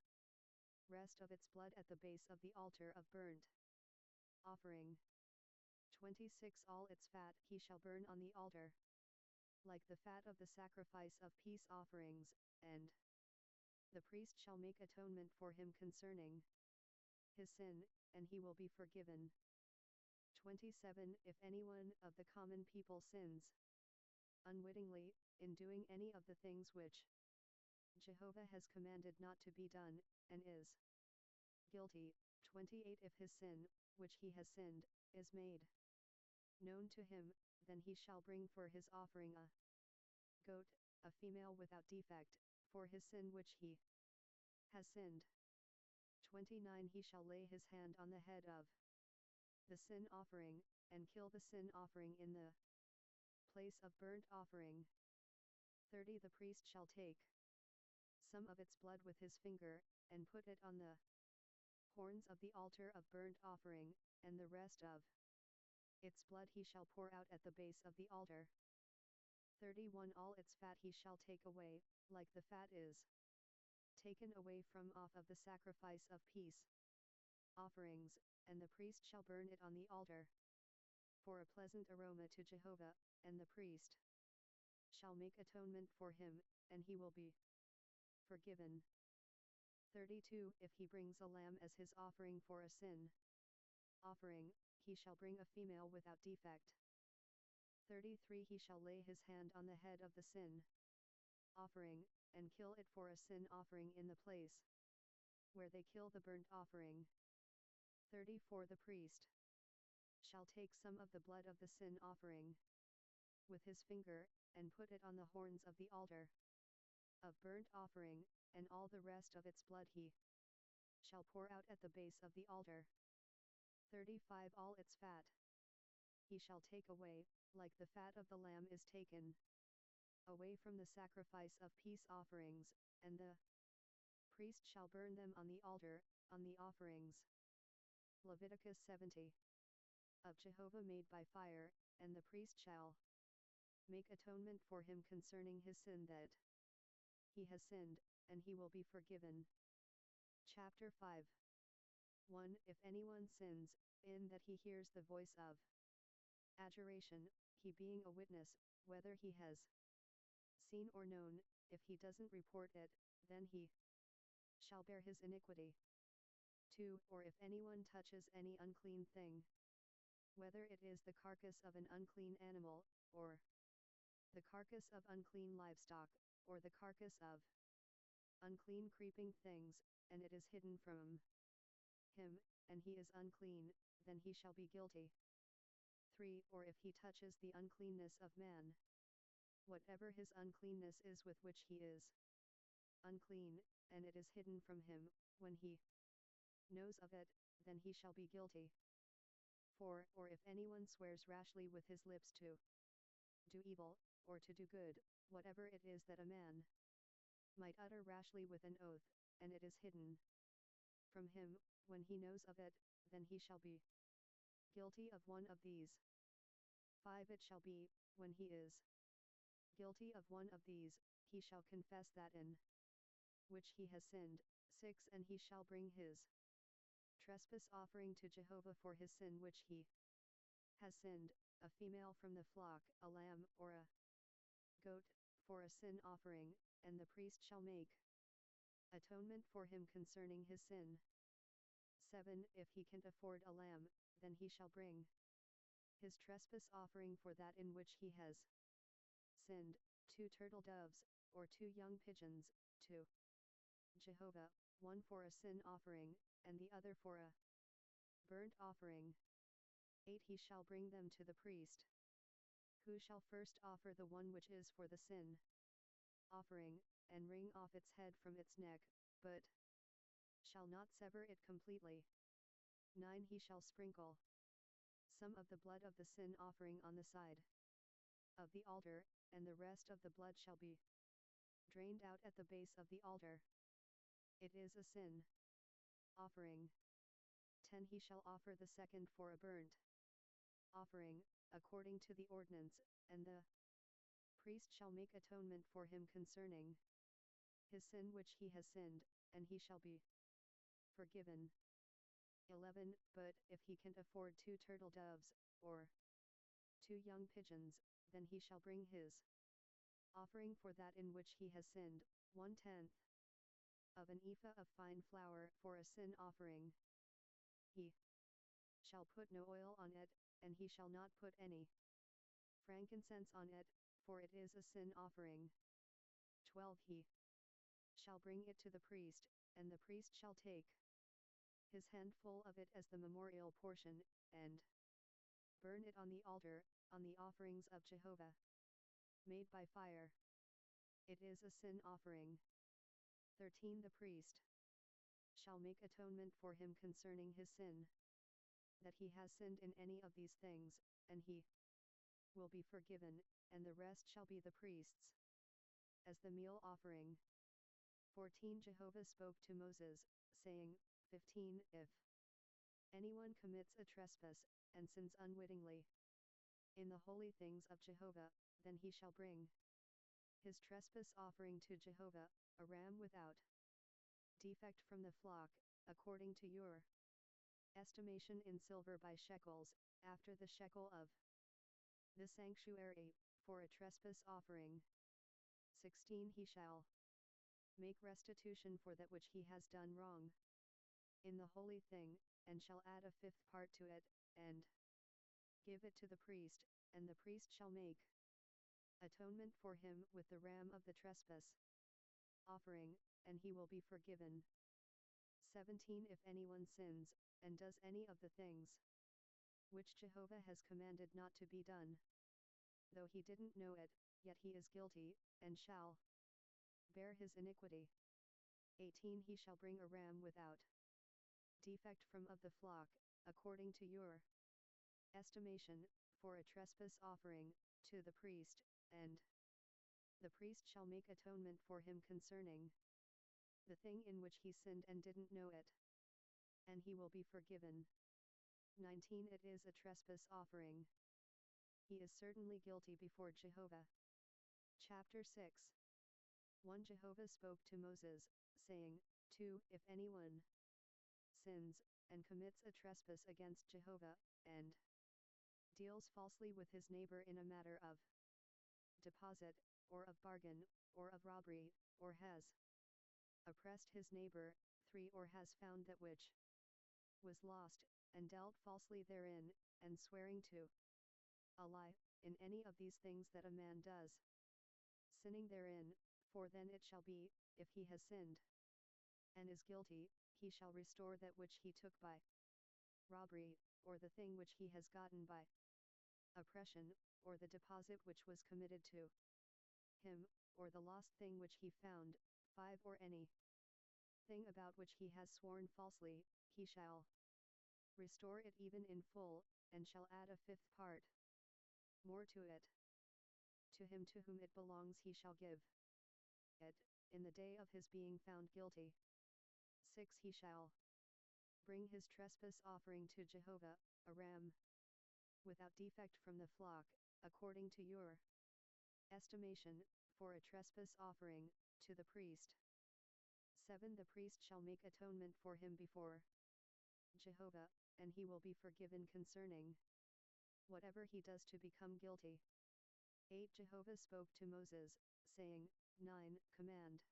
rest of its blood at the base of the altar of burnt offering. 26. All its fat he shall burn on the altar, like the fat of the sacrifice of peace offerings, and the priest shall make atonement for him concerning his sin, and he will be forgiven. 27. If anyone of the common people sins unwittingly, in doing any of the things which Jehovah has commanded not to be done, and is guilty. 28. If his sin, which he has sinned, is made known to him, then he shall bring for his offering a goat, a female without defect, for his sin which he has sinned. 29. He shall lay his hand on the head of the sin offering, and kill the sin offering in the place of burnt offering. 30. The priest shall take some of its blood with his finger, and put it on the horns of the altar of burnt offering, and the rest of its blood he shall pour out at the base of the altar. 31. All its fat he shall take away, like the fat is taken away from off of the sacrifice of peace offerings, and the priest shall burn it on the altar for a pleasant aroma to Jehovah, and the priest shall make atonement for him, and he will be forgiven. 32. If he brings a lamb as his offering for a sin offering, he shall bring a female without defect. 33. He shall lay his hand on the head of the sin offering, and kill it for a sin offering in the place where they kill the burnt offering. 34. The priest shall take some of the blood of the sin offering with his finger, and put it on the horns of the altar of burnt offering, and all the rest of its blood he shall pour out at the base of the altar. 35. All its fat he shall take away, like the fat of the lamb is taken away from the sacrifice of peace offerings, and the priest shall burn them on the altar, on the offerings. Leviticus 70. Of Jehovah made by fire, and the priest shall make atonement for him concerning his sin that he has sinned, and he will be forgiven. Chapter 5. 1. If anyone sins, in that he hears the voice of adjuration, he being a witness, whether he has seen or known, if he doesn't report it, then he shall bear his iniquity. 2. Or if anyone touches any unclean thing, whether it is the carcass of an unclean animal, or the carcass of unclean livestock, or the carcass of unclean creeping things, and it is hidden from him, and he is unclean, then he shall be guilty. 3. Or if he touches the uncleanness of man, whatever his uncleanness is with which he is unclean, and it is hidden from him, when he knows of it, then he shall be guilty. 4. Or if anyone swears rashly with his lips to do evil, or to do good, whatever it is that a man might utter rashly with an oath, and it is hidden from him, when he knows of it, then he shall be guilty of one of these. 5. It shall be, when he is guilty of one of these, he shall confess that in which he has sinned. 6. And he shall bring his trespass offering to Jehovah for his sin which he has sinned, a female from the flock, a lamb or a goat, for a sin offering, and the priest shall make atonement for him concerning his sin. 7. If he can't afford a lamb, then he shall bring his trespass offering for that in which he has sinned, 2 turtle doves, or 2 young pigeons, to Jehovah, one for a sin offering, and the other for a burnt offering. 8. He shall bring them to the priest, who shall first offer the one which is for the sin offering, and wring off its head from its neck, but shall not sever it completely. 9. He shall sprinkle some of the blood of the sin offering on the side of the altar, and the rest of the blood shall be drained out at the base of the altar. It is a sin offering. 10. He shall offer the second for a burnt offering, according to the ordinance, and the priest shall make atonement for him concerning his sin which he has sinned, and he shall be forgiven. 11. But if he can't afford 2 turtle doves, or 2 young pigeons, then he shall bring his offering for that in which he has sinned, 1/10 of an ephah of fine flour for a sin offering. He shall put no oil on it, and he shall not put any frankincense on it, for it is a sin offering. 12. He shall bring it to the priest, and the priest shall take his handful of it as the memorial portion, and burn it on the altar, on the offerings of Jehovah, made by fire. It is a sin offering. 13. The priest shall make atonement for him concerning his sin, that he has sinned in any of these things, and he will be forgiven, and the rest shall be the priest's, as the meal offering. 14. Jehovah spoke to Moses, saying, 15. If anyone commits a trespass, and sins unwittingly in the holy things of Jehovah, then he shall bring his trespass offering to Jehovah, a ram without defect from the flock, according to your estimation in silver by shekels, after the shekel of the sanctuary, for a trespass offering. 16. He shall make restitution for that which he has done wrong in the holy thing, and shall add a 5th part to it, and give it to the priest, and the priest shall make atonement for him with the ram of the trespass offering, and he will be forgiven. 17. If anyone sins, and does any of the things which Jehovah has commanded not to be done, though he didn't know it, yet he is guilty, and shall bear his iniquity. 18. He shall bring a ram without defect from of the flock, according to your estimation, for a trespass offering, to the priest, and the priest shall make atonement for him concerning the thing in which he sinned and didn't know it, and he will be forgiven. 19. It is a trespass offering. he is certainly guilty before Jehovah. Chapter 6. 1. Jehovah spoke to Moses, saying, 2. If anyone sins, and commits a trespass against Jehovah, and deals falsely with his neighbor in a matter of deposit, or of bargain, or of robbery, or has oppressed his neighbor, 3. Or has found that which was lost, and dealt falsely therein, and swearing to a lie, in any of these things that a man does, sinning therein, for then it shall be, if he has sinned, and is guilty, he shall restore that which he took by robbery, or the thing which he has gotten by oppression, or the deposit which was committed to him, or the lost thing which he found. 5. Or any thing about which he has sworn falsely, he shall restore it even in full, and shall add a fifth part more to it. To him to whom it belongs he shall give it, in the day of his being found guilty. 6. He shall bring his trespass offering to Jehovah, a ram without defect from the flock, according to your estimation, for a trespass offering, to the priest. 7. The priest shall make atonement for him before Jehovah, and he will be forgiven concerning whatever he does to become guilty. 8. Jehovah spoke to Moses, saying, 9. Command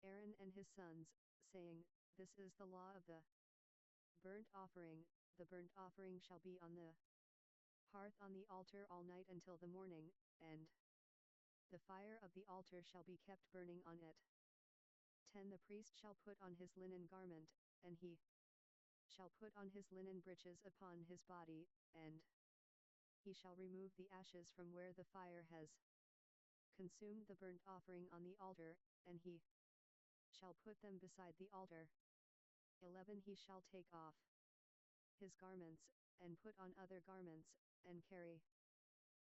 Aaron and his sons, saying, This is the law of the burnt offering. The burnt offering shall be on the hearth on the altar all night until the morning, and the fire of the altar shall be kept burning on it. 10. The priest shall put on his linen garment, and he shall put on his linen breeches upon his body, and he shall remove the ashes from where the fire has consumed the burnt offering on the altar, and he shall put them beside the altar. 11. He shall take off his garments, and put on other garments, and carry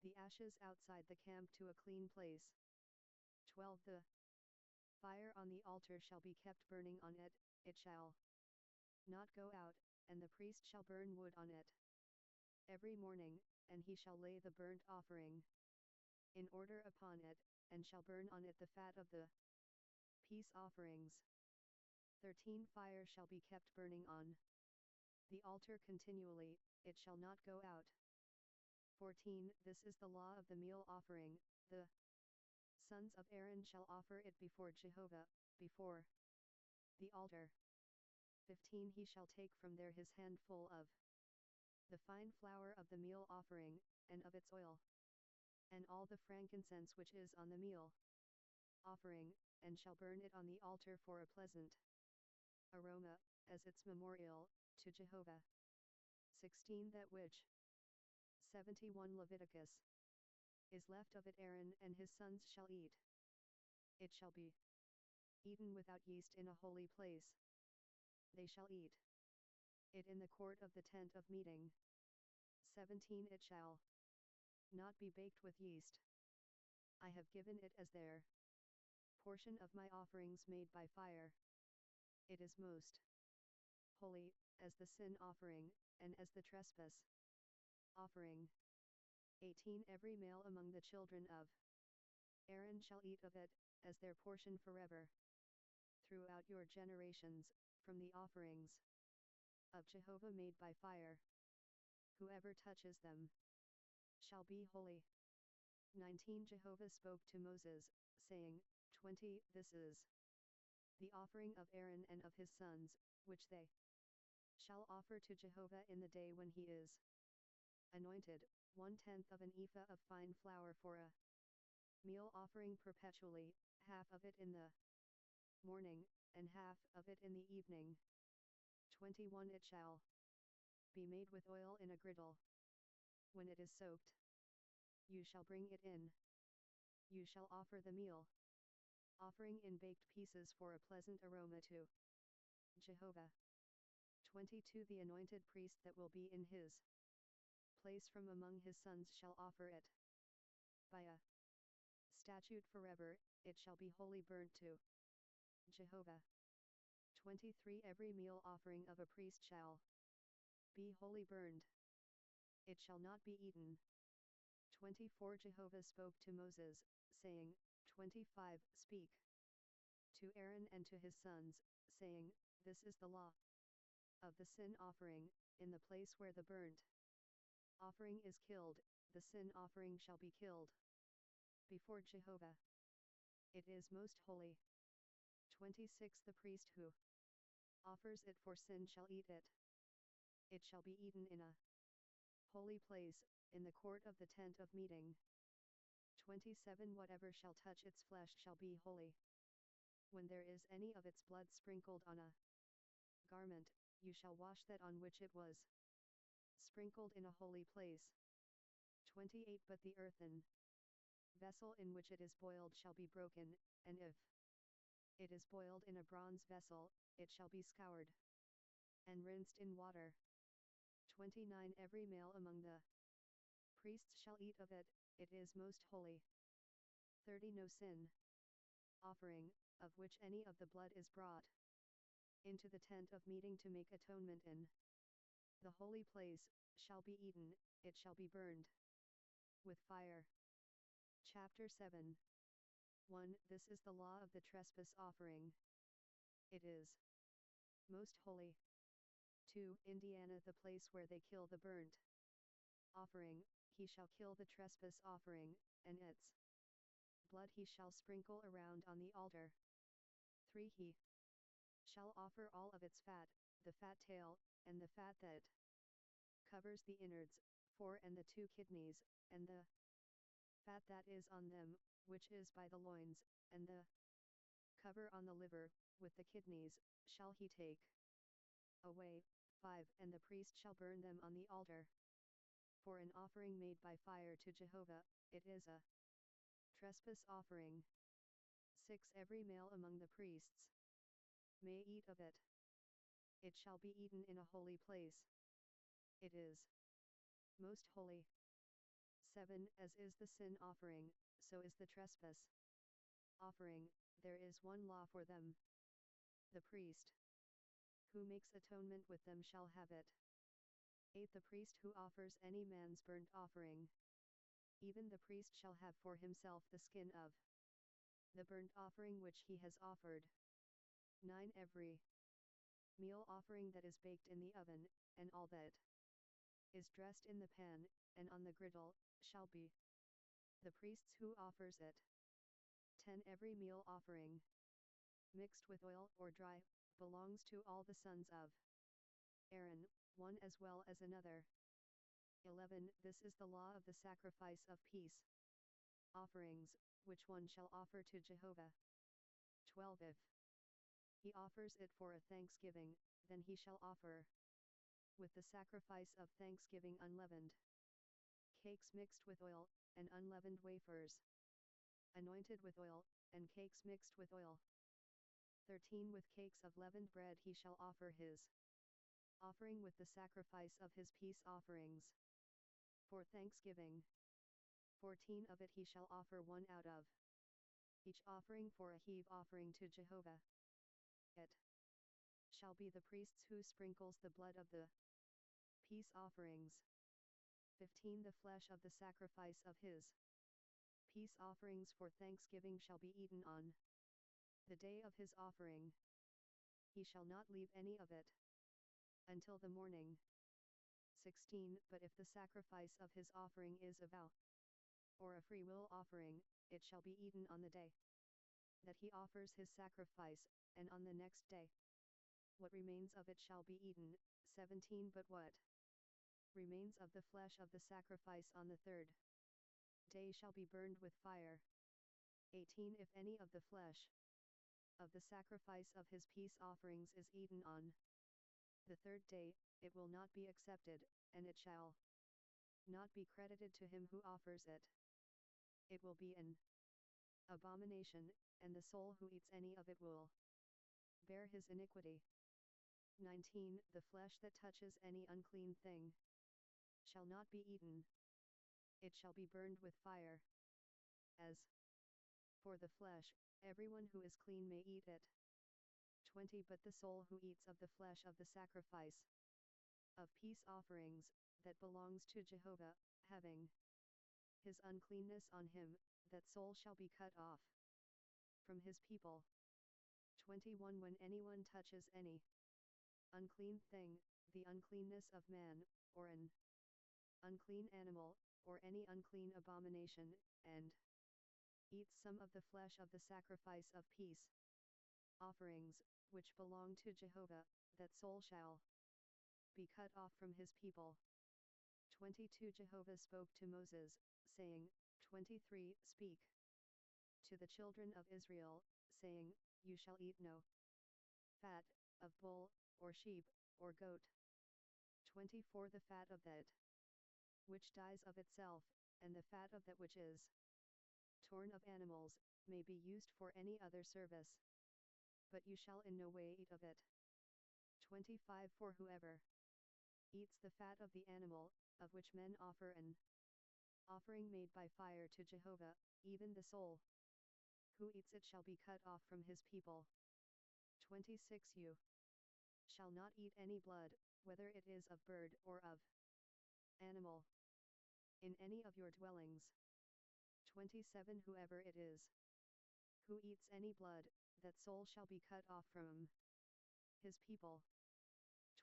the ashes outside the camp to a clean place. 12. The fire on the altar shall be kept burning on it, it shall not go out, and the priest shall burn wood on it every morning, and he shall lay the burnt offering in order upon it, and shall burn on it the fat of the peace offerings. 13. Fire shall be kept burning on the altar continually, it shall not go out. 14. This is the law of the meal offering. The sons of Aaron shall offer it before Jehovah, before the altar. 15. He shall take from there his handful of the fine flour of the meal offering, and of its oil, and all the frankincense which is on the meal offering, and shall burn it on the altar for a pleasant aroma, as its memorial, to Jehovah. 16. That which 71 Leviticus is left of it Aaron and his sons shall eat. It shall be eaten without yeast in a holy place. They shall eat it in the court of the tent of meeting. 17. It shall not be baked with yeast. I have given it as their portion of my offerings made by fire. It is most holy, as the sin offering, and as the trespass offering. 18. Every male among the children of Aaron shall eat of it, as their portion forever, throughout your generations, from the offerings of Jehovah made by fire. Whoever touches them shall be holy. 19. Jehovah spoke to Moses, saying, 20. This is the offering of Aaron and of his sons, which they shall offer to Jehovah in the day when he is anointed, 1/10 of an ephah of fine flour for a meal offering perpetually, half of it in the morning, and half of it in the evening. 21. It shall be made with oil in a griddle. When it is soaked, you shall bring it in. You shall offer the meal offering in baked pieces for a pleasant aroma to Jehovah. 22. The anointed priest that will be in his place from among his sons shall offer it. By a statute forever, it shall be wholly burnt to Jehovah. 23. Every meal offering of a priest shall be wholly burned. It shall not be eaten. 24 Jehovah spoke to Moses, saying, 25 Speak to Aaron and to his sons, saying, This is the law of the sin offering, in the place where the burnt offering is killed, the sin offering shall be killed before Jehovah. It is most holy. 26 The priest who offers it for sin shall eat it. It shall be eaten in a holy place, in the court of the tent of meeting. 27 Whatever shall touch its flesh shall be holy. When there is any of its blood sprinkled on a garment, you shall wash that on which it was sprinkled in a holy place. 28 But the earthen vessel in which it is boiled shall be broken, and if it is boiled in a bronze vessel, it shall be scoured and rinsed in water. 29 Every male among the priests shall eat of it, it is most holy. 30 No sin offering, of which any of the blood is brought into the tent of meeting to make atonement in the holy place, shall be eaten, it shall be burned with fire. Chapter 7 1. This is the law of the trespass offering. It is most holy. 2. Indiana The place where they kill the burnt offering, he shall kill the trespass offering, and its blood he shall sprinkle around on the altar. 3. He shall offer all of its fat, the fat tail, and the fat that covers the innards, 4. And the 2 kidneys, and the fat that is on them, which is by the loins, and the cover on the liver, with the kidneys, shall he take away. 5. And the priest shall burn them on the altar for an offering made by fire to Jehovah, it is a trespass offering. 6. Every male among the priests may eat of it. It shall be eaten in a holy place. It is most holy. 7. As is the sin offering, so is the trespass offering, there is one law for them. The priest who makes atonement with them shall have it. 8. The priest who offers any man's burnt offering, even the priest shall have for himself the skin of the burnt offering which he has offered. 9. Every meal offering that is baked in the oven, and all that is dressed in the pan, and on the griddle, shall be the priest's who offers it. 10. Every meal offering, mixed with oil or dry, belongs to all the sons of Aaron, one as well as another. 11. This is the law of the sacrifice of peace offerings, which one shall offer to Jehovah. 12. If he offers it for a thanksgiving, then he shall offer with the sacrifice of thanksgiving unleavened cakes mixed with oil, and unleavened wafers anointed with oil, and cakes mixed with oil. 13. With cakes of leavened bread he shall offer his offering with the sacrifice of his peace offerings for thanksgiving. 14. Of it he shall offer one out of each offering for a heave offering to Jehovah. It shall be the priest's who sprinkles the blood of the peace offerings. 15. The flesh of the sacrifice of his peace offerings for thanksgiving shall be eaten on the day of his offering. He shall not leave any of it until the morning. 16. But if the sacrifice of his offering is a vow or a free will offering, it shall be eaten on the day that he offers his sacrifice, and on the next day. What remains of it shall be eaten. 17. But what remains of the flesh of the sacrifice on the third day shall be burned with fire. 18. If any of the flesh of the sacrifice of his peace offerings is eaten on the third day, it will not be accepted, and it shall not be credited to him who offers it. It will be an abomination, and the soul who eats any of it will bear his iniquity. 19. The flesh that touches any unclean thing shall not be eaten. It shall be burned with fire. As for the flesh, everyone who is clean may eat it. 20. But the soul who eats of the flesh of the sacrifice of peace offerings, that belongs to Jehovah, having his uncleanness on him, that soul shall be cut off from his people. 21 When anyone touches any unclean thing, the uncleanness of man, or an unclean animal, or any unclean abomination, and eats some of the flesh of the sacrifice of peace offerings, which belong to Jehovah, that soul shall be cut off from his people. 22 Jehovah spoke to Moses, saying, 23 Speak to the children of Israel, saying, You shall eat no fat of bull, or sheep, or goat. 24 The fat of that which dies of itself, and the fat of that which is torn of animals, may be used for any other service. But you shall in no way eat of it. 25 For whoever eats the fat of the animal, of which men offer an offering made by fire to Jehovah, even the soul who eats it shall be cut off from his people. 26 You shall not eat any blood, whether it is of bird or of animal, in any of your dwellings. 27 Whoever it is who eats any blood, that soul shall be cut off from his people.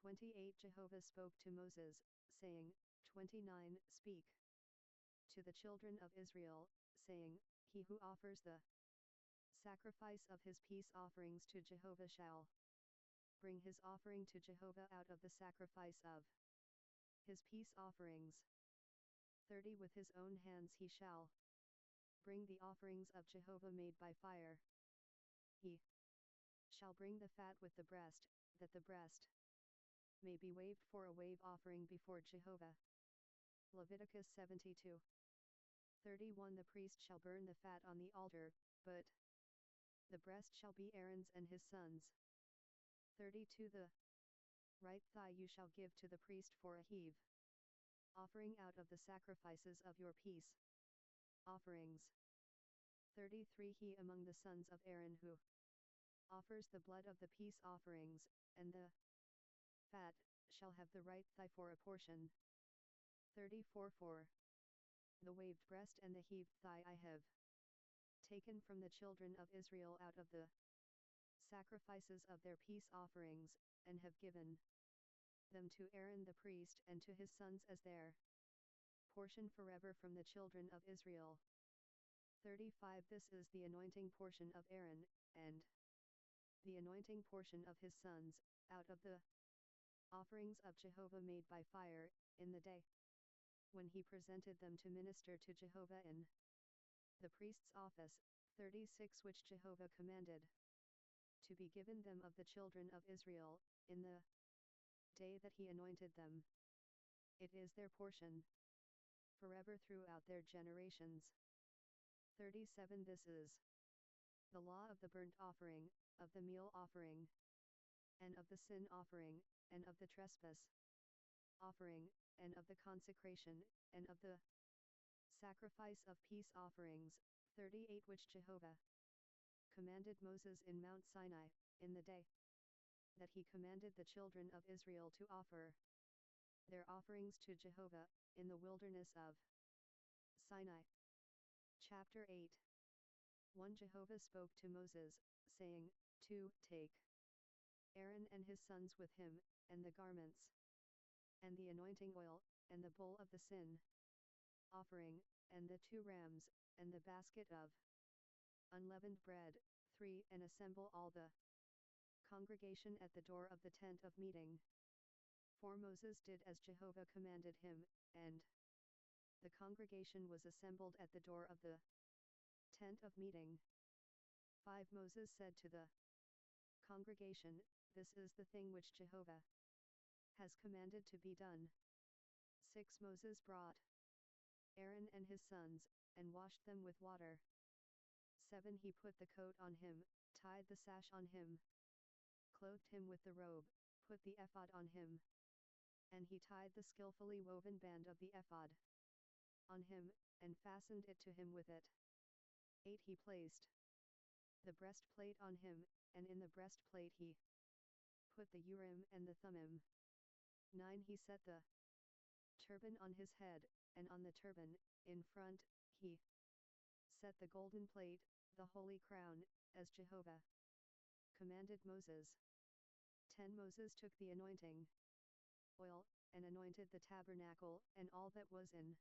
28 Jehovah spoke to Moses, saying, 29 Speak to the children of Israel, saying, He who offers the sacrifice of his peace offerings to Jehovah shall bring his offering to Jehovah out of the sacrifice of his peace offerings. 30 With his own hands he shall bring the offerings of Jehovah made by fire. He shall bring the fat with the breast, that the breast may be waved for a wave offering before Jehovah. Leviticus 72. 31 The priest shall burn the fat on the altar, but the breast shall be Aaron's and his sons. 32 The right thigh you shall give to the priest for a heave offering out of the sacrifices of your peace offerings. 33 He among the sons of Aaron who offers the blood of the peace offerings, and the fat, shall have the right thigh for a portion. 34 For the waved breast and the heaved thigh I have taken from the children of Israel out of the sacrifices of their peace offerings, and have given them to Aaron the priest and to his sons as their portion forever from the children of Israel. 35 This is the anointing portion of Aaron, and the anointing portion of his sons, out of the offerings of Jehovah made by fire, in the day when he presented them to minister to Jehovah in the priest's office. 36 Which Jehovah commanded to be given them of the children of Israel, in the day that he anointed them. It is their portion forever throughout their generations. 37 This is the law of the burnt offering, of the meal offering, and of the sin offering, and of the trespass offering, and of the consecration, and of the sacrifice of peace offerings. 38 Which Jehovah commanded Moses in Mount Sinai, in the day that he commanded the children of Israel to offer their offerings to Jehovah, in the wilderness of Sinai. Chapter 8. 1 Jehovah spoke to Moses, saying, 2 Take Aaron and his sons with him, and the garments, and the anointing oil, and the bowl of the sin offering, and the 2 rams, and the basket of unleavened bread. 3 And assemble all the congregation at the door of the tent of meeting. For Moses did as Jehovah commanded him, and the congregation was assembled at the door of the tent of meeting. 5 Moses said to the congregation, This is the thing which Jehovah has commanded to be done. 6 Moses brought Aaron and his sons, and washed them with water. 7 He put the coat on him, tied the sash on him, clothed him with the robe, put the ephod on him, and he tied the skillfully woven band of the ephod on him, and fastened it to him with it. 8 He placed the breastplate on him, and in the breastplate he put the Urim and the Thummim. 9 He set the turban on his head, and on the turban, in front, he set the golden plate, the holy crown, as Jehovah commanded Moses. 10 Moses took the anointing oil, and anointed the tabernacle and all that was in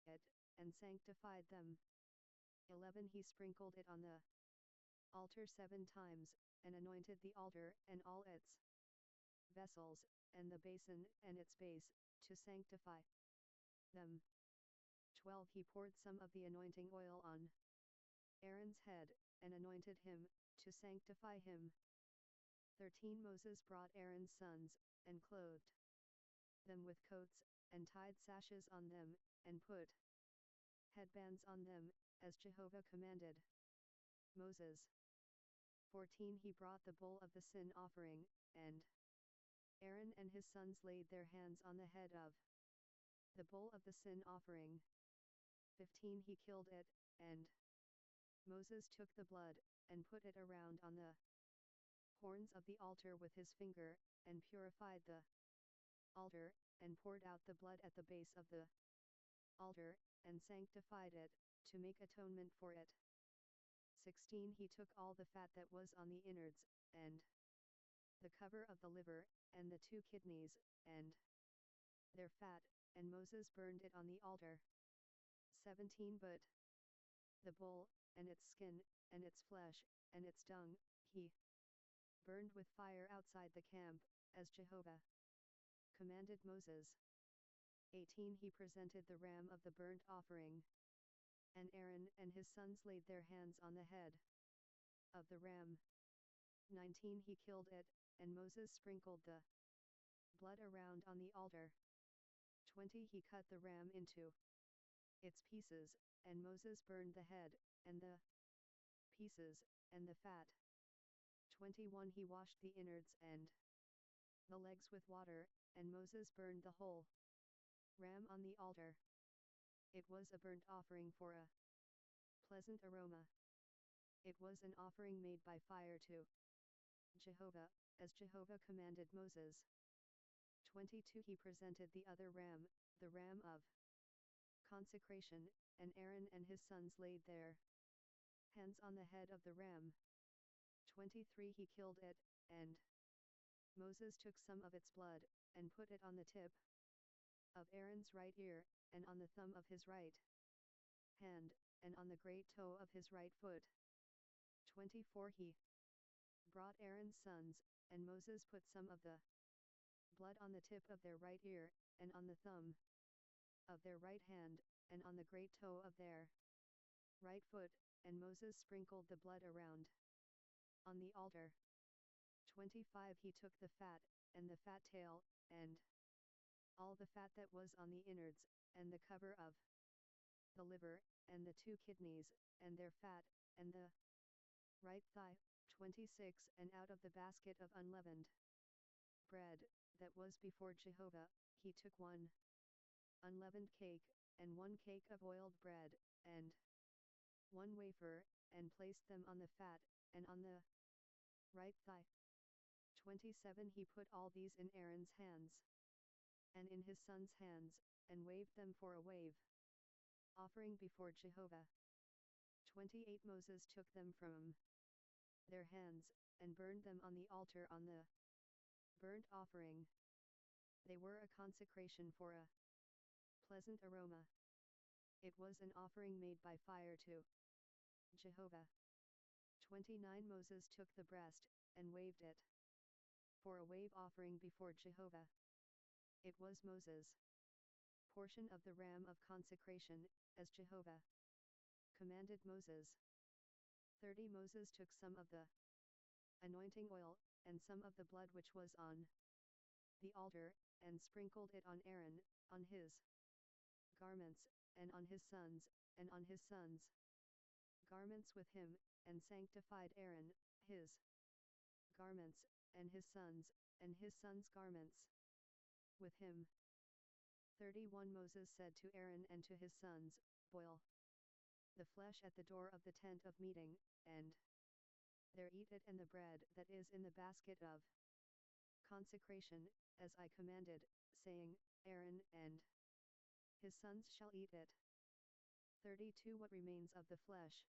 it, and sanctified them. 11 He sprinkled it on the altar 7 times, and anointed the altar and all its vessels, and the basin and its base, to sanctify them. 12 He poured some of the anointing oil on Aaron's head, and anointed him, to sanctify him. 13 Moses brought Aaron's sons, and clothed them with coats, and tied sashes on them, and put headbands on them, as Jehovah commanded Moses. 14 He brought the bull of the sin offering, and Aaron and his sons laid their hands on the head of the bull of the sin offering. 15 He killed it, and Moses took the blood, and put it around on the horns of the altar with his finger, and purified the altar, and poured out the blood at the base of the altar, and sanctified it, to make atonement for it. 16 He took all the fat that was on the innards, and the cover of the liver, and the 2 kidneys, and their fat, and Moses burned it on the altar. 17 But the bull, and its skin, and its flesh, and its dung, he burned with fire outside the camp, as Jehovah commanded Moses. 18 He presented the ram of the burnt offering, and Aaron and his sons laid their hands on the head of the ram. 19 He killed it, and Moses sprinkled the blood around on the altar. 20 He cut the ram into its pieces, and Moses burned the head, and the pieces, and the fat. 21 He washed the innards and the legs with water, and Moses burned the whole ram on the altar. It was a burnt offering for a pleasant aroma. It was an offering made by fire to Jehovah, as Jehovah commanded Moses. 22 He presented the other ram, the ram of consecration, and Aaron and his sons laid their hands on the head of the ram. 23 He killed it, and Moses took some of its blood, and put it on the tip of Aaron's right ear, and on the thumb of his right hand, and on the great toe of his right foot. 24 He brought Aaron's sons, and Moses put some of the blood on the tip of their right ear, and on the thumb of their right hand, and on the great toe of their right foot, and Moses sprinkled the blood around on the altar. 25 He took the fat, and the fat tail, and all the fat that was on the innards, and the cover of the liver, and the 2 kidneys, and their fat, and the right thigh. 26 And out of the basket of unleavened bread, that was before Jehovah, he took 1 unleavened cake, and 1 cake of oiled bread, and 1 wafer, and placed them on the fat, and on the right thigh. 27 He put all these in Aaron's hands, and in his sons' hands, and waved them for a wave offering before Jehovah. 28 Moses took them from their hands, and burned them on the altar on the burnt offering. They were a consecration for a pleasant aroma. It was an offering made by fire to Jehovah. 29 Moses took the breast, and waved it for a wave offering before Jehovah. It was Moses' portion of the ram of consecration, as Jehovah commanded Moses. 30 Moses took some of the anointing oil, and some of the blood which was on the altar, and sprinkled it on Aaron, on his garments, and on his sons, and on his sons' garments with him, and sanctified Aaron, his garments, and his sons' garments with him. 31 Moses said to Aaron and to his sons, Boil the flesh at the door of the tent of meeting, and there eat it and the bread that is in the basket of consecration, as I commanded, saying, Aaron and his sons shall eat it. 32 What remains of the flesh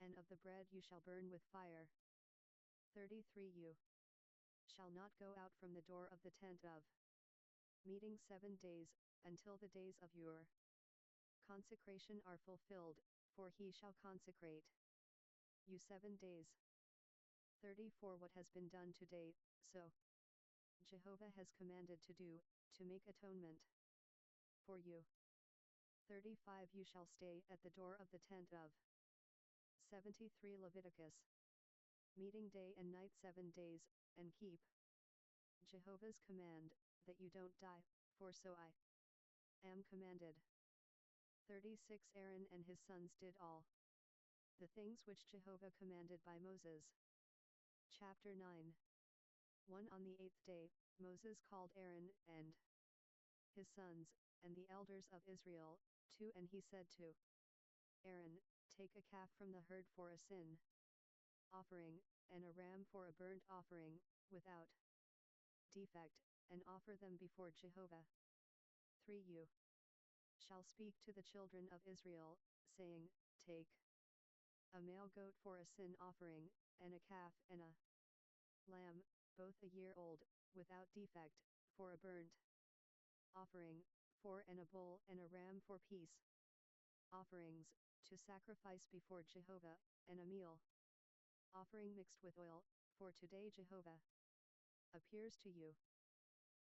and of the bread you shall burn with fire. 33 You shall not go out from the door of the tent of meeting 7 days, until the days of your consecration are fulfilled, for he shall consecrate you 7 days. 34 What has been done today, so Jehovah has commanded to do, to make atonement for you. 35 You shall stay at the door of the tent of 73 Leviticus. Meeting day and night 7 days, and keep Jehovah's command, that you don't die, for so I am commanded. 36 Aaron and his sons did all the things which Jehovah commanded by Moses. Chapter 9. 1 On the 8th day, Moses called Aaron and his sons, and the elders of Israel. 2 And he said to Aaron, take a calf from the herd for a sin offering, and a ram for a burnt offering, without defect, and offer them before Jehovah. 3 You shall speak to the children of Israel, saying, take a male goat for a sin offering, and a calf and a lamb, both a year old, without defect, for a burnt offering, 4 And a bull and a ram for peace offerings, to sacrifice before Jehovah, and a meal offering mixed with oil, for today Jehovah appears to you.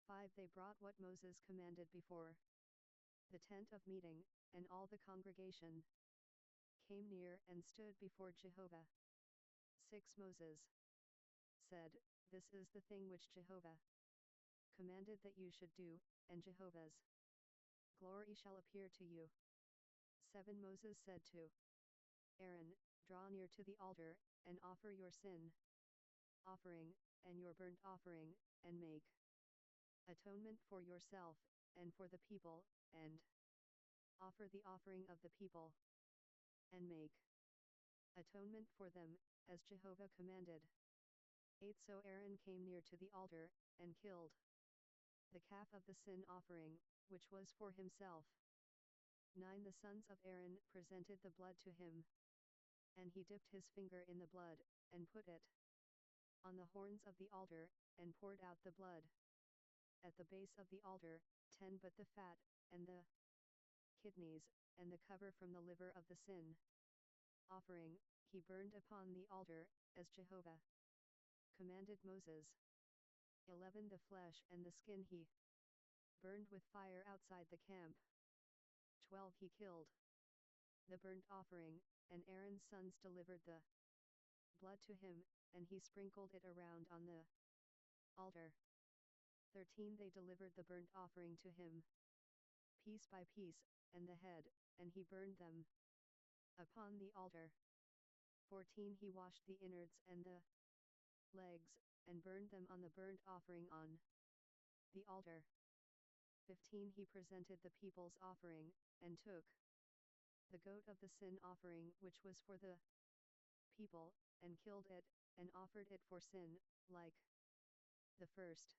5 They brought what Moses commanded before the tent of meeting, and all the congregation came near and stood before Jehovah. 6 Moses said, this is the thing which Jehovah commanded that you should do, and Jehovah's glory shall appear to you. 7 Moses said to Aaron, draw near to the altar, and offer your sin offering, and your burnt offering, and make atonement for yourself, and for the people, and offer the offering of the people, and make atonement for them, as Jehovah commanded. 8 So Aaron came near to the altar, and killed the calf of the sin offering, which was for himself. 9 The sons of Aaron presented the blood to him, and he dipped his finger in the blood, and put it on the horns of the altar, and poured out the blood at the base of the altar. 10 But the fat, and the kidneys, and the cover from the liver of the sin offering, he burned upon the altar, as Jehovah commanded Moses. 11 The flesh and the skin he burned with fire outside the camp. 12 He killed the burnt offering, and Aaron's sons delivered the blood to him, and he sprinkled it around on the altar. 13 They delivered the burnt offering to him, piece by piece, and the head, and he burned them upon the altar. 14 He washed the innards and the legs, and burned them on the burnt offering on the altar. 15 He presented the people's offering, and took the goat of the sin offering which was for the people, and killed it, and offered it for sin, like the first.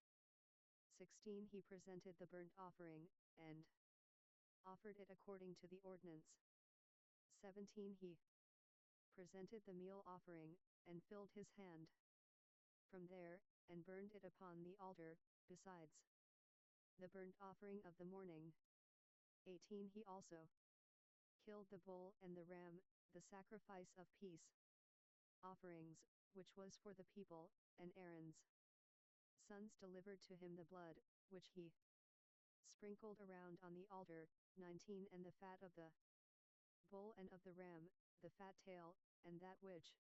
16 He presented the burnt offering, and offered it according to the ordinance. 17 He presented the meal offering, and filled his hand from there, and burned it upon the altar, besides the burnt offering of the morning. 18 He also killed the bull and the ram, the sacrifice of peace offerings, which was for the people, and Aaron's sons delivered to him the blood, which he sprinkled around on the altar. 19 And the fat of the bull and of the ram, the fat tail, and that which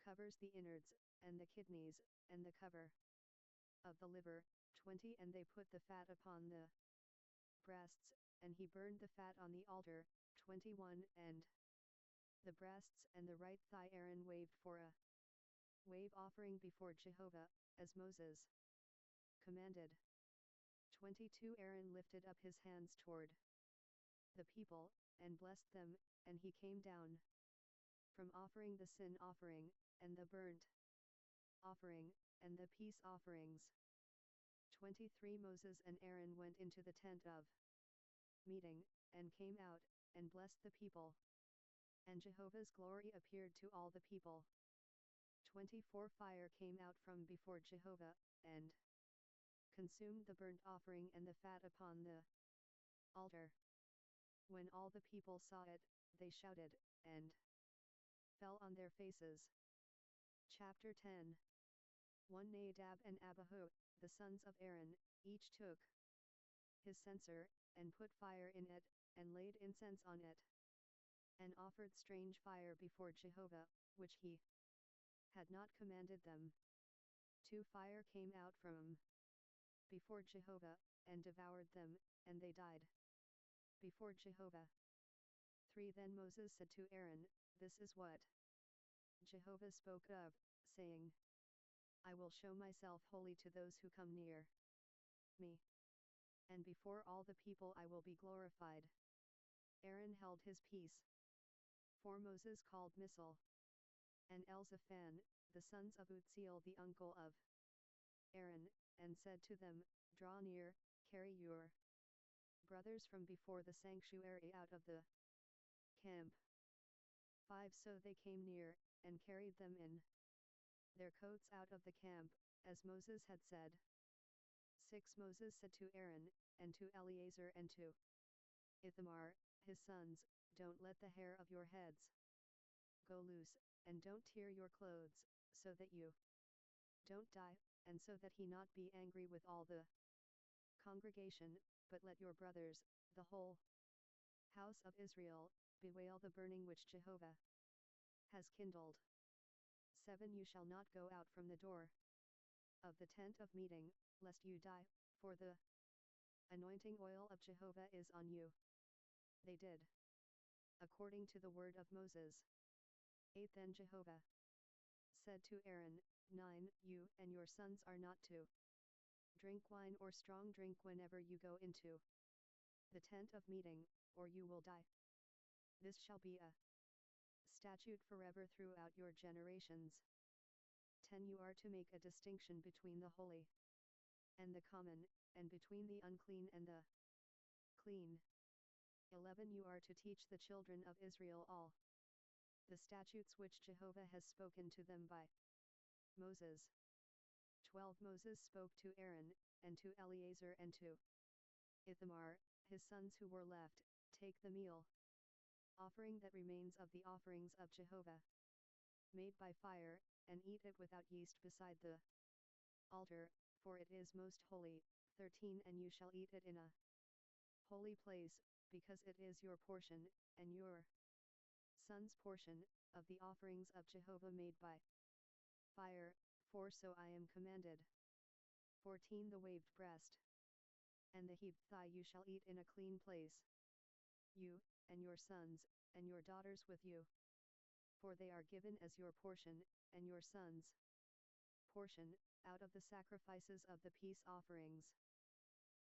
covers the innards, and the kidneys, and the cover of the liver. 20 And they put the fat upon the breasts, and he burned the fat on the altar. 21 And the breasts and the right thigh Aaron waved for a wave offering before Jehovah, as Moses commanded. 22 Aaron lifted up his hands toward the people, and blessed them, and he came down from offering the sin offering, and the burnt offering, and the peace offerings. 23 Moses and Aaron went into the tent of meeting, and came out, and blessed the people. And Jehovah's glory appeared to all the people. 24 Fire came out from before Jehovah, and consumed the burnt offering and the fat upon the altar. When all the people saw it, they shouted, and fell on their faces. Chapter 10. 1 Nadab and Abihu, the sons of Aaron, each took his censer, and put fire in it, and laid incense on it, and offered strange fire before Jehovah, which he had not commanded them. 2 Fire came out from before Jehovah, and devoured them, and they died before Jehovah. 3 Then Moses said to Aaron, This is what Jehovah spoke of, saying, I will show myself holy to those who come near me, and before all the people I will be glorified. Aaron held his peace. 4 Moses called Misal and Elzaphan, the sons of Uzziel the uncle of Aaron, and said to them, Draw near, carry your brothers from before the sanctuary out of the camp. 5 So they came near, and carried them in their coats out of the camp, as Moses had said. 6 Moses said to Aaron, and to Eleazar and to Ithamar, his sons, Don't let the hair of your heads go loose, and don't tear your clothes, so that you don't die, and so that he not be angry with all the congregation, but let your brothers, the whole house of Israel, bewail the burning which Jehovah has kindled. 7 You shall not go out from the door of the tent of meeting, lest you die, for the anointing oil of Jehovah is on you. They did according to the word of Moses. 8 Then Jehovah said to Aaron, 9 You and your sons are not to drink wine or strong drink whenever you go into the tent of meeting, or you will die. This shall be a statute forever throughout your generations. 10 You are to make a distinction between the holy and the common, and between the unclean and the clean. 11 You are to teach the children of Israel all the statutes which Jehovah has spoken to them by Moses. 12 Moses spoke to Aaron, and to Eleazar and to Ithamar, his sons who were left, Take the meal offering that remains of the offerings of Jehovah, made by fire, and eat it without yeast beside the altar, for it is most holy. 13 And you shall eat it in a holy place, because it is your portion, and your son's portion, of the offerings of Jehovah made by fire, for so I am commanded. 14 The waved breast and the heaved thigh you shall eat in a clean place, you, and your sons, and your daughters with you, for they are given as your portion, and your sons' portion, out of the sacrifices of the peace offerings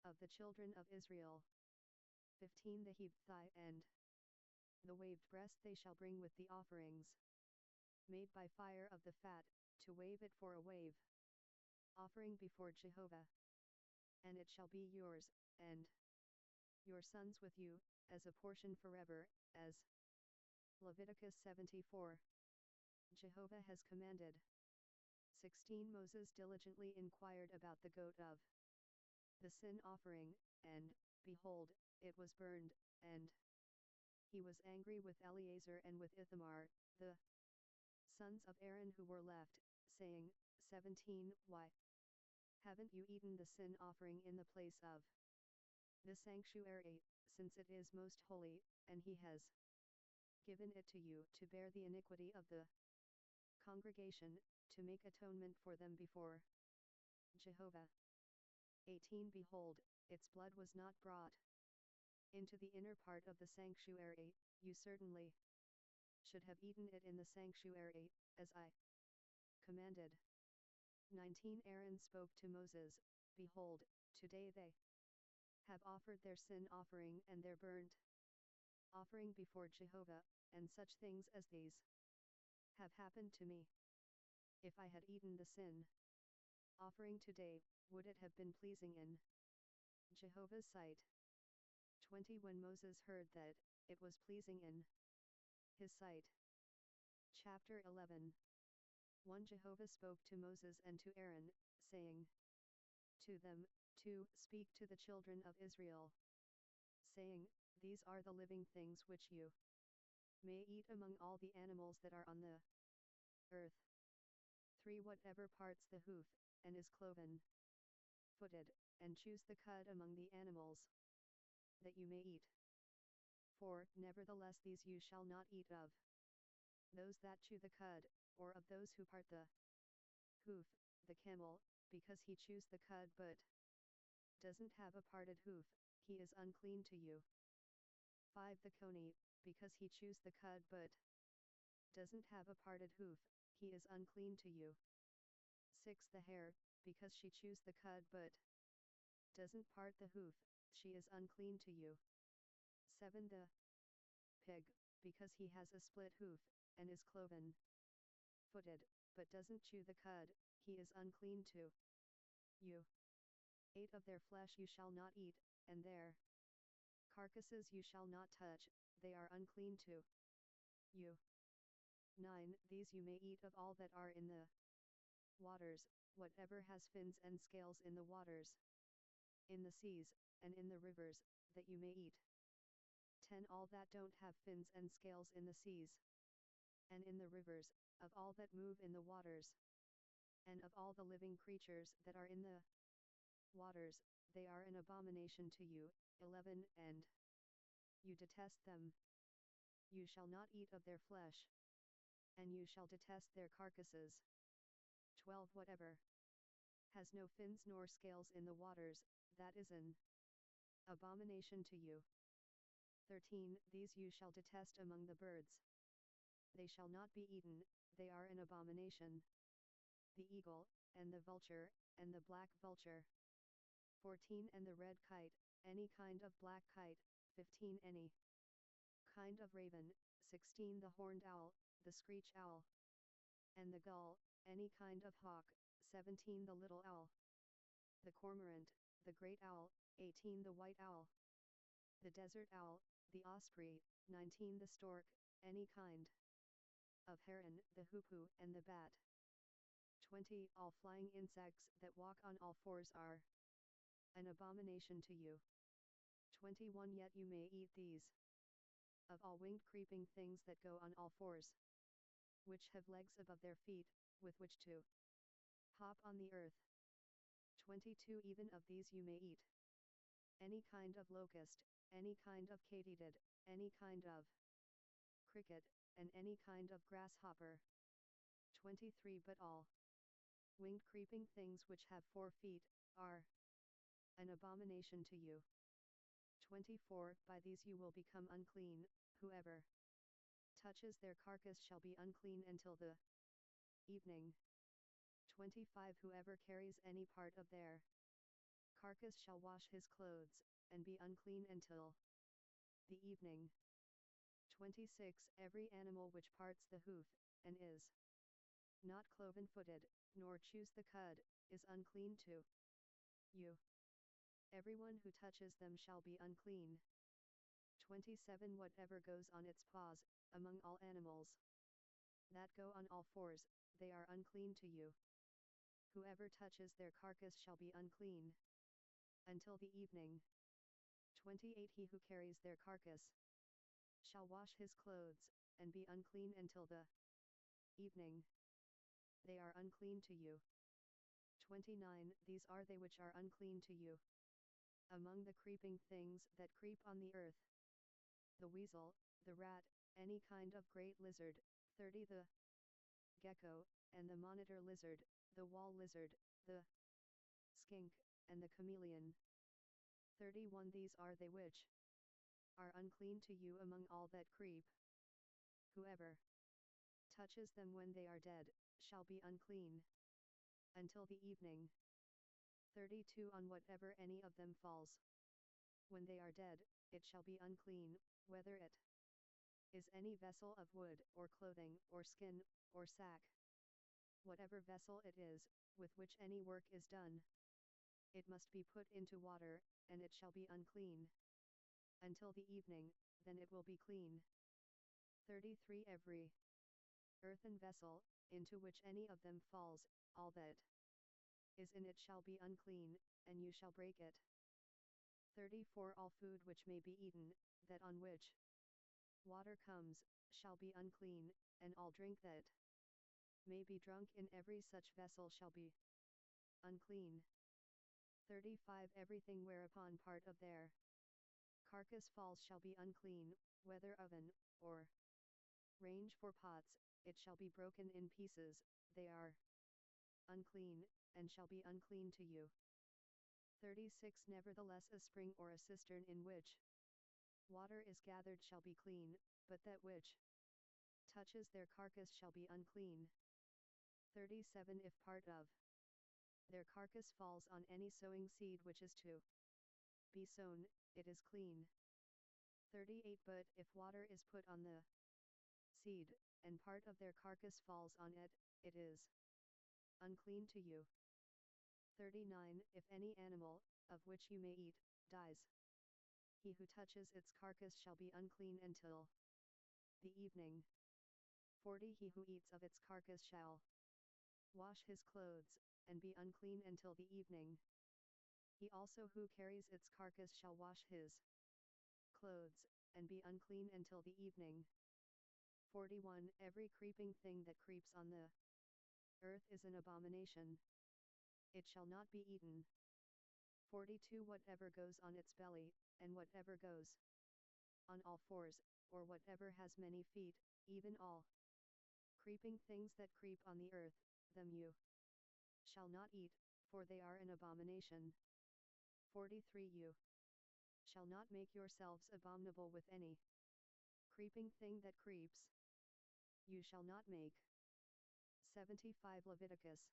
of the children of Israel. 15 The heaved thigh and the waved breast they shall bring with the offerings made by fire of the fat, to wave it for a wave offering before Jehovah. And it shall be yours, and your sons with you, as a portion forever, as Leviticus 74. Jehovah has commanded. 16 Moses diligently inquired about the goat of the sin offering, and, behold, it was burned, and he was angry with Eleazar and with Ithamar, the sons of Aaron who were left, saying, 17 Why haven't you eaten the sin offering in the place of the sanctuary, since it is most holy, and he has given it to you to bear the iniquity of the congregation, to make atonement for them before Jehovah. 18 Behold, its blood was not brought into the inner part of the sanctuary, you certainly should have eaten it in the sanctuary, as I commanded. 19 Aaron spoke to Moses, Behold, today they have offered their sin offering and their burnt offering before Jehovah, and such things as these have happened to me. If I had eaten the sin offering today, would it have been pleasing in Jehovah's sight? 20 When Moses heard that it was pleasing in his sight. Chapter 11. 1 Jehovah spoke to Moses and to Aaron, saying to them, 2 Speak to the children of Israel, saying, These are the living things which you may eat among all the animals that are on the earth. 3 Whatever parts the hoof, and is cloven-footed, and chews the cud among the animals, that you may eat. 4 Nevertheless these you shall not eat of those that chew the cud, or of those who part the hoof, the camel, because he chews the cud but doesn't have a parted hoof, he is unclean to you. 5 The coney, because he chews the cud but doesn't have a parted hoof, he is unclean to you. 6 The hare, because she chews the cud but doesn't part the hoof, she is unclean to you. 7 The pig, because he has a split hoof, and is cloven-footed, but doesn't chew the cud, he is unclean to you. 8 Of their flesh you shall not eat, and their carcasses you shall not touch, they are unclean to you. 9 These you may eat of all that are in the waters, whatever has fins and scales in the waters, in the seas, and in the rivers, that you may eat. 10 All that don't have fins and scales in the seas, and in the rivers, of all that move in the waters, and of all the living creatures that are in the waters, they are an abomination to you. 11 And you detest them. You shall not eat of their flesh, and you shall detest their carcasses. 12 Whatever has no fins nor scales in the waters, that is an abomination to you. 13 These you shall detest among the birds. They shall not be eaten, they are an abomination. The eagle, and the vulture, and the black vulture. 14 And the red kite, any kind of black kite. 15 Any kind of raven. 16 The horned owl, the screech owl, and the gull, any kind of hawk. 17 The little owl, the cormorant, the great owl. 18 The white owl, the desert owl, the osprey. 19 The stork, any kind of heron, the hoopoe and the bat. 20 All flying insects that walk on all fours are an abomination to you. 21 Yet you may eat these of all winged creeping things that go on all fours, which have legs above their feet, with which to hop on the earth. 22 Even of these you may eat any kind of locust, any kind of katydid, any kind of cricket, and any kind of grasshopper. 23 But all winged creeping things which have 4 feet, are an abomination to you. 24 By these you will become unclean, whoever touches their carcass shall be unclean until the evening. 25 Whoever carries any part of their carcass shall wash his clothes, and be unclean until the evening. 26 Every animal which parts the hoof, and is not cloven-footed, nor chews the cud, is unclean to you. Everyone who touches them shall be unclean. 27 Whatever goes on its paws, among all animals that go on all fours, they are unclean to you. Whoever touches their carcass shall be unclean until the evening. 28 He who carries their carcass shall wash his clothes, and be unclean until the evening. They are unclean to you. 29 These are they which are unclean to you among the creeping things that creep on the earth: the weasel, the rat, any kind of great lizard. 30 The gecko, and the monitor lizard, the wall lizard, the skink, and the chameleon. 31 These are they which are unclean to you among all that creep. Whoever touches them when they are dead, shall be unclean until the evening. 32 On whatever any of them falls when they are dead, it shall be unclean, whether it is any vessel of wood, or clothing, or skin, or sack. Whatever vessel it is, with which any work is done, it must be put into water, and it shall be unclean. until the evening, then it will be clean. 33 Every earthen vessel, into which any of them falls, all that is in it shall be unclean, and you shall break it. 34 All food which may be eaten, that on which water comes, shall be unclean, and all drink that may be drunk in every such vessel shall be unclean. 35 Everything whereupon part of their carcass falls shall be unclean, whether oven, or range for pots, it shall be broken in pieces, they are unclean, and shall be unclean to you. 36 Nevertheless a spring or a cistern in which water is gathered shall be clean, but that which touches their carcass shall be unclean. 37 If part of their carcass falls on any sowing seed which is to be sown, it is clean. 38 But if water is put on the seed, and part of their carcass falls on it, it is unclean to you. 39 If any animal, of which you may eat, dies, he who touches its carcass shall be unclean until the evening. 40 He who eats of its carcass shall wash his clothes, and be unclean until the evening. He also who carries its carcass shall wash his clothes, and be unclean until the evening. 41 Every creeping thing that creeps on the earth is an abomination. It shall not be eaten. 42 Whatever goes on its belly, and whatever goes on all fours, or whatever has many feet, even all creeping things that creep on the earth, them you shall not eat, for they are an abomination. 43 You shall not make yourselves abominable with any creeping thing that creeps. You shall not make 75 Leviticus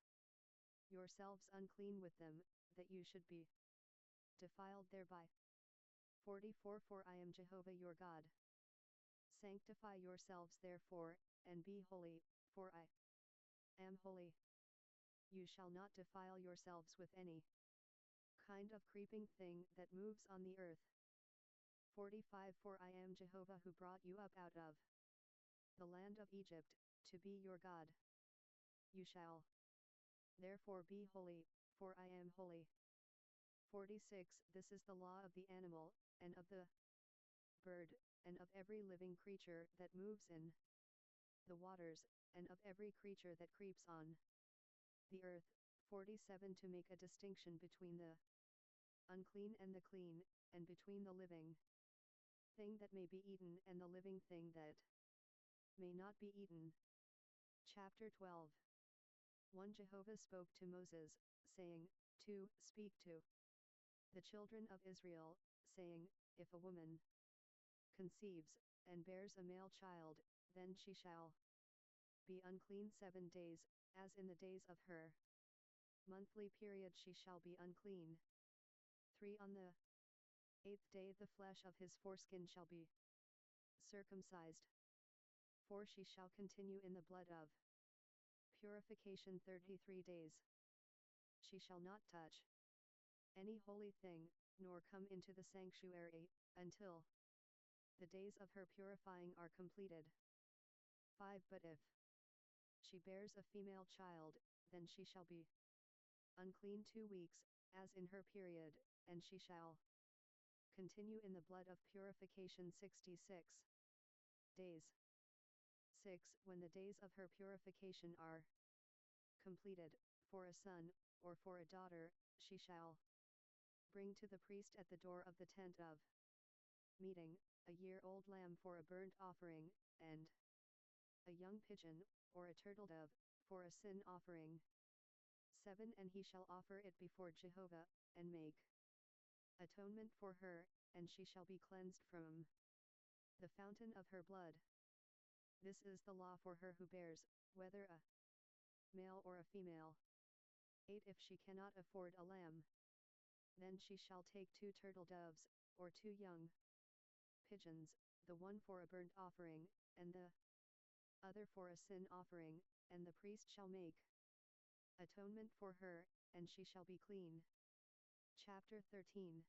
yourselves unclean with them, that you should be defiled thereby. 44 For I am Jehovah your God. Sanctify yourselves therefore, and be holy, for I am holy. You shall not defile yourselves with any kind of creeping thing that moves on the earth. 45 For I am Jehovah who brought you up out of the land of Egypt, to be your God. You shall therefore be holy, for I am holy. 46 This is the law of the animal, and of the bird, and of every living creature that moves in the waters, and of every creature that creeps on the earth. 47 To make a distinction between the unclean and the clean, and between the living thing that may be eaten and the living thing that may not be eaten. Chapter 12 1 Jehovah spoke to Moses, saying, 2 Speak to the children of Israel, saying, If a woman conceives, and bears a male child, then she shall be unclean 7 days, as in the days of her monthly period she shall be unclean. 3 On the 8th day the flesh of his foreskin shall be circumcised. 4 She shall continue in the blood of purification 33 days. She shall not touch any holy thing, nor come into the sanctuary, until the days of her purifying are completed. 5 But if she bears a female child, then she shall be unclean 2 weeks, as in her period, and she shall continue in the blood of purification 66 days. 6 When the days of her purification are completed, for a son, or for a daughter, she shall bring to the priest at the door of the tent of meeting, a year-old lamb for a burnt offering, and a young pigeon, or a turtle-dove, for a sin offering. 7 And he shall offer it before Jehovah, and make atonement for her, and she shall be cleansed from the fountain of her blood. This is the law for her who bears, whether a male or a female. 8 If she cannot afford a lamb, then she shall take 2 turtle doves, or 2 young pigeons, the one for a burnt offering, and the other for a sin offering, and the priest shall make atonement for her, and she shall be clean. Chapter 13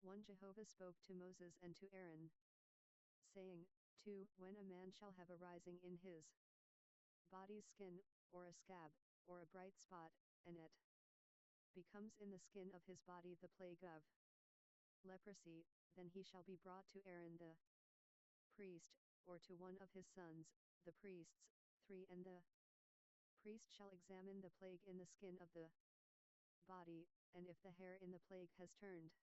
1 Jehovah spoke to Moses and to Aaron, saying, 2 When a man shall have a rising in his body's skin, or a scab, or a bright spot, and it becomes in the skin of his body the plague of leprosy, then he shall be brought to Aaron the priest, or to one of his sons, the priests. 3 And the priest shall examine the plague in the skin of the body, and if the hair in the plague has turned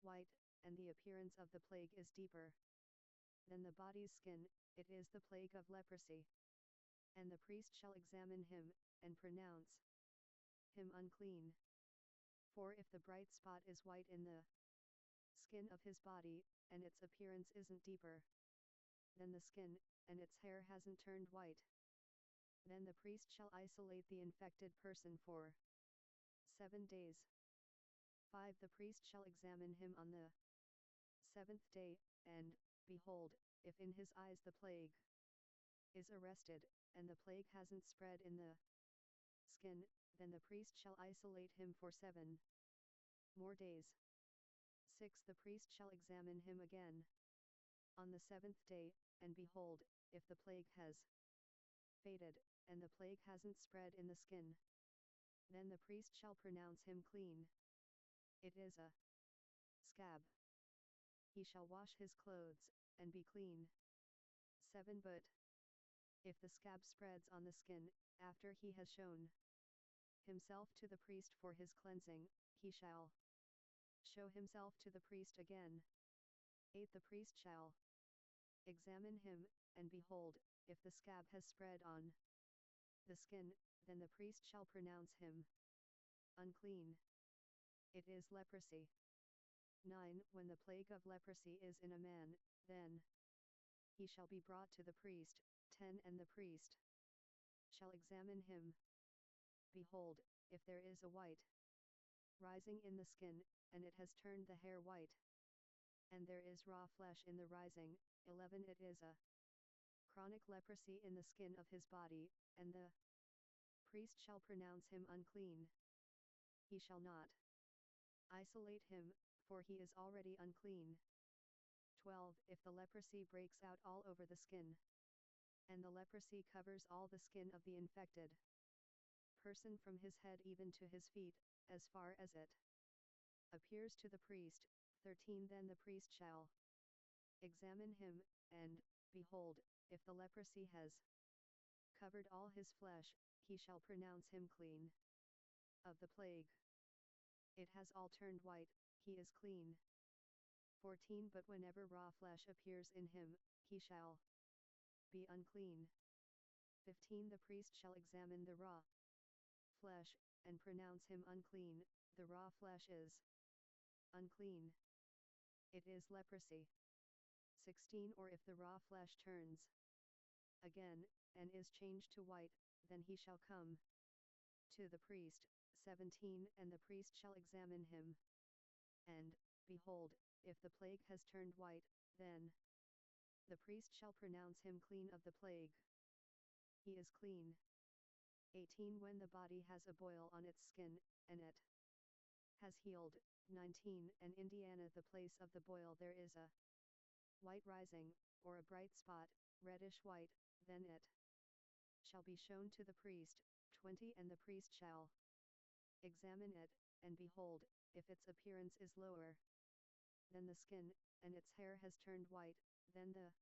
white, and the appearance of the plague is deeper than the body's skin, it is the plague of leprosy. And the priest shall examine him, and pronounce him unclean. 4 If the bright spot is white in the skin of his body, and its appearance isn't deeper than the skin, and its hair hasn't turned white, then the priest shall isolate the infected person for 7 days. 5 The priest shall examine him on the 7th day, and, behold, if in his eyes the plague is arrested, and the plague hasn't spread in the skin, then the priest shall isolate him for 7 more days. 6 The priest shall examine him again on the 7th day, and behold, if the plague has faded, and the plague hasn't spread in the skin, then the priest shall pronounce him clean. It is a scab. He shall wash his clothes, and be clean. 7 But if the scab spreads on the skin, after he has shown himself to the priest for his cleansing, he shall show himself to the priest again. 8 The priest shall examine him, and behold, if the scab has spread on the skin, then the priest shall pronounce him unclean. It is leprosy. 9 When the plague of leprosy is in a man, then he shall be brought to the priest. 10 And the priest shall examine him. Behold, if there is a white rising in the skin, and it has turned the hair white, and there is raw flesh in the rising. 11 It is a chronic leprosy in the skin of his body, and the priest shall pronounce him unclean. He shall not isolate him, for he is already unclean. 12 If the leprosy breaks out all over the skin, and the leprosy covers all the skin of the infected person from his head even to his feet, as far as it appears to the priest. 13 Then the priest shall examine him, and, behold, if the leprosy has covered all his flesh, he shall pronounce him clean of the plague. It has all turned white, he is clean. 14 But whenever raw flesh appears in him, he shall be unclean. 15 The priest shall examine the raw flesh, and pronounce him unclean. The raw flesh is unclean. It is leprosy. 16 Or if the raw flesh turns again, and is changed to white, then he shall come to the priest. 17 And the priest shall examine him. And, behold, if the plague has turned white, then the priest shall pronounce him clean of the plague. He is clean. 18 When the body has a boil on its skin, and it has healed. 19 And Indiana the place of the boil there is a white rising, or a bright spot, reddish white, then it shall be shown to the priest. 20 And the priest shall examine it, and behold, if its appearance is lower than the skin, and its hair has turned white, then the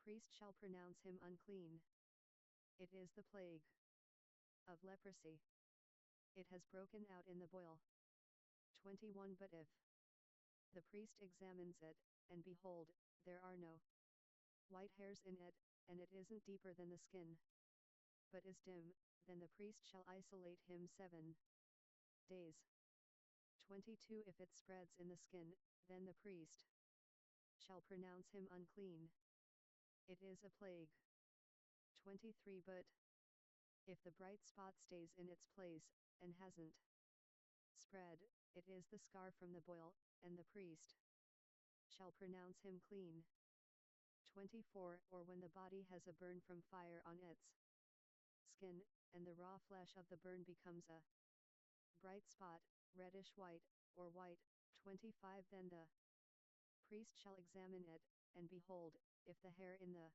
priest shall pronounce him unclean. It is the plague of leprosy. It has broken out in the boil. 21 But if the priest examines it, and behold, there are no white hairs in it, and it isn't deeper than the skin, but is dim, then the priest shall isolate him 7 days. 22 If it spreads in the skin, then the priest shall pronounce him unclean. It is a plague. 23 But if the bright spot stays in its place, and hasn't spread, it is the scar from the boil, and the priest shall pronounce him clean. 24 Or when the body has a burn from fire on its skin, and the raw flesh of the burn becomes a bright spot, reddish white, or white. 25 Then the priest shall examine it, and behold, if the hair in the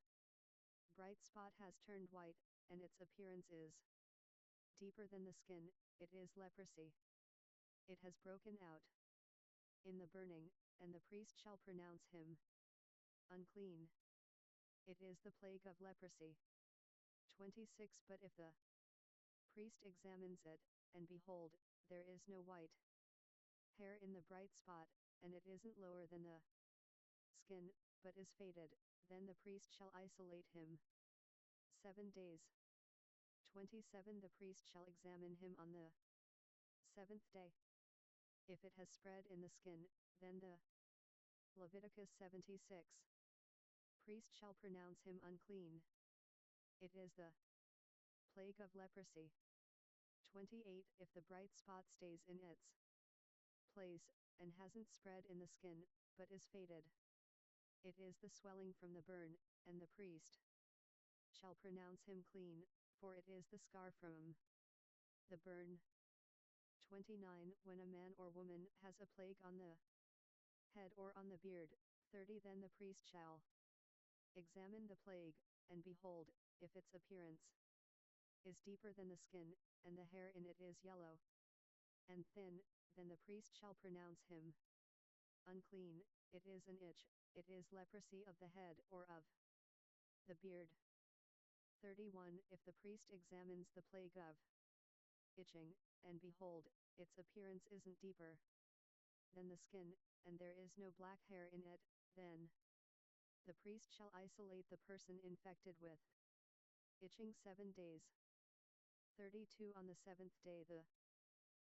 bright spot has turned white, and its appearance is deeper than the skin, it is leprosy. It has broken out in the burning, and the priest shall pronounce him unclean. It is the plague of leprosy. 26 But if the priest examines it, and behold, there is no white hair in the bright spot, and it isn't lower than the skin, but is faded, then the priest shall isolate him 7 days. 27 The priest shall examine him on the 7th day. If it has spread in the skin, then the Leviticus 76. Priest shall pronounce him unclean. It is the plague of leprosy. 28 If the bright spot stays in its place, and hasn't spread in the skin, but is faded, it is the swelling from the burn, and the priest shall pronounce him clean, for it is the scar from the burn. 29 When a man or woman has a plague on the head or on the beard, 30 Then the priest shall examine the plague, and behold, if its appearance is deeper than the skin, and the hair in it is yellow and thin, then the priest shall pronounce him unclean. It is an itch, it is leprosy of the head or of the beard. 31 If the priest examines the plague of itching, and behold, its appearance isn't deeper than the skin, and there is no black hair in it, then the priest shall isolate the person infected with itching 7 days. 32 On the 7th day the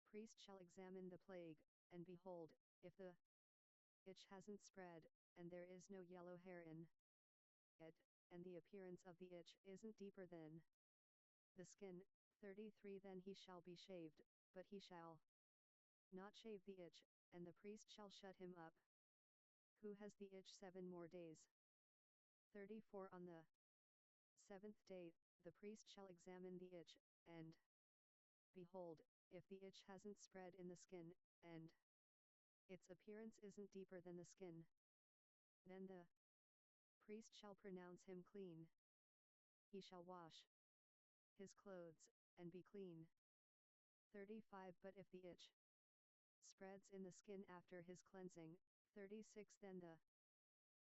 priest shall examine the plague, and behold, if the itch hasn't spread, and there is no yellow hair in it, and the appearance of the itch isn't deeper than the skin. 33 Then he shall be shaved, but he shall not shave the itch, and the priest shall shut him up who has the itch 7 more days. 34 On the 7th day, the priest shall examine the itch, and behold, if the itch hasn't spread in the skin, and its appearance isn't deeper than the skin, then the priest shall pronounce him clean. He shall wash his clothes, and be clean. 35 But if the itch spreads in the skin after his cleansing, 36 Then the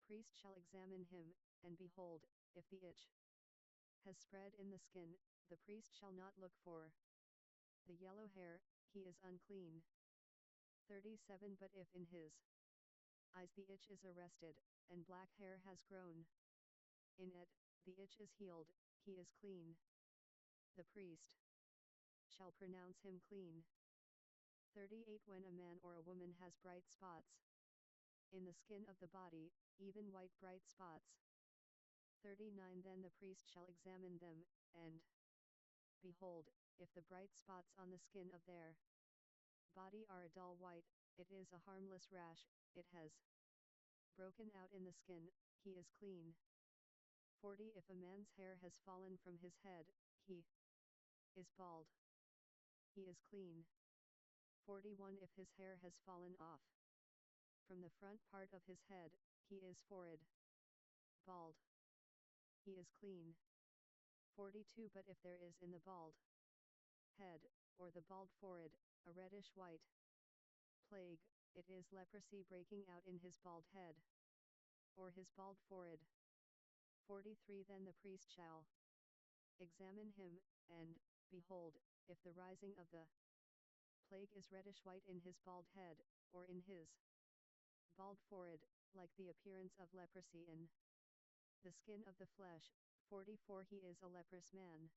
priest shall examine him, and behold, if the itch has spread in the skin, the priest shall not look for the yellow hair, he is unclean. 37 But if in his eyes the itch is arrested, and black hair has grown in it, the itch is healed, he is clean. The priest shall pronounce him clean. 38 When a man or a woman has bright spots in the skin of the body, even white bright spots. 39 Then the priest shall examine them, and behold, if the bright spots on the skin of their body are a dull white, it is a harmless rash, it has broken out in the skin, he is clean. 40 If a man's hair has fallen from his head, he is bald, he is clean. 41 If his hair has fallen off from the front part of his head, he is florid, bald, he is clean. 42 But if there is in the bald head, or the bald forehead, a reddish-white plague, it is leprosy breaking out in his bald head, or his bald forehead. 43 Then the priest shall examine him, and behold, if the rising of the plague is reddish-white in his bald head, or in his bald forehead, like the appearance of leprosy in the skin of the flesh. 44 He is a leprous man,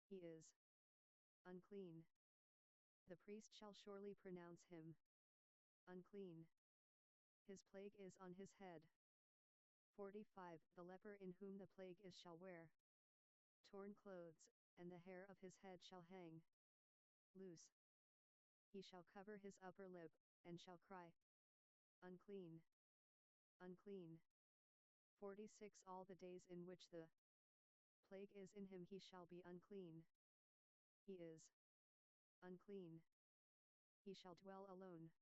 he is unclean. The priest shall surely pronounce him unclean. His plague is on his head. 45 The leper in whom the plague is shall wear torn clothes, and the hair of his head shall hang loose. He shall cover his upper lip, and shall cry, unclean, unclean. 46 All the days in which the plague is in him he shall be unclean. He is unclean. He shall dwell alone.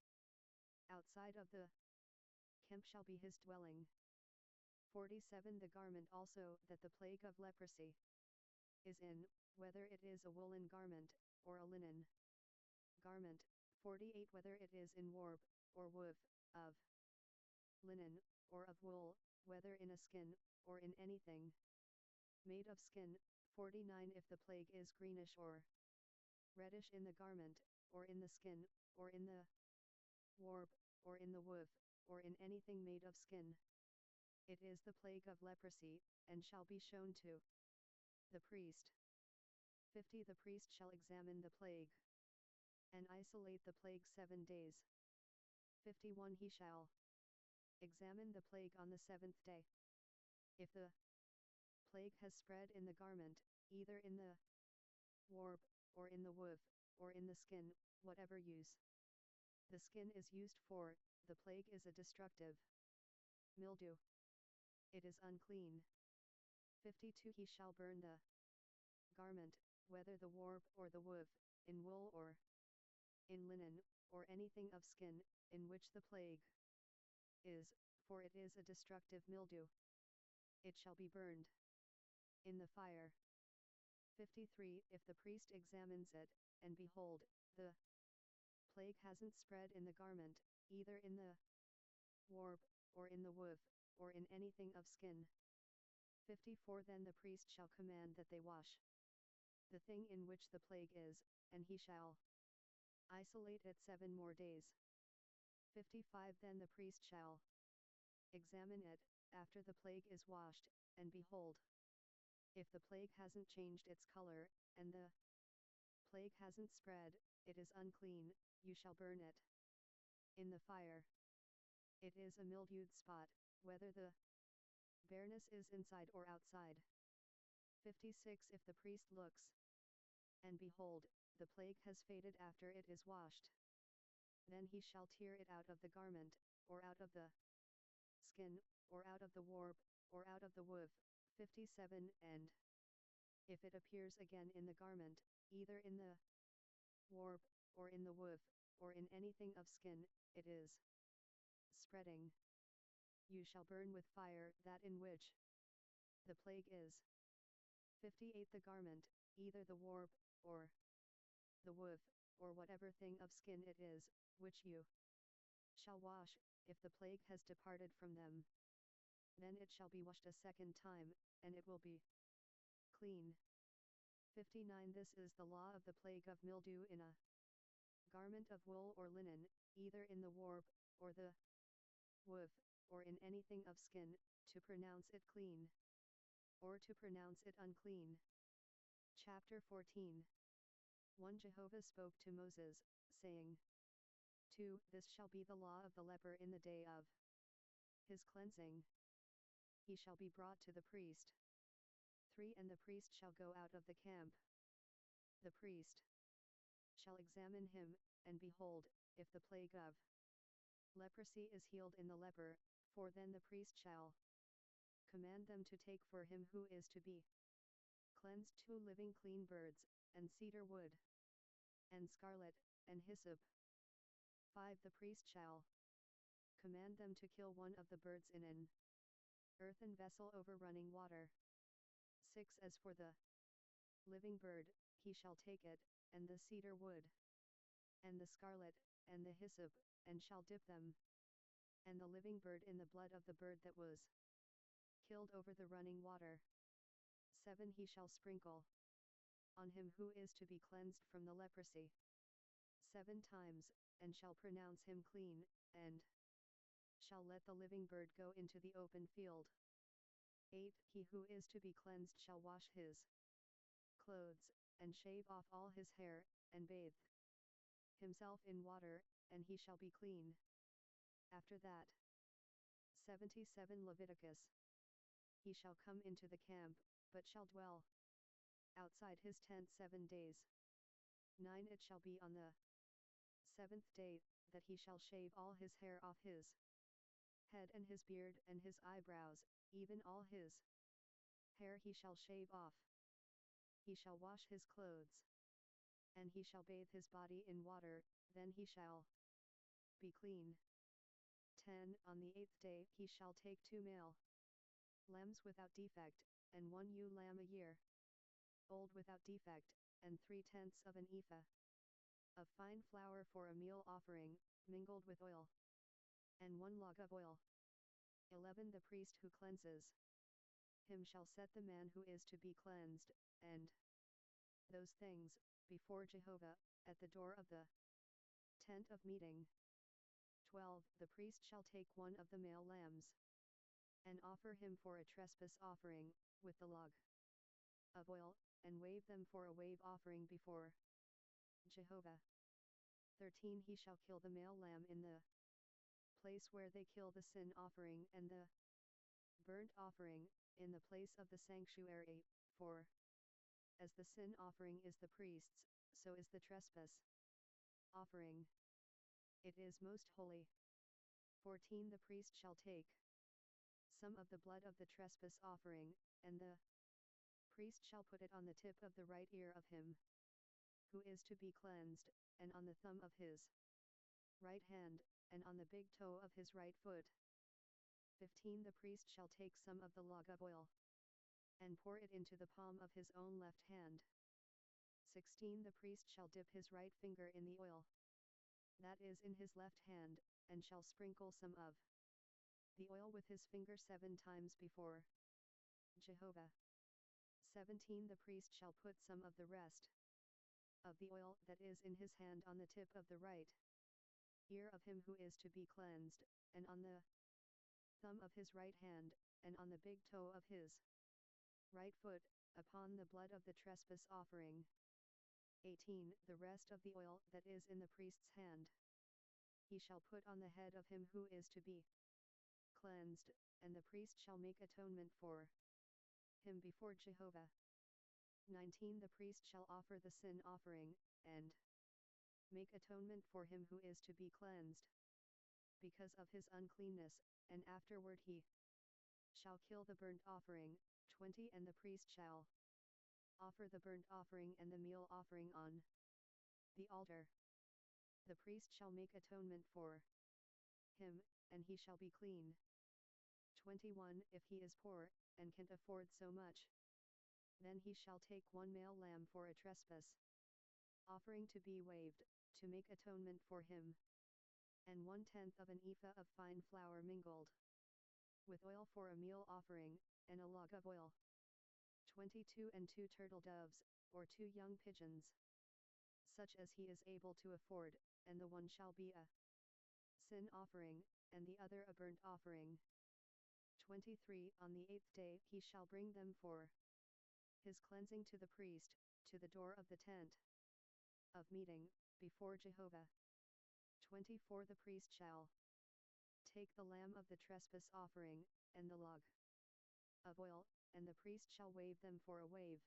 outside of the camp shall be his dwelling. 47 The garment also that the plague of leprosy is in, whether it is a woolen garment, or a linen garment. 48 Whether it is in warp, or woof, of linen, or of wool, whether in a skin, or in anything made of skin. 49 If the plague is greenish or reddish in the garment, or in the skin, or in the warp, or in the woof, or in anything made of skin, it is the plague of leprosy, and shall be shown to the priest. 50 The priest shall examine the plague, and isolate the plague 7 days. 51 He shall examine the plague on the 7th day. If the plague has spread in the garment, either in the warp, or in the woof, or in the skin, whatever use the skin is used for, the plague is a destructive mildew. It is unclean. 52 He shall burn the garment, whether the warp or the woof, in wool or in linen, or anything of skin, in which the plague is, for it is a destructive mildew. It shall be burned in the fire. 53 If the priest examines it, and behold, the plague hasn't spread in the garment, either in the warp, or in the woof, or in anything of skin. 54 Then the priest shall command that they wash the thing in which the plague is, and he shall isolate it 7 more days. 55 Then the priest shall examine it, after the plague is washed, and behold, if the plague hasn't changed its color, and the plague hasn't spread, it is unclean, you shall burn it in the fire. It is a mildewed spot, whether the bareness is inside or outside. 56 If the priest looks, and behold, the plague has faded after it is washed, then he shall tear it out of the garment, or out of the skin, or out of the warp, or out of the woof. 57 And if it appears again in the garment, either in the warp, or in the woof, or in anything of skin, it is spreading. You shall burn with fire that in which the plague is. 58 The garment, either the warp, or the woof, or whatever thing of skin it is, which you shall wash, if the plague has departed from them, then it shall be washed a 2nd time, and it will be clean. 59 This is the law of the plague of mildew in a garment of wool or linen, either in the warp, or the woof, or in anything of skin, to pronounce it clean, or to pronounce it unclean. Chapter 14 1 Jehovah spoke to Moses, saying, 2 This shall be the law of the leper in the day of his cleansing. He shall be brought to the priest. 3 And the priest shall go out of the camp. The priest shall examine him, and behold, if the plague of leprosy is healed in the leper, for then the priest shall command them to take for him who is to be cleansed 2 living clean birds, and cedar wood, and scarlet, and hyssop. 5 The priest shall command them to kill one of the birds in an earthen vessel over running water. 6 As for the living bird, he shall take it, and the cedar wood, and the scarlet, and the hyssop, and shall dip them, and the living bird in the blood of the bird that was killed over the running water. 7 He shall sprinkle on him who is to be cleansed from the leprosy 7 times, and shall pronounce him clean, and shall let the living bird go into the open field. 8 He who is to be cleansed shall wash his clothes, and shave off all his hair, and bathe himself in water, and he shall be clean. After that, 77 Leviticus. He shall come into the camp, but shall dwell outside his tent 7 days. 9 It shall be on the 7th day, that he shall shave all his hair off his head and his beard and his eyebrows, even all his hair he shall shave off. He shall wash his clothes, and he shall bathe his body in water, then he shall be clean. 10. On the 8th day he shall take 2 male lambs without defect, and 1 ewe lamb a year old without defect, and 3/10 of an ephah of fine flour for a meal offering, mingled with oil, and 1 log of oil. 11. The priest who cleanses him shall set the man who is to be cleansed, and those things, before Jehovah, at the door of the tent of meeting. 12. The priest shall take 1 of the male lambs, and offer him for a trespass offering, with the log of oil, and wave them for a wave offering before Jehovah. 13. He shall kill the male lamb in the place where they kill the sin offering and the burnt offering, in the place of the sanctuary, for as the sin offering is the priest's, so is the trespass offering. It is most holy. 14. The priest shall take some of the blood of the trespass offering, and the priest shall put it on the tip of the right ear of him who is to be cleansed, and on the thumb of his right hand, and on the big toe of his right foot. 15. The priest shall take some of the log of oil, and pour it into the palm of his own left hand. 16. The priest shall dip his right finger in the oil that is in his left hand, and shall sprinkle some of the oil with his finger 7 times before Jehovah. 17. The priest shall put some of the rest of the oil that is in his hand on the tip of the right ear of him who is to be cleansed, and on the thumb of his right hand, and on the big toe of his right foot, upon the blood of the trespass offering. 18. The rest of the oil that is in the priest's hand he shall put on the head of him who is to be cleansed, and the priest shall make atonement for him before Jehovah. 19. The priest shall offer the sin offering, and make atonement for him who is to be cleansed because of his uncleanness, and afterward he shall kill the burnt offering. 20. And the priest shall offer the burnt offering and the meal offering on the altar. The priest shall make atonement for him, and he shall be clean. 21. If he is poor, and can't afford so much, then he shall take 1 male lamb for a trespass offering to be waved, to make atonement for him, and 1/10 of an ephah of fine flour mingled with oil for a meal offering, and a log of oil. 22. And 2 turtle doves, or 2 young pigeons, such as he is able to afford, and the one shall be a sin offering, and the other a burnt offering. 23. On the 8th day he shall bring them for his cleansing to the priest, to the door of the tent of meeting, before Jehovah. 24. The priest shall take the lamb of the trespass offering, and the log of oil, and the priest shall wave them for a wave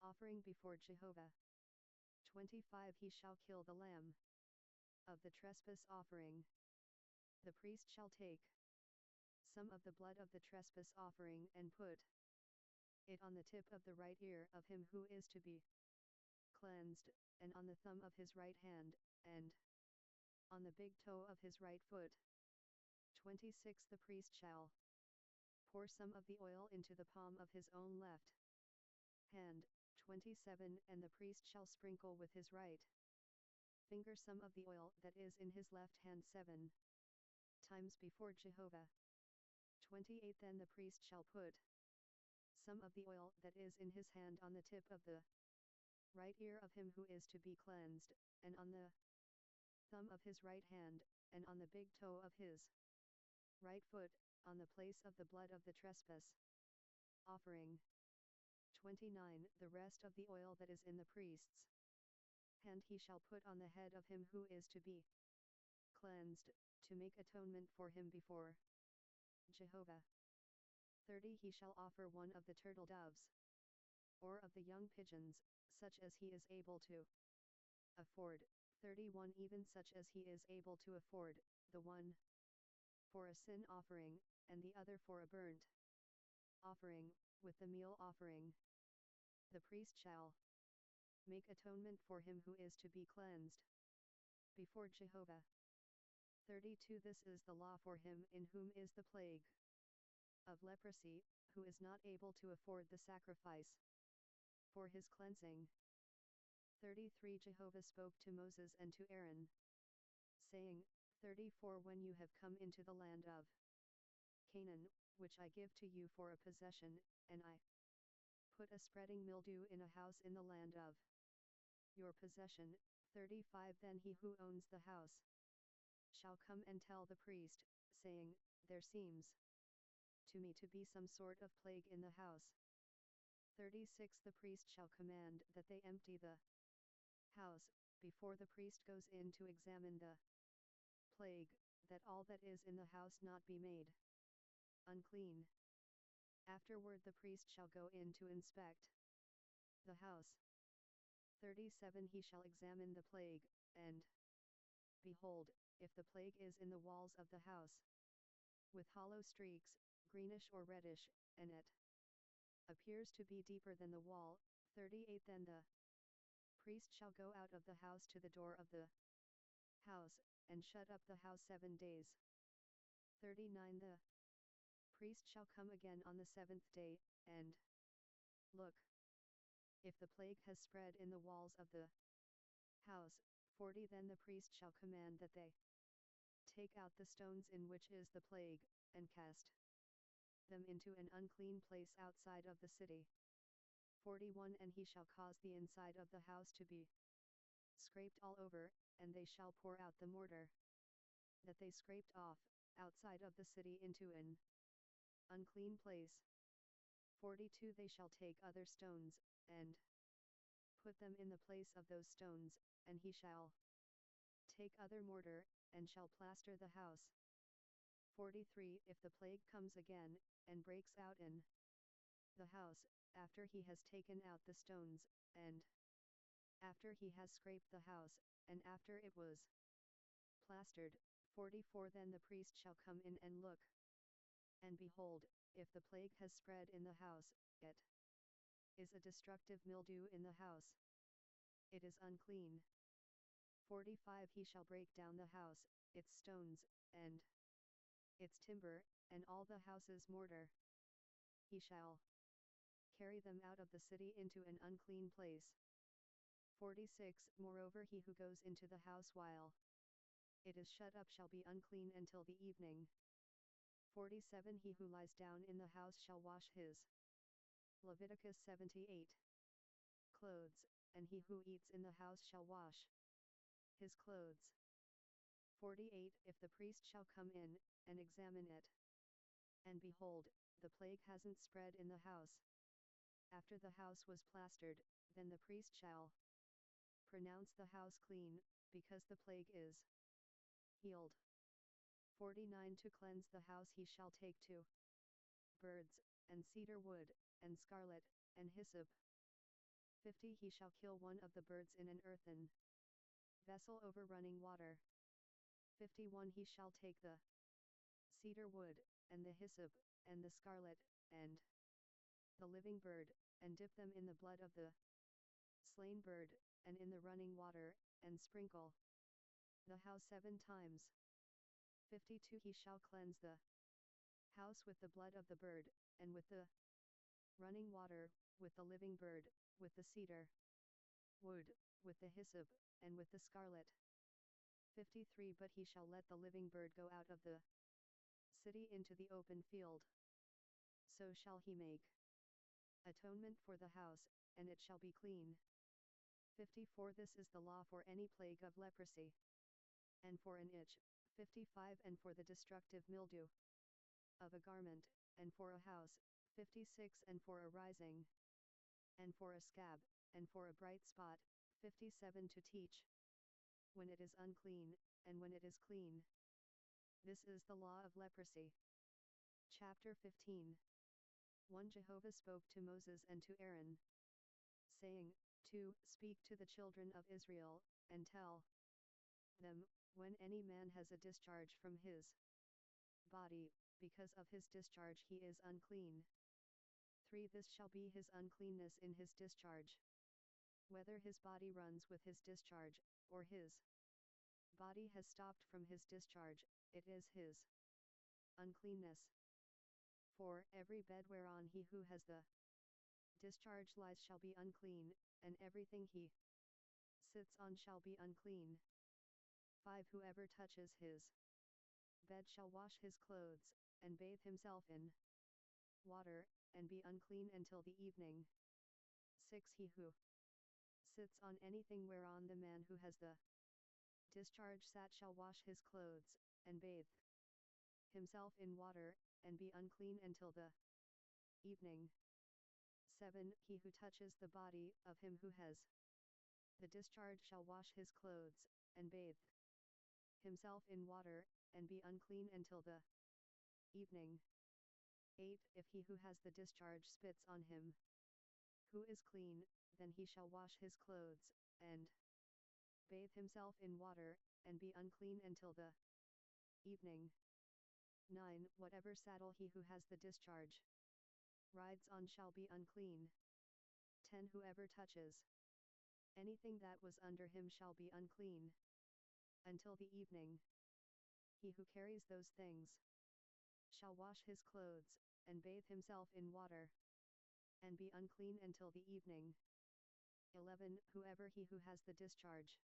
offering before Jehovah. 25. He shall kill the lamb of the trespass offering. The priest shall take some of the blood of the trespass offering and put it on the tip of the right ear of him who is to be cleansed, and on the thumb of his right hand, and on the big toe of his right foot. 26. The priest shall pour some of the oil into the palm of his own left hand. 27. And the priest shall sprinkle with his right finger some of the oil that is in his left hand 7 times before Jehovah. 28. Then the priest shall put some of the oil that is in his hand on the tip of the right ear of him who is to be cleansed, and on the thumb of his right hand, and on the big toe of his right foot, on the place of the blood of the trespass offering. 29. The rest of the oil that is in the priest's hand he shall put on the head of him who is to be cleansed, to make atonement for him before Jehovah. 30. He shall offer 1 of the turtle doves, or of the young pigeons, such as he is able to afford. 31. Even such as he is able to afford, the one for a sin offering, and the other for a burnt offering, with the meal offering. The priest shall make atonement for him who is to be cleansed before Jehovah. 32 This is the law for him in whom is the plague of leprosy, who is not able to afford the sacrifice for his cleansing. 33 Jehovah spoke to Moses and to Aaron, saying, 34 When you have come into the land of Canaan, which I give to you for a possession, and I put a spreading mildew in a house in the land of your possession. 35 Then he who owns the house shall come and tell the priest, saying, There seems to me to be some sort of plague in the house. 36 The priest shall command that they empty the house, before the priest goes in to examine the plague, that all that is in the house not be made unclean. Afterward the priest shall go in to inspect the house. 37 He shall examine the plague, and behold, if the plague is in the walls of the house, with hollow streaks, greenish or reddish, and it appears to be deeper than the wall. 38 Then the priest shall go out of the house to the door of the house, and shut up the house 7 days. 39 The priest shall come again on the 7th day, and look. If the plague has spread in the walls of the house. 40 Then the priest shall command that they take out the stones in which is the plague, and cast them into an unclean place outside of the city. 41 And he shall cause the inside of the house to be scraped all over, and they shall pour out the mortar that they scraped off, outside of the city into an unclean place. 42 They shall take other stones, and put them in the place of those stones, and he shall take other mortar, and shall plaster the house. 43 If the plague comes again, and breaks out in the house, after he has taken out the stones, and after he has scraped the house, and after it was plastered. 44 Then the priest shall come in and look. And behold, if the plague has spread in the house, it is a destructive mildew in the house. It is unclean. 45 He shall break down the house, its stones, and its timber, and all the house's mortar. He shall carry them out of the city into an unclean place. 46 Moreover he who goes into the house while it is shut up shall be unclean until the evening. 47 He who lies down in the house shall wash his Leviticus 78 clothes, and he who eats in the house shall wash his clothes. 48 If the priest shall come in, and examine it, and behold, the plague hasn't spread in the house, after the house was plastered, then the priest shall pronounce the house clean, because the plague is healed. 49 To cleanse the house he shall take 2 birds, and cedar wood, and scarlet, and hyssop. 50 He shall kill one of the birds in an earthen vessel over running water. 51 He shall take the cedar wood, and the hyssop, and the scarlet, and the living bird, and dip them in the blood of the slain bird, and in the running water, and sprinkle the house 7 times. 52 He shall cleanse the house with the blood of the bird, and with the running water, with the living bird, with the cedar wood, with the hyssop, and with the scarlet. 53 But he shall let the living bird go out of the city into the open field. So shall he make atonement for the house, and it shall be clean. 54 This is the law for any plague of leprosy, and for an itch. 55 And for the destructive mildew of a garment, and for a house. 56 And for a rising, and for a scab, and for a bright spot. 57 To teach when it is unclean, and when it is clean. This is the law of leprosy. Chapter 15 1 Jehovah spoke to Moses and to Aaron, saying, 2 Speak to the children of Israel, and tell them, when any man has a discharge from his body, because of his discharge he is unclean. 3 This shall be his uncleanness in his discharge, whether his body runs with his discharge, or his body has stopped from his discharge, it is his uncleanness. 4. Every bed whereon he who has the discharge lies shall be unclean, and everything he sits on shall be unclean. 5. Whoever touches his bed shall wash his clothes, and bathe himself in water, and be unclean until the evening. 6. He who sits on anything whereon the man who has the discharge sat shall wash his clothes, and bathe himself in water, and be unclean until the evening. 7. He who touches the body of him who has the discharge shall wash his clothes, and bathe himself in water, and be unclean until the evening. 8. If he who has the discharge spits on him who is clean, then he shall wash his clothes, and bathe himself in water, and be unclean until the evening. 9. Whatever saddle he who has the discharge rides on shall be unclean. 10. Whoever touches anything that was under him shall be unclean until the evening. He who carries those things shall wash his clothes, and bathe himself in water, and be unclean until the evening. 11. Whoever he who has the discharge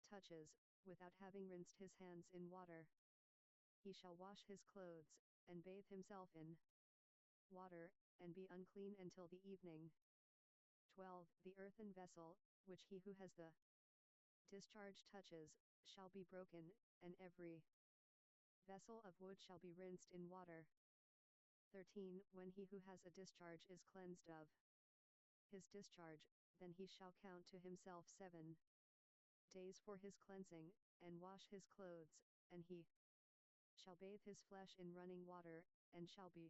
touches, without having rinsed his hands in water, he shall wash his clothes, and bathe himself in water, and be unclean until the evening. 12. The earthen vessel, which he who has the discharge touches, shall be broken, and every vessel of wood shall be rinsed in water. 13. When he who has a discharge is cleansed of his discharge, then he shall count to himself 7 days for his cleansing, and wash his clothes, and he shall bathe his flesh in running water, and shall be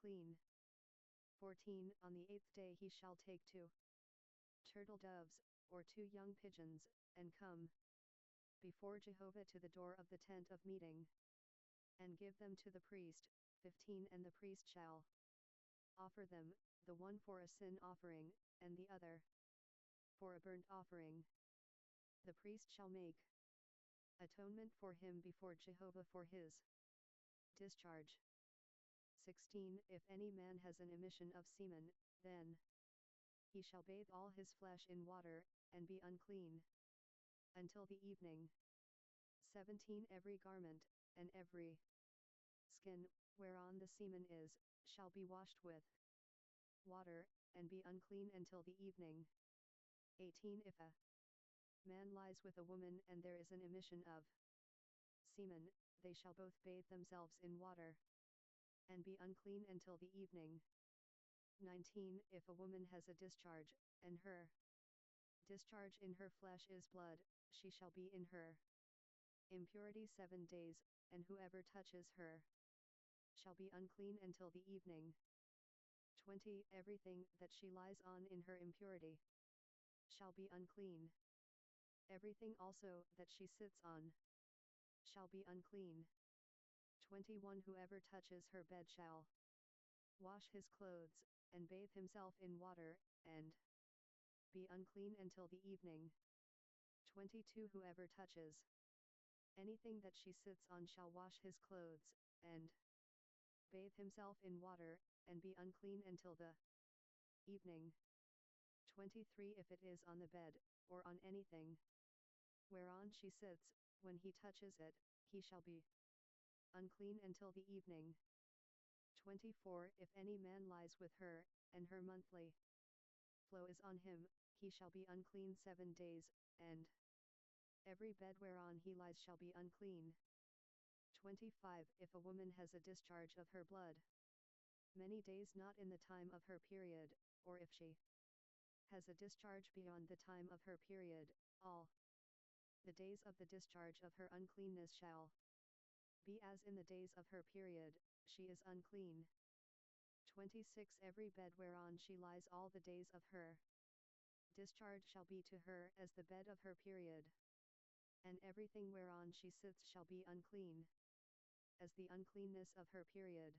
clean. 14. On the 8th day he shall take 2 turtle doves, or 2 young pigeons, and come before Jehovah to the door of the tent of meeting, and give them to the priest. 15. And the priest shall offer them, the one for a sin offering, and the other for a burnt offering. The priest shall make atonement for him before Jehovah for his discharge. 16. If any man has an emission of semen, then he shall bathe all his flesh in water, and be unclean until the evening. 17. Every garment, and every skin, whereon the semen is, shall be washed with water, and be unclean until the evening. 18. If a man lies with a woman and there is an emission of semen, they shall both bathe themselves in water, and be unclean until the evening. 19. If a woman has a discharge, and her discharge in her flesh is blood, she shall be in her impurity 7 days, and whoever touches her shall be unclean until the evening. 20. Everything that she lies on in her impurity shall be unclean. Everything also that she sits on shall be unclean. 21. Whoever touches her bed shall wash his clothes, and bathe himself in water, and be unclean until the evening. 22. Whoever touches anything that she sits on shall wash his clothes, and bathe himself in water, and be unclean until the evening. 23. If it is on the bed, or on anything whereon she sits, when he touches it, he shall be unclean until the evening. 24. If any man lies with her, and her monthly flow is on him, he shall be unclean 7 days, and every bed whereon he lies shall be unclean. 25. If a woman has a discharge of her blood many days not in the time of her period, or if she has a discharge beyond the time of her period, all the days of the discharge of her uncleanness shall be as in the days of her period, she is unclean. 26. Every bed whereon she lies all the days of her discharge shall be to her as the bed of her period, and everything whereon she sits shall be unclean, as the uncleanness of her period.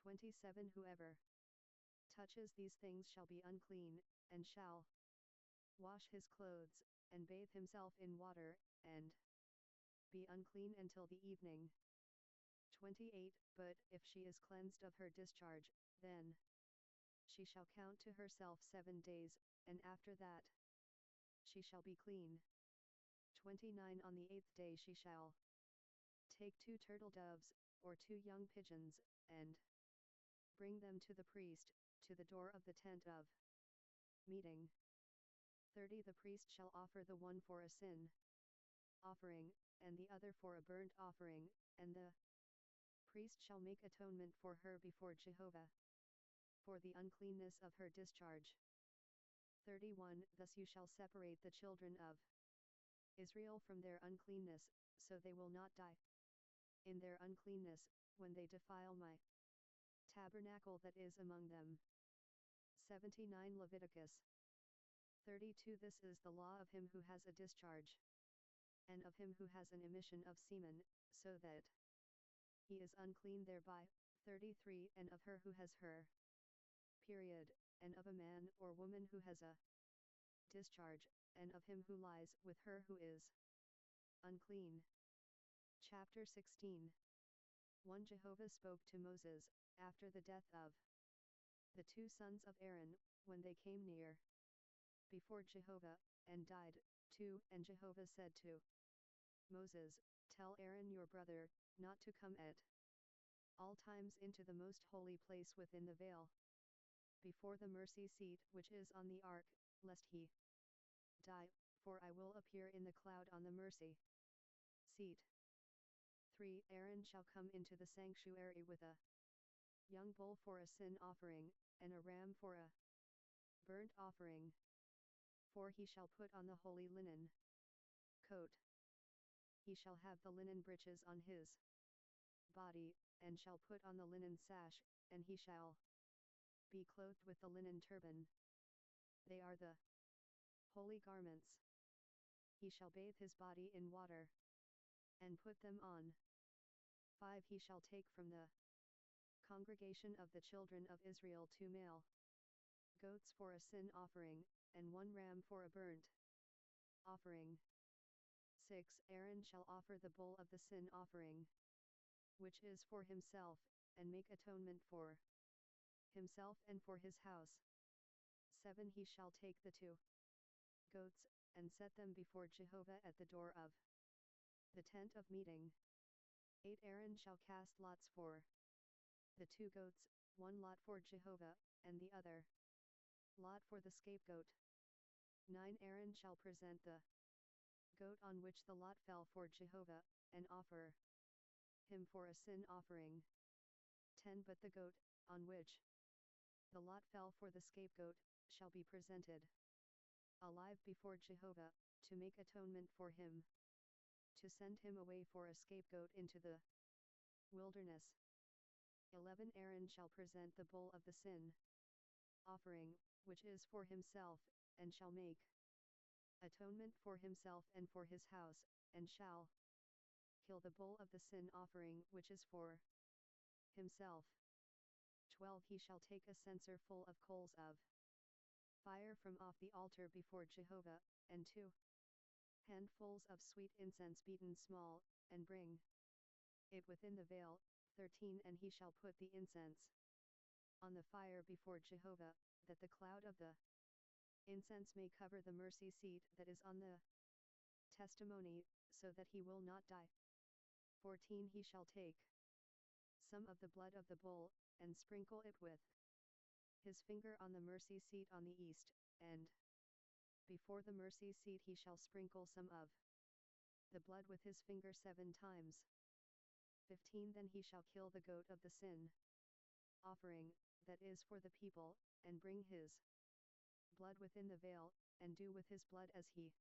27. Whoever touches these things shall be unclean, and shall wash his clothes, and bathe himself in water, and be unclean until the evening. 28. But if she is cleansed of her discharge, then she shall count to herself 7 days, and after that she shall be clean. 29. On the 8th day she shall take 2 turtle doves, or 2 young pigeons, and bring them to the priest, to the door of the tent of meeting. 30. The priest shall offer the one for a sin offering, and the other for a burnt offering, and the priest shall make atonement for her before Jehovah for the uncleanness of her discharge. 31. Thus you shall separate the children of Israel from their uncleanness, so they will not die in their uncleanness, when they defile my tabernacle that is among them. 79. Leviticus 32. This is the law of him who has a discharge, and of him who has an emission of semen, so that he is unclean thereby. 33. And of her who has her period, and of a man or woman who has a discharge, and of him who lies with her who is unclean. Chapter 16. 1. Jehovah spoke to Moses, after the death of the 2 sons of Aaron, when they came near before Jehovah, and died. 2. And Jehovah said to Moses, Tell Aaron your brother, not to come at all times into the most holy place within the veil, before the mercy seat which is on the ark, lest he die, for I will appear in the cloud on the mercy seat. 3. Aaron shall come into the sanctuary with a young bull for a sin offering, and a ram for a burnt offering. 4. He shall put on the holy linen coat. He shall have the linen breeches on his body, and shall put on the linen sash, and he shall be clothed with the linen turban. They are the holy garments. He shall bathe his body in water, and put them on. 5. He shall take from the congregation of the children of Israel 2 male goats for a sin offering, and 1 ram for a burnt offering. 6. Aaron shall offer the bull of the sin offering, which is for himself, and make atonement for himself and for his house. 7. He shall take the 2 goats, and set them before Jehovah at the door of the tent of meeting. 8. Aaron shall cast lots for the 2 goats, 1 lot for Jehovah, and the other lot for the scapegoat. 9. Aaron shall present the goat on which the lot fell for Jehovah, and offer him for a sin offering. 10. But the goat, on which the lot fell for the scapegoat, shall be presented alive before Jehovah, to make atonement for him, to send him away for a scapegoat into the wilderness. 11. Aaron shall present the bull of the sin offering, which is for himself, and shall make atonement for himself and for his house, and shall kill the bull of the sin offering which is for himself. 12. He shall take a censer full of coals of fire from off the altar before Jehovah, and 2 handfuls of sweet incense beaten small, and bring it within the veil. 13. And he shall put the incense on the fire before Jehovah, that the cloud of the incense may cover the mercy seat that is on the testimony, so that he will not die. 14. He shall take some of the blood of the bull, and sprinkle it with his finger on the mercy seat on the east, and before the mercy seat he shall sprinkle some of the blood with his finger 7 times. 15. Then he shall kill the goat of the sin offering, that is for the people, and bring his blood within the veil, and do with his blood as he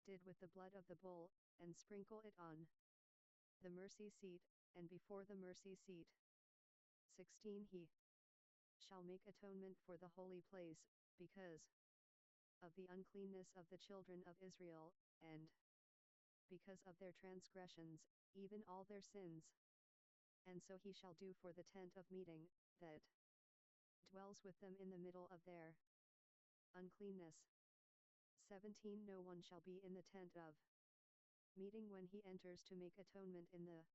did with the blood of the bull, and sprinkle it on the mercy seat, and before the mercy seat. 16. He shall make atonement for the holy place, because of the uncleanness of the children of Israel, and because of their transgressions, even all their sins. And so he shall do for the tent of meeting, that dwells with them in the middle of their uncleanness. 17 No one shall be in the tent of meeting when he enters to make atonement in the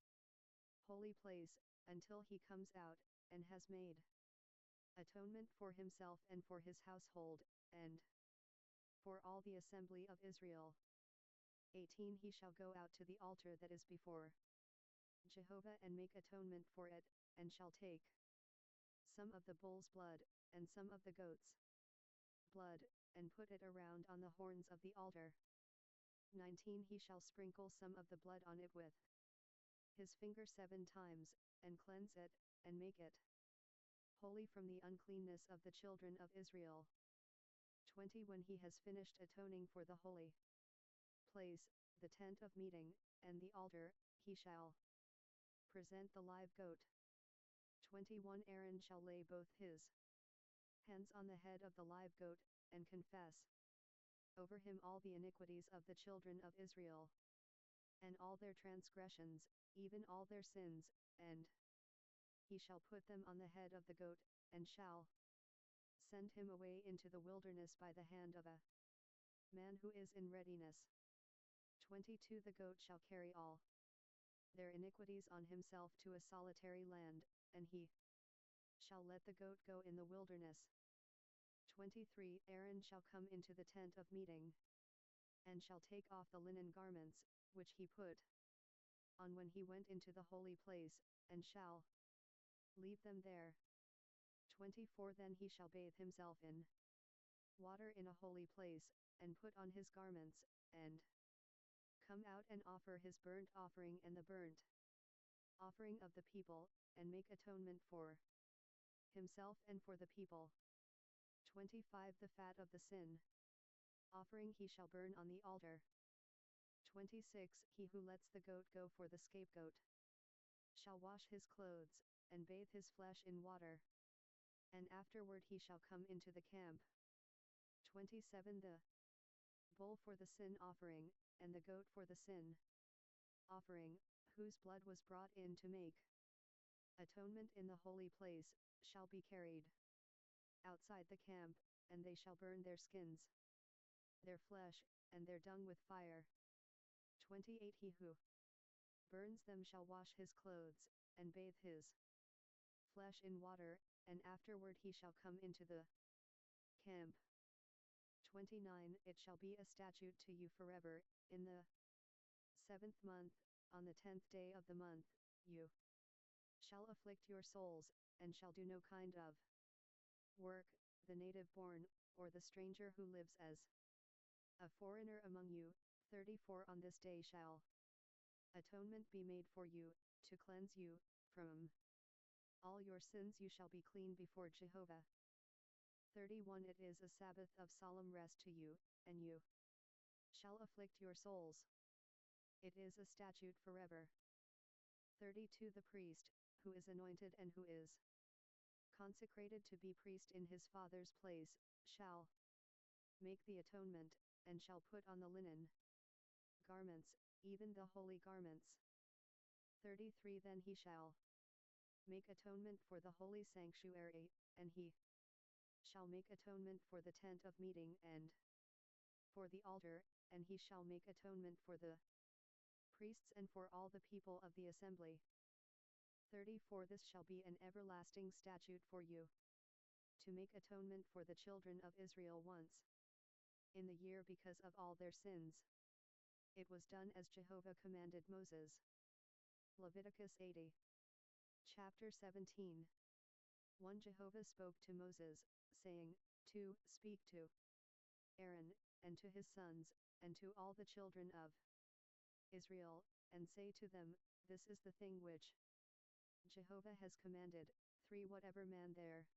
holy place, until he comes out, and has made atonement for himself and for his household, and for all the assembly of Israel. 18 He shall go out to the altar that is before Jehovah and make atonement for it, and shall take some of the bull's blood, and some of the goat's blood, and put it around on the horns of the altar. 19 He shall sprinkle some of the blood on it with his finger 7 times, and cleanse it, and make it holy from the uncleanness of the children of Israel. 20 When he has finished atoning for the holy place, the tent of meeting, and the altar, he shall present the live goat. 21 Aaron shall lay both his hands on the head of the live goat, and confess over him all the iniquities of the children of Israel, and all their transgressions, even all their sins, and he shall put them on the head of the goat, and shall send him away into the wilderness by the hand of a man who is in readiness. 22 The goat shall carry all their iniquities on himself to a solitary land, and he shall let the goat go in the wilderness. 23 Aaron shall come into the tent of meeting, and shall take off the linen garments, which he put on when he went into the holy place, and shall leave them there. 24 Then he shall bathe himself in water in a holy place, and put on his garments, and come out and offer his burnt offering and the burnt offering of the people, and make atonement for himself and for the people. 25 The fat of the sin offering he shall burn on the altar. 26 He who lets the goat go for the scapegoat shall wash his clothes, and bathe his flesh in water, and afterward he shall come into the camp. 27 The bull for the sin offering, and the goat for the sin offering, whose blood was brought in to make atonement in the holy place, shall be carried outside the camp, and they shall burn their skins, their flesh, and their dung with fire. 28 He who burns them shall wash his clothes, and bathe his flesh in water, and afterward he shall come into the camp. 29 It shall be a statute to you forever, in the 7th month, on the 10th day of the month, you shall afflict your souls, and shall do no kind of work, the native born, or the stranger who lives as a foreigner among you. 34 On this day shall atonement be made for you, to cleanse you from all your sins. You shall be clean before Jehovah. 31 It is a Sabbath of solemn rest to you, and you shall afflict your souls. It is a statute forever. 32 The priest, who is anointed and who is consecrated to be priest in his father's place, shall make the atonement, and shall put on the linen garments, even the holy garments. 33 Then he shall make atonement for the holy sanctuary, and he shall make atonement for the tent of meeting and for the altar, and he shall make atonement for the priests and for all the people of the assembly. 34 This shall be an everlasting statute for you, to make atonement for the children of Israel once in the year because of all their sins. It was done as Jehovah commanded Moses. Leviticus 80. Chapter 17. 1 Jehovah spoke to Moses, saying, 2 Speak to Aaron, and to his sons, and to all the children of Israel, and say to them, This is the thing which Jehovah has commanded. 3 Whatever man there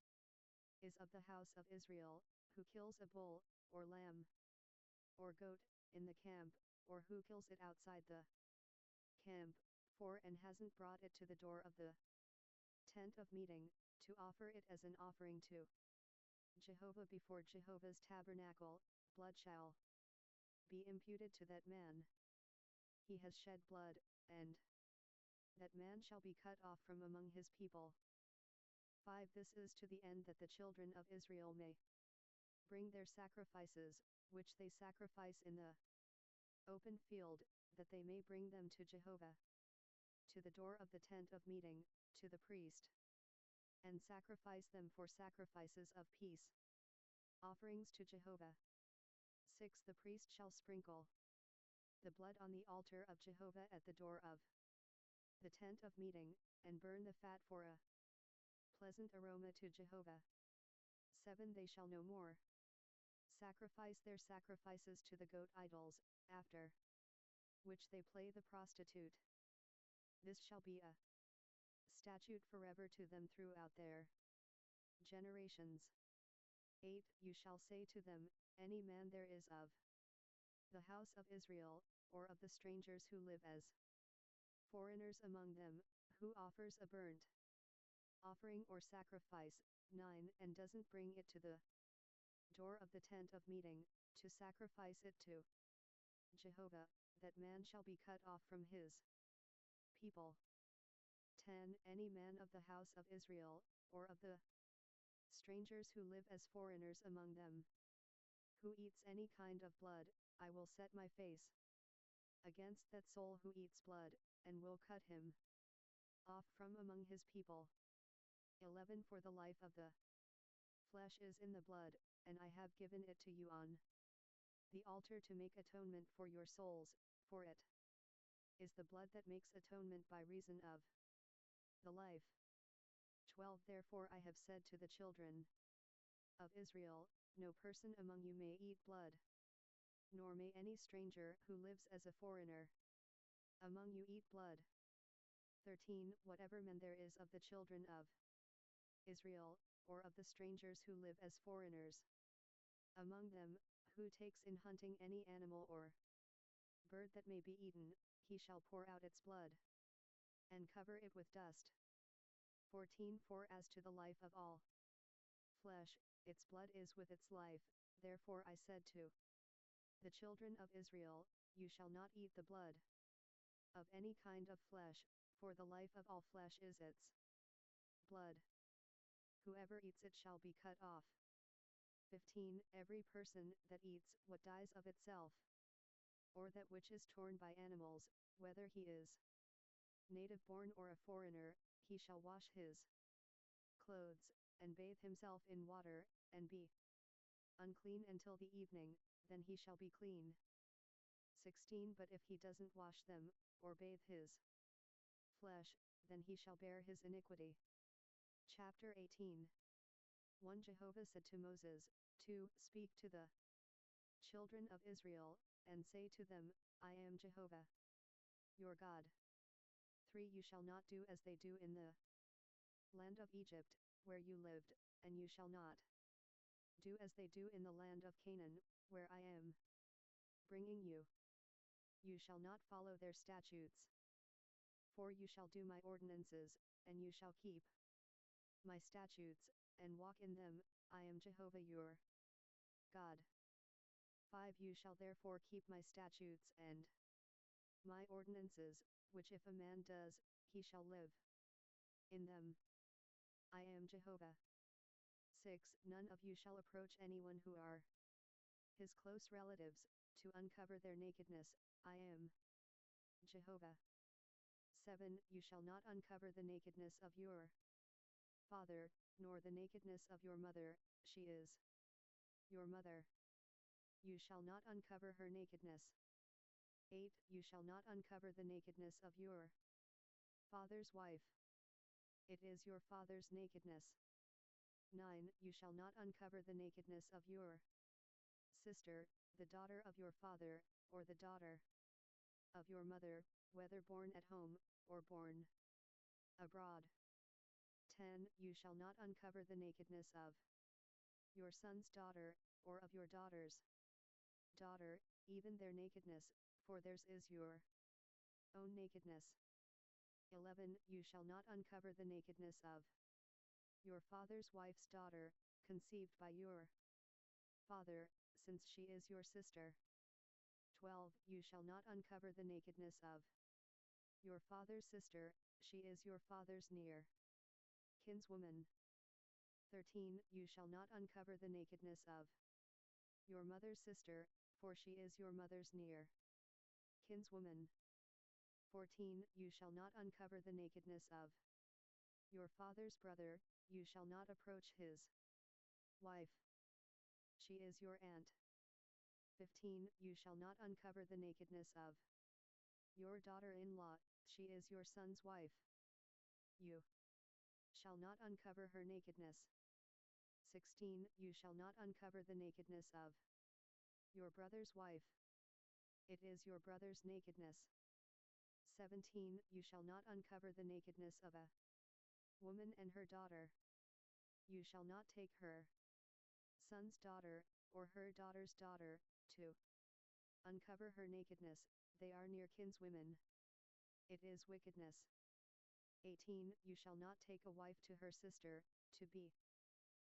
is of the house of Israel, who kills a bull, or lamb, or goat, in the camp, or who kills it outside the camp, 4 And hasn't brought it to the door of the tent of meeting, to offer it as an offering to Jehovah before Jehovah's tabernacle, blood shall be imputed to that man. He has shed blood, and that man shall be cut off from among his people. 5 This is to the end that the children of Israel may bring their sacrifices, which they sacrifice in the open field, that they may bring them to Jehovah, to the door of the tent of meeting, to the priest, and sacrifice them for sacrifices of peace, offerings to Jehovah. 6. The priest shall sprinkle the blood on the altar of Jehovah at the door of the tent of meeting, and burn the fat for a pleasant aroma to Jehovah. 7. They shall no more sacrifice their sacrifices to the goat idols, after which they play the prostitute. This shall be a statute forever to them throughout their generations. 8. You shall say to them, any man there is of the house of Israel, or of the strangers who live as foreigners among them, who offers a burnt offering or sacrifice, 9. And doesn't bring it to the door of the tent of meeting, to sacrifice it to Jehovah, that man shall be cut off from his people. 10. Any man of the house of Israel, or of the strangers who live as foreigners among them, who eats any kind of blood, I will set my face against that soul who eats blood, and will cut him off from among his people. 11. For the life of the flesh is in the blood, and I have given it to you on the altar to make atonement for your souls, for it is the blood that makes atonement by reason of the life. 12. Therefore I have said to the children of Israel, no person among you may eat blood, nor may any stranger who lives as a foreigner among you eat blood. 13. Whatever man there is of the children of Israel, or of the strangers who live as foreigners among them, who takes in hunting any animal or bird that may be eaten, he shall pour out its blood, and cover it with dust. 14. For as to the life of all flesh, its blood is with its life, therefore I said to the children of Israel, you shall not eat the blood of any kind of flesh, for the life of all flesh is its blood. Whoever eats it shall be cut off. 15. Every person that eats what dies of itself, or that which is torn by animals, whether he is native born or a foreigner, he shall wash his clothes, and bathe himself in water, and be unclean until the evening, then he shall be clean. 16. But if he doesn't wash them, or bathe his flesh, then he shall bear his iniquity. Chapter 18. 1. Jehovah said to Moses, 2. Speak to the children of Israel, and say to them, I am Jehovah, your God. 3. You shall not do as they do in the land of Egypt, where you lived, and you shall not do as they do in the land of Canaan, where I am bringing you. You shall not follow their statutes. 4. You shall do my ordinances, and you shall keep my statutes, and walk in them, I am Jehovah your God. 5. You shall therefore keep my statutes and my ordinances, which if a man does, he shall live in them. I am Jehovah. 6. None of you shall approach anyone who are his close relatives, to uncover their nakedness, I am Jehovah. 7. You shall not uncover the nakedness of your father, nor the nakedness of your mother, she is your mother. You shall not uncover her nakedness. 8. You shall not uncover the nakedness of your father's wife. It is your father's nakedness. 9. You shall not uncover the nakedness of your sister, the daughter of your father, or the daughter of your mother, whether born at home, or born abroad. 10. You shall not uncover the nakedness of your son's daughter, or of your daughter's daughter, even their nakedness, for theirs is your own nakedness. 11. You shall not uncover the nakedness of your father's wife's daughter, conceived by your father, since she is your sister. 12. You shall not uncover the nakedness of your father's sister, she is your father's near kinswoman. 13. You shall not uncover the nakedness of your mother's sister, for she is your mother's near kinswoman. 14. You shall not uncover the nakedness of your father's brother, you shall not approach his wife. She is your aunt. 15. You shall not uncover the nakedness of your daughter-in-law, she is your son's wife. You shall not uncover her nakedness. 16. You shall not uncover the nakedness of your brother's wife. It is your brother's nakedness. 17. You shall not uncover the nakedness of a woman and her daughter. You shall not take her son's daughter, or her daughter's daughter, to uncover her nakedness, they are near kinswomen. It is wickedness. 18. You shall not take a wife to her sister, to be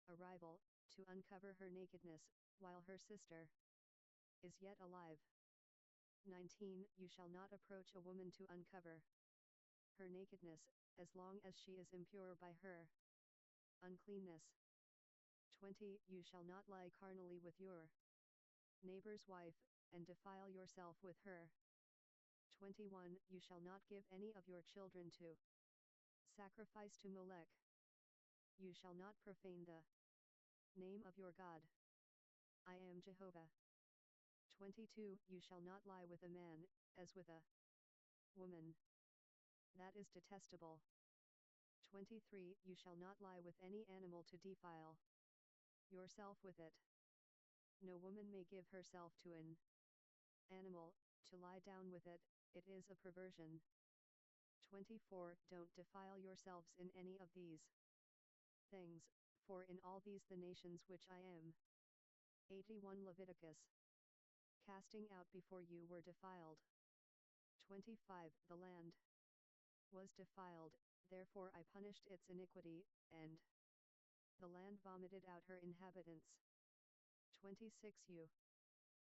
a rival, to uncover her nakedness, while her sister is yet alive. 19. You shall not approach a woman to uncover her nakedness, as long as she is impure by her uncleanness. 20. You shall not lie carnally with your neighbor's wife, and defile yourself with her. 21. You shall not give any of your children to sacrifice to Molech. You shall not profane the name of your God. I am Jehovah. 22. You shall not lie with a man, as with a woman. That is detestable. 23. You shall not lie with any animal to defile yourself with it. No woman may give herself to an animal, to lie down with it, it is a perversion. 24. Don't defile yourselves in any of these things, for in all these the nations which I am 81 Leviticus casting out before you were defiled. 25. The land was defiled, therefore I punished its iniquity, and the land vomited out her inhabitants. 26. You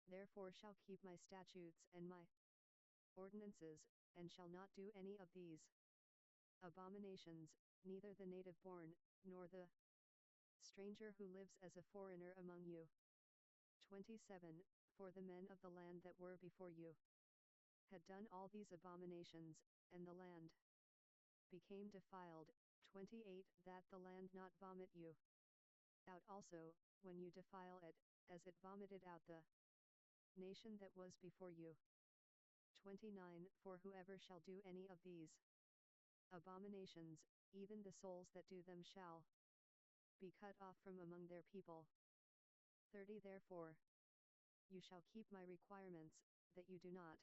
therefore shall keep my statutes and my ordinances, and shall not do any of these abominations, neither the native born, nor the stranger who lives as a foreigner among you. 27. For the men of the land that were before you had done all these abominations, and the land became defiled. 28. That the land not vomit you out also, when you defile it, as it vomited out the nation that was before you. 29. For whoever shall do any of these abominations, even the souls that do them shall be cut off from among their people. 30. Therefore you shall keep my requirements, that you do not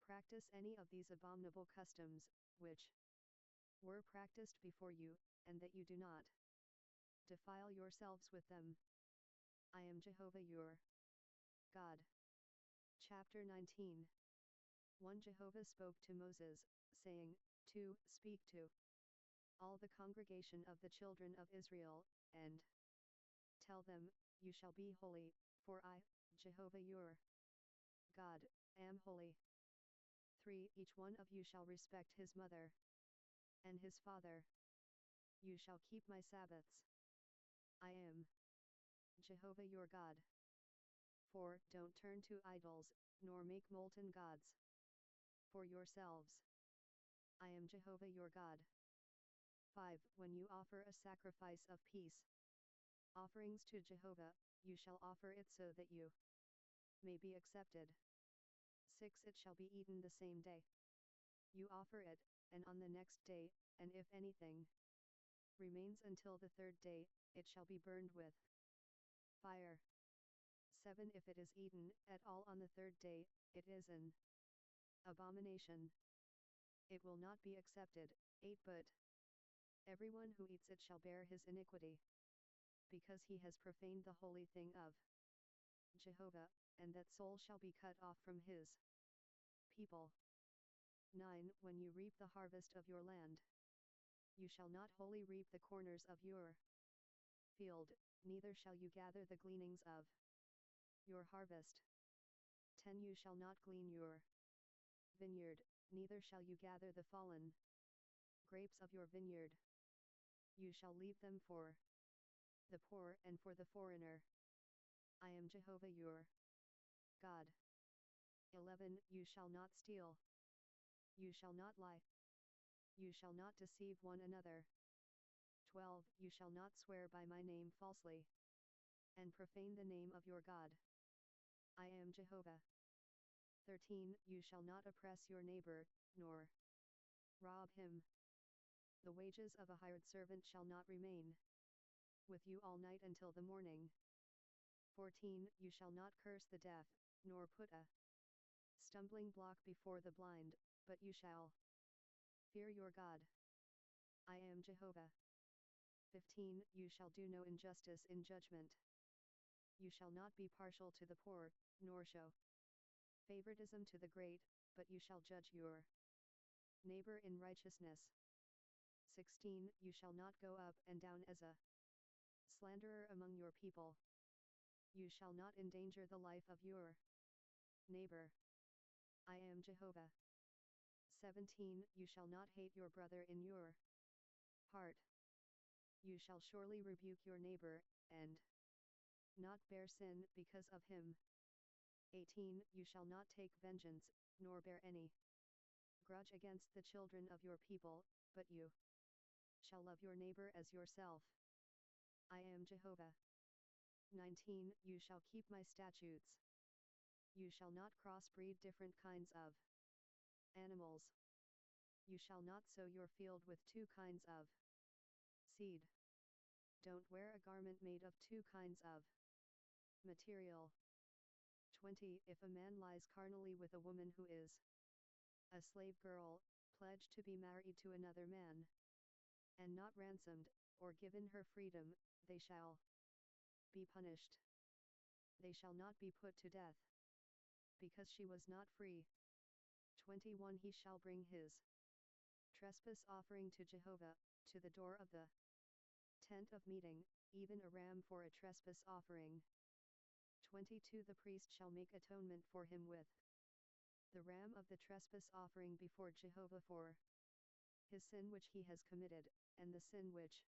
practice any of these abominable customs, which were practiced before you, and that you do not defile yourselves with them. I am Jehovah your God. Chapter 19. 1. Jehovah spoke to Moses, saying, 2. Speak to all the congregation of the children of Israel, and tell them, you shall be holy, for I, Jehovah your God, am holy. 3. Each one of you shall respect his mother and his father. You shall keep my Sabbaths. I am Jehovah your God. 4. Don't turn to idols, nor make molten gods for yourselves. I am Jehovah your God. 5. When you offer a sacrifice of peace offerings to Jehovah, you shall offer it so that you may be accepted. 6. It shall be eaten the same day you offer it, and on the next day, and if anything remains until the third day, it shall be burned with fire. 7. If it is eaten at all on the third day, it is an abomination. It will not be accepted. 8. But everyone who eats it shall bear his iniquity, because he has profaned the holy thing of Jehovah, and that soul shall be cut off from his people. 9. When you reap the harvest of your land, you shall not wholly reap the corners of your field, neither shall you gather the gleanings of your harvest. 10. You shall not glean your vineyard, neither shall you gather the fallen grapes of your vineyard. You shall leave them for the poor and for the foreigner. I am Jehovah your God. 11. You shall not steal. You shall not lie. You shall not deceive one another. 12. You shall not swear by my name falsely, and profane the name of your God. I am Jehovah. 13. You shall not oppress your neighbor, nor rob him. The wages of a hired servant shall not remain with you all night until the morning. 14. You shall not curse the deaf, nor put a stumbling block before the blind, but you shall fear your God. I am Jehovah. 15. You shall do no injustice in judgment. You shall not be partial to the poor, nor show favoritism to the great, but you shall judge your neighbor in righteousness. 16. You shall not go up and down as a slanderer among your people. You shall not endanger the life of your neighbor. I am Jehovah. 17. You shall not hate your brother in your heart. You shall surely rebuke your neighbor, and not bear sin because of him. 18. You shall not take vengeance, nor bear any grudge against the children of your people, but you shall love your neighbor as yourself. I am Jehovah. 19. You shall keep my statutes. You shall not crossbreed different kinds of animals. You shall not sow your field with two kinds of seed. Don't wear a garment made of two kinds of material. 20. If a man lies carnally with a woman who is a slave girl, pledged to be married to another man, and not ransomed, or given her freedom, they shall be punished. They shall not be put to death, because she was not free. 21. He shall bring his trespass offering to Jehovah, to the door of the tent of meeting, even a ram for a trespass offering. 22. The priest shall make atonement for him with the ram of the trespass offering before Jehovah for his sin which he has committed, and the sin which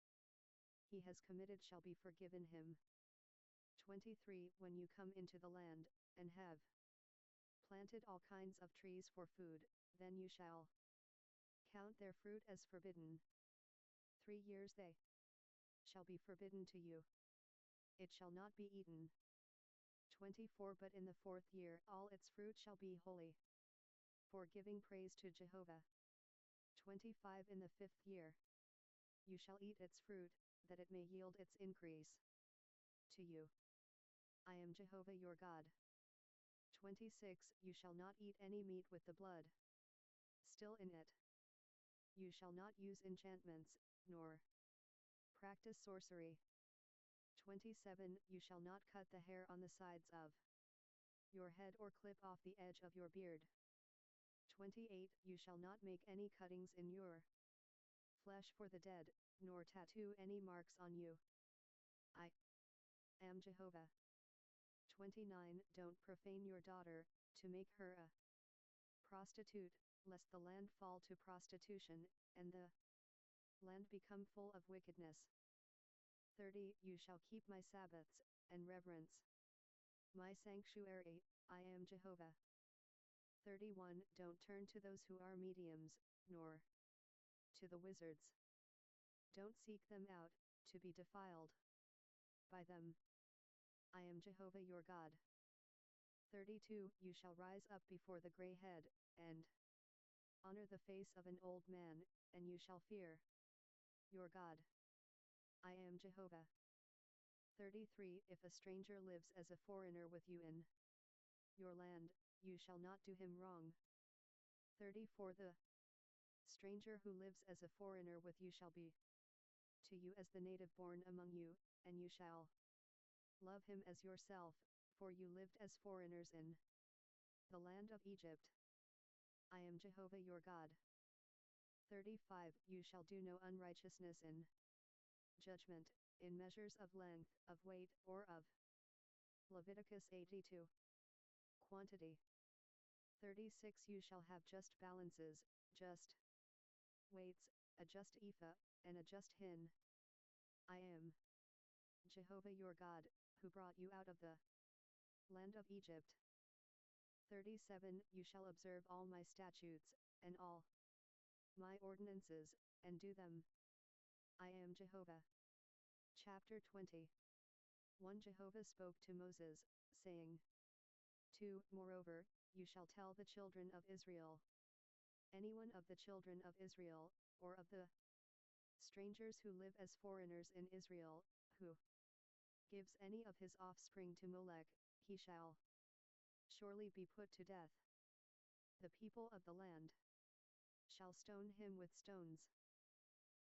he has committed shall be forgiven him. 23. When you come into the land, and have planted all kinds of trees for food, then you shall count their fruit as forbidden. 3 years they shall be forbidden to you. It shall not be eaten. 24. But in the 4th year all its fruit shall be holy, for giving praise to Jehovah. 25. In the 5th year you shall eat its fruit, that it may yield its increase to you. I am Jehovah your God. 26. You shall not eat any meat with the blood still in it. You shall not use enchantments, nor practice sorcery. 27. You shall not cut the hair on the sides of your head or clip off the edge of your beard. 28. You shall not make any cuttings in your flesh for the dead, nor tattoo any marks on you. I am Jehovah. 29. Don't profane your daughter, to make her a prostitute, lest the land fall to prostitution, and the land become full of wickedness. 30. You shall keep my Sabbaths, and reverence my sanctuary. I am Jehovah. 31. Don't turn to those who are mediums, nor to the wizards. Don't seek them out, to be defiled by them. I am Jehovah your God. 32. You shall rise up before the gray head, and honor the face of an old man, and you shall fear your God. I am Jehovah. 33. If a stranger lives as a foreigner with you in your land, you shall not do him wrong. 34. The stranger who lives as a foreigner with you shall be to you as the native born among you, and you shall love him as yourself, for you lived as foreigners in the land of Egypt. I am Jehovah your God. 35. You shall do no unrighteousness in judgment, in measures of length, of weight, or of Leviticus 82. Quantity. 36. You shall have just balances, just weights, a just ephah, and a just hin. I am Jehovah your God, who brought you out of the land of Egypt. 37 You shall observe all my statutes, and all my ordinances, and do them. I am Jehovah. Chapter 20 1 Jehovah spoke to Moses, saying, 2 Moreover, you shall tell the children of Israel. Anyone of the children of Israel, or of the strangers who live as foreigners in Israel, who gives any of his offspring to Molech, he shall surely be put to death. The people of the land shall stone him with stones.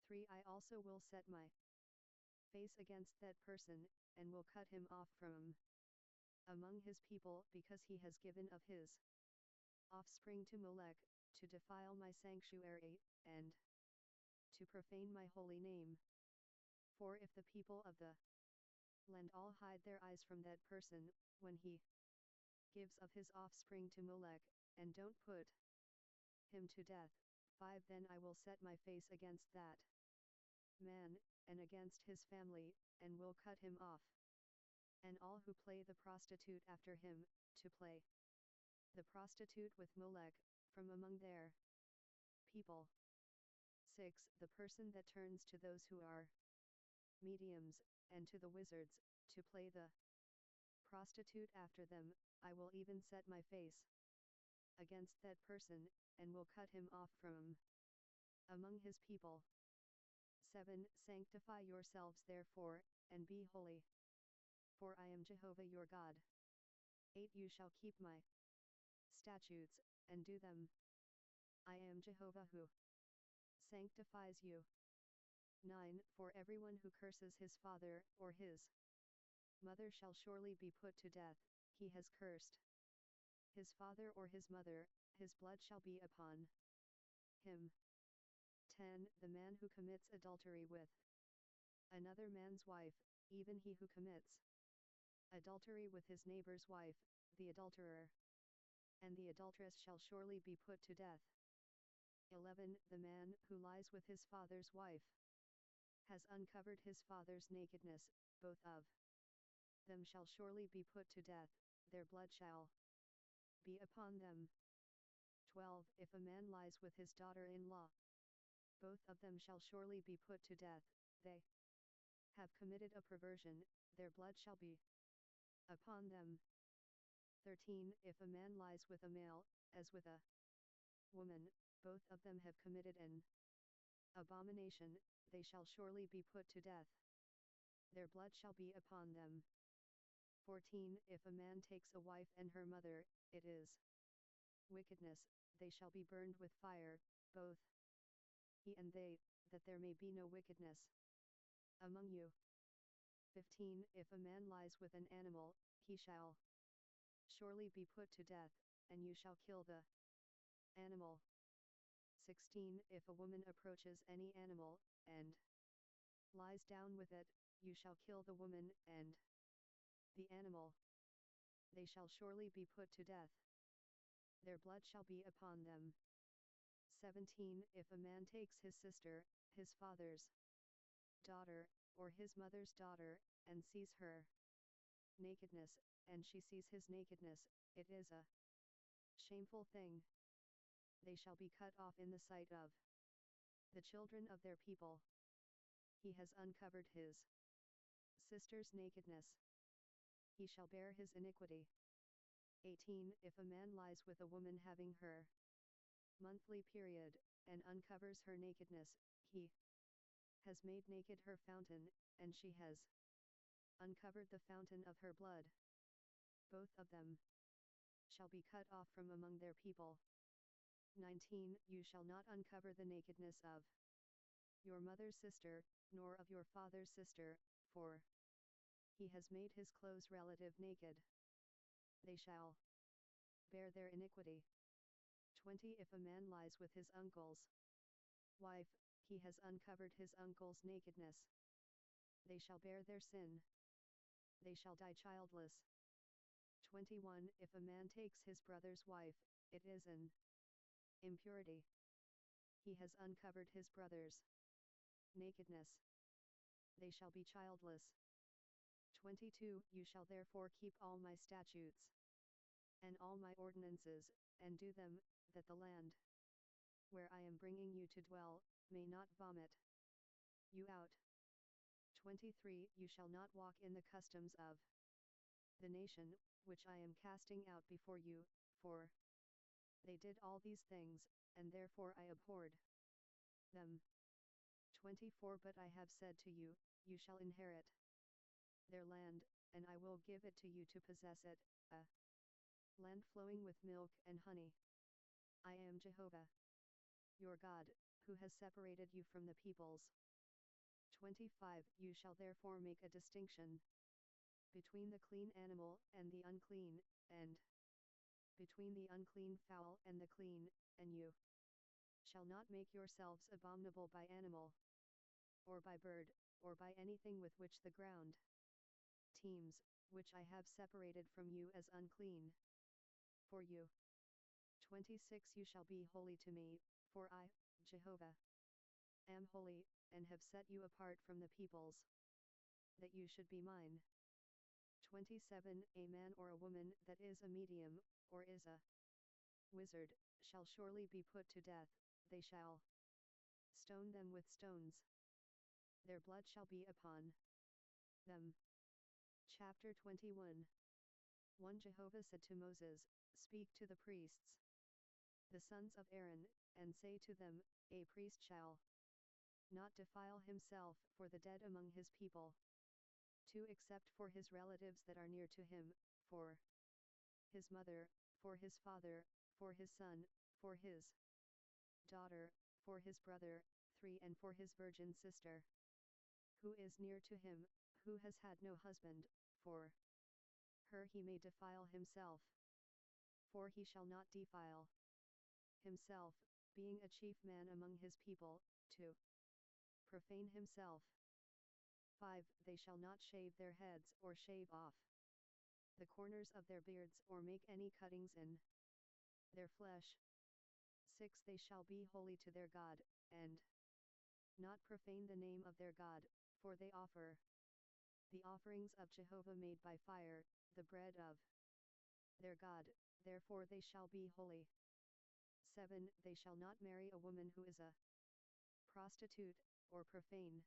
3 I also will set my face against that person, and will cut him off from among his people, because he has given of his offspring to Molech, to defile my sanctuary, and to profane my holy name. 4 If the people of the land all hide their eyes from that person, when he gives of his offspring to Molech, and don't put him to death, 5 Then I will set my face against that man, and against his family, and will cut him off, and all who play the prostitute after him, to play the prostitute with Molech, from among their people. 6 The person that turns to those who are mediums, and to the wizards, to play the prostitute after them, I will even set my face against that person, and will cut him off from among his people. 7 Sanctify yourselves therefore, and be holy, for I am Jehovah your God. 8 You shall keep my statutes, and do them. I am Jehovah who sanctifies you. 9 For everyone who curses his father or his mother shall surely be put to death. He has cursed his father or his mother, his blood shall be upon him. 10 The man who commits adultery with another man's wife, even he who commits adultery with his neighbor's wife, the adulterer and the adulteress shall surely be put to death. 11 The man who lies with his father's wife has uncovered his father's nakedness, both of them shall surely be put to death, their blood shall be upon them. 12 If a man lies with his daughter-in-law, both of them shall surely be put to death, they have committed a perversion, their blood shall be upon them. 13 If a man lies with a male, as with a woman, both of them have committed an abomination, they shall surely be put to death, their blood shall be upon them. 14 If a man takes a wife and her mother, it is wickedness, they shall be burned with fire, both he and they, that there may be no wickedness among you. 15 If a man lies with an animal, he shall surely be put to death, and you shall kill the animal. 16 If a woman approaches any animal, and lies down with it, you shall kill the woman and the animal. They shall surely be put to death, their blood shall be upon them. 17 If a man takes his sister, his father's daughter, or his mother's daughter, and sees her nakedness, and she sees his nakedness, it is a shameful thing. They shall be cut off in the sight of the children of their people. He has uncovered his sister's nakedness. He shall bear his iniquity. 18 If a man lies with a woman having her monthly period, and uncovers her nakedness, he has made naked her fountain, and she has uncovered the fountain of her blood. Both of them shall be cut off from among their people. 19 You shall not uncover the nakedness of your mother's sister, nor of your father's sister, for he has made his close relative naked. They shall bear their iniquity. 20 If a man lies with his uncle's wife, he has uncovered his uncle's nakedness. They shall bear their sin. They shall die childless. 21 If a man takes his brother's wife, it is an impurity. He has uncovered his brother's nakedness. They shall be childless. 22 You shall therefore keep all my statutes, and all my ordinances, and do them, that the land, where I am bringing you to dwell, may not vomit you out. 23 You shall not walk in the customs of the nation, which I am casting out before you, for they did all these things, and therefore I abhorred them. 24 But I have said to you, you shall inherit their land, and I will give it to you to possess it, a land flowing with milk and honey. I am Jehovah, your God, who has separated you from the peoples. 25 You shall therefore make a distinction between the clean animal and the unclean, and between the unclean fowl and the clean, and you shall not make yourselves abominable by animal, or by bird, or by anything with which the ground teems, which I have separated from you as unclean for you. 26 You shall be holy to me, for I, Jehovah, am holy, and have set you apart from the peoples, that you should be mine. 27 A man or a woman that is a medium, or is a wizard, shall surely be put to death, they shall stone them with stones. Their blood shall be upon them. Chapter 21 1 Jehovah said to Moses, Speak to the priests, the sons of Aaron, and say to them, A priest shall not defile himself for the dead among his people, 2 Except for his relatives that are near to him, for his mother, for his father, for his son, for his daughter, for his brother, 3 And for his virgin sister, who is near to him, who has had no husband, for her he may defile himself. 4 He shall not defile himself, being a chief man among his people, to profane himself. 5 They shall not shave their heads or shave off the corners of their beards or make any cuttings in their flesh. 6 They shall be holy to their God, and not profane the name of their God, for they offer the offerings of Jehovah made by fire, the bread of their God, therefore they shall be holy. 7 They shall not marry a woman who is a prostitute, or profane.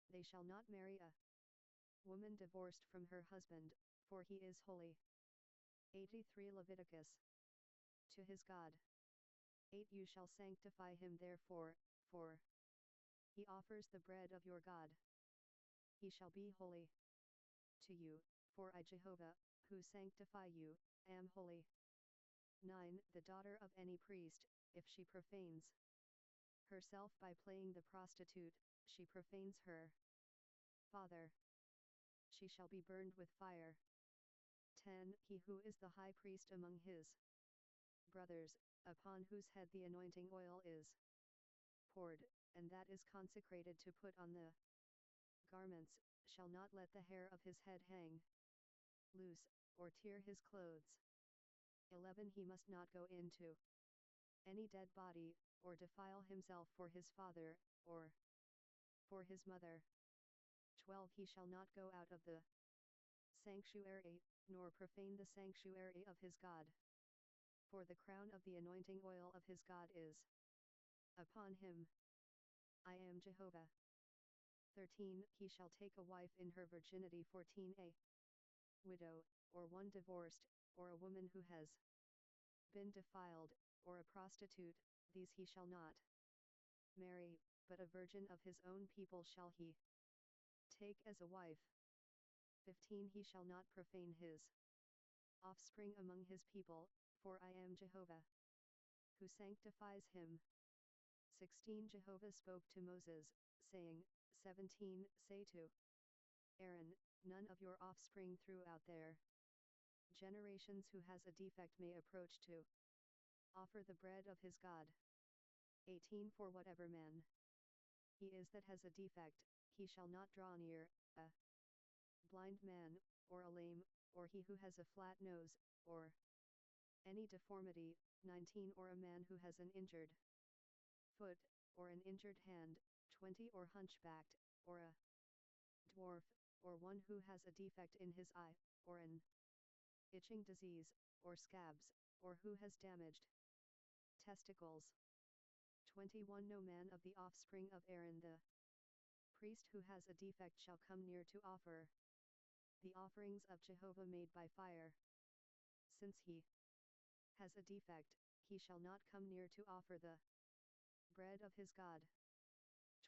They shall not marry a woman divorced from her husband, for he is holy. 83 Leviticus. To his God. 8 You shall sanctify him therefore, for he offers the bread of your God. He shall be holy to you, for I Jehovah, who sanctify you, am holy. 9 The daughter of any priest, if she profanes herself by playing the prostitute, she profanes her father. She shall be burned with fire. 10 He who is the high priest among his brothers, upon whose head the anointing oil is poured, and that is consecrated to put on the garments, shall not let the hair of his head hang loose, or tear his clothes. 11 He must not go into any dead body, or defile himself for his father, or for his mother. 12 He shall not go out of the sanctuary, nor profane the sanctuary of his God. For the crown of the anointing oil of his God is upon him. I am Jehovah. 13 He shall take a wife in her virginity. 14 A widow, or one divorced, or a woman who has been defiled, or a prostitute, these he shall not marry, but a virgin of his own people shall he take as a wife. 15 He shall not profane his offspring among his people, for I am Jehovah, who sanctifies him. 16 Jehovah spoke to Moses, saying, 17 Say to Aaron, none of your offspring throughout their generations who has a defect may approach to offer the bread of his God. 18 For whatever man he is that has a defect, he shall not draw near, a blind man, or a lame, or he who has a flat nose, or any deformity. 19 Or a man who has an injured foot, or an injured hand. 20 Or hunchbacked, or a dwarf, or one who has a defect in his eye, or an itching disease, or scabs, or who has damaged testicles. 21 No man of the offspring of Aaron the priest who has a defect shall come near to offer the offerings of Jehovah made by fire. Since he has a defect, he shall not come near to offer the bread of his God.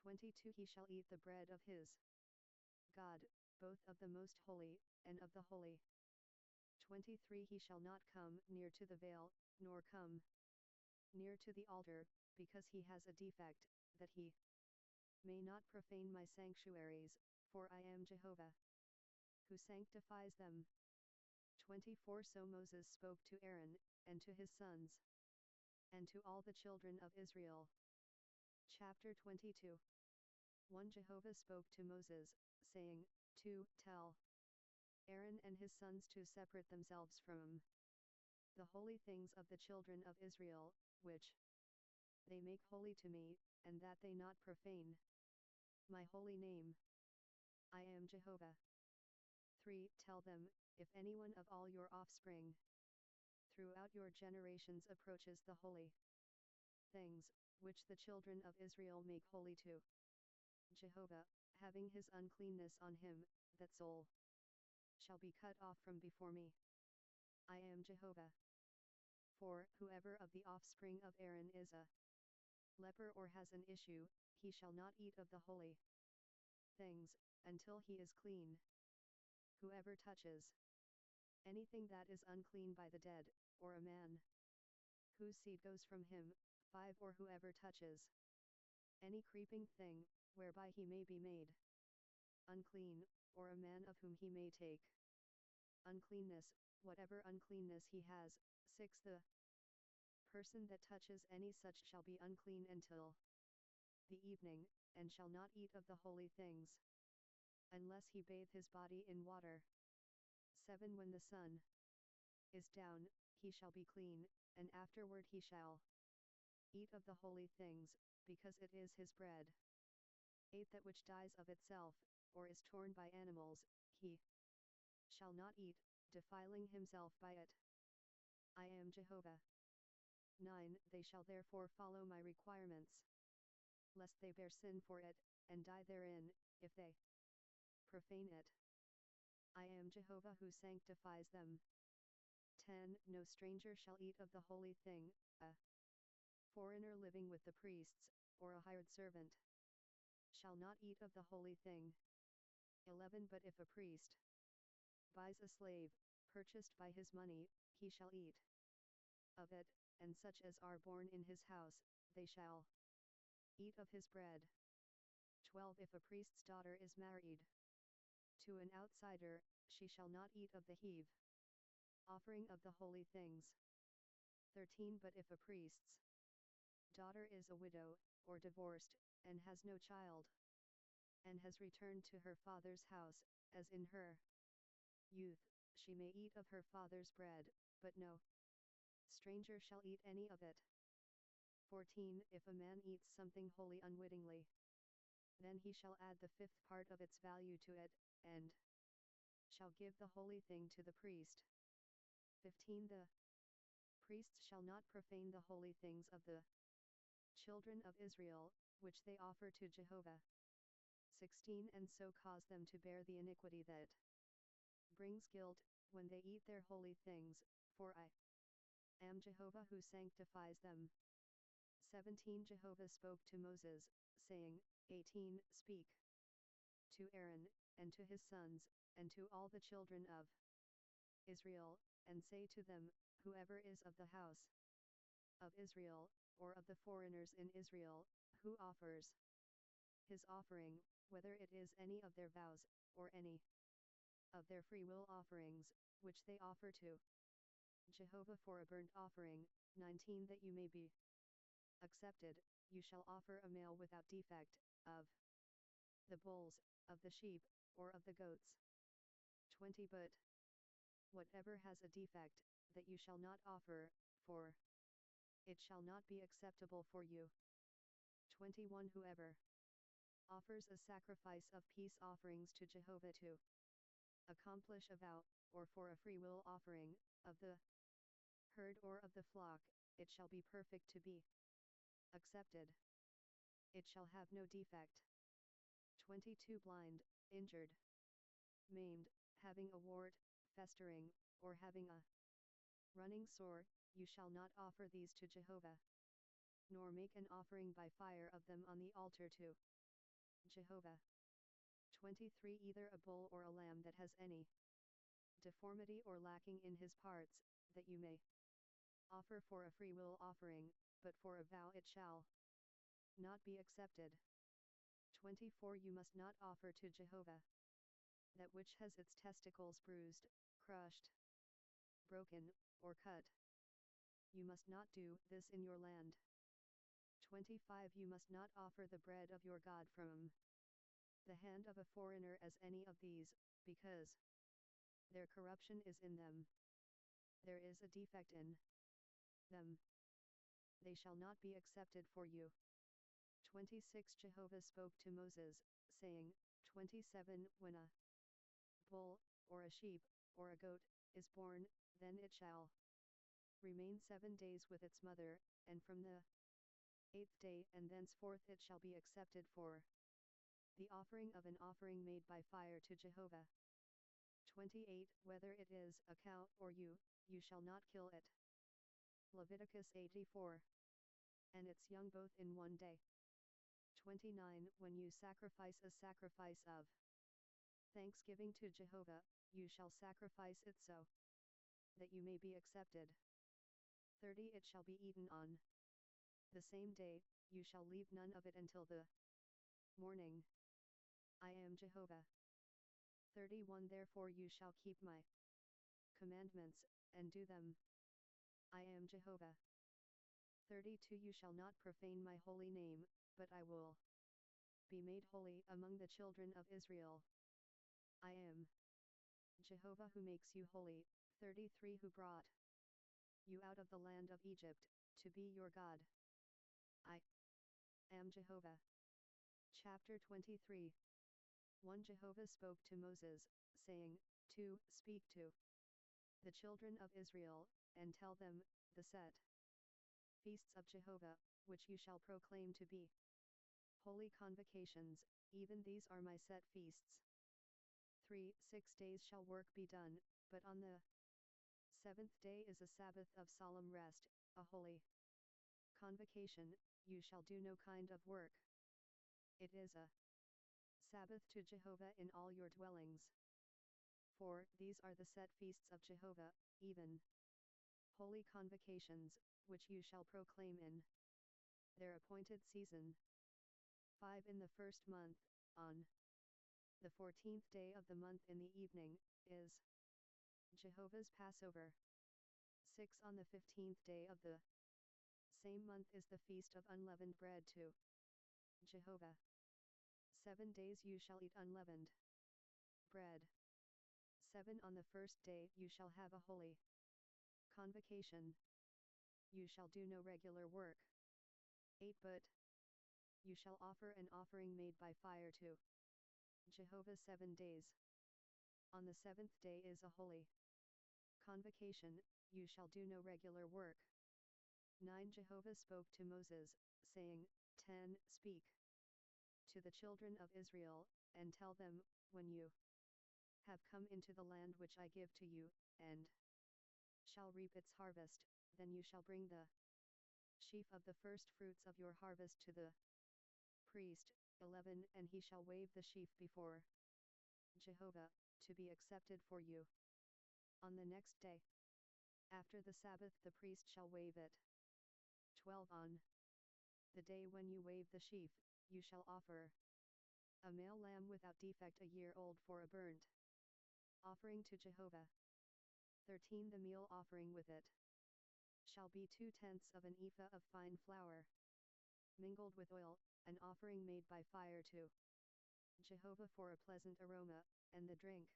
22 He shall eat the bread of his God, both of the most holy, and of the holy. 23 He shall not come near to the veil, nor come near to the altar, because he has a defect, that he may not profane my sanctuaries, for I am Jehovah, who sanctifies them. 24 So Moses spoke to Aaron, and to his sons, and to all the children of Israel. Chapter 22 1 Jehovah spoke to Moses, saying, 2 Tell Aaron and his sons to separate themselves from the holy things of the children of Israel, which they make holy to me, and that they not profane my holy name. I am Jehovah. 3 Tell them, if anyone of all your offspring throughout your generations approaches the holy things, which the children of Israel make holy to Jehovah, having his uncleanness on him, that soul shall be cut off from before me. I am Jehovah. 4 Whoever of the offspring of Aaron is a leper or has an issue, he shall not eat of the holy things, until he is clean. Whoever touches anything that is unclean by the dead, or a man whose seed goes from him. 5 Or whoever touches any creeping thing, whereby he may be made unclean, or a man of whom he may take uncleanness, whatever uncleanness he has. 6 The person that touches any such shall be unclean until the evening, and shall not eat of the holy things, unless he bathe his body in water. 7 When the sun is down, he shall be clean, and afterward he shall eat of the holy things, because it is his bread. 8 That which dies of itself, or is torn by animals, he shall not eat, defiling himself by it. I am Jehovah. 9 They shall therefore follow my requirements, lest they bear sin for it, and die therein, if they profane it. I am Jehovah who sanctifies them. 10 No stranger shall eat of the holy thing, a foreigner living with the priests, or a hired servant shall not eat of the holy thing. 11 But if a priest buys a slave, purchased by his money, he shall eat of it, and such as are born in his house, they shall eat of his bread. 12 If a priest's daughter is married to an outsider, she shall not eat of the heave offering of the holy things. 13 But if a priest's daughter is a widow, or divorced, and has no child, and has returned to her father's house, as in her youth, she may eat of her father's bread, but no stranger shall eat any of it. 14 If a man eats something holy unwittingly, then he shall add the fifth part of its value to it, and shall give the holy thing to the priest. 15 The priests shall not profane the holy things of the children of Israel, which they offer to Jehovah. 16 And so cause them to bear the iniquity that brings guilt, when they eat their holy things, for I am Jehovah who sanctifies them. 17 Jehovah spoke to Moses, saying, 18 Speak to Aaron, and to his sons, and to all the children of Israel, and say to them, whoever is of the house of Israel, or of the foreigners in Israel, who offers his offering, whether it is any of their vows, or any of their free will offerings, which they offer to Jehovah for a burnt offering. 19 That you may be accepted, you shall offer a male without defect, of the bulls, of the sheep, or of the goats. 20 But whatever has a defect, that you shall not offer, for it shall not be acceptable for you. 21 Whoever offers a sacrifice of peace offerings to Jehovah to accomplish a vow, or for a free will offering, of the herd or of the flock, it shall be perfect to be accepted. It shall have no defect. 22 Blind, injured, maimed, having a wart, festering, or having a running sore, you shall not offer these to Jehovah, nor make an offering by fire of them on the altar to Jehovah. 23 Either a bull or a lamb that has any deformity or lacking in his parts, that you may offer for a free will offering, but for a vow it shall not be accepted. 24 You must not offer to Jehovah that which has its testicles bruised, crushed, broken, or cut. You must not do this in your land. 25 You must not offer the bread of your God from the hand of a foreigner as any of these, because their corruption is in them. There is a defect in them. They shall not be accepted for you. 26 Jehovah spoke to Moses, saying, 27 When a bull, or a sheep, or a goat, is born, then it shall remain 7 days with its mother, and from the 8th day and thenceforth it shall be accepted for the offering of an offering made by fire to Jehovah. 28 Whether it is a cow or you shall not kill it. Leviticus 84. And its young both in 1 day. 29 When you sacrifice a sacrifice of thanksgiving to Jehovah, you shall sacrifice it so that you may be accepted. 30 It shall be eaten on the same day, you shall leave none of it until the morning. I am Jehovah. 31 Therefore you shall keep my commandments, and do them. I am Jehovah. 32 You shall not profane my holy name, but I will be made holy among the children of Israel. I am Jehovah who makes you holy. 33 Who brought you out of the land of Egypt, to be your God. I am Jehovah. Chapter 23. 1 Jehovah spoke to Moses, saying, 2 Speak to the children of Israel, and tell them, the set feasts of Jehovah, which you shall proclaim to be holy convocations, even these are my set feasts. 3 6 days shall work be done, but on the 7th day is a Sabbath of solemn rest, a holy convocation, you shall do no kind of work. It is a Sabbath to Jehovah in all your dwellings. 4 These are the set feasts of Jehovah, even holy convocations, which you shall proclaim in their appointed season. 5 In the first month, on the 14th day of the month in the evening, is Jehovah's Passover. 6 On the 15th day of the same month is the feast of unleavened bread to Jehovah. 7 days you shall eat unleavened bread. 7 On the first day you shall have a holy convocation. You shall do no regular work. 8 But you shall offer an offering made by fire to Jehovah 7 days. On the 7th day is a holy convocation, you shall do no regular work. 9 Jehovah spoke to Moses, saying, 10 Speak to the children of Israel, and tell them, when you have come into the land which I give to you, and shall reap its harvest, then you shall bring the sheaf of the first fruits of your harvest to the priest. 11 And he shall wave the sheaf before Jehovah, to be accepted for you. On the next day after the Sabbath the priest shall wave it. 12 On the day when you wave the sheaf, you shall offer a male lamb without defect a year old for a burnt offering to Jehovah. 13 The meal offering with it shall be 2/10 of an ephah of fine flour, mingled with oil, an offering made by fire to Jehovah for a pleasant aroma, and the drink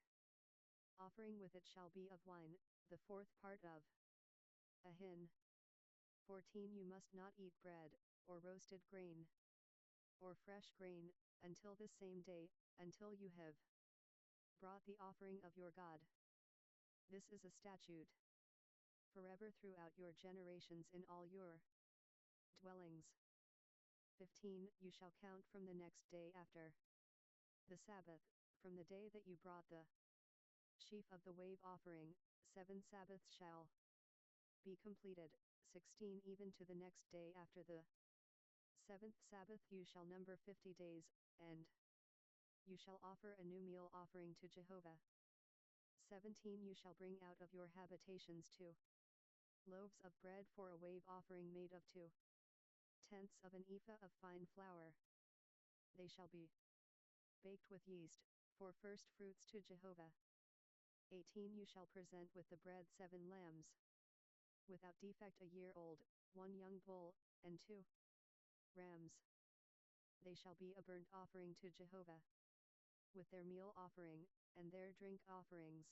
offering with it shall be of wine, the 4th part of a hin. 14 You must not eat bread, or roasted grain, or fresh grain, until this same day, until you have brought the offering of your God. This is a statute forever throughout your generations in all your dwellings. 15. You shall count from the next day after the Sabbath, from the day that you brought the sheaf of the wave offering, 7 Sabbaths shall be completed. 16. Even to the next day after the 7th Sabbath you shall number 50 days, and you shall offer a new meal offering to Jehovah. 17. You shall bring out of your habitations 2 loaves of bread for a wave offering made of 2/10 of an ephah of fine flour. They shall be baked with yeast, for first fruits to Jehovah. 18. You shall present with the bread 7 lambs, without defect, a year old, 1 young bull, and 2 rams. They shall be a burnt offering to Jehovah, with their meal offering, and their drink offerings,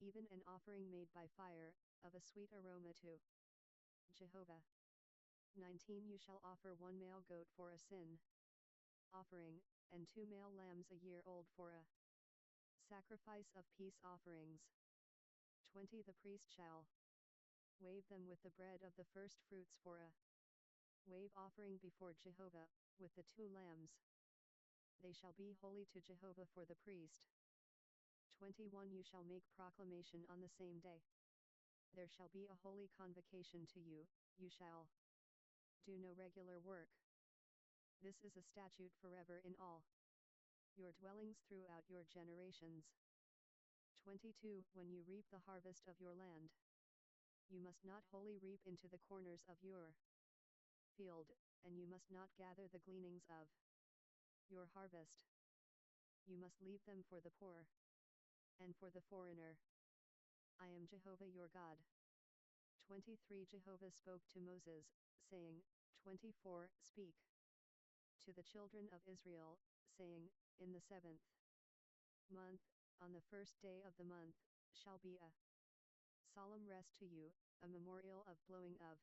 even an offering made by fire, of a sweet aroma to Jehovah. 19. You shall offer 1 male goat for a sin offering, and 2 male lambs a year old for a sacrifice of peace offerings. 20. The priest shall wave them with the bread of the first fruits for a wave offering before Jehovah, with the 2 lambs. They shall be holy to Jehovah for the priest. 21. You shall make proclamation on the same day. There shall be a holy convocation to you, you shall do no regular work. This is a statute forever in all your dwellings throughout your generations. 22. When you reap the harvest of your land, you must not wholly reap into the corners of your field, and you must not gather the gleanings of your harvest. You must leave them for the poor and for the foreigner. I am Jehovah your God. 23. Jehovah spoke to Moses, saying, 24. Speak to the children of Israel, saying, in the 7th month, on the first day of the month, shall be a solemn rest to you, a memorial of blowing of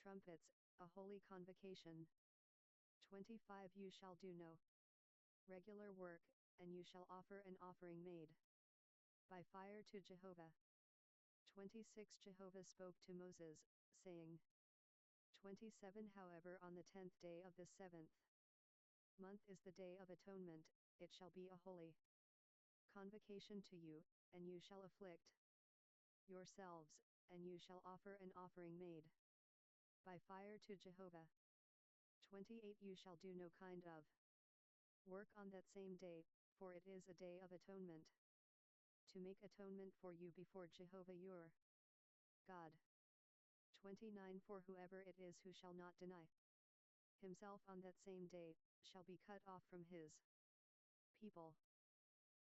trumpets, a holy convocation. 25. You shall do no regular work, and you shall offer an offering made by fire to Jehovah. 26. Jehovah spoke to Moses, saying, 27. However, on the 10th day of this 7th month is the day of atonement, it shall be a holy convocation to you, and you shall afflict yourselves, and you shall offer an offering made by fire to Jehovah. 28. You shall do no kind of work on that same day, for it is a day of atonement, to make atonement for you before Jehovah your God. 29. For whoever it is who shall not deny himself on that same day, shall be cut off from his people.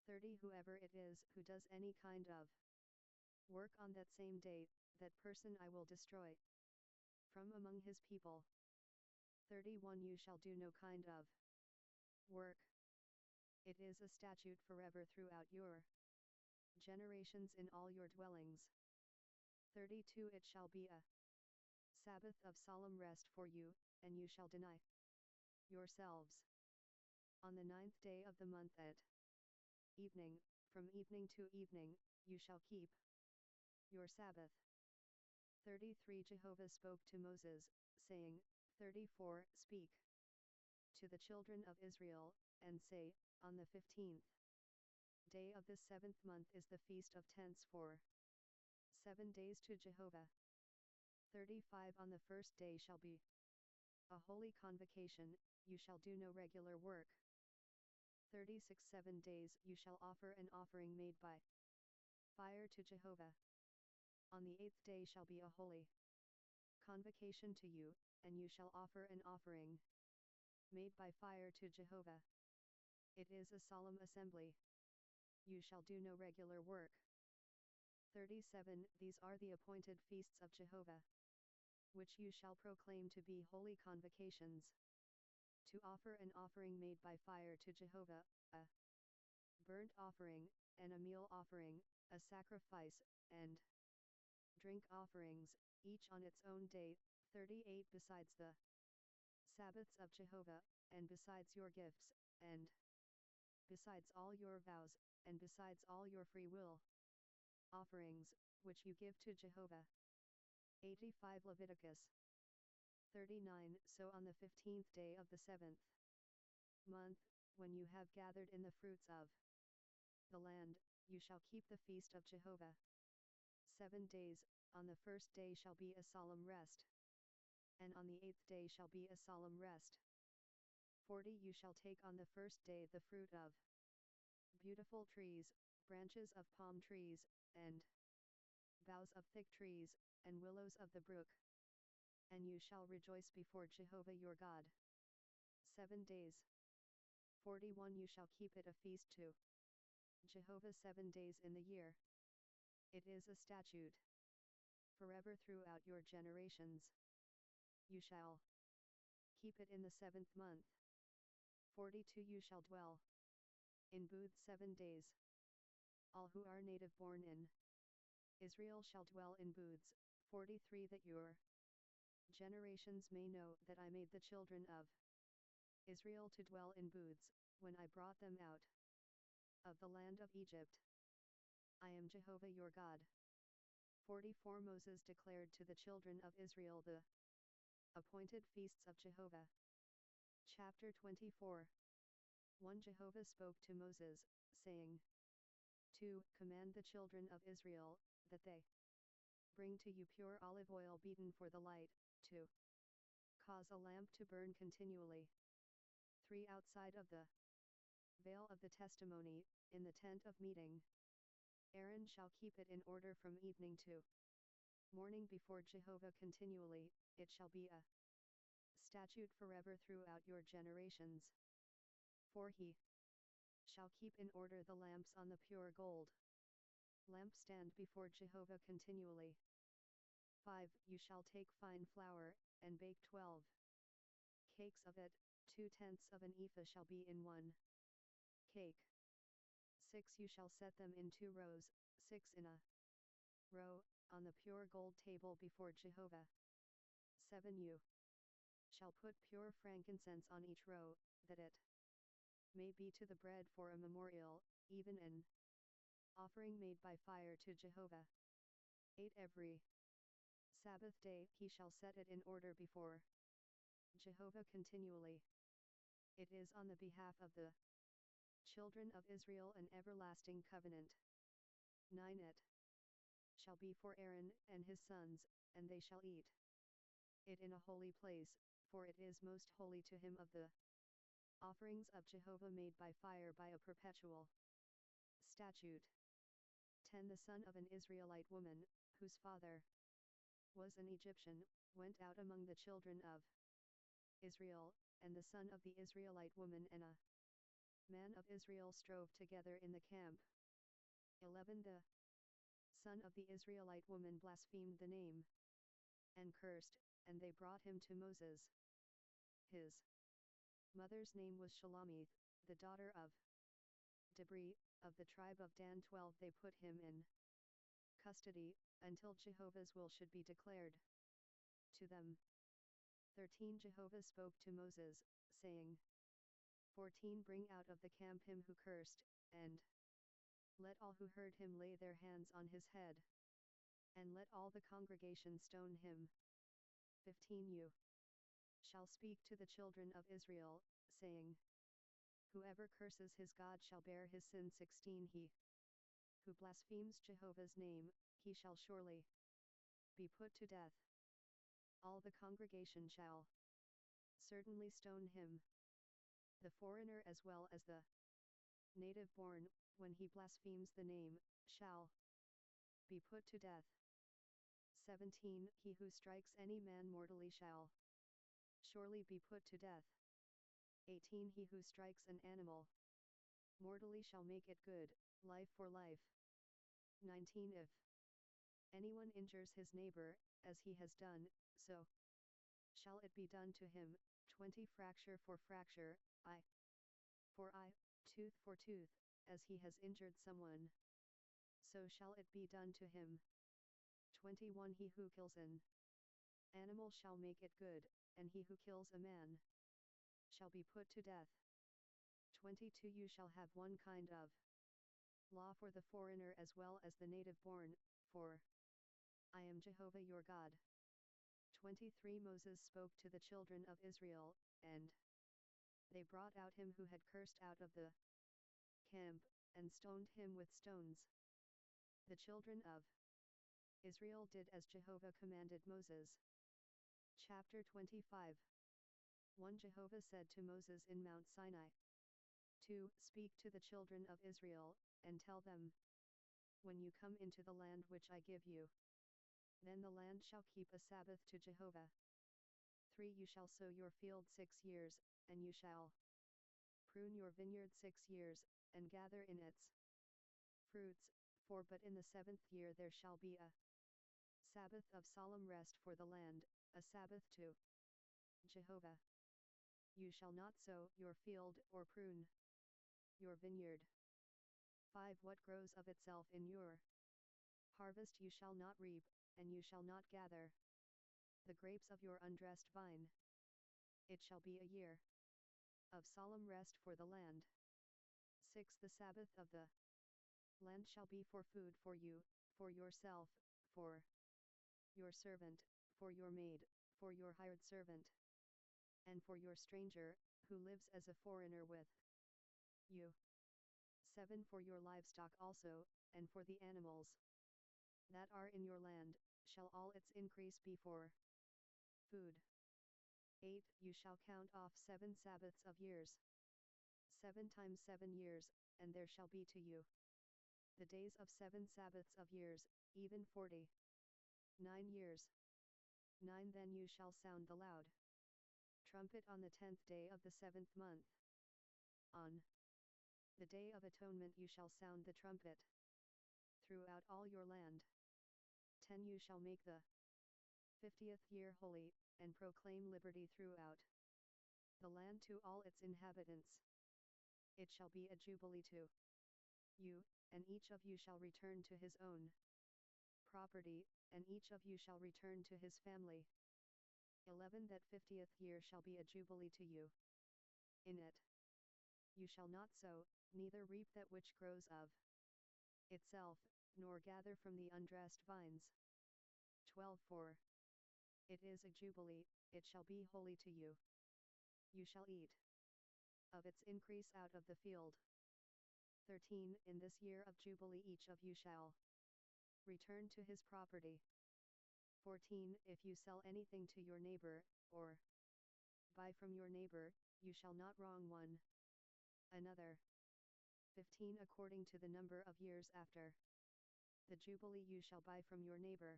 30. Whoever it is who does any kind of work on that same day, that person I will destroy from among his people. 31. You shall do no kind of work. It is a statute forever throughout your generations in all your dwellings. 32. It shall be a Sabbath of solemn rest for you, and you shall deny yourselves. On the 9th day of the month at evening, from evening to evening, you shall keep your Sabbath. 33. Jehovah spoke to Moses, saying, 34. Speak to the children of Israel, and say, on the 15th day of this 7th month is the Feast of Tents for 7 days to Jehovah. 35. On the first day shall be a holy convocation, you shall do no regular work. 36. 7 days you shall offer an offering made by fire to Jehovah. On the 8th day shall be a holy convocation to you, and you shall offer an offering made by fire to Jehovah. It is a solemn assembly. You shall do no regular work. 37. These are the appointed feasts of Jehovah, which you shall proclaim to be holy convocations. To offer an offering made by fire to Jehovah, a burnt offering, and a meal offering, a sacrifice, and drink offerings, each on its own day. 38. Besides the Sabbaths of Jehovah, and besides your gifts, and besides all your vows, and besides all your free will offerings, which you give to Jehovah. 85 Leviticus 39 So on the 15th day of the 7th month, when you have gathered in the fruits of the land, you shall keep the feast of Jehovah. 7 days, on the first day shall be a solemn rest, and on the 8th day shall be a solemn rest. 40 You shall take on the first day the fruit of beautiful trees, branches of palm trees, and boughs of thick trees, and willows of the brook. And you shall rejoice before Jehovah your God. 7 days. 41 You shall keep it a feast to Jehovah 7 days in the year. It is a statute forever throughout your generations. You shall keep it in the 7th month. 42 You shall dwell in booths 7 days. All who are native born in Israel shall dwell in booths. 43 That your generations may know that I made the children of Israel to dwell in booths, when I brought them out of the land of Egypt. I am Jehovah your God. 44 Moses declared to the children of Israel the appointed feasts of Jehovah. Chapter 24 1 Jehovah spoke to Moses, saying, 2 Command the children of Israel, that they bring to you pure olive oil beaten for the light, to cause a lamp to burn continually. 3 Outside of the veil of the testimony, in the tent of meeting, Aaron shall keep it in order from evening to morning before Jehovah continually. It shall be a statute forever throughout your generations. 4 He shall keep in order the lamps on the pure gold lampstand before Jehovah continually. 5 You shall take fine flour, and bake 12 cakes of it. 2/10 of an ephah shall be in one cake. 6 You shall set them in 2 rows, 6 in a row, on the pure gold table before Jehovah. 7 You shall put pure frankincense on each row, that it may be to the bread for a memorial, even an offering made by fire to Jehovah. 8 Every Sabbath day he shall set it in order before Jehovah continually. It is on the behalf of the children of Israel an everlasting covenant. 9 It shall be for Aaron and his sons, and they shall eat it in a holy place, for it is most holy to him of the offerings of Jehovah made by fire by a perpetual statute. 10 The son of an Israelite woman, whose father was an Egyptian, went out among the children of Israel, and the son of the Israelite woman and a man of Israel strove together in the camp. 11 The son of the Israelite woman blasphemed the name and cursed, and they brought him to Moses. His mother's name was Shelomith, the daughter of Debri, of the tribe of Dan. 12 They put him in custody, until Jehovah's will should be declared to them. 13 Jehovah spoke to Moses, saying, 14 Bring out of the camp him who cursed, and let all who heard him lay their hands on his head, and let all the congregation stone him. 15 You shall speak to the children of Israel, saying, whoever curses his God shall bear his sin. 16 He who blasphemes Jehovah's name, he shall surely be put to death. All the congregation shall certainly stone him. The foreigner as well as the native born, when he blasphemes the name, shall be put to death. 17 He who strikes any man mortally shall surely be put to death. 18 He who strikes an animal mortally shall make it good, life for life. 19 If anyone injures his neighbor, as he has done, so shall it be done to him. 20 Fracture for fracture, eye for eye, tooth for tooth, as he has injured someone, so shall it be done to him. 21 He who kills an animal shall make it good, and he who kills a man shall be put to death. 22 You shall have one kind of law for the foreigner as well as the native born, for I am Jehovah your God. 23 Moses spoke to the children of Israel, and they brought out him who had cursed out of the camp, and stoned him with stones. The children of Israel did as Jehovah commanded Moses. Chapter 25 1 Jehovah said to Moses in Mount Sinai. 2 Speak to the children of Israel, and tell them, when you come into the land which I give you, then the land shall keep a Sabbath to Jehovah. 3 You shall sow your field 6 years, and you shall prune your vineyard 6 years, and gather in its fruits. 4 But in the 7th year there shall be a Sabbath of solemn rest for the land, a Sabbath to Jehovah. You shall not sow your field or prune your vineyard. 5 What grows of itself in your harvest you shall not reap, and you shall not gather the grapes of your undressed vine. It shall be a year of solemn rest for the land. 6 The Sabbath of the land shall be for food for you, for yourself, for your servant, for your maid, for your hired servant, and for your stranger, who lives as a foreigner with you. 7 For your livestock also, and for the animals that are in your land, shall all its increase be for food. 8 You shall count off 7 Sabbaths of years, 7 times 7 years, and there shall be to you the days of 7 Sabbaths of years, even 49 years. 9 Then you shall sound the loud trumpet on the 10th day of the 7th month. On the Day of Atonement you shall sound the trumpet throughout all your land. 10 You shall make the 50th year holy, and proclaim liberty throughout the land to all its inhabitants. It shall be a jubilee to you, and each of you shall return to his own property, and each of you shall return to his family. 11 That 50th year shall be a jubilee to you. In it you shall not sow, neither reap that which grows of itself, nor gather from the undressed vines. 12 For it is a jubilee, it shall be holy to you. You shall eat of its increase out of the field. 13 In this year of jubilee each of you shall return to his property. 14 If you sell anything to your neighbor, or buy from your neighbor, you shall not wrong one another. 15 According to the number of years after the jubilee you shall buy from your neighbor,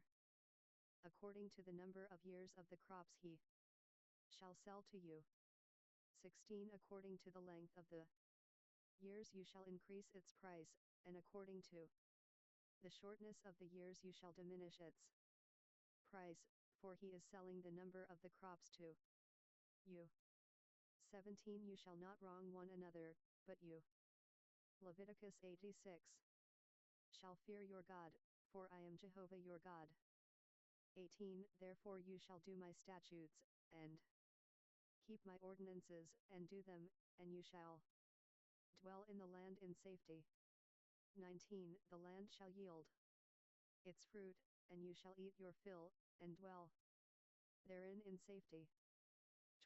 according to the number of years of the crops he shall sell to you. 16 According to the length of the years you shall increase its price, and according to the shortness of the years you shall diminish its price, for he is selling the number of the crops to you. 17 You shall not wrong one another, but you, Leviticus 86, shall fear your God, for I am Jehovah your God. 18 Therefore you shall do my statutes, and keep my ordinances, and do them, and you shall dwell in the land in safety. 19 The land shall yield its fruit, and you shall eat your fill, and dwell therein in safety.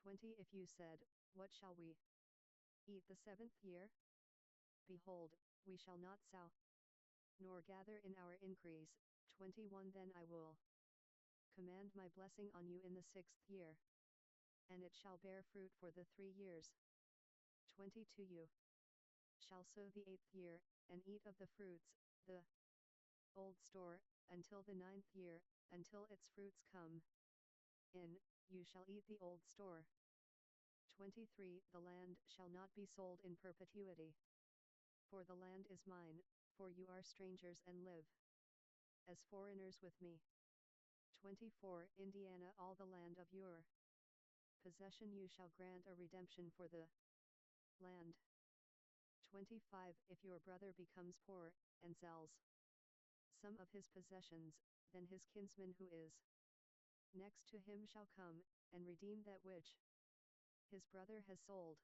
20 If you said, what shall we eat the 7th year? Behold, we shall not sow, nor gather in our increase. 21 Then I will command my blessing on you in the 6th year, and it shall bear fruit for the 3 years. 22 You shall sow the 8th year, and eat of the fruits, the old store, until the 9th year, until its fruits come in, you shall eat the old store. 23 The land shall not be sold in perpetuity. For the land is mine, for you are strangers and live as foreigners with me. 24 Indiana All the land of your possession you shall grant a redemption for the land. 25 If your brother becomes poor, and sells some of his possessions, then his kinsman who is next to him shall come, and redeem that which his brother has sold.